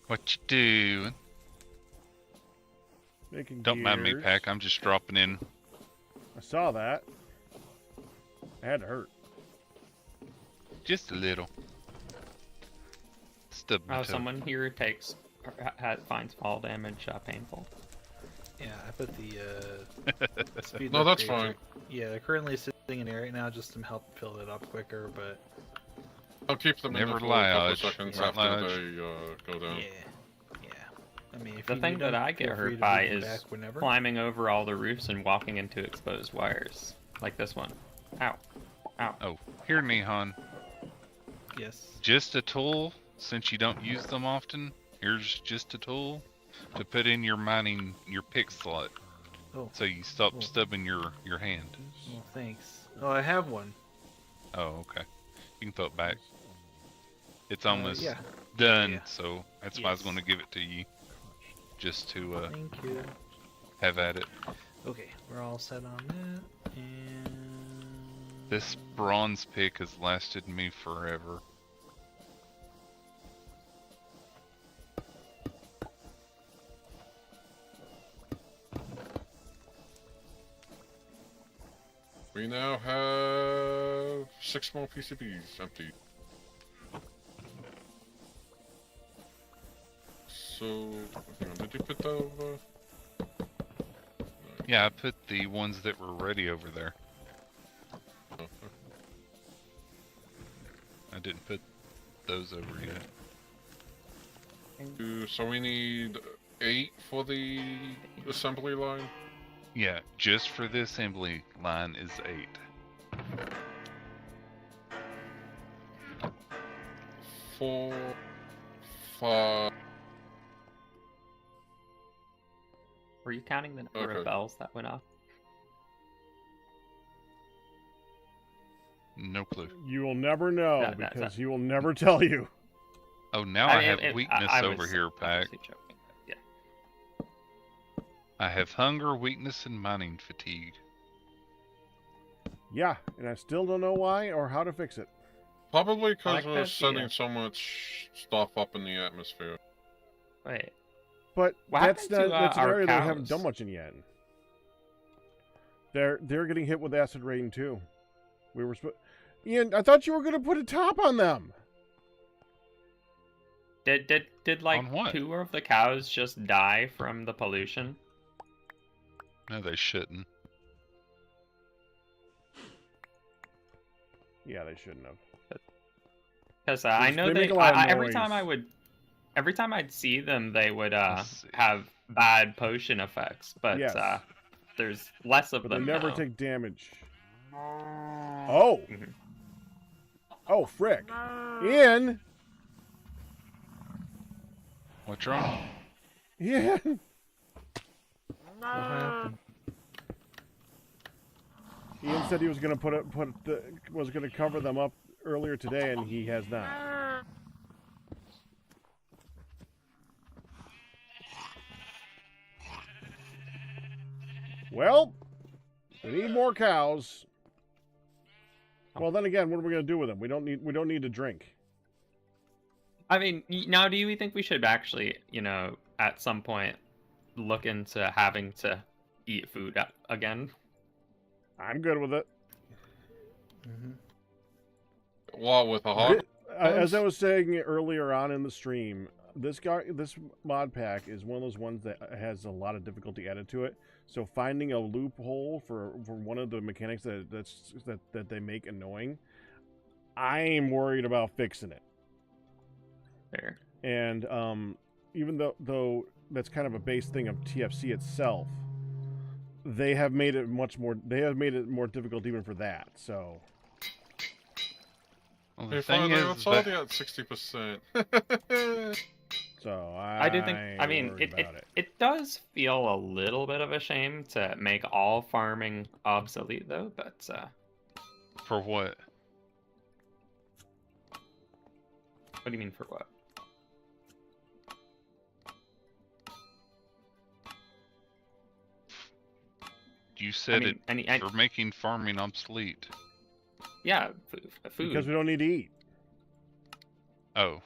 Speaker 4: What you doing?
Speaker 1: Making
Speaker 4: Don't mind me,
Speaker 1: gears.
Speaker 4: Pack. I'm just dropping in.
Speaker 1: I saw that. It had to hurt.
Speaker 4: Just a little. Stub my
Speaker 5: Oh,
Speaker 4: toe.
Speaker 5: someone here takes finds fall damage painful.
Speaker 6: Yeah, I put the speed.
Speaker 3: No, that's
Speaker 6: upgrades
Speaker 3: fine.
Speaker 6: Yeah, they're currently sitting in there right now just to help fill it up quicker, but
Speaker 3: I'll keep them in
Speaker 4: Never
Speaker 3: there for a couple
Speaker 4: lodge.
Speaker 3: seconds
Speaker 4: Right
Speaker 3: after
Speaker 4: lodge.
Speaker 3: they go down.
Speaker 6: yeah. I mean, if
Speaker 5: The
Speaker 6: you
Speaker 5: thing
Speaker 6: need
Speaker 5: that
Speaker 6: them,
Speaker 5: I get
Speaker 6: feel free
Speaker 5: hurt
Speaker 6: to
Speaker 5: by
Speaker 6: move them
Speaker 5: is
Speaker 6: back whenever.
Speaker 5: climbing over all the roofs and walking into exposed wires, like this one. Ow. Ow.
Speaker 4: Oh, here, Neon.
Speaker 6: Yes.
Speaker 4: Just a tool, since you don't use them often. Here's just a tool to put in your pick slot.
Speaker 6: Oh.
Speaker 4: So you stop
Speaker 6: Oh.
Speaker 4: stubbing your hand.
Speaker 6: Well, thanks. Oh, I have one.
Speaker 4: Oh, okay. You can throw it back. It's almost
Speaker 6: Yeah.
Speaker 4: done,
Speaker 6: Yeah.
Speaker 4: so that's why I was
Speaker 6: Yes.
Speaker 4: going to give it to you. Just to
Speaker 6: Thank you.
Speaker 4: have at it.
Speaker 6: Okay, we're all set on that. And
Speaker 4: This bronze pick has lasted me forever.
Speaker 3: We now have 6 more PCBs empty. So, hang on, did you put that over?
Speaker 4: Yeah, I put the ones that were ready over there.
Speaker 3: Oh,
Speaker 4: I didn't put those over yet.
Speaker 3: so we need 8 for the assembly line.
Speaker 4: Yeah, just for the assembly line is 8.
Speaker 3: 4, 5.
Speaker 5: Were you counting the number
Speaker 3: Okay.
Speaker 5: of bells that went off?
Speaker 4: No clue.
Speaker 1: You will never know
Speaker 5: That-
Speaker 1: because he will never tell you.
Speaker 4: Oh, now I,
Speaker 5: mean,
Speaker 4: have weakness
Speaker 5: I
Speaker 4: over
Speaker 5: was
Speaker 4: here, Pack.
Speaker 5: obviously joking, but yeah.
Speaker 4: I have hunger, weakness, and mining fatigue.
Speaker 1: Yeah, and I still don't know why or how to fix it.
Speaker 3: Probably because
Speaker 5: like
Speaker 3: we're
Speaker 5: that
Speaker 3: sending
Speaker 5: idea.
Speaker 3: so much stuff up in the atmosphere.
Speaker 5: Wait.
Speaker 1: But
Speaker 5: What
Speaker 1: that's
Speaker 5: happened
Speaker 1: not
Speaker 5: to,
Speaker 1: that's an
Speaker 5: our
Speaker 1: area that we haven't
Speaker 5: cows?
Speaker 1: done much in yet. They're getting hit with acid rain too. We were Ian, I thought you were going to put a top on them.
Speaker 5: Did like
Speaker 4: On what?
Speaker 5: 2 of the cows just die from the pollution?
Speaker 4: No, they shouldn't.
Speaker 1: Yeah, they shouldn't have.
Speaker 5: Because I know
Speaker 1: they
Speaker 5: they.
Speaker 1: make a lot of
Speaker 5: Every time
Speaker 1: noise.
Speaker 5: every time I'd see them, they would
Speaker 4: Let's see.
Speaker 5: have bad potion effects. But
Speaker 1: Yes.
Speaker 5: there's less of
Speaker 1: But they
Speaker 5: them
Speaker 1: never
Speaker 5: now.
Speaker 1: take damage. Oh,
Speaker 5: Mhm.
Speaker 1: Oh, frick. Ian!
Speaker 4: What's wrong?
Speaker 1: Ian!
Speaker 6: What happened?
Speaker 1: Ian said he was going to was going to cover them up earlier today, and he has not. Well, we need more cows. Well, then again, what are we going to do with them? We don't need to drink.
Speaker 5: I mean, now do you think we should actually, at some point look into having to eat food again?
Speaker 1: I'm good with it.
Speaker 3: What, with a hog?
Speaker 1: As I was saying earlier on in the stream, this mod pack is one of those ones that has a lot of difficulty added to it. So finding a loophole for one of the mechanics that they make annoying, I'm worried about fixing it.
Speaker 5: Fair.
Speaker 1: And even though that's kind of a base thing of TFC itself, they have made it more difficult even for that. So.
Speaker 4: Well,
Speaker 3: Hey,
Speaker 4: the thing
Speaker 3: finally,
Speaker 4: is
Speaker 3: it's already
Speaker 4: that
Speaker 3: at 60%.
Speaker 1: So
Speaker 5: I do think. I mean, it does feel a little bit of a shame to make all farming obsolete, though. But
Speaker 4: for what?
Speaker 5: what do you mean for what?
Speaker 4: You said
Speaker 5: mean,
Speaker 4: for making farming obsolete.
Speaker 5: Yeah, food.
Speaker 1: Because we don't need to eat.
Speaker 4: Oh.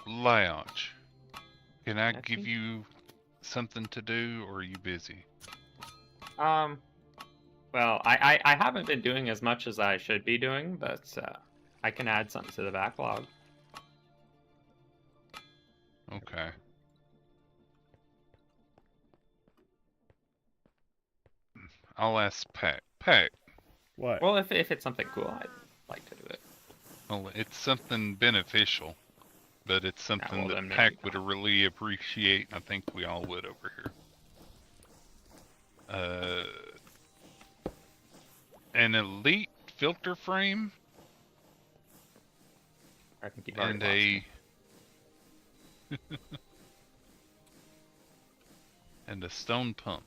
Speaker 4: Lyoch, can I
Speaker 5: That's
Speaker 4: give
Speaker 5: me?
Speaker 4: you something to do, or are you busy?
Speaker 5: Well, I haven't been doing as much as I should be doing, but I can add something to the backlog.
Speaker 4: Okay. I'll ask Pack. Pack,
Speaker 1: What?
Speaker 5: Well, if it's something cool, I'd like to do it.
Speaker 4: well, it's something beneficial, but it's something
Speaker 5: well,
Speaker 4: that
Speaker 5: then maybe
Speaker 4: Pack would really appreciate, and I think we all would over here. An elite filter frame
Speaker 5: I think you've already
Speaker 4: and
Speaker 5: lost me.
Speaker 4: and a stone pump.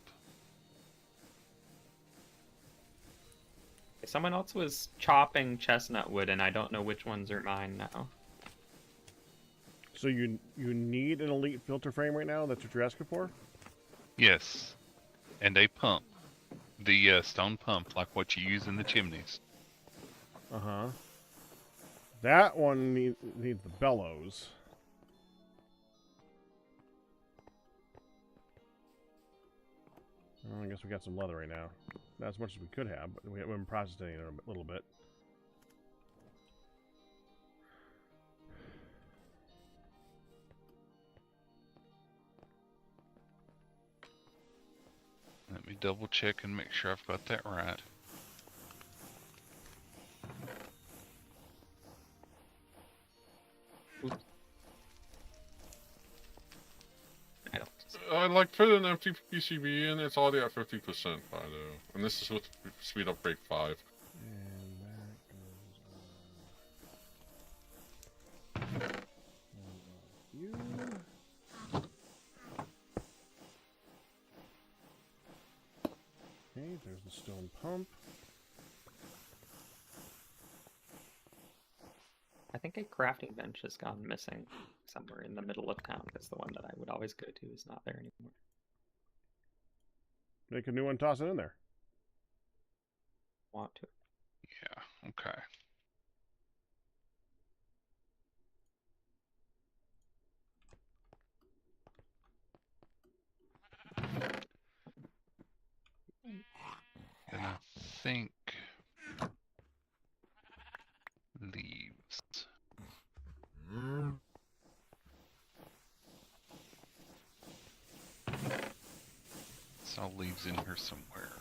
Speaker 5: Someone else was chopping chestnut wood, and I don't know which ones are mine now.
Speaker 1: So you need an elite filter frame right now? That's what you're asking for?
Speaker 4: Yes, and a pump. The stone pump, like what you use in the chimneys.
Speaker 1: Uh-huh. That one needs the bellows. Well, I guess we got some leather right now. Not as much as we could have, but we haven't processed it in a little bit.
Speaker 4: Let me double check and make sure I've got that right.
Speaker 5: I don't.
Speaker 3: I like put an empty PCB in, it's already at 50% by though. And this is with speed upgrade 5.
Speaker 1: And that goes on. You. Okay, there's the stone pump.
Speaker 5: I think a crafting bench has gone missing somewhere in the middle of town, because the one that I would always go to is not there anymore.
Speaker 1: Make a new one, toss it in there.
Speaker 5: Want to?
Speaker 4: Yeah, okay. And I think leaves. Saw leaves in here somewhere.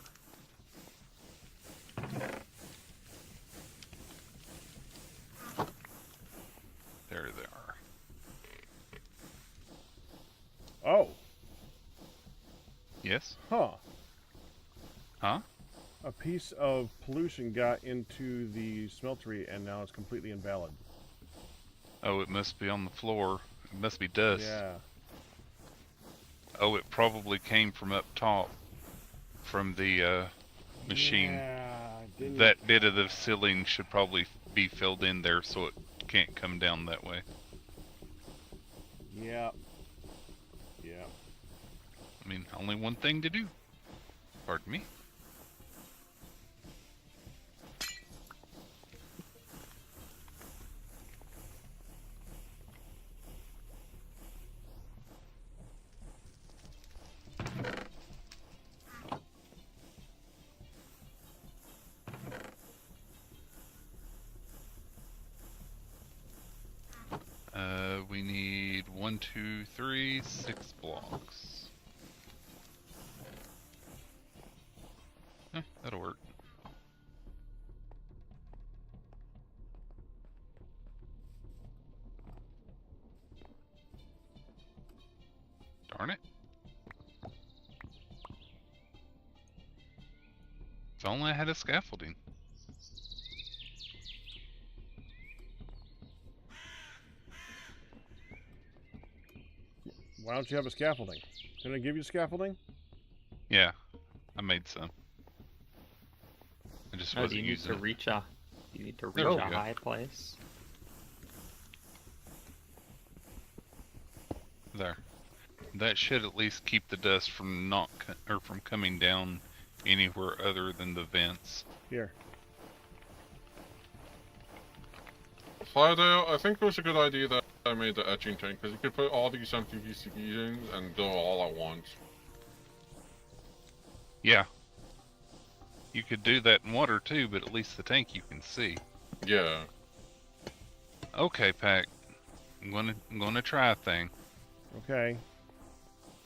Speaker 4: There they are. Yes?
Speaker 1: Huh.
Speaker 4: Huh?
Speaker 1: A piece of pollution got into the smeltery and now it's completely invalid.
Speaker 4: Oh, it must be on the floor. It must be dust.
Speaker 1: Yeah.
Speaker 4: Oh, it probably came from up top, from the machine.
Speaker 1: Yeah. Didn't
Speaker 4: That bit of the ceiling should probably be filled in there so it can't come down that way.
Speaker 1: Yeah. Yeah.
Speaker 4: I mean, only one thing to do. Pardon me. We need 1, 2, 3, 6 blocks. That'll work. Darn it. If only I had a scaffolding.
Speaker 1: Why don't you have a scaffolding? Can I give you scaffolding?
Speaker 4: Yeah, I made some. I just
Speaker 5: Oh, do
Speaker 4: wasn't
Speaker 5: you need
Speaker 4: using
Speaker 5: to
Speaker 4: it.
Speaker 5: reach a? You need to reach
Speaker 4: There we
Speaker 5: a
Speaker 4: go.
Speaker 5: high place.
Speaker 4: There. That should at least keep the dust from from coming down anywhere other than the vents.
Speaker 1: Here.
Speaker 3: Fido, I think it was a good idea that I made the etching tank, because you could put all these empty PCBs in and do it all at once.
Speaker 4: Yeah. You could do that in water too, but at least the tank you can see.
Speaker 3: Yeah.
Speaker 4: Okay, Pac. I'm gonna try a thing.
Speaker 1: Okay.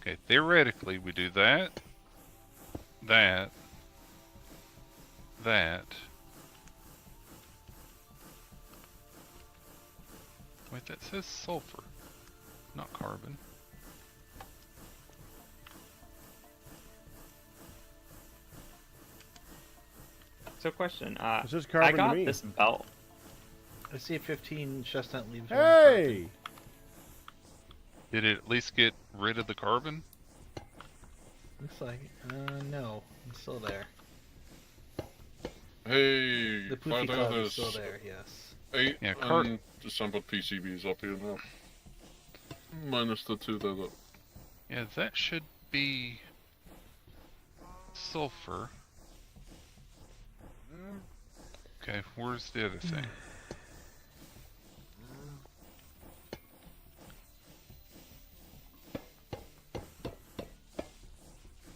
Speaker 4: Okay, theoretically we do that, that. Wait, that says sulfur, not carbon.
Speaker 5: So, question.
Speaker 1: This is
Speaker 5: I
Speaker 1: carbon to
Speaker 5: got
Speaker 1: me.
Speaker 5: this belt.
Speaker 6: I see 15 chestnut leaves.
Speaker 1: Hey!
Speaker 4: Did it at least get rid of the carbon?
Speaker 6: Looks like, no, it's still there.
Speaker 3: Hey,
Speaker 6: The poofy
Speaker 3: Fido,
Speaker 6: cloud is
Speaker 3: there's
Speaker 6: still there, yes.
Speaker 3: 8
Speaker 4: Yeah,
Speaker 3: unassembled PCBs up here now. Minus the 2 that are...
Speaker 4: Yeah, that should be sulfur. Okay, where's the other thing?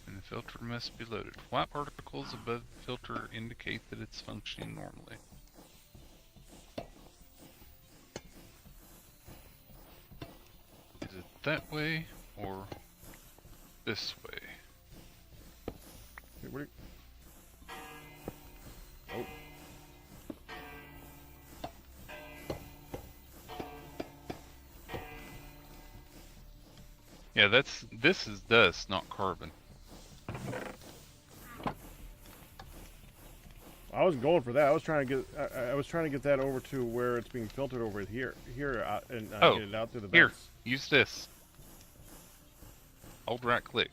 Speaker 4: And the filter must be loaded. White particles above the filter indicate that it's functioning normally. Is it that way or this way?
Speaker 1: Hey, what oh.
Speaker 4: Yeah, this is dust, not carbon.
Speaker 1: I was going for that. I was trying to get. I was trying to get that over to where it's being filtered over here, and
Speaker 4: Oh,
Speaker 1: get it out through the
Speaker 4: Here,
Speaker 1: vents.
Speaker 4: use this. Hold right click.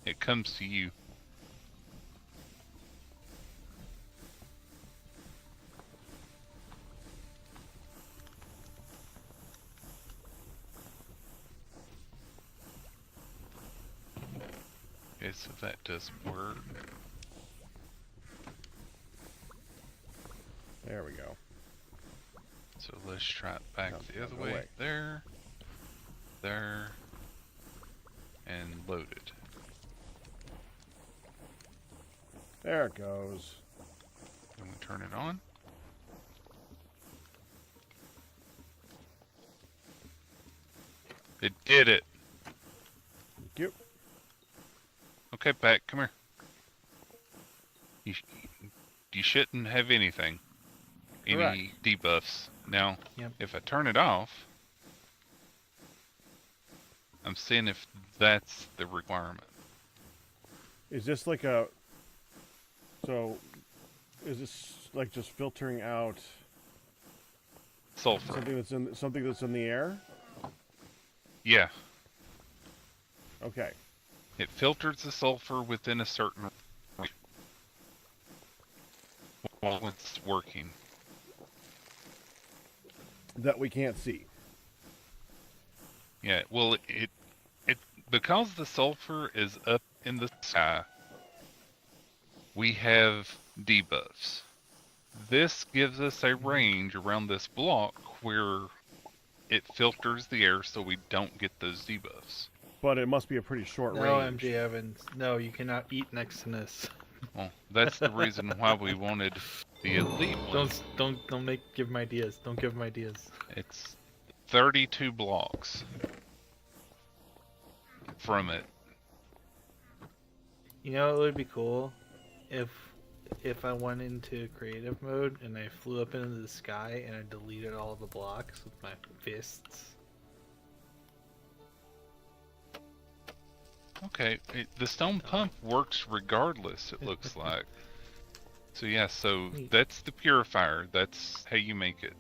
Speaker 4: It comes to you. Okay, so that does work.
Speaker 1: There we go.
Speaker 4: So let's try it back
Speaker 1: No,
Speaker 4: the other
Speaker 1: no
Speaker 4: way.
Speaker 1: way.
Speaker 4: There, there, and load it.
Speaker 1: There it goes.
Speaker 4: Then we turn it on. It did it.
Speaker 1: Thank you.
Speaker 4: Okay, Pat, come here. You shouldn't have anything. Any
Speaker 1: Correct.
Speaker 4: debuffs. Now,
Speaker 6: Yep.
Speaker 4: if I turn it off, I'm seeing if that's the requirement.
Speaker 1: Is this like a... So, is this like just filtering out
Speaker 4: Sulfur.
Speaker 1: something that's in the air?
Speaker 4: Yeah.
Speaker 1: Okay.
Speaker 4: It filters the sulfur within a certain range while it's working.
Speaker 1: That we can't see.
Speaker 4: Yeah, well, it because the sulfur is up in the sky, we have debuffs. This gives us a range around this block where it filters the air so we don't get those debuffs.
Speaker 1: But it must be a pretty short
Speaker 6: No,
Speaker 1: range.
Speaker 6: MJ Evans. No, you cannot eat next to this.
Speaker 4: Well, that's the reason why we wanted the elite one.
Speaker 6: Don't give him ideas. Don't give him ideas.
Speaker 4: It's 32 blocks from it.
Speaker 6: You know, it would be cool if I went into creative mode and I flew up into the sky and I deleted all the blocks with my fists.
Speaker 4: Okay, the stone pump works regardless, it looks like. So yeah, so that's the purifier. That's how you make it.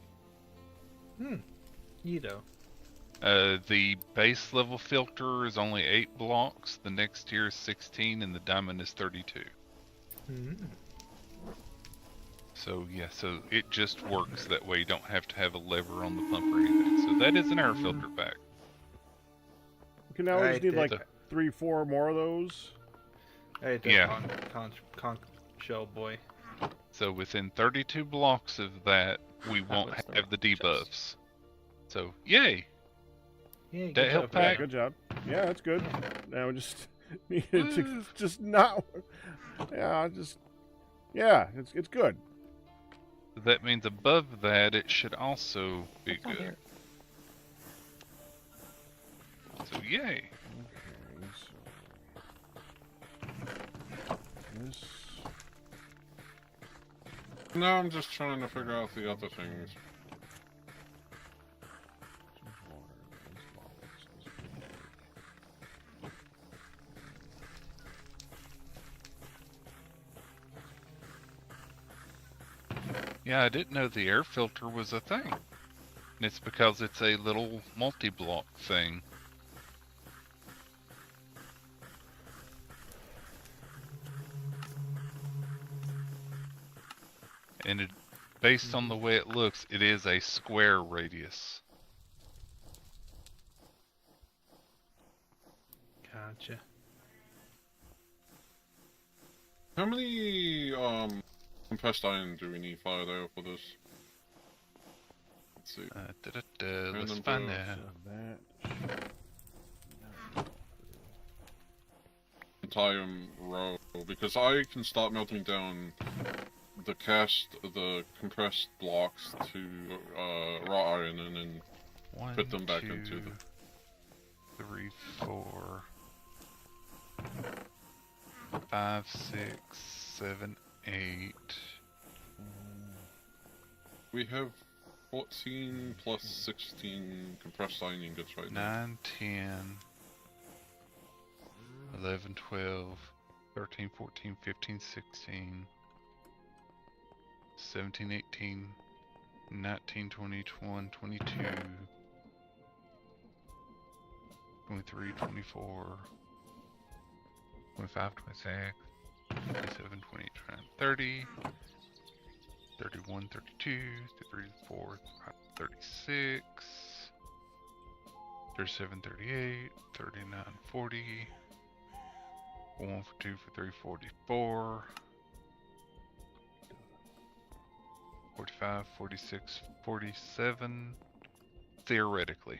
Speaker 6: Neato.
Speaker 4: The base level filter is only 8 blocks, the next tier is 16, and the diamond is 32. So yeah, so it just works that way. You don't have to have a lever on the pump or anything. So that is an air filter pack.
Speaker 1: Okay, now we just need like 3-4 more of those.
Speaker 6: Alright,
Speaker 4: Yeah.
Speaker 6: Conch shell boy.
Speaker 4: So within 32 blocks of that, we won't
Speaker 6: was
Speaker 4: have the
Speaker 6: chest.
Speaker 4: debuffs. So yay!
Speaker 6: Yeah,
Speaker 4: That help
Speaker 1: Yeah,
Speaker 4: pack?
Speaker 1: good job. Yeah, that's good. Now we just need to just not. Yeah, just. Yeah, it's good.
Speaker 4: That means above that, it should also be
Speaker 5: not
Speaker 4: good.
Speaker 5: here.
Speaker 4: So yay!
Speaker 1: Okay, so this.
Speaker 3: No, I'm just trying to figure out the other things.
Speaker 4: Yeah, I didn't know the air filter was a thing. And it's because it's a little multi-block thing. And it, based on the way it looks, it is a square radius.
Speaker 6: Gotcha.
Speaker 3: How many compressed iron do we need fired out for this? Let's see.
Speaker 4: Let's
Speaker 3: Random
Speaker 4: find
Speaker 3: draw.
Speaker 4: that.
Speaker 1: That.
Speaker 3: Entire row, because I can start melting down the compressed blocks to raw iron and then
Speaker 4: 1,
Speaker 3: put them back
Speaker 4: 2,
Speaker 3: into the
Speaker 4: 3, 4, 5, 6, 7, 8.
Speaker 3: We have 14 plus 16 compressed iron ingots right now.
Speaker 4: 9, 10, 11, 12, 13, 14, 15, 16, 17, 18, 19, 20, 21, 22, 23, 24, 25, 26, 27, 28, 29, 30, 31, 32, 34, 36, 37, 38, 39, 40, 1 for 2 for 3, 44, 45, 46, 47, theoretically.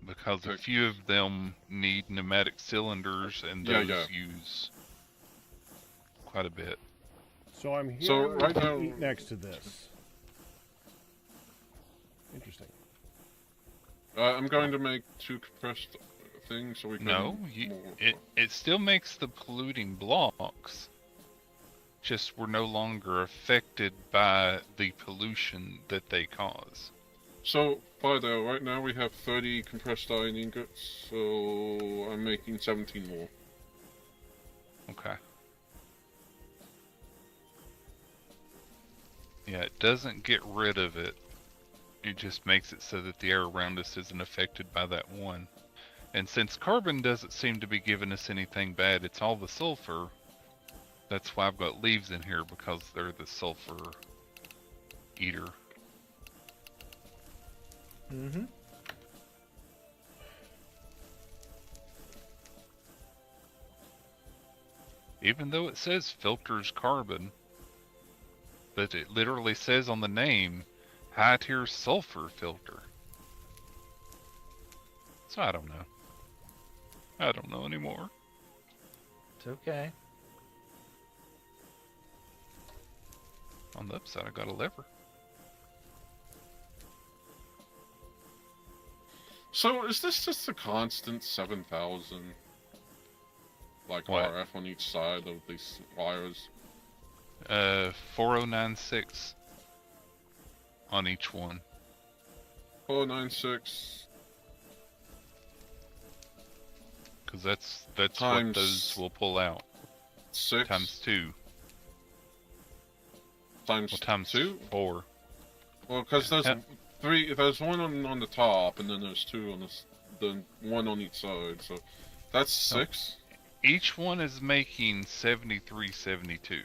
Speaker 4: Because a few of them need pneumatic cylinders and those use quite a bit.
Speaker 1: So I'm here
Speaker 3: So right
Speaker 1: to
Speaker 3: now-
Speaker 1: eat next to this. Interesting.
Speaker 3: I'm going to make 2 compressed things so we can.
Speaker 4: No, it still makes the polluting blocks. Just we're no longer affected by the pollution that they cause.
Speaker 3: So, Fido, right now we have 30 compressed iron ingots, so I'm making 17 more.
Speaker 4: Okay. Yeah, it doesn't get rid of it. It just makes it so that the air around us isn't affected by that one. And since carbon doesn't seem to be giving us anything bad, it's all the sulfur. That's why I've got leaves in here, because they're the sulfur eater.
Speaker 6: Mm-hmm.
Speaker 4: Even though it says filters carbon, but it literally says on the name, high tier sulfur filter. So I don't know. I don't know anymore.
Speaker 6: It's okay.
Speaker 4: On the upside, I got a lever.
Speaker 3: So, is this just a constant 7,000? Like
Speaker 4: What?
Speaker 3: RF on each side of these wires?
Speaker 4: 4096 on each one.
Speaker 3: 496
Speaker 4: Because that's what
Speaker 3: Times
Speaker 4: those will pull out.
Speaker 3: 6
Speaker 4: Times 2.
Speaker 3: times
Speaker 4: Well, times
Speaker 3: 2?
Speaker 4: 4.
Speaker 3: Well, because there's
Speaker 4: Yeah.
Speaker 3: 3. There's one on the top, and then there's 2 on the one on each side. So that's 6.
Speaker 4: Each one is making 7372.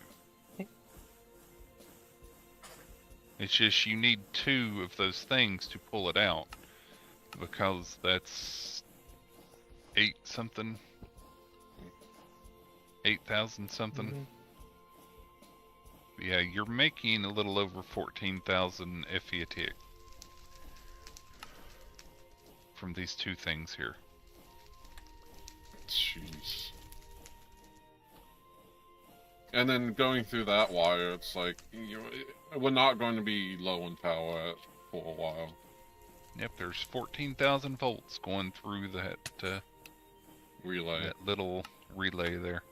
Speaker 4: It's just you need 2 of those things to pull it out, because that's 8 something, 8,000 something.
Speaker 6: Mm-hmm.
Speaker 4: Yeah, you're making a little over 14,000 FE a tick from these 2 things here.
Speaker 3: Jeez. And then going through that wire, it's like we're not going to be low in power for a while.
Speaker 4: Yep, there's 14,000 volts going through that
Speaker 3: Relay.
Speaker 4: that little relay there.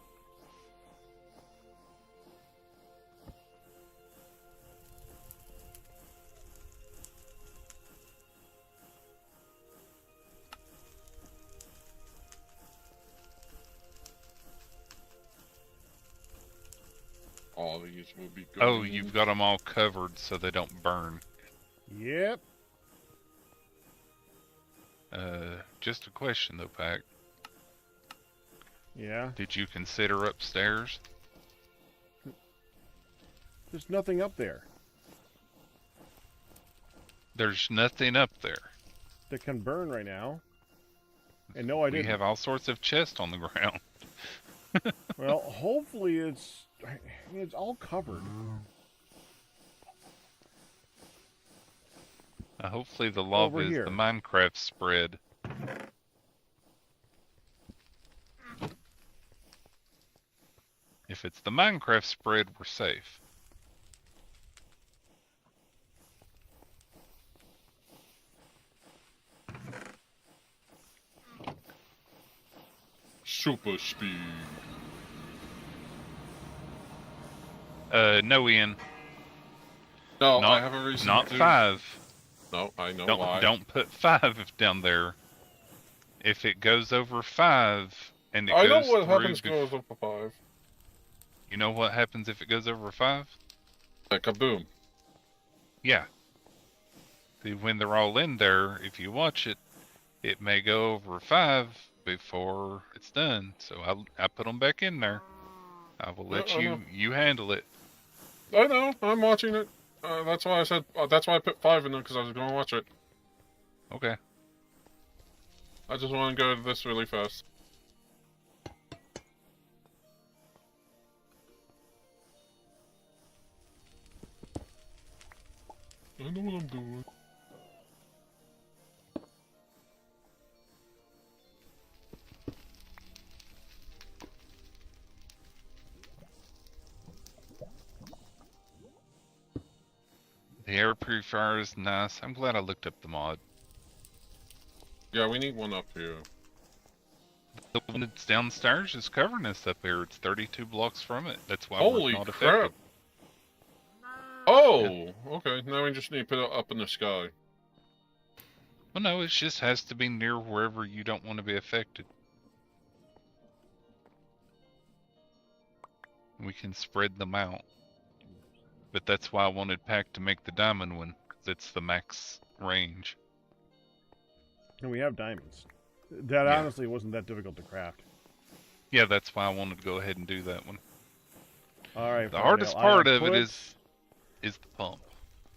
Speaker 3: All these will be good.
Speaker 4: Oh, you've got them all covered so they don't burn.
Speaker 1: Yep.
Speaker 4: Just a question though, Pac.
Speaker 1: Yeah.
Speaker 4: Did you consider upstairs?
Speaker 1: There's nothing up there
Speaker 4: There's nothing up there.
Speaker 1: that can burn right now. And no, I
Speaker 4: We
Speaker 1: didn't.
Speaker 4: have all sorts of chests on the ground.
Speaker 1: Well, hopefully it's all covered.
Speaker 4: Hopefully the lava
Speaker 1: Over
Speaker 4: is
Speaker 1: here.
Speaker 4: the Minecraft spread. If it's the Minecraft spread, we're safe.
Speaker 3: Super speed.
Speaker 4: No, Ian.
Speaker 3: No,
Speaker 4: Not-
Speaker 3: I have a reason
Speaker 4: Not
Speaker 3: to.
Speaker 4: 5.
Speaker 3: No, I know
Speaker 4: Don't
Speaker 3: why.
Speaker 4: don't put 5 down there. If it goes over 5 and it
Speaker 3: I know
Speaker 4: goes
Speaker 3: what
Speaker 4: through,
Speaker 3: happens goes up to 5.
Speaker 4: you know what happens if it goes over 5?
Speaker 3: Like kaboom.
Speaker 4: Yeah. See, when they're all in there, if you watch it, it may go over 5 before it's done. So I put them back in there. I will let
Speaker 3: Yeah, I know.
Speaker 4: you handle it.
Speaker 3: I know. I'm watching it. That's why I said. That's why I put 5 in there, because I was going to watch it.
Speaker 4: Okay.
Speaker 3: I just want to go to this really fast. I know what I'm doing.
Speaker 4: The air purifier is nice. I'm glad I looked up the mod.
Speaker 3: Yeah, we need one up here.
Speaker 4: The one that's downstairs is covering us up here. It's 32 blocks from it. That's why
Speaker 3: Holy
Speaker 4: we're not
Speaker 3: crap!
Speaker 4: affected.
Speaker 3: Oh, okay. Now we just need to put it up in the sky.
Speaker 4: Well, no, it just has to be near wherever you don't want to be affected. We can spread them out. But that's why I wanted Pack to make the diamond one, 'cause it's the max range.
Speaker 1: And we have diamonds. That
Speaker 4: Yeah.
Speaker 1: honestly wasn't that difficult to craft.
Speaker 4: Yeah, that's why I wanted to go ahead and do that one.
Speaker 1: All right.
Speaker 4: The hardest part of it is the pump.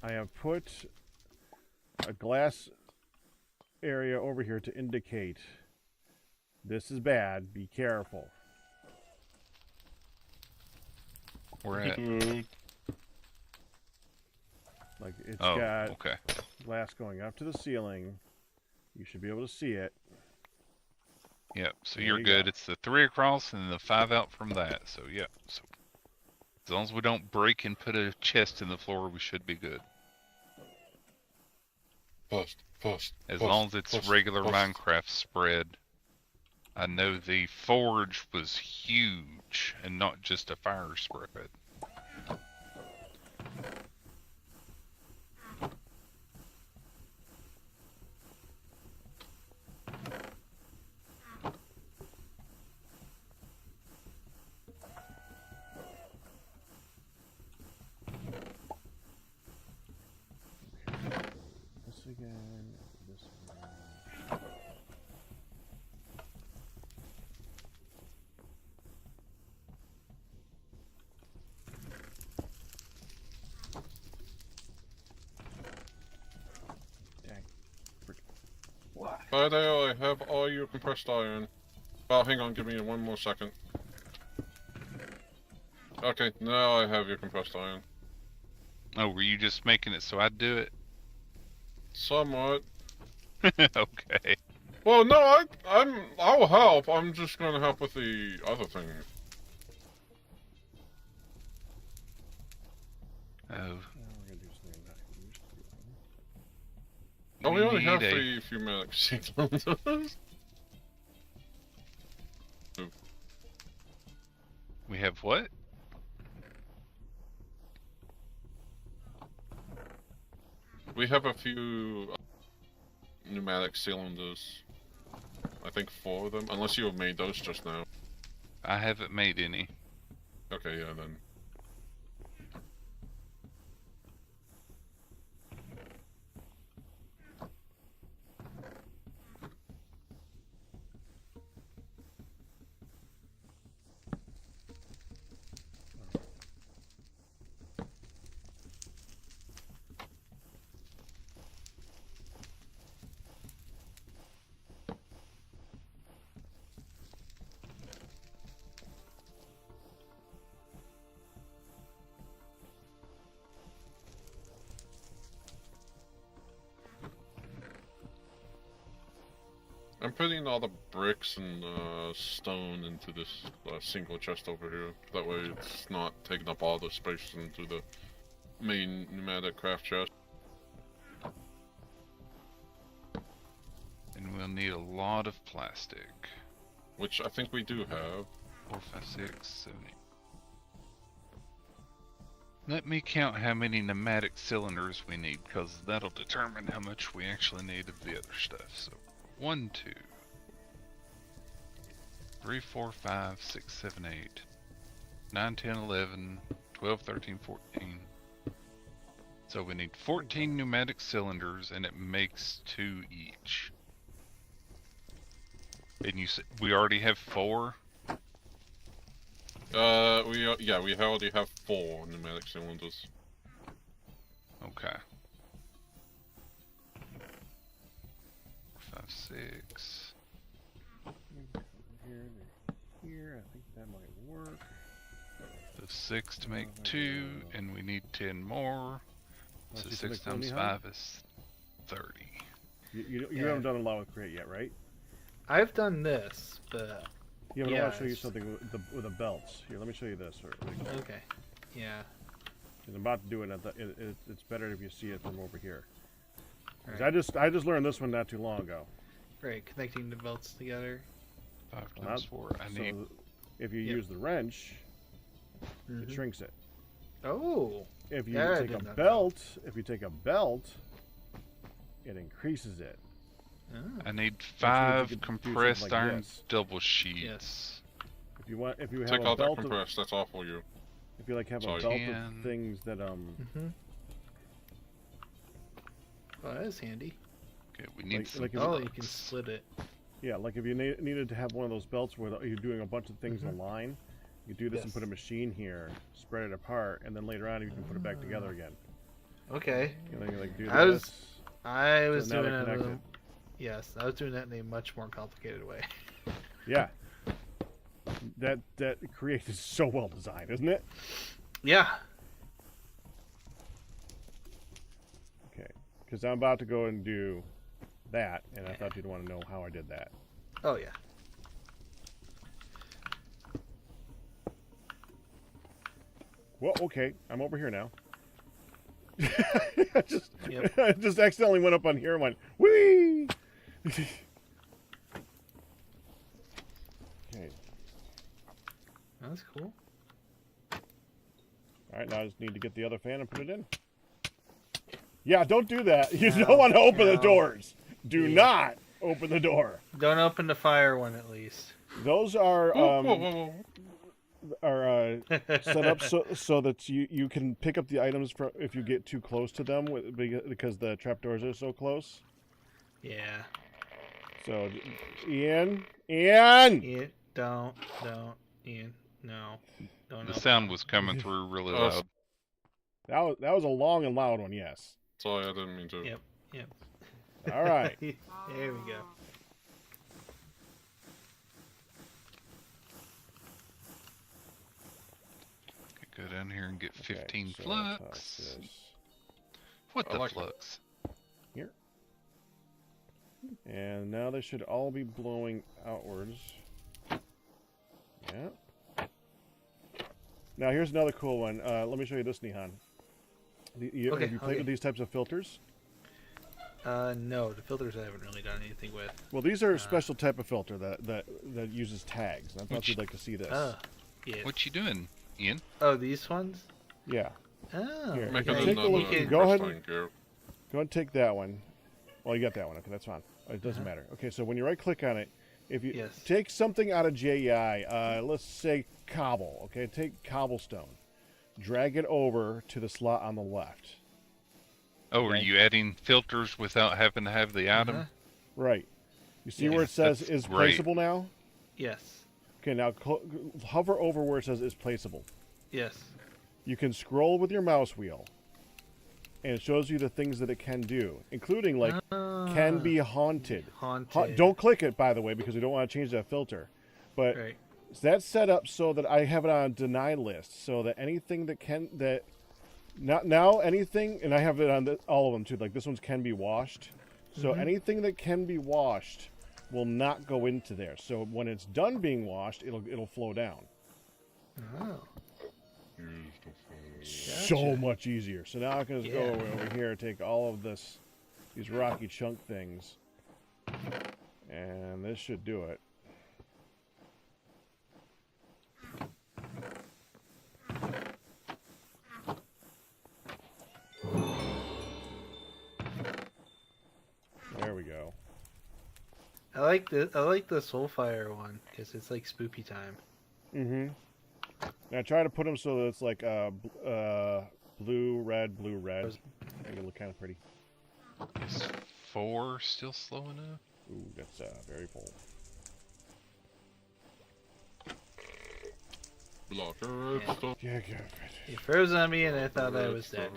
Speaker 1: I have put a glass area over here to indicate this is bad. Be careful.
Speaker 4: We're at.
Speaker 1: Like it's
Speaker 4: Oh,
Speaker 1: got
Speaker 4: okay.
Speaker 1: glass going up to the ceiling. You should be able to see it.
Speaker 4: Yep, so
Speaker 1: There
Speaker 4: you're
Speaker 1: you
Speaker 4: good.
Speaker 1: go.
Speaker 4: It's the 3 across and the 5 out from that. So, yep. So, as long as we don't break and put a chest in the floor, we should be good. As long as it's regular Minecraft spread. I know the forge was huge and not just a fire spread.
Speaker 1: This again. This one. Dang.
Speaker 3: By there, I have all your compressed iron. Oh, hang on, give me 1 more second. Okay, now I have your compressed iron.
Speaker 4: Oh, were you just making it so I'd do it?
Speaker 3: Somewhat.
Speaker 4: Okay.
Speaker 3: Well, no, I'll help. I'm just gonna help with the other thing.
Speaker 4: Oh.
Speaker 1: Now we're gonna do something that I used to do.
Speaker 3: Oh, we only have
Speaker 4: need
Speaker 3: 3 fumanic cylinders.
Speaker 4: We have what?
Speaker 3: We have a few pneumatic cylinders. I think 4 of them, unless you have made those just now.
Speaker 4: I haven't made any.
Speaker 3: Okay, yeah, then. I'm putting all the bricks and stone into this single chest over here. That way it's not taking up all the space into the main pneumatic craft chest.
Speaker 4: And we'll need a lot of plastic.
Speaker 3: Which I think we do have.
Speaker 4: 4, 5, 6, 7, 8. Let me count how many pneumatic cylinders we need, because that'll determine how much we actually need of the other stuff. So, 1, 2, 3, 4, 5, 6, 7, 8, 9, 10, 11, 12, 13, 14. So we need 14 pneumatic cylinders, and it makes 2 each. And you said we already have 4?
Speaker 3: We already have 4 pneumatic cylinders.
Speaker 4: Okay. 5, 6.
Speaker 1: Here, here. I think that might work.
Speaker 4: So 6 to make 2, and we need 10 more. So 6 times 5 is 30.
Speaker 1: You
Speaker 6: Yeah.
Speaker 1: haven't done a lot with crate yet, right?
Speaker 6: I've done this, but
Speaker 1: Yeah, but I
Speaker 6: Yeah,
Speaker 1: want to show you
Speaker 6: it's-
Speaker 1: something with the belts. Here, let me show you this.
Speaker 6: okay. Yeah.
Speaker 1: I'm about to do it. It's better if you see it from over here. 'Cause
Speaker 6: Right.
Speaker 1: I just learned this one not too long ago.
Speaker 6: Right, connecting the belts together.
Speaker 4: 5
Speaker 1: Well,
Speaker 4: times 4. I need.
Speaker 1: So if you
Speaker 6: Yep.
Speaker 1: use the wrench, it
Speaker 6: Mhm.
Speaker 1: shrinks it.
Speaker 6: Oh.
Speaker 1: If you
Speaker 6: That I
Speaker 1: take
Speaker 6: did
Speaker 1: a
Speaker 6: not know.
Speaker 1: belt, it increases it.
Speaker 6: Oh.
Speaker 4: I need
Speaker 1: Which means you
Speaker 4: 5
Speaker 1: could do
Speaker 4: compressed
Speaker 1: something like
Speaker 4: iron
Speaker 1: this.
Speaker 4: double sheets.
Speaker 6: Yes.
Speaker 1: If you have
Speaker 3: Take
Speaker 1: a
Speaker 3: out that
Speaker 1: belt of,
Speaker 3: compress. That's all for you.
Speaker 1: if you like have a
Speaker 3: Sorry.
Speaker 1: belt
Speaker 4: Can.
Speaker 1: of things that
Speaker 6: Mm-hmm. Oh, that is handy.
Speaker 4: Okay, we need some
Speaker 1: like if
Speaker 6: Oh, you can
Speaker 4: bucks.
Speaker 6: split it.
Speaker 1: yeah, like if you needed to have one of those belts where you're doing a bunch of things in a line, you do this and put a
Speaker 6: Yes.
Speaker 1: machine here, spread it apart, and then later on you can put it back together again.
Speaker 6: Okay.
Speaker 1: You know, you like do
Speaker 6: I
Speaker 1: this.
Speaker 6: was
Speaker 1: now
Speaker 6: doing
Speaker 1: they're
Speaker 6: it.
Speaker 1: connected.
Speaker 6: Yes, I was doing that in a much more complicated way.
Speaker 1: Yeah. That create is so well designed, isn't it?
Speaker 6: Yeah.
Speaker 1: Okay. Because I'm about to go and do that, and I thought you'd want to know how I did that.
Speaker 6: Oh yeah.
Speaker 1: Well, okay, I'm over here now.
Speaker 6: Yep.
Speaker 1: I just accidentally went up on here and went, whee! Okay.
Speaker 6: That's cool.
Speaker 1: Alright, now I just need to get the other fan and put it in. Yeah, don't do that. You
Speaker 6: No,
Speaker 1: don't want to open the
Speaker 6: no.
Speaker 1: doors. Do
Speaker 6: Yeah.
Speaker 1: not open the door.
Speaker 6: Don't open the fire one at least.
Speaker 1: Those are
Speaker 3: Whoa, whoa, whoa, whoa.
Speaker 1: set up so that you can pick up the items if you get too close to them because the trapdoors are so close.
Speaker 6: Yeah.
Speaker 1: So, Ian,
Speaker 6: Ian, don't, Ian, no, don't.
Speaker 4: The
Speaker 6: open
Speaker 4: sound
Speaker 6: it.
Speaker 4: was coming through really
Speaker 3: Oh,
Speaker 4: loud.
Speaker 1: that was a long and loud one. Yes.
Speaker 3: Sorry, I didn't mean to.
Speaker 6: Yep. Yep.
Speaker 1: All right.
Speaker 6: There we go.
Speaker 4: Go down here and get 15
Speaker 1: so that's how it
Speaker 4: flux.
Speaker 1: says.
Speaker 4: What
Speaker 3: I
Speaker 4: the
Speaker 3: like it.
Speaker 4: flux?
Speaker 1: Here. And now they should all be blowing outwards. Yeah. Now here's another cool one. Let me show you this, Nihan.
Speaker 6: Okay,
Speaker 1: Have you played
Speaker 6: okay.
Speaker 1: with these types of filters?
Speaker 6: No, the filters I haven't really done anything with.
Speaker 1: Well, these are a special type of filter that uses tags. And I thought
Speaker 4: Which-
Speaker 1: you'd like to see this.
Speaker 6: Oh, yeah.
Speaker 4: What you doing, Ian?
Speaker 6: Oh, these ones?
Speaker 1: Yeah.
Speaker 6: Oh,
Speaker 1: Here,
Speaker 3: Make
Speaker 1: Yeah,
Speaker 3: it
Speaker 1: take a
Speaker 3: another
Speaker 1: look-
Speaker 6: can-
Speaker 1: go ahead
Speaker 3: press
Speaker 1: and-
Speaker 3: line,
Speaker 1: Go and take that one. Well, you got that one. Okay, that's fine. It doesn't matter. Okay, so when you right-click on it, if you
Speaker 6: Yes.
Speaker 1: take something out of JEI, let's say cobble. Okay, take cobblestone. Drag it over to the slot on the left.
Speaker 4: Oh, are
Speaker 1: Okay.
Speaker 4: you adding filters without having to have the item?
Speaker 6: Uh-huh.
Speaker 1: Right. You see
Speaker 6: Yeah,
Speaker 1: where it says
Speaker 4: that's
Speaker 1: is
Speaker 4: great.
Speaker 1: placeable now?
Speaker 6: Yes.
Speaker 1: Okay, now hover over where it says is placeable.
Speaker 6: Yes.
Speaker 1: You can scroll with your mouse wheel, and it shows you the things that it can do, including like can be haunted.
Speaker 6: haunted.
Speaker 1: Don't click it, by the way, because we don't want to change that filter. But
Speaker 6: Right.
Speaker 1: that's set up so that I have it on a deny list, so that anything that now anything, and I have it on all of them too. Like this one's can be washed, so anything that can be washed will not go into there. So when it's done being washed, it'll flow down.
Speaker 6: Oh.
Speaker 1: So
Speaker 6: Gotcha.
Speaker 1: much easier. So now I can just go
Speaker 6: Yeah.
Speaker 1: over here, take all of these rocky chunk things, and this should do it. There we go.
Speaker 6: I like the Soulfire one because it's like spoopy time.
Speaker 1: Mm-hmm. Now try to put them so that it's like blue, red, blue, red. Make it look kind of pretty.
Speaker 4: Is 4 still slow enough?
Speaker 1: Ooh, that's very full.
Speaker 3: Blocker,
Speaker 6: Yeah.
Speaker 3: stop.
Speaker 1: Yeah, good.
Speaker 6: You froze on me and I thought I was dead.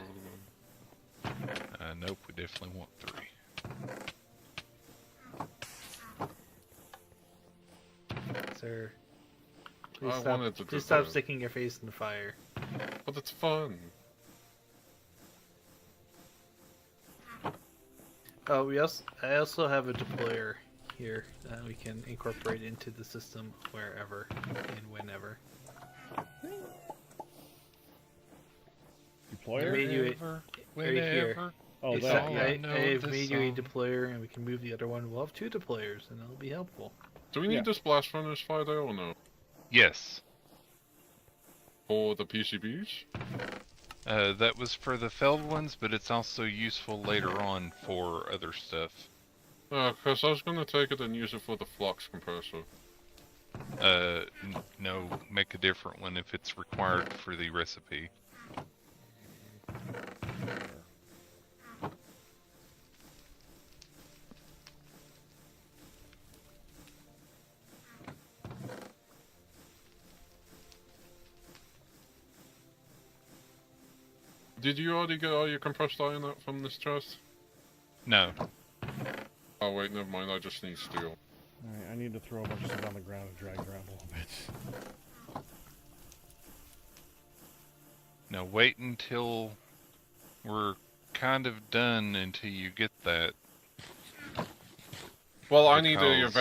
Speaker 4: Nope, we definitely want 3.
Speaker 6: Sir.
Speaker 3: I wanted to do
Speaker 6: Please stop
Speaker 3: that.
Speaker 6: sticking your face in the fire.
Speaker 3: But it's fun.
Speaker 6: Oh, I also have a deployer here that we can incorporate into the system wherever and whenever.
Speaker 1: Deployer?
Speaker 6: made you a-
Speaker 4: Wherever,
Speaker 6: right here.
Speaker 4: whenever.
Speaker 1: Oh,
Speaker 6: It's
Speaker 1: that.
Speaker 4: all
Speaker 1: Yeah.
Speaker 4: I know
Speaker 6: I've
Speaker 4: this
Speaker 6: made you a
Speaker 4: song.
Speaker 6: deployer and we can move the other one. We'll have 2 deployers and that'll be helpful.
Speaker 3: Do we need
Speaker 1: Yeah.
Speaker 3: this blast furnace fire there or no?
Speaker 4: Yes.
Speaker 3: For the PCBs?
Speaker 4: That was for the felled ones, but it's also useful later on for other stuff.
Speaker 3: Because I was gonna take it and use it for the flux compressor.
Speaker 4: No, make a different one if it's required for the recipe.
Speaker 3: Did you already get all your compressed iron out from this chest?
Speaker 4: No.
Speaker 3: Oh wait, never mind, I just need steel.
Speaker 1: Alright, I need to throw a bunch of stuff on the ground and drag around a little bit.
Speaker 4: Now wait until we're kind of done until you get that.
Speaker 3: Well, I need the
Speaker 4: Because-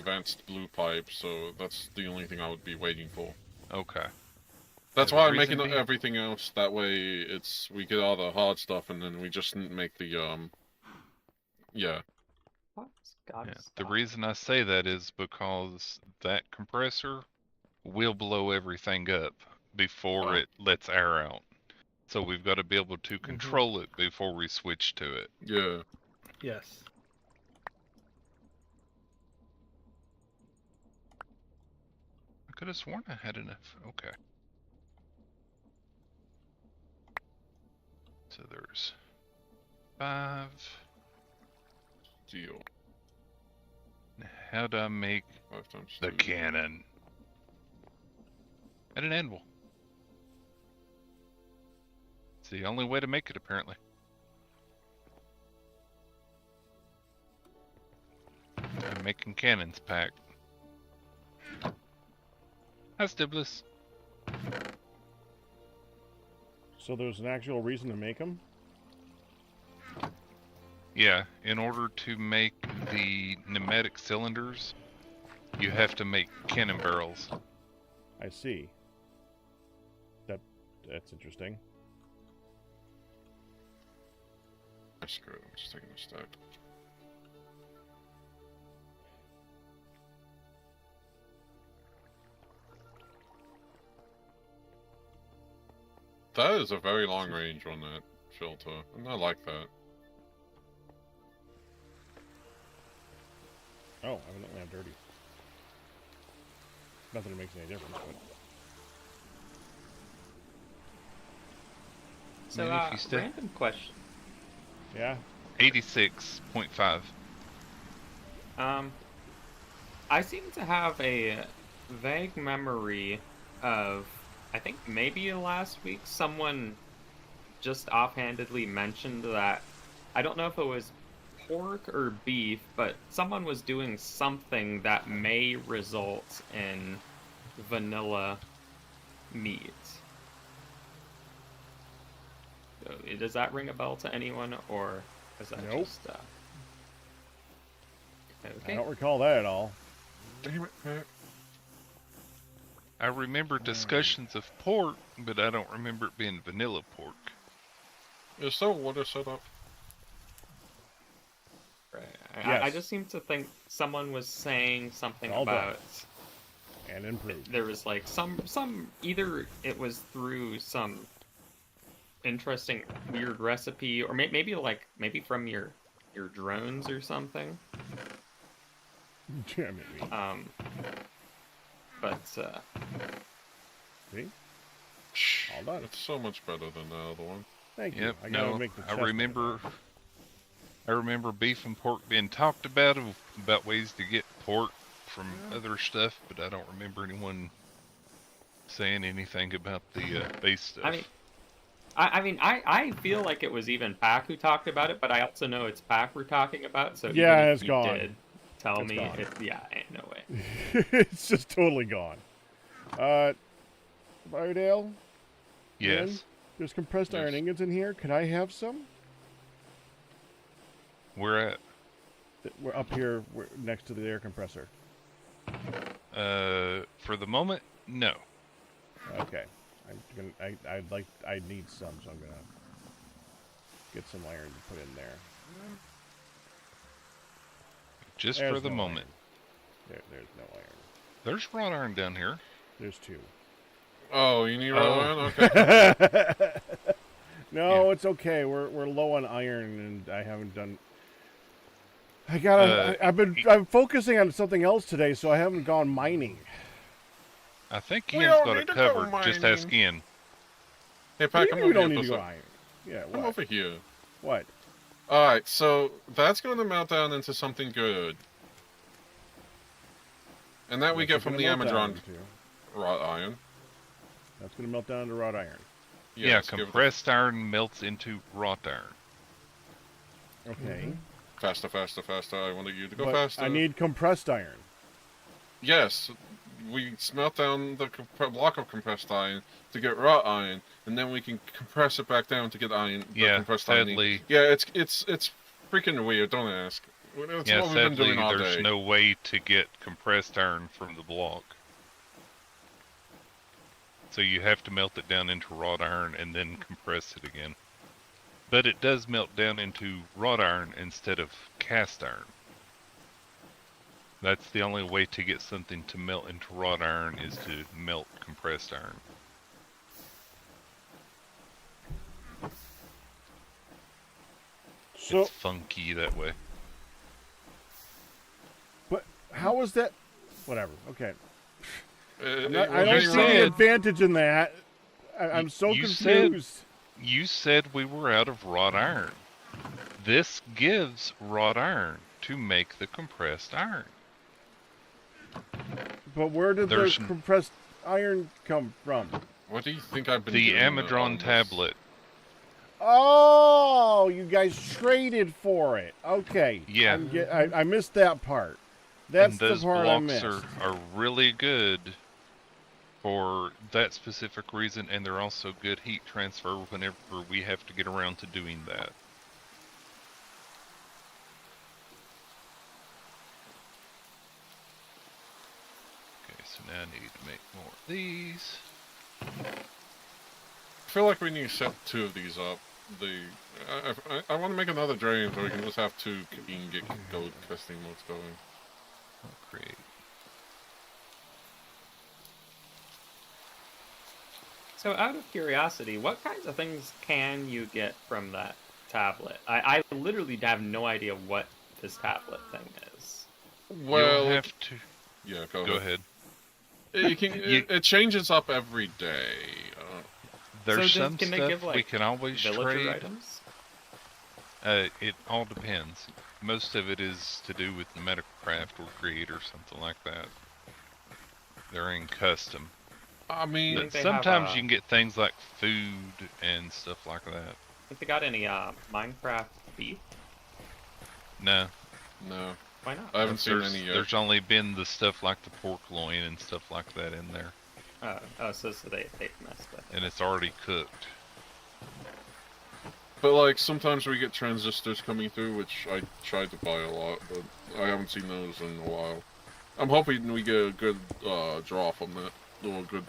Speaker 3: advanced blue pipe, so that's the only thing I would be waiting for.
Speaker 4: Okay.
Speaker 3: That's
Speaker 4: The
Speaker 3: why I'm
Speaker 4: reason
Speaker 3: making
Speaker 4: being-
Speaker 3: everything else. That way, we get all the hard stuff, and then we just make the yeah.
Speaker 5: God,
Speaker 4: Yeah. The reason I say that is because that compressor will blow everything up before
Speaker 3: Oh.
Speaker 4: it lets air out. So we've got to be able to control it before we switch to it.
Speaker 3: Yeah.
Speaker 6: Yes.
Speaker 4: I could have sworn I had enough. Okay. So there's 5.
Speaker 3: Steel.
Speaker 4: Now, how do I make
Speaker 3: 5 times
Speaker 4: the
Speaker 3: 2.
Speaker 4: cannon? And an anvil. It's the only way to make it, apparently. I'm making cannons, Pack. Hi, Stiblis.
Speaker 1: So there's an actual reason to make them?
Speaker 4: Yeah, in order to make the pneumatic cylinders, you have to make cannon barrels.
Speaker 1: I see. That's interesting.
Speaker 3: Screw it, I'm just taking a stack. That is a very long range on that filter, and I like that.
Speaker 1: Oh, evidently I'm dirty. Not that it makes any difference, but...
Speaker 5: So,
Speaker 4: Man, if you stay-
Speaker 5: random question.
Speaker 1: Yeah?
Speaker 4: 86.5.
Speaker 5: I seem to have a vague memory of, I think maybe last week, someone just offhandedly mentioned that, I don't know if it was pork or beef, but someone was doing something that may result in vanilla meat. So, does that ring a bell to anyone, or is that
Speaker 1: Nope.
Speaker 5: just
Speaker 1: I
Speaker 5: okay?
Speaker 1: don't recall that at all.
Speaker 3: Damn it, Pat.
Speaker 4: I remember discussions of pork, but I don't remember it being vanilla pork.
Speaker 3: Is there water set up?
Speaker 5: Right.
Speaker 1: Yes.
Speaker 5: I just seem to think someone was saying something
Speaker 1: All done.
Speaker 5: about
Speaker 1: And improved.
Speaker 5: there was like some either it was through some interesting weird recipe, or maybe from your drones or something.
Speaker 1: Damn it, me.
Speaker 5: But
Speaker 1: See?
Speaker 3: Shh.
Speaker 1: All done.
Speaker 3: It's so much better than the other one.
Speaker 1: Thank you.
Speaker 4: Yep,
Speaker 1: I gotta
Speaker 4: no,
Speaker 1: make the
Speaker 4: I
Speaker 1: chest
Speaker 4: remember beef and pork being talked about ways to get pork from other stuff, but I don't remember anyone saying anything about the base stuff.
Speaker 5: I feel like it was even Pac who talked about it, but I also know it's Pac we're talking about. So
Speaker 1: Yeah,
Speaker 5: even if
Speaker 1: it's
Speaker 5: you
Speaker 1: gone.
Speaker 5: did tell
Speaker 1: It's
Speaker 5: me,
Speaker 1: gone.
Speaker 5: ain't no way.
Speaker 1: it's just totally gone. Byrdale?
Speaker 4: Yes.
Speaker 1: Ian, there's compressed
Speaker 3: Yes.
Speaker 1: iron ingots in here. Could I have some?
Speaker 4: We're at
Speaker 1: We're up here next to the air compressor.
Speaker 4: for the moment, no.
Speaker 1: Okay. I need some, so I'm gonna get some iron to put in there.
Speaker 4: Just
Speaker 1: There's
Speaker 4: for the
Speaker 1: no
Speaker 4: moment.
Speaker 1: There's no iron.
Speaker 4: There's wrought iron down here.
Speaker 1: There's 2.
Speaker 3: Oh, you need
Speaker 4: Oh.
Speaker 3: iron? Okay.
Speaker 1: No, it's okay. We're low on iron, and I haven't done. I gotta. I'm focusing on something else today, so I haven't gone mining.
Speaker 4: I think
Speaker 3: We
Speaker 4: Ian's
Speaker 3: don't
Speaker 4: got
Speaker 3: need
Speaker 4: it
Speaker 3: to go
Speaker 4: covered. Just ask
Speaker 3: mining.
Speaker 4: Ian.
Speaker 3: Hey,
Speaker 1: What
Speaker 3: Pat,
Speaker 1: do
Speaker 3: come
Speaker 1: you mean we
Speaker 3: over
Speaker 1: don't
Speaker 3: here.
Speaker 1: need to go
Speaker 3: Listen.
Speaker 1: mining? Yeah,
Speaker 3: Come
Speaker 1: what?
Speaker 3: over here.
Speaker 1: What?
Speaker 3: Alright, so that's going to melt down into something good. And that we
Speaker 1: What's
Speaker 3: get
Speaker 1: it
Speaker 3: from
Speaker 1: gonna
Speaker 3: the
Speaker 1: melt down
Speaker 3: Amazon
Speaker 1: into?
Speaker 3: wrought iron.
Speaker 1: That's gonna melt down into wrought iron.
Speaker 4: Yeah,
Speaker 3: Yes, give it
Speaker 4: compressed iron melts into wrought iron.
Speaker 1: Okay.
Speaker 3: faster, faster, faster. I wanted you to go
Speaker 1: But
Speaker 3: faster.
Speaker 1: I need compressed iron.
Speaker 3: Yes, we smelt down the block of compressed iron to get wrought iron, and then we can compress it back down to get iron. The
Speaker 4: Yeah,
Speaker 3: compressed
Speaker 4: sadly.
Speaker 3: iron. Yeah, it's freaking weird. Don't ask. It's
Speaker 4: Yeah,
Speaker 3: what we've been
Speaker 4: sadly,
Speaker 3: doing all
Speaker 4: there's
Speaker 3: day.
Speaker 4: no way to get compressed iron from the block. So you have to melt it down into wrought iron and then compress it again. But it does melt down into wrought iron instead of cast iron. That's the only way to get something to melt into wrought iron is to melt compressed iron.
Speaker 1: So,
Speaker 4: It's funky that way.
Speaker 1: but how is that? Whatever. Okay. I
Speaker 3: We're
Speaker 1: don't
Speaker 3: getting
Speaker 1: see
Speaker 3: wrong.
Speaker 1: the advantage in that. I'm so
Speaker 4: You said-
Speaker 1: confused.
Speaker 4: You said we were out of wrought iron. This gives wrought iron to make the compressed iron.
Speaker 1: But where did
Speaker 4: There's-
Speaker 1: the compressed iron come from?
Speaker 3: What do you think I've been
Speaker 4: The
Speaker 3: doing?
Speaker 4: Amazon tablet.
Speaker 1: Oh, you guys traded for it. Okay.
Speaker 4: Yeah.
Speaker 1: I missed that part. That's
Speaker 4: And
Speaker 1: the
Speaker 4: those
Speaker 1: part I
Speaker 4: blocks
Speaker 1: missed.
Speaker 4: are really good for that specific reason, and they're also good heat transfer whenever we have to get around to doing that. Okay, so now I need to make more of these.
Speaker 3: I feel like we need to set 2 of these up. I want to make another drain so we can just have 2 and get gold testing modes going.
Speaker 4: I'll create.
Speaker 5: So out of curiosity, what kinds of things can you get from that tablet? I literally have no idea what this tablet thing is.
Speaker 3: Well,
Speaker 4: You'll have to
Speaker 3: yeah,
Speaker 4: go ahead.
Speaker 3: It changes up every day.
Speaker 4: There's
Speaker 5: So
Speaker 4: some
Speaker 5: can they
Speaker 4: stuff
Speaker 5: give, like,
Speaker 4: we can always
Speaker 5: Villager
Speaker 4: trade.
Speaker 5: items?
Speaker 4: It all depends. Most of it is to do with the medical craft or create or something like that. They're in custom.
Speaker 3: I mean,
Speaker 5: think they
Speaker 4: Sometimes
Speaker 5: have,
Speaker 4: you can get things like food and stuff like that.
Speaker 5: Think they got any Minecraft beef?
Speaker 4: No,
Speaker 3: no,
Speaker 5: Why not?
Speaker 3: I haven't seen
Speaker 4: there's,
Speaker 3: any yet.
Speaker 4: there's only been the stuff like the pork loin and stuff like that in there.
Speaker 5: So they messed with it.
Speaker 4: And it's already cooked.
Speaker 3: But like sometimes we get transistors coming through, which I tried to buy a lot, but I haven't seen those in a while. I'm hoping we get a good draw from that. Or good.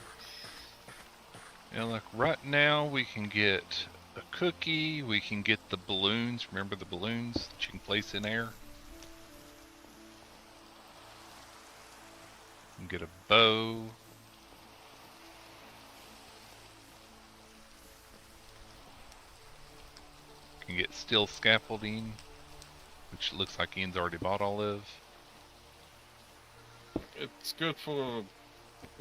Speaker 4: Yeah, like right now we can get a cookie, we can get the balloons. Remember the balloons that you can place in air? You can get a bow. You can get steel scaffolding, which looks like Ian's already bought all of.
Speaker 3: It's good for.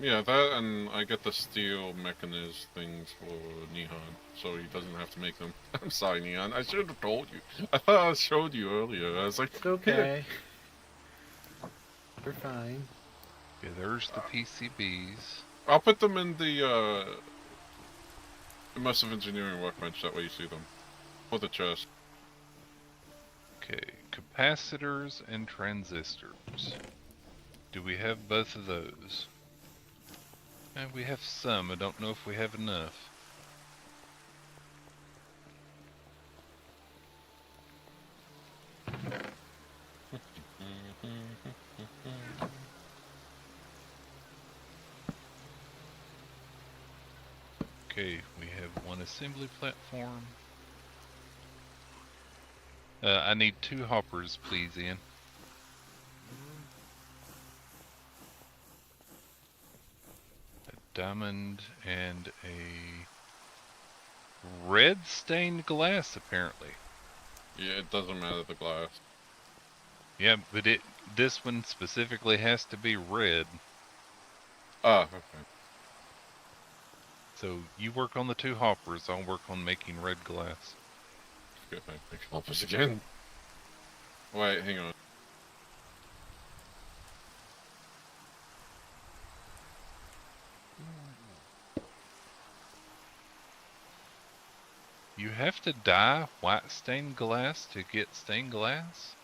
Speaker 3: Yeah, that and I get the steel mechanized things for Nihon, so he doesn't have to make them. I'm sorry, Nihon. I should have told you. I thought I showed you earlier. I was like,
Speaker 6: It's okay. You're fine.
Speaker 4: Okay, there's the PCBs.
Speaker 3: I'll put them in the immersive engineering workbench. That way you see them. For the chest.
Speaker 4: Okay, capacitors and transistors. Do we have both of those? We have some. I don't know if we have enough. Okay, we have one assembly platform. I need 2 hoppers, please, Ian. A diamond and a red stained glass, apparently.
Speaker 3: Yeah, it doesn't matter the glass.
Speaker 4: Yeah, but this one specifically has to be red.
Speaker 3: Ah, okay.
Speaker 4: So you work on the 2 hoppers, I'll work on making red glass.
Speaker 3: Get my big helpers again. Wait, hang on.
Speaker 4: You have to dye white stained glass to get stained glass?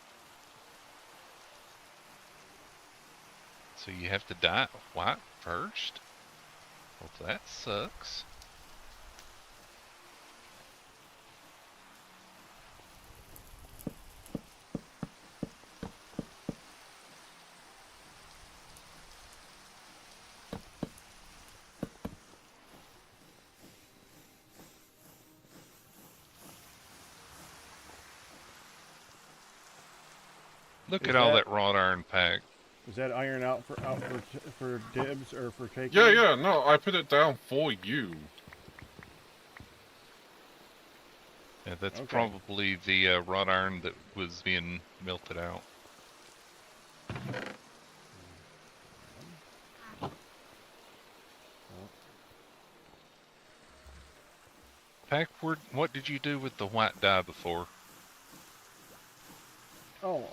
Speaker 4: So you have to dye it white first? Well, that sucks. Look
Speaker 1: Is
Speaker 4: at all
Speaker 1: that-
Speaker 4: that wrought iron pack.
Speaker 1: Is that iron out for dibs or for taking?
Speaker 3: Yeah, no, I put it down for you.
Speaker 4: Yeah, that's
Speaker 1: Okay.
Speaker 4: probably the wrought iron that was being melted out. Packwood, what did you do with the white dye before?
Speaker 1: Oh,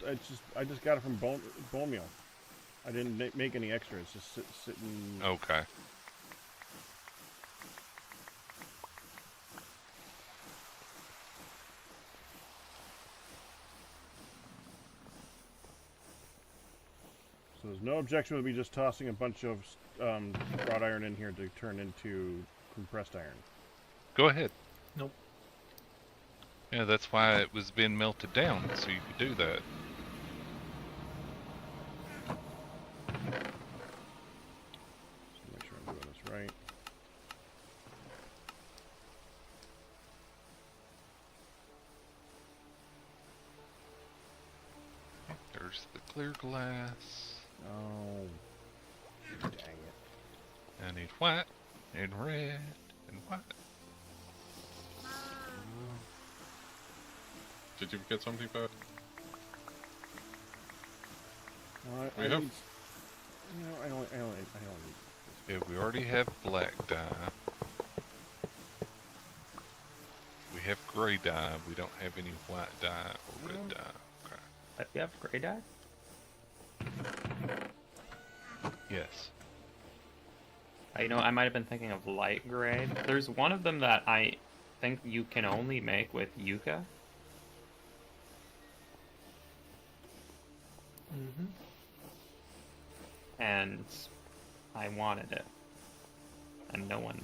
Speaker 1: I just got it from bone meal. I didn't make any extra. It's just sitting.
Speaker 4: Okay.
Speaker 1: So there's no objection with me just tossing a bunch of wrought iron in here to turn into compressed iron.
Speaker 4: Go ahead.
Speaker 6: Nope.
Speaker 4: Yeah, that's why it was being melted down, so you could do that.
Speaker 1: Just make sure I'm doing this right.
Speaker 4: There's the clear glass.
Speaker 1: Oh, dang it.
Speaker 4: I need white, and red, and white.
Speaker 3: Did you get something back?
Speaker 1: Well,
Speaker 3: We have-
Speaker 1: I don't need.
Speaker 4: Yeah, we already have black dye. We have gray dye. We don't have any white dye or red dye. Okay.
Speaker 5: You have gray dye?
Speaker 4: Yes.
Speaker 5: You know, I might have been thinking of light gray. There's one of them that I think you can only make with yucca.
Speaker 6: Mm-hmm.
Speaker 5: And I wanted it. And no one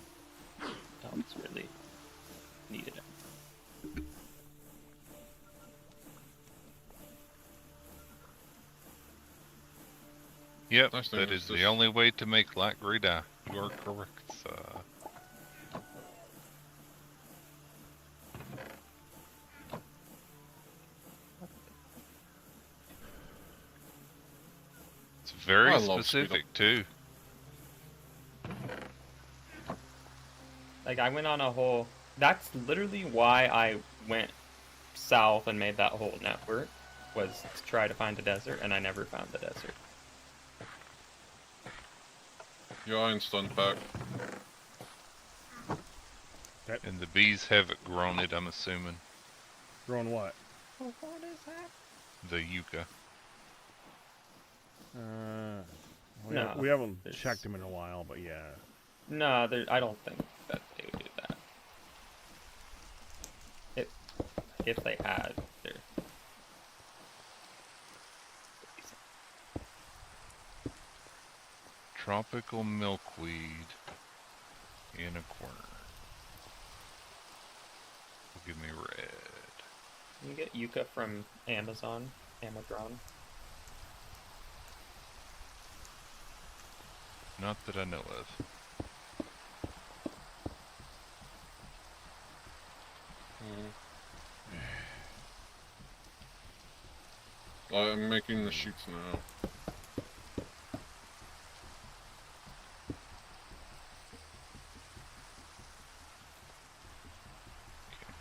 Speaker 5: else really needed it.
Speaker 4: Yep,
Speaker 3: Nice thing
Speaker 4: that
Speaker 3: is
Speaker 4: is the
Speaker 3: this-
Speaker 4: only way to make light gray dye. You are correct, sir. It's very
Speaker 3: I love
Speaker 4: specific, too.
Speaker 5: Like, I went on a whole... That's literally why I went south and made that whole network, was to try to find a desert, and I never found the desert.
Speaker 3: Your iron's done back.
Speaker 4: And the bees haven't grown it, I'm assuming.
Speaker 1: Growing what?
Speaker 5: Oh, what is that?
Speaker 4: The yucca.
Speaker 5: No,
Speaker 1: We haven't
Speaker 5: there's-
Speaker 1: checked them in a while, but yeah.
Speaker 5: No, I don't think that they would do that. If they had, they're...
Speaker 4: Tropical milkweed in a corner. Give me red.
Speaker 5: You get yucca from Amazon.
Speaker 4: Not that I know of.
Speaker 3: I'm making the sheets now.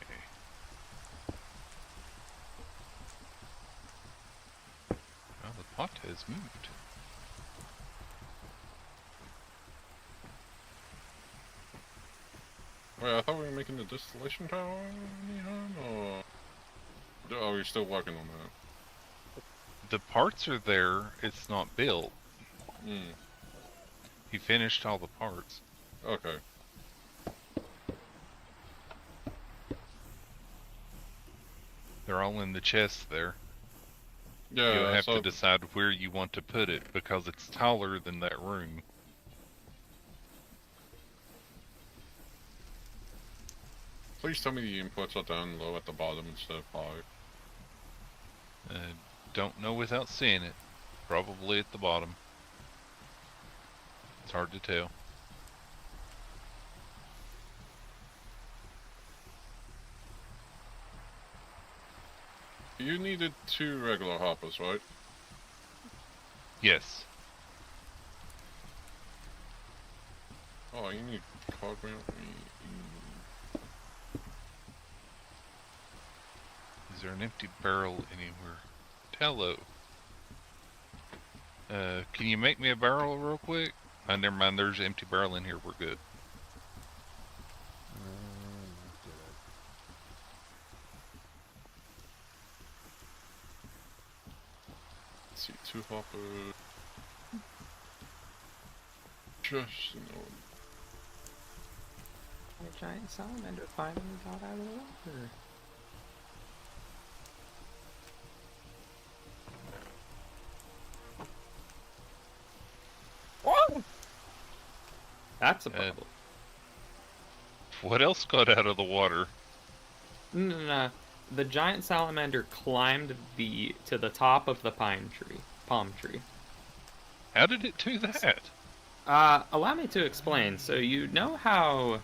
Speaker 4: Okay. What has moved?
Speaker 3: Wait, I thought we were making the distillation tower, or are we still working on that?
Speaker 4: The parts are there, it's not built.
Speaker 3: Hmm.
Speaker 4: He finished all the parts.
Speaker 3: Okay.
Speaker 4: They're all in the chest there.
Speaker 3: Yeah,
Speaker 4: You'll have
Speaker 3: so
Speaker 4: to decide where you want to put it because it's taller than that room.
Speaker 3: please tell me the inputs are down low at the bottom instead of high.
Speaker 4: Don't know without seeing it. Probably at the bottom. It's hard to tell.
Speaker 3: You needed 2 regular hoppers, right?
Speaker 4: Yes.
Speaker 3: Oh, you need cogwheel.
Speaker 4: Is there an empty barrel anywhere? Tello. Can you make me a barrel real quick? Never mind, there's an empty barrel in here, we're good.
Speaker 3: Let's see, 2 hoppers. Just no.
Speaker 5: A giant salamander finally got out of the water. Whoa! That's a problem.
Speaker 4: What else got out of the water?
Speaker 5: No. The giant salamander climbed to the top of the palm tree.
Speaker 4: How did it do that?
Speaker 5: Allow me to explain. So you know how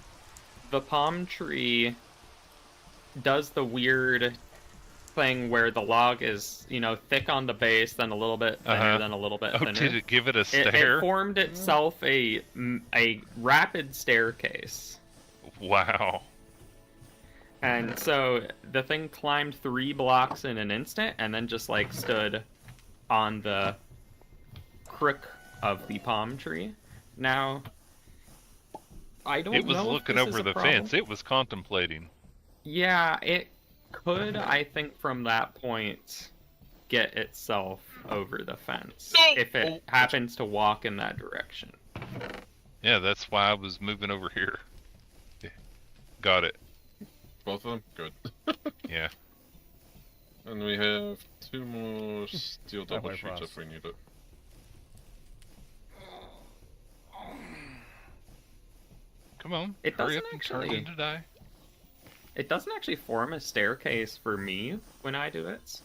Speaker 5: the palm tree does the weird thing where the log is, thick on the base, then a little bit thinner, then a little bit thinner.
Speaker 4: Did it give it a stair?
Speaker 5: It formed itself a rapid staircase.
Speaker 4: Wow.
Speaker 5: And so the thing climbed 3 blocks in an instant, and then just stood on the crook of the palm tree. Now, I don't know.
Speaker 4: It was looking over the fence. It was contemplating.
Speaker 5: Yeah, it could, I think, from that point, get itself over the fence if it happens to walk in that direction.
Speaker 4: Yeah, that's why I was moving over here. Yeah. Got it.
Speaker 3: Both of them? Good.
Speaker 4: Yeah.
Speaker 3: And we have 2 more steel double sheets if we need it.
Speaker 4: Come on,
Speaker 5: It
Speaker 4: hurry
Speaker 5: doesn't
Speaker 4: up and turn
Speaker 5: actually-
Speaker 4: into die.
Speaker 5: It doesn't actually form a staircase for me when I do it.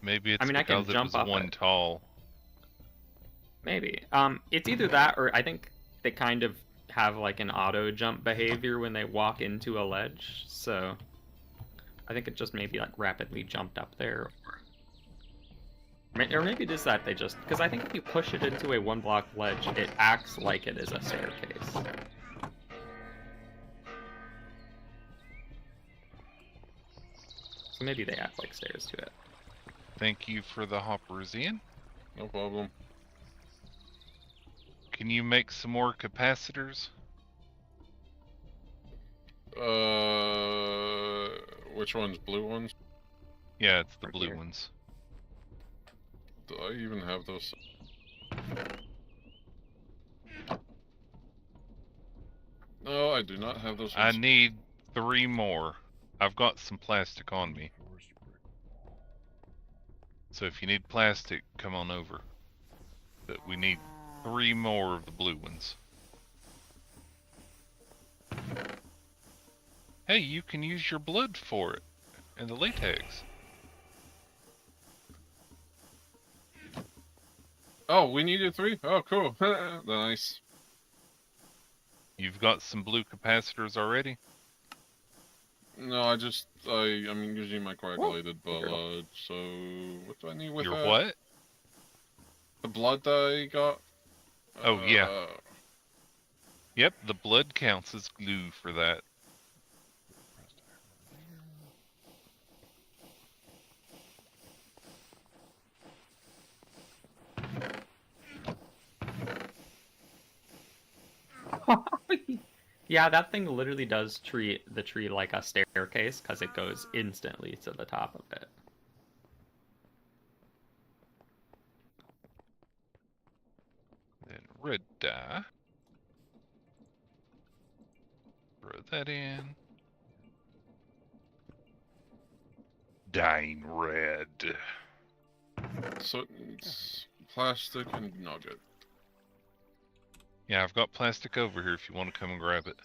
Speaker 4: Maybe it's
Speaker 5: I can
Speaker 4: because it
Speaker 5: jump
Speaker 4: was
Speaker 5: up
Speaker 4: one
Speaker 5: it.
Speaker 4: tall.
Speaker 5: Maybe. It's either that or I think they kind of have an auto jump behavior when they walk into a ledge. So I think it just maybe rapidly jumped up there. Or maybe it is that they just... Because I think if you push it into a 1-block ledge, it acts like it is a staircase. So maybe they act like stairs to it.
Speaker 4: Thank you for the hoppers, Ian.
Speaker 3: No problem.
Speaker 4: Can you make some more capacitors?
Speaker 3: Which ones? Blue ones?
Speaker 4: Yeah, it's the
Speaker 5: Right
Speaker 4: blue
Speaker 5: here.
Speaker 4: ones.
Speaker 3: Do I even have those? No, I do not have those.
Speaker 4: I need 3 more. I've got some plastic on me. So if you need plastic, come on over. But we need 3 more of the blue ones. Hey, you can use your blood for it. And the latex.
Speaker 3: Oh, we needed 3? Oh, cool. Nice.
Speaker 4: You've got some blue capacitors already?
Speaker 3: No, I'm using my coagulated blood, so what do I need with
Speaker 4: Your
Speaker 3: that?
Speaker 4: what?
Speaker 3: The blood that I got?
Speaker 4: Oh, yeah. Yep, the blood counts as glue for that.
Speaker 5: Yeah, that thing literally does treat the tree like a staircase because it goes instantly to the top of it.
Speaker 4: Then red dye. Throw that in. Dying red.
Speaker 3: So it's plastic and nugget.
Speaker 4: Yeah, I've got plastic over here if you want to come and grab it.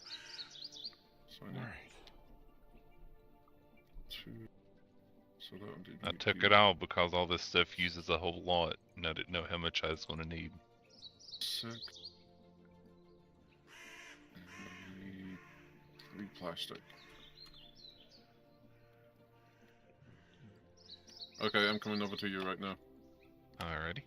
Speaker 3: So I need
Speaker 1: Alright.
Speaker 3: 2. So that would be
Speaker 4: I took it all because all this stuff uses a whole lot, and I didn't know how much I was going to need.
Speaker 3: 6. And I need 3 plastic. Okay, I'm coming over to you right now.
Speaker 4: Alrighty.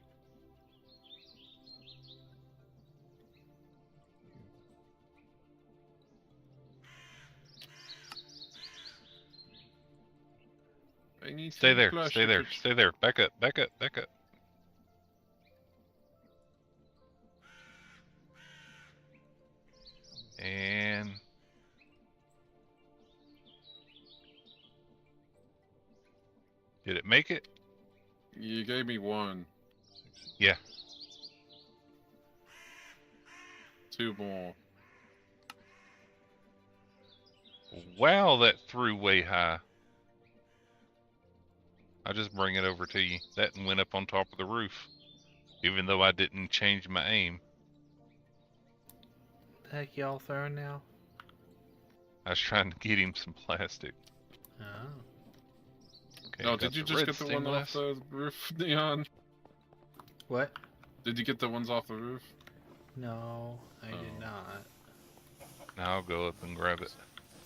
Speaker 3: I need
Speaker 4: Stay
Speaker 3: 3
Speaker 4: there,
Speaker 3: plastic.
Speaker 4: stay there, stay there. Back up, back up, back up. And... did it make it?
Speaker 3: You gave me 1.
Speaker 4: Yeah.
Speaker 3: 2 more.
Speaker 4: Wow, that threw way high. I'll just bring it over to you. That went up on top of the roof. Even though I didn't change my aim.
Speaker 6: The heck y'all throwing now?
Speaker 4: I was trying to get him some plastic.
Speaker 6: Oh.
Speaker 4: Okay,
Speaker 3: No,
Speaker 4: got
Speaker 3: did you
Speaker 4: the
Speaker 3: just
Speaker 4: red
Speaker 3: get the one off
Speaker 4: stainless.
Speaker 3: the roof, Neon?
Speaker 6: What?
Speaker 3: Did you get the ones off the roof?
Speaker 6: No, I did
Speaker 3: Oh.
Speaker 6: not.
Speaker 4: Now I'll go up and grab it.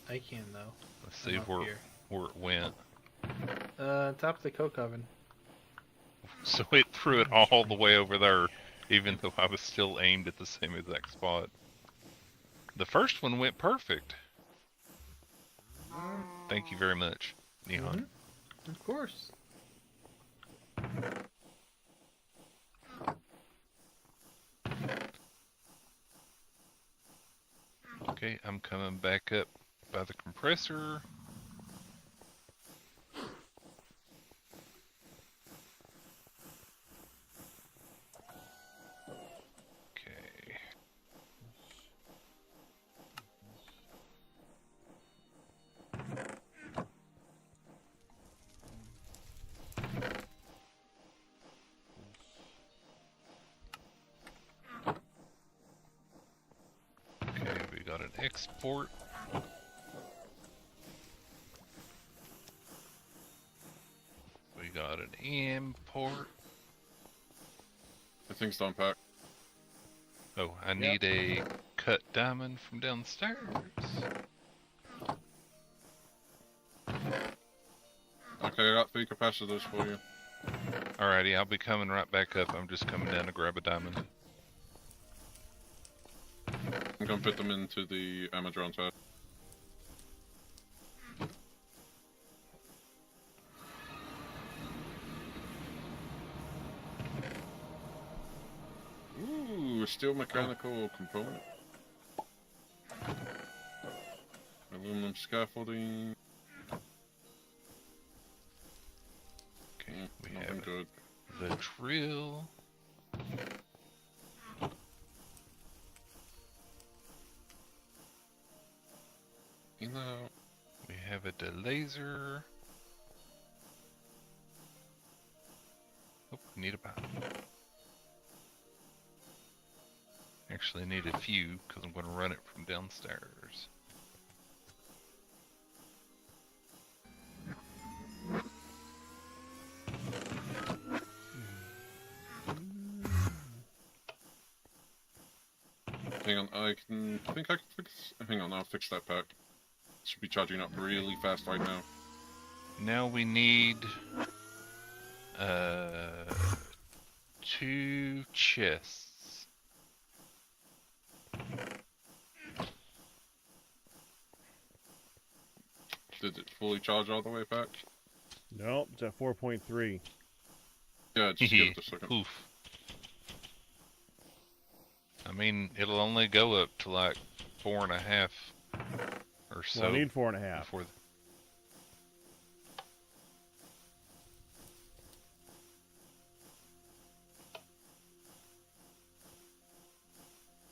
Speaker 6: I can though.
Speaker 4: Let's see
Speaker 6: I'm up
Speaker 4: where
Speaker 6: here.
Speaker 4: it went.
Speaker 6: Top of the coke oven.
Speaker 4: So it threw it all the way over there, even though I was still aimed at the same exact spot. The first one went perfect. Thank you very much, Neon.
Speaker 6: Of course.
Speaker 4: Okay, I'm coming back up by the compressor. Okay. Okay, we got an export. We got an import.
Speaker 3: I think it's unpacked.
Speaker 4: Oh, I need a cut diamond from downstairs.
Speaker 3: Okay, I got 3 capacitors for you.
Speaker 4: Alrighty, I'll be coming right back up. I'm just coming down to grab a diamond.
Speaker 3: I'm gonna put them into the Amadron tab. Ooh, steel mechanical component. Aluminum scaffolding. Okay,
Speaker 4: We
Speaker 3: nothing
Speaker 4: have
Speaker 3: good.
Speaker 4: the drill.
Speaker 3: You know,
Speaker 4: We have a delaser. Oh, need a pipe. Actually need a few because I'm going to run it from downstairs.
Speaker 3: hang on, I think I can fix. Hang on, I'll fix that pack. Should be charging up really fast right now.
Speaker 4: Now we need 2 chests.
Speaker 3: Did it fully charge all the way back?
Speaker 1: Nope, it's at 4.3.
Speaker 3: Yeah, just give it a second.
Speaker 4: Oof. I mean, it'll only go up to like 4.5 so.
Speaker 1: Well, I need 4.5.
Speaker 4: Before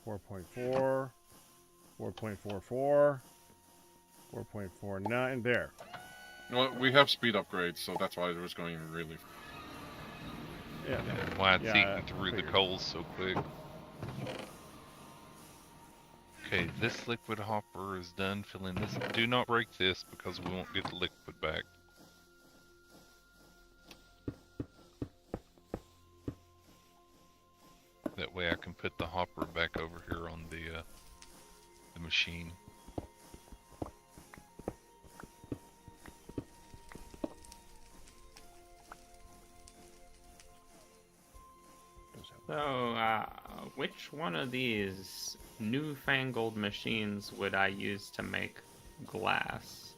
Speaker 1: 4.4, 4.44, 4.49. There.
Speaker 3: Well, we have speed upgrades, so that's why it was going really.
Speaker 1: Yeah.
Speaker 4: and why it's
Speaker 1: Yeah,
Speaker 4: eating through the
Speaker 1: figured.
Speaker 4: coals so quick. Okay, this liquid hopper is done filling this. Do not break this because we won't get the liquid back. That way I can put the hopper back over here on the machine.
Speaker 5: So, which one of these newfangled machines would I use to make glass?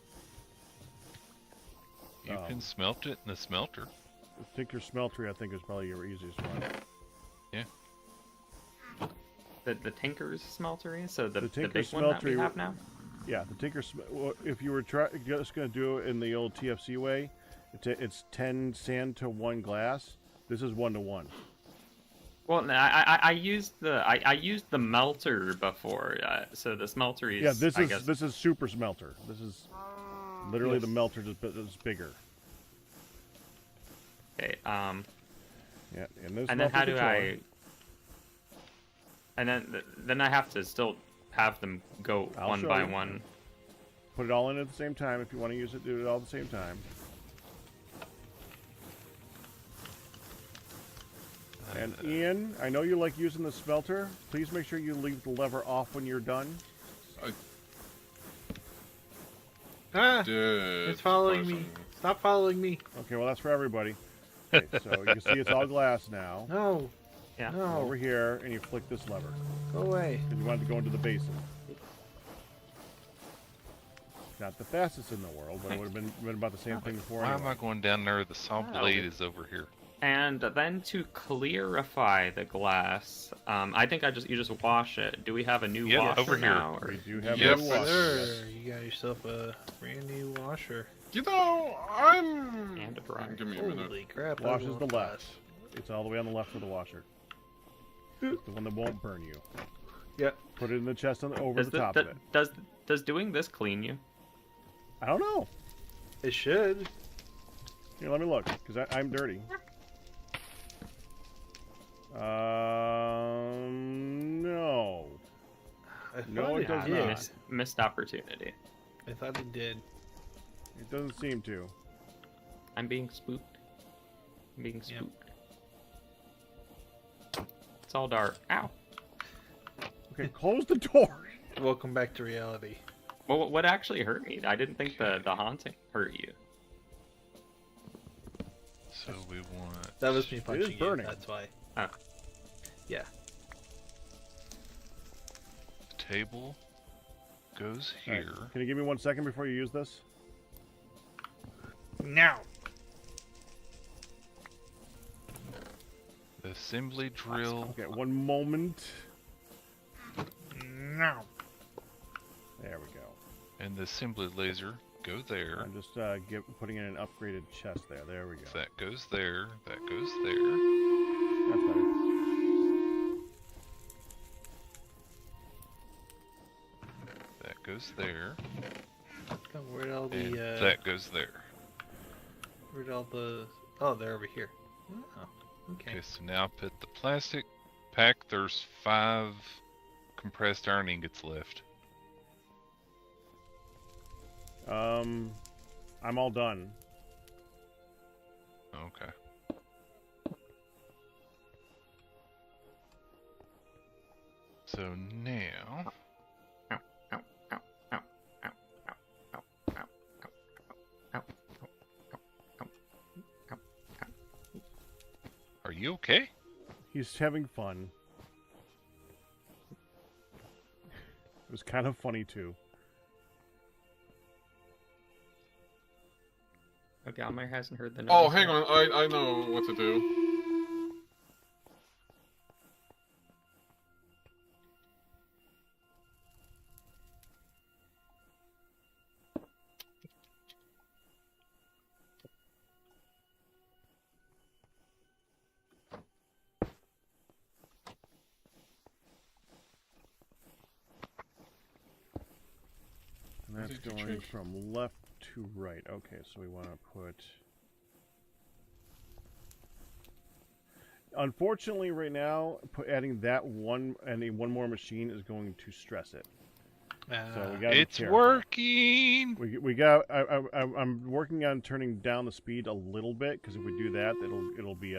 Speaker 4: You can smelt it in the smelter.
Speaker 1: The Tinker Smeltery, I think, is probably your easiest one.
Speaker 5: The Tinker's smeltery? So the
Speaker 1: Tinker
Speaker 5: big one that we
Speaker 1: Smeltery
Speaker 5: have now?
Speaker 1: Yeah, the Tinker. Well, if you were just going to do it in the old TFC way, it's 10 sand to 1 glass. This is 1 to 1.
Speaker 5: Well, no, I used the melter before, so the smeltery is.
Speaker 1: Yeah, this
Speaker 5: I
Speaker 1: is
Speaker 5: guess,
Speaker 1: this is super smelter. This is literally
Speaker 6: Yes.
Speaker 1: the melter is bigger.
Speaker 5: Okay.
Speaker 1: Yeah, and this.
Speaker 5: And then how do
Speaker 1: controller.
Speaker 5: I? And then I have to still have them go
Speaker 1: I'll
Speaker 5: one
Speaker 1: show
Speaker 5: by
Speaker 1: you.
Speaker 5: one.
Speaker 1: Put it all in at the same time. If you want to use it, do it all at the same time. And Ian, I know you like using the smelter. Please make sure you leave the lever off when you're done.
Speaker 6: Ah!
Speaker 3: Did
Speaker 6: It's following me.
Speaker 3: surprisingly.
Speaker 6: Stop following me.
Speaker 1: Okay, well that's for everybody. Okay, so you can see it's all glass now.
Speaker 6: No.
Speaker 5: Yeah.
Speaker 1: Go
Speaker 6: No.
Speaker 1: over here, and you flick this lever.
Speaker 6: Go away.
Speaker 1: Because you want it to go into the basin. Not the fastest in the world, but it would have been about the same thing before.
Speaker 4: Why am
Speaker 1: Anyway.
Speaker 4: I going down there? The saw
Speaker 5: Oh.
Speaker 4: blade is over here.
Speaker 5: And then to clarify the glass, I think you just wash it. Do we have a new
Speaker 4: Yeah,
Speaker 5: washer
Speaker 4: over here.
Speaker 5: now? Or...
Speaker 1: We do have
Speaker 3: Yep,
Speaker 1: a
Speaker 3: it's-
Speaker 1: washer.
Speaker 6: Sir, you got yourself a brand new washer.
Speaker 3: You know, I'm.
Speaker 5: And a dryer.
Speaker 3: Give me a minute.
Speaker 6: Holy crap! I
Speaker 1: Washes
Speaker 6: love
Speaker 1: the
Speaker 6: glass.
Speaker 1: left. It's all the way on the left of the washer. It's the one that won't burn you.
Speaker 6: Yep.
Speaker 1: Put it in the chest over the top of it.
Speaker 5: Does doing this clean you?
Speaker 1: I don't know.
Speaker 6: It should.
Speaker 1: Here, let me look, because I'm dirty. No.
Speaker 6: I thought
Speaker 1: No, it does
Speaker 6: did.
Speaker 1: not.
Speaker 5: Missed opportunity.
Speaker 6: I thought it did.
Speaker 1: It doesn't seem to.
Speaker 5: I'm being spooked. I'm being
Speaker 6: Yep.
Speaker 5: spooked. It's all dark. Ow.
Speaker 1: Okay, close the door.
Speaker 6: Welcome back to reality.
Speaker 5: Well, what actually hurt me? I didn't think the haunting hurt you.
Speaker 4: So we want.
Speaker 6: That was me punching you.
Speaker 1: burning.
Speaker 6: That's why.
Speaker 5: Oh.
Speaker 6: Yeah.
Speaker 4: Table goes
Speaker 1: All right,
Speaker 4: here.
Speaker 1: can you give me 1 second before you use this?
Speaker 6: Now.
Speaker 4: The assembly drill.
Speaker 1: Okay, 1 moment.
Speaker 6: Now.
Speaker 1: There we go.
Speaker 4: And the assembly laser go there.
Speaker 1: I'm just putting in an upgraded chest there. There we go.
Speaker 4: That goes there. That goes there.
Speaker 1: That's better.
Speaker 4: That goes there.
Speaker 6: Oh, where'd all
Speaker 4: And
Speaker 6: the
Speaker 4: that goes there.
Speaker 6: where'd all the oh they're over here. Oh, okay.
Speaker 4: Okay, so now put the plastic pack. There's 5 compressed iron ingots left.
Speaker 1: I'm all done.
Speaker 4: Okay. So now.
Speaker 5: Ow, ow, ow, ow, ow, ow, ow, ow, ow, ow, ow, ow, ow.
Speaker 4: Are you okay?
Speaker 1: He's having fun. It was kind of funny too.
Speaker 5: Okay, Almir hasn't heard the noise.
Speaker 3: Oh, hang
Speaker 5: yet.
Speaker 3: on. I know what to do.
Speaker 1: is going from left to right. Okay, so we want to put... Unfortunately, right now, adding that one one more machine is going to stress it. So we gotta
Speaker 4: it's
Speaker 1: be careful.
Speaker 4: working.
Speaker 1: We got. I'm working on turning down the speed a little bit because if we do that, it'll be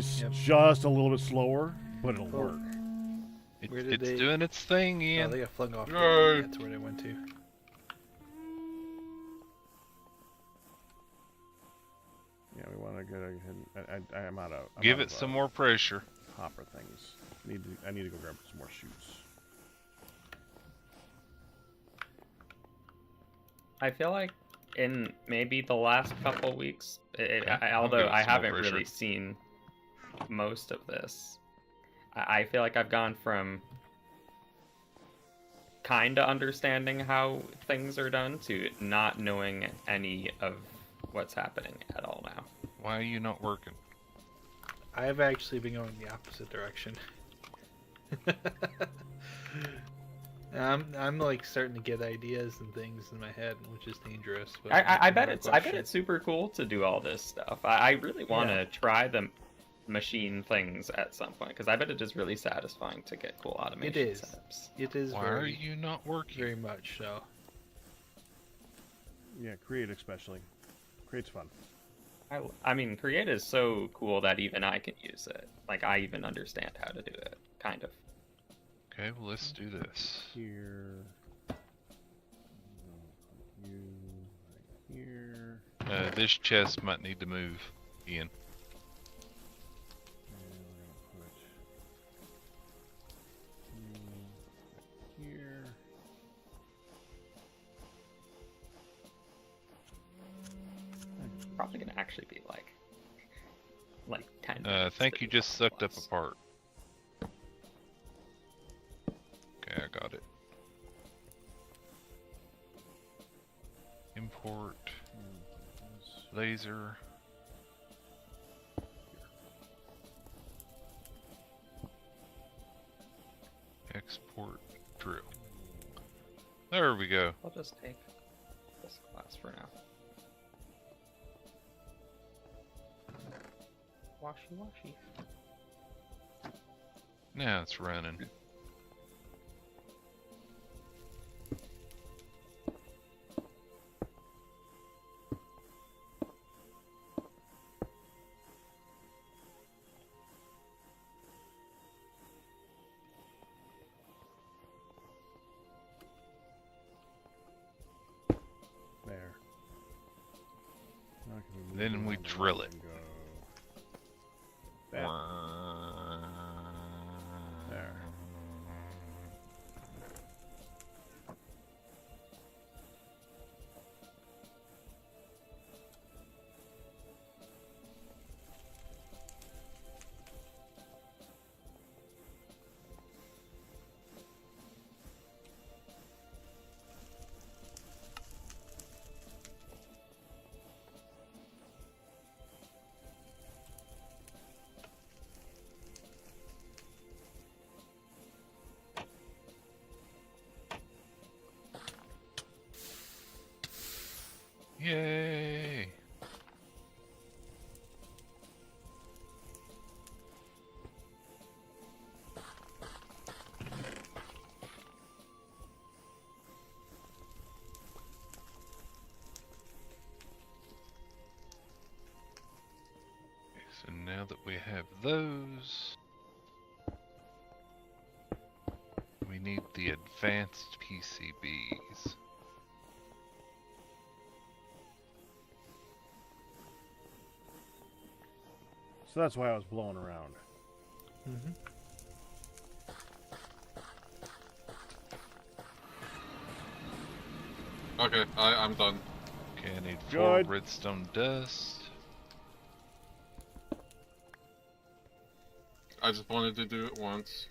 Speaker 1: just a little bit slower, but it'll work.
Speaker 4: It's doing its thing,
Speaker 6: Oh,
Speaker 4: Ian.
Speaker 6: they got flung off.
Speaker 3: Yay.
Speaker 6: That's where they went to.
Speaker 1: Yeah, we want to go ahead. I'm out of.
Speaker 4: Give it some more pressure.
Speaker 1: Hopper things. I need to go grab some more shoots.
Speaker 5: I feel like in maybe the last couple weeks,
Speaker 4: I'll
Speaker 5: although
Speaker 4: give it
Speaker 5: I
Speaker 4: some more
Speaker 5: haven't
Speaker 4: pressure.
Speaker 5: really seen most of this, I feel like I've gone from kind of understanding how things are done to not knowing any of what's happening at all now.
Speaker 4: Why are you not working?
Speaker 6: I've actually been going the opposite direction. I'm like starting to get ideas and things in my head, which is dangerous. But
Speaker 5: I bet it's super cool to do all this stuff. I really want to try the machine things at some point because I bet it is really satisfying to get cool automation setups.
Speaker 6: It is.
Speaker 4: Why are you not working?
Speaker 6: Very much so.
Speaker 1: Yeah, create especially. Create's fun.
Speaker 5: I mean, Create is so cool that even I can use it. Like, I even understand how to do it, kind of.
Speaker 4: Okay, well, let's do this.
Speaker 1: Here. You right here.
Speaker 4: This chest might need to move, Ian.
Speaker 1: And we're gonna put you right here.
Speaker 5: Probably gonna actually be like 10
Speaker 4: I
Speaker 5: minutes
Speaker 4: think
Speaker 5: to
Speaker 4: you
Speaker 5: do
Speaker 4: just
Speaker 5: this
Speaker 4: sucked up
Speaker 5: once.
Speaker 4: a part. Okay, I got it. Import. Laser. Export drill. There we go.
Speaker 5: I'll just take this class for now. Washy washy.
Speaker 4: Now it's running.
Speaker 1: There. Now can move
Speaker 4: Then we
Speaker 1: around the
Speaker 4: drill
Speaker 1: line
Speaker 4: it.
Speaker 1: and go back. There.
Speaker 4: Yay! So now that we have those, we need the advanced PCBs.
Speaker 1: So that's why I was blowing around.
Speaker 6: Mm-hmm.
Speaker 3: Okay, I'm done.
Speaker 4: Okay, I need 4
Speaker 1: Good.
Speaker 4: redstone dust.
Speaker 3: I just wanted to do it once.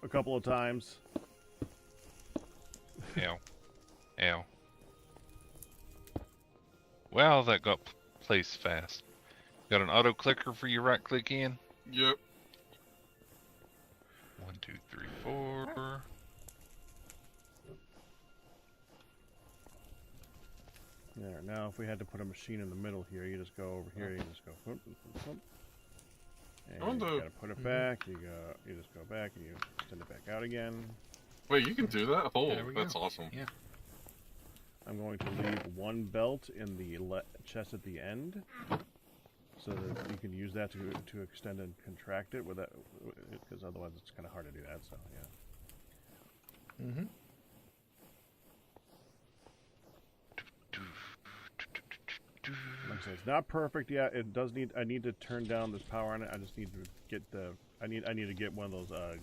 Speaker 1: A couple of times.
Speaker 4: Ow. Ow. Wow, that got placed fast. Got an auto clicker for your right click in?
Speaker 3: Yep.
Speaker 4: 1, 2, 3, 4.
Speaker 1: There. Now, if we had to put a machine in the middle here, you just go over here. You just go. Whoop, whoop, whoop. And you gotta put it back. You go. You just go back and you send it back out again.
Speaker 3: Wait, you can do that? Oh,
Speaker 6: There we
Speaker 3: that's
Speaker 6: go.
Speaker 3: awesome.
Speaker 6: Yeah.
Speaker 1: I'm going to leave one belt in the chest at the end, so that you can use that to extend and contract it with that, because otherwise it's kind of hard to do that. So yeah.
Speaker 6: Mm-hmm.
Speaker 1: Like I said, it's not perfect yet. It does need. I need to turn down this power on it. I just need to get the. I need to get one of those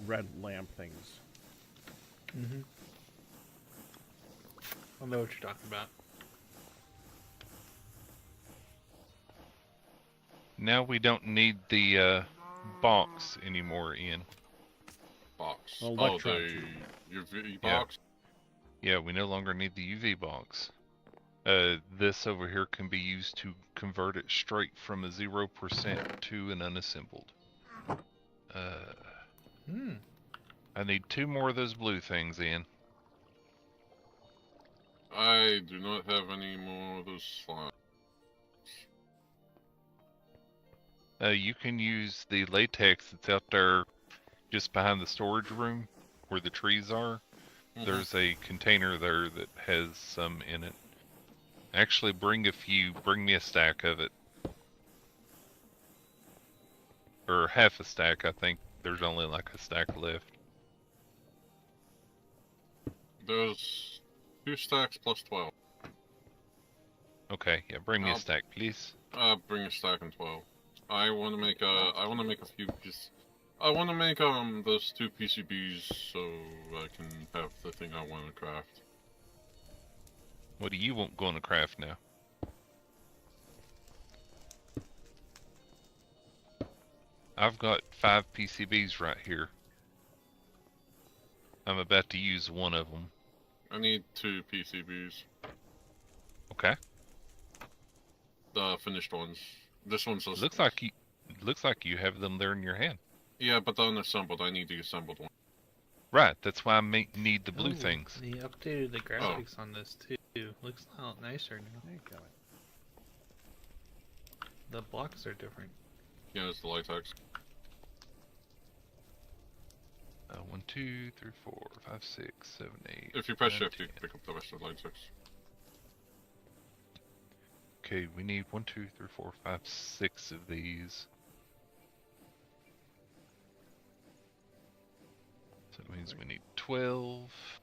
Speaker 1: red lamp things.
Speaker 6: Mm-hmm. I know what you're talking about.
Speaker 4: Now we don't need the box anymore, Ian.
Speaker 3: Box.
Speaker 1: Electron
Speaker 3: the
Speaker 1: tube.
Speaker 3: UV
Speaker 4: Yeah.
Speaker 3: box?
Speaker 4: Yeah, we no longer need the UV box. This over here can be used to convert it straight from a 0% to an unassembled. I need 2 more of those blue things, Ian.
Speaker 3: I do not have any more of those slimes.
Speaker 4: You can use the latex that's out there just behind the storage room where the trees are.
Speaker 3: Mhm.
Speaker 4: There's a container there that has some in it. Actually, bring me a stack of it. Or half a stack, I think. There's only like a stack left.
Speaker 3: There's 2 stacks plus 12.
Speaker 4: Okay, yeah, bring me a
Speaker 3: I'll-
Speaker 4: stack, please.
Speaker 3: Bring a stack and 12. I want to make a few pieces. I want to make those 2 PCBs so I can have the thing I want to craft.
Speaker 4: What do you want going to craft now? I've got 5 PCBs right here. I'm about to use one of them.
Speaker 3: I need 2 PCBs.
Speaker 4: Okay.
Speaker 3: The finished ones. This one's just...
Speaker 4: Looks like you have them there in your hand.
Speaker 3: Yeah, but the unassembled. I need the assembled one.
Speaker 4: Right, that's why I need the blue
Speaker 6: Oh,
Speaker 4: things.
Speaker 6: They updated the graphics on this too. Looks a lot nicer now.
Speaker 1: There you go.
Speaker 6: The blocks are different.
Speaker 3: Yeah, it's the latex.
Speaker 4: 1, 2, 3, 4, 5, 6, 7, 8.
Speaker 3: If you press
Speaker 4: 9,
Speaker 3: shift, you
Speaker 4: 10.
Speaker 3: can pick up the rest of the latex.
Speaker 4: Okay, we need 1, 2, 3, 4, 5, 6 of these. So that means we need 12,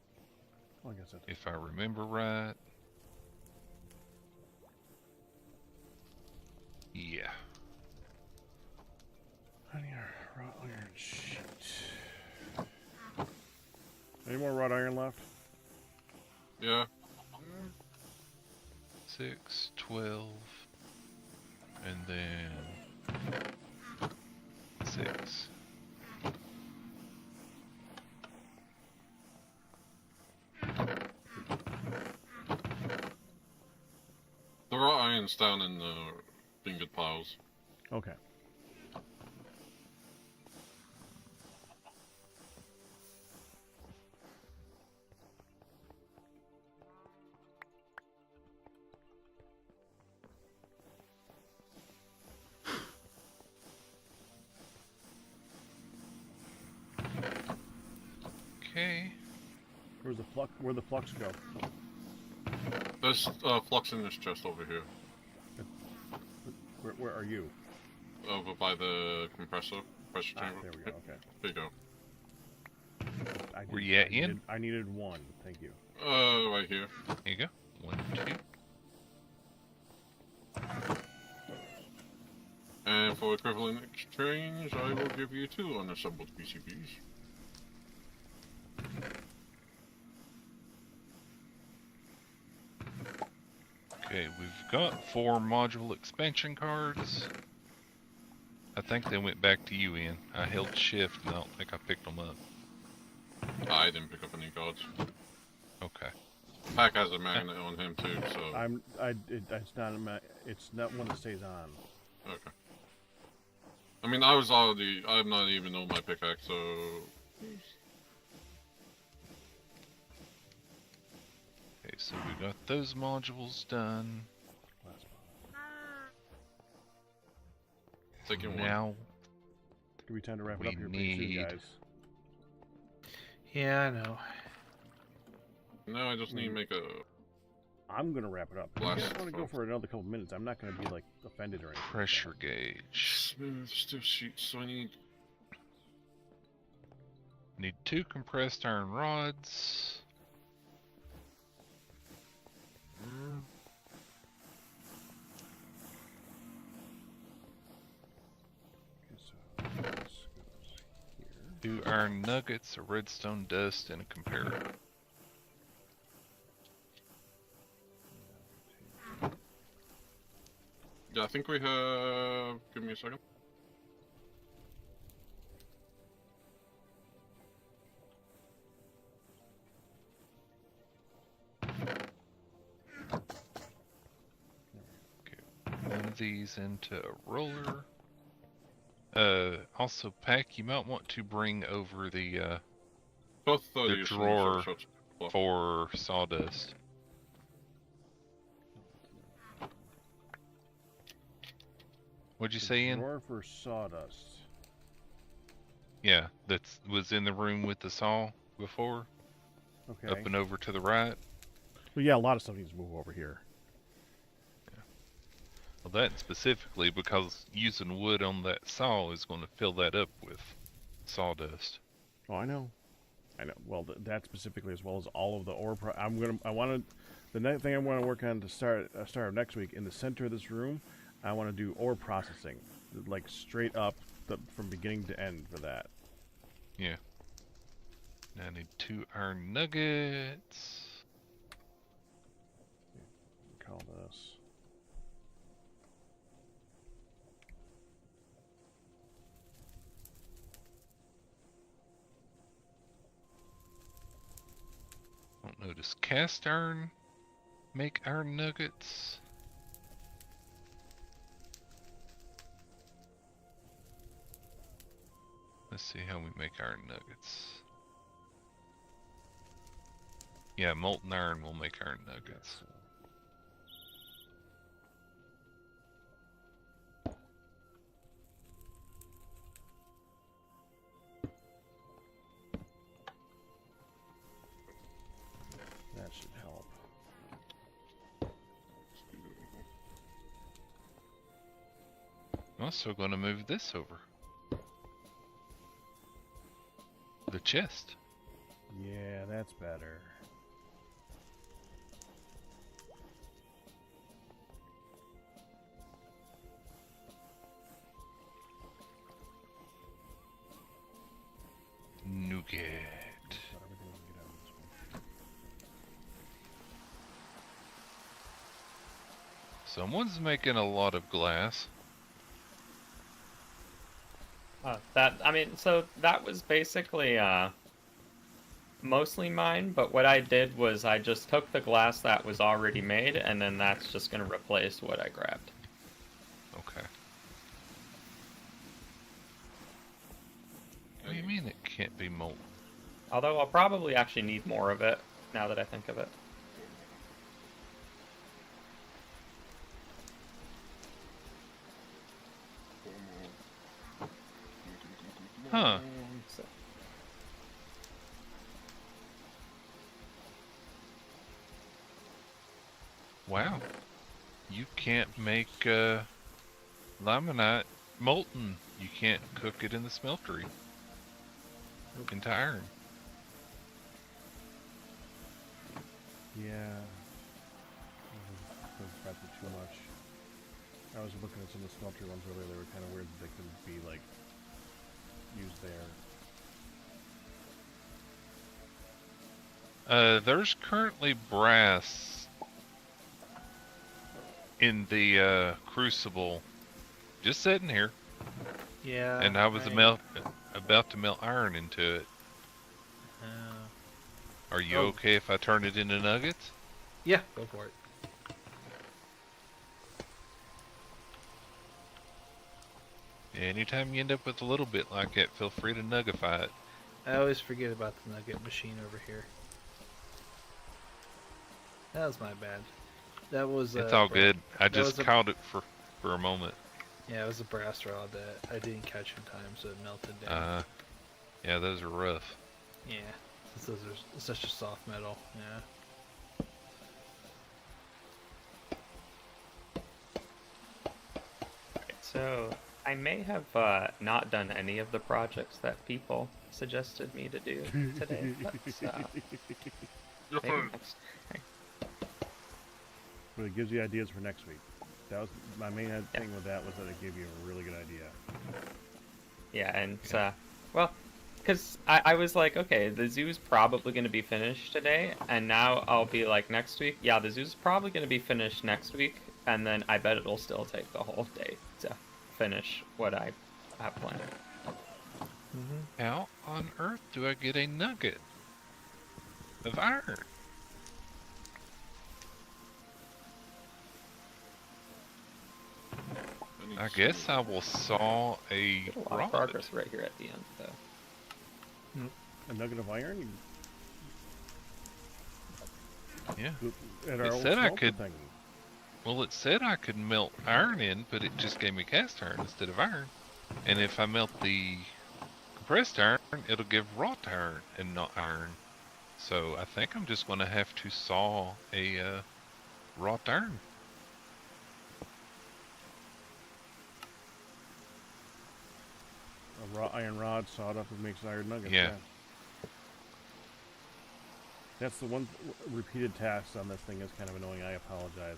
Speaker 1: Well, I guess that's
Speaker 4: if I remember right. Yeah.
Speaker 1: I need a wrought iron sheet. Any more wrought iron left?
Speaker 3: Yeah.
Speaker 4: 6, 12, and then 6.
Speaker 3: The raw iron's down in the ingot piles.
Speaker 1: Okay.
Speaker 4: Okay.
Speaker 1: Where'd the flux go?
Speaker 3: There's flux in this chest over here.
Speaker 1: Where are you?
Speaker 3: Over by the pressure chamber.
Speaker 1: There we go. Okay.
Speaker 3: There you go.
Speaker 4: Where you at, Ian?
Speaker 1: I needed 1. Thank you.
Speaker 3: Right here.
Speaker 4: Here you go. 1, 2.
Speaker 3: And for equivalent exchange, I will give you 2 unassembled PCBs.
Speaker 4: Okay, we've got 4 module expansion cards. I think they went back to you, Ian. I held shift and I don't think I picked them up.
Speaker 3: I didn't pick up any cards.
Speaker 4: Okay.
Speaker 3: Pack has a magnet on him too, so...
Speaker 1: It's not one that stays on.
Speaker 3: Okay. I mean, I'm not even on my pickaxe, so...
Speaker 4: Okay, so we got those modules done.
Speaker 1: Last one.
Speaker 3: Second one.
Speaker 4: Now
Speaker 1: Could be time to wrap it
Speaker 4: We
Speaker 1: up here pretty soon,
Speaker 4: need-
Speaker 1: guys.
Speaker 6: Yeah, I know.
Speaker 3: No, I just need to make a.
Speaker 1: I'm gonna wrap it up. If you
Speaker 3: Blast
Speaker 1: guys want to go
Speaker 3: off.
Speaker 1: for another couple minutes, I'm not gonna be like offended or anything.
Speaker 4: pressure gauge.
Speaker 3: Smooth stiff sheets, so I need.
Speaker 4: Need 2 compressed iron rods.
Speaker 1: Okay, so this goes here.
Speaker 4: 2 iron nuggets, a redstone dust, and a comparator.
Speaker 3: Yeah, I think we have. Give me a second.
Speaker 4: One of these into a roller. Also, Pack, you might want to bring over the
Speaker 3: Both
Speaker 4: The drawer for sawdust. What'd you
Speaker 1: The
Speaker 4: say, Ian?
Speaker 1: drawer for sawdust.
Speaker 4: Yeah, that was in the room with the saw before,
Speaker 1: Okay.
Speaker 4: up and over to the right.
Speaker 1: Well, yeah, a lot of stuff needs to move over here.
Speaker 4: Well, that specifically because using wood on that saw is going to fill that up with sawdust.
Speaker 1: Oh, I know. I know. Well, that specifically, as well as all of the ore. The next thing I want to work on to start of next week in the center of this room. I want to do ore processing, like straight up from beginning to end for that.
Speaker 4: Yeah. Now I need 2 iron nuggets.
Speaker 1: Call this.
Speaker 4: Don't know, does cast iron make iron nuggets? Let's see how we make iron nuggets. Yeah, molten iron will make iron nuggets.
Speaker 1: That should help.
Speaker 4: I'm also going to move this over. The chest.
Speaker 1: Yeah, that's better.
Speaker 4: Nougat.
Speaker 1: Not everything we can get out of this one.
Speaker 4: Someone's making a lot of glass.
Speaker 5: So that was basically mostly mine, but what I did was I just took the glass that was already made, and then that's just going to replace what I grabbed.
Speaker 4: Okay. What do you mean it can't be molten?
Speaker 5: Although I'll probably actually need more of it, now that I think of it.
Speaker 4: Huh.
Speaker 5: So,
Speaker 4: Wow. You can't make limonite molten. You can't cook it in the smeltery into iron.
Speaker 1: Yeah. That's probably too much. I was looking at some of the smelter ones earlier. They were kind of weird that they couldn't be like used there.
Speaker 4: There's currently brass in the crucible, just sitting here,
Speaker 6: Yeah.
Speaker 4: and I was about to melt iron into it. Are you
Speaker 6: Oh.
Speaker 4: okay if I turn it into nuggets?
Speaker 6: Yeah, go for it.
Speaker 4: Anytime you end up with a little bit like that, feel free to nuggify it.
Speaker 6: I always forget about the nugget machine over here. That was my bad. That was.
Speaker 4: It's all good. I
Speaker 6: that was
Speaker 4: just
Speaker 6: a-
Speaker 4: caught it for a moment.
Speaker 6: Yeah, it was a brass rod that I didn't catch in time, so it melted down.
Speaker 4: Yeah, those are rough.
Speaker 6: Yeah, since those are such a soft metal. Yeah.
Speaker 5: So I may have not done any of the projects that people suggested me to do today. But,
Speaker 3: You're
Speaker 5: maybe
Speaker 3: fine.
Speaker 5: next.
Speaker 1: But it gives you ideas for next week. That was my main thing with that was that it gave you a really good idea.
Speaker 5: Yeah, and well, because I was like, okay, the zoo's probably going to be finished today, and now I'll be like, next week, yeah, the zoo's probably going to be finished next week, and then I bet it'll still take the whole day to finish what I have planned.
Speaker 4: How on earth do I get a nugget of iron? I guess I will saw a
Speaker 5: Did a lot of
Speaker 4: rod.
Speaker 5: progress right here at the end, though.
Speaker 1: A nugget of iron?
Speaker 4: Yeah.
Speaker 1: At our
Speaker 4: It
Speaker 1: old
Speaker 4: said I
Speaker 1: smelter
Speaker 4: could-
Speaker 1: thing.
Speaker 4: Well, it said I could melt iron in, but it just gave me cast iron instead of iron. And if I melt the compressed iron, it'll give wrought iron and not iron. So I think I'm just going to have to saw a wrought iron.
Speaker 1: A raw iron rod sawed up and makes iron nuggets.
Speaker 4: Yeah.
Speaker 1: That's the one repeated task on this thing is kind of annoying. I apologize.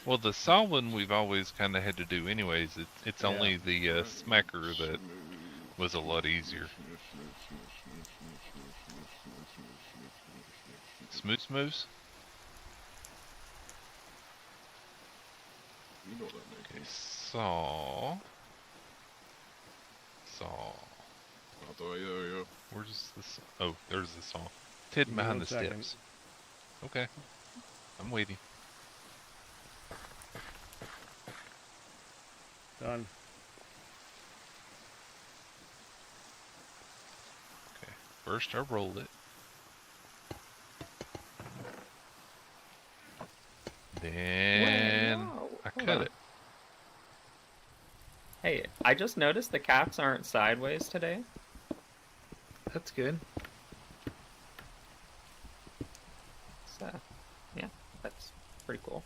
Speaker 4: Well, the saw one we've always kind of had to do anyways. It's
Speaker 1: Yeah.
Speaker 4: only the smacker that was a lot easier. Smooth smooth?
Speaker 3: You know what that means.
Speaker 4: Okay, saw. Saw.
Speaker 3: Oh, there we go.
Speaker 4: Where's the saw? Oh, there's the saw. It's hidden
Speaker 1: Give me
Speaker 4: behind
Speaker 1: 1
Speaker 4: the
Speaker 1: second.
Speaker 4: steps. Okay. I'm waiting.
Speaker 1: Done.
Speaker 4: Okay. First I rolled it. Then
Speaker 5: Whoa,
Speaker 4: I
Speaker 5: hold
Speaker 4: cut
Speaker 5: on.
Speaker 4: it.
Speaker 5: Hey, I just noticed the cats aren't sideways today.
Speaker 6: That's good.
Speaker 5: So, yeah, that's pretty cool.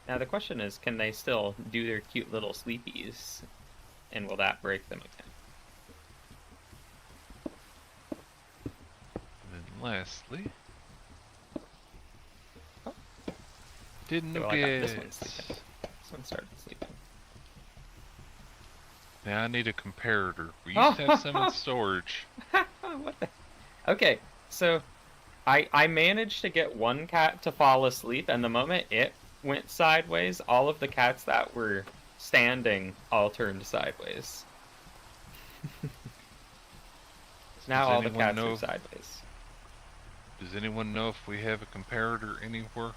Speaker 5: Now the question is, can they still do their cute little sleepies? And will that break them again?
Speaker 4: And then lastly,
Speaker 5: Oh.
Speaker 4: didn't
Speaker 5: Okay, well, I got this
Speaker 4: get.
Speaker 5: one sleeping. This one started sleeping.
Speaker 4: Now I need a comparator. We used to have some in storage.
Speaker 5: What the? Okay, so I managed to get one cat to fall asleep, and the moment it went sideways, all of the cats that were standing all turned sideways. Now
Speaker 4: Does
Speaker 5: all the
Speaker 4: anyone
Speaker 5: cats
Speaker 4: know-
Speaker 5: are sideways.
Speaker 4: Does anyone know if we have a comparator anywhere?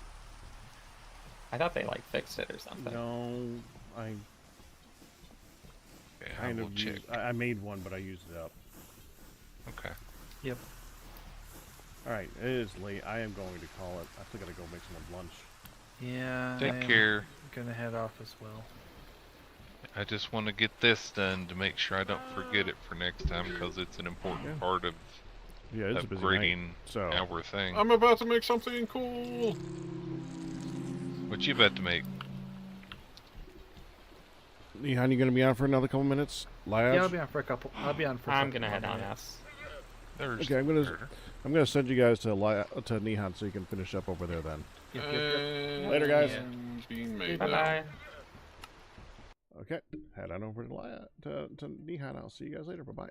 Speaker 5: I thought they like fixed it or something.
Speaker 1: No, I
Speaker 4: Okay, I
Speaker 1: kind
Speaker 4: will
Speaker 1: of
Speaker 4: check.
Speaker 1: used, I made one, but I used it up.
Speaker 4: Okay.
Speaker 6: Yep.
Speaker 1: All right, it is late. I am going to call it. I still gotta go make some lunch.
Speaker 6: Yeah.
Speaker 4: Take
Speaker 6: I am
Speaker 4: care.
Speaker 6: Gonna head off as well.
Speaker 4: I just want to get this done to make sure I don't forget it for next time because it's an important
Speaker 1: Yeah.
Speaker 4: part of
Speaker 1: Yeah, it's a busy
Speaker 4: upgrading
Speaker 1: night. So
Speaker 4: our thing.
Speaker 3: I'm about to make something cool.
Speaker 4: What you about to make?
Speaker 1: Nehan, you gonna be on for another couple minutes? Labs?
Speaker 6: Yeah, I'll be on for a couple. I'll be on for.
Speaker 5: I'm
Speaker 6: couple
Speaker 5: gonna head
Speaker 6: more
Speaker 5: on
Speaker 6: minutes.
Speaker 5: out.
Speaker 4: There's
Speaker 1: Okay, I'm gonna send you guys to Nehan so you can finish up over there then.
Speaker 6: Yep, yep, yep.
Speaker 1: Later, guys.
Speaker 3: And being made
Speaker 5: Bye
Speaker 3: now.
Speaker 5: bye.
Speaker 1: Okay, head on over to Nehan. I'll see you guys later. Bye bye.